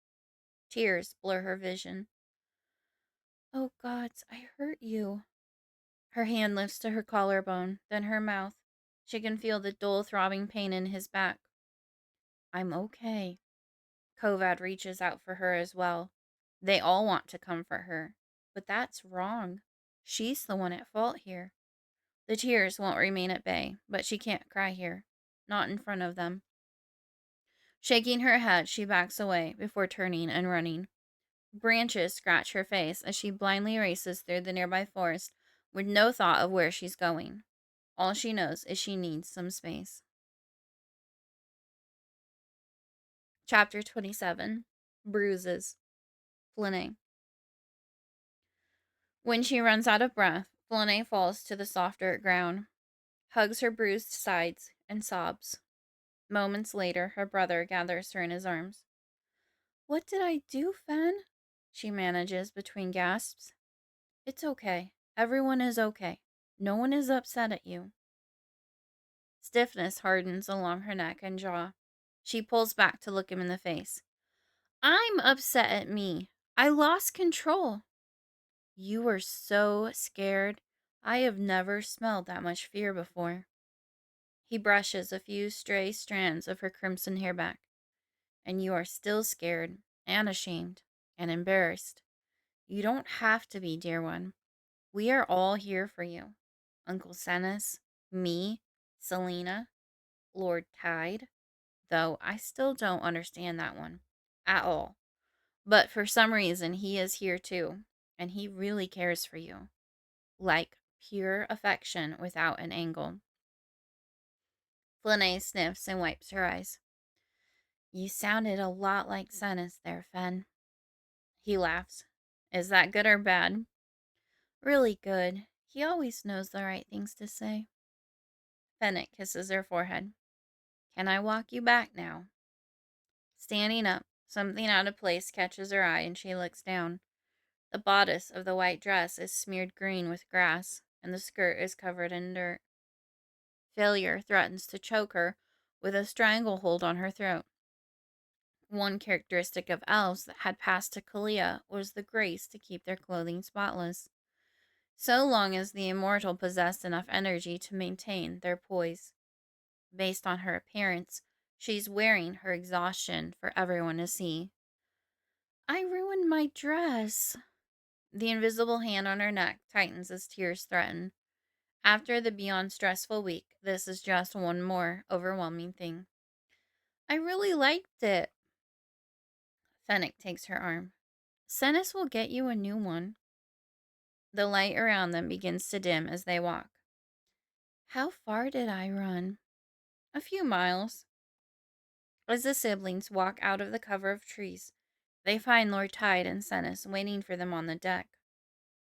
Tears blur her vision. Oh, gods, I hurt you. Her hand lifts to her collarbone, then her mouth. She can feel the dull, throbbing pain in his back. I'm okay. Kovad reaches out for her as well. They all want to comfort her, but that's wrong. She's the one at fault here. The tears won't remain at bay, but she can't cry here. Not in front of them. Shaking her head, she backs away before turning and running. Branches scratch her face as she blindly races through the nearby forest with no thought of where she's going. All she knows is she needs some space. Chapter 27. Bruises. Flynae. When she runs out of breath, Flynae falls to the soft dirt ground, hugs her bruised sides, and sobs. Moments later, her brother gathers her in his arms. What did I do, Fen? She manages between gasps. It's okay. Everyone is okay. No one is upset at you. Stiffness hardens along her neck and jaw. She pulls back to look him in the face. I'm upset at me. I lost control. You were so scared. I have never smelled that much fear before. He brushes a few stray strands of her crimson hair back. And you are still scared and ashamed and embarrassed. You don't have to be, dear one. We are all here for you. Uncle Sennis, me, Selena, Lord Tide, though I still don't understand that one at all. But for some reason, he is here too, and he really cares for you. Like pure affection without an angle. Flynae sniffs and wipes her eyes. You sounded a lot like Sennis there, Fen. He laughs. Is that good or bad? Really good. He always knows the right things to say. Fennec kisses her forehead. Can I walk you back now? Standing up, something out of place catches her eye and she looks down. The bodice of the white dress is smeared green with grass, and the skirt is covered in dirt. Failure threatens to choke her with a stranglehold on her throat. One characteristic of elves that had passed to Kalia was the grace to keep their clothing spotless, so long as the immortal possessed enough energy to maintain their poise. Based on her appearance, she's wearing her exhaustion for everyone to see. I ruined my dress. The invisible hand on her neck tightens as tears threaten. After the beyond stressful week, this is just one more overwhelming thing. I really liked it. Fennec takes her arm. Sennis will get you a new one. The light around them begins to dim as they walk. How far did I run? A few miles. As the siblings walk out of the cover of trees, they find Lord Tide and Sennis waiting for them on the deck.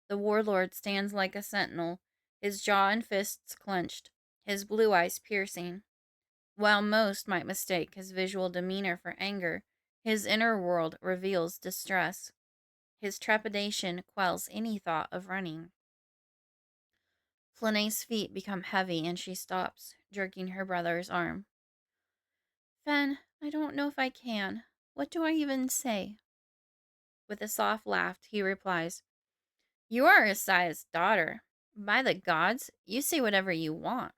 The warlord stands like a sentinel, his jaw and fists clenched, his blue eyes piercing. While most might mistake his visual demeanor for anger, his inner world reveals distress. His trepidation quells any thought of running. Flynae's feet become heavy and she stops, jerking her brother's arm. Fen, I don't know if I can. What do I even say? With a soft laugh, he replies, You are Isaiah's daughter. By the gods, you say whatever you want.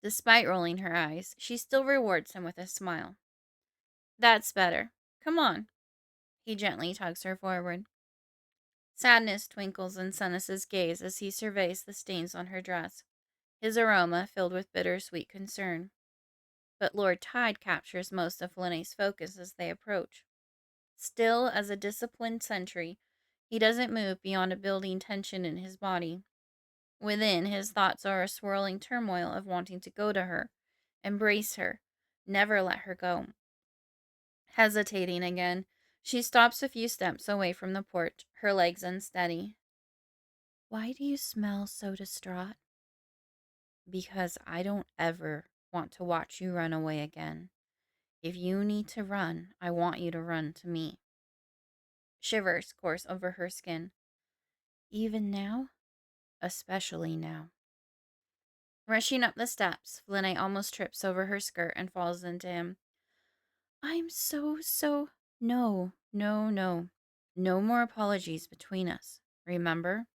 Despite rolling her eyes, she still rewards him with a smile. That's better. Come on. He gently tugs her forward. Sadness twinkles in Senes's gaze as he surveys the stains on her dress, his aroma filled with bittersweet concern. But Lord Tide captures most of Flynae's focus as they approach. Still as a disciplined sentry, he doesn't move beyond a building tension in his body. Within, his thoughts are a swirling turmoil of wanting to go to her, embrace her, never let her go. Hesitating again, she stops a few steps away from the porch, her legs unsteady. Why do you smell so distraught? Because I don't ever want to watch you run away again. If you need to run, I want you to run to me. Shivers course over her skin. Even now? Especially now. Rushing up the steps, Flynae almost trips over her skirt and falls into him. I'm so... No. No more apologies between us, remember?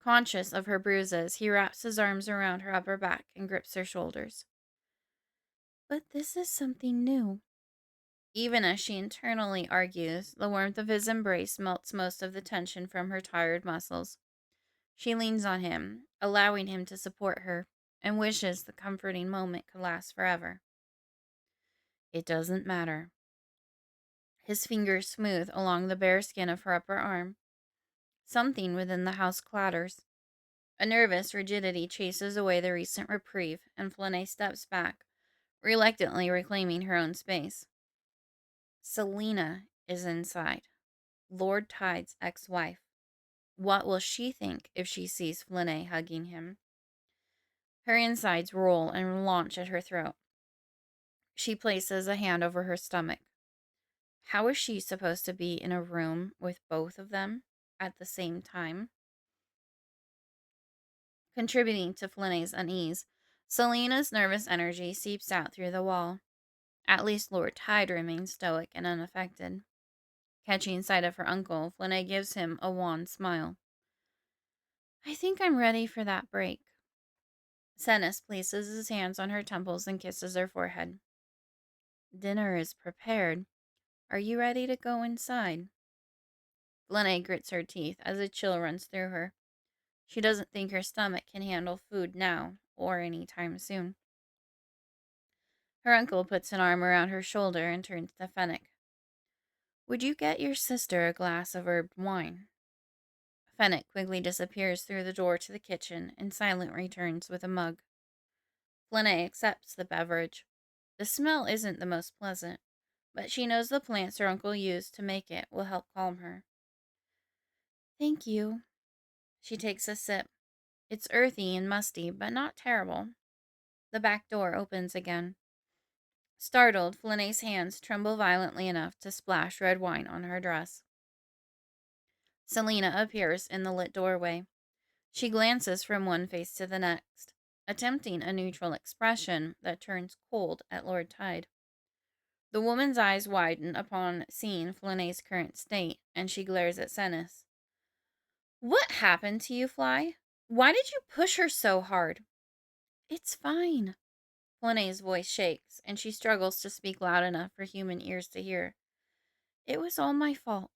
Conscious of her bruises, he wraps his arms around her upper back and grips her shoulders. But this is something new. Even as she internally argues, the warmth of his embrace melts most of the tension from her tired muscles. She leans on him, allowing him to support her, and wishes the comforting moment could last forever. It doesn't matter. His fingers smooth along the bare skin of her upper arm. Something within the house clatters. A nervous rigidity chases away the recent reprieve, and Flynae steps back, reluctantly reclaiming her own space. Selena is inside, Lord Tide's ex-wife. What will she think if she sees Flynae hugging him? Her insides roll and launch at her throat. She places a hand over her stomach. How is she supposed to be in a room with both of them at the same time? Contributing to Flynae's unease, Selena's nervous energy seeps out through the wall. At least Lord Tide remains stoic and unaffected. Catching sight of her uncle, Flynae gives him a wan smile. I think I'm ready for that break. Senes places his hands on her temples and kisses her forehead. Dinner is prepared. Are you ready to go inside? Flynae grits her teeth as a chill runs through her. She doesn't think her stomach can handle food now or any time soon. Her uncle puts an arm around her shoulder and turns to Fennec. Would you get your sister a glass of herbed wine? Fennec quickly disappears through the door to the kitchen and Silent returns with a mug. Flynae accepts the beverage. The smell isn't the most pleasant, but she knows the plants her uncle used to make it will help calm her. Thank you. She takes a sip. It's earthy and musty, but not terrible. The back door opens again. Startled, Flynae's hands tremble violently enough to splash red wine on her dress. Selena appears in the lit doorway. She glances from one face to the next, attempting a neutral expression that turns cold at Lord Tide. The woman's eyes widen upon seeing Flynae's current state, and she glares at Senes. What happened to you, Fly? Why did you push her so hard? It's fine. Flynae's voice shakes, and she struggles to speak loud enough for human ears to hear. It was all my fault.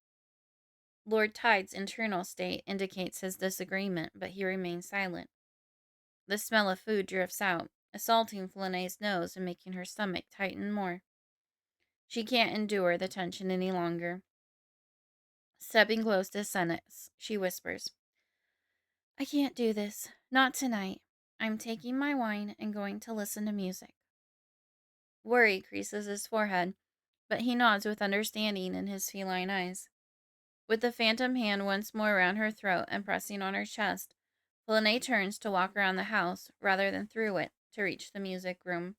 Lord Tide's internal state indicates his disagreement, but he remains silent. The smell of food drifts out, assaulting Flynae's nose and making her stomach tighten more. She can't endure the tension any longer. Stepping close to Senes, she whispers, I can't do this. Not tonight. I'm taking my wine and going to listen to music. Worry creases his forehead, but he nods with understanding in his feline eyes. With the phantom hand once more around her throat and pressing on her chest, Flynae turns to walk around the house rather than through it, to reach the music room.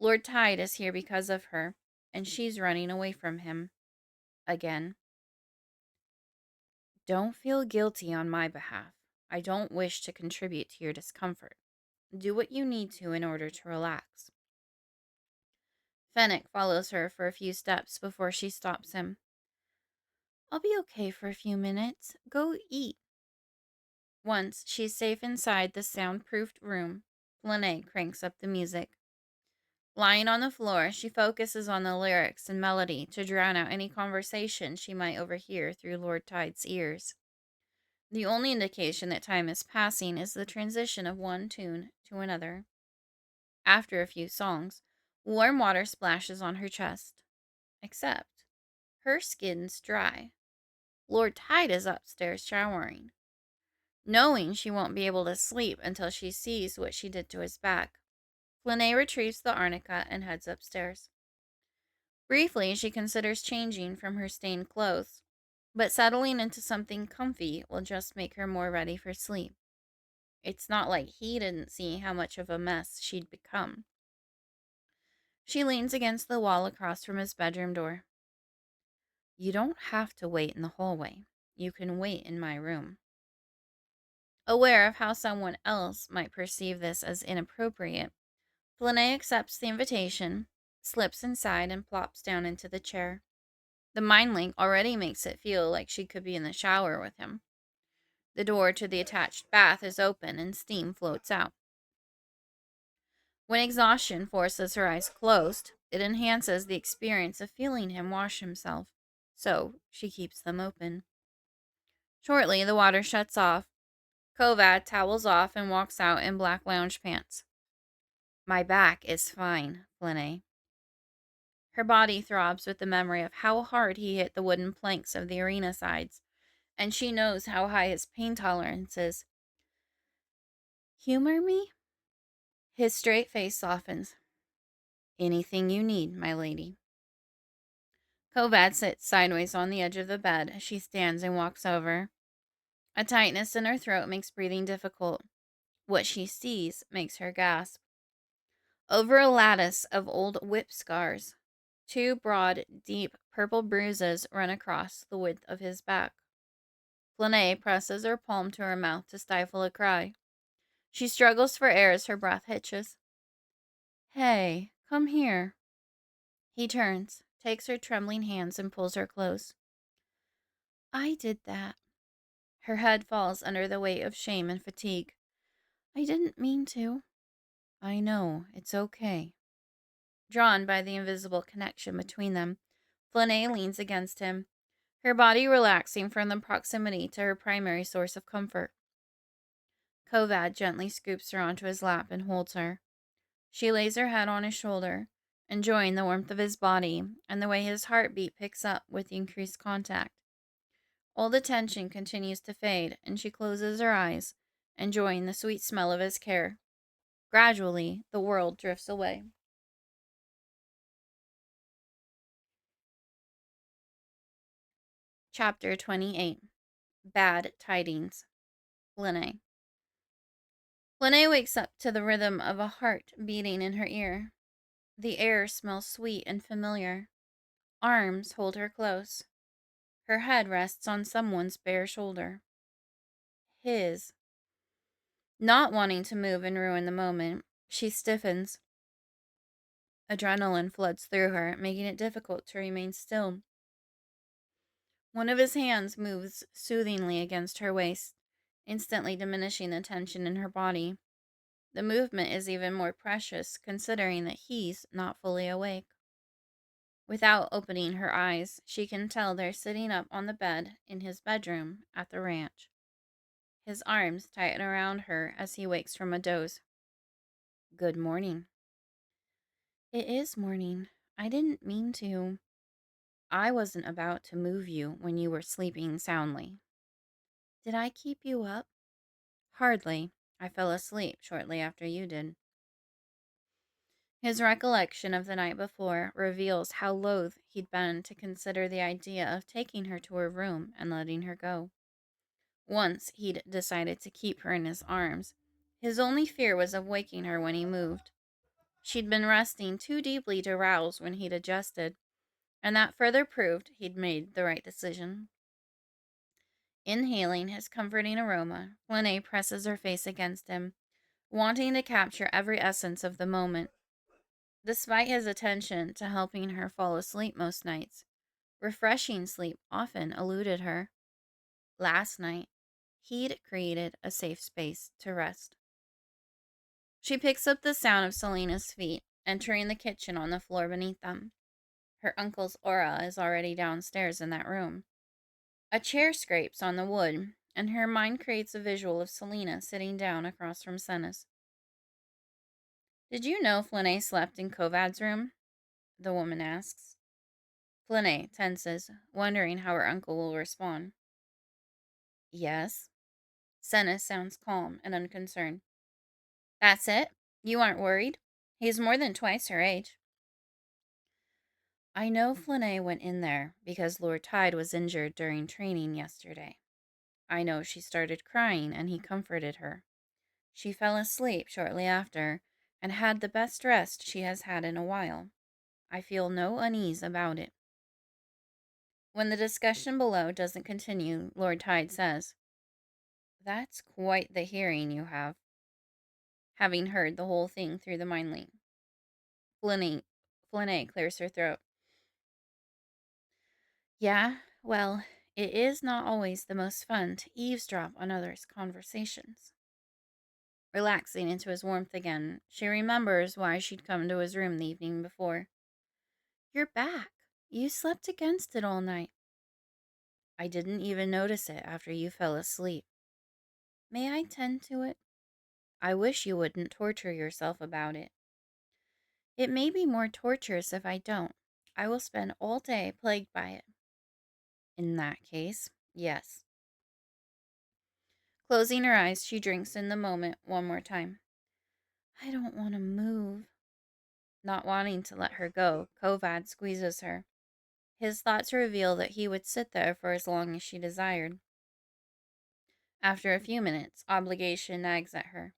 Lord Tide is here because of her, and she's running away from him. Again. Don't feel guilty on my behalf. I don't wish to contribute to your discomfort. Do what you need to in order to relax. Fennec follows her for a few steps before she stops him. I'll be okay for a few minutes. Go eat. Once she's safe inside the soundproofed room, Flynae cranks up the music. Lying on the floor, she focuses on the lyrics and melody to drown out any conversation she might overhear through Lord Tide's ears. The only indication that time is passing is the transition of one tune to another. After a few songs, warm water splashes on her chest. Except, her skin's dry. Lord Tide is upstairs showering. Knowing she won't be able to sleep until she sees what she did to his back, Flynae retrieves the arnica and heads upstairs. Briefly, she considers changing from her stained clothes, but settling into something comfy will just make her more ready for sleep. It's not like he didn't see how much of a mess she'd become. She leans against the wall across from his bedroom door. You don't have to wait in the hallway. You can wait in my room. Aware of how someone else might perceive this as inappropriate, Flynae accepts the invitation, slips inside, and plops down into the chair. The mind link already makes it feel like she could be in the shower with him. The door to the attached bath is open and steam floats out. When exhaustion forces her eyes closed, it enhances the experience of feeling him wash himself, so she keeps them open. Shortly, the water shuts off. Kovad towels off and walks out in black lounge pants. My back is fine, Flynae. Her body throbs with the memory of how hard he hit the wooden planks of the arena sides, and she knows how high his pain tolerance is. Humor me? His straight face softens. Anything you need, my lady. Kovad sits sideways on the edge of the bed as she stands and walks over. A tightness in her throat makes breathing difficult. What she sees makes her gasp. Over a lattice of old whip scars, two broad, deep purple bruises run across the width of his back. Flynae presses her palm to her mouth to stifle a cry. She struggles for air as her breath hitches. Hey, come here. He turns, takes her trembling hands, and pulls her close. I did that. Her head falls under the weight of shame and fatigue. I didn't mean to. I know, it's okay. Drawn by the invisible connection between them, Flynae leans against him, her body relaxing from the proximity to her primary source of comfort. Kovad gently scoops her onto his lap and holds her. She lays her head on his shoulder, enjoying the warmth of his body and the way his heartbeat picks up with the increased contact. All the tension continues to fade, and she closes her eyes, enjoying the sweet smell of his care. Gradually, the world drifts away. Chapter 28. Bad Tidings. Flynae. Flynae wakes up to the rhythm of a heart beating in her ear. The air smells sweet and familiar. Arms hold her close. Her head rests on someone's bare shoulder. His. Not wanting to move and ruin the moment, she stiffens. Adrenaline floods through her, making it difficult to remain still. One of his hands moves soothingly against her waist, instantly diminishing the tension in her body. The movement is even more precious, considering that he's not fully awake. Without opening her eyes, she can tell they're sitting up on the bed in his bedroom at the ranch. His arms tighten around her as he wakes from a doze. Good morning. It is morning. I didn't mean to. I wasn't about to move you when you were sleeping soundly. Did I keep you up? Hardly. I fell asleep shortly after you did. His recollection of the night before reveals how loath he'd been to consider the idea of taking her to her room and letting her go. Once he'd decided to keep her in his arms, His only fear was of waking her when he moved. She'd been resting too deeply to rouse when he'd adjusted, and that further proved he'd made the right decision. Inhaling his comforting aroma, Flynae presses her face against him, wanting to capture every essence of the moment. Despite his attention to helping her fall asleep most nights, refreshing sleep often eluded her. Last night, he'd created a safe space to rest. She picks up the sound of Selena's feet entering the kitchen on the floor beneath them. Her uncle's aura is already downstairs in that room. A chair scrapes on the wood, and her mind creates a visual of Selena sitting down across from Senna's. "Did you know Flynae slept in Kovad's room?" the woman asks. Flynae tenses, wondering how her uncle will respond. "Yes." Senna sounds calm and unconcerned. "That's it? You aren't worried? He's more than twice her age." "I know Flynae went in there because Lord Tide was injured during training yesterday. I know she started crying and he comforted her. She fell asleep shortly after and had the best rest she has had in a while. I feel no unease about it." When the discussion below doesn't continue, Lord Tide says, "That's quite the hearing you have," having heard the whole thing through the Mindlink. Flynae clears her throat. "Yeah, well, it is not always the most fun to eavesdrop on others' conversations." Relaxing into his warmth again, she remembers why she'd come to his room the evening before. "You're back. You slept against it all night." "I didn't even notice it after you fell asleep." "May I tend to it?" "I wish you wouldn't torture yourself about it." "It may be more torturous if I don't. I will spend all day plagued by it." "In that case, yes." Closing her eyes, she drinks in the moment one more time. "I don't want to move." Not wanting to let her go, Kovad squeezes her. His thoughts reveal that he would sit there for as long as she desired. After a few minutes, obligation nags at her.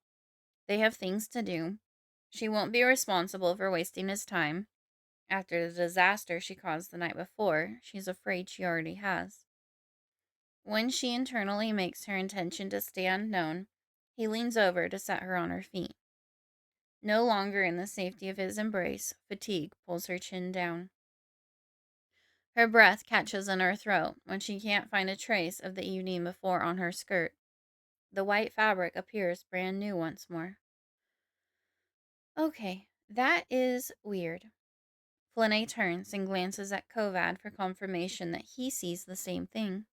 They have things to do. She won't be responsible for wasting his time. After the disaster she caused the night before, she's afraid she already has. When she internally makes her intention to stay unknown, he leans over to set her on her feet. No longer in the safety of his embrace, fatigue pulls her chin down. Her breath catches in her throat when she can't find a trace of the evening before on her skirt. The white fabric appears brand new once more. "Okay, that is weird." Flynae turns and glances at Kovad for confirmation that he sees the same thing.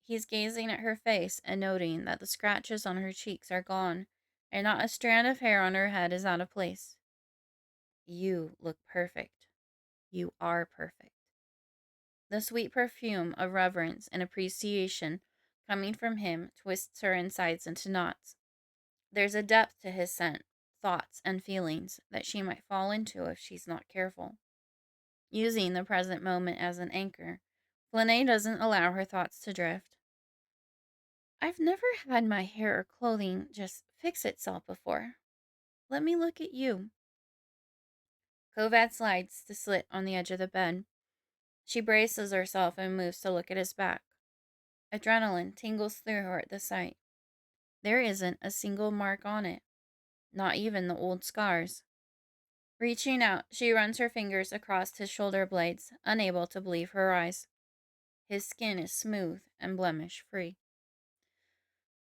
He's gazing at her face and noting that the scratches on her cheeks are gone and not a strand of hair on her head is out of place. "You look perfect. You are perfect." The sweet perfume of reverence and appreciation coming from him twists her insides into knots. There's a depth to his scent, thoughts, and feelings that she might fall into if she's not careful. Using the present moment as an anchor, Flynae doesn't allow her thoughts to drift. "I've never had my hair or clothing just fix itself before. Let me look at you." Kovad slides to sit on the edge of the bed. She braces herself and moves to look at his back. Adrenaline tingles through her at the sight. There isn't a single mark on it, not even the old scars. Reaching out, she runs her fingers across his shoulder blades, unable to believe her eyes. His skin is smooth and blemish-free.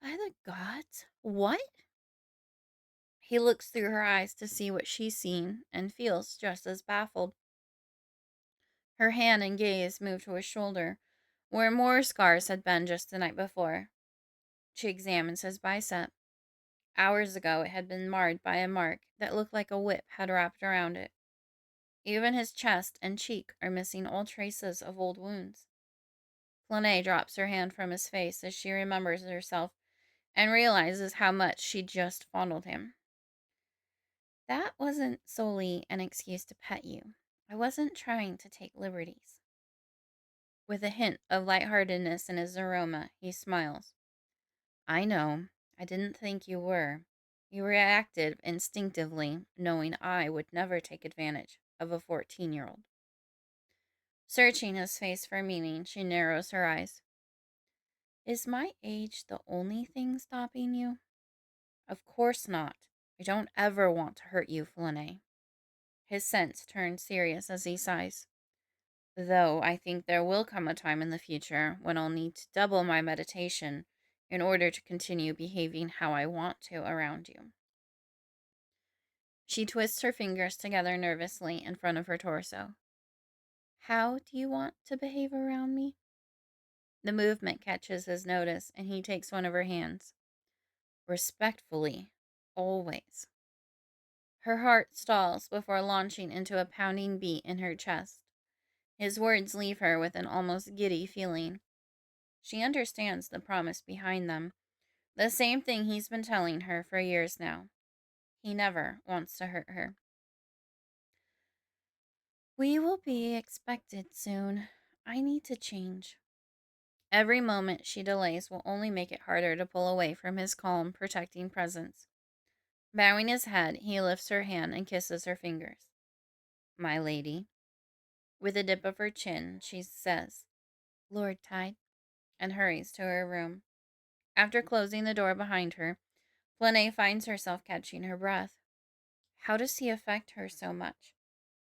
"By the gods, what?" He looks through her eyes to see what she's seen and feels just as baffled. Her hand and gaze move to his shoulder, where more scars had been just the night before. She examines his bicep. Hours ago, it had been marred by a mark that looked like a whip had wrapped around it. Even his chest and cheek are missing all traces of old wounds. Flynae drops her hand from his face as she remembers herself and realizes how much she'd just fondled him. "That wasn't solely an excuse to pet you. I wasn't trying to take liberties." With a hint of lightheartedness in his aroma, he smiles. "I know. I didn't think you were. You reacted instinctively, knowing I would never take advantage of a 14-year-old. Searching his face for meaning, she narrows her eyes. Is my age the only thing stopping you? Of course not. I don't ever want to hurt you, Flynae. His sense turns serious as he sighs. Though I think there will come a time in the future when I'll need to double my meditation in order to continue behaving how I want to around you. She twists her fingers together nervously in front of her torso. How do you want to behave around me? The movement catches his notice, and he takes one of her hands. Respectfully, always. Her heart stalls before launching into a pounding beat in her chest. His words leave her with an almost giddy feeling. She understands the promise behind them, the same thing he's been telling her for years now. He never wants to hurt her. We will be expected soon. I need to change. Every moment she delays will only make it harder to pull away from his calm, protecting presence. Bowing his head, he lifts her hand and kisses her fingers. My lady. With a dip of her chin, she says, Lord Tide, and hurries to her room. After closing the door behind her, Flynae finds herself catching her breath. How does he affect her so much?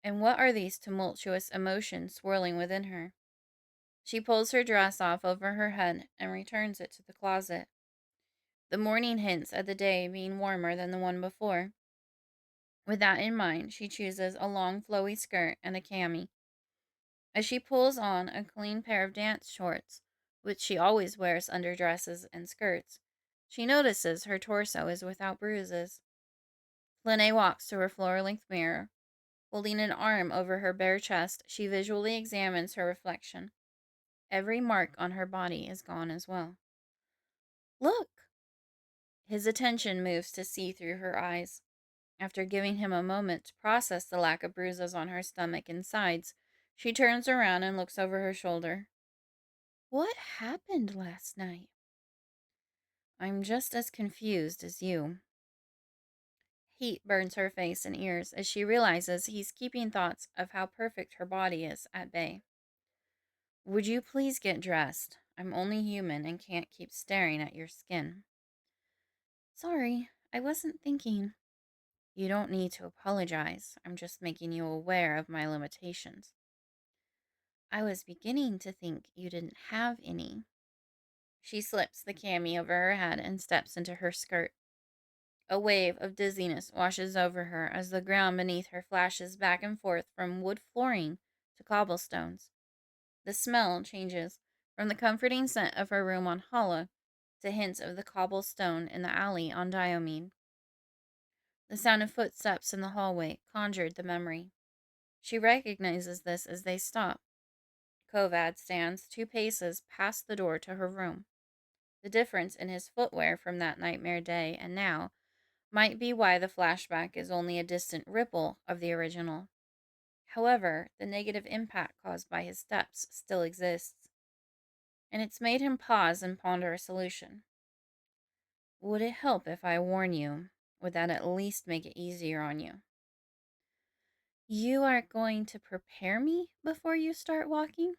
And what are these tumultuous emotions swirling within her? She pulls her dress off over her head and returns it to the closet. The morning hints at the day being warmer than the one before. With that in mind, she chooses a long flowy skirt and a cami. As she pulls on a clean pair of dance shorts, which she always wears under dresses and skirts, she notices her torso is without bruises. Flynae walks to her floor-length mirror. Holding an arm over her bare chest, she visually examines her reflection. Every mark on her body is gone as well. Look! His attention moves to see through her eyes. After giving him a moment to process the lack of bruises on her stomach and sides, she turns around and looks over her shoulder. What happened last night? I'm just as confused as you. Heat burns her face and ears as she realizes he's keeping thoughts of how perfect her body is at bay. Would you please get dressed? I'm only human and can't keep staring at your skin. Sorry, I wasn't thinking. You don't need to apologize. I'm just making you aware of my limitations. I was beginning to think you didn't have any. She slips the cami over her head and steps into her skirt. A wave of dizziness washes over her as the ground beneath her flashes back and forth from wood flooring to cobblestones. The smell changes from the comforting scent of her room on Halaa to hints of the cobblestone in the alley on Diomede. The sound of footsteps in the hallway conjured the memory. She recognizes this as they stop. Kovad stands 2 paces past the door to her room. The difference in his footwear from that nightmare day and now might be why the flashback is only a distant ripple of the original. However, the negative impact caused by his steps still exists, and it's made him pause and ponder a solution. Would it help if I warn you? Would that at least make it easier on you? You are going to prepare me before you start walking?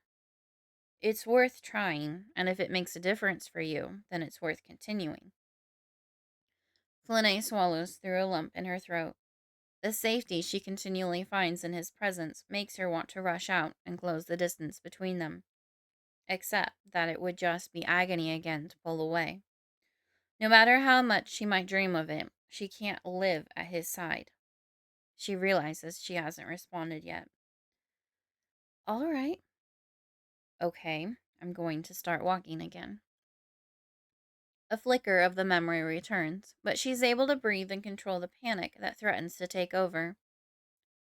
It's worth trying, and if it makes a difference for you, then it's worth continuing. Flynae swallows through a lump in her throat. The safety she continually finds in his presence makes her want to rush out and close the distance between them, except that it would just be agony again to pull away. No matter how much she might dream of it, she can't live at his side. She realizes she hasn't responded yet. All right. Okay, I'm going to start walking again. A flicker of the memory returns, but she's able to breathe and control the panic that threatens to take over.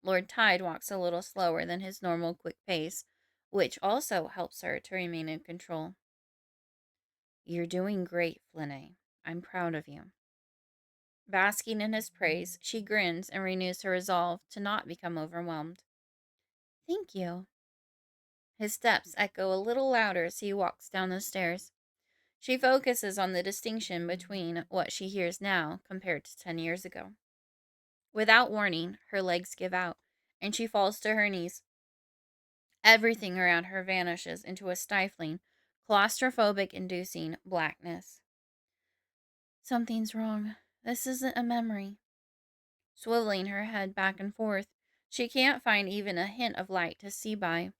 Lord Tide walks a little slower than his normal quick pace, which also helps her to remain in control. You're doing great, Flynae. I'm proud of you. Basking in his praise, she grins and renews her resolve to not become overwhelmed. Thank you. His steps echo a little louder as he walks down the stairs. She focuses on the distinction between what she hears now compared to 10 years ago. Without warning, her legs give out, and she falls to her knees. Everything around her vanishes into a stifling, claustrophobic-inducing blackness. Something's wrong. This isn't a memory. Swiveling her head back and forth, she can't find even a hint of light to see by.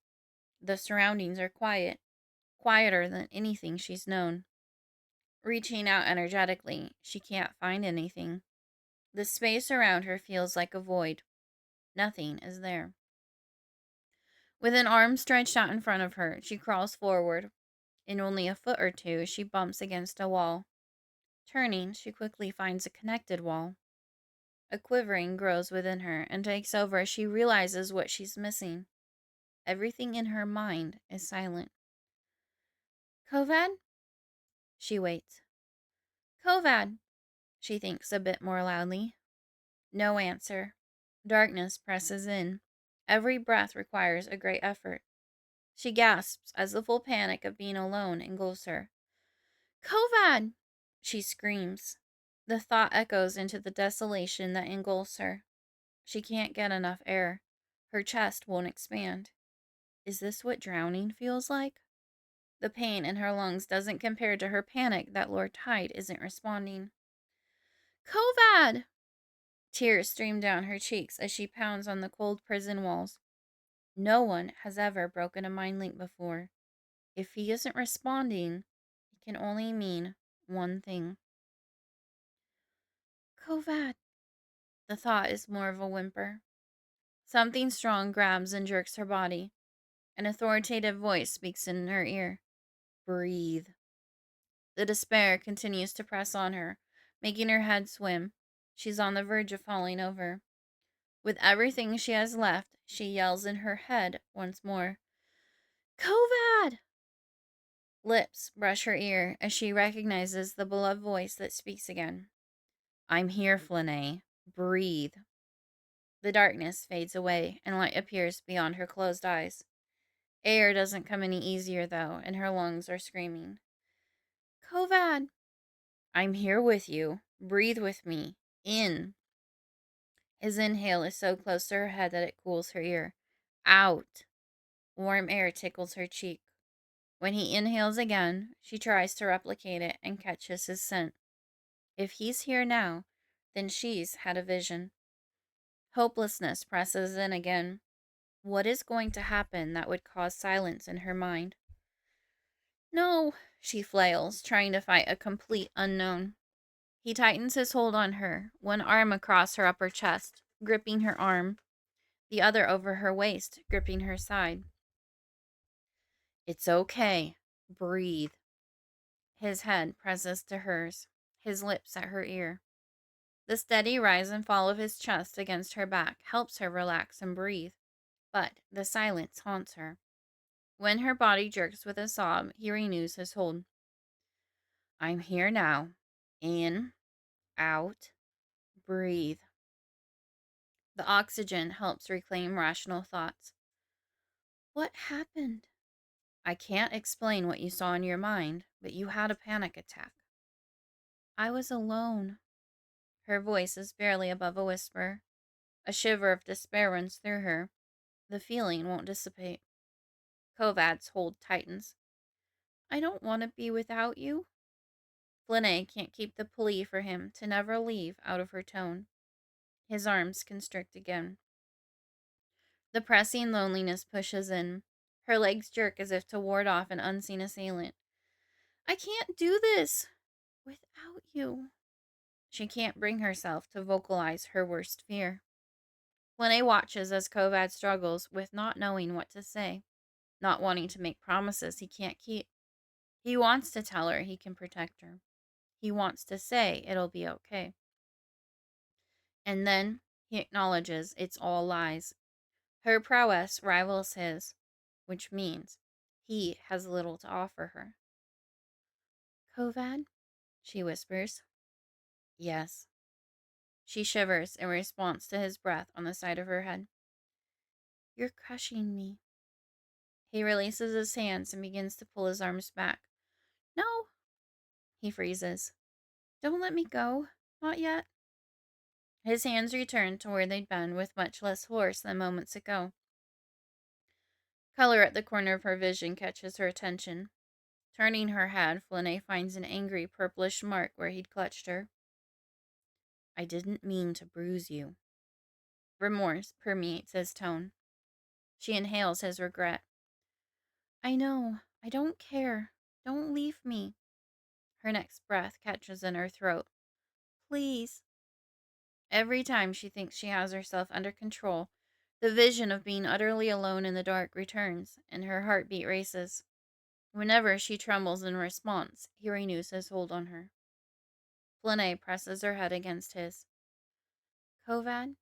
The surroundings are quiet, quieter than anything she's known. Reaching out energetically, she can't find anything. The space around her feels like a void. Nothing is there. With an arm stretched out in front of her, she crawls forward. In only a foot or two, she bumps against a wall. Turning, she quickly finds a connected wall. A quivering grows within her and takes over as she realizes what she's missing. Everything in her mind is silent. Kovad? She waits. Kovad, she thinks a bit more loudly. No answer. Darkness presses in. Every breath requires a great effort. She gasps as the full panic of being alone engulfs her. Kovad! She screams. The thought echoes into the desolation that engulfs her. She can't get enough air. Her chest won't expand. Is this what drowning feels like? The pain in her lungs doesn't compare to her panic that Lord Tide isn't responding. Kovad! Tears stream down her cheeks as she pounds on the cold prison walls. No one has ever broken a mind link before. If he isn't responding, it can only mean one thing. Kovad. The thought is more of a whimper. Something strong grabs and jerks her body. An authoritative voice speaks in her ear. Breathe. The despair continues to press on her, making her head swim. She's on the verge of falling over. With everything she has left, she yells in her head once more. Kovad! Lips brush her ear as she recognizes the beloved voice that speaks again. I'm here, Flynae. Breathe. The darkness fades away, and light appears beyond her closed eyes. Air doesn't come any easier, though, and her lungs are screaming. Kovad! I'm here with you. Breathe with me. In. His inhale is so close to her head that it cools her ear. Out. Warm air tickles her cheek. When he inhales again, she tries to replicate it and catches his scent. If he's here now, then she's had a vision. Hopelessness presses in again. What is going to happen that would cause silence in her mind? No, she flails, trying to fight a complete unknown. He tightens his hold on her, one arm across her upper chest, gripping her arm, the other over her waist, gripping her side. It's okay. Breathe. His head presses to hers, his lips at her ear. The steady rise and fall of his chest against her back helps her relax and breathe, but the silence haunts her. When her body jerks with a sob, he renews his hold. I'm here now. In, out, breathe. The oxygen helps reclaim rational thoughts. What happened? I can't explain what you saw in your mind, but you had a panic attack. I was alone. Her voice is barely above a whisper. A shiver of despair runs through her. The feeling won't dissipate. Kovad's hold tightens. I don't want to be without you. Flynae can't keep the plea for him to never leave out of her tone. His arms constrict again. The pressing loneliness pushes in. Her legs jerk as if to ward off an unseen assailant. I can't do this without you. She can't bring herself to vocalize her worst fear. Flynae watches as Kovad struggles with not knowing what to say, not wanting to make promises he can't keep. He wants to tell her he can protect her. He wants to say it'll be okay. And then he acknowledges it's all lies. Her prowess rivals his, which means he has little to offer her. Kovad? She whispers. Yes. She shivers in response to his breath on the side of her head. You're crushing me. He releases his hands and begins to pull his arms back. No, He freezes. Don't let me go. Not yet. His hands return to where they'd been with much less force than moments ago. Color at the corner of her vision catches her attention. Turning her head, Flynae finds an angry purplish mark where he'd clutched her. I didn't mean to bruise you. Remorse permeates his tone. She inhales his regret. I know. I don't care. Don't leave me. Her next breath catches in her throat. Please. Every time she thinks she has herself under control, the vision of being utterly alone in the dark returns, and her heartbeat races. Whenever she trembles in response, he renews his hold on her. Flynae presses her head against his. Kovad,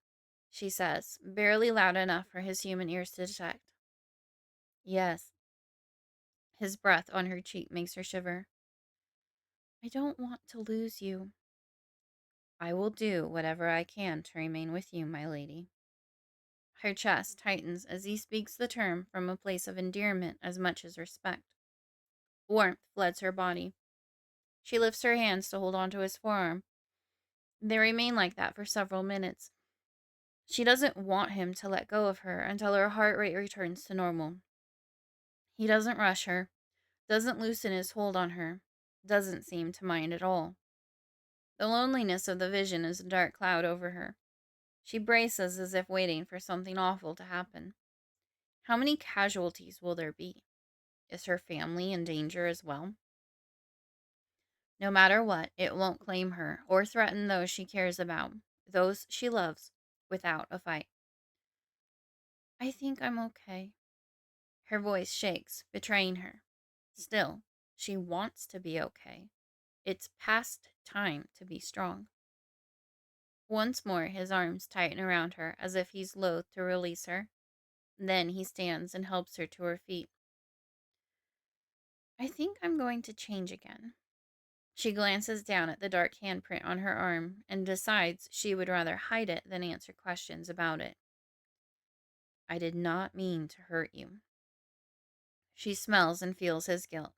she says, barely loud enough for his human ears to detect. Yes. His breath on her cheek makes her shiver. I don't want to lose you. I will do whatever I can to remain with you, my lady. Her chest tightens as he speaks the term from a place of endearment as much as respect. Warmth floods her body. She lifts her hands to hold onto his forearm. They remain like that for several minutes. She doesn't want him to let go of her until her heart rate returns to normal. He doesn't rush her, doesn't loosen his hold on her, doesn't seem to mind at all. The loneliness of the vision is a dark cloud over her. She braces as if waiting for something awful to happen. How many casualties will there be? Is her family in danger as well? No matter what, it won't claim her or threaten those she cares about, those she loves, without a fight. I think I'm okay. Her voice shakes, betraying her. Still, she wants to be okay. It's past time to be strong. Once more, his arms tighten around her as if he's loath to release her. Then he stands and helps her to her feet. I think I'm going to change again. She glances down at the dark handprint on her arm and decides she would rather hide it than answer questions about it. I did not mean to hurt you. She smells and feels his guilt.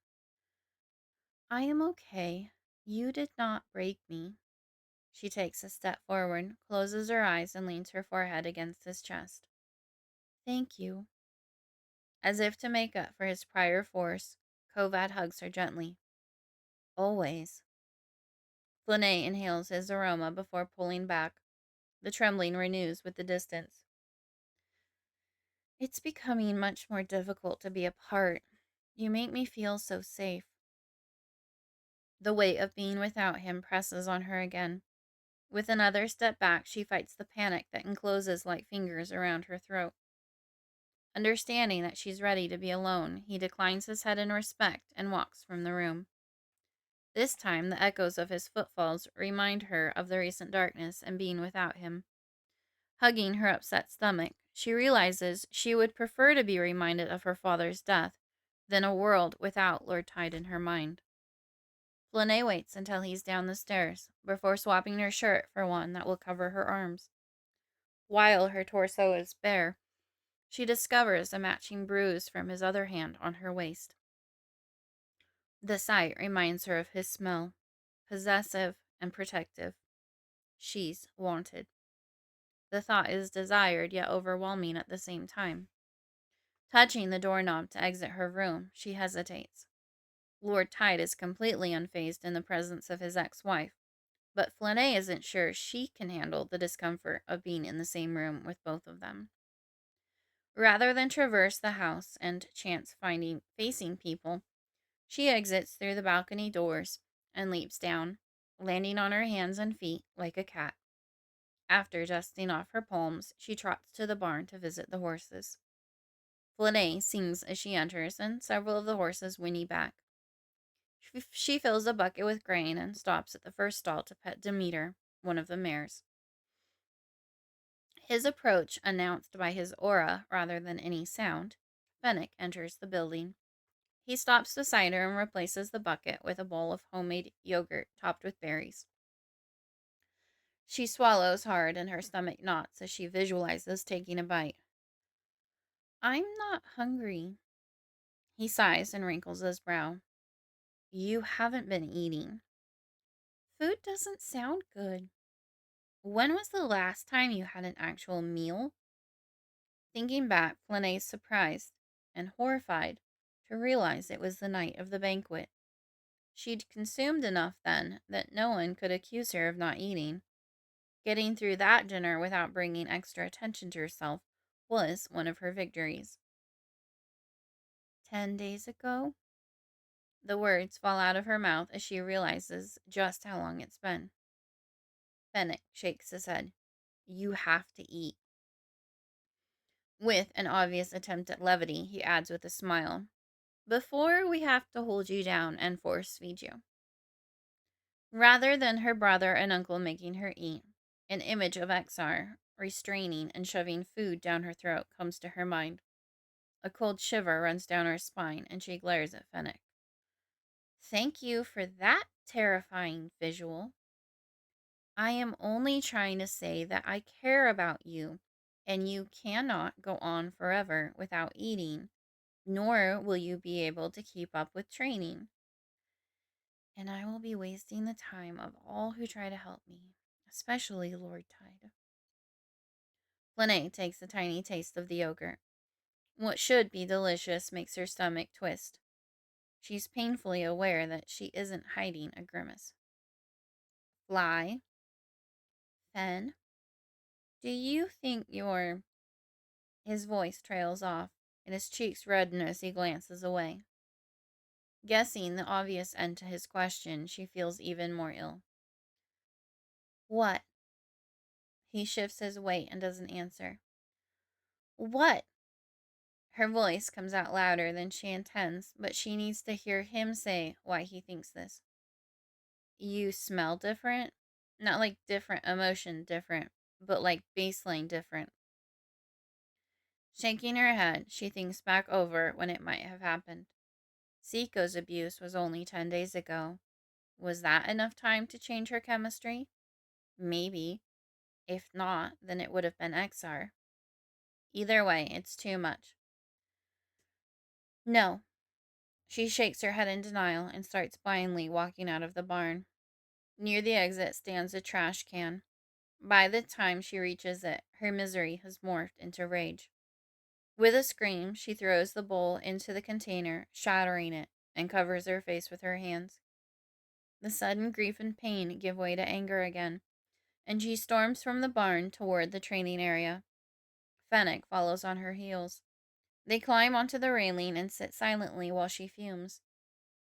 I am okay. You did not break me. She takes a step forward, closes her eyes, and leans her forehead against his chest. Thank you. As if to make up for his prior force, Kovad hugs her gently. Always. Flynae inhales his aroma before pulling back. The trembling renews with the distance. It's becoming much more difficult to be apart. You make me feel so safe. The weight of being without him presses on her again. With another step back, she fights the panic that encloses like fingers around her throat. Understanding that she's ready to be alone, he declines his head in respect and walks from the room. This time, the echoes of his footfalls remind her of the recent darkness and being without him. Hugging her upset stomach, she realizes she would prefer to be reminded of her father's death than a world without Lord Tide in her mind. Flynae waits until he's down the stairs before swapping her shirt for one that will cover her arms. While her torso is bare, she discovers a matching bruise from his other hand on her waist. The sight reminds her of his smell, possessive and protective. She's wanted. The thought is desired yet overwhelming at the same time. Touching the doorknob to exit her room, she hesitates. Lord Tide is completely unfazed in the presence of his ex-wife, but Flynae isn't sure she can handle the discomfort of being in the same room with both of them. Rather than traverse the house and chance facing people, she exits through the balcony doors and leaps down, landing on her hands and feet like a cat. After dusting off her palms, she trots to the barn to visit the horses. Flynae sings as she enters, and several of the horses whinny back. She fills a bucket with grain and stops at the first stall to pet Demeter, one of the mares. His approach announced by his aura rather than any sound, Fennec enters the building. He stops beside her and replaces the bucket with a bowl of homemade yogurt topped with berries. She swallows hard and her stomach knots as she visualizes taking a bite. I'm not hungry. He sighs and wrinkles his brow. You haven't been eating. Food doesn't sound good. When was the last time you had an actual meal? Thinking back, Flynae's surprised and horrified to realize it was the night of the banquet. She'd consumed enough then that no one could accuse her of not eating. Getting through that dinner without bringing extra attention to herself was one of her victories. 10 days ago? The words fall out of her mouth as she realizes just how long it's been. Fennec shakes his head. You have to eat. With an obvious attempt at levity, he adds with a smile, before we have to hold you down and force feed you. Rather than her brother and uncle making her eat, an image of Exar restraining and shoving food down her throat comes to her mind. A cold shiver runs down her spine, and she glares at Fennec. Thank you for that terrifying visual. I am only trying to say that I care about you, and you cannot go on forever without eating, nor will you be able to keep up with training. And I will be wasting the time of all who try to help me, especially Lord Tide. Flynae takes a tiny taste of the yogurt. What should be delicious makes her stomach twist. She's painfully aware that she isn't hiding a grimace. Fly? Fen? Do you think you're... His voice trails off, and his cheeks redden as he glances away. Guessing the obvious end to his question, she feels even more ill. What? He shifts his weight and doesn't answer. What? Her voice comes out louder than she intends, but she needs to hear him say why he thinks this. You smell different? Not like different emotion different, but like baseline different. Shaking her head, she thinks back over when it might have happened. Siko's abuse was only 10 days ago. Was that enough time to change her chemistry? Maybe. If not, then it would have been Exar. Either way, it's too much. No. She shakes her head in denial and starts blindly walking out of the barn. Near the exit stands a trash can. By the time she reaches it, her misery has morphed into rage. With a scream, she throws the bowl into the container, shattering it, and covers her face with her hands. The sudden grief and pain give way to anger again, and she storms from the barn toward the training area. Fennec follows on her heels. They climb onto the railing and sit silently while she fumes.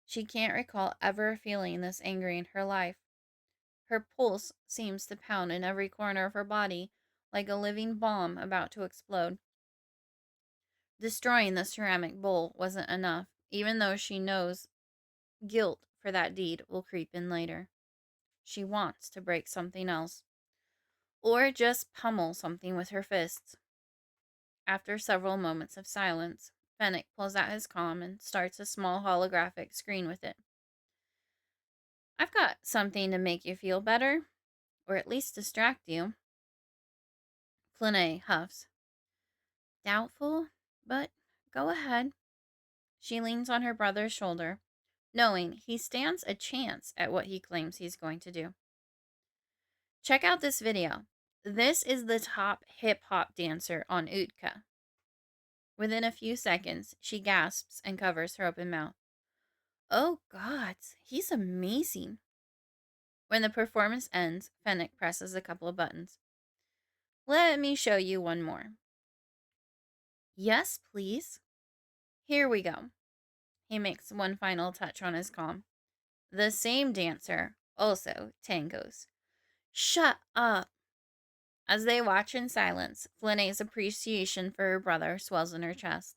She can't recall ever feeling this angry in her life. Her pulse seems to pound in every corner of her body like a living bomb about to explode. Destroying the ceramic bowl wasn't enough, even though she knows guilt for that deed will creep in later. She wants to break something else, or just pummel something with her fists. After several moments of silence, Fennec pulls out his comm and starts a small holographic screen with it. I've got something to make you feel better, or at least distract you. Flynae huffs. Doubtful, but go ahead. She leans on her brother's shoulder, knowing he stands a chance at what he claims he's going to do. Check out this video. This is the top hip-hop dancer on Utka. Within a few seconds, she gasps and covers her open mouth. Oh gods, he's amazing. When the performance ends, Fennec presses a couple of buttons. Let me show you one more. Yes, please. Here we go. He makes one final touch on his comm. The same dancer also tangos. Shut up. As they watch in silence, Flynae's appreciation for her brother swells in her chest.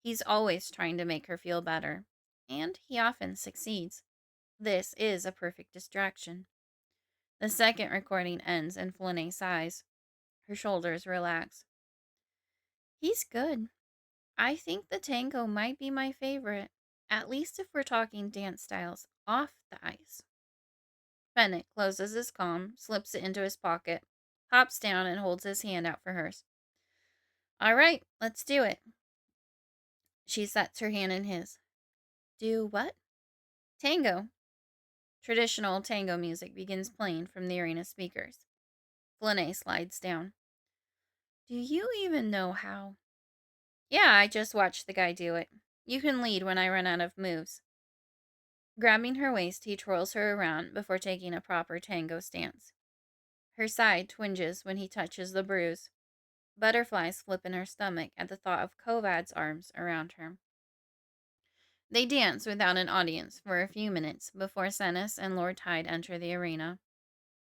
He's always trying to make her feel better, and he often succeeds. This is a perfect distraction. The second recording ends and Flynae sighs. Her shoulders relax. He's good. I think the tango might be my favorite, at least if we're talking dance styles off the ice. Fennec closes his comm, slips it into his pocket, hops down and holds his hand out for hers. All right, let's do it. She sets her hand in his. Do what? Tango. Traditional tango music begins playing from the arena speakers. Flynae slides down. Do you even know how? Yeah, I just watched the guy do it. You can lead when I run out of moves. Grabbing her waist, he twirls her around before taking a proper tango stance. Her side twinges when he touches the bruise. Butterflies flip in her stomach at the thought of Kovad's arms around her. They dance without an audience for a few minutes before Senis and Lord Tide enter the arena.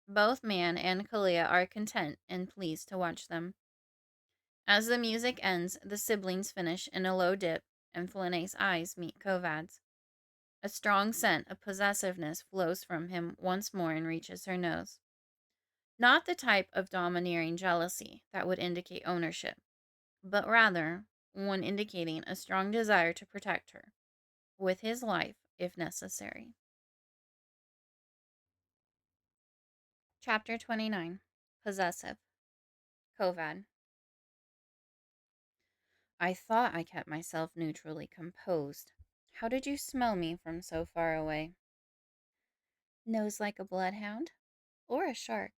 Both Man and Halaa are content and pleased to watch them. As the music ends, the siblings finish in a low dip, and Flynae's eyes meet Kovad's. A strong scent of possessiveness flows from him once more and reaches her nose. Not the type of domineering jealousy that would indicate ownership, but rather one indicating a strong desire to protect her, with his life if necessary. Chapter 29. Possessive. Kovad. I thought I kept myself neutrally composed. How did you smell me from so far away? Nose like a bloodhound? Or a shark.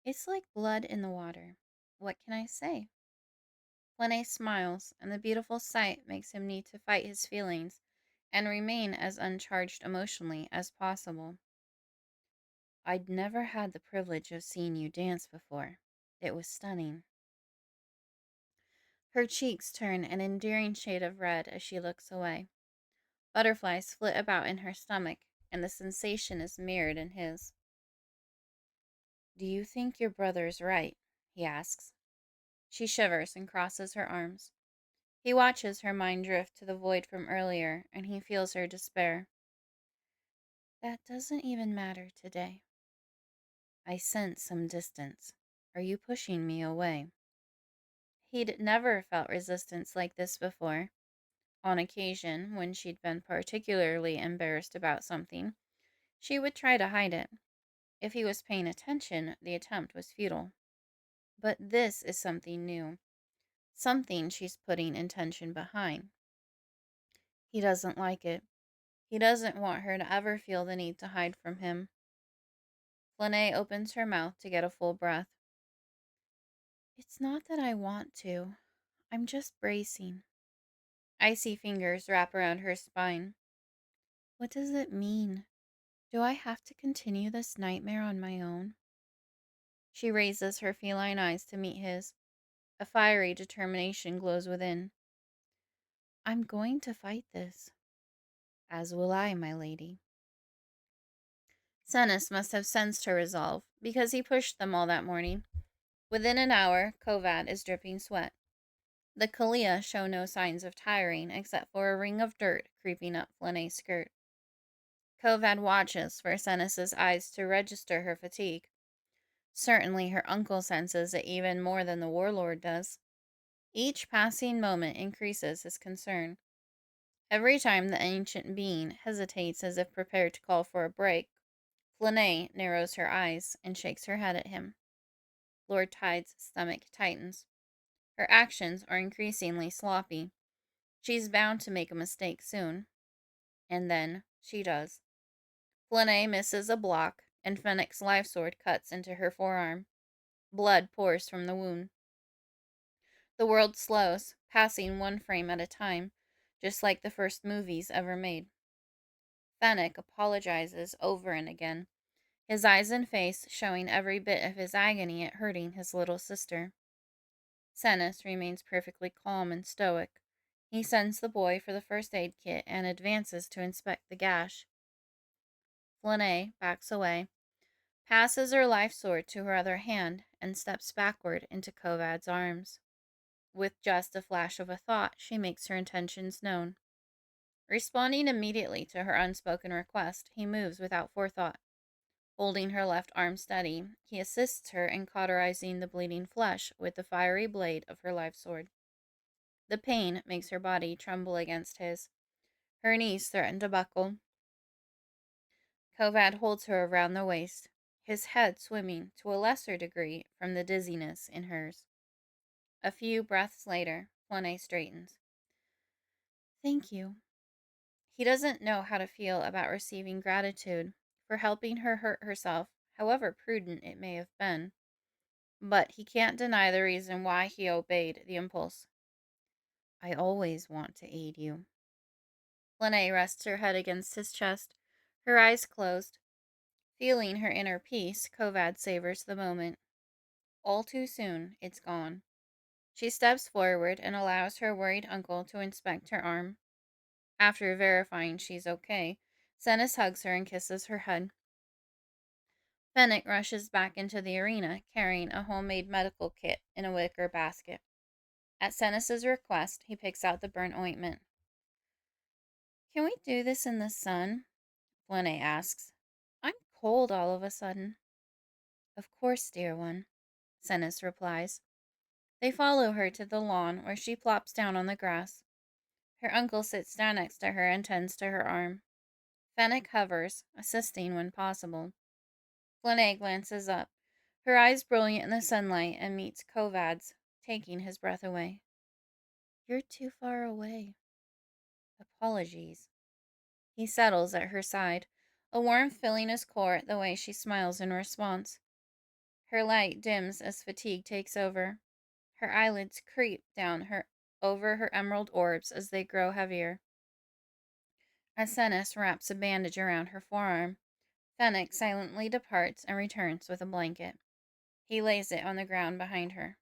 It's like blood in the water. What can I say? Flynae smiles, and the beautiful sight makes him need to fight his feelings and remain as uncharged emotionally as possible. I'd never had the privilege of seeing you dance before. It was stunning. Her cheeks turn an endearing shade of red as she looks away. Butterflies flit about in her stomach, and the sensation is mirrored in his. Do you think your brother's right? He asks. She shivers and crosses her arms. He watches her mind drift to the void from earlier, and he feels her despair. That doesn't even matter today. I sense some distance. Are you pushing me away? He'd never felt resistance like this before. On occasion, when she'd been particularly embarrassed about something, she would try to hide it. If he was paying attention, the attempt was futile. But this is something new, something she's putting intention behind. He doesn't like it. He doesn't want her to ever feel the need to hide from him. Flynae opens her mouth to get a full breath. It's not that I want to. I'm just bracing. Icy fingers wrap around her spine. What does it mean? Do I have to continue this nightmare on my own? She raises her feline eyes to meet his. A fiery determination glows within. I'm going to fight this. As will I, my lady. Senis must have sensed her resolve, because he pushed them all that morning. Within an hour, Kovad is dripping sweat. The Halaa show no signs of tiring, except for a ring of dirt creeping up Flynae's skirt. Kovad watches for Senis's eyes to register her fatigue. Certainly her uncle senses it even more than the warlord does. Each passing moment increases his concern. Every time the ancient being hesitates as if prepared to call for a break, Flynae narrows her eyes and shakes her head at him. Lord Tide's stomach tightens. Her actions are increasingly sloppy. She's bound to make a mistake soon. And then she does. Flynae misses a block, and Fennec's life sword cuts into her forearm. Blood pours from the wound. The world slows, passing one frame at a time, just like the first movies ever made. Fennec apologizes over and again, his eyes and face showing every bit of his agony at hurting his little sister. Senis remains perfectly calm and stoic. He sends the boy for the first aid kit and advances to inspect the gash. Flynae backs away, passes her life sword to her other hand, and steps backward into Kovad's arms. With just a flash of a thought, she makes her intentions known. Responding immediately to her unspoken request, he moves without forethought. Holding her left arm steady, he assists her in cauterizing the bleeding flesh with the fiery blade of her life sword. The pain makes her body tremble against his. Her knees threaten to buckle. Kovad holds her around the waist, his head swimming to a lesser degree from the dizziness in hers. A few breaths later, Flynae straightens. Thank you. He doesn't know how to feel about receiving gratitude. for helping her hurt herself, however prudent it may have been. But he can't deny the reason why he obeyed the impulse. I always want to aid you. Flynae rests her head against his chest, her eyes closed. Feeling her inner peace, Kovad savors the moment. All too soon, it's gone. She steps forward and allows her worried uncle to inspect her arm. After verifying she's okay, Senis hugs her and kisses her head. Fennec rushes back into the arena, carrying a homemade medical kit in a wicker basket. At Senis's request, he picks out the burn ointment. Can we do this in the sun? Flynae asks. I'm cold all of a sudden. Of course, dear one, Senis replies. They follow her to the lawn, where she plops down on the grass. Her uncle sits down next to her and tends to her arm. Fennec hovers, assisting when possible. Flynae glances up, her eyes brilliant in the sunlight, and meets Kovad's, taking his breath away. You're too far away. Apologies. He settles at her side, a warmth filling his core at the way she smiles in response. Her light dims as fatigue takes over. Her eyelids creep down over her emerald orbs as they grow heavier. As Senis wraps a bandage around her forearm, Fennec silently departs and returns with a blanket. He lays it on the ground behind her.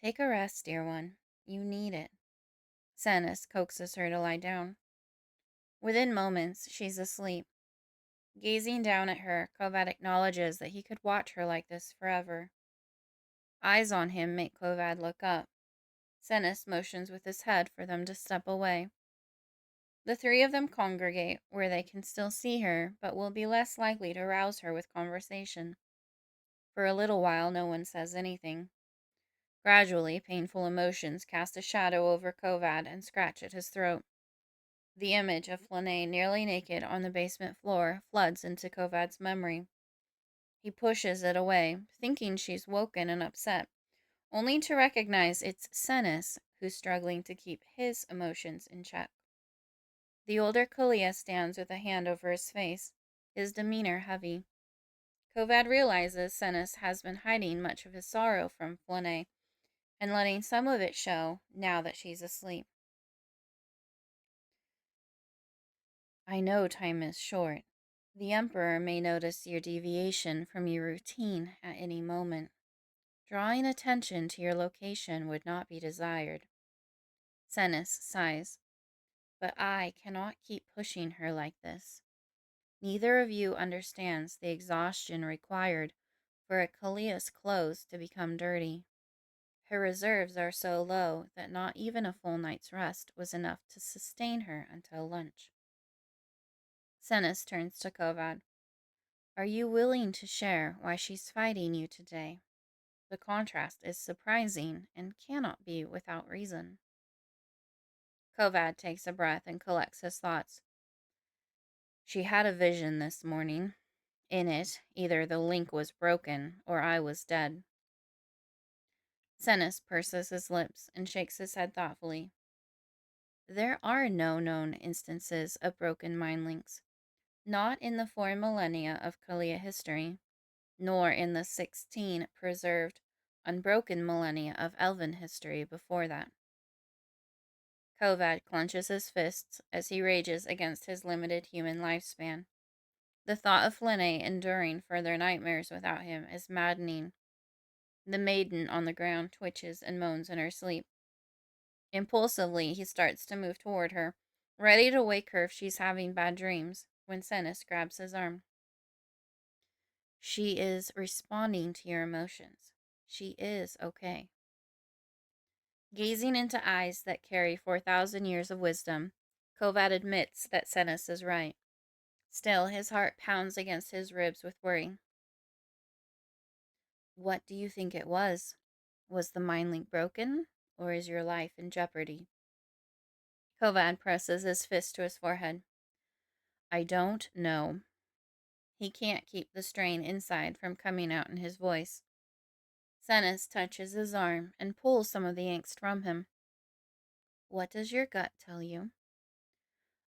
Take a rest, dear one. You need it. Senis coaxes her to lie down. Within moments, she's asleep. Gazing down at her, Kovad acknowledges that he could watch her like this forever. Eyes on him make Kovad look up. Senis motions with his head for them to step away. The three of them congregate, where they can still see her, but will be less likely to rouse her with conversation. For a little while, no one says anything. Gradually, painful emotions cast a shadow over Kovad and scratch at his throat. The image of Flynae nearly naked on the basement floor floods into Kovad's memory. He pushes it away, thinking she's woken and upset, only to recognize it's Senis who's struggling to keep his emotions in check. The older Kalia stands with a hand over his face, his demeanor heavy. Kovad realizes Senis has been hiding much of his sorrow from Flynae, and letting some of it show now that she's asleep. I know time is short. The Emperor may notice your deviation from your routine at any moment. Drawing attention to your location would not be desired. Senis sighs. But I cannot keep pushing her like this. Neither of you understands the exhaustion required for a Kalia's clothes to become dirty. Her reserves are so low that not even a full night's rest was enough to sustain her until lunch. Senis turns to Kovad. Are you willing to share why she's fighting you today? The contrast is surprising and cannot be without reason. Kovad takes a breath and collects his thoughts. She had a vision this morning. In it, either the link was broken or I was dead. Senis purses his lips and shakes his head thoughtfully. There are no known instances of broken mind links, not in the 4 millennia of Kalia history, nor in the 16 preserved, unbroken millennia of Elven history before that. Kovad clenches his fists as he rages against his limited human lifespan. The thought of Flynae enduring further nightmares without him is maddening. The maiden on the ground twitches and moans in her sleep. Impulsively, he starts to move toward her, ready to wake her if she's having bad dreams, when Senis grabs his arm. She is responding to your emotions. She is okay. Gazing into eyes that carry 4,000 years of wisdom, Kovad admits that Senis is right. Still, his heart pounds against his ribs with worry. What do you think it was? Was the mind link broken, or is your life in jeopardy? Kovad presses his fist to his forehead. I don't know. He can't keep the strain inside from coming out in his voice. Senis touches his arm and pulls some of the angst from him. What does your gut tell you?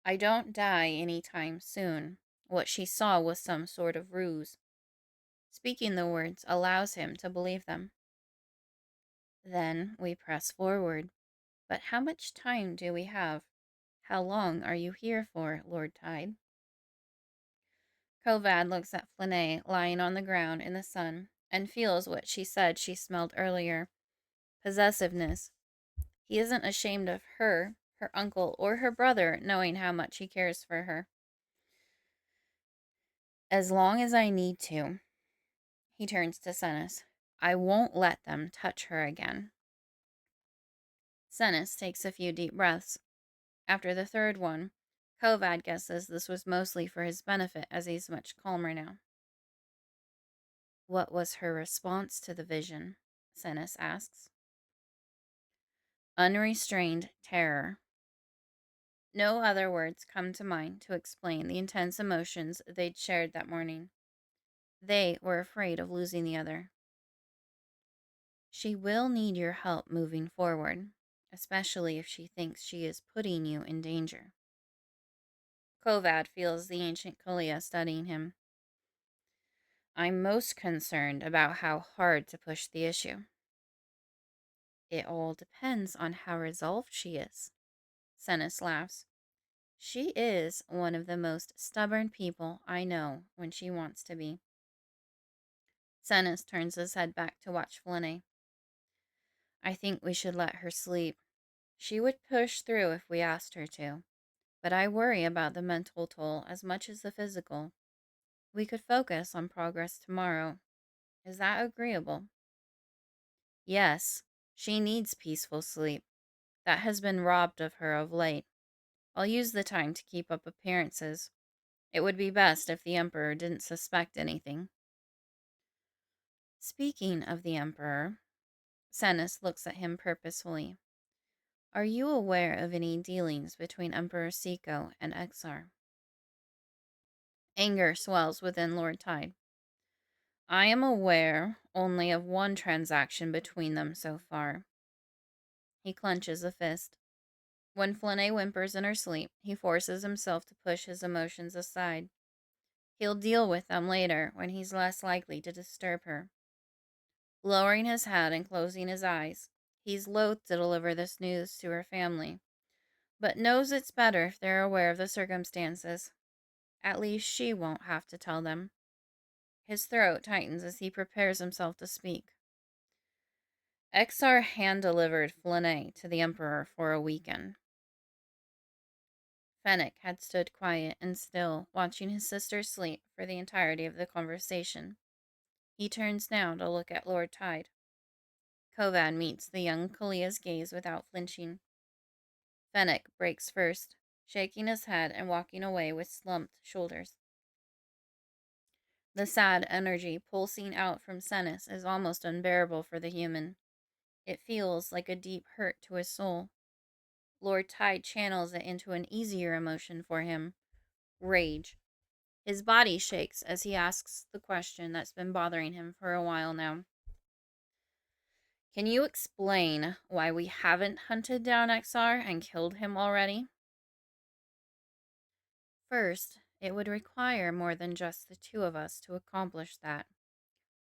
I don't die any time soon. what she saw was some sort of ruse. Speaking the words allows him to believe them. Then we press forward. But how much time do we have? How long are you here for, Lord Tide? Kovad looks at Flynae lying on the ground in the sun and feels what she said she smelled earlier: possessiveness. He isn't ashamed of her, her uncle, or her brother knowing how much he cares for her. As long as I need to, he turns to Sennis. I won't let them touch her again. Sennis takes a few deep breaths. After the third one, Kovad guesses this was mostly for his benefit as he's much calmer now. What was her response to the vision? Sennis asks. Unrestrained terror. No other words come to mind to explain the intense emotions they'd shared that morning. They were afraid of losing the other. She will need your help moving forward, especially if she thinks she is putting you in danger. Kovad feels the ancient Kalia studying him. I'm most concerned about how hard to push the issue. It all depends on how resolved she is. Sennis laughs. She is one of the most stubborn people I know when she wants to be. Sennis turns his head back to watch Flynae. I think we should let her sleep. She would push through if we asked her to, but I worry about the mental toll as much as the physical. We could focus on progress tomorrow. Is that agreeable? Yes, she needs peaceful sleep. That has been robbed of her of late. I'll use the time to keep up appearances. It would be best if the Emperor didn't suspect anything. Speaking of the Emperor, Sennis looks at him purposefully. Are you aware of any dealings between Emperor Siko and Exar? Anger swells within Lord Tide. I am aware only of one transaction between them so far. He clenches a fist. When Flynae whimpers in her sleep, he forces himself to push his emotions aside. He'll deal with them later when he's less likely to disturb her. Lowering his head and closing his eyes, he's loath to deliver this news to her family, but knows it's better if they're aware of the circumstances. At least she won't have to tell them. His throat tightens as he prepares himself to speak. Exar hand-delivered Flynae to the Emperor for a weekend. Fennec had stood quiet and still, watching his sister sleep for the entirety of the conversation. He turns now to look at Lord Tide. Kovad meets the young Kalia's gaze without flinching. Fennec breaks first, shaking his head and walking away with slumped shoulders. The sad energy pulsing out from Sennis is almost unbearable for the human. It feels like a deep hurt to his soul. Lord Tide channels it into an easier emotion for him: rage. His body shakes as he asks the question that's been bothering him for a while now. Can you explain why we haven't hunted down Exar and killed him already? First, it would require more than just the two of us to accomplish that.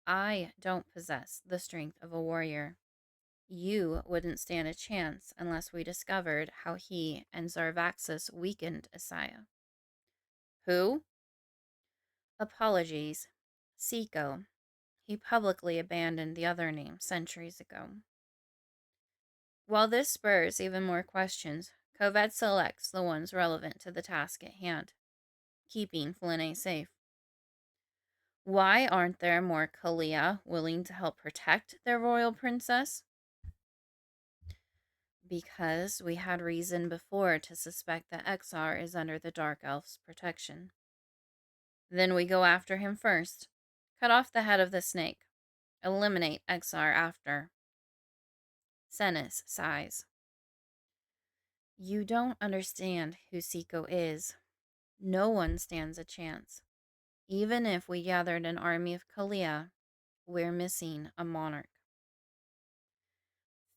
I don't possess the strength of a warrior. You wouldn't stand a chance unless we discovered how he and Zarvaxus weakened Isaiah. Who? Apologies. Siko. He publicly abandoned the other name centuries ago. While this spurs even more questions, Kovad selects the ones relevant to the task at hand, keeping Flynae safe. Why aren't there more Kalia willing to help protect their royal princess? Because we had reason before to suspect that Exar is under the Dark Elf's protection. Then we go after him first. Cut off the head of the snake. Eliminate Exar after. Sennis sighs. You don't understand who Siko is. No one stands a chance. Even if we gathered an army of Kalia, we're missing a monarch.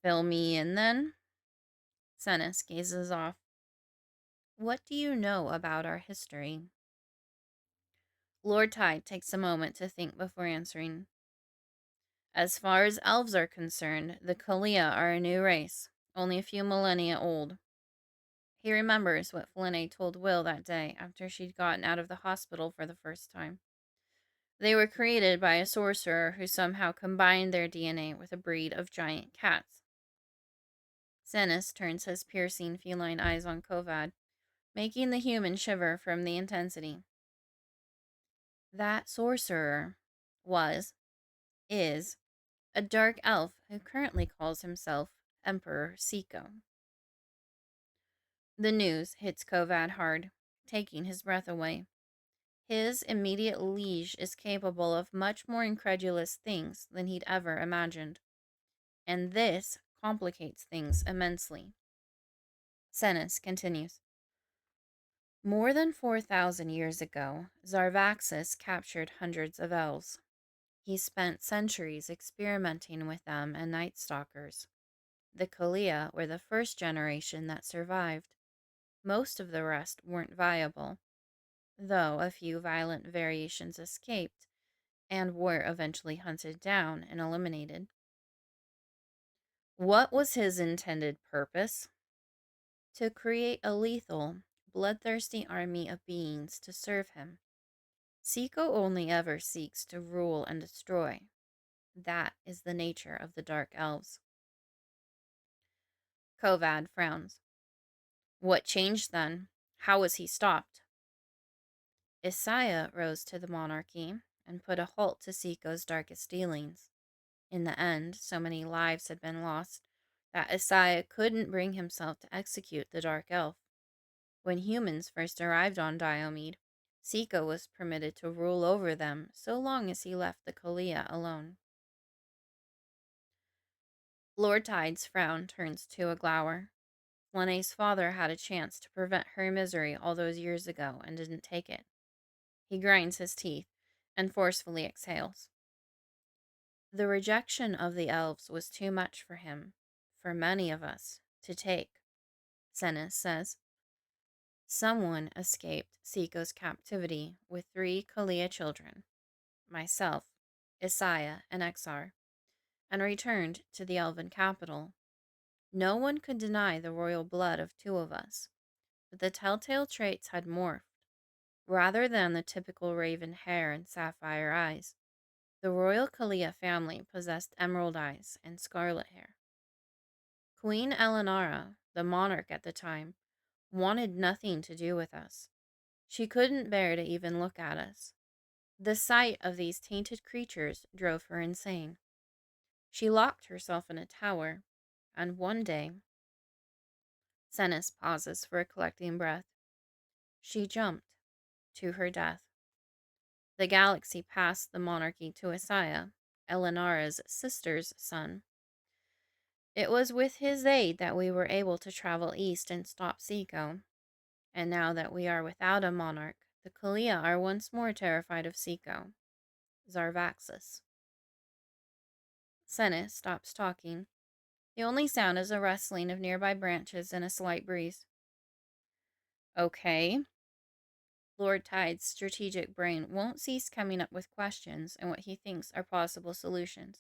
Fill me in, then? Sennis gazes off. What do you know about our history? Lord Tide takes a moment to think before answering. As far as elves are concerned, the Halaa are a new race, only a few millennia old. He remembers what Flynae told Will that day after she'd gotten out of the hospital for the first time. They were created by a sorcerer who somehow combined their DNA with a breed of giant cats. Cennis turns his piercing feline eyes on Kovad, making the human shiver from the intensity. That sorcerer is, a dark elf who currently calls himself Emperor Seiko. The news hits Kovad hard, taking his breath away. His immediate liege is capable of much more incredulous things than he'd ever imagined, and this complicates things immensely. Cennis continues. More than 4,000 years ago, Zarvaxis captured hundreds of elves. He spent centuries experimenting with them and Night Stalkers. The Halaa were the first generation that survived. Most of the rest weren't viable, though a few violent variations escaped and were eventually hunted down and eliminated. What was his intended purpose? To create a lethal, bloodthirsty army of beings to serve him. Seiko only ever seeks to rule and destroy. That is the nature of the Dark Elves. Kovad frowns. What changed then? How was he stopped? Isaiah rose to the monarchy and put a halt to Seiko's darkest dealings. In the end, so many lives had been lost that Isaiah couldn't bring himself to execute the Dark Elf. When humans first arrived on Diomed, Seiko was permitted to rule over them so long as he left the Halaa alone. Lord Tide's frown turns to a glower. Flynae's father had a chance to prevent her misery all those years ago and didn't take it. He grinds his teeth and forcefully exhales. The rejection of the elves was too much for him, for many of us, to take, Cennis says. Someone escaped Seiko's captivity with 3 Halaa children, myself, Isaiah, and Exar, and returned to the elven capital. No one could deny the royal blood of 2 of us, but the telltale traits had morphed. Rather than the typical raven hair and sapphire eyes, the royal Halaa family possessed emerald eyes and scarlet hair. Queen Eleonora, the monarch at the time, wanted nothing to do with us. She couldn't bear to even look at us. The sight of these tainted creatures drove her insane. She locked herself in a tower, and one day, Cennis pauses for a collecting breath, she jumped to her death. The galaxy passed the monarchy to Isaiah, Eleonora's sister's son. It was with his aid that we were able to travel east and stop Seiko. And now that we are without a monarch, the Halaa are once more terrified of Seiko. Zarvaxis. Cennis stops talking. The only sound is a rustling of nearby branches and a slight breeze. Okay. Lord Tide's strategic brain won't cease coming up with questions and what he thinks are possible solutions.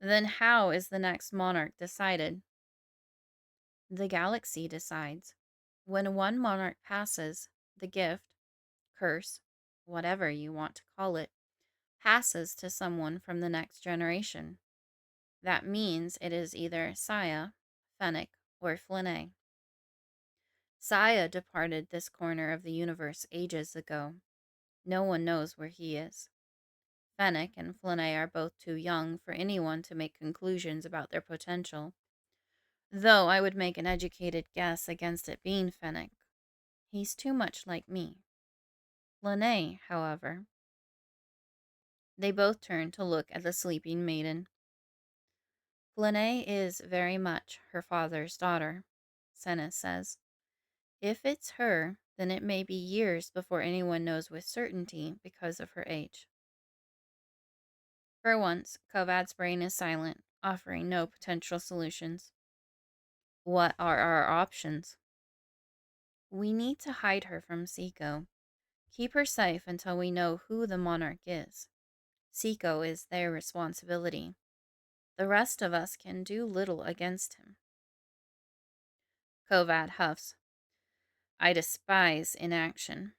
Then how is the next monarch decided? The galaxy decides. When one monarch passes, the gift, curse, whatever you want to call it, passes to someone from the next generation. That means it is either Saya, Fennec, or Flynae. Saya departed this corner of the universe ages ago. No one knows where he is. Fennec and Flynae are both too young for anyone to make conclusions about their potential, though I would make an educated guess against it being Fennec. He's too much like me. Flynae, however. They both turn to look at the sleeping maiden. Flynae is very much her father's daughter, Cennis says. If it's her, then it may be years before anyone knows with certainty because of her age. For once, Kovad's brain is silent, offering no potential solutions. What are our options? We need to hide her from Seiko. Keep her safe until we know who the Monarch is. Seiko is their responsibility. The rest of us can do little against him. Kovad huffs. I despise inaction.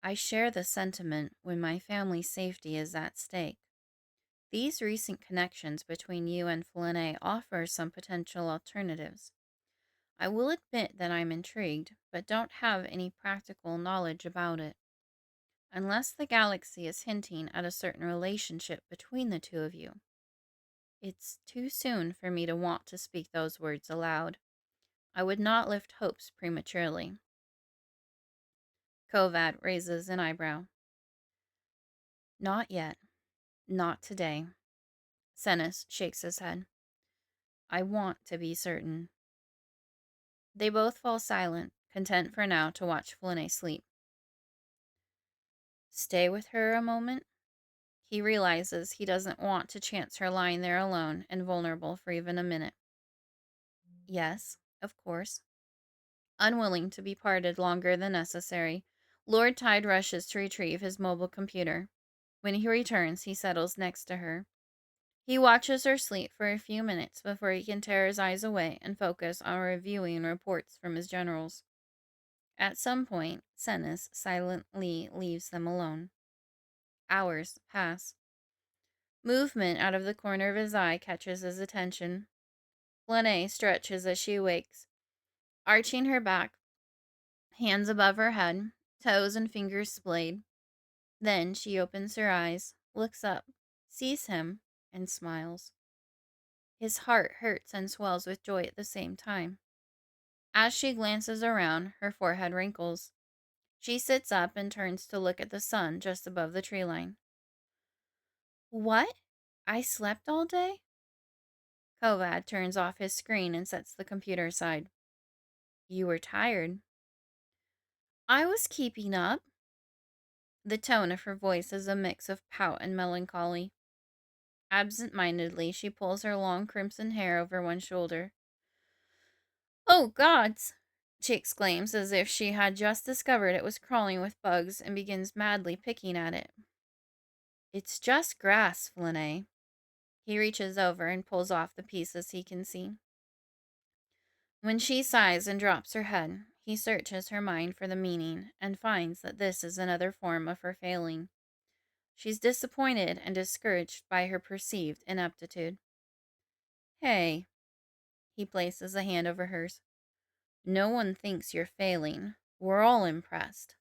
I share the sentiment when my family's safety is at stake. These recent connections between you and Flynae offer some potential alternatives. I will admit that I'm intrigued, but don't have any practical knowledge about it. Unless the galaxy is hinting at a certain relationship between the two of you. It's too soon for me to want to speak those words aloud. I would not lift hopes prematurely. Kovad raises an eyebrow. Not yet. Not today. Senis shakes his head. I want to be certain. They both fall silent, content for now to watch Flynae sleep. Stay with her a moment. He realizes he doesn't want to chance her lying there alone and vulnerable for even a minute. Yes, of course. Unwilling to be parted longer than necessary, Lord Tide rushes to retrieve his mobile computer. When he returns, he settles next to her. He watches her sleep for a few minutes before he can tear his eyes away and focus on reviewing reports from his generals. At some point, Senis silently leaves them alone. Hours pass. Movement out of the corner of his eye catches his attention. Flynae stretches as she wakes, arching her back, hands above her head, toes and fingers splayed. Then she opens her eyes, looks up, sees him, and smiles. His heart hurts and swells with joy at the same time. As she glances around, her forehead wrinkles. She sits up and turns to look at the sun just above the tree line. What? I slept all day? Kovad turns off his screen and sets the computer aside. You were tired. I was keeping up. The tone of her voice is a mix of pout and melancholy. Absent-mindedly, she pulls her long crimson hair over one shoulder. Oh, gods! She exclaims as if she had just discovered it was crawling with bugs and begins madly picking at it. It's just grass, Flynae. He reaches over and pulls off the pieces he can see. When she sighs and drops her head, he searches her mind for the meaning and finds that this is another form of her failing. She's disappointed and discouraged by her perceived ineptitude. Hey, he places a hand over hers. No one thinks you're failing. We're all impressed.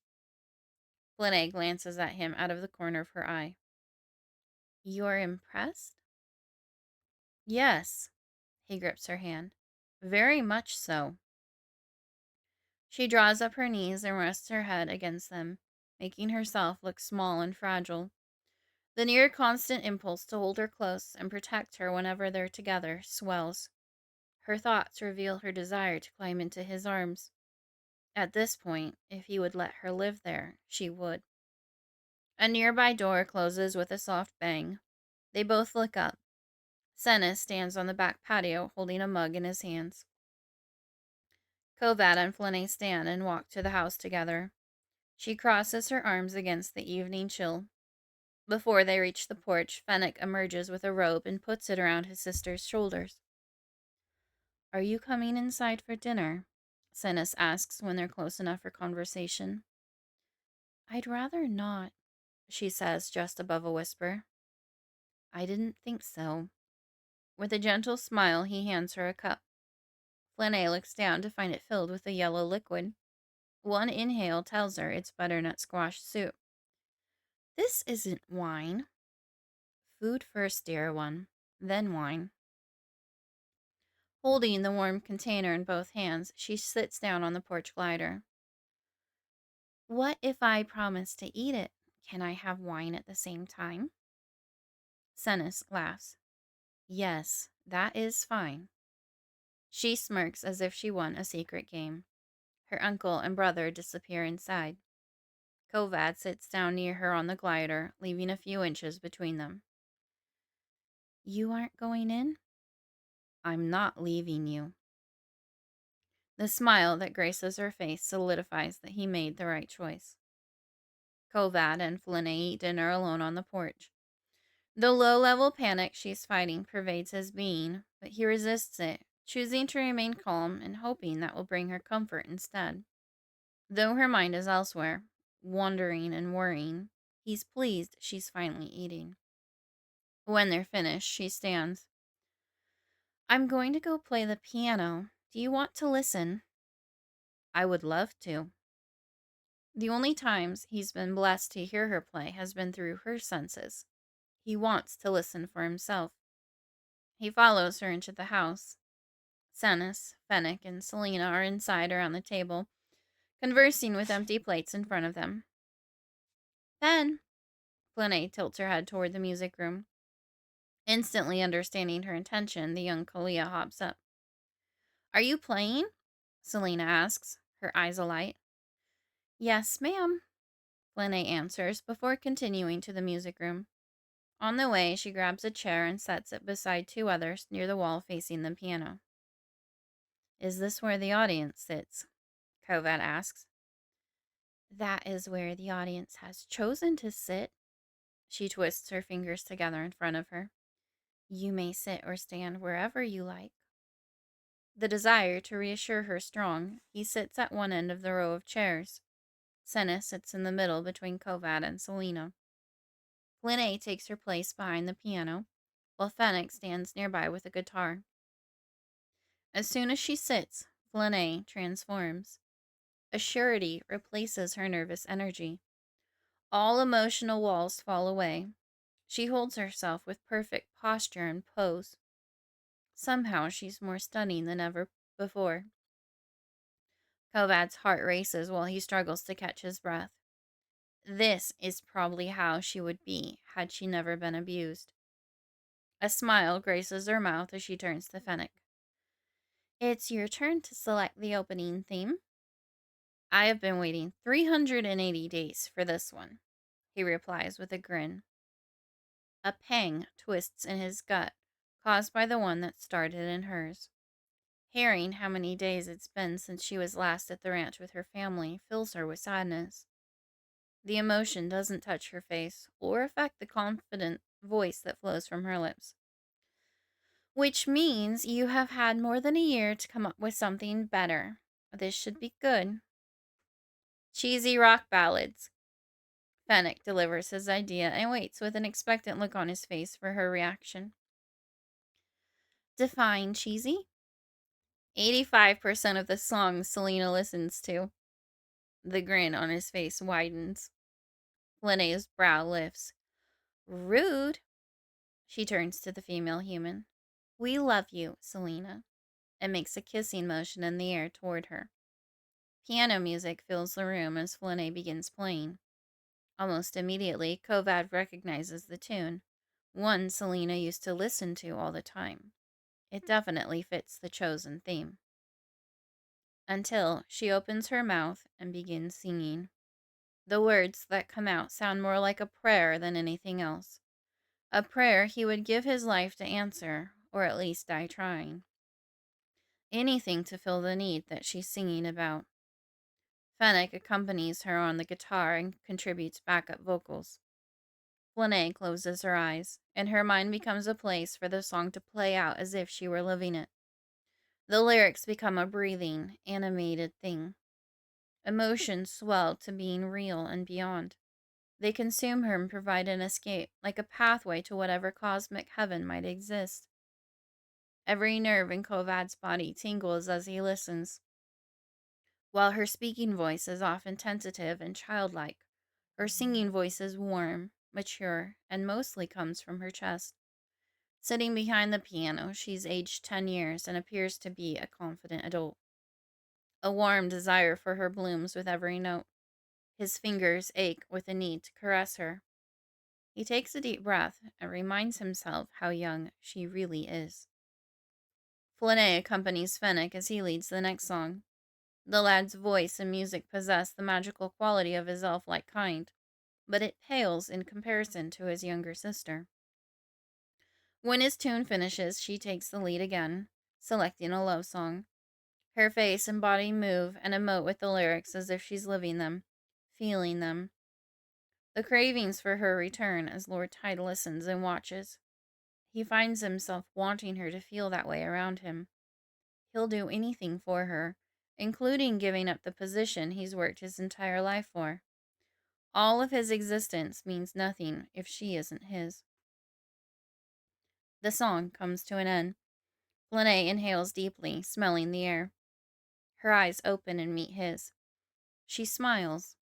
Flynae glances at him out of the corner of her eye. You're impressed? Yes. He grips her hand. Very much so. She draws up her knees and rests her head against them, making herself look small and fragile. The near constant impulse to hold her close and protect her whenever they're together swells. Her thoughts reveal her desire to climb into his arms. At this point, if he would let her live there, she would. A nearby door closes with a soft bang. They both look up. Senis stands on the back patio holding a mug in his hands. Kovad and Flynae stand and walk to the house together. She crosses her arms against the evening chill. Before they reach the porch, Fennec emerges with a robe and puts it around his sister's shoulders. Are you coming inside for dinner? Senis asks when they're close enough for conversation. I'd rather not, she says just above a whisper. I didn't think so. With a gentle smile, he hands her a cup. Flynae looks down to find it filled with a yellow liquid. One inhale tells her it's butternut squash soup. This isn't wine. Food first, dear one, then wine. Holding the warm container in both hands, she sits down on the porch glider. What if I promise to eat it? Can I have wine at the same time? Senis laughs. Yes, that is fine. She smirks as if she won a secret game. Her uncle and brother disappear inside. Kovad sits down near her on the glider, leaving a few inches between them. You aren't going in? I'm not leaving you. The smile that graces her face solidifies that he made the right choice. Kovad and Flynae eat dinner alone on the porch. The low-level panic she's fighting pervades his being, but he resists it, choosing to remain calm and hoping that will bring her comfort instead. Though her mind is elsewhere, wandering and worrying, he's pleased she's finally eating. When they're finished, she stands. "I'm going to go play the piano. Do you want to listen?" "I would love to." The only times he's been blessed to hear her play has been through her senses. He wants to listen for himself. He follows her into the house. Sennis, Fennec, and Selena are inside around the table, conversing with empty plates in front of them. "Then," Flynae tilts her head toward the music room. Instantly understanding her intention, the young Halaa hops up. "Are you playing?" Selena asks, her eyes alight. "Yes, ma'am," Flynae answers before continuing to the music room. On the way, she grabs a chair and sets it beside two others near the wall facing the piano. "Is this where the audience sits?" Kovad asks. "That is where the audience has chosen to sit." She twists her fingers together in front of her. "You may sit or stand wherever you like." The desire to reassure her strong, he sits at one end of the row of chairs. Senna sits in the middle between Kovad and Selena. Flynae takes her place behind the piano, while Fennec stands nearby with a guitar. As soon as she sits, Flynae transforms. A surety replaces her nervous energy. All emotional walls fall away. She holds herself with perfect posture and pose. Somehow she's more stunning than ever before. Kovad's heart races while he struggles to catch his breath. This is probably how she would be had she never been abused. A smile graces her mouth as she turns to Fennec. "It's your turn to select the opening theme." "I have been waiting 380 days for this one," he replies with a grin. A pang twists in his gut, caused by the one that started in hers. Hearing how many days it's been since she was last at the ranch with her family fills her with sadness. The emotion doesn't touch her face or affect the confident voice that flows from her lips. "Which means you have had more than a year to come up with something better. This should be good." "Cheesy rock ballads." Fennec delivers his idea and waits with an expectant look on his face for her reaction. "Define cheesy." 85% of the songs Selena listens to." The grin on his face widens. Flynae's brow lifts. "Rude." She turns to the female human. "We love you, Selena," and makes a kissing motion in the air toward her. Piano music fills the room as Flynae begins playing. Almost immediately, Kovad recognizes the tune, one Selena used to listen to all the time. It definitely fits the chosen theme. Until she opens her mouth and begins singing. The words that come out sound more like a prayer than anything else. A prayer he would give his life to answer, or at least die trying. Anything to fill the need that she's singing about. Fennec accompanies her on the guitar and contributes backup vocals. Flynae closes her eyes, and her mind becomes a place for the song to play out as if she were living it. The lyrics become a breathing, animated thing. Emotions swell to being real and beyond. They consume her and provide an escape, like a pathway to whatever cosmic heaven might exist. Every nerve in Kovad's body tingles as he listens. While her speaking voice is often tentative and childlike, her singing voice is warm, mature, and mostly comes from her chest. Sitting behind the piano, she's aged 10 years and appears to be a confident adult. A warm desire for her blooms with every note. His fingers ache with the need to caress her. He takes a deep breath and reminds himself how young she really is. Flynae accompanies Fennec as he leads the next song. The lad's voice and music possess the magical quality of his elf-like kind, but it pales in comparison to his younger sister. When his tune finishes, she takes the lead again, selecting a love song. Her face and body move and emote with the lyrics as if she's living them, feeling them. The cravings for her return as Lord Tide listens and watches. He finds himself wanting her to feel that way around him. He'll do anything for her, including giving up the position he's worked his entire life for. All of his existence means nothing if she isn't his. The song comes to an end. Flynae inhales deeply, smelling the air. Her eyes open and meet his. She smiles.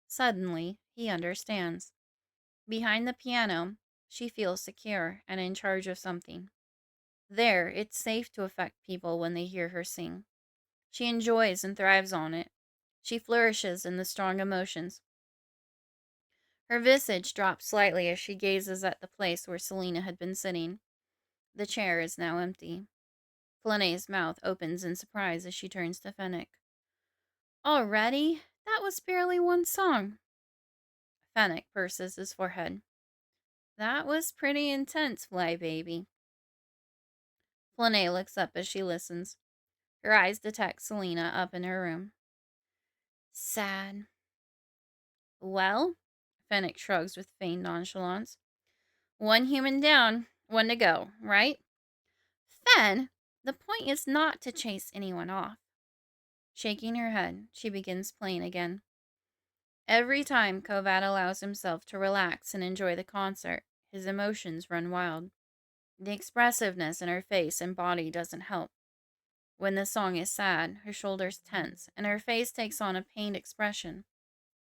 Suddenly, he understands. Behind the piano, she feels secure and in charge of something. There, it's safe to affect people when they hear her sing. She enjoys and thrives on it. She flourishes in the strong emotions. Her visage drops slightly as she gazes at the place where Selena had been sitting. The chair is now empty. Flynae's mouth opens in surprise as she turns to Fennec. Already? That was barely one song. Fennec purses his forehead. That was pretty intense, Fly Baby. Flynae looks up as she listens. Her eyes detect Selena up in her room. Sad. Well, Fennec shrugs with feigned nonchalance. One human down, one to go, right? Fen, the point is not to chase anyone off. Shaking her head, she begins playing again. Every time Kovad allows himself to relax and enjoy the concert, his emotions run wild. The expressiveness in her face and body doesn't help. When the song is sad, her shoulders tense, and her face takes on a pained expression.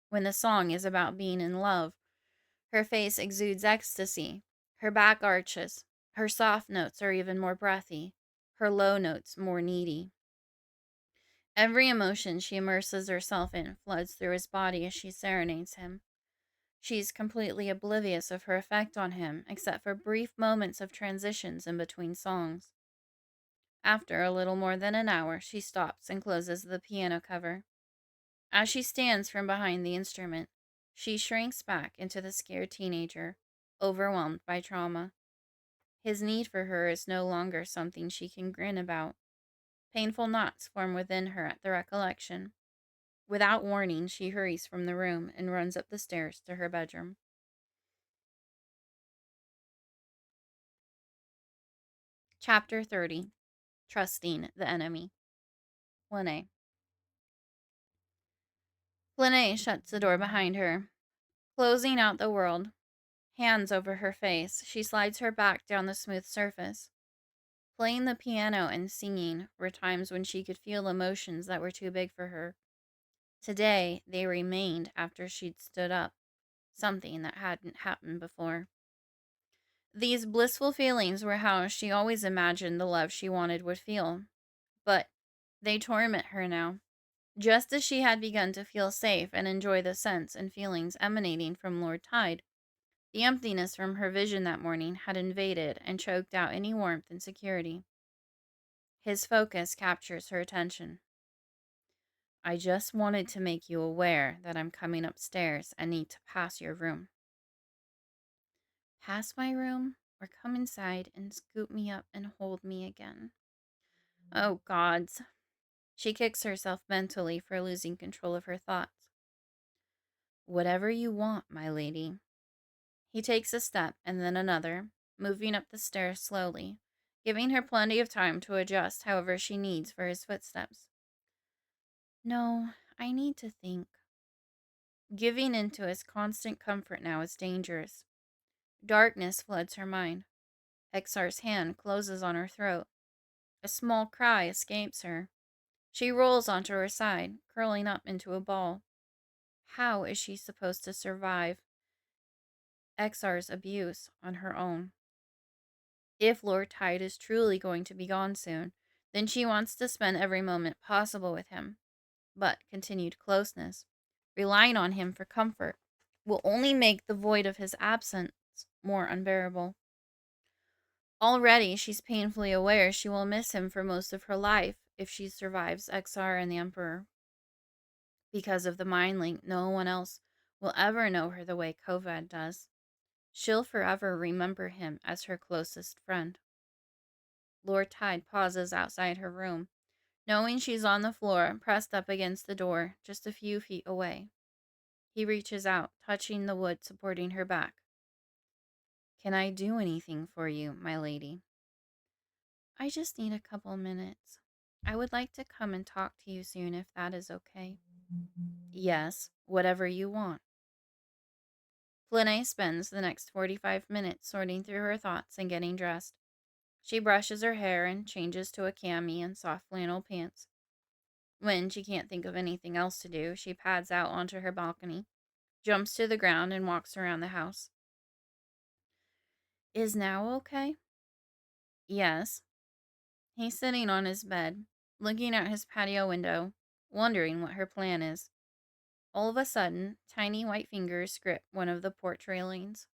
When the song is about being in love, her face exudes ecstasy. Her back arches. Her soft notes are even more breathy. Her low notes more needy. Every emotion she immerses herself in floods through his body as she serenades him. She's completely oblivious of her effect on him, except for brief moments of transitions in between songs. After a little more than an hour, she stops and closes the piano cover. As she stands from behind the instrument, she shrinks back into the scared teenager, overwhelmed by trauma. His need for her is no longer something she can grin about. Painful knots form within her at the recollection. Without warning, she hurries from the room and runs up the stairs to her bedroom. Chapter 30. Trusting the Enemy. Flynae. Flynae shuts the door behind her, closing out the world. Hands over her face, she slides her back down the smooth surface. Playing the piano and singing were times when she could feel emotions that were too big for her. Today, they remained after she'd stood up, something that hadn't happened before. These blissful feelings were how she always imagined the love she wanted would feel. But they torment her now. Just as she had begun to feel safe and enjoy the scents and feelings emanating from Lord Tide, the emptiness from her vision that morning had invaded and choked out any warmth and security. His focus captures her attention. I just wanted to make you aware that I'm coming upstairs and need to pass your room. Pass my room or come inside and scoop me up and hold me again? Oh, gods. She kicks herself mentally for losing control of her thoughts. Whatever you want, my lady. He takes a step and then another, moving up the stairs slowly, giving her plenty of time to adjust however she needs for his footsteps. No, I need to think. Giving in to his constant comfort now is dangerous. Darkness floods her mind. Exar's hand closes on her throat. A small cry escapes her. She rolls onto her side, curling up into a ball. How is she supposed to survive Exar's abuse on her own? If Lord Tide is truly going to be gone soon, then she wants to spend every moment possible with him. But continued closeness, relying on him for comfort, will only make the void of his absence more unbearable. Already, she's painfully aware she will miss him for most of her life if she survives Exar and the Emperor. Because of the mind link, no one else will ever know her the way Kovad does. She'll forever remember him as her closest friend. Lord Tide pauses outside her room, knowing she's on the floor, pressed up against the door, just a few feet away. He reaches out, touching the wood supporting her back. Can I do anything for you, my lady? I just need a couple minutes. I would like to come and talk to you soon if that is okay. Yes, whatever you want. Flynae spends the next 45 minutes sorting through her thoughts and getting dressed. She brushes her hair and changes to a cami and soft flannel pants. When she can't think of anything else to do, she pads out onto her balcony, jumps to the ground, and walks around the house. Is now okay? Yes. He's sitting on his bed, looking out his patio window, wondering what her plan is. All of a sudden, tiny white fingers grip one of the porch railings.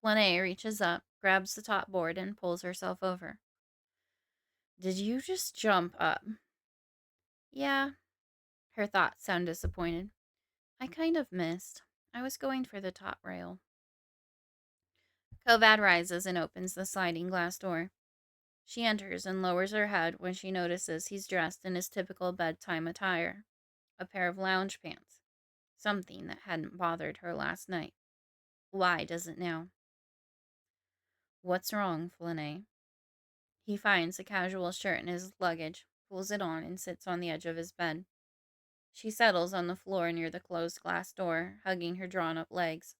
Flynae reaches up, grabs the top board, and pulls herself over. Did you just jump up? Yeah. Her thoughts sound disappointed. I kind of missed. I was going for the top rail. Kovad rises and opens the sliding glass door. She enters and lowers her head when she notices he's dressed in his typical bedtime attire, a pair of lounge pants, something that hadn't bothered her last night. Why does it now? What's wrong, Flynae? He finds a casual shirt in his luggage, pulls it on, and sits on the edge of his bed. She settles on the floor near the closed glass door, hugging her drawn-up legs.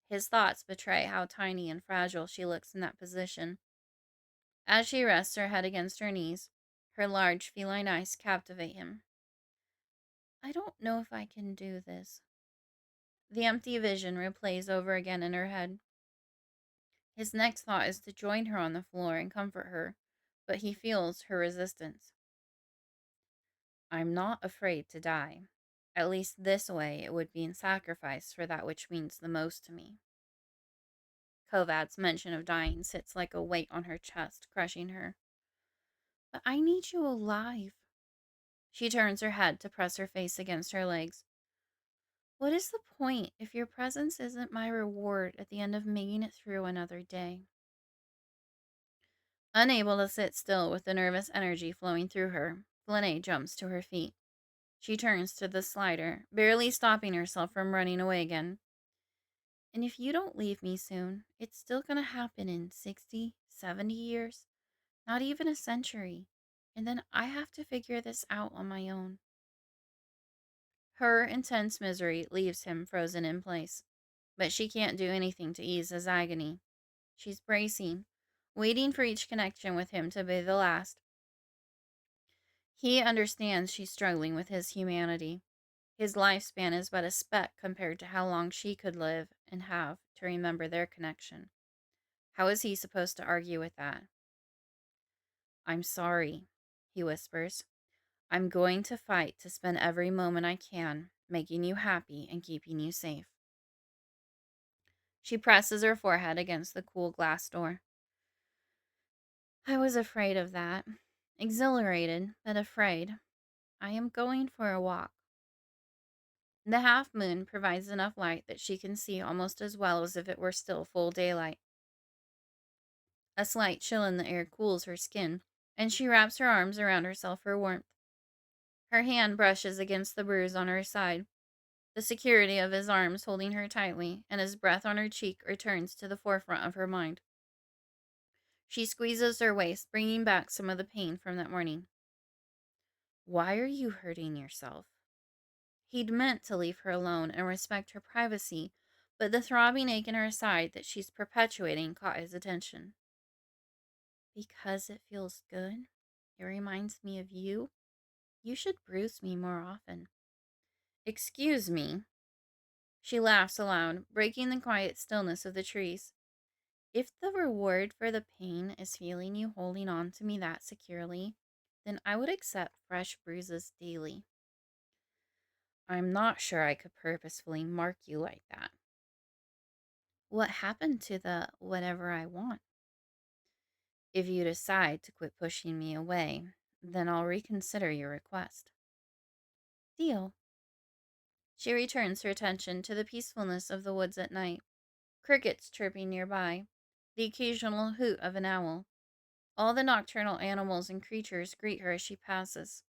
His thoughts betray how tiny and fragile she looks in that position. As she rests her head against her knees, her large feline eyes captivate him. I don't know if I can do this. The empty vision replays over again in her head. His next thought is to join her on the floor and comfort her, but he feels her resistance. I'm not afraid to die. At least this way it would be in sacrifice for that which means the most to me. Kovad's mention of dying sits like a weight on her chest, crushing her. But I need you alive. She turns her head to press her face against her legs. What is the point if your presence isn't my reward at the end of making it through another day? Unable to sit still with the nervous energy flowing through her, Flynae jumps to her feet. She turns to the slider, barely stopping herself from running away again. And if you don't leave me soon, it's still gonna happen in 60, 70 years, not even a century. And then I have to figure this out on my own. Her intense misery leaves him frozen in place, but she can't do anything to ease his agony. She's bracing, waiting for each connection with him to be the last. He understands she's struggling with his humanity. His lifespan is but a speck compared to how long she could live and have to remember their connection. How is he supposed to argue with that? I'm sorry, he whispers. I'm going to fight to spend every moment I can, making you happy and keeping you safe. She presses her forehead against the cool glass door. I was afraid of that. Exhilarated, but afraid. I am going for a walk. The half moon provides enough light that she can see almost as well as if it were still full daylight. A slight chill in the air cools her skin, and she wraps her arms around herself for warmth. Her hand brushes against the bruise on her side, the security of his arms holding her tightly, and his breath on her cheek returns to the forefront of her mind. She squeezes her waist, bringing back some of the pain from that morning. Why are you hurting yourself? He'd meant to leave her alone and respect her privacy, but the throbbing ache in her side that she's perpetuating caught his attention. Because it feels good? It reminds me of you? You should bruise me more often. Excuse me. She laughs aloud, breaking the quiet stillness of the trees. If the reward for the pain is feeling you holding on to me that securely, then I would accept fresh bruises daily. I'm not sure I could purposefully mark you like that. What happened to the whatever I want? If you decide to quit pushing me away, then I'll reconsider your request. Deal. She returns her attention to the peacefulness of the woods at night. Crickets chirping nearby, the occasional hoot of an owl. All the nocturnal animals and creatures greet her as she passes.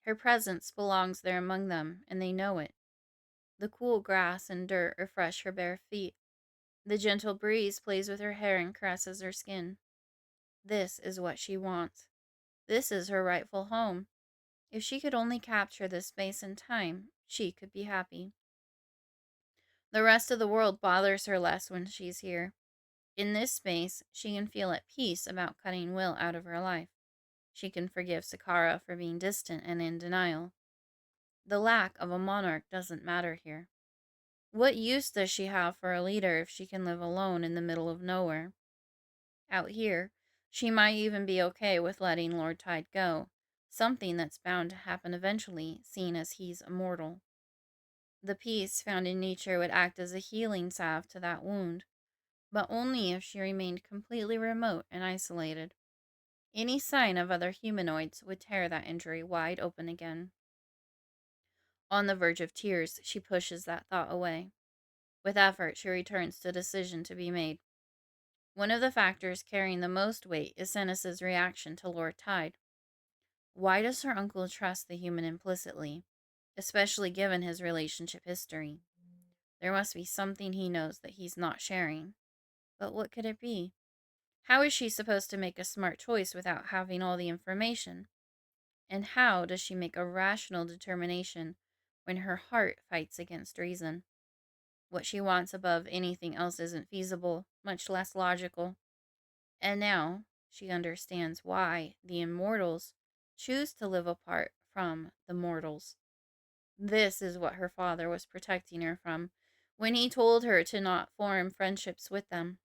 Her presence belongs there among them, and they know it. The cool grass and dirt refresh her bare feet. The gentle breeze plays with her hair and caresses her skin. This is what she wants. This is her rightful home. If she could only capture this space and time, she could be happy. The rest of the world bothers her less when she's here. In this space, she can feel at peace about cutting Will out of her life. She can forgive Sakara for being distant and in denial. The lack of a monarch doesn't matter here. What use does she have for a leader if she can live alone in the middle of nowhere? Out here, she might even be okay with letting Lord Tide go, something that's bound to happen eventually, seeing as he's immortal. The peace found in nature would act as a healing salve to that wound, but only if she remained completely remote and isolated. Any sign of other humanoids would tear that injury wide open again. On the verge of tears, she pushes that thought away. With effort, she returns to a decision to be made. One of the factors carrying the most weight is Cennis's reaction to Lord Tide. Why does her uncle trust the human implicitly, especially given his relationship history? There must be something he knows that he's not sharing. But what could it be? How is she supposed to make a smart choice without having all the information? And how does she make a rational determination when her heart fights against reason? What she wants above anything else isn't feasible, much less logical. And now she understands why the immortals choose to live apart from the mortals. This is what her father was protecting her from when he told her to not form friendships with them.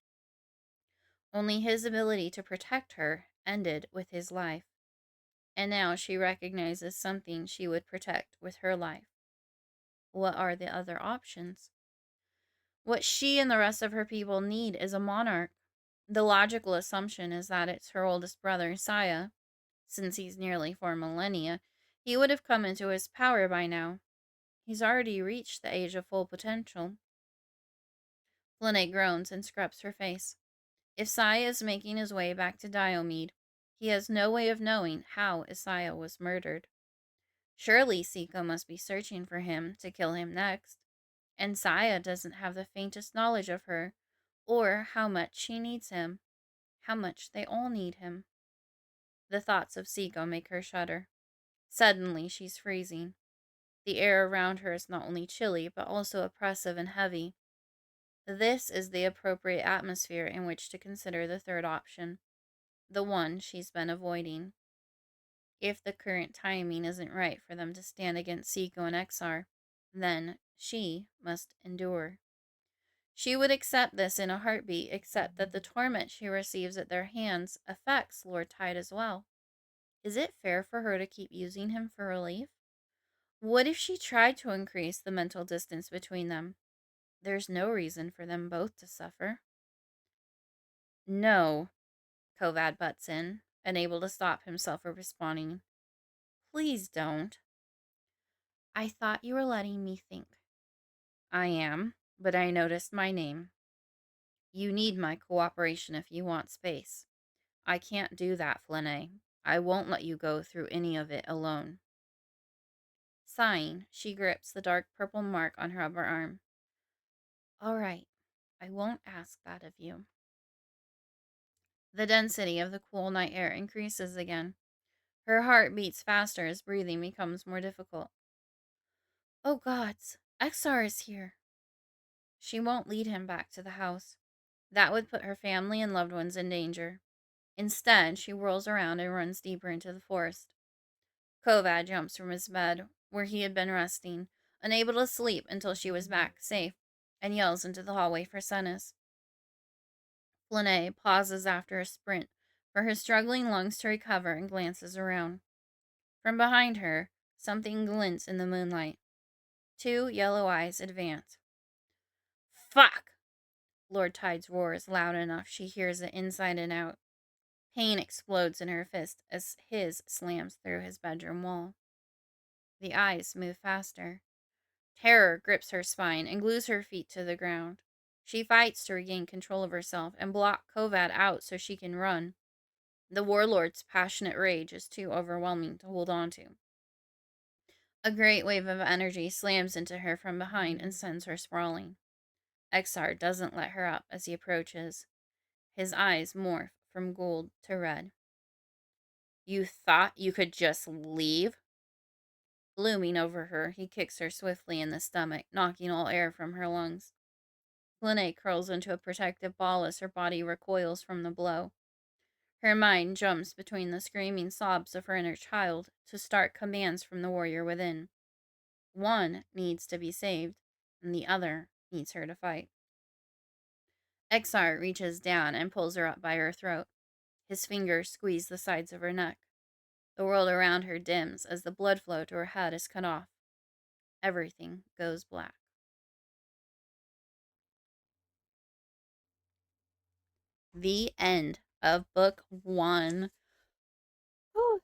Only his ability to protect her ended with his life, and now she recognizes something she would protect with her life. What are the other options? What she and the rest of her people need is a monarch. The logical assumption is that it's her oldest brother, Saya. Since he's nearly 4 millennia, he would have come into his power by now. He's already reached the age of full potential. Flynae groans and scrubs her face. If Saya is making his way back to Diomed, he has no way of knowing how Isaiah was murdered. Surely Siko must be searching for him to kill him next, and Saya doesn't have the faintest knowledge of her, or how much she needs him, how much they all need him. The thoughts of Siko make her shudder. Suddenly she's freezing. The air around her is not only chilly, but also oppressive and heavy. This is the appropriate atmosphere in which to consider the third option, the one she's been avoiding. If the current timing isn't right for them to stand against Siko and Exar, then she must endure. She would accept this in a heartbeat, except that the torment she receives at their hands affects Lord Tide as well. Is it fair for her to keep using him for relief? What if she tried to increase the mental distance between them? There's no reason for them both to suffer. No, Kovad butts in, unable to stop himself from responding. Please don't. I thought you were letting me think. I am, but I noticed my name. You need my cooperation if you want space. I can't do that, Flynae. I won't let you go through any of it alone. Sighing, she grips the dark purple mark on her upper arm. All right, I won't ask that of you. The density of the cool night air increases again. Her heart beats faster as breathing becomes more difficult. Oh gods, Exar is here. She won't lead him back to the house. That would put her family and loved ones in danger. Instead, she whirls around and runs deeper into the forest. Kovad jumps from his bed, where he had been resting, unable to sleep until she was back safe, and yells into the hallway for Cennis. Flynae pauses after a sprint for her struggling lungs to recover and glances around. From behind her, something glints in the moonlight. Two yellow eyes advance. Fuck! Lord Tide's roar is loud enough she hears it inside and out. Pain explodes in her fist as his slams through his bedroom wall. The eyes move faster. Terror grips her spine and glues her feet to the ground. She fights to regain control of herself and block Kovad out so she can run. The warlord's passionate rage is too overwhelming to hold on to. A great wave of energy slams into her from behind and sends her sprawling. Exar doesn't let her up as he approaches. His eyes morph from gold to red. You thought you could just leave? Looming over her, he kicks her swiftly in the stomach, knocking all air from her lungs. Flynae curls into a protective ball as her body recoils from the blow. Her mind jumps between the screaming sobs of her inner child to stark commands from the warrior within. One needs to be saved, and the other needs her to fight. Exar reaches down and pulls her up by her throat. His fingers squeeze the sides of her neck. The world around her dims as the blood flow to her head is cut off. Everything goes black. The end of book one. Whew.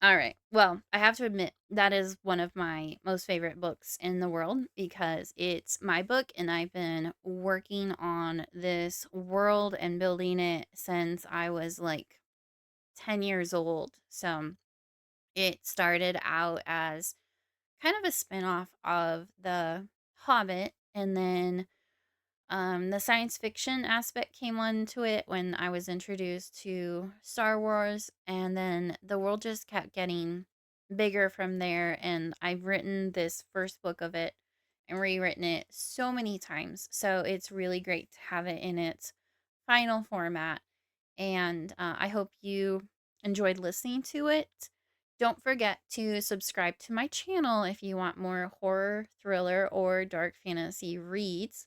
All right. Well, I have to admit that is one of my most favorite books in the world because it's my book and I've been working on this world and building it since I was like 10 years old. So it started out as kind of a spin-off of The Hobbit, and then the science fiction aspect came onto it when I was introduced to Star Wars, and then the world just kept getting bigger from there. And I've written this first book of it and rewritten it so many times. So it's really great to have it in its final format. And I hope you enjoyed listening to it. Don't forget to subscribe to my channel if you want more horror, thriller, or dark fantasy reads.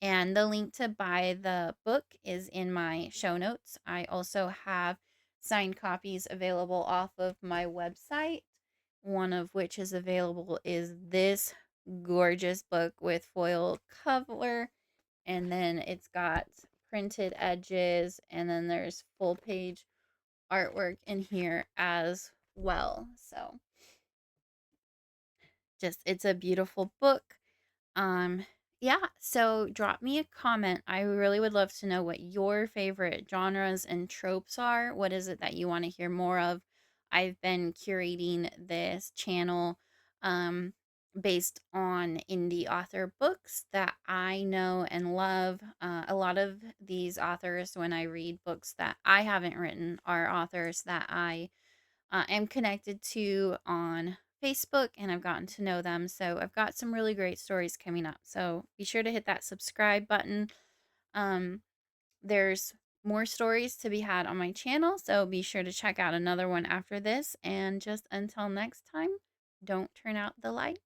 And the link to buy the book is in my show notes. I also have signed copies available off of my website. One of which is available is this gorgeous book with foil cover. And then it's got printed edges. And then there's full page artwork in here as well. So just, it's a beautiful book. Um, yeah, so drop me a comment. I really would love to know what your favorite genres and tropes are. What is it that you want to hear more of? I've been curating this channel based on indie author books that I know and love. A lot of these authors, when I read books that I haven't written, are authors that I am connected to on Facebook and I've gotten to know them. So I've got some really great stories coming up. So be sure to hit that subscribe button. Um, there's more stories to be had on my channel. So be sure to check out another one after this. And just until next time, don't turn out the light.